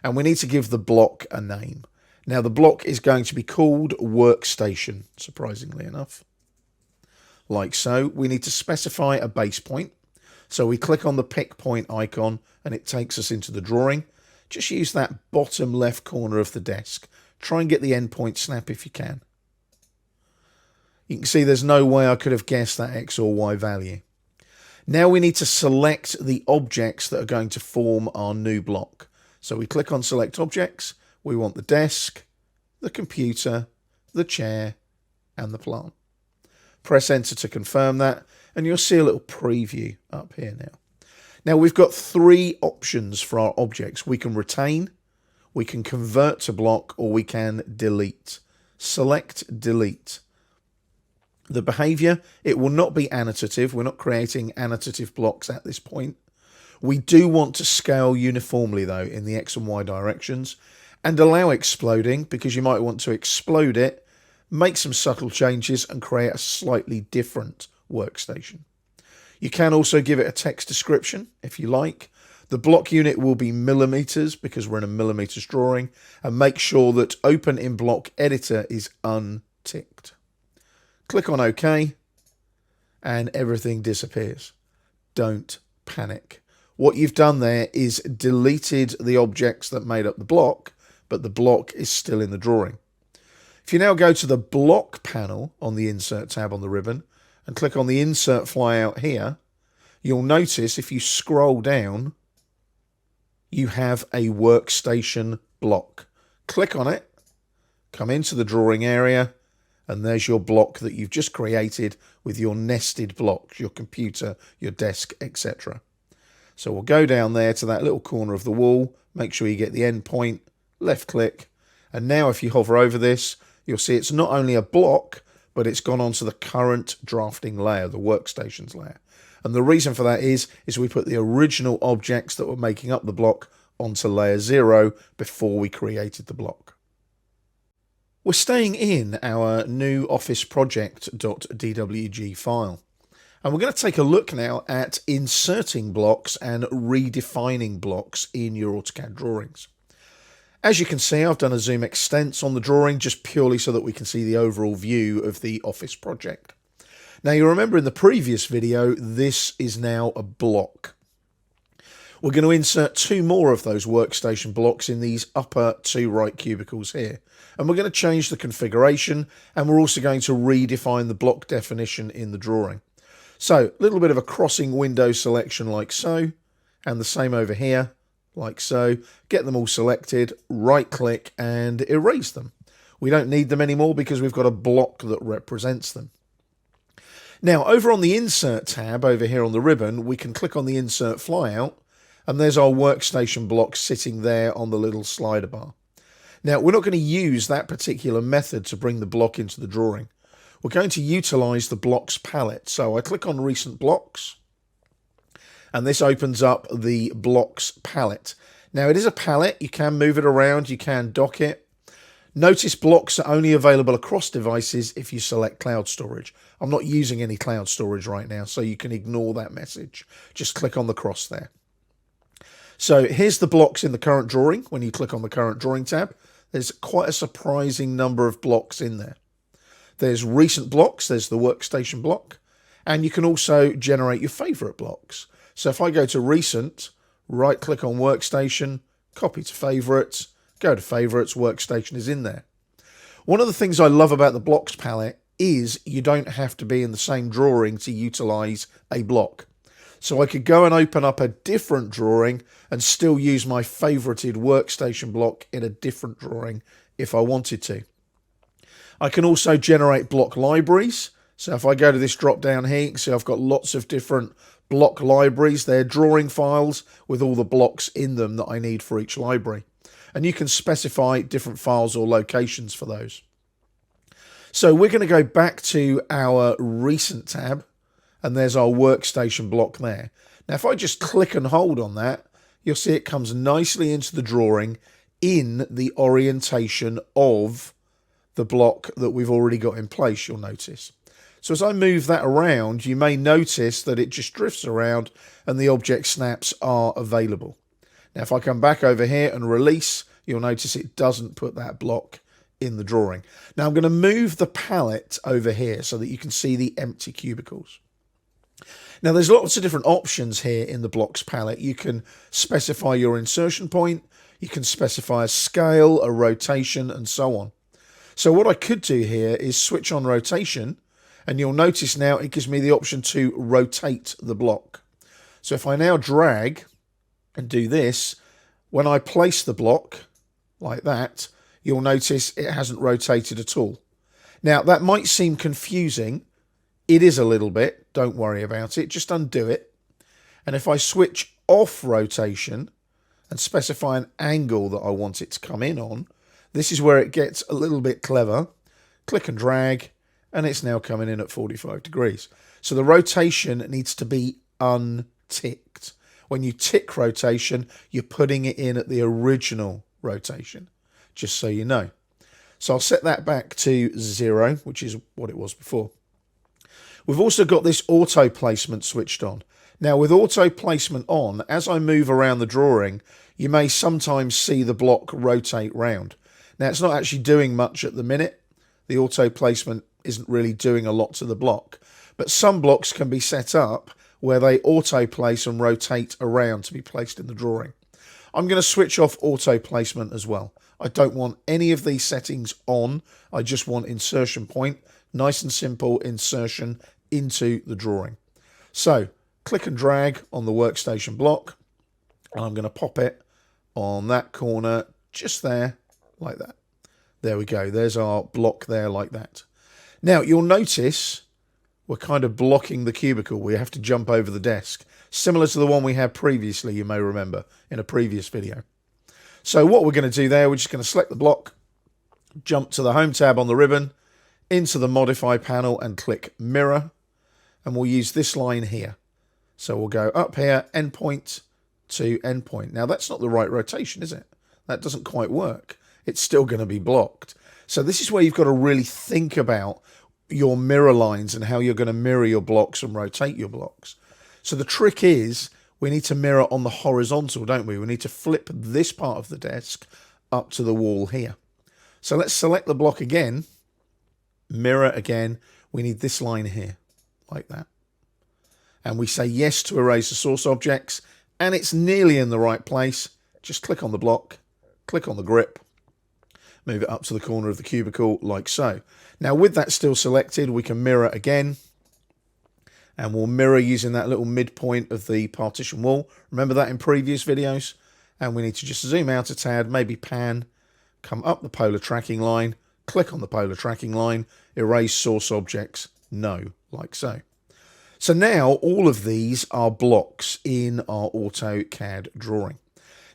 and we need to give the block a name. Now, the block is going to be called Workstation, surprisingly enough. Like so, we need to specify a base point. So we click on the pick point icon and it takes us into the drawing. Just use that bottom left corner of the desk. Try and get the endpoint snap if you can. You can see there's no way I could have guessed that X or Y value. Now we need to select the objects that are going to form our new block. So we click on Select Objects. We want the desk, the computer, the chair, and the plant. Press enter to confirm that, and you'll see a little preview up here now. Now we've got 3 options for our objects. We can retain, we can convert to block, or we can delete. Select delete. The behavior, it will not be annotative. We're not creating annotative blocks at this point. We do want to scale uniformly though in the X and Y directions and allow exploding because you might want to explode it, make some subtle changes and create a slightly different workstation. You can also give it a text description if you like. The block unit will be millimeters because we're in a millimeters drawing, and make sure that Open in Block Editor is unticked. Click on OK, and everything disappears. Don't panic. What you've done there is deleted the objects that made up the block, but the block is still in the drawing. If you now go to the block panel on the Insert tab on the ribbon and click on the Insert flyout here, you'll notice if you scroll down, you have a workstation block. Click on it, come into the drawing area, and there's your block that you've just created with your nested blocks, your computer, your desk, etc. So we'll go down there to that little corner of the wall, make sure you get the end point, left click, and now if you hover over this, you'll see it's not only a block, but it's gone onto the current drafting layer, the workstations layer. And the reason for that is we put the original objects that were making up the block onto layer 0 before we created the block. We're staying in our new office project.dwg file. And we're going to take a look now at inserting blocks and redefining blocks in your AutoCAD drawings. As you can see, I've done a zoom extents on the drawing just purely so that we can see the overall view of the office project. Now you remember in the previous video, this is now a block. We're going to insert 2 more of those workstation blocks in these upper 2 right cubicles here. And we're going to change the configuration, and we're also going to redefine the block definition in the drawing. So a little bit of a crossing window selection like so, and the same over here like so. Get them all selected, right click and erase them. We don't need them anymore because we've got a block that represents them. Now over on the Insert tab over here on the ribbon, we can click on the Insert flyout, and there's our workstation block sitting there on the little slider bar. Now we're not going to use that particular method to bring the block into the drawing. We're going to utilize the blocks palette. So I click on recent blocks, and this opens up the blocks palette. Now it is a palette, you can move it around, you can dock it. Notice blocks are only available across devices if you select cloud storage. I'm not using any cloud storage right now, so you can ignore that message. Just click on the cross there. So here's the blocks in the current drawing. When you click on the current drawing tab, there's quite a surprising number of blocks in there. There's recent blocks, there's the workstation block, and you can also generate your favorite blocks. So if I go to recent, right click on workstation, copy to favorites, go to favorites, workstation is in there. One of the things I love about the blocks palette is you don't have to be in the same drawing to utilize a block. So I could go and open up a different drawing and still use my favorited workstation block in a different drawing if I wanted to. I can also generate block libraries. So if I go to this drop down here, you can see I've got lots of different block libraries. They're drawing files with all the blocks in them that I need for each library. And you can specify different files or locations for those. So we're going to go back to our recent tab, and there's our workstation block there. Now if I just click and hold on that, you'll see it comes nicely into the drawing in the orientation of the block that we've already got in place, you'll notice. So as I move that around, you may notice that it just drifts around and the object snaps are available. Now if I come back over here and release, you'll notice it doesn't put that block in the drawing. Now I'm going to move the palette over here so that you can see the empty cubicles. Now there's lots of different options here in the blocks palette. You can specify your insertion point, you can specify a scale, a rotation, and so on. So what I could do here is switch on rotation, and you'll notice now it gives me the option to rotate the block. So if I now drag and do this, when I place the block like that, you'll notice it hasn't rotated at all. Now that might seem confusing. It is a little bit. Don't worry about it. Just undo it. And if I switch off rotation and specify an angle that I want it to come in on, this is where it gets a little bit clever. Click and drag, and it's now coming in at 45 degrees. So the rotation needs to be unticked. When you tick rotation, you're putting it in at the original rotation, just so you know. So I'll set that back to 0, which is what it was before. We've also got this auto placement switched on. Now with auto placement on, as I move around the drawing, you may sometimes see the block rotate round. Now it's not actually doing much at the minute. The auto placement isn't really doing a lot to the block. But some blocks can be set up where they auto place and rotate around to be placed in the drawing. I'm going to switch off auto placement as well. I don't want any of these settings on. I just want insertion point, nice and simple insertion into the drawing. So click and drag on the workstation block, and I'm going to pop it on that corner just there, like that. There we go. There's our block there, like that. Now you'll notice we're kind of blocking the cubicle. We have to jump over the desk, similar to the one we had previously, you may remember, in a previous video. So what we're going to do there, we're just going to select the block, jump to the Home tab on the ribbon, into the Modify panel and click Mirror, and we'll use this line here. So we'll go up here, endpoint to endpoint. Now that's not the right rotation, is it? That doesn't quite work. It's still going to be blocked. So this is where you've got to really think about your mirror lines and how you're going to mirror your blocks and rotate your blocks. So the trick is we need to mirror on the horizontal, don't we? We need to flip this part of the desk up to the wall here. So let's select the block again, mirror again. We need this line here, like that. And we say yes to erase the source objects, and it's nearly in the right place. Just click on the block, click on the grip, move it up to the corner of the cubicle like so. Now with that still selected, we can mirror again, and we'll mirror using that little midpoint of the partition wall. Remember that in previous videos? And we need to just zoom out a tad, maybe pan, come up the polar tracking line, click on the polar tracking line, erase source objects, no, like so. So now all of these are blocks in our AutoCAD drawing.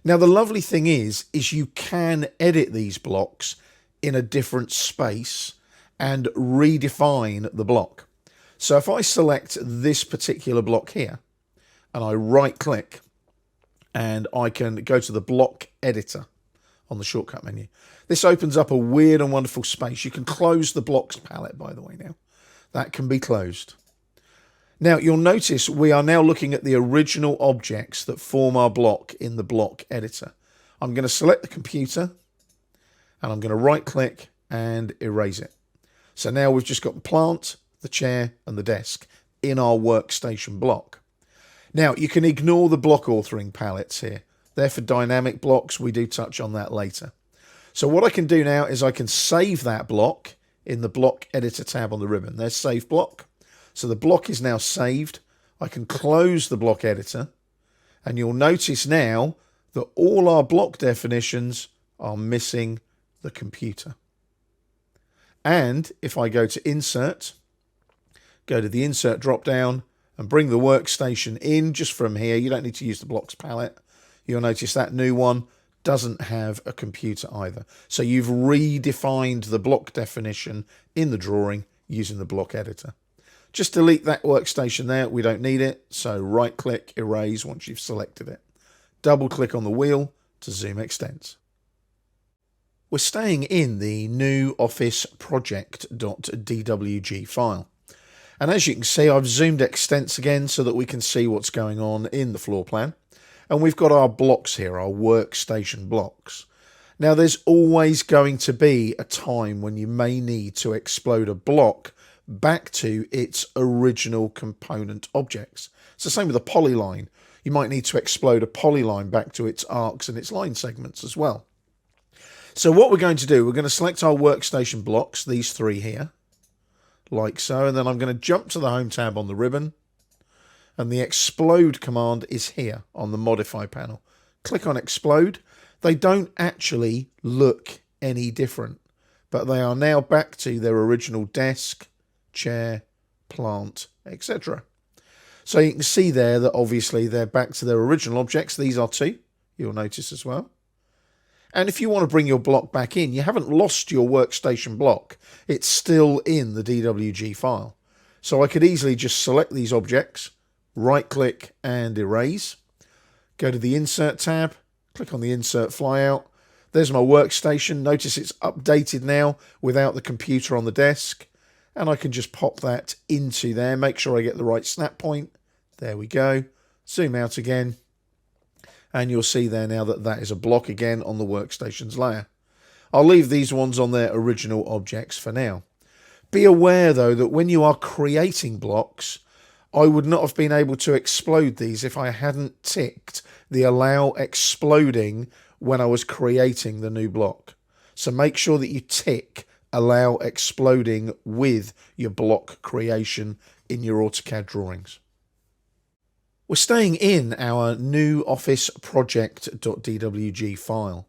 Now the lovely thing is you can edit these blocks in a different space and redefine the block. So if I select this particular block here and I right click, and I can go to the block editor on the shortcut menu. This opens up a weird and wonderful space. You can close the blocks palette, by the way, now. That can be closed. Now you'll notice we are now looking at the original objects that form our block in the block editor. I'm going to select the computer and I'm going to right click and erase it. So now we've just got the plant, the chair and the desk in our workstation block. Now you can ignore the block authoring palettes here. They're for dynamic blocks. We do touch on that later. So what I can do now is I can save that block in the block editor tab on the ribbon. There's save block. So the block is now saved. I can close the block editor, and you'll notice now that all our block definitions are missing the computer. And if I go to insert, go to the insert drop down and bring the workstation in just from here, you don't need to use the blocks palette. You'll notice that new one doesn't have a computer either. So you've redefined the block definition in the drawing using the block editor. Just delete that workstation there. We don't need it. So right click, erase once you've selected it. Double click on the wheel to zoom extents. We're staying in the new office project.dwg file. And as you can see, I've zoomed extents again so that we can see what's going on in the floor plan. And we've got our blocks here, our workstation blocks. Now there's always going to be a time when you may need to explode a block back to its original component objects. It's the same with a polyline. You might need to explode a polyline back to its arcs and its line segments as well. So what we're going to do, we're going to select our workstation blocks, these three here, like so, and then I'm going to jump to the Home tab on the ribbon, and the explode command is here on the Modify panel. Click on explode. They don't actually look any different, but they are now back to their original desk, chair, plant, etc. So you can see there that obviously they're back to their original objects. These are two, you'll notice as well. And if you want to bring your block back in, you haven't lost your workstation block. It's still in the DWG file. So I could easily just select these objects, right click and erase. Go to the Insert tab, click on the Insert flyout. There's my workstation. Notice it's updated now without the computer on the desk. And I can just pop that into there. Make sure I get the right snap point. There we go. Zoom out again. And you'll see there now that that is a block again on the workstation's layer. I'll leave these ones on their original objects for now. Be aware though that when you are creating blocks, I would not have been able to explode these if I hadn't ticked the allow exploding when I was creating the new block. So make sure that you tick allow exploding with your block creation in your AutoCAD drawings. We're staying in our new office project.dwg file.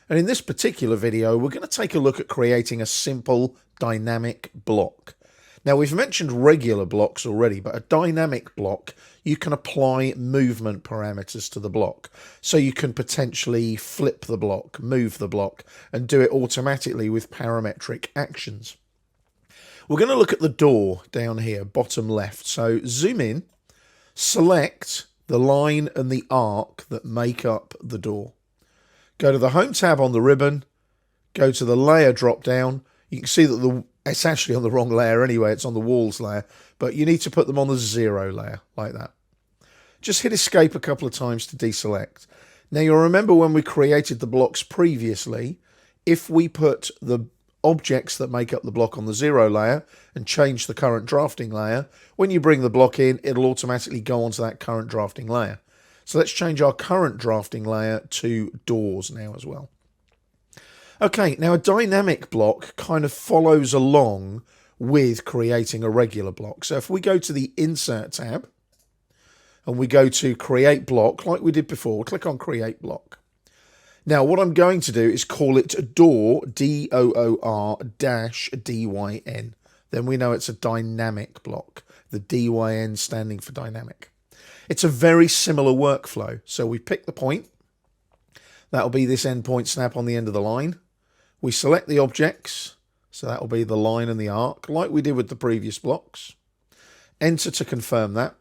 And in this particular video, we're going to take a look at creating a simple dynamic block. Now, we've mentioned regular blocks already, but a dynamic block, you can apply movement parameters to the block. So you can potentially flip the block, move the block, and do it automatically with parametric actions. We're going to look at the door down here, bottom left. So zoom in, select the line and the arc that make up the door. Go to the Home tab on the ribbon, go to the Layer drop down. You can see that it's actually on the wrong layer anyway, it's on the Walls layer, but you need to put them on the 0 layer, like that. Just hit Escape a couple of times to deselect. Now you'll remember when we created the blocks previously, if we put the objects that make up the block on the 0 layer and change the current drafting layer, when you bring the block in, it'll automatically go onto that current drafting layer. So let's change our current drafting layer to doors now as well. Okay, now a dynamic block kind of follows along with creating a regular block. So if we go to the Insert tab and we go to Create Block, like we did before, click on Create Block. Now what I'm going to do is call it Door, D-O-O-R-DYN. Then we know it's a dynamic block, the DYN standing for dynamic. It's a very similar workflow. So we pick the point. That'll be this endpoint snap on the end of the line. We select the objects. So that'll be the line and the arc, like we did with the previous blocks. Enter to confirm that.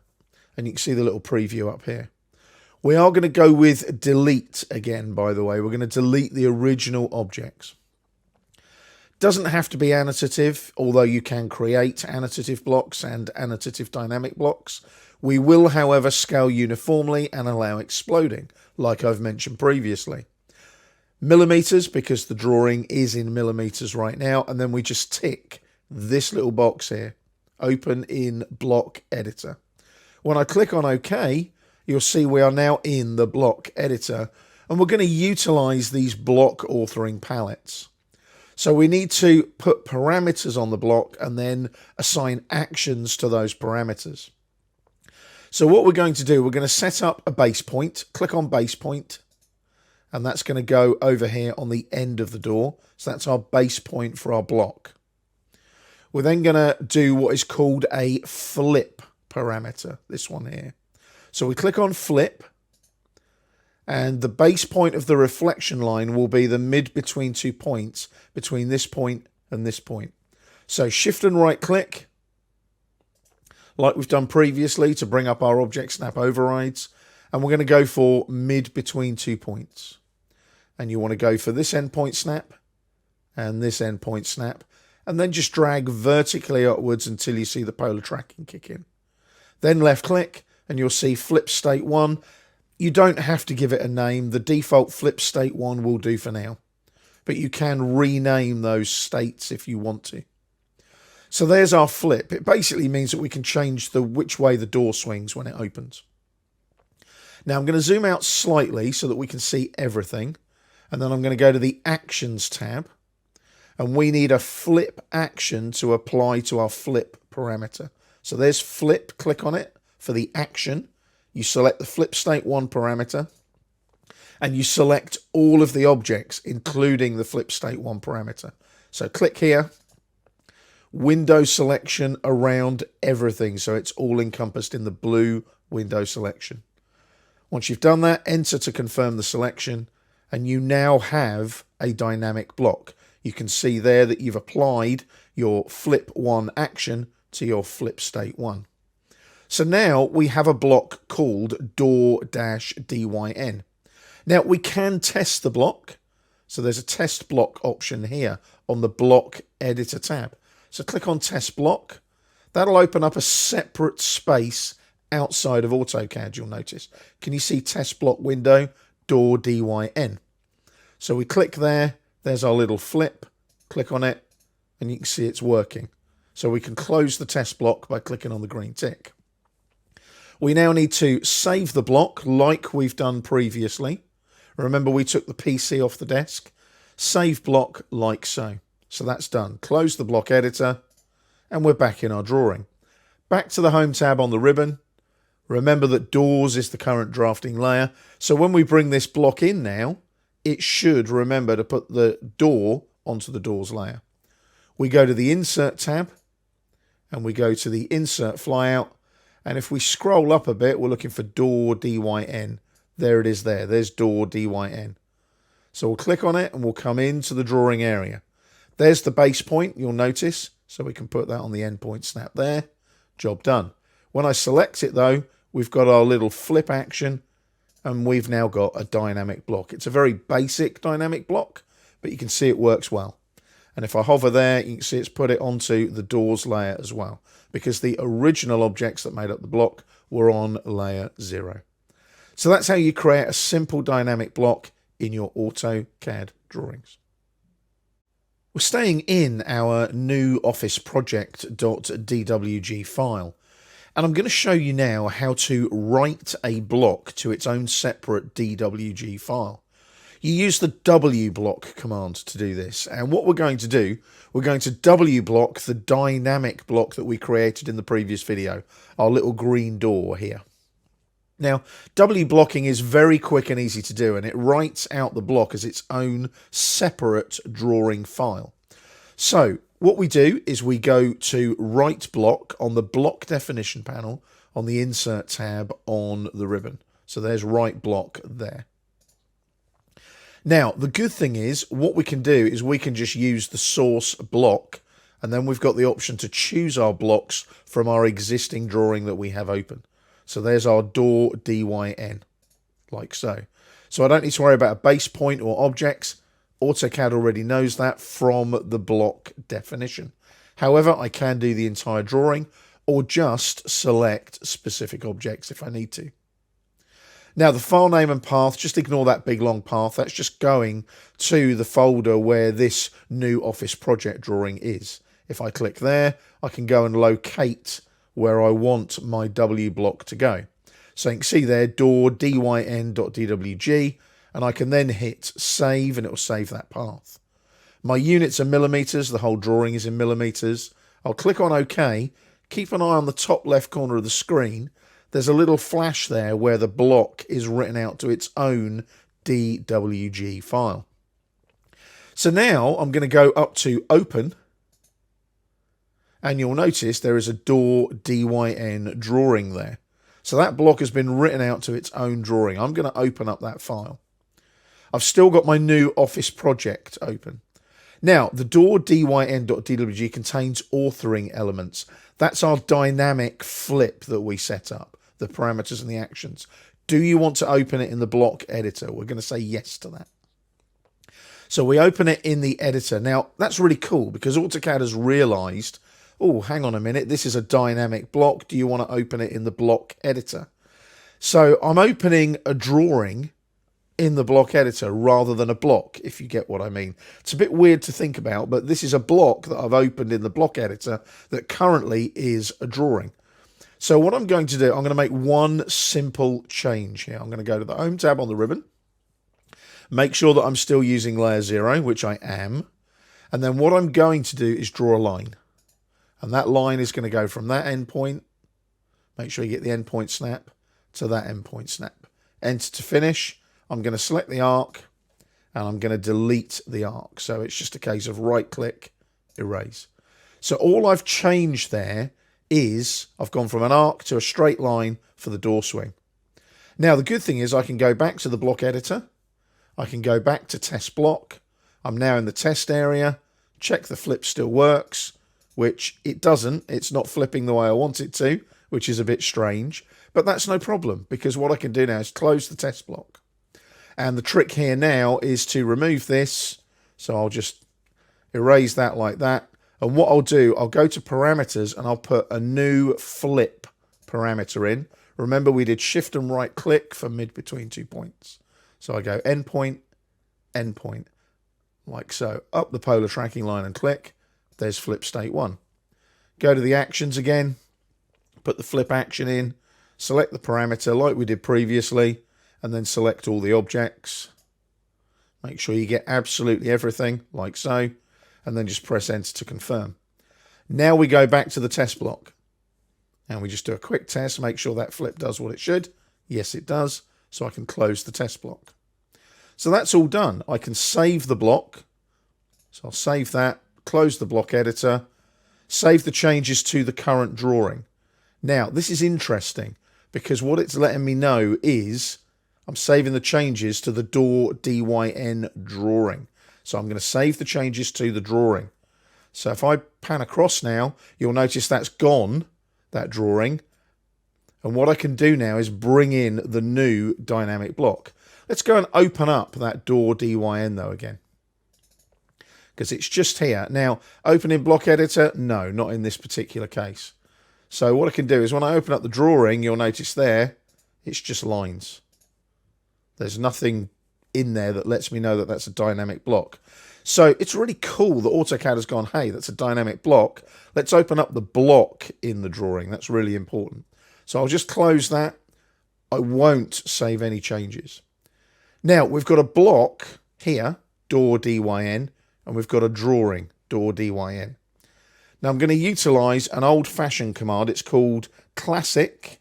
And you can see the little preview up here. We are going to go with delete again, by the way. We're going to delete the original objects. Doesn't have to be annotative, although you can create annotative blocks and annotative dynamic blocks. We will, however, scale uniformly and allow exploding, like I've mentioned previously. Millimeters, because the drawing is in millimeters right now, and then we just tick this little box here, open in block editor. When I click on OK, you'll see we are now in the block editor, and we're going to utilize these block authoring palettes. So we need to put parameters on the block and then assign actions to those parameters. So what we're going to do, we're going to set up a base point, click on base point, and that's going to go over here on the end of the door. So that's our base point for our block. We're then going to do what is called a flip parameter, this one here. So we click on flip, and the base point of the reflection line will be the mid between 2 points, between this point and this point. So shift and right click, like we've done previously to bring up our object snap overrides, and we're going to go for mid between 2 points. And you want to go for this endpoint snap and this endpoint snap, and then just drag vertically upwards until you see the polar tracking kick in. Then left click, and you'll see flip state 1. You don't have to give it a name. The default flip state 1 will do for now, but you can rename those states if you want to. So there's our flip. It basically means that we can change which way the door swings when it opens. Now I'm going to zoom out slightly so that we can see everything. And then I'm going to go to the Actions tab. And we need a flip action to apply to our flip parameter. So there's flip. Click on it for the action. You select the flip state 1 parameter. And you select all of the objects, including the flip state 1 parameter. So click here. Window selection around everything, so it's all encompassed in the blue window selection. Once you've done that, enter to confirm the selection, and you now have a dynamic block. You can see there that you've applied your flip 1 action to your flip state 1. So now we have a block called door-dyn. Now we can test the block, so there's a test block option here on the block editor tab. So click on Test Block. That'll open up a separate space outside of AutoCAD, you'll notice. Can you see Test Block window, Door DYN? So we click there. There's our little flip. Click on it, and you can see it's working. So we can close the test block by clicking on the green tick. We now need to save the block like we've done previously. Remember, we took the PC off the desk. Save block like so. So that's done. Close the block editor and we're back in our drawing. Back to the Home tab on the ribbon. Remember that doors is the current drafting layer. So when we bring this block in now, it should remember to put the door onto the doors layer. We go to the Insert tab and we go to the Insert flyout. And if we scroll up a bit, we're looking for door DYN. There it is there. There's door DYN. So we'll click on it and we'll come into the drawing area. There's the base point, you'll notice. So we can put that on the endpoint snap there. Job done. When I select it though, we've got our little flip action and we've now got a dynamic block. It's a very basic dynamic block, but you can see it works well. And if I hover there, you can see it's put it onto the doors layer as well, because the original objects that made up the block were on layer 0. So that's how you create a simple dynamic block in your AutoCAD drawings. We're staying in our new office project.dwg file. And I'm going to show you now how to write a block to its own separate DWG file. You use the wblock command to do this. And what we're going to do, we're going to wblock the dynamic block that we created in the previous video, our little green door here. Now, wblocking is very quick and easy to do, and it writes out the block as its own separate drawing file. So what we do is we go to Write Block on the Block Definition panel on the Insert tab on the ribbon. So there's Write Block there. Now, the good thing is what we can do is we can just use the source block, and then we've got the option to choose our blocks from our existing drawing that we have open. So there's our door DYN, like so. So I don't need to worry about a base point or objects. AutoCAD already knows that from the block definition. However, I can do the entire drawing or just select specific objects if I need to. Now, the file name and path, just ignore that big long path. That's just going to the folder where this new office project drawing is. If I click there, I can go and locate where I want my W block to go. So you can see there, door dyn.dwg, and I can then hit save and it will save that path. My units are millimeters, the whole drawing is in millimeters. I'll click on OK, keep an eye on the top left corner of the screen. There's a little flash there where the block is written out to its own DWG file. So now I'm going to go up to Open, and you'll notice there is a door DYN drawing there. So that block has been written out to its own drawing. I'm going to open up that file. I've still got my new office project open. Now, the door dyn.dwg contains authoring elements. That's our dynamic flip that we set up, the parameters and the actions. Do you want to open it in the block editor? We're going to say yes to that. So we open it in the editor. Now, that's really cool because AutoCAD has realized, oh, hang on a minute, this is a dynamic block. Do you want to open it in the block editor? So I'm opening a drawing in the block editor rather than a block, if you get what I mean. It's a bit weird to think about, but this is a block that I've opened in the block editor that currently is a drawing. So what I'm going to do, I'm going to make one simple change here. I'm going to go to the Home tab on the ribbon, make sure that I'm still using layer 0, which I am, and then what I'm going to do is draw a line. And that line is going to go from that endpoint, make sure you get the endpoint snap, to that endpoint snap. Enter to finish. I'm going to select the arc and I'm going to delete the arc. So it's just a case of right click, erase. So all I've changed there is I've gone from an arc to a straight line for the door swing. Now the good thing is I can go back to the block editor. I can go back to test block. I'm now in the test area. Check the flip still works, which it doesn't. It's not flipping the way I want it to, which is a bit strange. But that's no problem because what I can do now is close the test block. And the trick here now is to remove this. So I'll just erase that like that. And what I'll do, I'll go to parameters and I'll put a new flip parameter in. Remember we did shift and right click for mid between 2 points. So I go endpoint, endpoint, like so. Up the polar tracking line and click. There's flip state 1. Go to the actions again, put the flip action in, select the parameter like we did previously, and then select all the objects. Make sure you get absolutely everything, like so, and then just press enter to confirm. Now we go back to the test block, and we just do a quick test, make sure that flip does what it should. Yes, it does, so I can close the test block. So that's all done. I can save the block, so I'll save that, close the block editor, save the changes to the current drawing. Now, this is interesting, because what it's letting me know is I'm saving the changes to the door DYN drawing. So I'm going to save the changes to the drawing. So if I pan across now, you'll notice that's gone, that drawing. And what I can do now is bring in the new dynamic block. Let's go and open up that door DYN though again, because it's just here. Now, open in block editor? No, not in this particular case. So what I can do is when I open up the drawing, you'll notice there, it's just lines. There's nothing in there that lets me know that that's a dynamic block. So it's really cool that AutoCAD has gone, hey, that's a dynamic block. Let's open up the block in the drawing. That's really important. So I'll just close that. I won't save any changes. Now we've got a block here, door DYN, and we've got a drawing, door DYN. Now I'm going to utilize an old-fashioned command. It's called classic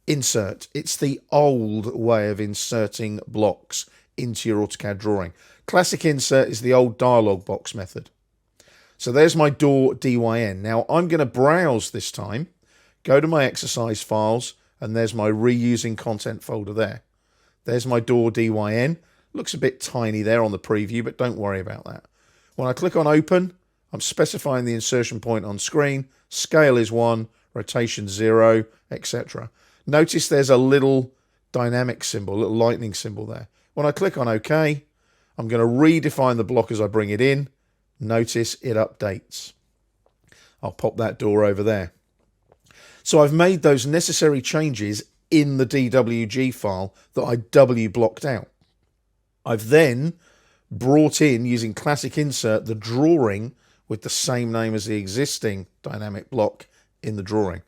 insert. It's the old way of inserting blocks into your AutoCAD drawing. Classic insert is the old dialog box method. So there's my door DYN. Now I'm going to browse this time, go to my exercise files, and there's my reusing content folder there. There's my door DYN. Looks a bit tiny there on the preview, but don't worry about that. When I click on open, I'm specifying the insertion point on screen. Scale is 1, rotation 0, etc. Notice there's a little dynamic symbol, a little lightning symbol there. When I click on OK, I'm going to redefine the block as I bring it in. Notice it updates. I'll pop that door over there. So I've made those necessary changes in the DWG file that I W blocked out. I've then brought in, using classic insert, the drawing with the same name as the existing dynamic block in the drawing.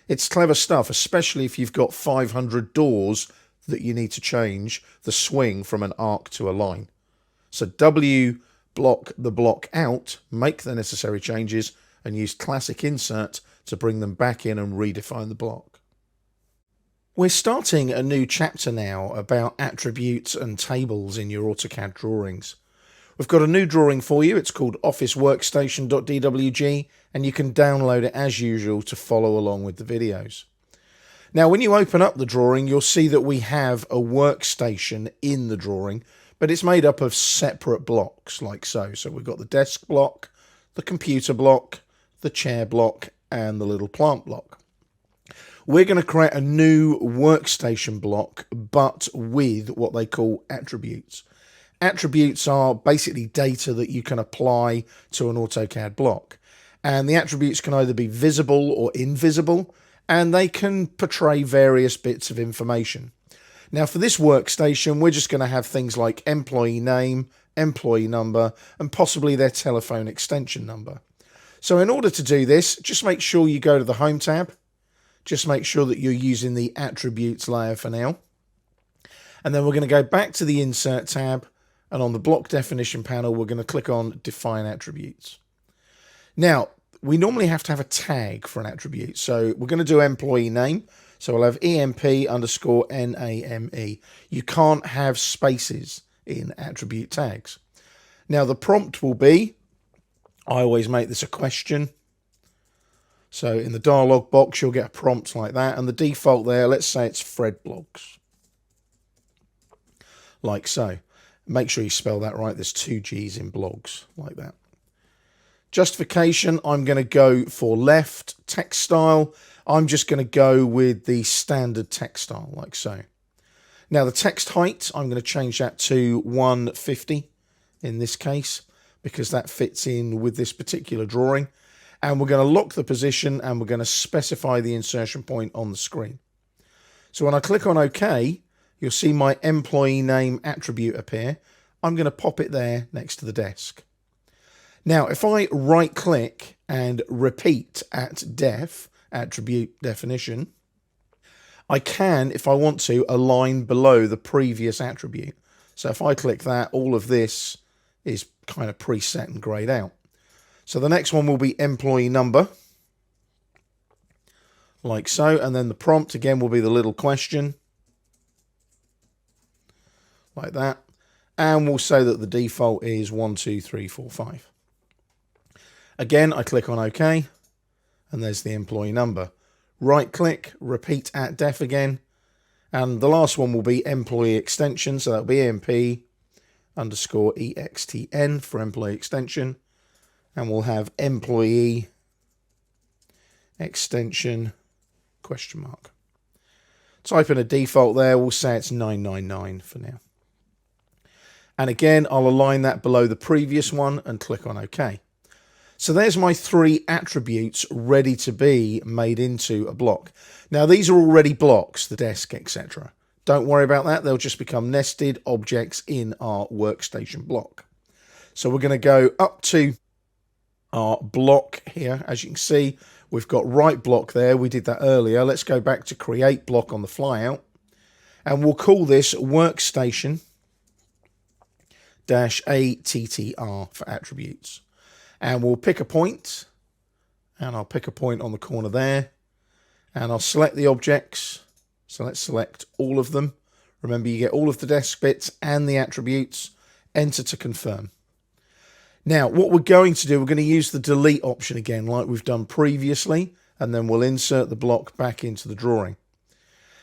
It's clever stuff, especially if you've got 500 doors that you need to change the swing from an arc to a line. So W block the block out, make the necessary changes, and use classic insert to bring them back in and redefine the block. We're starting a new chapter now about attributes and tables in your AutoCAD drawings. We've got a new drawing for you. It's called officeworkstation.dwg, and you can download it as usual to follow along with the videos. Now, when you open up the drawing, you'll see that we have a workstation in the drawing, but it's made up of separate blocks like so. So we've got the desk block, the computer block, the chair block, and the little plant block. We're going to create a new workstation block, but with what they call attributes. Attributes are basically data that you can apply to an AutoCAD block. And the attributes can either be visible or invisible, and they can portray various bits of information. Now for this workstation, we're just going to have things like employee name, employee number, and possibly their telephone extension number. So in order to do this, just make sure you go to the Home tab. Just make sure that you're using the attributes layer for now. And then we're going to go back to the Insert tab, and on the block definition panel, we're going to click on Define Attributes. Now, we normally have to have a tag for an attribute. So we're going to do employee name. So we'll have EMP_NAME. You can't have spaces in attribute tags. Now the prompt will be, I always make this a question. So in the dialog box, you'll get a prompt like that. And the default there, let's say it's Fred Blogs. Like so. Make sure you spell that right. There's 2 G's in blogs, like that. Justification, I'm going to go for left. Text style, I'm just going to go with the standard text style, like so. Now the text height, I'm going to change that to 150 in this case, because that fits in with this particular drawing. And we're going to lock the position, and we're going to specify the insertion point on the screen. So when I click on OK, you'll see my employee name attribute appear. I'm going to pop it there next to the desk. Now, if I right click and repeat at def, attribute definition, I can, if I want to, align below the previous attribute. So if I click that, all of this is kind of preset and grayed out. So the next one will be employee number, like so, and then the prompt again will be the little question, like that, and we'll say that the default is 1, 2, 3, 4, 5. Again, I click on OK, and there's the employee number. Right click, repeat at def again, and the last one will be employee extension, so that'll be EMP_EXTN for employee extension, and we'll have employee extension question mark. Type in a default there, we'll say it's 999 for now. And again, I'll align that below the previous one and click on OK. So there's my 3 attributes ready to be made into a block. Now these are already blocks, the desk, etc. Don't worry about that, they'll just become nested objects in our workstation block. So we're going to go up to our block here. As you can see, we've got right block there, we did that earlier. Let's go back to create block on the flyout, and we'll call this workstation -ATTR for attributes. And we'll pick a point, and I'll pick a point on the corner there, and I'll select the objects. So let's select all of them. Remember, you get all of the desk bits and the attributes. Enter to confirm. Now, what we're going to do, we're going to use the delete option again, like we've done previously, and then we'll insert the block back into the drawing.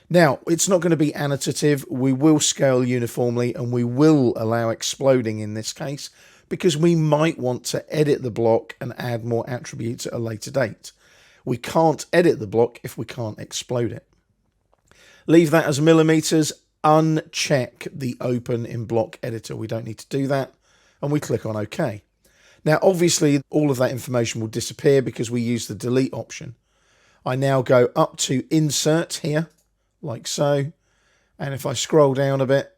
Now, it's not going to be annotative. We will scale uniformly, and we will allow exploding in this case, because we might want to edit the block and add more attributes at a later date. We can't edit the block if we can't explode it. Leave that as millimeters. Uncheck the open in block editor. We don't need to do that. And we click on OK. Now, obviously, all of that information will disappear because we use the delete option. I now go up to insert here, like so. And if I scroll down a bit,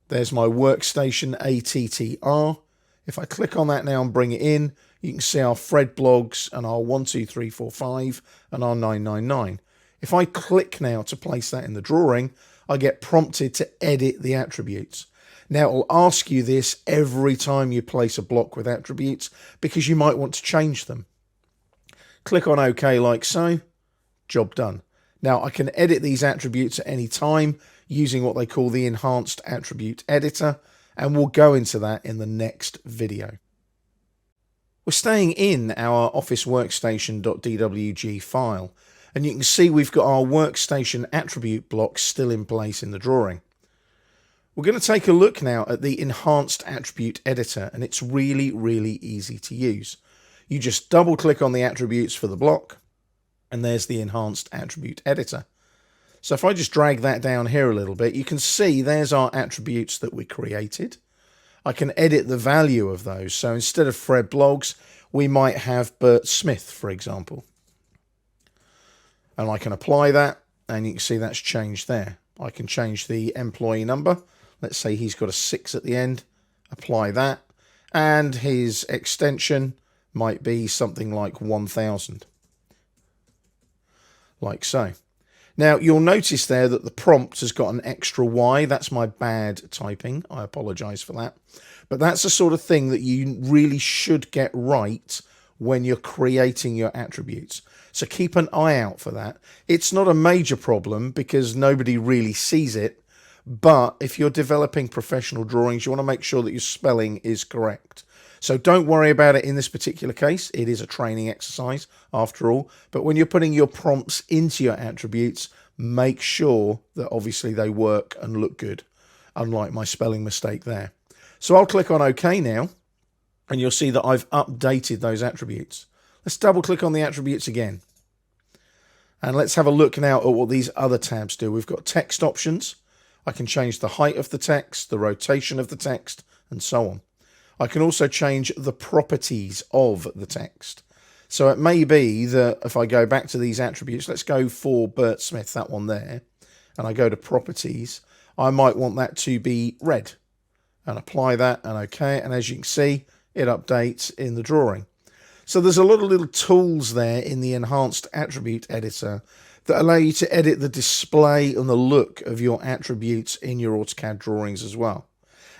there's my workstation ATTR. If I click on that now and bring it in, you can see our Fred blogs and our 1, 2, 3, 4, 5 and our 999. If I click now to place that in the drawing, I get prompted to edit the attributes. Now, it'll ask you this every time you place a block with attributes because you might want to change them. Click on OK like so. Job done. Now, I can edit these attributes at any time using what they call the enhanced attribute editor, and we'll go into that in the next video. We're staying in our office workstation.dwg file, and you can see we've got our workstation attribute block still in place in the drawing. We're going to take a look now at the enhanced attribute editor, and it's really, really easy to use. You just double click on the attributes for the block, and there's the enhanced attribute editor. So if I just drag that down here a little bit, you can see there's our attributes that we created. I can edit the value of those. So instead of Fred blogs, we might have Bert Smith, for example. And I can apply that, and you can see that's changed there. I can change the employee number. Let's say he's got a 6 at the end. Apply that. And his extension might be something like 1000. Like so. Now, you'll notice there that the prompt has got an extra Y. That's my bad typing. I apologize for that. But that's the sort of thing that you really should get right when you're creating your attributes. So keep an eye out for that. It's not a major problem because nobody really sees it. But if you're developing professional drawings, you want to make sure that your spelling is correct. So don't worry about it in this particular case. It is a training exercise after all. But when you're putting your prompts into your attributes, make sure that obviously they work and look good, unlike my spelling mistake there. So I'll click on OK now, and you'll see that I've updated those attributes. Let's double click on the attributes again. And let's have a look now at what these other tabs do. We've got text options. I can change the height of the text, the rotation of the text, and so on. I can also change the properties of the text. So it may be that if I go back to these attributes, let's go for Bert Smith, that one there, and I go to properties, I might want that to be red, and apply that and OK. And as you can see, it updates in the drawing. So there's a lot of little tools there in the enhanced attribute editor that allow you to edit the display and the look of your attributes in your AutoCAD drawings as well.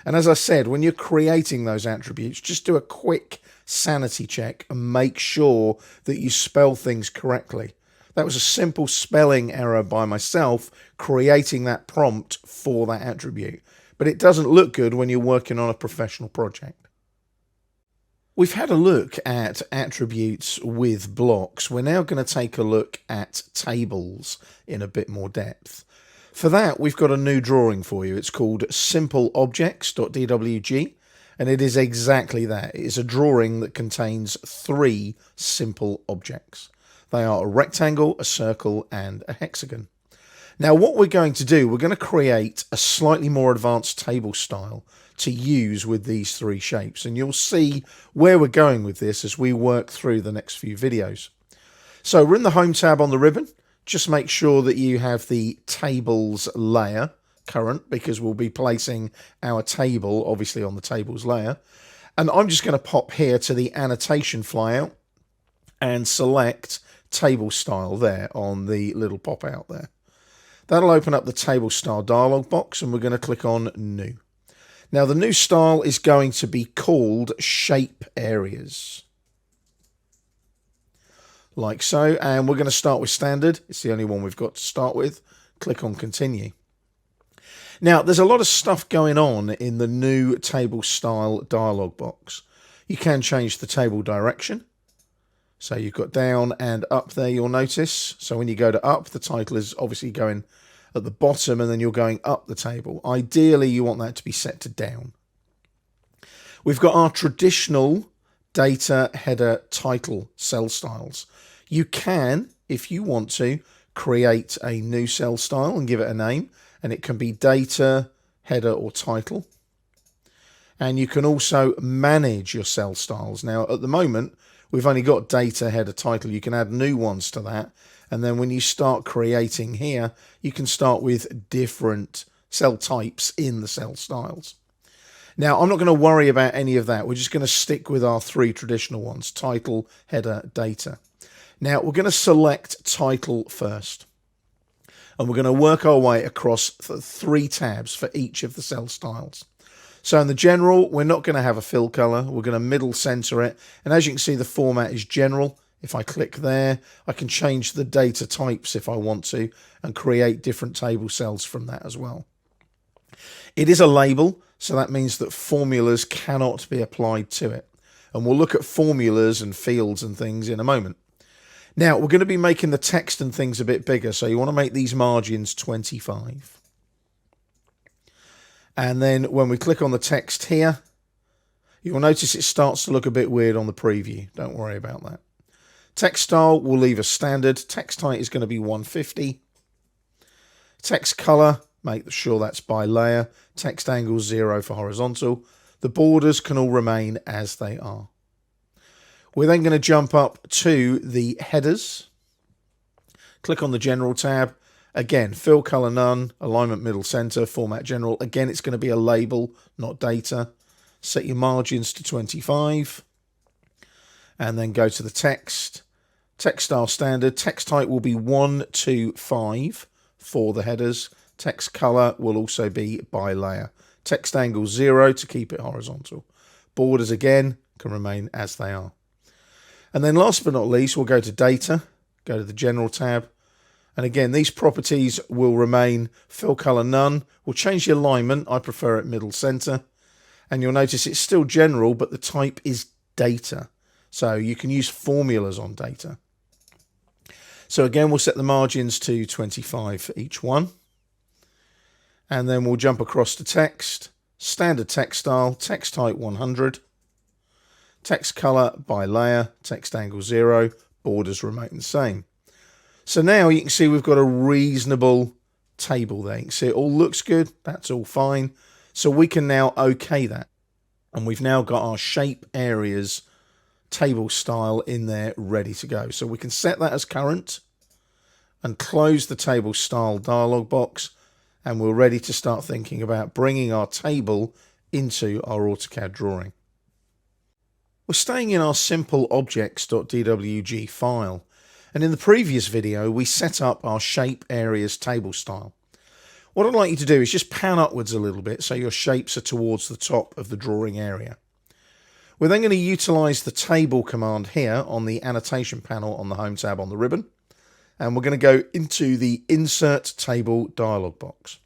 And as I said, when you're creating those attributes, just do a quick sanity check and make sure that you spell things correctly. That was a simple spelling error by myself creating that prompt for that attribute. But it doesn't look good when you're working on a professional project. We've had a look at attributes with blocks. We're now going to take a look at tables in a bit more depth. For that, we've got a new drawing for you. It's called simpleobjects.dwg, and it is exactly that. It is a drawing that contains 3 simple objects. They are a rectangle, a circle, and a hexagon. Now, what we're going to do, we're going to create a slightly more advanced table style to use with these 3 shapes, and you'll see where we're going with this as we work through the next few videos. So we're in the Home tab on the ribbon. Just make sure that you have the tables layer current, because we'll be placing our table obviously on the tables layer. And I'm just going to pop here to the annotation flyout and select table style there on the little pop out there. That'll open up the table style dialog box, and we're going to click on new. Now the new style is going to be called shape areas. Like so, and we're going to start with standard. It's the only one we've got to start with. Click on continue. Now there's a lot of stuff going on in the new table style dialog box. You can change the table direction. So you've got down and up there, you'll notice. So when you go to up, the title is obviously going at the bottom, and then you're going up the table. Ideally, you want that to be set to down. We've got our traditional data, header, title cell styles. You can, if you want to, create a new cell style and give it a name, and it can be data, header, or title. And you can also manage your cell styles. Now, at the moment, we've only got data, header, title. You can add new ones to that. And then when you start creating here, you can start with different cell types in the cell styles. Now, I'm not going to worry about any of that. We're just going to stick with our 3 traditional ones, title, header, data. Now, we're going to select title first. And we're going to work our way across 3 tabs for each of the cell styles. So in the general, we're not going to have a fill color. We're going to middle center it. And as you can see, the format is general. If I click there, I can change the data types if I want to and create different table cells from that as well. It is a label, so that means that formulas cannot be applied to it. And we'll look at formulas and fields and things in a moment. Now, we're going to be making the text and things a bit bigger, so you want to make these margins 25. And then when we click on the text here, you'll notice it starts to look a bit weird on the preview. Don't worry about that. Text style, we'll leave as standard. Text height is going to be 150. Text color, make sure that's by layer. Text angle 0 for horizontal. The borders can all remain as they are. We're then going to jump up to the headers. Click on the general tab. Again, fill color none, alignment middle center, format general. Again, it's going to be a label, not data. Set your margins to 25. And then go to the text. Text style standard. Text height will be 125 for the headers. Text color will also be by layer. Text angle 0 to keep it horizontal. Borders again can remain as they are. And then last but not least, we'll go to data, go to the general tab. And again, these properties will remain fill color none. We'll change the alignment. I prefer it middle center. And you'll notice it's still general, but the type is data. So you can use formulas on data. So again, we'll set the margins to 25 for each one. And then we'll jump across to text, standard text style, text height 100, text color by layer, text angle 0, borders remain the same. So now you can see we've got a reasonable table there. You can see it all looks good. That's all fine. So we can now OK that. And we've now got our shape areas table style in there ready to go. So we can set that as current and close the table style dialog box, and we're ready to start thinking about bringing our table into our AutoCAD drawing. We're staying in our simple objects.dwg file, and in the previous video we set up our shape areas table style. What I'd like you to do is just pan upwards a little bit so your shapes are towards the top of the drawing area. We're then going to utilize the table command here on the annotation panel on the home tab on the ribbon, and we're going to go into the insert table dialog box.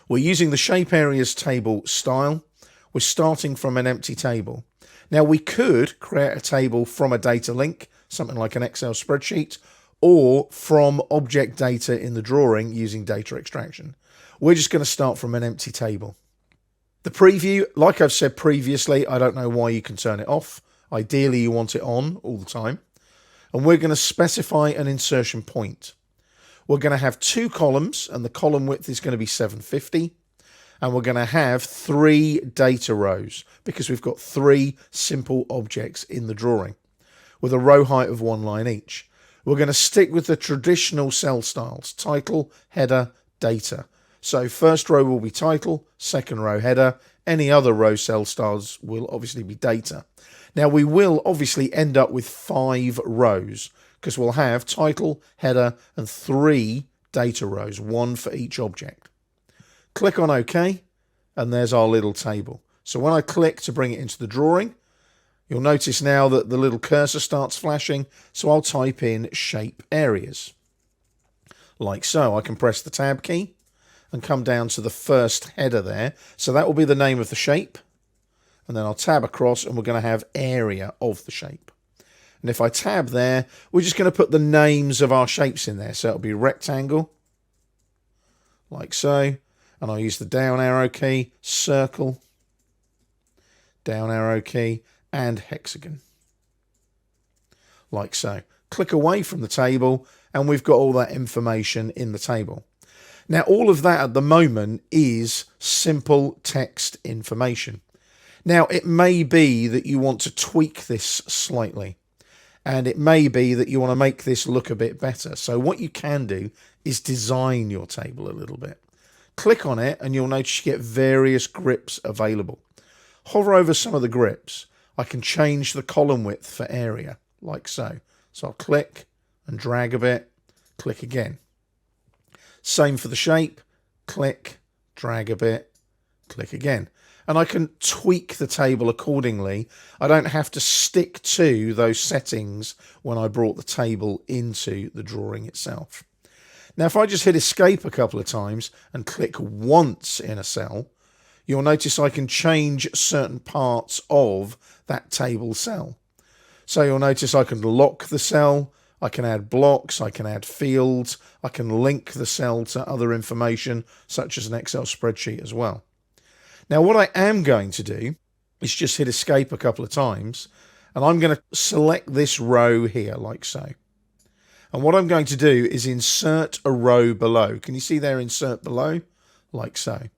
We're using the shape areas table style. We're starting from an empty table. Now we could create a table from a data link, something like an Excel spreadsheet, or from object data in the drawing using data extraction. We're just going to start from an empty table. The preview, like I've said previously, I don't know why you can turn it off. Ideally you want it on all the time. And we're going to specify an insertion point. We're going to have 2 columns and the column width is going to be 750. And we're going to have 3 data rows because we've got 3 simple objects in the drawing with a row height of 1 line each. We're going to stick with the traditional cell styles, title, header, data. So first row will be title, second row header, any other row cell styles will obviously be data. Now we will obviously end up with 5 rows because we'll have title, header and 3 data rows, 1 for each object. Click on OK, and there's our little table. So when I click to bring it into the drawing, you'll notice now that the little cursor starts flashing, so I'll type in shape areas. Like so, I can press the tab key and come down to the first header there. So that will be the name of the shape, and then I'll tab across and we're going to have area of the shape. And if I tab there, we're just going to put the names of our shapes in there. So it'll be rectangle, like so. And I'll use the down arrow key, circle, down arrow key, and hexagon. Like so. Click away from the table, and we've got all that information in the table. Now, all of that at the moment is simple text information. Now, it may be that you want to tweak this slightly, and it may be that you want to make this look a bit better. So what you can do is design your table a little bit. Click on it and you'll notice you get various grips available. Hover over some of the grips. I can change the column width for area, like so. So I'll click and drag a bit, click again. Same for the shape, click, drag a bit, click again. And I can tweak the table accordingly. I don't have to stick to those settings when I brought the table into the drawing itself. Now, if I just hit escape a couple of times and click once in a cell, you'll notice I can change certain parts of that table cell. So you'll notice I can lock the cell, I can add blocks, I can add fields, I can link the cell to other information such as an Excel spreadsheet as well. Now, what I am going to do is just hit escape a couple of times and I'm going to select this row here like so. And what I'm going to do is insert a row below. Can you see there, insert below? Like so.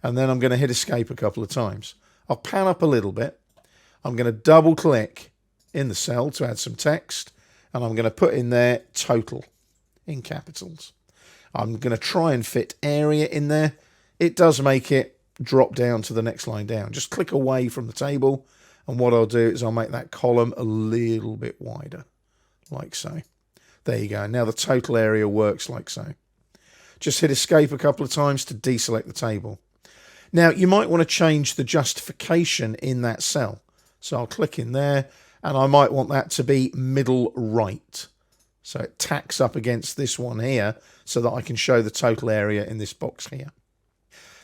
And then I'm going to hit escape a couple of times. I'll pan up a little bit. I'm going to double click in the cell to add some text. And I'm going to put in there total in capitals. I'm going to try and fit area in there. It does make it drop down to the next line down. Just click away from the table. And what I'll do is I'll make that column a little bit wider, like so. There you go. Now the total area works like so. Just hit escape a couple of times to deselect the table. Now you might want to change the justification in that cell. So I'll click in there and I might want that to be middle right. So it tacks up against this one here so that I can show the total area in this box here.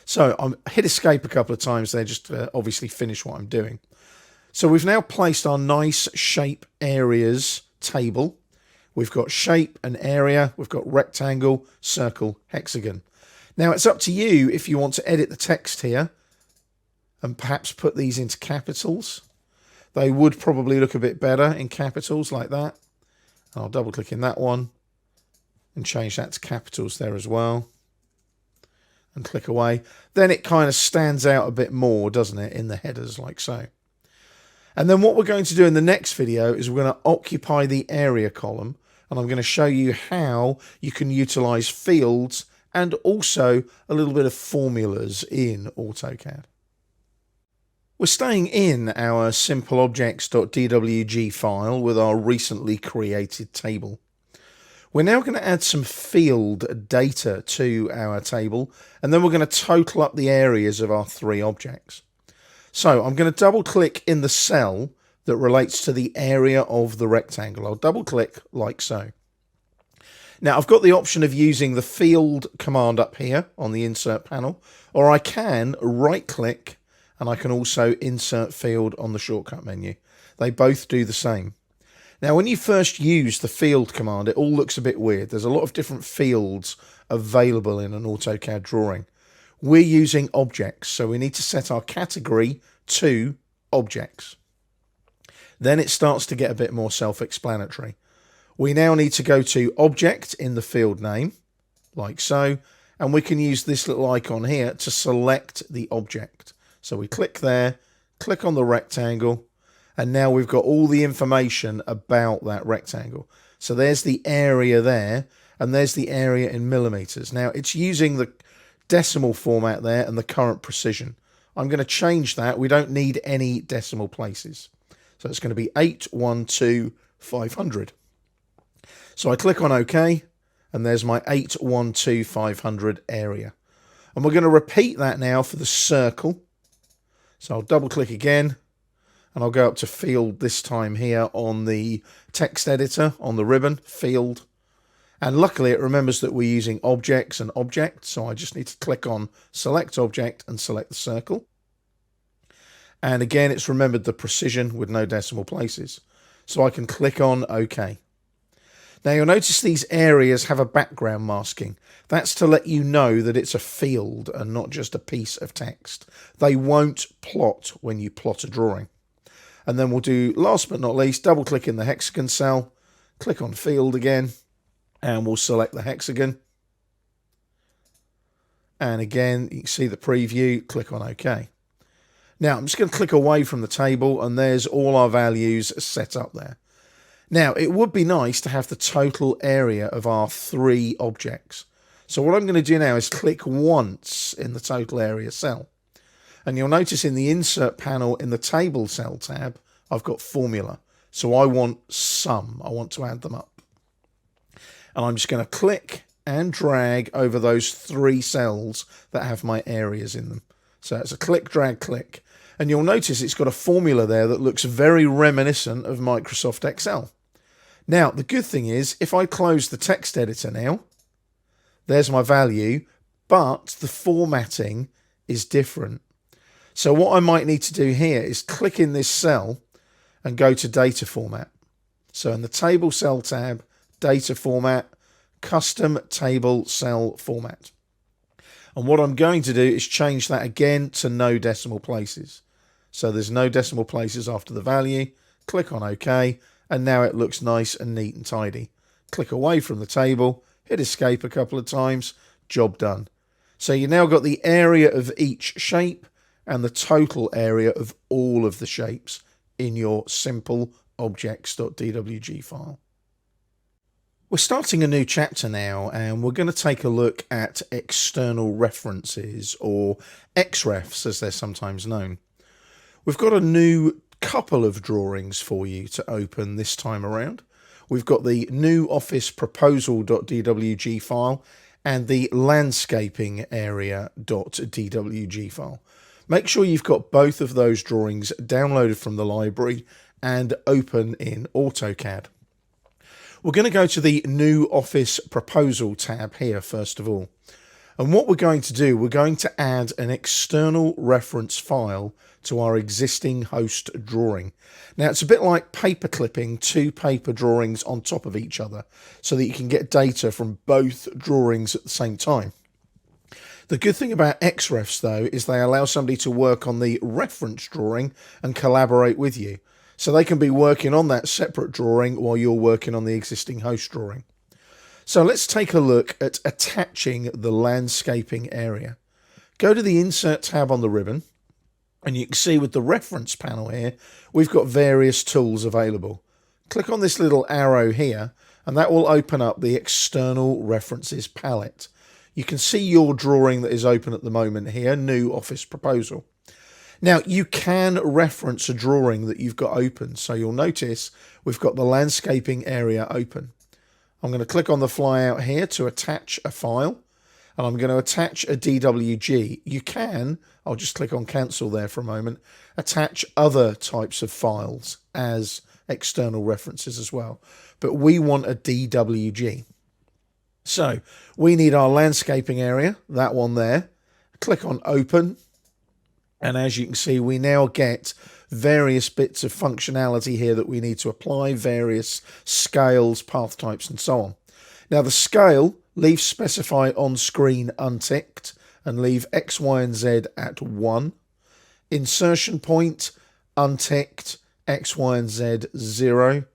So I'll hit escape a couple of times there just to obviously finish what I'm doing. So we've now placed our nice shape areas table. We've got shape and area, we've got rectangle, circle, hexagon. Now it's up to you if you want to edit the text here and perhaps put these into capitals. They would probably look a bit better in capitals like that. I'll double click in that one and change that to capitals there as well. And click away. Then it kind of stands out a bit more, doesn't it, in the headers like so. And then what we're going to do in the next video is we're going to occupy the area column. And I'm going to show you how you can utilize fields and also a little bit of formulas in AutoCAD. We're staying in our simpleobjects.dwg file with our recently created table. We're now going to add some field data to our table, and then we're going to total up the areas of our three objects. So I'm going to double click in the cell that relates to the area of the rectangle. I'll double click like so. Now I've got the option of using the field command up here on the insert panel, or I can right click and I can also insert field on the shortcut menu. They both do the same. Now when you first use the field command, it all looks a bit weird. There's a lot of different fields available in an AutoCAD drawing. We're using objects, so we need to set our category to objects. Then it starts to get a bit more self-explanatory. We now need to go to object in the field name, like so, and we can use this little icon here to select the object. So we click there, click on the rectangle, and now we've got all the information about that rectangle. So there's the area there, and there's the area in millimeters. Now it's using the decimal format there and the current precision. I'm going to change that. We don't need any decimal places. So it's going to be 812,500. So I click on OK, and there's my 812,500 area. And we're going to repeat that now for the circle. So I'll double click again, and I'll go up to field this time here on the text editor on the ribbon, field. And luckily it remembers that we're using objects and objects, so I just need to click on select object and select the circle. And again, it's remembered the precision with no decimal places. So I can click on OK. Now you'll notice these areas have a background masking. That's to let you know that it's a field and not just a piece of text. They won't plot when you plot a drawing. And then we'll do, last but not least, double click in the hexagon cell, click on field again, and we'll select the hexagon. And again, you can see the preview, click on OK. Now I'm just going to click away from the table, and there's all our values set up there. Now it would be nice to have the total area of our three objects. So what I'm going to do now is click once in the total area cell. And you'll notice in the insert panel in the table cell tab, I've got formula. So I want sum. I want to add them up. And I'm just going to click and drag over those three cells that have my areas in them. So it's a click, drag, click. And you'll notice it's got a formula there that looks very reminiscent of Microsoft Excel. Now, the good thing is, if I close the text editor now, there's my value, but the formatting is different. So what I might need to do here is click in this cell and go to data format. So in the table cell tab, data format, custom table cell format. And what I'm going to do is change that again to no decimal places. So there's no decimal places after the value. Click on OK, and now it looks nice and neat and tidy. Click away from the table, hit escape a couple of times, job done. So you now got the area of each shape and the total area of all of the shapes in your simple objects.dwg file. We're starting a new chapter now, and we're going to take a look at external references, or XREFs as they're sometimes known. We've got a new couple of drawings for you to open this time around. We've got the new office proposal.dwg file and the landscaping area.dwg file. Make sure you've got both of those drawings downloaded from the library and open in AutoCAD. We're going to go to the new office proposal tab here first of all. And what we're going to do, we're going to add an external reference file to our existing host drawing. Now it's a bit like paper clipping two paper drawings on top of each other so that you can get data from both drawings at the same time. The good thing about XREFs though is they allow somebody to work on the reference drawing and collaborate with you. So they can be working on that separate drawing while you're working on the existing host drawing. So let's take a look at attaching the landscaping area. Go to the Insert tab on the ribbon, and you can see with the reference panel here, we've got various tools available. Click on this little arrow here, and that will open up the External References palette. You can see your drawing that is open at the moment here, New Office Proposal. Now, you can reference a drawing that you've got open. So you'll notice we've got the landscaping area open. I'm going to click on the flyout here to attach a file, and I'm going to attach a DWG. You can, I'll just click on cancel there for a moment, attach other types of files as external references as well. But we want a DWG. So we need our landscaping area, that one there. Click on open. And as you can see, we now get various bits of functionality here that we need to apply, various scales, path types, and so on. Now the scale, leave specify on screen unticked and leave X, Y, and Z at 1. Insertion point, unticked, X, Y, and Z 0.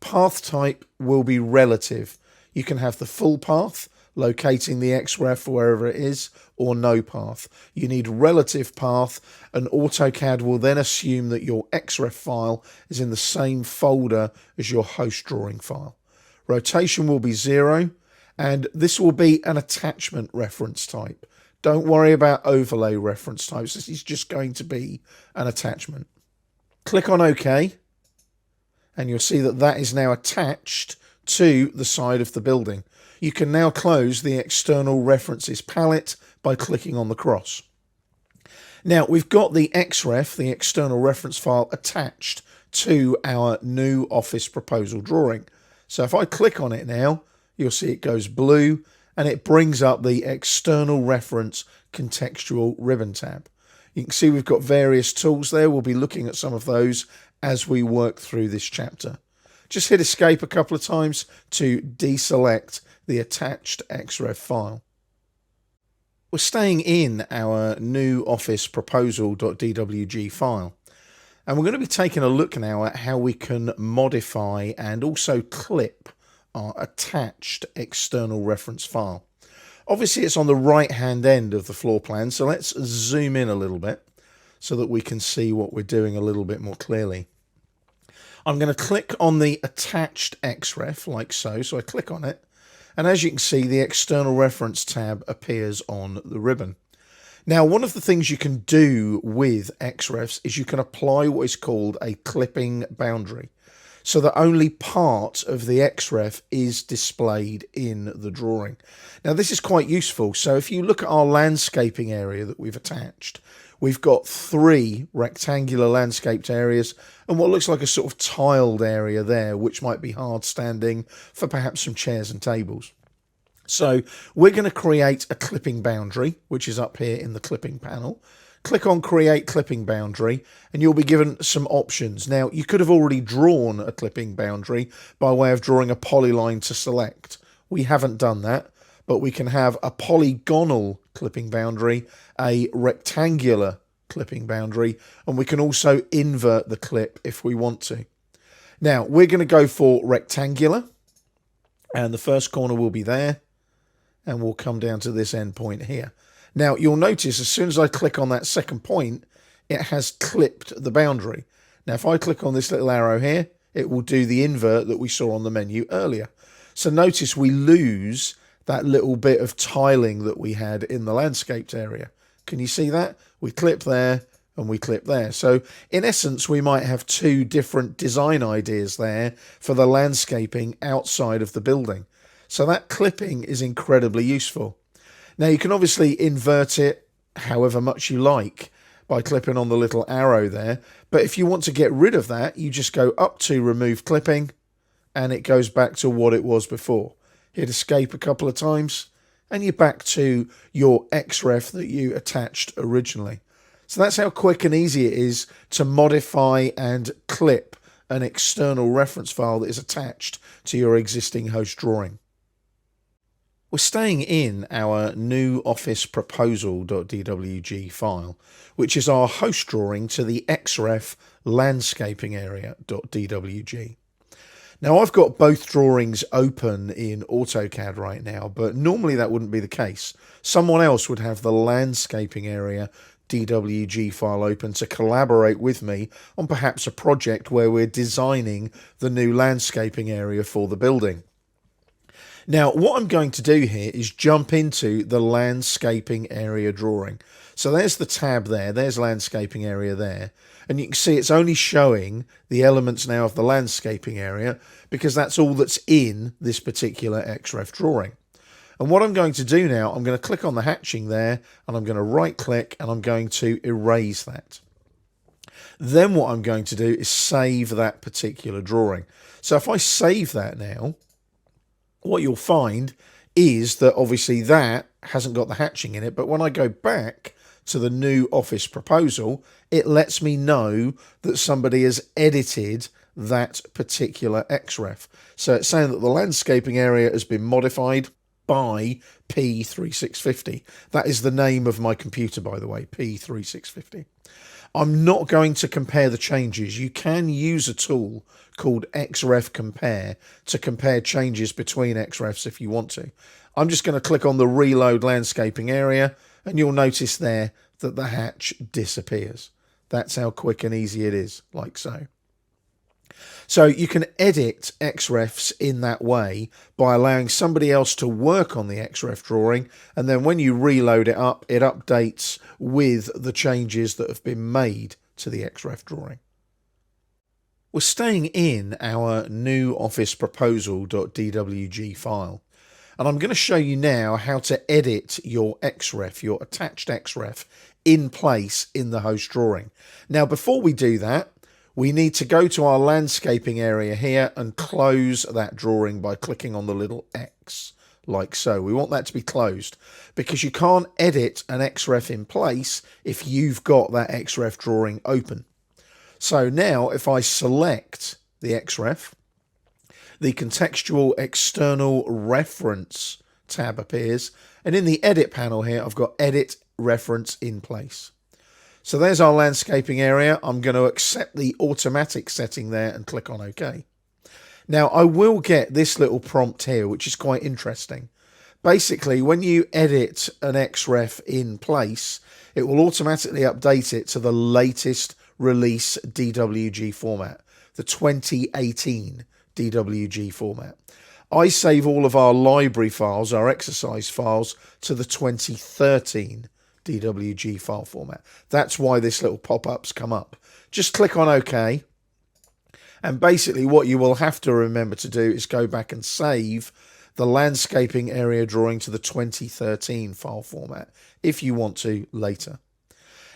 Path type will be relative. You can have the full path, locating the XREF wherever it is, or no path. You need relative path, and AutoCAD will then assume that your XREF file is in the same folder as your host drawing file. Rotation will be 0, and this will be an attachment reference type. Don't worry about overlay reference types. This is just going to be an attachment. Click on OK, and you'll see that that is now attached to the side of the building. You can now close the external references palette by clicking on the cross. Now we've got the XREF, the external reference file, attached to our new office proposal drawing. So if I click on it now, you'll see it goes blue and it brings up the external reference contextual ribbon tab. You can see we've got various tools there. We'll be looking at some of those as we work through this chapter. Just hit escape a couple of times to deselect the attached XREF file. We're staying in our new office proposal.dwg file, and we're going to be taking a look now at how we can modify and also clip our attached external reference file. Obviously it's on the right hand end of the floor plan, so let's zoom in a little bit so that we can see what we're doing a little bit more clearly. I'm going to click on the attached XREF like so. So I click on it, and as you can see, the external reference tab appears on the ribbon. Now, one of the things you can do with XREFs is you can apply what is called a clipping boundary, so that only part of the XREF is displayed in the drawing. Now, this is quite useful. So if you look at our landscaping area that we've attached, we've got 3 rectangular landscaped areas and what looks like a sort of tiled area there, which might be hard standing for perhaps some chairs and tables. So we're going to create a clipping boundary, which is up here in the clipping panel. Click on create clipping boundary and you'll be given some options. Now, you could have already drawn a clipping boundary by way of drawing a polyline to select. We haven't done that, but we can have a polygonal clipping boundary, a rectangular clipping boundary, and we can also invert the clip if we want to. Now, we're going to go for rectangular, and the first corner will be there, and we'll come down to this end point here. Now, you'll notice as soon as I click on that second point, it has clipped the boundary. Now, if I click on this little arrow here, it will do the invert that we saw on the menu earlier. So notice we lose that little bit of tiling that we had in the landscaped area. Can you see that? We clip there and we clip there. So in essence, we might have 2 different design ideas there for the landscaping outside of the building. So that clipping is incredibly useful. Now you can obviously invert it however much you like by clipping on the little arrow there. But if you want to get rid of that, you just go up to remove clipping and it goes back to what it was before. Hit escape a couple of times and you're back to your XREF that you attached originally. So that's how quick and easy it is to modify and clip an external reference file that is attached to your existing host drawing. We're staying in our new office proposal.dwg file, which is our host drawing to the XREF landscaping area.dwg. Now, I've got both drawings open in AutoCAD right now, but normally that wouldn't be the case. Someone else would have the landscaping area DWG file open to collaborate with me on perhaps a project where we're designing the new landscaping area for the building. Now, what I'm going to do here is jump into the landscaping area drawing. So there's the tab there, there's landscaping area there. And you can see it's only showing the elements now of the landscaping area because that's all that's in this particular XREF drawing. And what I'm going to do now, I'm going to click on the hatching there and I'm going to right click and I'm going to erase that. Then what I'm going to do is save that particular drawing. So if I save that now, what you'll find is that obviously that hasn't got the hatching in it, but when I go back to the new office proposal, it lets me know that somebody has edited that particular XREF. So it's saying that the landscaping area has been modified by P3650. That is the name of my computer, by the way, P3650. I'm not going to compare the changes. You can use a tool called XREF Compare to compare changes between XREFs if you want to. I'm just going to click on the reload landscaping area and you'll notice there that the hatch disappears. That's how quick and easy it is, like so. So you can edit XREFs in that way by allowing somebody else to work on the XREF drawing, and then when you reload it up, it updates with the changes that have been made to the XREF drawing. We're staying in our new office proposal.dwg file. And I'm going to show you now how to edit your XREF, your attached XREF, in place in the host drawing. Now, before we do that, we need to go to our landscaping area here and close that drawing by clicking on the little X, like so. We want that to be closed because you can't edit an XREF in place if you've got that XREF drawing open. So now if I select the XREF, the contextual external reference tab appears, and in the edit panel here I've got edit reference in place. So there's our landscaping area. I'm going to accept the automatic setting there and click on OK. Now I will get this little prompt here, which is quite interesting. Basically, when you edit an XREF in place, it will automatically update it to the latest release DWG format, the 2018 DWG format. I save all of our library files, our exercise files, to the 2013 DWG file format. That's why this little pop-ups come up. Just click on OK. And basically what you will have to remember to do is go back and save the landscaping area drawing to the 2013 file format if you want to later.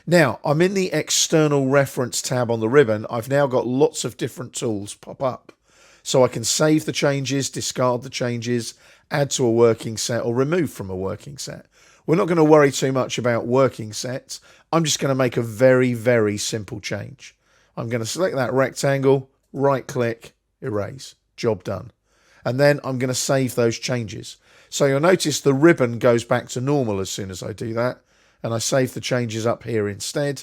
Now, I'm in the external reference tab on the ribbon. I've now got lots of different tools pop up. So I can save the changes, discard the changes, add to a working set, or remove from a working set. We're not going to worry too much about working sets. I'm just going to make a very, very simple change. I'm going to select that rectangle, right click, erase. Job done. And then I'm going to save those changes. So you'll notice the ribbon goes back to normal as soon as I do that. And I save the changes up here instead.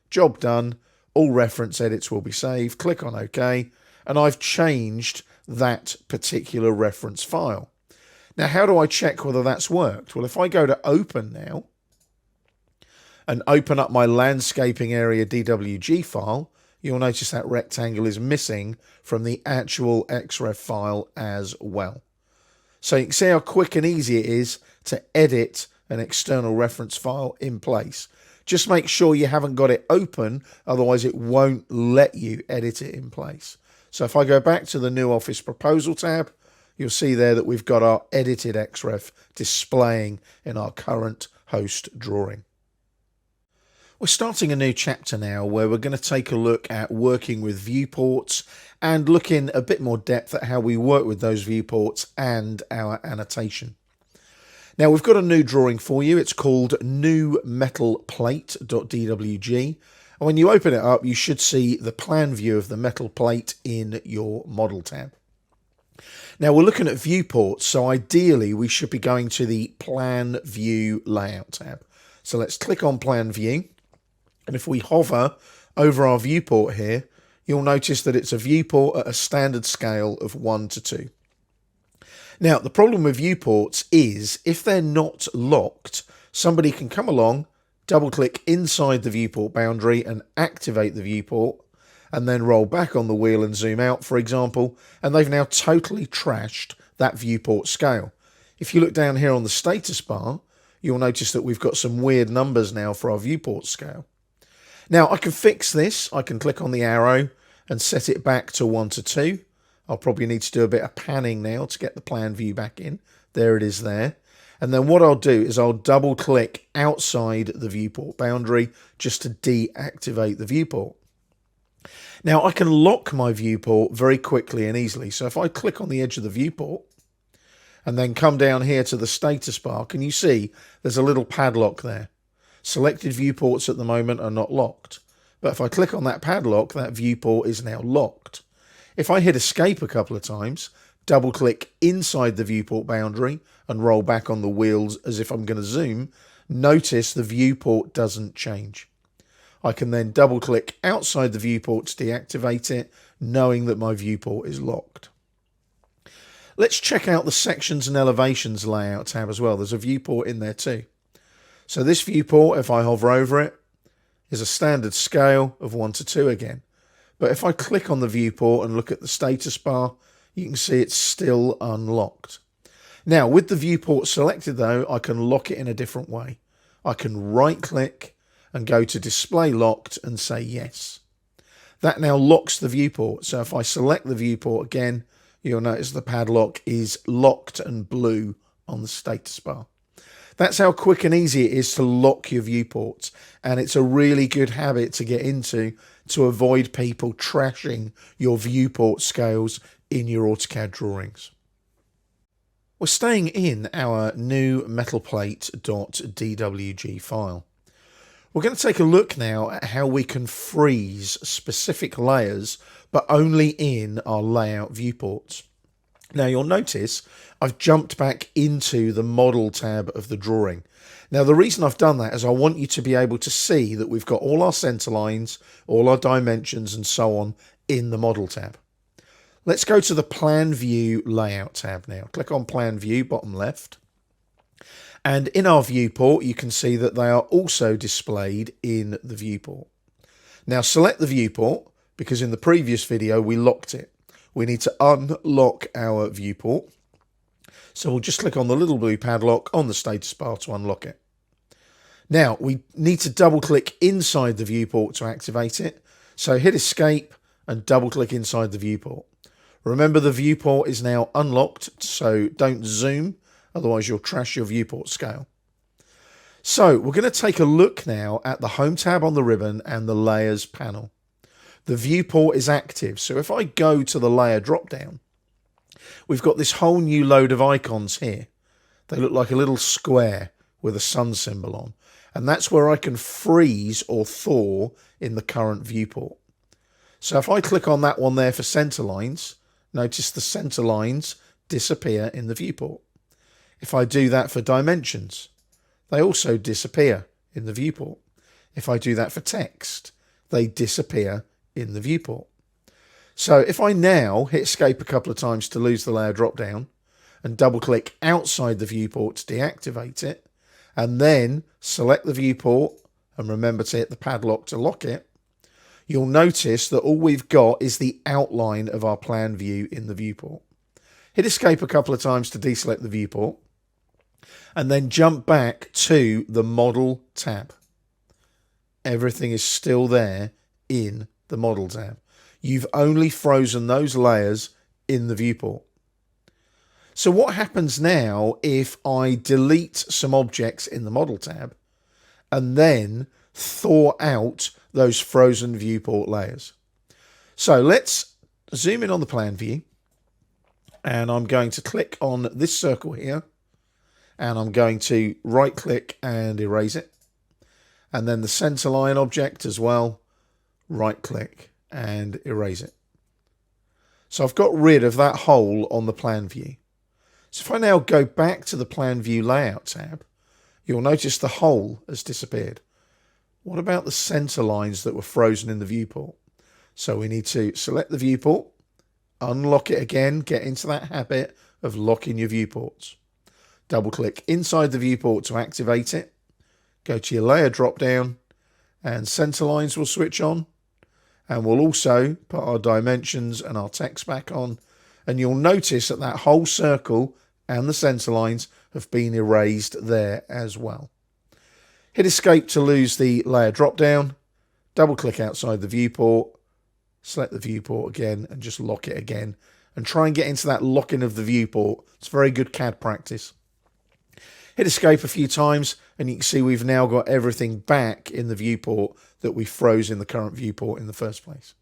Job done. All reference edits will be saved. Click on OK. And I've changed that particular reference file. Now, how do I check whether that's worked? Well, if I go to open now and open up my landscaping area DWG file, you'll notice that rectangle is missing from the actual XREF file as well. So you can see how quick and easy it is to edit an external reference file in place. Just make sure you haven't got it open, otherwise it won't let you edit it in place. So if I go back to the new Office Proposal tab, you'll see there that we've got our edited XREF displaying in our current host drawing. We're starting a new chapter now where we're going to take a look at working with viewports and look in a bit more depth at how we work with those viewports and our annotation. Now we've got a new drawing for you. It's called newmetalplate.dwg. And when you open it up, you should see the plan view of the metal plate in your model tab. Now we're looking at viewports, so ideally we should be going to the plan view layout tab. So let's click on plan view. And if we hover over our viewport here, you'll notice that it's a viewport at a standard scale of 1 to 2. Now, the problem with viewports is if they're not locked, somebody can come along, double click inside the viewport boundary and activate the viewport, and then roll back on the wheel and zoom out, for example, and they've now totally trashed that viewport scale. If you look down here on the status bar, you'll notice that we've got some weird numbers now for our viewport scale. Now I can fix this. I can click on the arrow and set it back to 1 to 2. I'll probably need to do a bit of panning now to get the plan view back in. There it is there. And then what I'll do is I'll double click outside the viewport boundary just to deactivate the viewport. Now I can lock my viewport very quickly and easily. So if I click on the edge of the viewport and then come down here to the status bar, can you see there's a little padlock there? Selected viewports at the moment are not locked. But if I click on that padlock, that viewport is now locked. If I hit escape a couple of times, double click inside the viewport boundary and roll back on the wheels as if I'm going to zoom, notice the viewport doesn't change. I can then double click outside the viewport to deactivate it, knowing that my viewport is locked. Let's check out the sections and elevations layout tab as well. There's a viewport in there too. So this viewport, if I hover over it, is a standard scale of 1 to 2 again. But if I click on the viewport and look at the status bar, you can see it's still unlocked. Now, with the viewport selected though, I can lock it in a different way. I can right click and go to display locked and say yes. That now locks the viewport. So if I select the viewport again, you'll notice the padlock is locked and blue on the status bar. That's how quick and easy it is to lock your viewports. And it's a really good habit to get into to avoid people trashing your viewport scales in your AutoCAD drawings. We're staying in our new metalplate.dwg file. We're going to take a look now at how we can freeze specific layers, but only in our layout viewports. Now you'll notice I've jumped back into the model tab of the drawing. Now the reason I've done that is I want you to be able to see that we've got all our center lines, all our dimensions and so on in the model tab. Let's go to the plan view layout tab now. Click on plan view, bottom left. And in our viewport, you can see that they are also displayed in the viewport. Now select the viewport because in the previous video, we locked it. We need to unlock our viewport. So we'll just click on the little blue padlock on the status bar to unlock it. Now we need to double click inside the viewport to activate it. So hit escape and double click inside the viewport. Remember the viewport is now unlocked, so don't zoom, otherwise you'll trash your viewport scale. So we're going to take a look now at the home tab on the ribbon and the layers panel. The viewport is active, so if I go to the layer drop down, we've got this whole new load of icons here. They look like a little square with a sun symbol on, and that's where I can freeze or thaw in the current viewport. So if I click on that one there for center lines, notice the center lines disappear in the viewport. If I do that for dimensions, they also disappear in the viewport. If I do that for text, they disappear in the viewport. So if I now hit escape a couple of times to lose the layer drop down and double click outside the viewport to deactivate it, and then select the viewport and remember to hit the padlock to lock it, you'll notice that all we've got is the outline of our plan view in the viewport. Hit escape a couple of times to deselect the viewport and then jump back to the model tab. Everything is still there in the model tab. You've only frozen those layers in the viewport. So what happens now if I delete some objects in the model tab and then thaw out those frozen viewport layers? So let's zoom in on the plan view, and I'm going to click on this circle here, and I'm going to right click and erase it, and then the center line object as well, right click and erase it. So I've got rid of that hole on the plan view. So if I now go back to the plan view layout tab, you'll notice the hole has disappeared. What about the center lines that were frozen in the viewport? So we need to select the viewport, unlock it again, get into that habit of locking your viewports. Double click inside the viewport to activate it. Go to your layer drop down and center lines will switch on. And we'll also put our dimensions and our text back on. And you'll notice that that whole circle and the centre lines have been erased there as well. Hit escape to lose the layer drop down, double click outside the viewport, select the viewport again and just lock it again and try and get into that locking of the viewport. It's very good CAD practice. Hit escape a few times and you can see we've now got everything back in the viewport that we froze in the current viewport in the first place.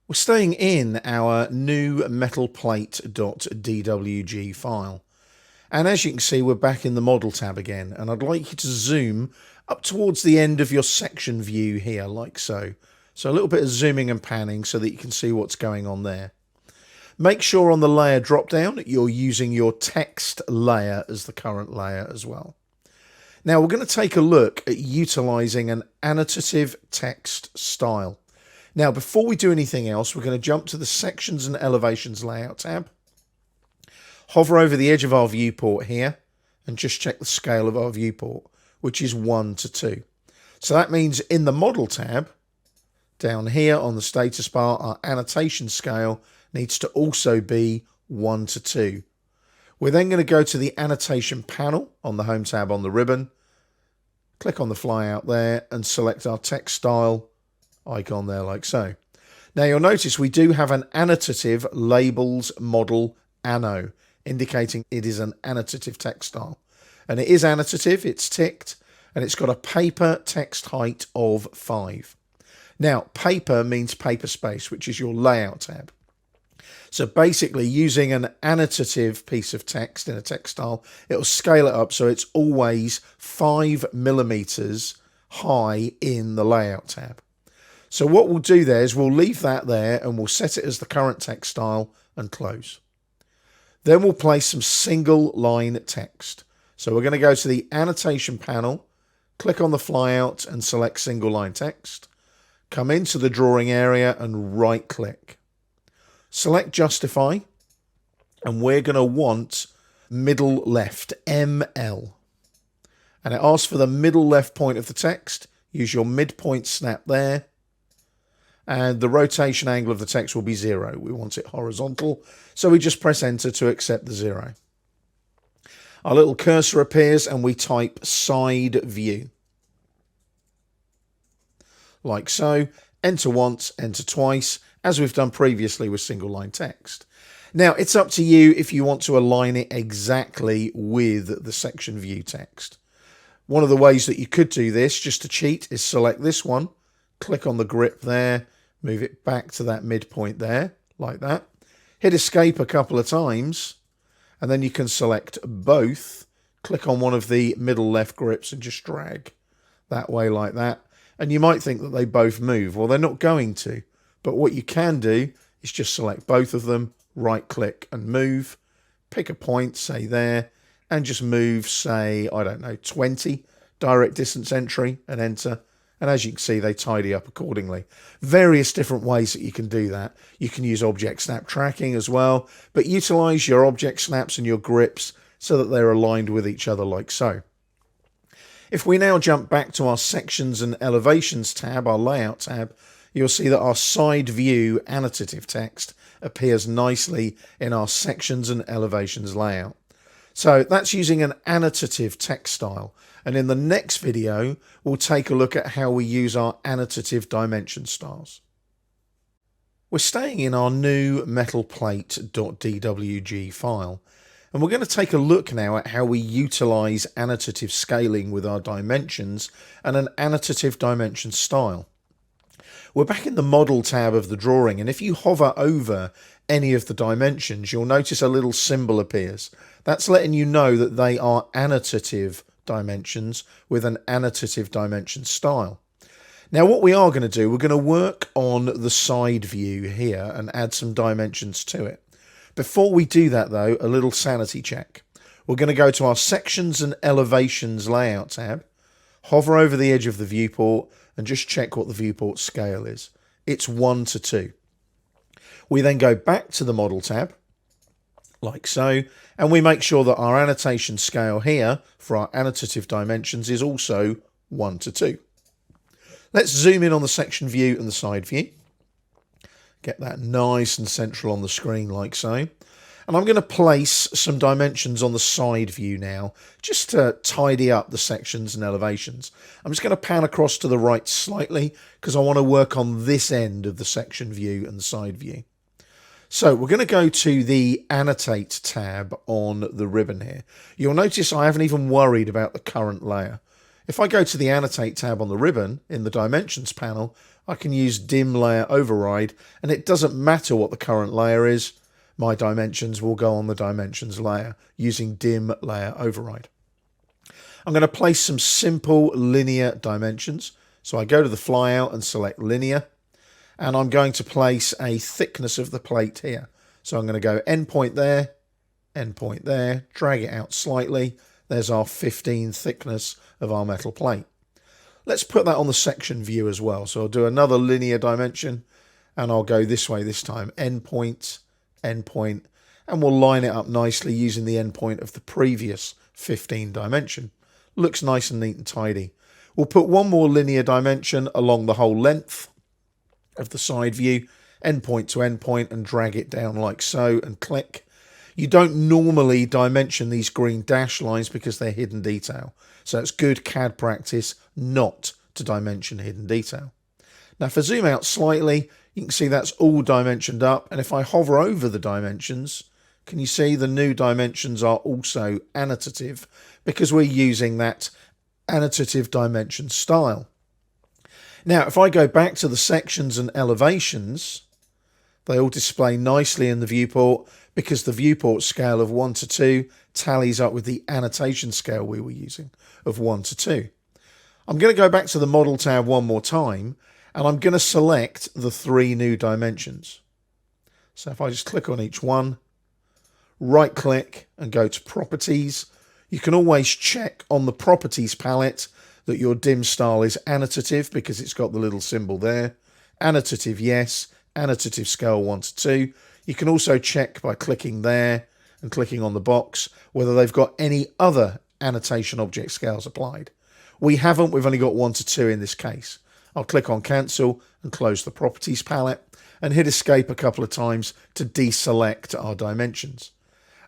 We're staying in our new metal plate.dwg file. And as you can see, we're back in the model tab again. And I'd like you to zoom up towards the end of your section view here, like so. So a little bit of zooming and panning so that you can see what's going on there. Make sure on the layer drop down that you're using your text layer as the current layer as well. Now we're going to take a look at utilizing an annotative text style. Now, before we do anything else, we're going to jump to the Sections and Elevations Layout tab. Hover over the edge of our viewport here and just check the scale of our viewport, which is 1:2. So that means in the Model tab, down here on the status bar, our annotation scale needs to also be 1:2. We're then going to go to the Annotation panel on the Home tab on the ribbon, click on the flyout there and select our text style icon there like so. Now you'll notice we do have an annotative labels model anno, indicating it is an annotative text style. And it is annotative, it's ticked, and it's got a paper text height of 5. Now, paper means paper space, which is your layout tab. So basically using an annotative piece of text in a text style, it'll scale it up so it's always 5mm high in the layout tab. So what we'll do there is we'll leave that there and we'll set it as the current text style and close. Then we'll place some single line text. So we're going to go to the annotation panel, click on the flyout and select single line text. Come into the drawing area and right click. Select justify and we're going to want middle left, ML. And it asks for the middle left point of the text. Use your midpoint snap there. And the rotation angle of the text will be 0. We want it horizontal, so we just press enter to accept the 0. Our little cursor appears and we type side view. Like so, enter once, enter twice, as we've done previously with single line text. Now, it's up to you if you want to align it exactly with the section view text. One of the ways that you could do this, just to cheat, is select this one, click on the grip there, move it back to that midpoint there, like that. Hit escape a couple of times, and then you can select both, click on one of the middle left grips and just drag that way like that. And you might think that they both move. Well, they're not going to, but what you can do is just select both of them, right click and move, pick a point, say there, and just move, say, I don't know, 20, direct distance entry and enter. And as you can see, they tidy up accordingly. Various different ways that you can do that. You can use object snap tracking as well, but utilize your object snaps and your grips so that they're aligned with each other like so. If we now jump back to our Sections and Elevations tab, our Layout tab, you'll see that our side view annotative text appears nicely in our Sections and Elevations layout. So that's using an annotative text style. And in the next video, we'll take a look at how we use our annotative dimension styles. We're staying in our new metalplate.dwg file. And we're going to take a look now at how we utilize annotative scaling with our dimensions and an annotative dimension style. We're back in the Model tab of the drawing, and if you hover over any of the dimensions, you'll notice a little symbol appears. That's letting you know that they are annotative dimensions with an annotative dimension style. Now what we are going to do, we're going to work on the side view here and add some dimensions to it. Before we do that though, a little sanity check. We're going to go to our Sections and Elevations Layout tab, hover over the edge of the viewport and just check what the viewport scale is. It's 1:2. We then go back to the Model tab, like so, and we make sure that our annotation scale here for our annotative dimensions is also 1:2. Let's zoom in on the section view and the side view. Get that nice and central on the screen like so. And I'm going to place some dimensions on the side view now, just to tidy up the sections and elevations. I'm just going to pan across to the right slightly because I want to work on this end of the section view and the side view. So we're going to go to the Annotate tab on the ribbon here. You'll notice I haven't even worried about the current layer. If I go to the Annotate tab on the ribbon in the Dimensions panel, I can use Dim Layer Override, and it doesn't matter what the current layer is. My dimensions will go on the dimensions layer using Dim Layer Override. I'm going to place some simple linear dimensions. So I go to the flyout and select linear, and I'm going to place a thickness of the plate here. So I'm going to go endpoint there, drag it out slightly. There's our 15 thickness of our metal plate. Let's put that on the section view as well. So I'll do another linear dimension, and I'll go this way this time, endpoint, endpoint, and we'll line it up nicely using the endpoint of the previous 15 dimension. Looks nice and neat and tidy. We'll put one more linear dimension along the whole length of the side view, endpoint to endpoint, and drag it down like so and click. You don't normally dimension these green dash lines because they're hidden detail. So it's good CAD practice not to dimension hidden detail. Now if I zoom out slightly, you can see that's all dimensioned up. And if I hover over the dimensions, can you see the new dimensions are also annotative because we're using that annotative dimension style. Now, if I go back to the sections and elevations, they all display nicely in the viewport because the viewport scale of 1 to 2 tallies up with the annotation scale we were using of 1 to 2. I'm going to go back to the model tab one more time, and I'm going to select the 3 new dimensions. So if I just click on each one, right click and go to properties, you can always check on the properties palette that your dim style is annotative because it's got the little symbol there. Annotative, yes. Annotative scale 1 to 2. You can also check by clicking there and clicking on the box whether they've got any other annotation object scales applied. We haven't, we've only got 1 to 2 in this case. I'll click on cancel and close the properties palette and hit escape a couple of times to deselect our dimensions.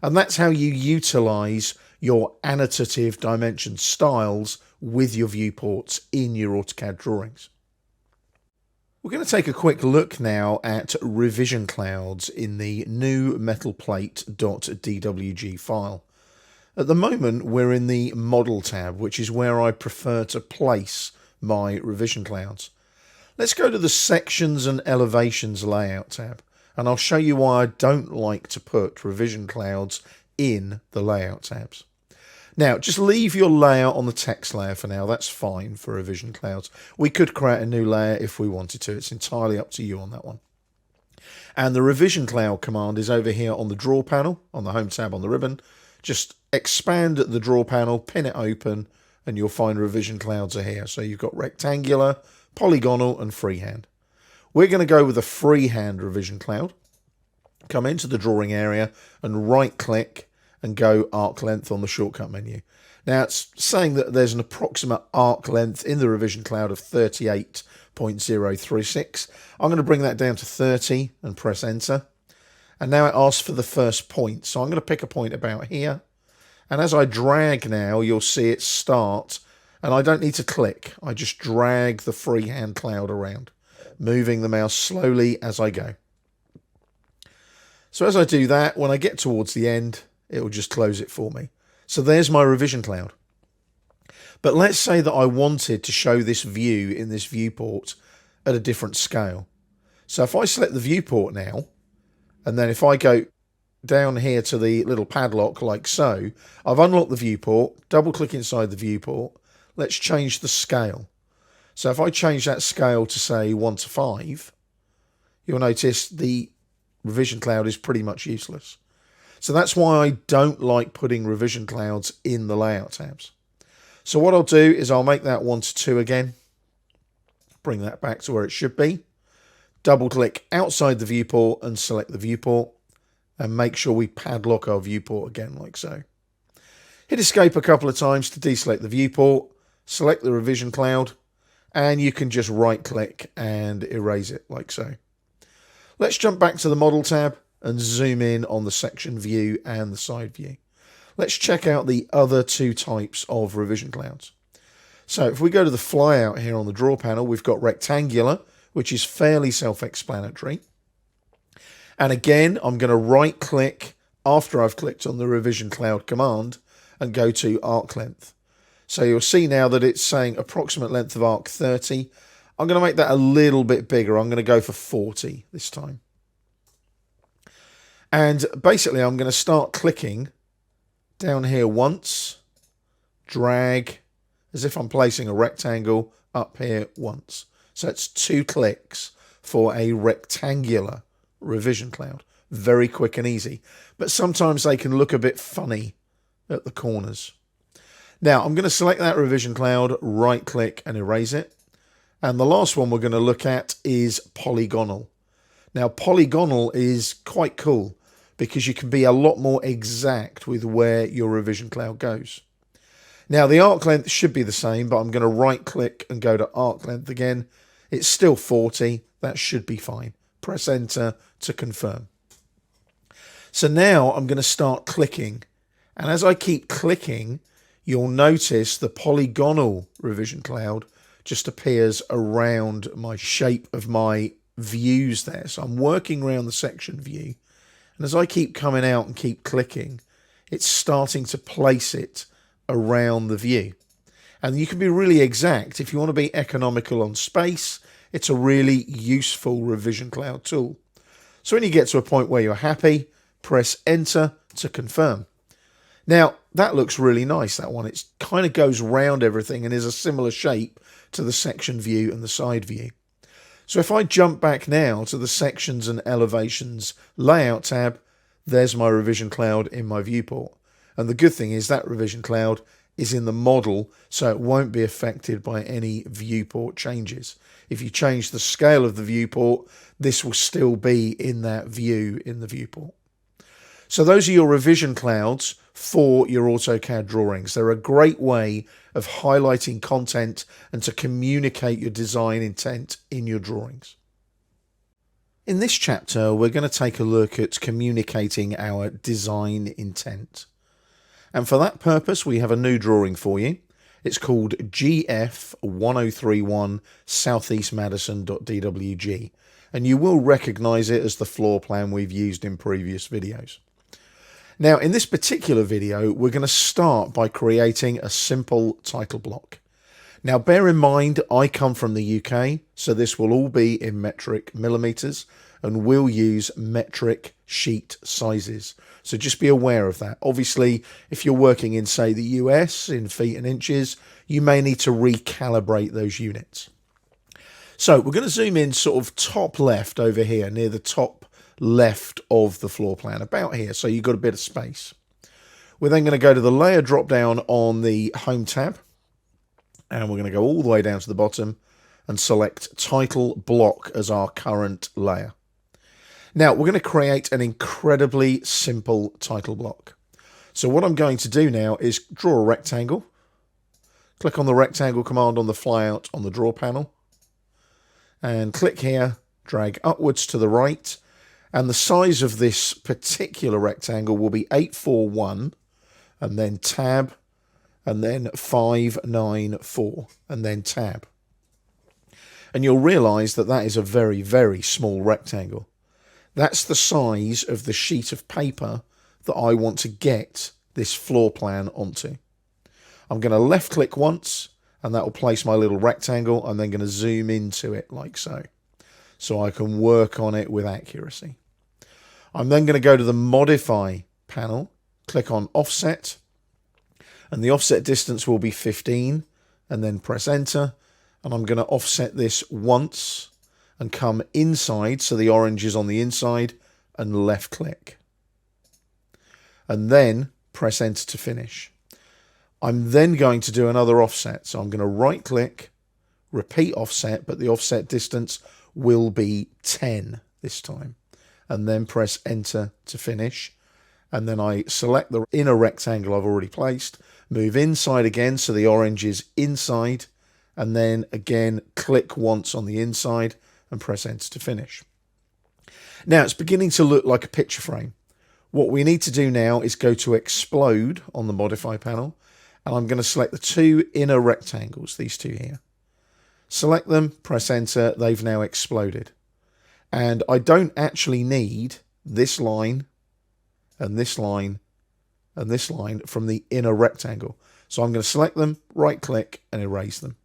And that's how you utilize your annotative dimension styles with your viewports in your AutoCAD drawings. We're going to take a quick look now at revision clouds in the new metalplate.dwg file. At the moment, we're in the Model tab, which is where I prefer to place my revision clouds. Let's go to the Sections and Elevations Layout tab, and I'll show you why I don't like to put revision clouds in the Layout tabs. Now, just leave your layout on the text layer for now. That's fine for revision clouds. We could create a new layer if we wanted to. It's entirely up to you on that one. And the revision cloud command is over here on the draw panel, on the home tab on the ribbon. Just expand the draw panel, pin it open, and you'll find revision clouds are here. So you've got rectangular, polygonal, and freehand. We're going to go with a freehand revision cloud. Come into the drawing area and right click and go arc length on the shortcut menu. Now it's saying that there's an approximate arc length in the revision cloud of 38.036. I'm going to bring that down to 30 and press enter. And now it asks for the first point. So I'm going to pick a point about here. And as I drag now, you'll see it start. And I don't need to click. I just drag the freehand cloud around, moving the mouse slowly as I go. So as I do that, when I get towards the end, it will just close it for me. So there's my revision cloud. But let's say that I wanted to show this view in this viewport at a different scale. So if I select the viewport now, and then if I go down here to the little padlock like so, I've unlocked the viewport, double click inside the viewport. Let's change the scale. So if I change that scale to say 1 to 5, you'll notice the revision cloud is pretty much useless. So that's why I don't like putting revision clouds in the layout tabs. So what I'll do is I'll make that 1 to 2 again, bring that back to where it should be, double click outside the viewport and select the viewport, and make sure we padlock our viewport again like so. Hit escape a couple of times to deselect the viewport, select the revision cloud, and you can just right click and erase it like so. Let's jump back to the model tab and zoom in on the section view and the side view. Let's check out the other two types of revision clouds. So if we go to the flyout here on the draw panel, we've got rectangular, which is fairly self-explanatory. And again, I'm going to right click after I've clicked on the revision cloud command and go to arc length. So you'll see now that it's saying approximate length of arc 30. I'm going to make that a little bit bigger. I'm going to go for 40 this time. And basically I'm going to start clicking down here once, drag, as if I'm placing a rectangle up here once. So it's 2 clicks for a rectangular revision cloud. Very quick and easy. But sometimes they can look a bit funny at the corners. Now I'm going to select that revision cloud, right click and erase it. And the last one we're going to look at is polygonal. Now polygonal is quite cool because you can be a lot more exact with where your revision cloud goes. Now the arc length should be the same, but I'm going to right click and go to arc length again. It's still 40. That should be fine. Press enter to confirm. So now I'm going to start clicking. And as I keep clicking, you'll notice the polygonal revision cloud just appears around my shape of my views there. So I'm working around the section view. And as I keep coming out and keep clicking, it's starting to place it around the view. And you can be really exact. If you want to be economical on space, it's a really useful revision cloud tool. So when you get to a point where you're happy, press enter to confirm. Now that looks really nice, that one. It kind of goes round everything and is a similar shape to the section view and the side view. So if I jump back now to the sections and elevations layout tab, there's my revision cloud in my viewport. And the good thing is that revision cloud is in the model, so it won't be affected by any viewport changes. If you change the scale of the viewport, this will still be in that view in the viewport. So those are your revision clouds for your AutoCAD drawings. They're a great way of highlighting content and to communicate your design intent in your drawings. In this chapter, we're going to take a look at communicating our design intent. And for that purpose, we have a new drawing for you. It's called GF1031 Southeast Madison.dwg. And you will recognize it as the floor plan we've used in previous videos. Now, in this particular video, we're going to start by creating a simple title block. Now, bear in mind, I come from the UK, so this will all be in metric millimeters, and we'll use metric sheet sizes. So just be aware of that. Obviously, if you're working in, say, the US in feet and inches, you may need to recalibrate those units. So we're going to zoom in sort of top left over here, near the top left of the floor plan, about here, so you've got a bit of space. We're then going to go to the layer drop down on the home tab, and we're going to go all the way down to the bottom and select title block as our current layer. Now we're going to create an incredibly simple title block. So what I'm going to do now is draw a rectangle, click on the rectangle command on the flyout on the draw panel, and click here, drag upwards to the right. And the size of this particular rectangle will be 841, and then tab, and then 594, and then tab. And you'll realize that that is a very, very small rectangle. That's the size of the sheet of paper that I want to get this floor plan onto. I'm going to left click once, and that will place my little rectangle. I'm then going to zoom into it like so I can work on it with accuracy. I'm then going to go to the Modify panel, click on Offset, and the offset distance will be 15, and then press Enter, and I'm going to offset this once and come inside, so the orange is on the inside, and left click. And then press Enter to finish. I'm then going to do another offset, so I'm going to right click, repeat offset, but the offset distance will be 10 this time. And then press Enter to finish. And then I select the inner rectangle I've already placed, move inside again so the orange is inside, and then again click once on the inside and press Enter to finish. Now it's beginning to look like a picture frame. What we need to do now is go to explode on the modify panel, and I'm going to select the two inner rectangles, these two here. Select them, press enter, they've now exploded. And I don't actually need this line and this line and this line from the inner rectangle. So I'm going to select them, right click and erase them.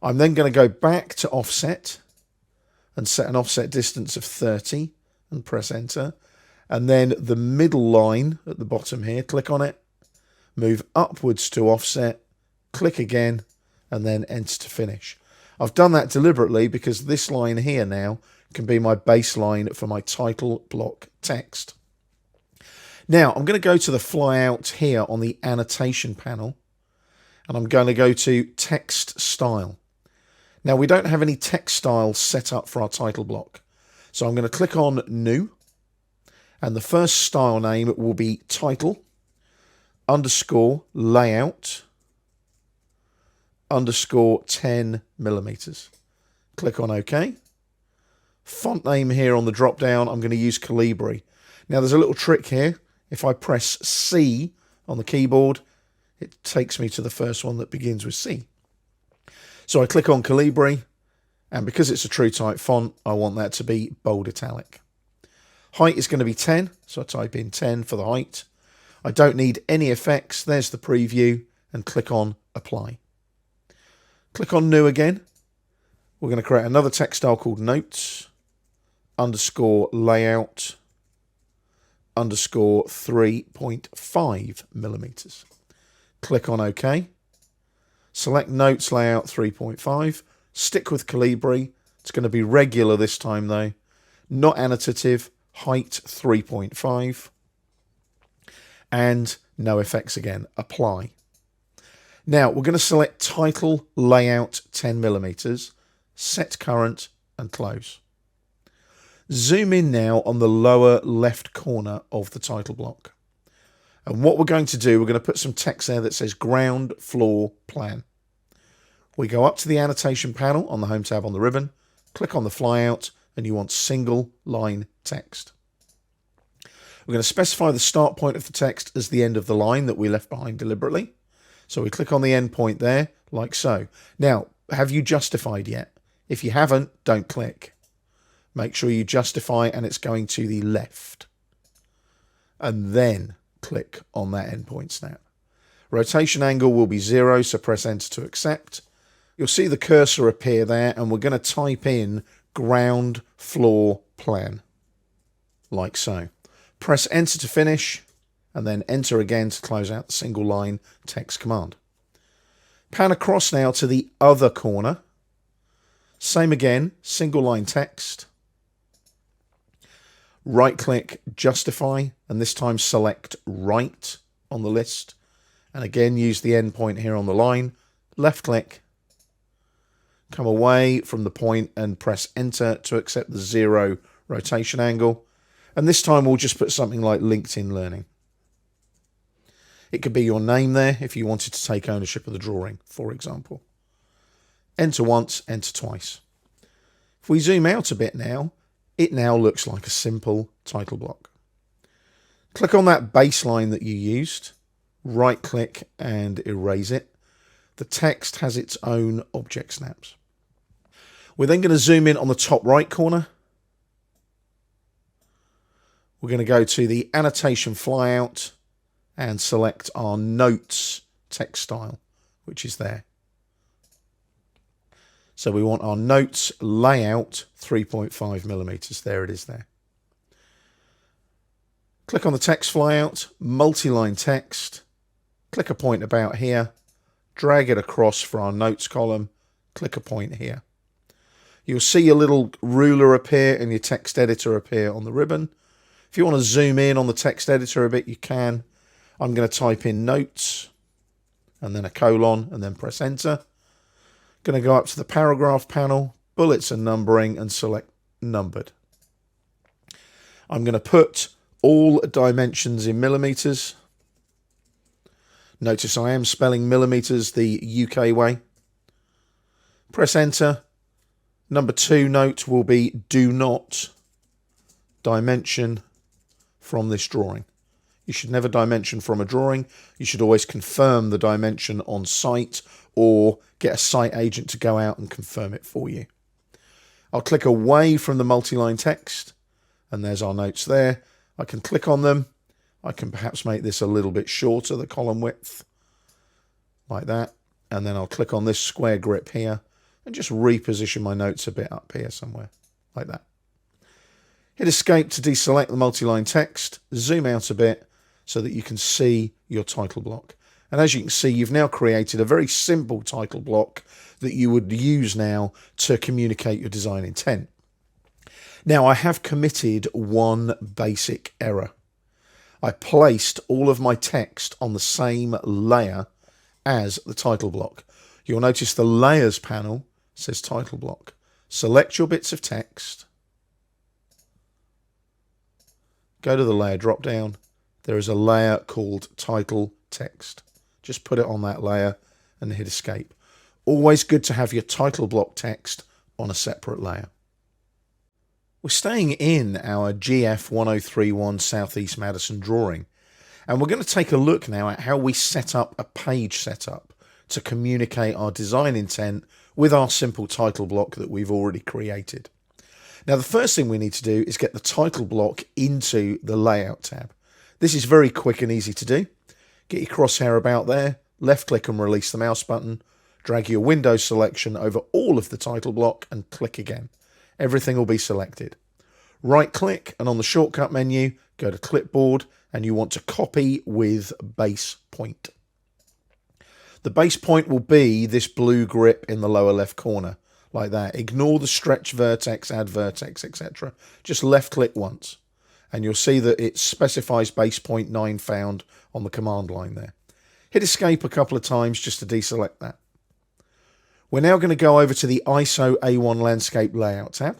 I'm then going to go back to offset and set an offset distance of 30 and press enter. And then the middle line at the bottom here, click on it, move upwards to offset, click again, and then enter to finish. I've done that deliberately because this line here now can be my baseline for my title block text. Now I'm going to go to the flyout here on the annotation panel, and I'm going to go to text style. Now we don't have any text styles set up for our title block. So I'm going to click on new, and the first style name will be title underscore layout underscore 10 millimeters. Click on OK. Font name here on the drop down, I'm going to use Calibri. Now there's a little trick here. If I press C on the keyboard, it takes me to the first one that begins with C. So I click on Calibri, and because it's a true type font, I want that to be bold italic. Height is going to be 10, so I type in 10 for the height. I don't need any effects. There's the preview, and click on Apply. Click on New again. We're going to create another text style called Notes underscore layout underscore 3.5 millimeters. Click on OK. Select Notes Layout 3.5. Stick with Calibri. It's going to be regular this time though. Not annotative. Height 3.5. And no effects again. Apply. Now we're going to select Title Layout 10 millimeters. Set Current and close. Zoom in now on the lower left corner of the title block. And what we're going to do, we're going to put some text there that says ground floor plan. We go up to the annotation panel on the home tab on the ribbon, click on the flyout, and you want single line text. We're going to specify the start point of the text as the end of the line that we left behind deliberately. So we click on the end point there, like so. Now, have you justified yet? If you haven't, don't click. Make sure you justify and it's going to the left. And then click on that endpoint snap. Rotation angle will be 0, so press enter to accept. You'll see the cursor appear there, and we're going to type in ground floor plan, like so. Press enter to finish, and then enter again to close out the single line text command. Pan across now to the other corner. Same again, single line text. Right click, justify, and this time select right on the list. And again, use the endpoint here on the line. Left click, come away from the point and press enter to accept the 0 rotation angle. And this time we'll just put something like LinkedIn Learning. It could be your name there if you wanted to take ownership of the drawing, for example. Enter once, enter twice. If we zoom out a bit now, it now looks like a simple title block. Click on that baseline that you used, right click and erase it. The text has its own object snaps. We're then going to zoom in on the top right corner. We're going to go to the annotation flyout and select our notes text style, which is there. So we want our notes layout 3.5 millimeters. There it is there. Click on the text flyout, multi-line text, click a point about here, drag it across for our notes column, click a point here. You'll see a little ruler appear and your text editor appear on the ribbon. If you want to zoom in on the text editor a bit, you can. I'm going to type in notes and then a colon and then press enter. Going to go up to the paragraph panel, bullets and numbering, and select numbered. I'm going to put all dimensions in millimeters. Notice I am spelling millimeters the UK way. Press enter. Number 2 note will be do not dimension from this drawing. You should never dimension from a drawing. You should always confirm the dimension on site or get a site agent to go out and confirm it for you. I'll click away from the multi-line text, and there's our notes there. I can click on them. I can perhaps make this a little bit shorter, the column width, like that. And then I'll click on this square grip here and just reposition my notes a bit up here somewhere, like that. Hit escape to deselect the multi-line text, zoom out a bit so that you can see your title block. And as you can see, you've now created a very simple title block that you would use now to communicate your design intent. Now, I have committed one basic error. I placed all of my text on the same layer as the title block. You'll notice the layers panel says title block. Select your bits of text. Go to the layer drop down. There is a layer called title text. Just put it on that layer and hit escape. Always good to have your title block text on a separate layer. We're staying in our GF 1031 Southeast Madison drawing, and we're going to take a look now at how we set up a page setup to communicate our design intent with our simple title block that we've already created. Now, the first thing we need to do is get the title block into the Layout tab. This is very quick and easy to do. Get your crosshair about there, left click and release the mouse button, drag your Windows selection over all of the title block and click again. Everything will be selected. Right click and on the shortcut menu, go to clipboard and you want to copy with base point. The base point will be this blue grip in the lower left corner, like that. Ignore the stretch vertex, add vertex, etc. Just left click once and you'll see that it specifies base point 9 found on the command line there. Hit escape a couple of times just to deselect that. We're now going to go over to the ISO A1 Landscape Layout tab.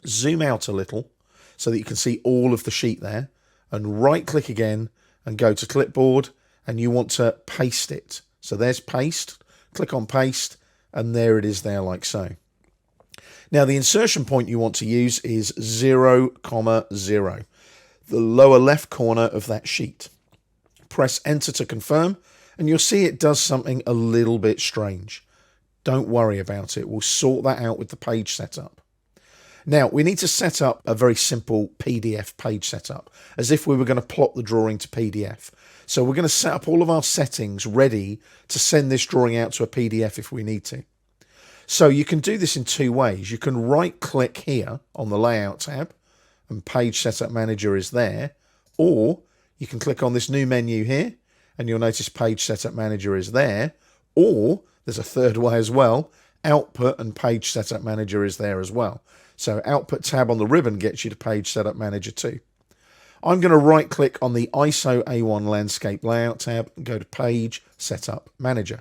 Zoom out a little so that you can see all of the sheet there. And right click again and go to clipboard and you want to paste it. So there's paste. Click on paste and there it is there like so. Now the insertion point you want to use is 0, 0. The lower left corner of that sheet. Press enter to confirm and you'll see it does something a little bit strange. Don't worry about it. We'll sort that out with the page setup. Now, we need to set up a very simple PDF page setup, as if we were going to plot the drawing to PDF. So we're going to set up all of our settings ready to send this drawing out to a PDF if we need to. So you can do this in two ways. You can right-click here on the Layout tab, and Page Setup Manager is there, or you can click on this new menu here, and you'll notice Page Setup Manager is there, or there's a third way as well. Output and Page Setup Manager is there as well. So Output tab on the ribbon gets you to Page Setup Manager too. I'm going to right click on the ISO A1 Landscape Layout tab and go to Page Setup Manager.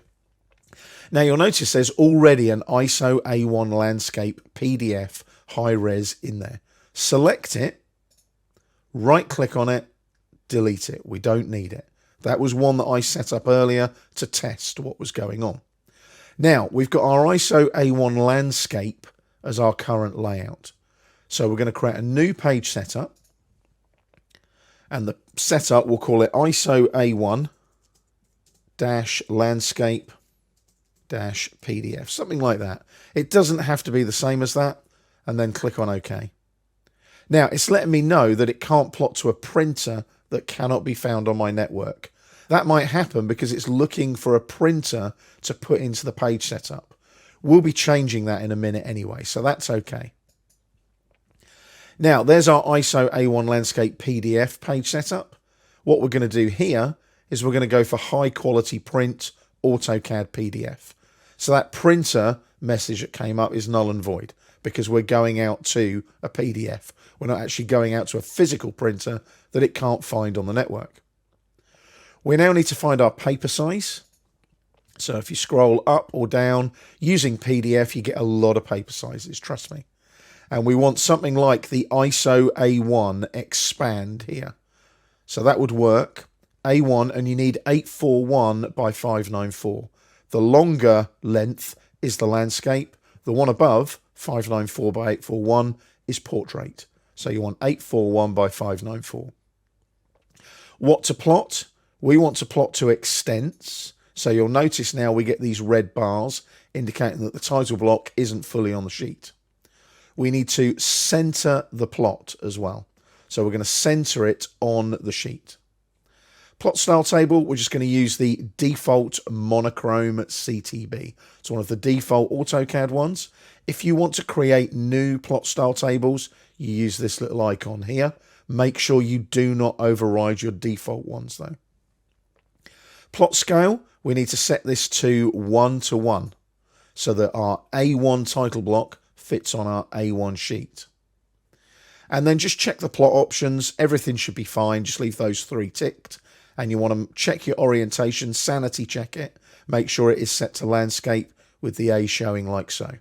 Now you'll notice there's already an ISO A1 Landscape PDF high res in there. Select it, right click on it, delete it. We don't need it. That was one that I set up earlier to test what was going on. Now, we've got our ISO A1 landscape as our current layout. So we're going to create a new page setup. And the setup, we'll call it ISO A1 landscape PDF, something like that. It doesn't have to be the same as that. And then click on OK. Now, it's letting me know that it can't plot to a printer that cannot be found on my network. That might happen because it's looking for a printer to put into the page setup. We'll be changing that in a minute anyway, so that's okay. Now, there's our ISO A1 Landscape PDF page setup. What we're going to do here is we're going to go for high quality print AutoCAD PDF. So that printer message that came up is null and void because we're going out to a PDF. We're not actually going out to a physical printer that it can't find on the network. We now need to find our paper size. So if you scroll up or down using PDF, you get a lot of paper sizes, trust me. And we want something like the ISO A1 expand here. So that would work. A1, and you need 841 by 594. The longer length is the landscape. The one above, 594 by 841, is portrait. So you want 841 by 594. What to plot? We want to plot to extents. So you'll notice now we get these red bars indicating that the title block isn't fully on the sheet. We need to center the plot as well. So we're going to center it on the sheet. Plot style table, we're just going to use the default monochrome CTB. It's one of the default AutoCAD ones. If you want to create new plot style tables, you use this little icon here. Make sure you do not override your default ones though. Plot scale, we need to set this to 1:1 so that our A1 title block fits on our A1 sheet. And then just check the plot options. Everything should be fine. Just leave those 3 ticked. And you want to check your orientation, sanity check it. Make sure it is set to landscape with the A showing like so.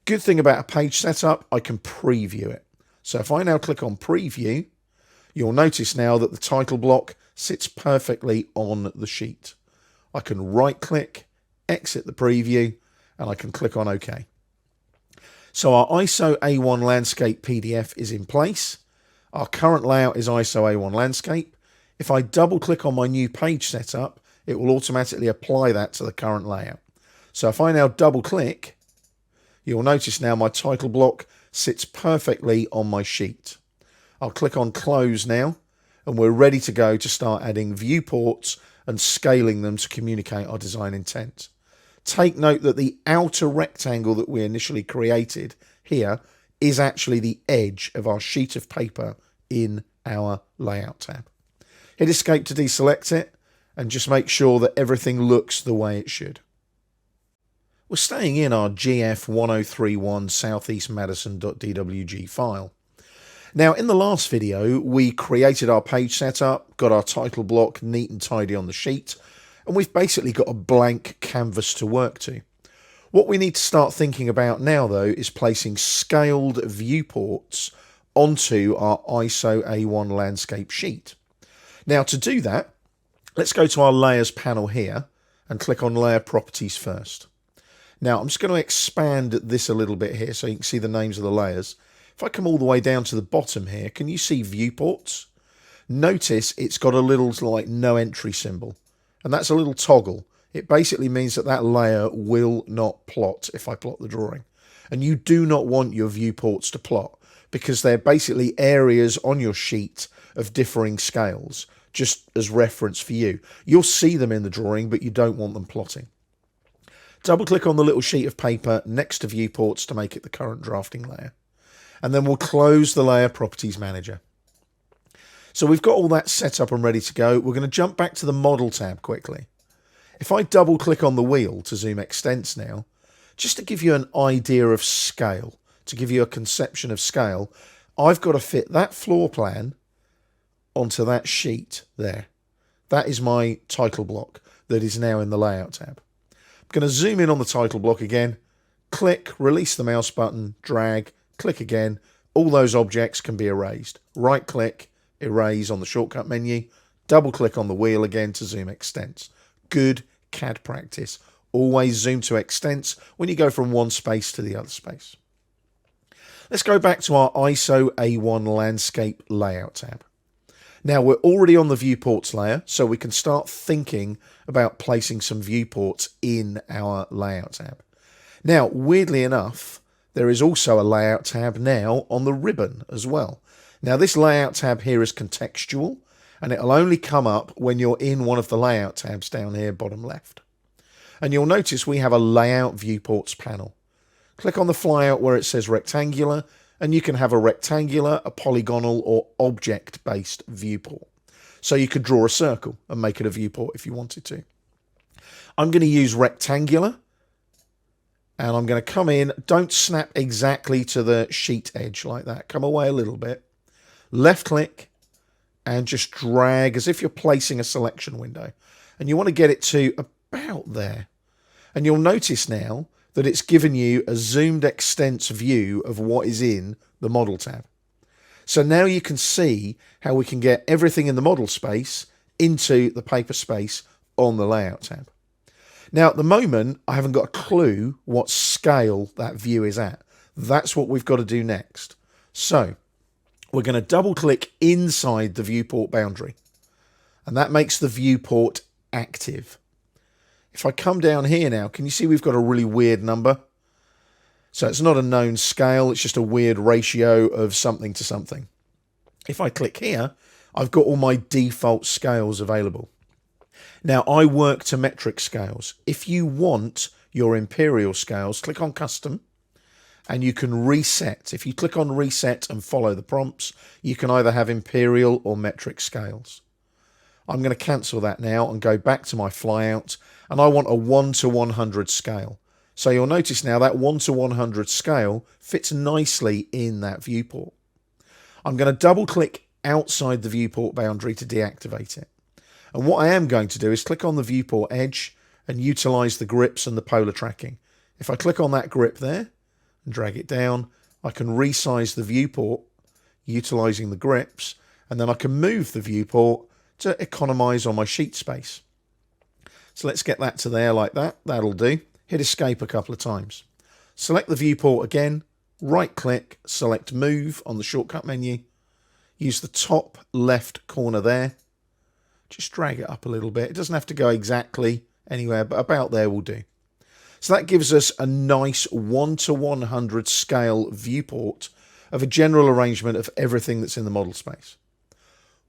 Good thing about a page setup, I can preview it. So if I now click on preview, you'll notice now that the title block sits perfectly on the sheet. I can right click, exit the preview, and I can click on OK. So our ISO A1 landscape PDF is in place. Our current layout is ISO A1 landscape. If I double click on my new page setup, it will automatically apply that to the current layout. So if I now double click, you'll notice now my title block sits perfectly on my sheet. I'll click on close now, and we're ready to go to start adding viewports and scaling them to communicate our design intent. Take note that the outer rectangle that we initially created here is actually the edge of our sheet of paper in our layout tab. Hit escape to deselect it and just make sure that everything looks the way it should. We're staying in our GF1031 southeastmadison.dwg file. Now in the last video we created our page setup, got our title block neat and tidy on the sheet, and we've basically got a blank canvas to work to. What we need to start thinking about now though is placing scaled viewports onto our ISO A1 landscape sheet. Now to do that, let's go to our layers panel here and click on layer properties first. Now I'm just going to expand this a little bit here so you can see the names of the layers. If I come all the way down to the bottom here, can you see viewports? Notice it's got a little like no entry symbol, and that's a little toggle. It basically means that that layer will not plot if I plot the drawing. And you do not want your viewports to plot because they're basically areas on your sheet of differing scales, just as reference for you. You'll see them in the drawing, but you don't want them plotting. Double click on the little sheet of paper next to viewports to make it the current drafting layer. And then we'll close the layer properties manager. So we've got all that set up and ready to go. We're going to jump back to the model tab quickly. If I double click on the wheel to zoom extents now, just to give you an idea of scale, to give you a conception of scale, I've got to fit that floor plan onto that sheet there. That is my title block that is now in the layout tab. I'm going to zoom in on the title block again, click, release the mouse button, drag, click again. All those objects can be erased. Right click, erase on the shortcut menu, double click on the wheel again to zoom extents. Good CAD practice. Always zoom to extents when you go from one space to the other space. Let's go back to our ISO A1 landscape layout tab. Now we're already on the viewports layer, so we can start thinking about placing some viewports in our layout tab. Now, weirdly enough, there is also a layout tab now on the ribbon as well. Now this layout tab here is contextual, and it'll only come up when you're in one of the layout tabs down here bottom left. And you'll notice we have a layout viewports panel. Click on the flyout where it says rectangular, and you can have a rectangular, a polygonal, or object-based viewport. So you could draw a circle and make it a viewport if you wanted to. I'm going to use rectangular, and I'm going to come in. Don't snap exactly to the sheet edge like that. Come away a little bit. Left click, and just drag as if you're placing a selection window. And you want to get it to about there. And you'll notice now that it's given you a zoomed extents view of what is in the model tab. So now you can see how we can get everything in the model space into the paper space on the layout tab. Now at the moment, I haven't got a clue what scale that view is at. That's what we've got to do next. So we're going to double click inside the viewport boundary, and that makes the viewport active. If I come down here now, can you see we've got a really weird number? So it's not a known scale, it's just a weird ratio of something to something. If I click here, I've got all my default scales available. Now I work to metric scales. If you want your imperial scales, click on custom and you can reset. If you click on reset and follow the prompts, you can either have imperial or metric scales. I'm going to cancel that now and go back to my flyout, and I want a 1 to 100 scale. So you'll notice now that 1 to 100 scale fits nicely in that viewport. I'm going to double click outside the viewport boundary to deactivate it. And what I am going to do is click on the viewport edge and utilize the grips and the polar tracking. If I click on that grip there and drag it down, I can resize the viewport utilizing the grips, and then I can move the viewport to economize on my sheet space. So let's get that to there like that. That'll do. Hit escape a couple of times. Select the viewport again, right click, select move on the shortcut menu. Use the top left corner there. Just drag it up a little bit. It doesn't have to go exactly anywhere, but about there will do. So that gives us a nice 1 to 100 scale viewport of a general arrangement of everything that's in the model space.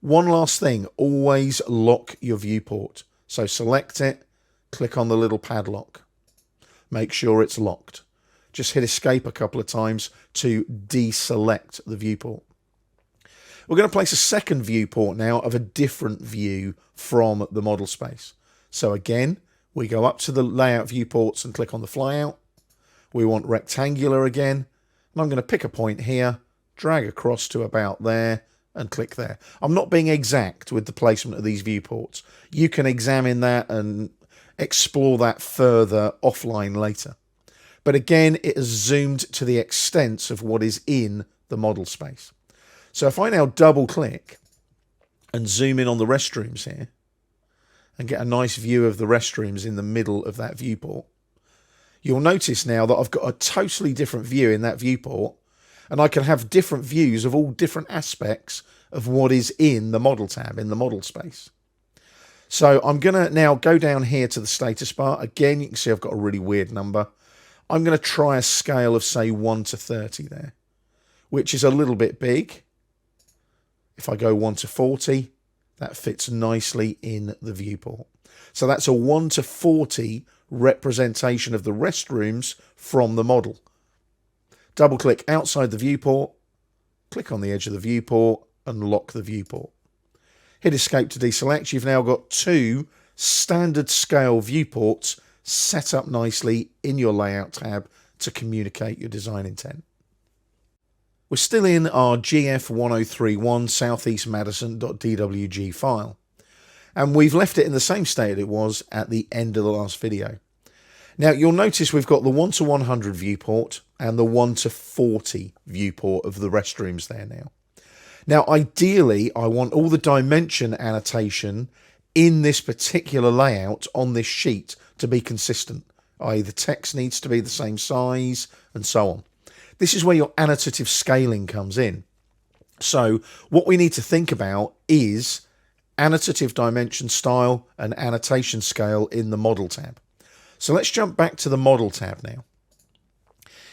One last thing, always lock your viewport. So select it, click on the little padlock. Make sure it's locked. Just hit escape a couple of times to deselect the viewport. We're going to place a second viewport now of a different view from the model space. So again, we go up to the layout viewports and click on the flyout. We want rectangular again. And I'm going to pick a point here, drag across to about there, and click there. I'm not being exact with the placement of these viewports. You can examine that and explore that further offline later. But again, it is zoomed to the extent of what is in the model space. So if I now double click and zoom in on the restrooms here and get a nice view of the restrooms in the middle of that viewport, you'll notice now that I've got a totally different view in that viewport, and I can have different views of all different aspects of what is in the model tab, in the model space. So I'm going to now go down here to the status bar. Again, you can see I've got a really weird number. I'm going to try a scale of, say, 1 to 30 there, which is a little bit big. If I go 1 to 40, that fits nicely in the viewport. So that's a 1 to 40 representation of the restrooms from the model. Double click outside the viewport, click on the edge of the viewport and lock the viewport. Hit escape to deselect. You've now got 2 standard scale viewports set up nicely in your layout tab to communicate your design intent. We're still in our GF1031 Southeast Madison.dwg file, and we've left it in the same state it was at the end of the last video. Now you'll notice we've got the 1 to 100 viewport and the 1 to 40 viewport of the restrooms there now. Now ideally I want all the dimension annotation in this particular layout on this sheet to be consistent, i.e. the text needs to be the same size and so on. This is where your annotative scaling comes in. So what we need to think about is annotative dimension style and annotation scale in the model tab. So let's jump back to the model tab now.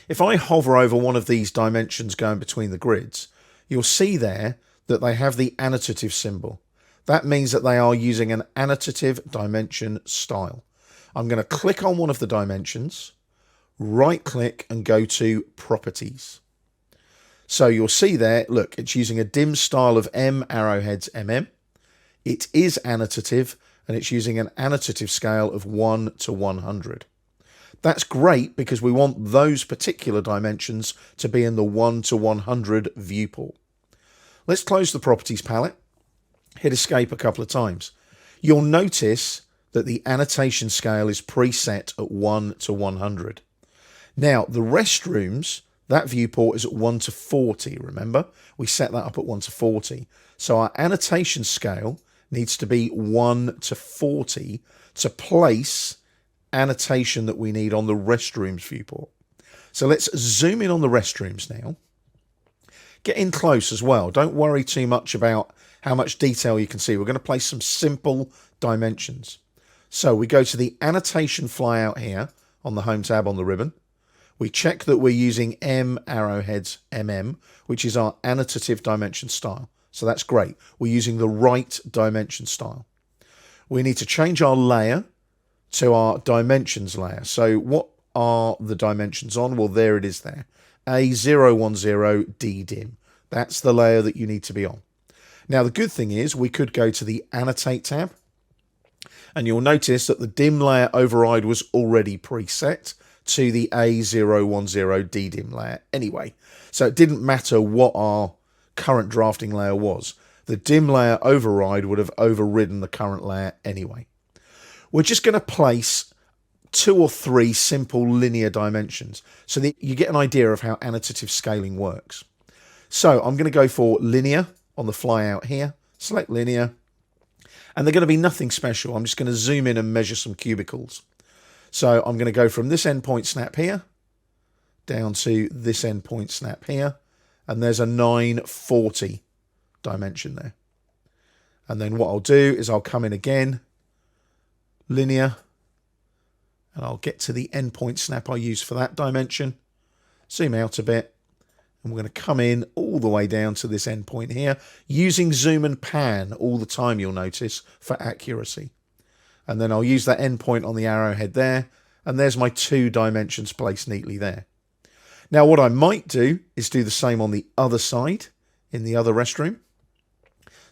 If I hover over one of these dimensions going between the grids, you'll see there that they have the annotative symbol. That means that they are using an annotative dimension style. I'm going to click on one of the dimensions, right click and go to properties. So you'll see there, look, it's using a dim style of M arrowheads mm. It is annotative and it's using an annotative scale of 1 to 100. That's great because we want those particular dimensions to be in the 1 to 100 viewport. Let's close the properties palette, hit escape a couple of times. You'll notice that the annotation scale is preset at 1 to 100. Now, the restrooms, that viewport is at 1 to 40, remember? We set that up at 1 to 40. So our annotation scale needs to be 1 to 40 to place annotation that we need on the restrooms viewport. So let's zoom in on the restrooms now. Get in close as well. Don't worry too much about how much detail you can see. We're going to place some simple dimensions. So we go to the annotation flyout here on the home tab on the ribbon. We check that we're using M arrowheads MM, which is our annotative dimension style. So that's great. We're using the right dimension style. We need to change our layer to our dimensions layer. So what are the dimensions on? Well, there it is there. A010 DDIM. That's the layer that you need to be on. Now, the good thing is we could go to the Annotate tab, and you'll notice that the dim layer override was already preset to the A010 DDIM layer anyway. So it didn't matter what our current drafting layer was. The dim layer override would have overridden the current layer anyway. We're just going to place 2 or 3 simple linear dimensions so that you get an idea of how annotative scaling works. So I'm going to go for linear on the flyout here, select linear, and they're going to be nothing special. I'm just going to zoom in and measure some cubicles. So I'm going to go from this endpoint snap here down to this endpoint snap here, and there's a 940 dimension there. And then what I'll do is I'll come in again, linear, and I'll get to the endpoint snap I use for that dimension, zoom out a bit, and we're going to come in all the way down to this endpoint here, using zoom and pan all the time, you'll notice, for accuracy. And then I'll use that endpoint on the arrowhead there, and there's my 2 dimensions placed neatly there. Now what I might do is do the same on the other side, in the other restroom.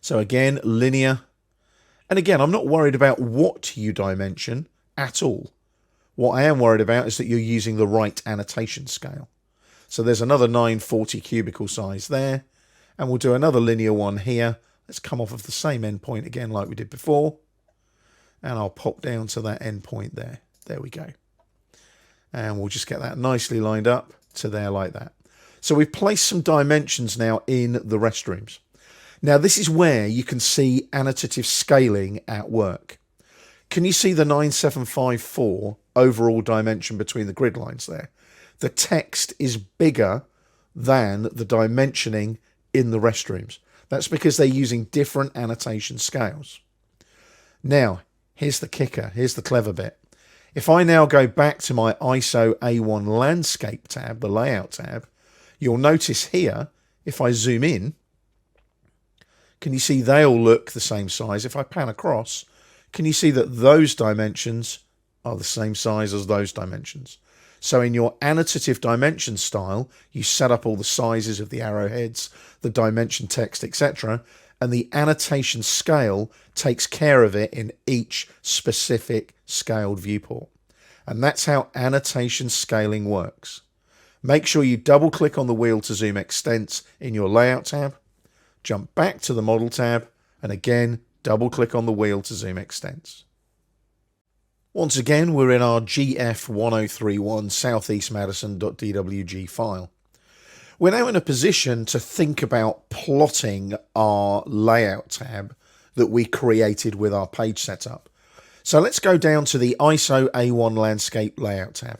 So again, linear. And again, I'm not worried about what you dimension at all. What I am worried about is that you're using the right annotation scale. So there's another 940 cubicle size there, and we'll do another linear one here. Let's come off of the same endpoint again like we did before, and I'll pop down to that endpoint there. There we go. And we'll just get that nicely lined up to there like that. So we've placed some dimensions now in the restrooms. Now this is where you can see annotative scaling at work. Can you see the 9754 overall dimension between the grid lines there? The text is bigger than the dimensioning in the restrooms. That's because they're using different annotation scales. Now, here's the kicker. Here's the clever bit. If I now go back to my ISO A1 landscape tab, the layout tab, you'll notice here, if I zoom in, can you see they all look the same size? If I pan across, can you see that those dimensions are the same size as those dimensions? So in your annotative dimension style, you set up all the sizes of the arrowheads, the dimension text, etc. And the annotation scale takes care of it in each specific scaled viewport. And that's how annotation scaling works. Make sure you double click on the wheel to zoom extents in your layout tab, jump back to the model tab, and again, double click on the wheel to zoom extents. Once again, we're in our GF1031 southeastmadison.dwg file. We're now in a position to think about plotting our layout tab that we created with our page setup. So let's go down to the ISO A1 landscape layout tab.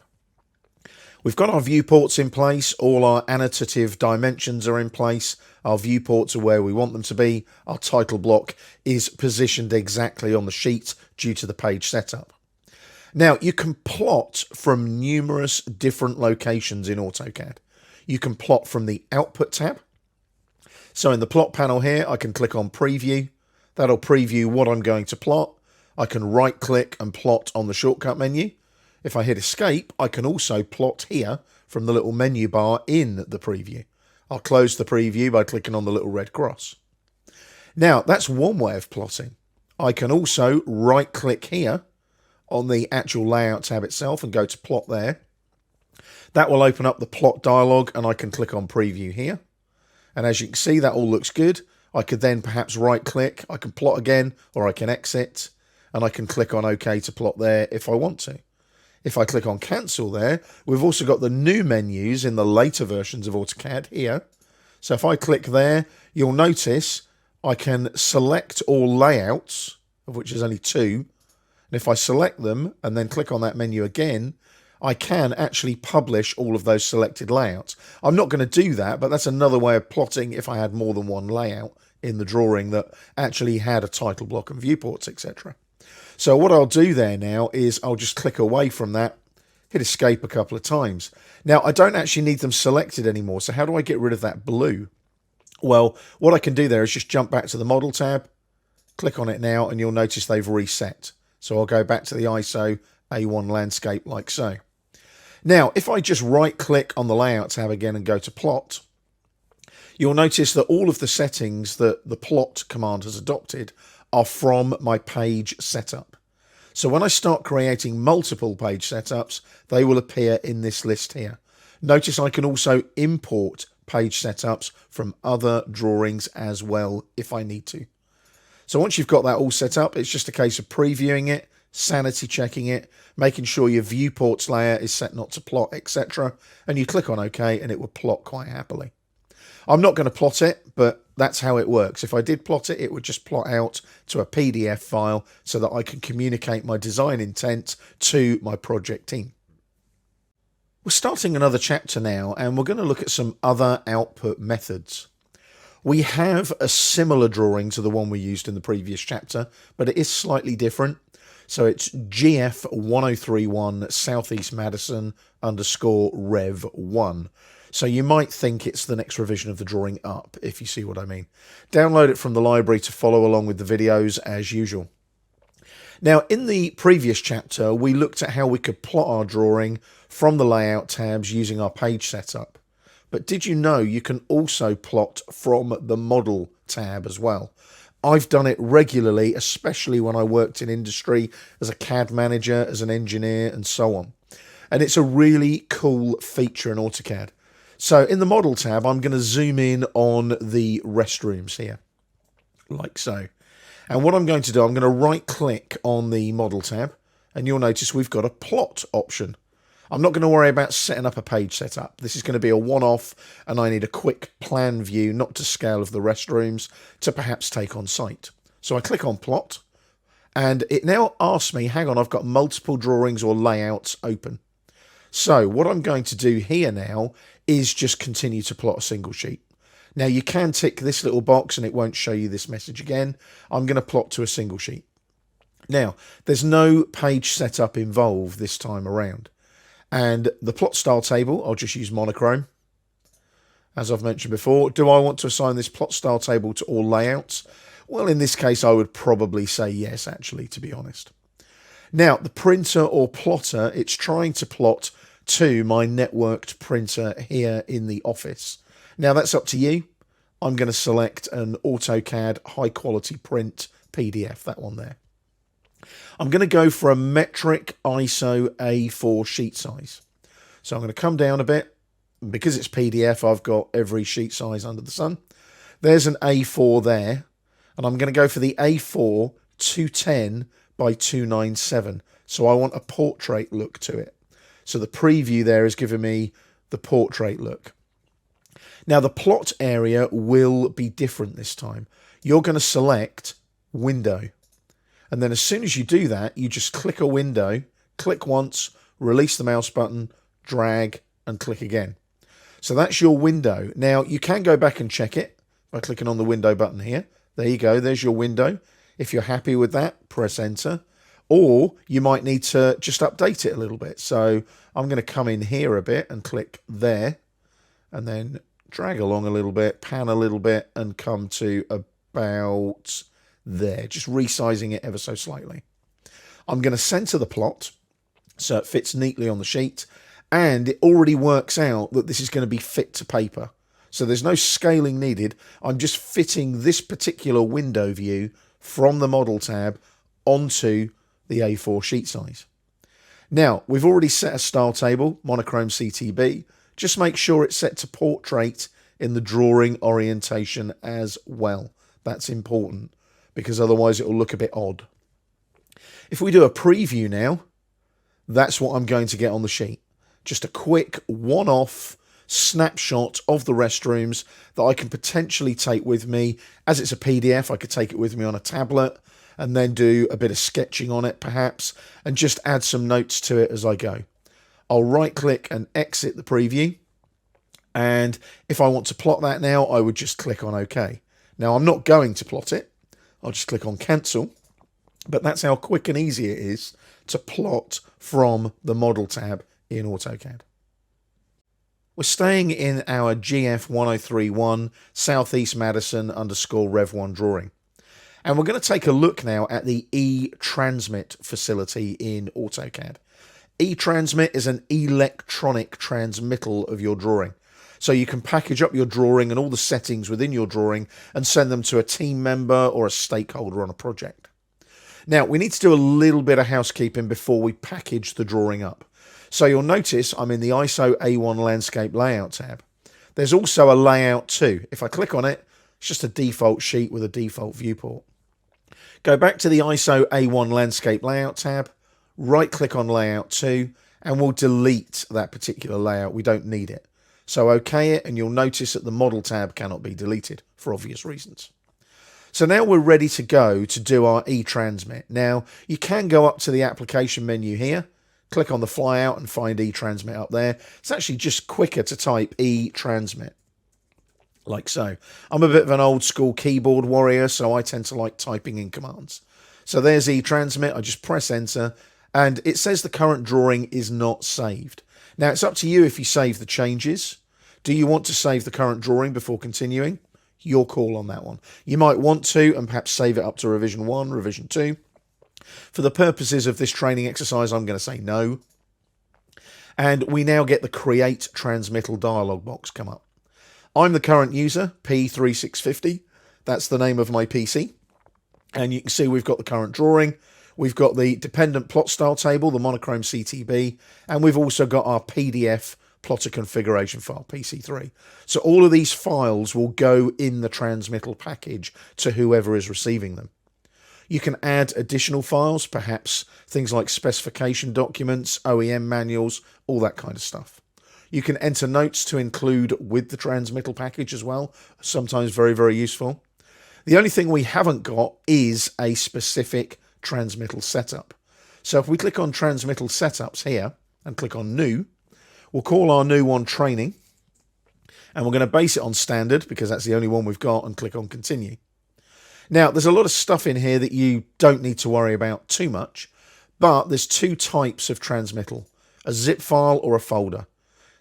We've got our viewports in place, all our annotative dimensions are in place, our viewports are where we want them to be, our title block is positioned exactly on the sheet due to the page setup. Now, you can plot from numerous different locations in AutoCAD. You can plot from the Output tab. So in the plot panel here, I can click on Preview. That'll preview what I'm going to plot. I can right-click and plot on the shortcut menu. If I hit Escape, I can also plot here from the little menu bar in the preview. I'll close the preview by clicking on the little red cross. Now, that's one way of plotting. I can also right-click here on the actual layout tab itself and go to plot there. That will open up the plot dialog, and I can click on preview here. And as you can see, that all looks good. I could then perhaps right click, I can plot again, or I can exit, and I can click on OK to plot there if I want to. If I click on cancel there, we've also got the new menus in the later versions of AutoCAD here. So if I click there, you'll notice I can select all layouts, of which there's only 2. And if I select them and then click on that menu again, I can actually publish all of those selected layouts. I'm not going to do that, but that's another way of plotting if I had more than one layout in the drawing that actually had a title block and viewports, etc. So what I'll do there now is I'll just click away from that, hit escape a couple of times. Now, I don't actually need them selected anymore, so how do I get rid of that blue? Well, what I can do there is just jump back to the Model tab, click on it now, and you'll notice they've reset. So I'll go back to the ISO A1 landscape like so. Now, if I just right-click on the Layout tab again and go to Plot, you'll notice that all of the settings that the Plot command has adopted are from my page setup. So when I start creating multiple page setups, they will appear in this list here. Notice I can also import page setups from other drawings as well if I need to. So once you've got that all set up, it's just a case of previewing it, sanity checking it, making sure your viewports layer is set not to plot, etc. And you click on OK and it will plot quite happily. I'm not going to plot it, but that's how it works. If I did plot it, it would just plot out to a PDF file so that I can communicate my design intent to my project team. We're starting another chapter now, and we're going to look at some other output methods. We have a similar drawing to the one we used in the previous chapter, but it is slightly different. So it's GF1031 Southeast Madison _ Rev 1. So you might think it's the next revision of the drawing up, if you see what I mean. Download it from the library to follow along with the videos as usual. Now, in the previous chapter, we looked at how we could plot our drawing from the layout tabs using our page setup. But did you know you can also plot from the model tab as well? I've done it regularly, especially when I worked in industry as a CAD manager, as an engineer, and so on. And it's a really cool feature in AutoCAD. So in the model tab, I'm going to zoom in on the restrooms here, like so. And what I'm going to do, I'm going to right click on the model tab, and you'll notice we've got a plot option. I'm not going to worry about setting up a page setup. This is going to be a one-off, and I need a quick plan view, not to scale, of the restrooms to perhaps take on site. So I click on plot, and it now asks me, hang on, I've got multiple drawings or layouts open. So what I'm going to do here now is just continue to plot a single sheet. Now you can tick this little box and it won't show you this message again. I'm going to plot to a single sheet. Now there's no page setup involved this time around. And the plot style table, I'll just use monochrome. As I've mentioned before, do I want to assign this plot style table to all layouts? Well, in this case, I would probably say yes, actually, to be honest. Now, the printer or plotter, it's trying to plot to my networked printer here in the office. Now, that's up to you. I'm going to select an AutoCAD high quality print PDF, that one there. I'm going to go for a metric ISO A4 sheet size. So I'm going to come down a bit. Because it's PDF, I've got every sheet size under the sun. There's an A4 there. And I'm going to go for the A4 210 by 297. So I want a portrait look to it. So the preview there is giving me the portrait look. Now the plot area will be different this time. You're going to select window. And then as soon as you do that, you just click a window, click once, release the mouse button, drag, and click again. So that's your window. Now you can go back and check it by clicking on the window button here. There you go, there's your window. If you're happy with that, press enter. Or you might need to just update it a little bit. So I'm going to come in here a bit and click there, and then drag along a little bit, pan a little bit, and come to about there, just resizing it ever so slightly. I'm going to center the plot so it fits neatly on the sheet, and it already works out that this is going to be fit to paper. So there's no scaling needed. I'm just fitting this particular window view from the model tab onto the A4 sheet size. Now, we've already set a style table, monochrome CTB. Just make sure it's set to portrait in the drawing orientation as well. That's important, because otherwise it will look a bit odd. If we do a preview now, that's what I'm going to get on the sheet. Just a quick one-off snapshot of the restrooms that I can potentially take with me. As it's a PDF, I could take it with me on a tablet and then do a bit of sketching on it perhaps, and just add some notes to it as I go. I'll right click and exit the preview. And if I want to plot that now, I would just click on OK. Now I'm not going to plot it. I'll just click on cancel. But that's how quick and easy it is to plot from the model tab in AutoCAD. We're staying in our GF1031 Southeast Madison _ Rev1 drawing. And we're going to take a look now at the e-transmit facility in AutoCAD. E-transmit is an electronic transmittal of your drawing. So you can package up your drawing and all the settings within your drawing and send them to a team member or a stakeholder on a project. Now, we need to do a little bit of housekeeping before we package the drawing up. So you'll notice I'm in the ISO A1 Landscape Layout tab. There's also a Layout 2. If I click on it, it's just a default sheet with a default viewport. Go back to the ISO A1 Landscape Layout tab, right-click on Layout 2, and we'll delete that particular layout. We don't need it. So OK it, and you'll notice that the Model tab cannot be deleted for obvious reasons. So now we're ready to go to do our e-transmit. Now, you can go up to the application menu here, click on the flyout and find e-transmit up there. It's actually just quicker to type e-transmit, like so. I'm a bit of an old school keyboard warrior, so I tend to like typing in commands. So there's e-transmit. I just press enter, and it says the current drawing is not saved. Now, it's up to you if you save the changes. Do you want to save the current drawing before continuing? Your call on that one. You might want to, and perhaps save it up to revision 1, revision 2. For the purposes of this training exercise, I'm going to say no. And we now get the Create Transmittal dialog box come up. I'm the current user, P3650. That's the name of my PC. And you can see we've got the current drawing. We've got the dependent plot style table, the monochrome CTB, and we've also got our PDF plotter configuration file, PC3. So all of these files will go in the transmittal package to whoever is receiving them. You can add additional files, perhaps things like specification documents, OEM manuals, all that kind of stuff. You can enter notes to include with the transmittal package as well, sometimes very, very useful. The only thing we haven't got is a specific transmittal setup. So if we click on transmittal setups here and click on new, we'll call our new one training, and we're going to base it on standard because that's the only one we've got, and click on continue. Now, there's a lot of stuff in here that you don't need to worry about too much, but there's two types of transmittal, a zip file or a folder.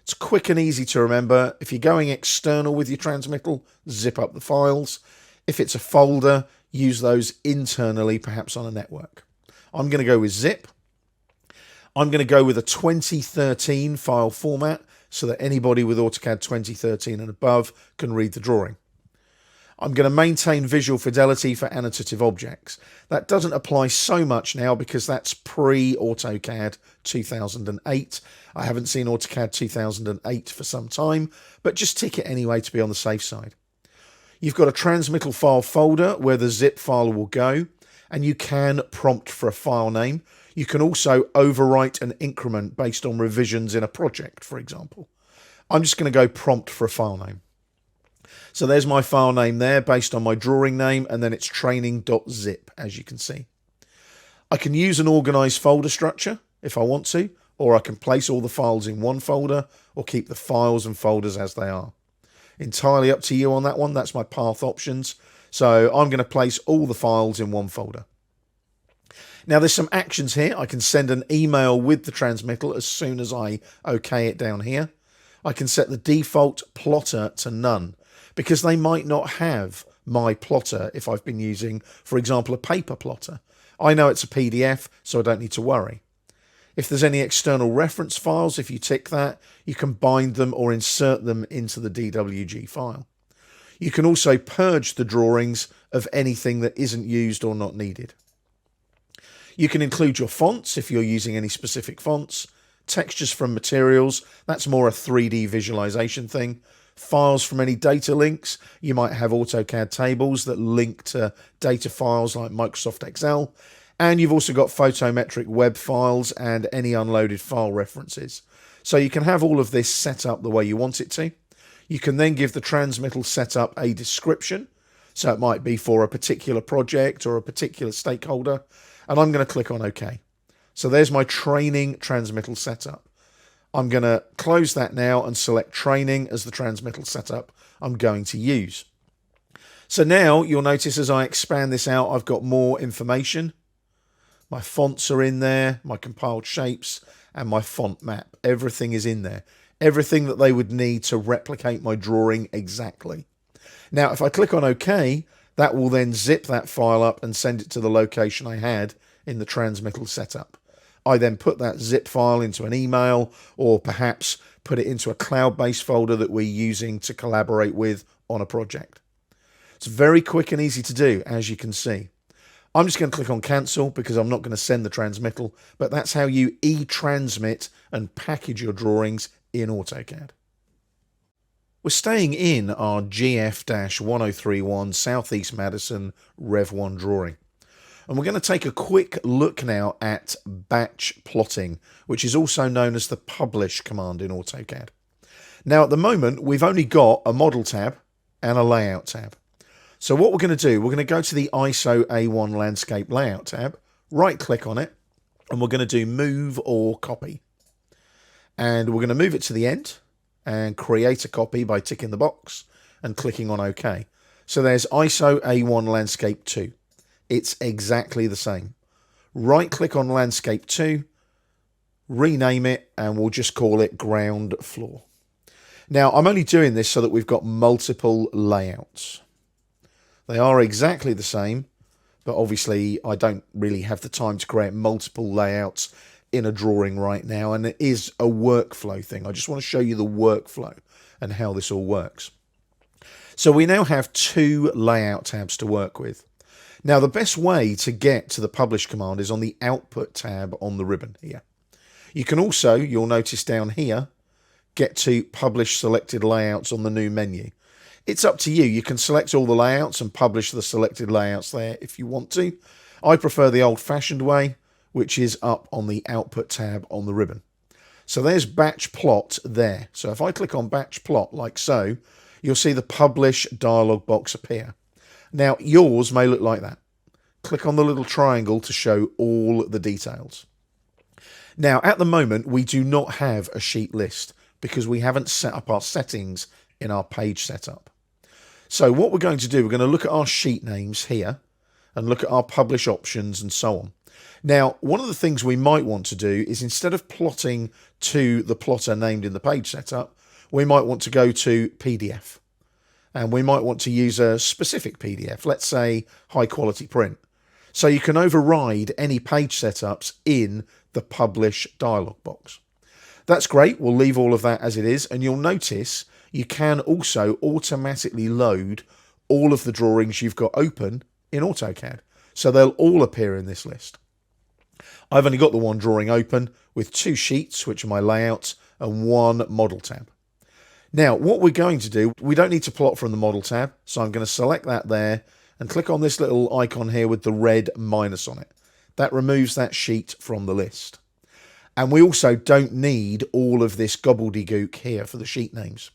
It's quick and easy to remember. If you're going external with your transmittal, zip up the files. If it's a folder, use those internally, perhaps on a network. I'm going to go with zip. I'm going to go with a 2013 file format so that anybody with AutoCAD 2013 and above can read the drawing. I'm going to maintain visual fidelity for annotative objects. That doesn't apply so much now because that's pre-AutoCAD 2008. I haven't seen AutoCAD 2008 for some time, but just tick it anyway to be on the safe side. You've got a transmittal file folder where the zip file will go, and you can prompt for a file name. You can also overwrite an increment based on revisions in a project, for example. I'm just going to go prompt for a file name. So there's my file name there based on my drawing name, and then it's training.zip, as you can see. I can use an organized folder structure if I want to, or I can place all the files in one folder or keep the files and folders as they are. Entirely up to you on that one. That's my path options. So I'm going to place all the files in one folder. Now there's some actions here. I can send an email with the transmittal as soon as I OK it down here. I can set the default plotter to none because they might not have my plotter if I've been using, for example, a paper plotter. I know it's a PDF, so I don't need to worry. If there's any external reference files, if you tick that, you can bind them or insert them into the DWG file. You can also purge the drawings of anything that isn't used or not needed. You can include your fonts if you're using any specific fonts, textures from materials, that's more a 3D visualization thing, files from any data links. You might have AutoCAD tables that link to data files like Microsoft Excel, and you've also got photometric web files and any unloaded file references. So you can have all of this set up the way you want it to. You can then give the transmittal setup a description. So it might be for a particular project or a particular stakeholder. And I'm going to click on OK. So there's my training transmittal setup. I'm going to close that now and select training as the transmittal setup I'm going to use. So now you'll notice as I expand this out, I've got more information. My fonts are in there, my compiled shapes, and my font map. Everything is in there. Everything that they would need to replicate my drawing exactly. Now, if I click on OK, that will then zip that file up and send it to the location I had in the transmittal setup. I then put that zip file into an email, or perhaps put it into a cloud-based folder that we're using to collaborate with on a project. It's very quick and easy to do, as you can see. I'm just going to click on cancel because I'm not going to send the transmittal, but that's how you e-transmit and package your drawings in AutoCAD. We're staying in our GF-1031 Southeast Madison Rev 1 drawing. And we're going to take a quick look now at batch plotting, which is also known as the publish command in AutoCAD. Now at the moment, we've only got a model tab and a layout tab. So what we're going to do, we're going to go to the ISO A1 landscape layout tab, right click on it, and we're going to do move or copy. And we're going to move it to the end and create a copy by ticking the box and clicking on OK. So there's ISO A1 landscape 2. It's exactly the same. Right click on landscape 2, rename it, and we'll just call it ground floor. Now I'm only doing this so that we've got multiple layouts. They are exactly the same, but obviously I don't really have the time to create multiple layouts in a drawing right now, and it is a workflow thing. I just want to show you the workflow and how this all works. So we now have 2 layout tabs to work with. Now the best way to get to the publish command is on the output tab on the ribbon here. You can also, you'll notice down here, get to publish selected layouts on the new menu. It's up to you. You can select all the layouts and publish the selected layouts there if you want to. I prefer the old-fashioned way, which is up on the output tab on the ribbon. So there's batch plot there. So if I click on batch plot like so, you'll see the publish dialog box appear. Now yours may look like that. Click on the little triangle to show all the details. Now at the moment we do not have a sheet list because we haven't set up our settings in our page setup. So what we're going to do, we're going to look at our sheet names here and look at our publish options and so on. Now, one of the things we might want to do is instead of plotting to the plotter named in the page setup, we might want to go to PDF. And we might want to use a specific PDF, let's say high quality print. So you can override any page setups in the publish dialog box. That's great. We'll leave all of that as it is. And you'll notice you can also automatically load all of the drawings you've got open in AutoCAD. So they'll all appear in this list. I've only got the one drawing open with 2 sheets, which are my layouts, and 1 model tab. Now, what we're going to do, we don't need to plot from the model tab. So I'm going to select that there and click on this little icon here with the red minus on it. That removes that sheet from the list. And we also don't need all of this gobbledygook here for the sheet names.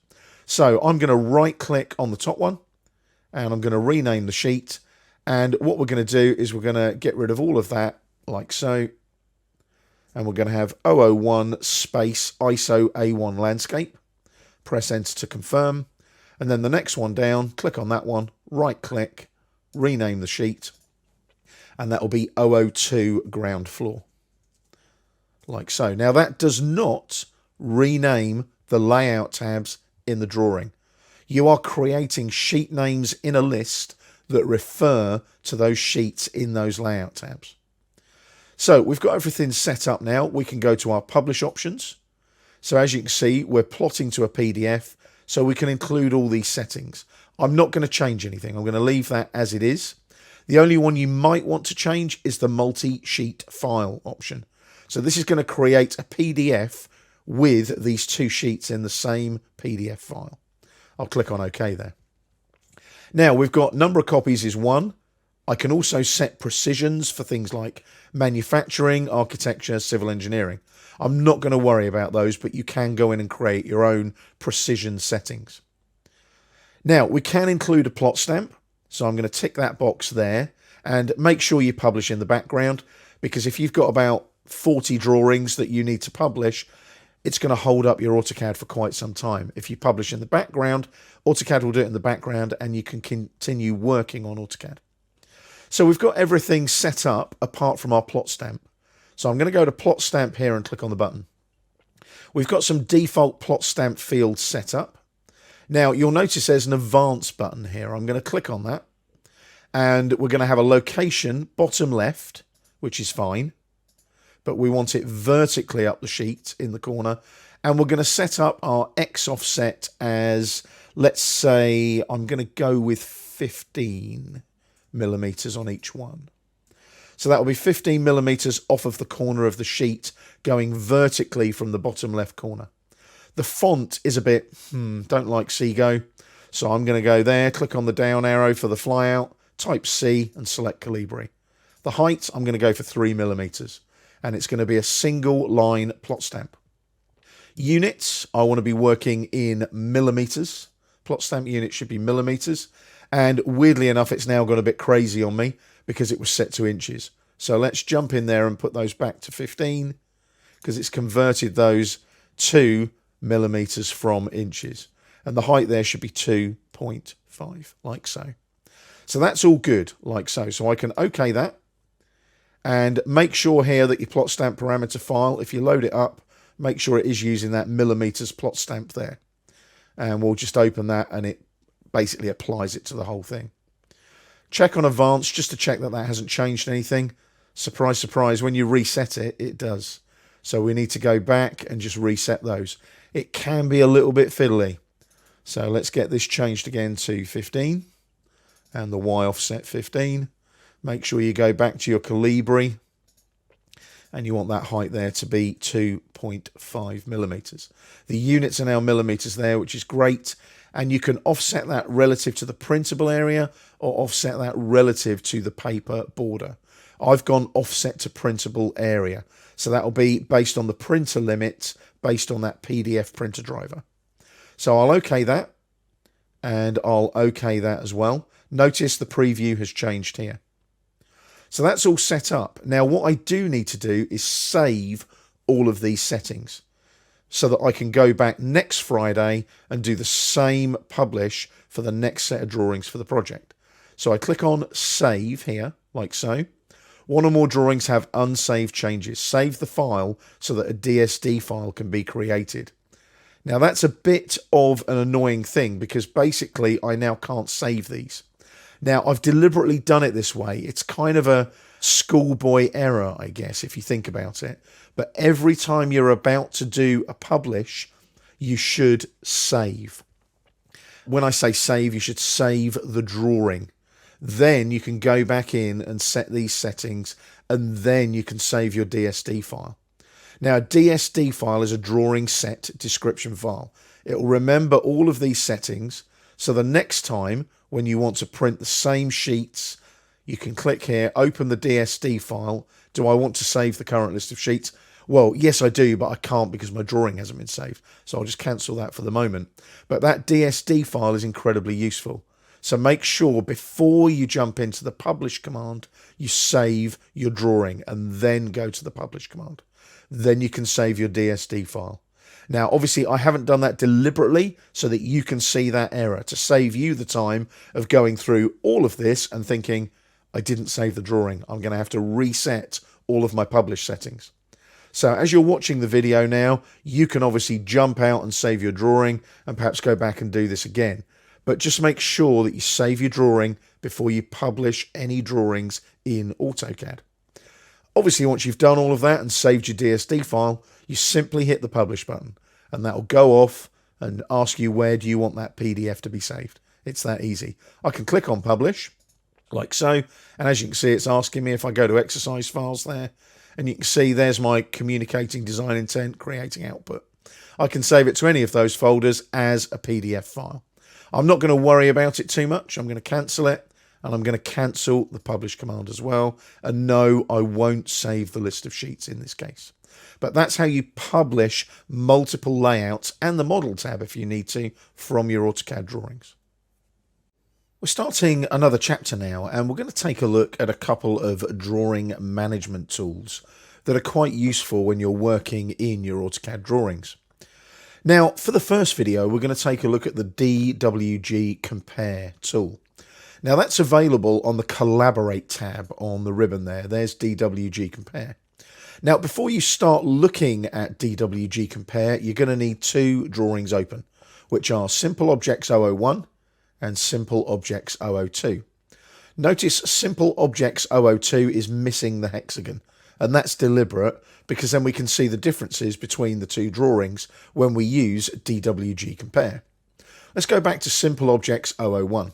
So I'm going to right click on the top one and I'm going to rename the sheet. And what we're going to do is we're going to get rid of all of that like so. And we're going to have 001 space ISO A1 landscape. Press enter to confirm. And then the next one down, click on that one, right click, rename the sheet. And that will be 002 ground floor. Like so. Now that does not rename the layout tabs in the drawing. You are creating sheet names in a list that refer to those sheets in those layout tabs. So we've got everything set up now. We can go to our publish options. So as you can see, we're plotting to a PDF, so we can include all these settings. I'm not going to change anything. I'm going to leave that as it is. The only one you might want to change is the multi-sheet file option. So this is going to create a PDF with these 2 sheets in the same PDF file. I'll click on OK there. Now we've got number of copies is 1. I can also set precisions for things like manufacturing, architecture, civil engineering. I'm not going to worry about those, but you can go in and create your own precision settings. Now we can include a plot stamp. So I'm going to tick that box there and make sure you publish in the background, because if you've got about 40 drawings that you need to publish, it's going to hold up your AutoCAD for quite some time. If you publish in the background, AutoCAD will do it in the background and you can continue working on AutoCAD. So we've got everything set up apart from our plot stamp. So I'm going to go to plot stamp here and click on the button. We've got some default plot stamp fields set up. Now you'll notice there's an advanced button here. I'm going to click on that and we're going to have a location bottom left, which is fine, but we want it vertically up the sheet in the corner. And we're going to set up our X offset as, let's say, I'm going to go with 15 millimeters on each one. So that will be 15 millimeters off of the corner of the sheet going vertically from the bottom left corner. The font is a bit, don't like Seago. So I'm going to go there, click on the down arrow for the flyout, type C and select Calibri. The height, I'm going to go for 3 millimeters. And it's going to be a single line plot stamp. Units, I want to be working in millimeters. Plot stamp unit should be millimeters. And weirdly enough, it's now gone a bit crazy on me because it was set to inches. So let's jump in there and put those back to 15 because it's converted those to millimeters from inches. And the height there should be 2.5, like so. So that's all good, like so. So I can OK that. And make sure here that your plot stamp parameter file, if you load it up, make sure it is using that millimeters plot stamp there. And we'll just open that and it basically applies it to the whole thing. Check on advanced just to check that that hasn't changed anything. Surprise, surprise, when you reset it, it does. So we need to go back and just reset those. It can be a little bit fiddly. So let's get this changed again to 15 and the Y offset 15. Make sure you go back to your Calibri and you want that height there to be 2.5 millimeters. The units are now millimeters there, which is great. And you can offset that relative to the printable area or offset that relative to the paper border. I've gone offset to printable area. So that will be based on the printer limit, based on that PDF printer driver. So I'll OK that and I'll OK that as well. Notice the preview has changed here. So that's all set up. Now what I do need to do is save all of these settings so that I can go back next Friday and do the same publish for the next set of drawings for the project. So I click on save here, like so. One or more drawings have unsaved changes. Save the file so that a DSD file can be created. Now that's a bit of an annoying thing because basically I now can't save these. Now, I've deliberately done it this way. It's kind of a schoolboy error, I guess, if you think about it. But every time you're about to do a publish, you should save. When I say save, you should save the drawing. Then you can go back in and set these settings, and then you can save your DSD file. Now, a DSD file is a drawing set description file. It will remember all of these settings, so the next time when you want to print the same sheets, you can click here, open the DSD file. Do I want to save the current list of sheets? Well, yes, I do, but I can't because my drawing hasn't been saved. So I'll just cancel that for the moment. But that DSD file is incredibly useful. So make sure before you jump into the publish command, you save your drawing and then go to the publish command. Then you can save your DSD file. Now, obviously, I haven't done that deliberately so that you can see that error, to save you the time of going through all of this and thinking, I didn't save the drawing. I'm going to have to reset all of my publish settings. So as you're watching the video now, you can obviously jump out and save your drawing and perhaps go back and do this again. But just make sure that you save your drawing before you publish any drawings in AutoCAD. Obviously, once you've done all of that and saved your DSD file, you simply hit the publish button and that will go off and ask you where do you want that PDF to be saved. It's that easy. I can click on publish like so. And as you can see, it's asking me if I go to exercise files there, and you can see there's my communicating design intent, creating output. I can save it to any of those folders as a PDF file. I'm not going to worry about it too much. I'm going to cancel it. And I'm going to cancel the publish command as well. And no, I won't save the list of sheets in this case. But that's how you publish multiple layouts and the model tab if you need to from your AutoCAD drawings. We're starting another chapter now, and we're going to take a look at a couple of drawing management tools. that are quite useful when you're working in your AutoCAD drawings. Now, for the first video, we're going to take a look at the DWG Compare tool. Now, that's available on the Collaborate tab on the ribbon there. There's DWG Compare. Now, before you start looking at DWG Compare, you're going to need two drawings open, which are Simple Objects 001 and Simple Objects 002. Notice Simple Objects 002 is missing the hexagon, and that's deliberate because then we can see the differences between the two drawings when we use DWG Compare. Let's go back to Simple Objects 001.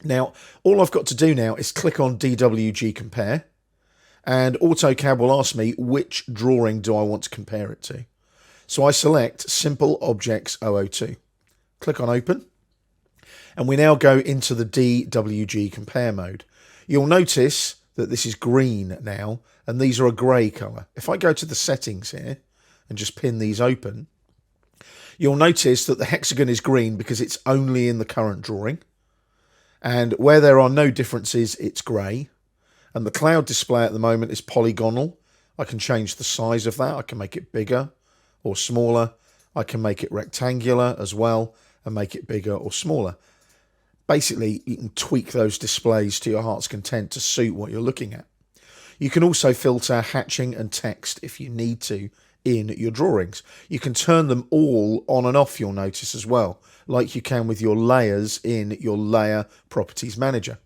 Now, all I've got to do now is click on DWG Compare, and AutoCAD will ask me which drawing do I want to compare it to. So I select Simple Objects 002. Click on Open, and we now go into the DWG Compare mode. You'll notice that this is green now, and these are a grey colour. If I go to the settings here and just pin these open, you'll notice that the hexagon is green because it's only in the current drawing. And where there are no differences, it's grey. And the cloud display at the moment is polygonal. I can change the size of that. I can make it bigger or smaller. I can make it rectangular as well and make it bigger or smaller. Basically, you can tweak those displays to your heart's content to suit what you're looking at. You can also filter hatching and text if you need to in your drawings. You can turn them all on and off, you'll notice as well, like you can with your layers in your Layer Properties Manager.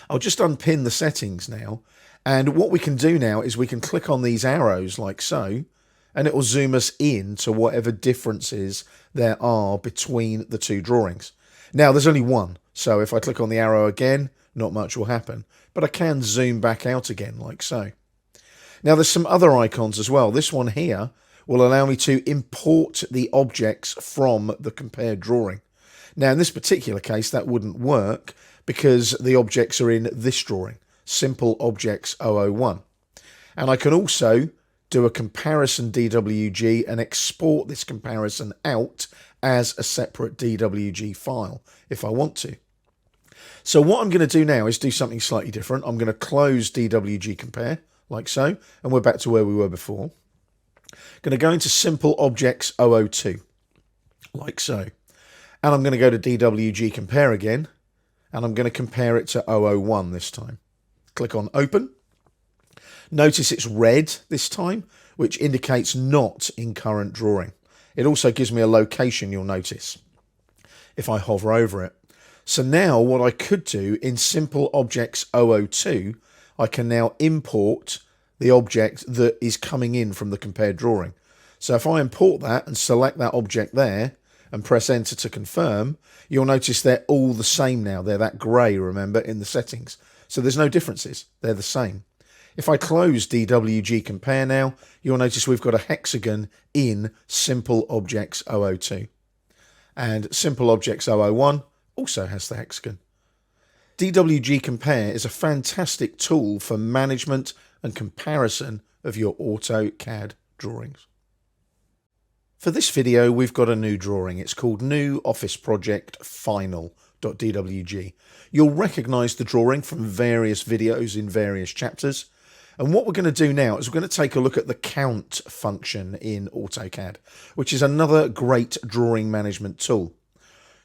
I'll just unpin the settings now, and what we can do now is we can click on these arrows like so, and it will zoom us in to whatever differences there are between the two drawings. Now, there's only one, so if I click on the arrow again, not much will happen, but I can zoom back out again like so. Now, there's some other icons as well. This one here will allow me to import the objects from the compared drawing. Now, in this particular case, that wouldn't work because the objects are in this drawing, Simple Objects 001. And I can also do a comparison DWG and export this comparison out as a separate DWG file if I want to. So what I'm going to do now is do something slightly different. I'm going to close DWG Compare, like so, and we're back to where we were before. Going to go into Simple Objects 002, like so. And I'm going to go to DWG Compare again, and I'm going to compare it to 001 this time. Click on Open. Notice it's red this time, which indicates not in current drawing. It also gives me a location, you'll notice, if I hover over it. So now what I could do in Simple Objects 002, I can now import the object that is coming in from the compared drawing. So if I import that and select that object there and press enter to confirm, you'll notice they're all the same now. They're that grey, remember, in the settings. So there's no differences. They're the same. If I close DWG Compare now, you'll notice we've got a hexagon in Simple Objects 002. And Simple Objects 001 also has the hexagon. DWG Compare is a fantastic tool for management and comparison of your AutoCAD drawings. For this video, we've got a new drawing. It's called New Office Project Final.dwg. You'll recognize the drawing from various videos in various chapters. And what we're going to do now is we're going to take a look at the count function in AutoCAD, which is another great drawing management tool.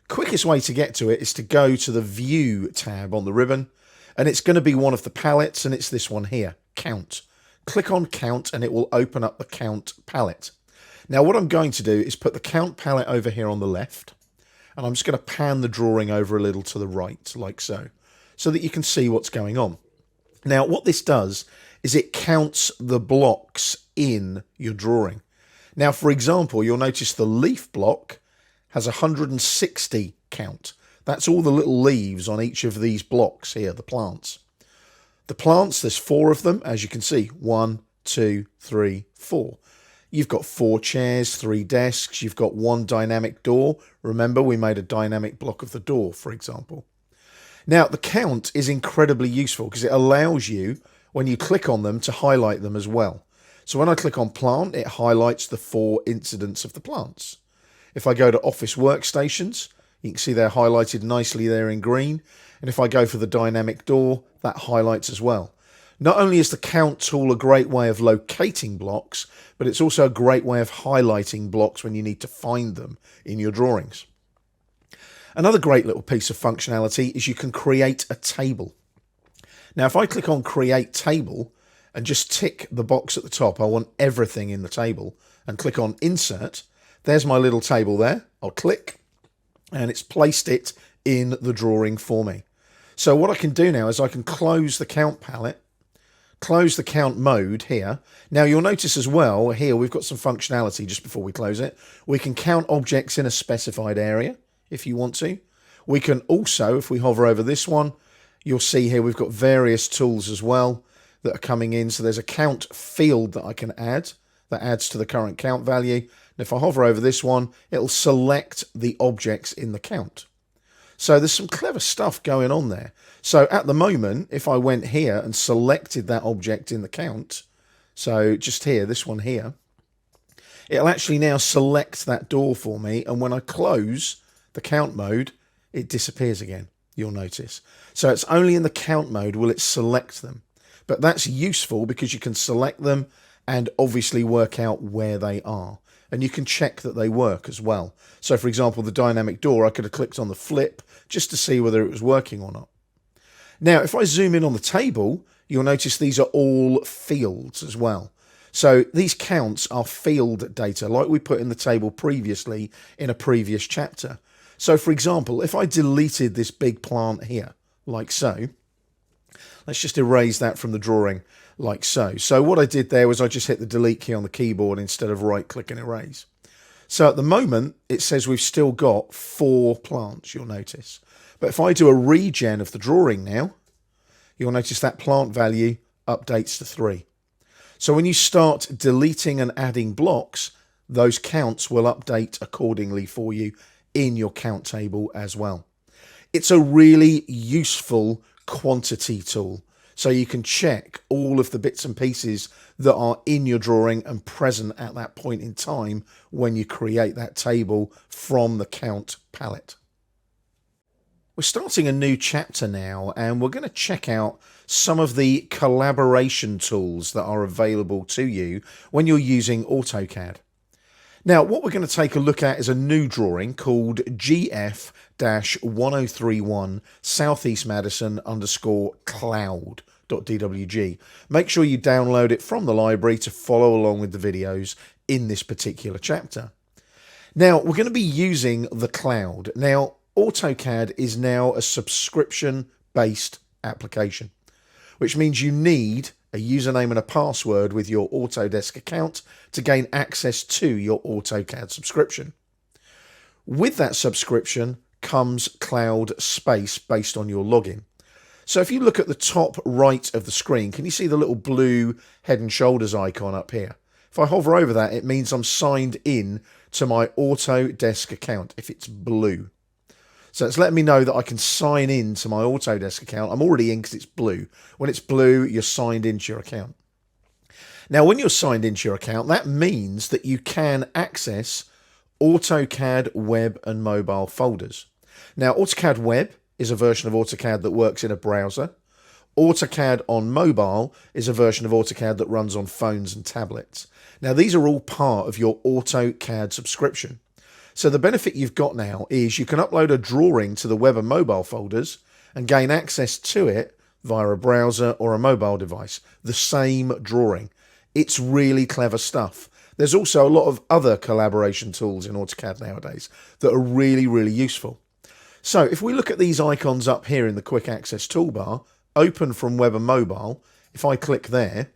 Quickest way to get to it is to go to the View tab on the ribbon, and it's going to be one of the palettes, and it's this one here, Count. Click on Count and it will open up the Count palette. Now what I'm going to do is put the Count palette over here on the left, and I'm just going to pan the drawing over a little to the right, like so that you can see what's going on. Now what this does is it counts the blocks in your drawing. Now, for example, you'll notice the leaf block has 160 count. That's all the little leaves on each of these blocks here, the plants. The plants, there's 4 of them, as you can see. 1, 2, 3, 4. You've got 4 chairs, 3 desks. You've got 1 dynamic door. Remember, we made a dynamic block of the door, for example. Now, the count is incredibly useful because it allows you, when you click on them, to highlight them as well. So when I click on plant, it highlights the 4 incidents of the plants. If I go to Office Workstations, you can see they're highlighted nicely there in green. And if I go for the dynamic door, that highlights as well. Not only is the count tool a great way of locating blocks, but it's also a great way of highlighting blocks when you need to find them in your drawings. Another great little piece of functionality is you can create a table. Now, if I click on Create Table and just tick the box at the top, I want everything in the table, and click on Insert, there's my little table there. I'll click, and it's placed it in the drawing for me. So what I can do now is I can close the count palette, close the count mode here. Now you'll notice as well, here we've got some functionality just before we close it. We can count objects in a specified area if you want to. We can also, if we hover over this one, you'll see here we've got various tools as well that are coming in. So there's a count field that I can add that adds to the current count value. And if I hover over this one, it'll select the objects in the count. So there's some clever stuff going on there. So at the moment, if I went here and selected that object in the count, so just here, this one here, it'll actually now select that door for me. And when I close the count mode, it disappears again, you'll notice. So it's only in the count mode will it select them. But that's useful because you can select them and obviously work out where they are. And you can check that they work as well. So for example, the dynamic door, I could have clicked on the flip just to see whether it was working or not. Now, if I zoom in on the table, you'll notice these are all fields as well. So these counts are field data like we put in the table previously in a previous chapter. So for example, if I deleted this big plant here, like so, let's just erase that from the drawing like so. So what I did there was I just hit the delete key on the keyboard instead of right click and erase. So at the moment, it says we've still got 4 plants, you'll notice. But if I do a regen of the drawing now, you'll notice that plant value updates to 3. So when you start deleting and adding blocks, those counts will update accordingly for you in your count table as well. It's a really useful quantity tool. So you can check all of the bits and pieces that are in your drawing and present at that point in time when you create that table from the count palette. We're starting a new chapter now, and we're going to check out some of the collaboration tools that are available to you when you're using AutoCAD. Now, what we're going to take a look at is a new drawing called GF-1031 Southeast Madison _cloud.dwg. Make sure you download it from the library to follow along with the videos in this particular chapter. Now, we're going to be using the cloud. Now, AutoCAD is now a subscription-based application, which means you need a username and a password with your Autodesk account to gain access to your AutoCAD subscription. With that subscription comes cloud space based on your login. So if you look at the top right of the screen, can you see the little blue Head and Shoulders icon up here? If I hover over that, it means I'm signed in to my Autodesk account if it's blue. So it's letting me know that I can sign in to my Autodesk account. I'm already in because it's blue. When it's blue, you're signed into your account. Now, when you're signed into your account, that means that you can access AutoCAD web and mobile folders. Now, AutoCAD web is a version of AutoCAD that works in a browser. AutoCAD on mobile is a version of AutoCAD that runs on phones and tablets. Now, these are all part of your AutoCAD subscription. So the benefit you've got now is you can upload a drawing to the web and mobile folders and gain access to it via a browser or a mobile device. The same drawing. It's really clever stuff. There's also a lot of other collaboration tools in AutoCAD nowadays that are really, really useful. So if we look at these icons up here in the quick access toolbar, open from web and mobile, if I click there,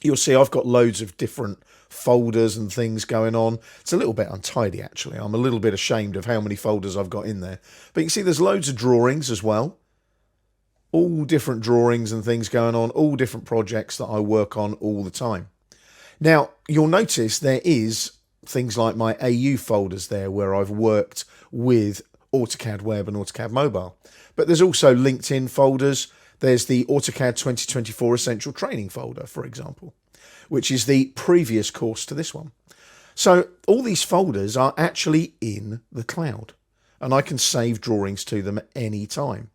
you'll see I've got loads of different folders and things going on. It's a little bit untidy actually. I'm a little bit ashamed of how many folders I've got in there. But you can see there's loads of drawings as well. All different drawings and things going on, all different projects that I work on all the time. Now, you'll notice there is things like my AU folders there where I've worked with AutoCAD Web and AutoCAD Mobile. But there's also LinkedIn folders. There's the AutoCAD 2024 Essential Training folder, for example, which is the previous course to this one. So all these folders are actually in the cloud, and I can save drawings to them at any time.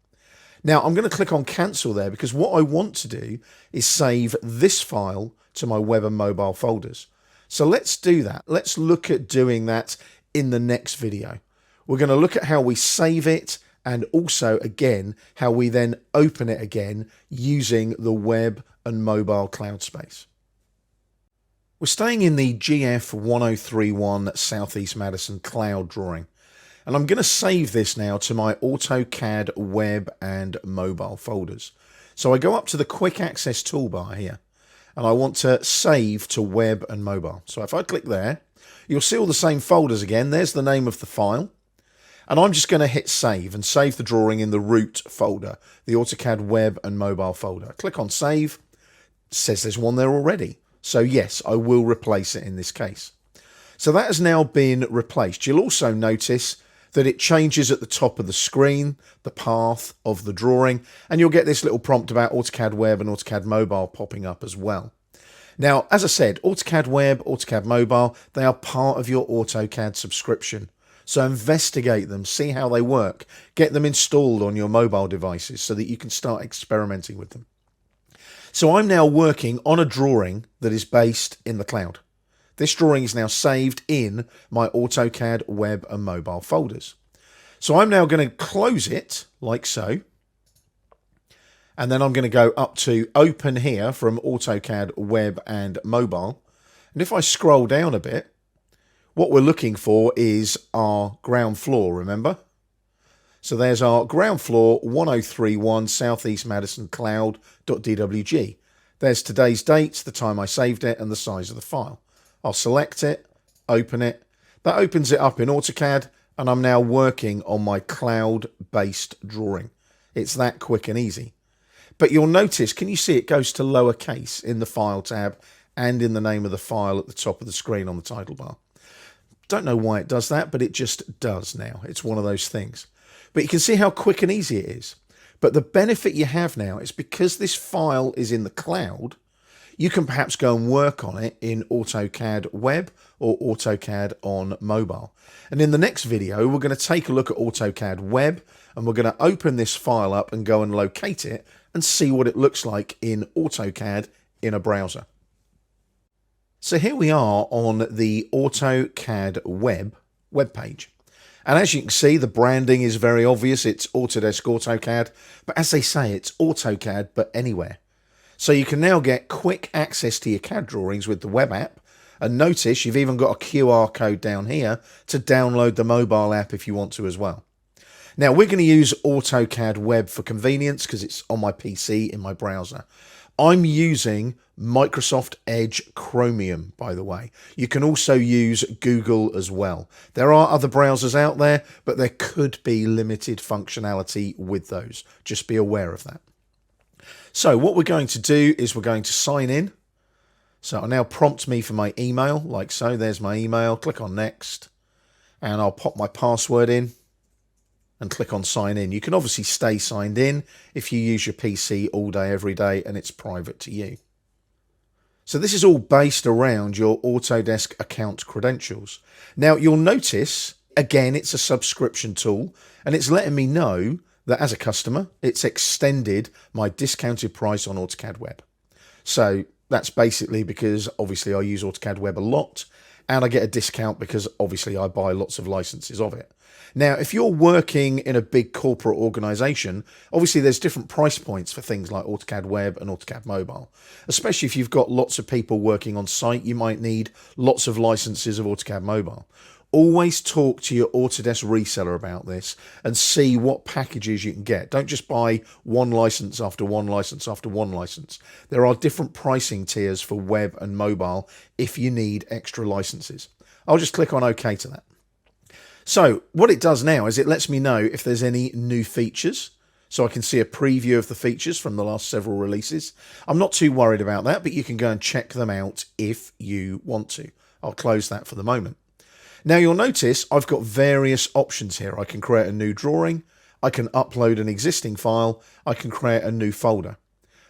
Now I'm going to click on cancel there because what I want to do is save this file to my web and mobile folders. So let's do that. Let's look at doing that in the next video. We're going to look at how we save it and also again how we then open it again using the web and mobile cloud space. We're staying in the GF 1031 Southeast Madison cloud drawing. And I'm going to save this now to my AutoCAD web and mobile folders. So I go up to the quick access toolbar here and I want to save to web and mobile. So if I click there, you'll see all the same folders again. There's the name of the file. And I'm just going to hit save and save the drawing in the root folder, the AutoCAD web and mobile folder. Click on save. It says there's one there already. So yes, I will replace it in this case. So that has now been replaced. You'll also notice that it changes at the top of the screen, the path of the drawing, and you'll get this little prompt about AutoCAD Web and AutoCAD Mobile popping up as well. Now, as I said, AutoCAD Web, AutoCAD Mobile, they are part of your AutoCAD subscription. So investigate them, see how they work, get them installed on your mobile devices so that you can start experimenting with them. So I'm now working on a drawing that is based in the cloud. This drawing is now saved in my AutoCAD web and mobile folders. So I'm now going to close it like so. And then I'm going to go up to open here from AutoCAD web and mobile. And if I scroll down a bit, what we're looking for is our ground floor, remember? So there's our ground floor 1031 Southeast Madison cloud.dwg. There's today's date, the time I saved it, and the size of the file. I'll select it, open it. That opens it up in AutoCAD, and I'm now working on my cloud-based drawing. It's that quick and easy. But you'll notice, can you see it goes to lowercase in the File tab and in the name of the file at the top of the screen on the title bar? Don't know why it does that, but it just does now. It's one of those things. But you can see how quick and easy it is. But the benefit you have now is because this file is in the cloud, you can perhaps go and work on it in AutoCAD Web or AutoCAD on mobile. And in the next video, we're going to take a look at AutoCAD Web and we're going to open this file up and go and locate it and see what it looks like in AutoCAD in a browser. So here we are on the AutoCAD web page. And as you can see, the branding is very obvious. It's Autodesk AutoCAD, but as they say, it's AutoCAD, but anywhere. So you can now get quick access to your CAD drawings with the web app. And notice you've even got a QR code down here to download the mobile app if you want to as well. Now we're going to use AutoCAD Web for convenience because it's on my PC in my browser. I'm using Microsoft Edge Chromium, by the way. You can also use Google as well. There are other browsers out there, but there could be limited functionality with those. Just be aware of that. So what we're going to do is we're going to sign in. So it'll now prompt me for my email, like so. There's my email. Click on next. And I'll pop my password in and click on sign in. You can obviously stay signed in if you use your PC all day, every day, and it's private to you. So this is all based around your Autodesk account credentials. Now you'll notice, again, it's a subscription tool and it's letting me know that as a customer, it's extended my discounted price on AutoCAD Web. So that's basically because obviously I use AutoCAD Web a lot and I get a discount because obviously I buy lots of licenses of it. Now, if you're working in a big corporate organization, obviously there's different price points for things like AutoCAD Web and AutoCAD Mobile. Especially if you've got lots of people working on site, you might need lots of licenses of AutoCAD Mobile. Always talk to your Autodesk reseller about this and see what packages you can get. Don't just buy one license after one license after one license. There are different pricing tiers for web and mobile if you need extra licenses. I'll just click on OK to that. So what it does now is it lets me know if there's any new features. So I can see a preview of the features from the last several releases. I'm not too worried about that, but you can go and check them out if you want to. I'll close that for the moment. Now you'll notice I've got various options here. I can create a new drawing, I can upload an existing file, I can create a new folder.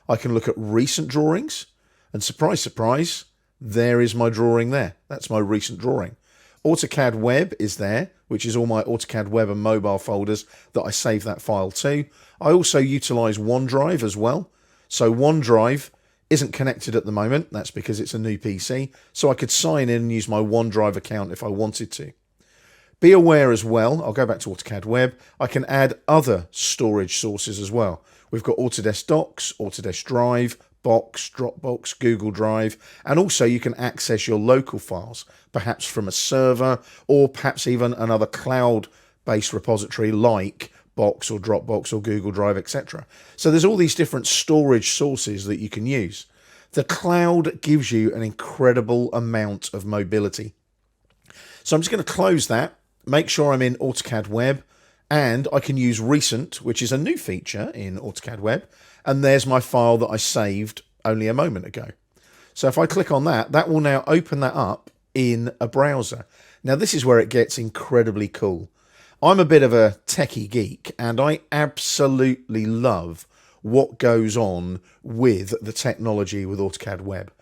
I can look at recent drawings, and surprise, surprise, there is my drawing there. That's my recent drawing. AutoCAD Web is there, which is all my AutoCAD Web and mobile folders that I save that file to. I also utilize OneDrive as well. So OneDrive isn't connected at the moment. That's because it's a new PC. So I could sign in and use my OneDrive account if I wanted to. Be aware as well, I'll go back to AutoCAD Web, I can add other storage sources as well. We've got Autodesk Docs, Autodesk Drive, Box, Dropbox, Google Drive, and also you can access your local files, perhaps from a server or perhaps even another cloud-based repository like Box or Dropbox or Google Drive, etc. So there's all these different storage sources that you can use. The cloud gives you an incredible amount of mobility. So I'm just going to close that, make sure I'm in AutoCAD Web, and I can use Recent, which is a new feature in AutoCAD Web, and there's my file that I saved only a moment ago. So if I click on that, that will now open that up in a browser. Now this is where it gets incredibly cool. I'm a bit of a techie geek, and I absolutely love what goes on with the technology with AutoCAD Web.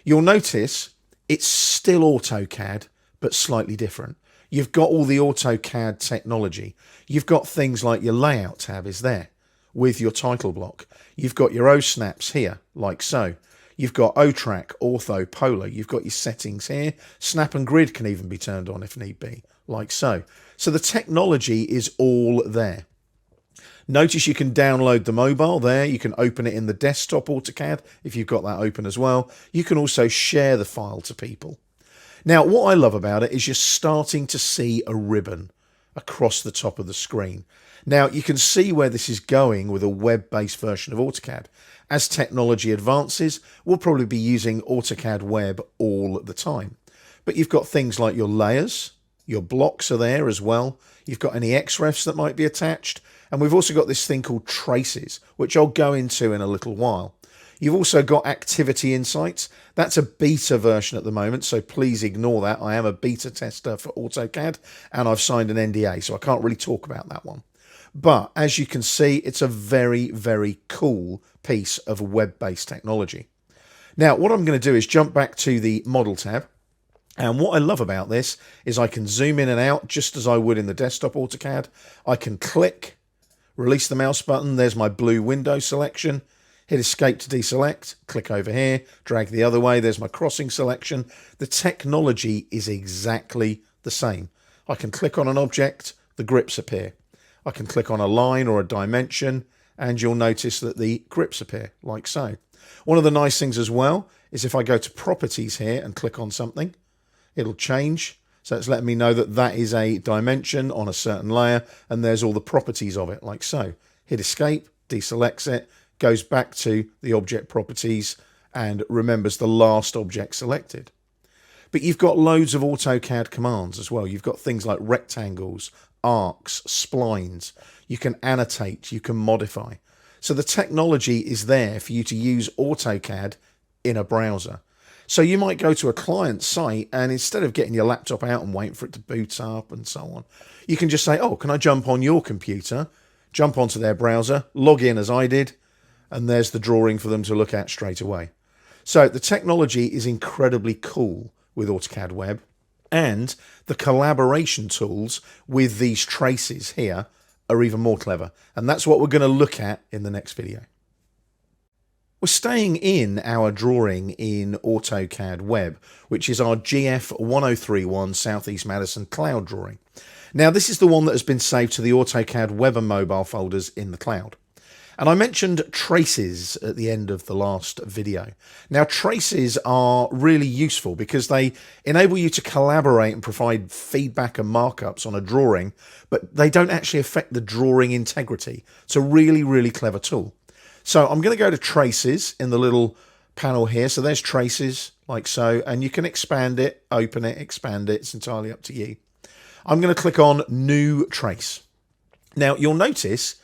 You'll notice it's still AutoCAD, but slightly different. You've got all the AutoCAD technology. You've got things like your layout tab is there with your title block. You've got your O-snaps here, like so. You've got O-track, ortho, polar. You've got your settings here. Snap and grid can even be turned on if need be, like so. So the technology is all there. Notice you can download the mobile there. You can open it in the desktop AutoCAD if you've got that open as well. You can also share the file to people. Now, what I love about it is you're starting to see a ribbon across the top of the screen. Now, you can see where this is going with a web-based version of AutoCAD. As technology advances, we'll probably be using AutoCAD Web all the time. But you've got things like your layers, your blocks are there as well. You've got any XREFs that might be attached. And we've also got this thing called traces, which I'll go into in a little while. You've also got activity insights. That's a beta version at the moment, so please ignore that. I am a beta tester for AutoCAD, and I've signed an NDA, so I can't really talk about that one. But as you can see, it's a very, very cool piece of web-based technology. Now, what I'm going to do is jump back to the Model tab. And what I love about this is I can zoom in and out just as I would in the desktop AutoCAD. I can click, release the mouse button. There's my blue window selection. Hit escape to deselect, click over here, drag the other way. There's my crossing selection. The technology is exactly the same. I can click on an object, the grips appear. I can click on a line or a dimension, and you'll notice that the grips appear, like so. One of the nice things as well is if I go to properties here and click on something, it'll change. So it's letting me know that that is a dimension on a certain layer, and there's all the properties of it, like so. Hit escape, deselects it, goes back to the object properties and remembers the last object selected. But you've got loads of AutoCAD commands as well. You've got things like rectangles, arcs, splines. You can annotate, you can modify. So the technology is there for you to use AutoCAD in a browser. So you might go to a client site, and instead of getting your laptop out and waiting for it to boot up and so on, you can just say, oh, can I jump on your computer, jump onto their browser, log in as I did, and there's the drawing for them to look at straight away. So the technology is incredibly cool with AutoCAD Web, and the collaboration tools with these traces here are even more clever. And that's what we're going to look at in the next video. We're staying in our drawing in AutoCAD Web, which is our GF1031 Southeast Madison cloud drawing. Now, this is the one that has been saved to the AutoCAD Web and mobile folders in the cloud. And I mentioned traces at the end of the last video. Now, traces are really useful because they enable you to collaborate and provide feedback and markups on a drawing, but they don't actually affect the drawing integrity. It's a really, really clever tool. So I'm going to go to traces in the little panel here. So there's traces like so, and you can expand it, open it, expand it. It's entirely up to you. I'm going to click on new trace. Now you'll notice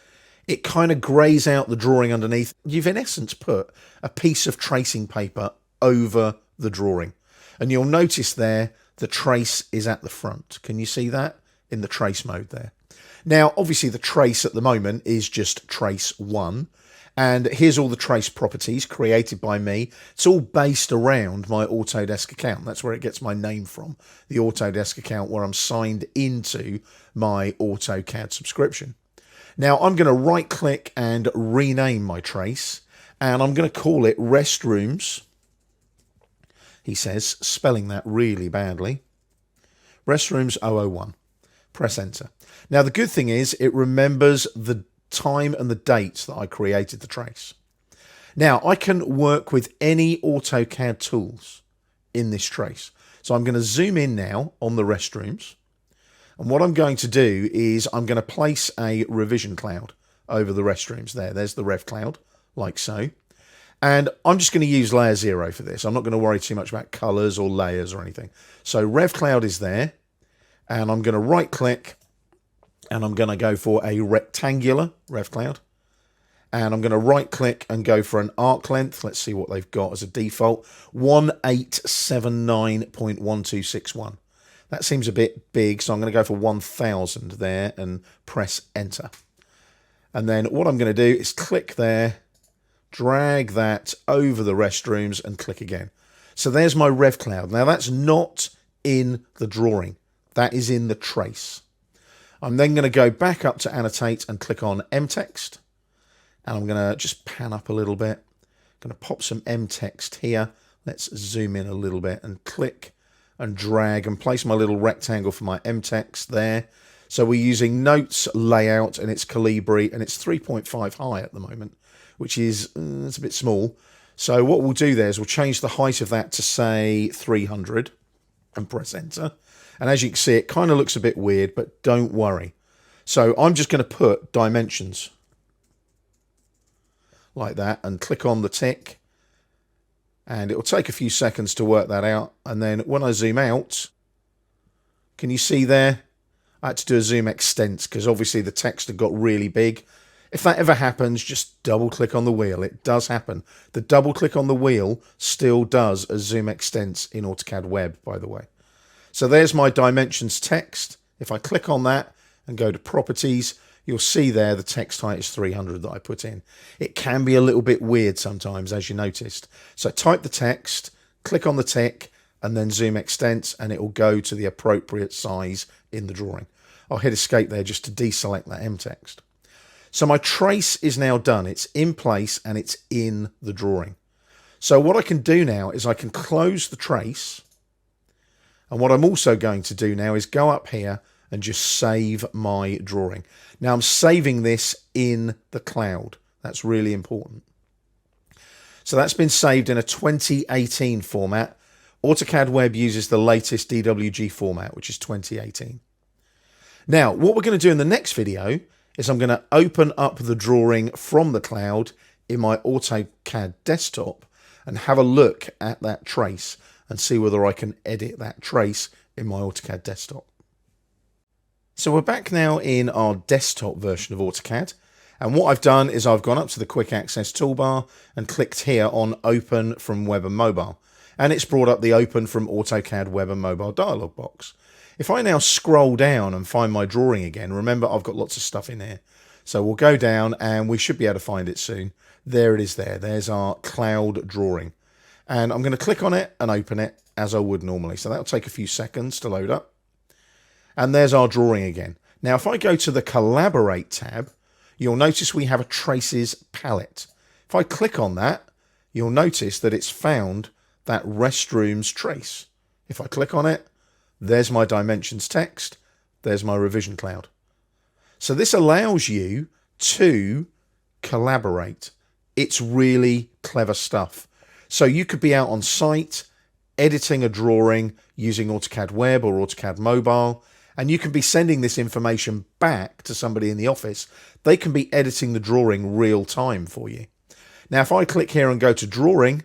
it kind of grays out the drawing underneath. You've in essence put a piece of tracing paper over the drawing. And you'll notice there the trace is at the front. Can you see that in the trace mode there? Now, obviously the trace at the moment is just trace 1. And here's all the trace properties created by me. It's all based around my Autodesk account. That's where it gets my name from, the Autodesk account where I'm signed into my AutoCAD subscription. Now I'm going to right click and rename my trace, and I'm going to call it restrooms. He says, spelling that really badly. Restrooms 001. Press enter. Now the good thing is it remembers the time and the dates that I created the trace. Now I can work with any AutoCAD tools in this trace. So I'm going to zoom in now on the restrooms. And what I'm going to do is I'm going to place a revision cloud over the restrooms there. There's the rev cloud, like so. And I'm just going to use layer 0 for this. I'm not going to worry too much about colors or layers or anything. So rev cloud is there. And I'm going to right click and I'm going to go for a rectangular rev cloud. And I'm going to right click and go for an arc length. Let's see what they've got as a default. 1879.1261. That seems a bit big, so I'm going to go for 1000 there and press enter. And then what I'm going to do is click there, drag that over the restrooms and click again. So there's my rev cloud. Now that's not in the drawing. That is in the trace. I'm then going to go back up to annotate and click on mText. And I'm going to just pan up a little bit. I'm going to pop some mText here. Let's zoom in a little bit and click and drag and place my little rectangle for my mText there. So we're using notes layout and it's Calibri and it's 3.5 high at the moment, which is it's a bit small. So what we'll do there is we'll change the height of that to say 300 and press enter. And as you can see, it kind of looks a bit weird, but don't worry. So I'm just going to put dimensions like that and click on the tick. And it will take a few seconds to work that out. And then when I zoom out, can you see there? I had to do a zoom extent because obviously the text had got really big. If that ever happens, just double click on the wheel. It does happen. The double click on the wheel still does a zoom extent in AutoCAD Web, by the way. So there's my dimensions text. If I click on that and go to properties, you'll see there the text height is 300 that I put in. It can be a little bit weird sometimes, as you noticed. So type the text, click on the tick, and then zoom extent, and it will go to the appropriate size in the drawing. I'll hit escape there just to deselect that mText. So my trace is now done. It's in place and it's in the drawing. So what I can do now is I can close the trace. And what I'm also going to do now is go up here and just save my drawing. Now I'm saving this in the cloud. That's really important. So that's been saved in a 2018 format. AutoCAD Web uses the latest DWG format, which is 2018. Now, what we're going to do in the next video is I'm going to open up the drawing from the cloud in my AutoCAD desktop and have a look at that trace and see whether I can edit that trace in my AutoCAD desktop. So we're back now in our desktop version of AutoCAD. And what I've done is I've gone up to the quick access toolbar and clicked here on open from web and mobile. And it's brought up the open from AutoCAD web and mobile dialog box. If I now scroll down and find my drawing again, remember I've got lots of stuff in here. So we'll go down and we should be able to find it soon. There it is there. There's our cloud drawing. And I'm going to click on it and open it as I would normally. So that'll take a few seconds to load up. And there's our drawing again. Now, if I go to the Collaborate tab, you'll notice we have a Traces palette. If I click on that, you'll notice that it's found that restrooms trace. If I click on it, there's my dimensions text. There's my revision cloud. So this allows you to collaborate. It's really clever stuff. So you could be out on site, editing a drawing using AutoCAD Web or AutoCAD Mobile, and you can be sending this information back to somebody in the office. They can be editing the drawing real time for you. Now, if I click here and go to drawing,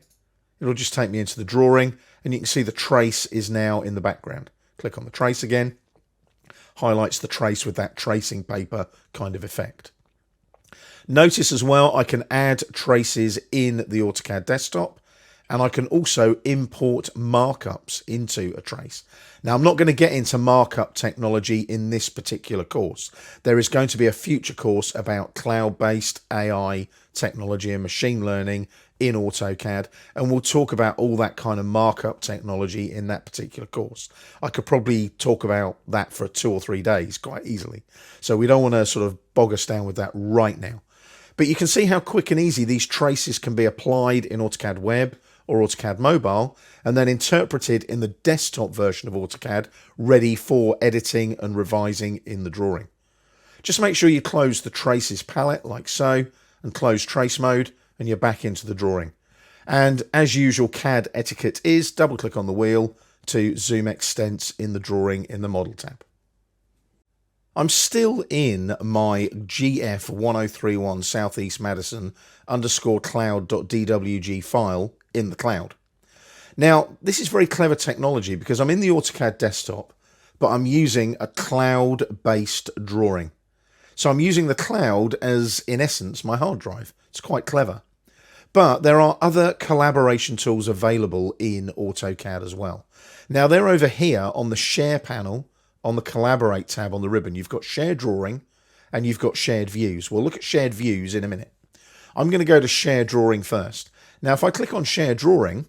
it'll just take me into the drawing, and you can see the trace is now in the background. Click on the trace again, highlights the trace with that tracing paper kind of effect. Notice as well, I can add traces in the AutoCAD desktop. And I can also import markups into a trace. Now, I'm not going to get into markup technology in this particular course. There is going to be a future course about cloud-based AI technology and machine learning in AutoCAD, and we'll talk about all that kind of markup technology in that particular course. I could probably talk about that for 2 or 3 days quite easily. So we don't want to sort of bog us down with that right now. But you can see how quick and easy these traces can be applied in AutoCAD Web or AutoCAD Mobile, and then interpreted in the desktop version of AutoCAD, ready for editing and revising in the drawing. Just make sure you close the Traces palette like so, and close Trace Mode, and you're back into the drawing. And as usual, CAD etiquette is double-click on the wheel to zoom extents in the drawing in the Model tab. I'm still in my GF1031 Southeast Madison _cloud.dwg file in the cloud. Now, this is very clever technology because I'm in the AutoCAD desktop, but I'm using a cloud-based drawing. So I'm using the cloud as, in essence, my hard drive. It's quite clever. But there are other collaboration tools available in AutoCAD as well. Now, they're over here on the Share panel, on the Collaborate tab on the ribbon. You've got Share Drawing and you've got Shared Views. We'll look at Shared Views in a minute. I'm going to go to Share Drawing first. Now, if I click on Share Drawing,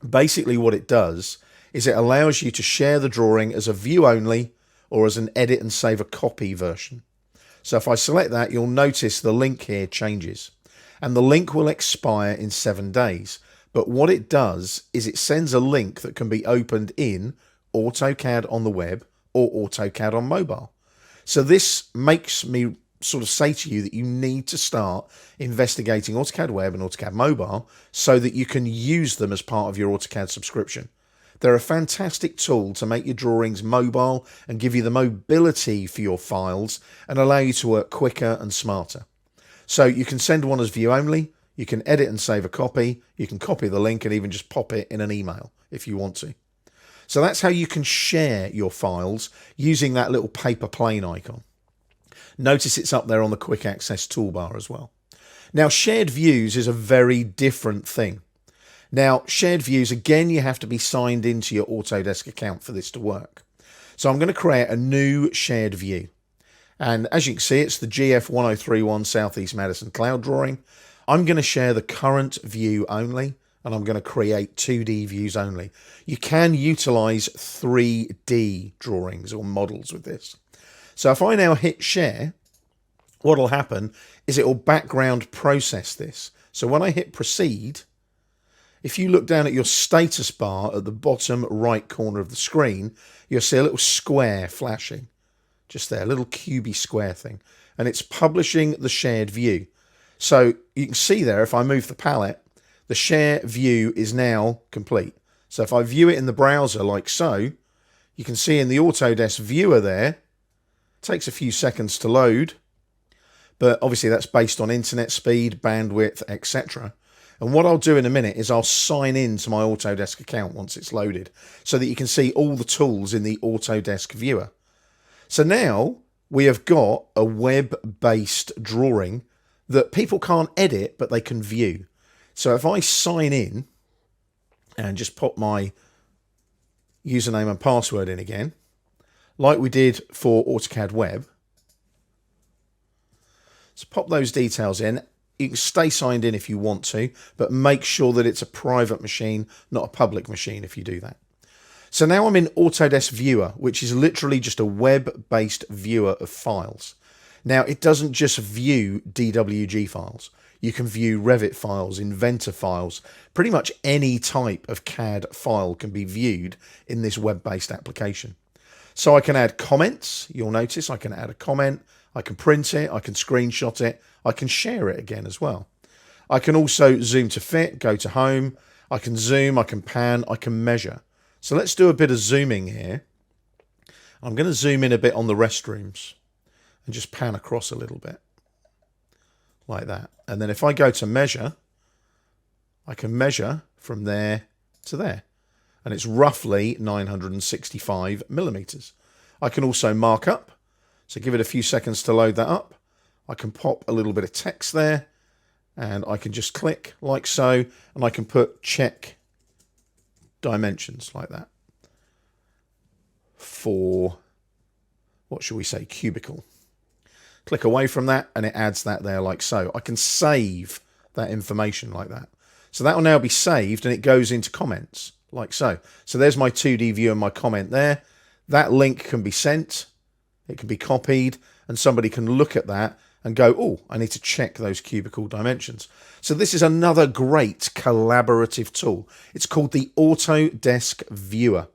basically what it does is it allows you to share the drawing as a view only or as an edit and save a copy version. So if I select that, you'll notice the link here changes. And the link will expire in 7 days. But what it does is it sends a link that can be opened in AutoCAD on the web or AutoCAD on mobile. So this makes me sort of say to you that you need to start investigating AutoCAD Web and AutoCAD Mobile so that you can use them as part of your AutoCAD subscription. They're a fantastic tool to make your drawings mobile and give you the mobility for your files and allow you to work quicker and smarter. So you can send one as view only, you can edit and save a copy, you can copy the link and even just pop it in an email if you want to. So that's how you can share your files using that little paper plane icon. Notice it's up there on the quick access toolbar as well. Now, shared views is a very different thing. Now, shared views, again, you have to be signed into your Autodesk account for this to work. So I'm going to create a new shared view. And as you can see, it's the GF1031 Southeast Madison cloud drawing. I'm going to share the current view only, and I'm going to create 2D views only. You can utilize 3D drawings or models with this. So if I now hit share, what will happen is it will background process this. So when I hit proceed, if you look down at your status bar at the bottom right corner of the screen, you'll see a little square flashing. Just there, a little cubey square thing. And it's publishing the shared view. So you can see there, if I move the palette, the share view is now complete. So if I view it in the browser like so, you can see in the Autodesk viewer there, it takes a few seconds to load, but obviously that's based on internet speed, bandwidth, etc. And what I'll do in a minute is I'll sign in to my Autodesk account once it's loaded so that you can see all the tools in the Autodesk viewer. So now we have got a web-based drawing that people can't edit, but they can view. So if I sign in and just pop my username and password in again, like we did for AutoCAD Web, so pop those details in. You can stay signed in if you want to, but make sure that it's a private machine, not a public machine if you do that. So now I'm in Autodesk Viewer, which is literally just a web-based viewer of files. Now, it doesn't just view DWG files. You can view Revit files, Inventor files. Pretty much any type of CAD file can be viewed in this web-based application. So I can add comments. You'll notice I can add a comment. I can print it. I can screenshot it. I can share it again as well. I can also zoom to fit, go to home. I can zoom, I can pan, I can measure. So let's do a bit of zooming here. I'm going to zoom in a bit on the restrooms and just pan across a little bit like that. And then if I go to measure, I can measure from there to there. And it's roughly 965 millimeters. I can also mark up. So give it a few seconds to load that up. I can pop a little bit of text there. And I can just click like so, and I can put check dimensions like that for, what should we say, cubicle. Click away from that and it adds that there like so. I can save that information like that. So that will now be saved and it goes into comments like so. So there's my 2D view and my comment there. That link can be sent, it can be copied, and somebody can look at that and go, oh, I need to check those cubicle dimensions. So this is another great collaborative tool. It's called the Autodesk Viewer.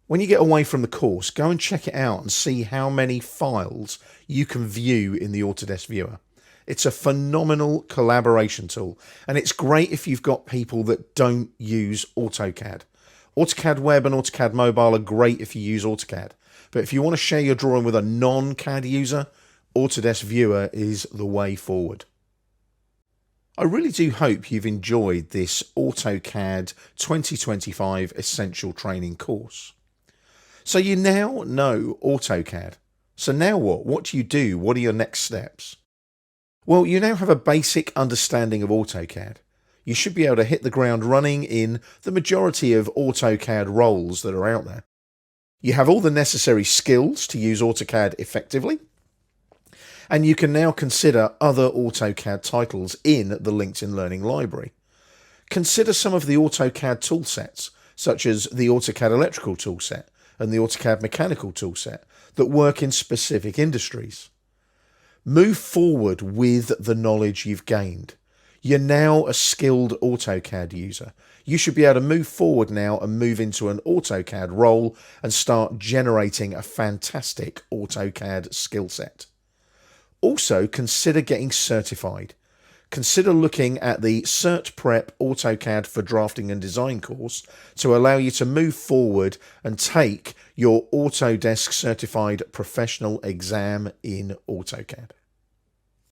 When you get away from the course, go and check it out and see how many files you can view in the Autodesk Viewer. It's a phenomenal collaboration tool, and it's great if you've got people that don't use AutoCAD. AutoCAD Web and AutoCAD Mobile are great if you use AutoCAD, but if you want to share your drawing with a non-CAD user, Autodesk Viewer is the way forward. I really do hope you've enjoyed this AutoCAD 2025 Essential Training course. So you now know AutoCAD. So now what? What do you do? What are your next steps? Well, you now have a basic understanding of AutoCAD. You should be able to hit the ground running in the majority of AutoCAD roles that are out there. You have all the necessary skills to use AutoCAD effectively, and you can now consider other AutoCAD titles in the LinkedIn Learning Library. Consider some of the AutoCAD toolsets, such as the AutoCAD electrical toolset and the AutoCAD mechanical toolset that work in specific industries. Move forward with the knowledge you've gained. You're now a skilled AutoCAD user. You should be able to move forward now and move into an AutoCAD role and start generating a fantastic AutoCAD skill set. Also, consider getting certified. Consider looking at the Cert Prep AutoCAD for Drafting and Design course to allow you to move forward and take your Autodesk Certified Professional exam in AutoCAD.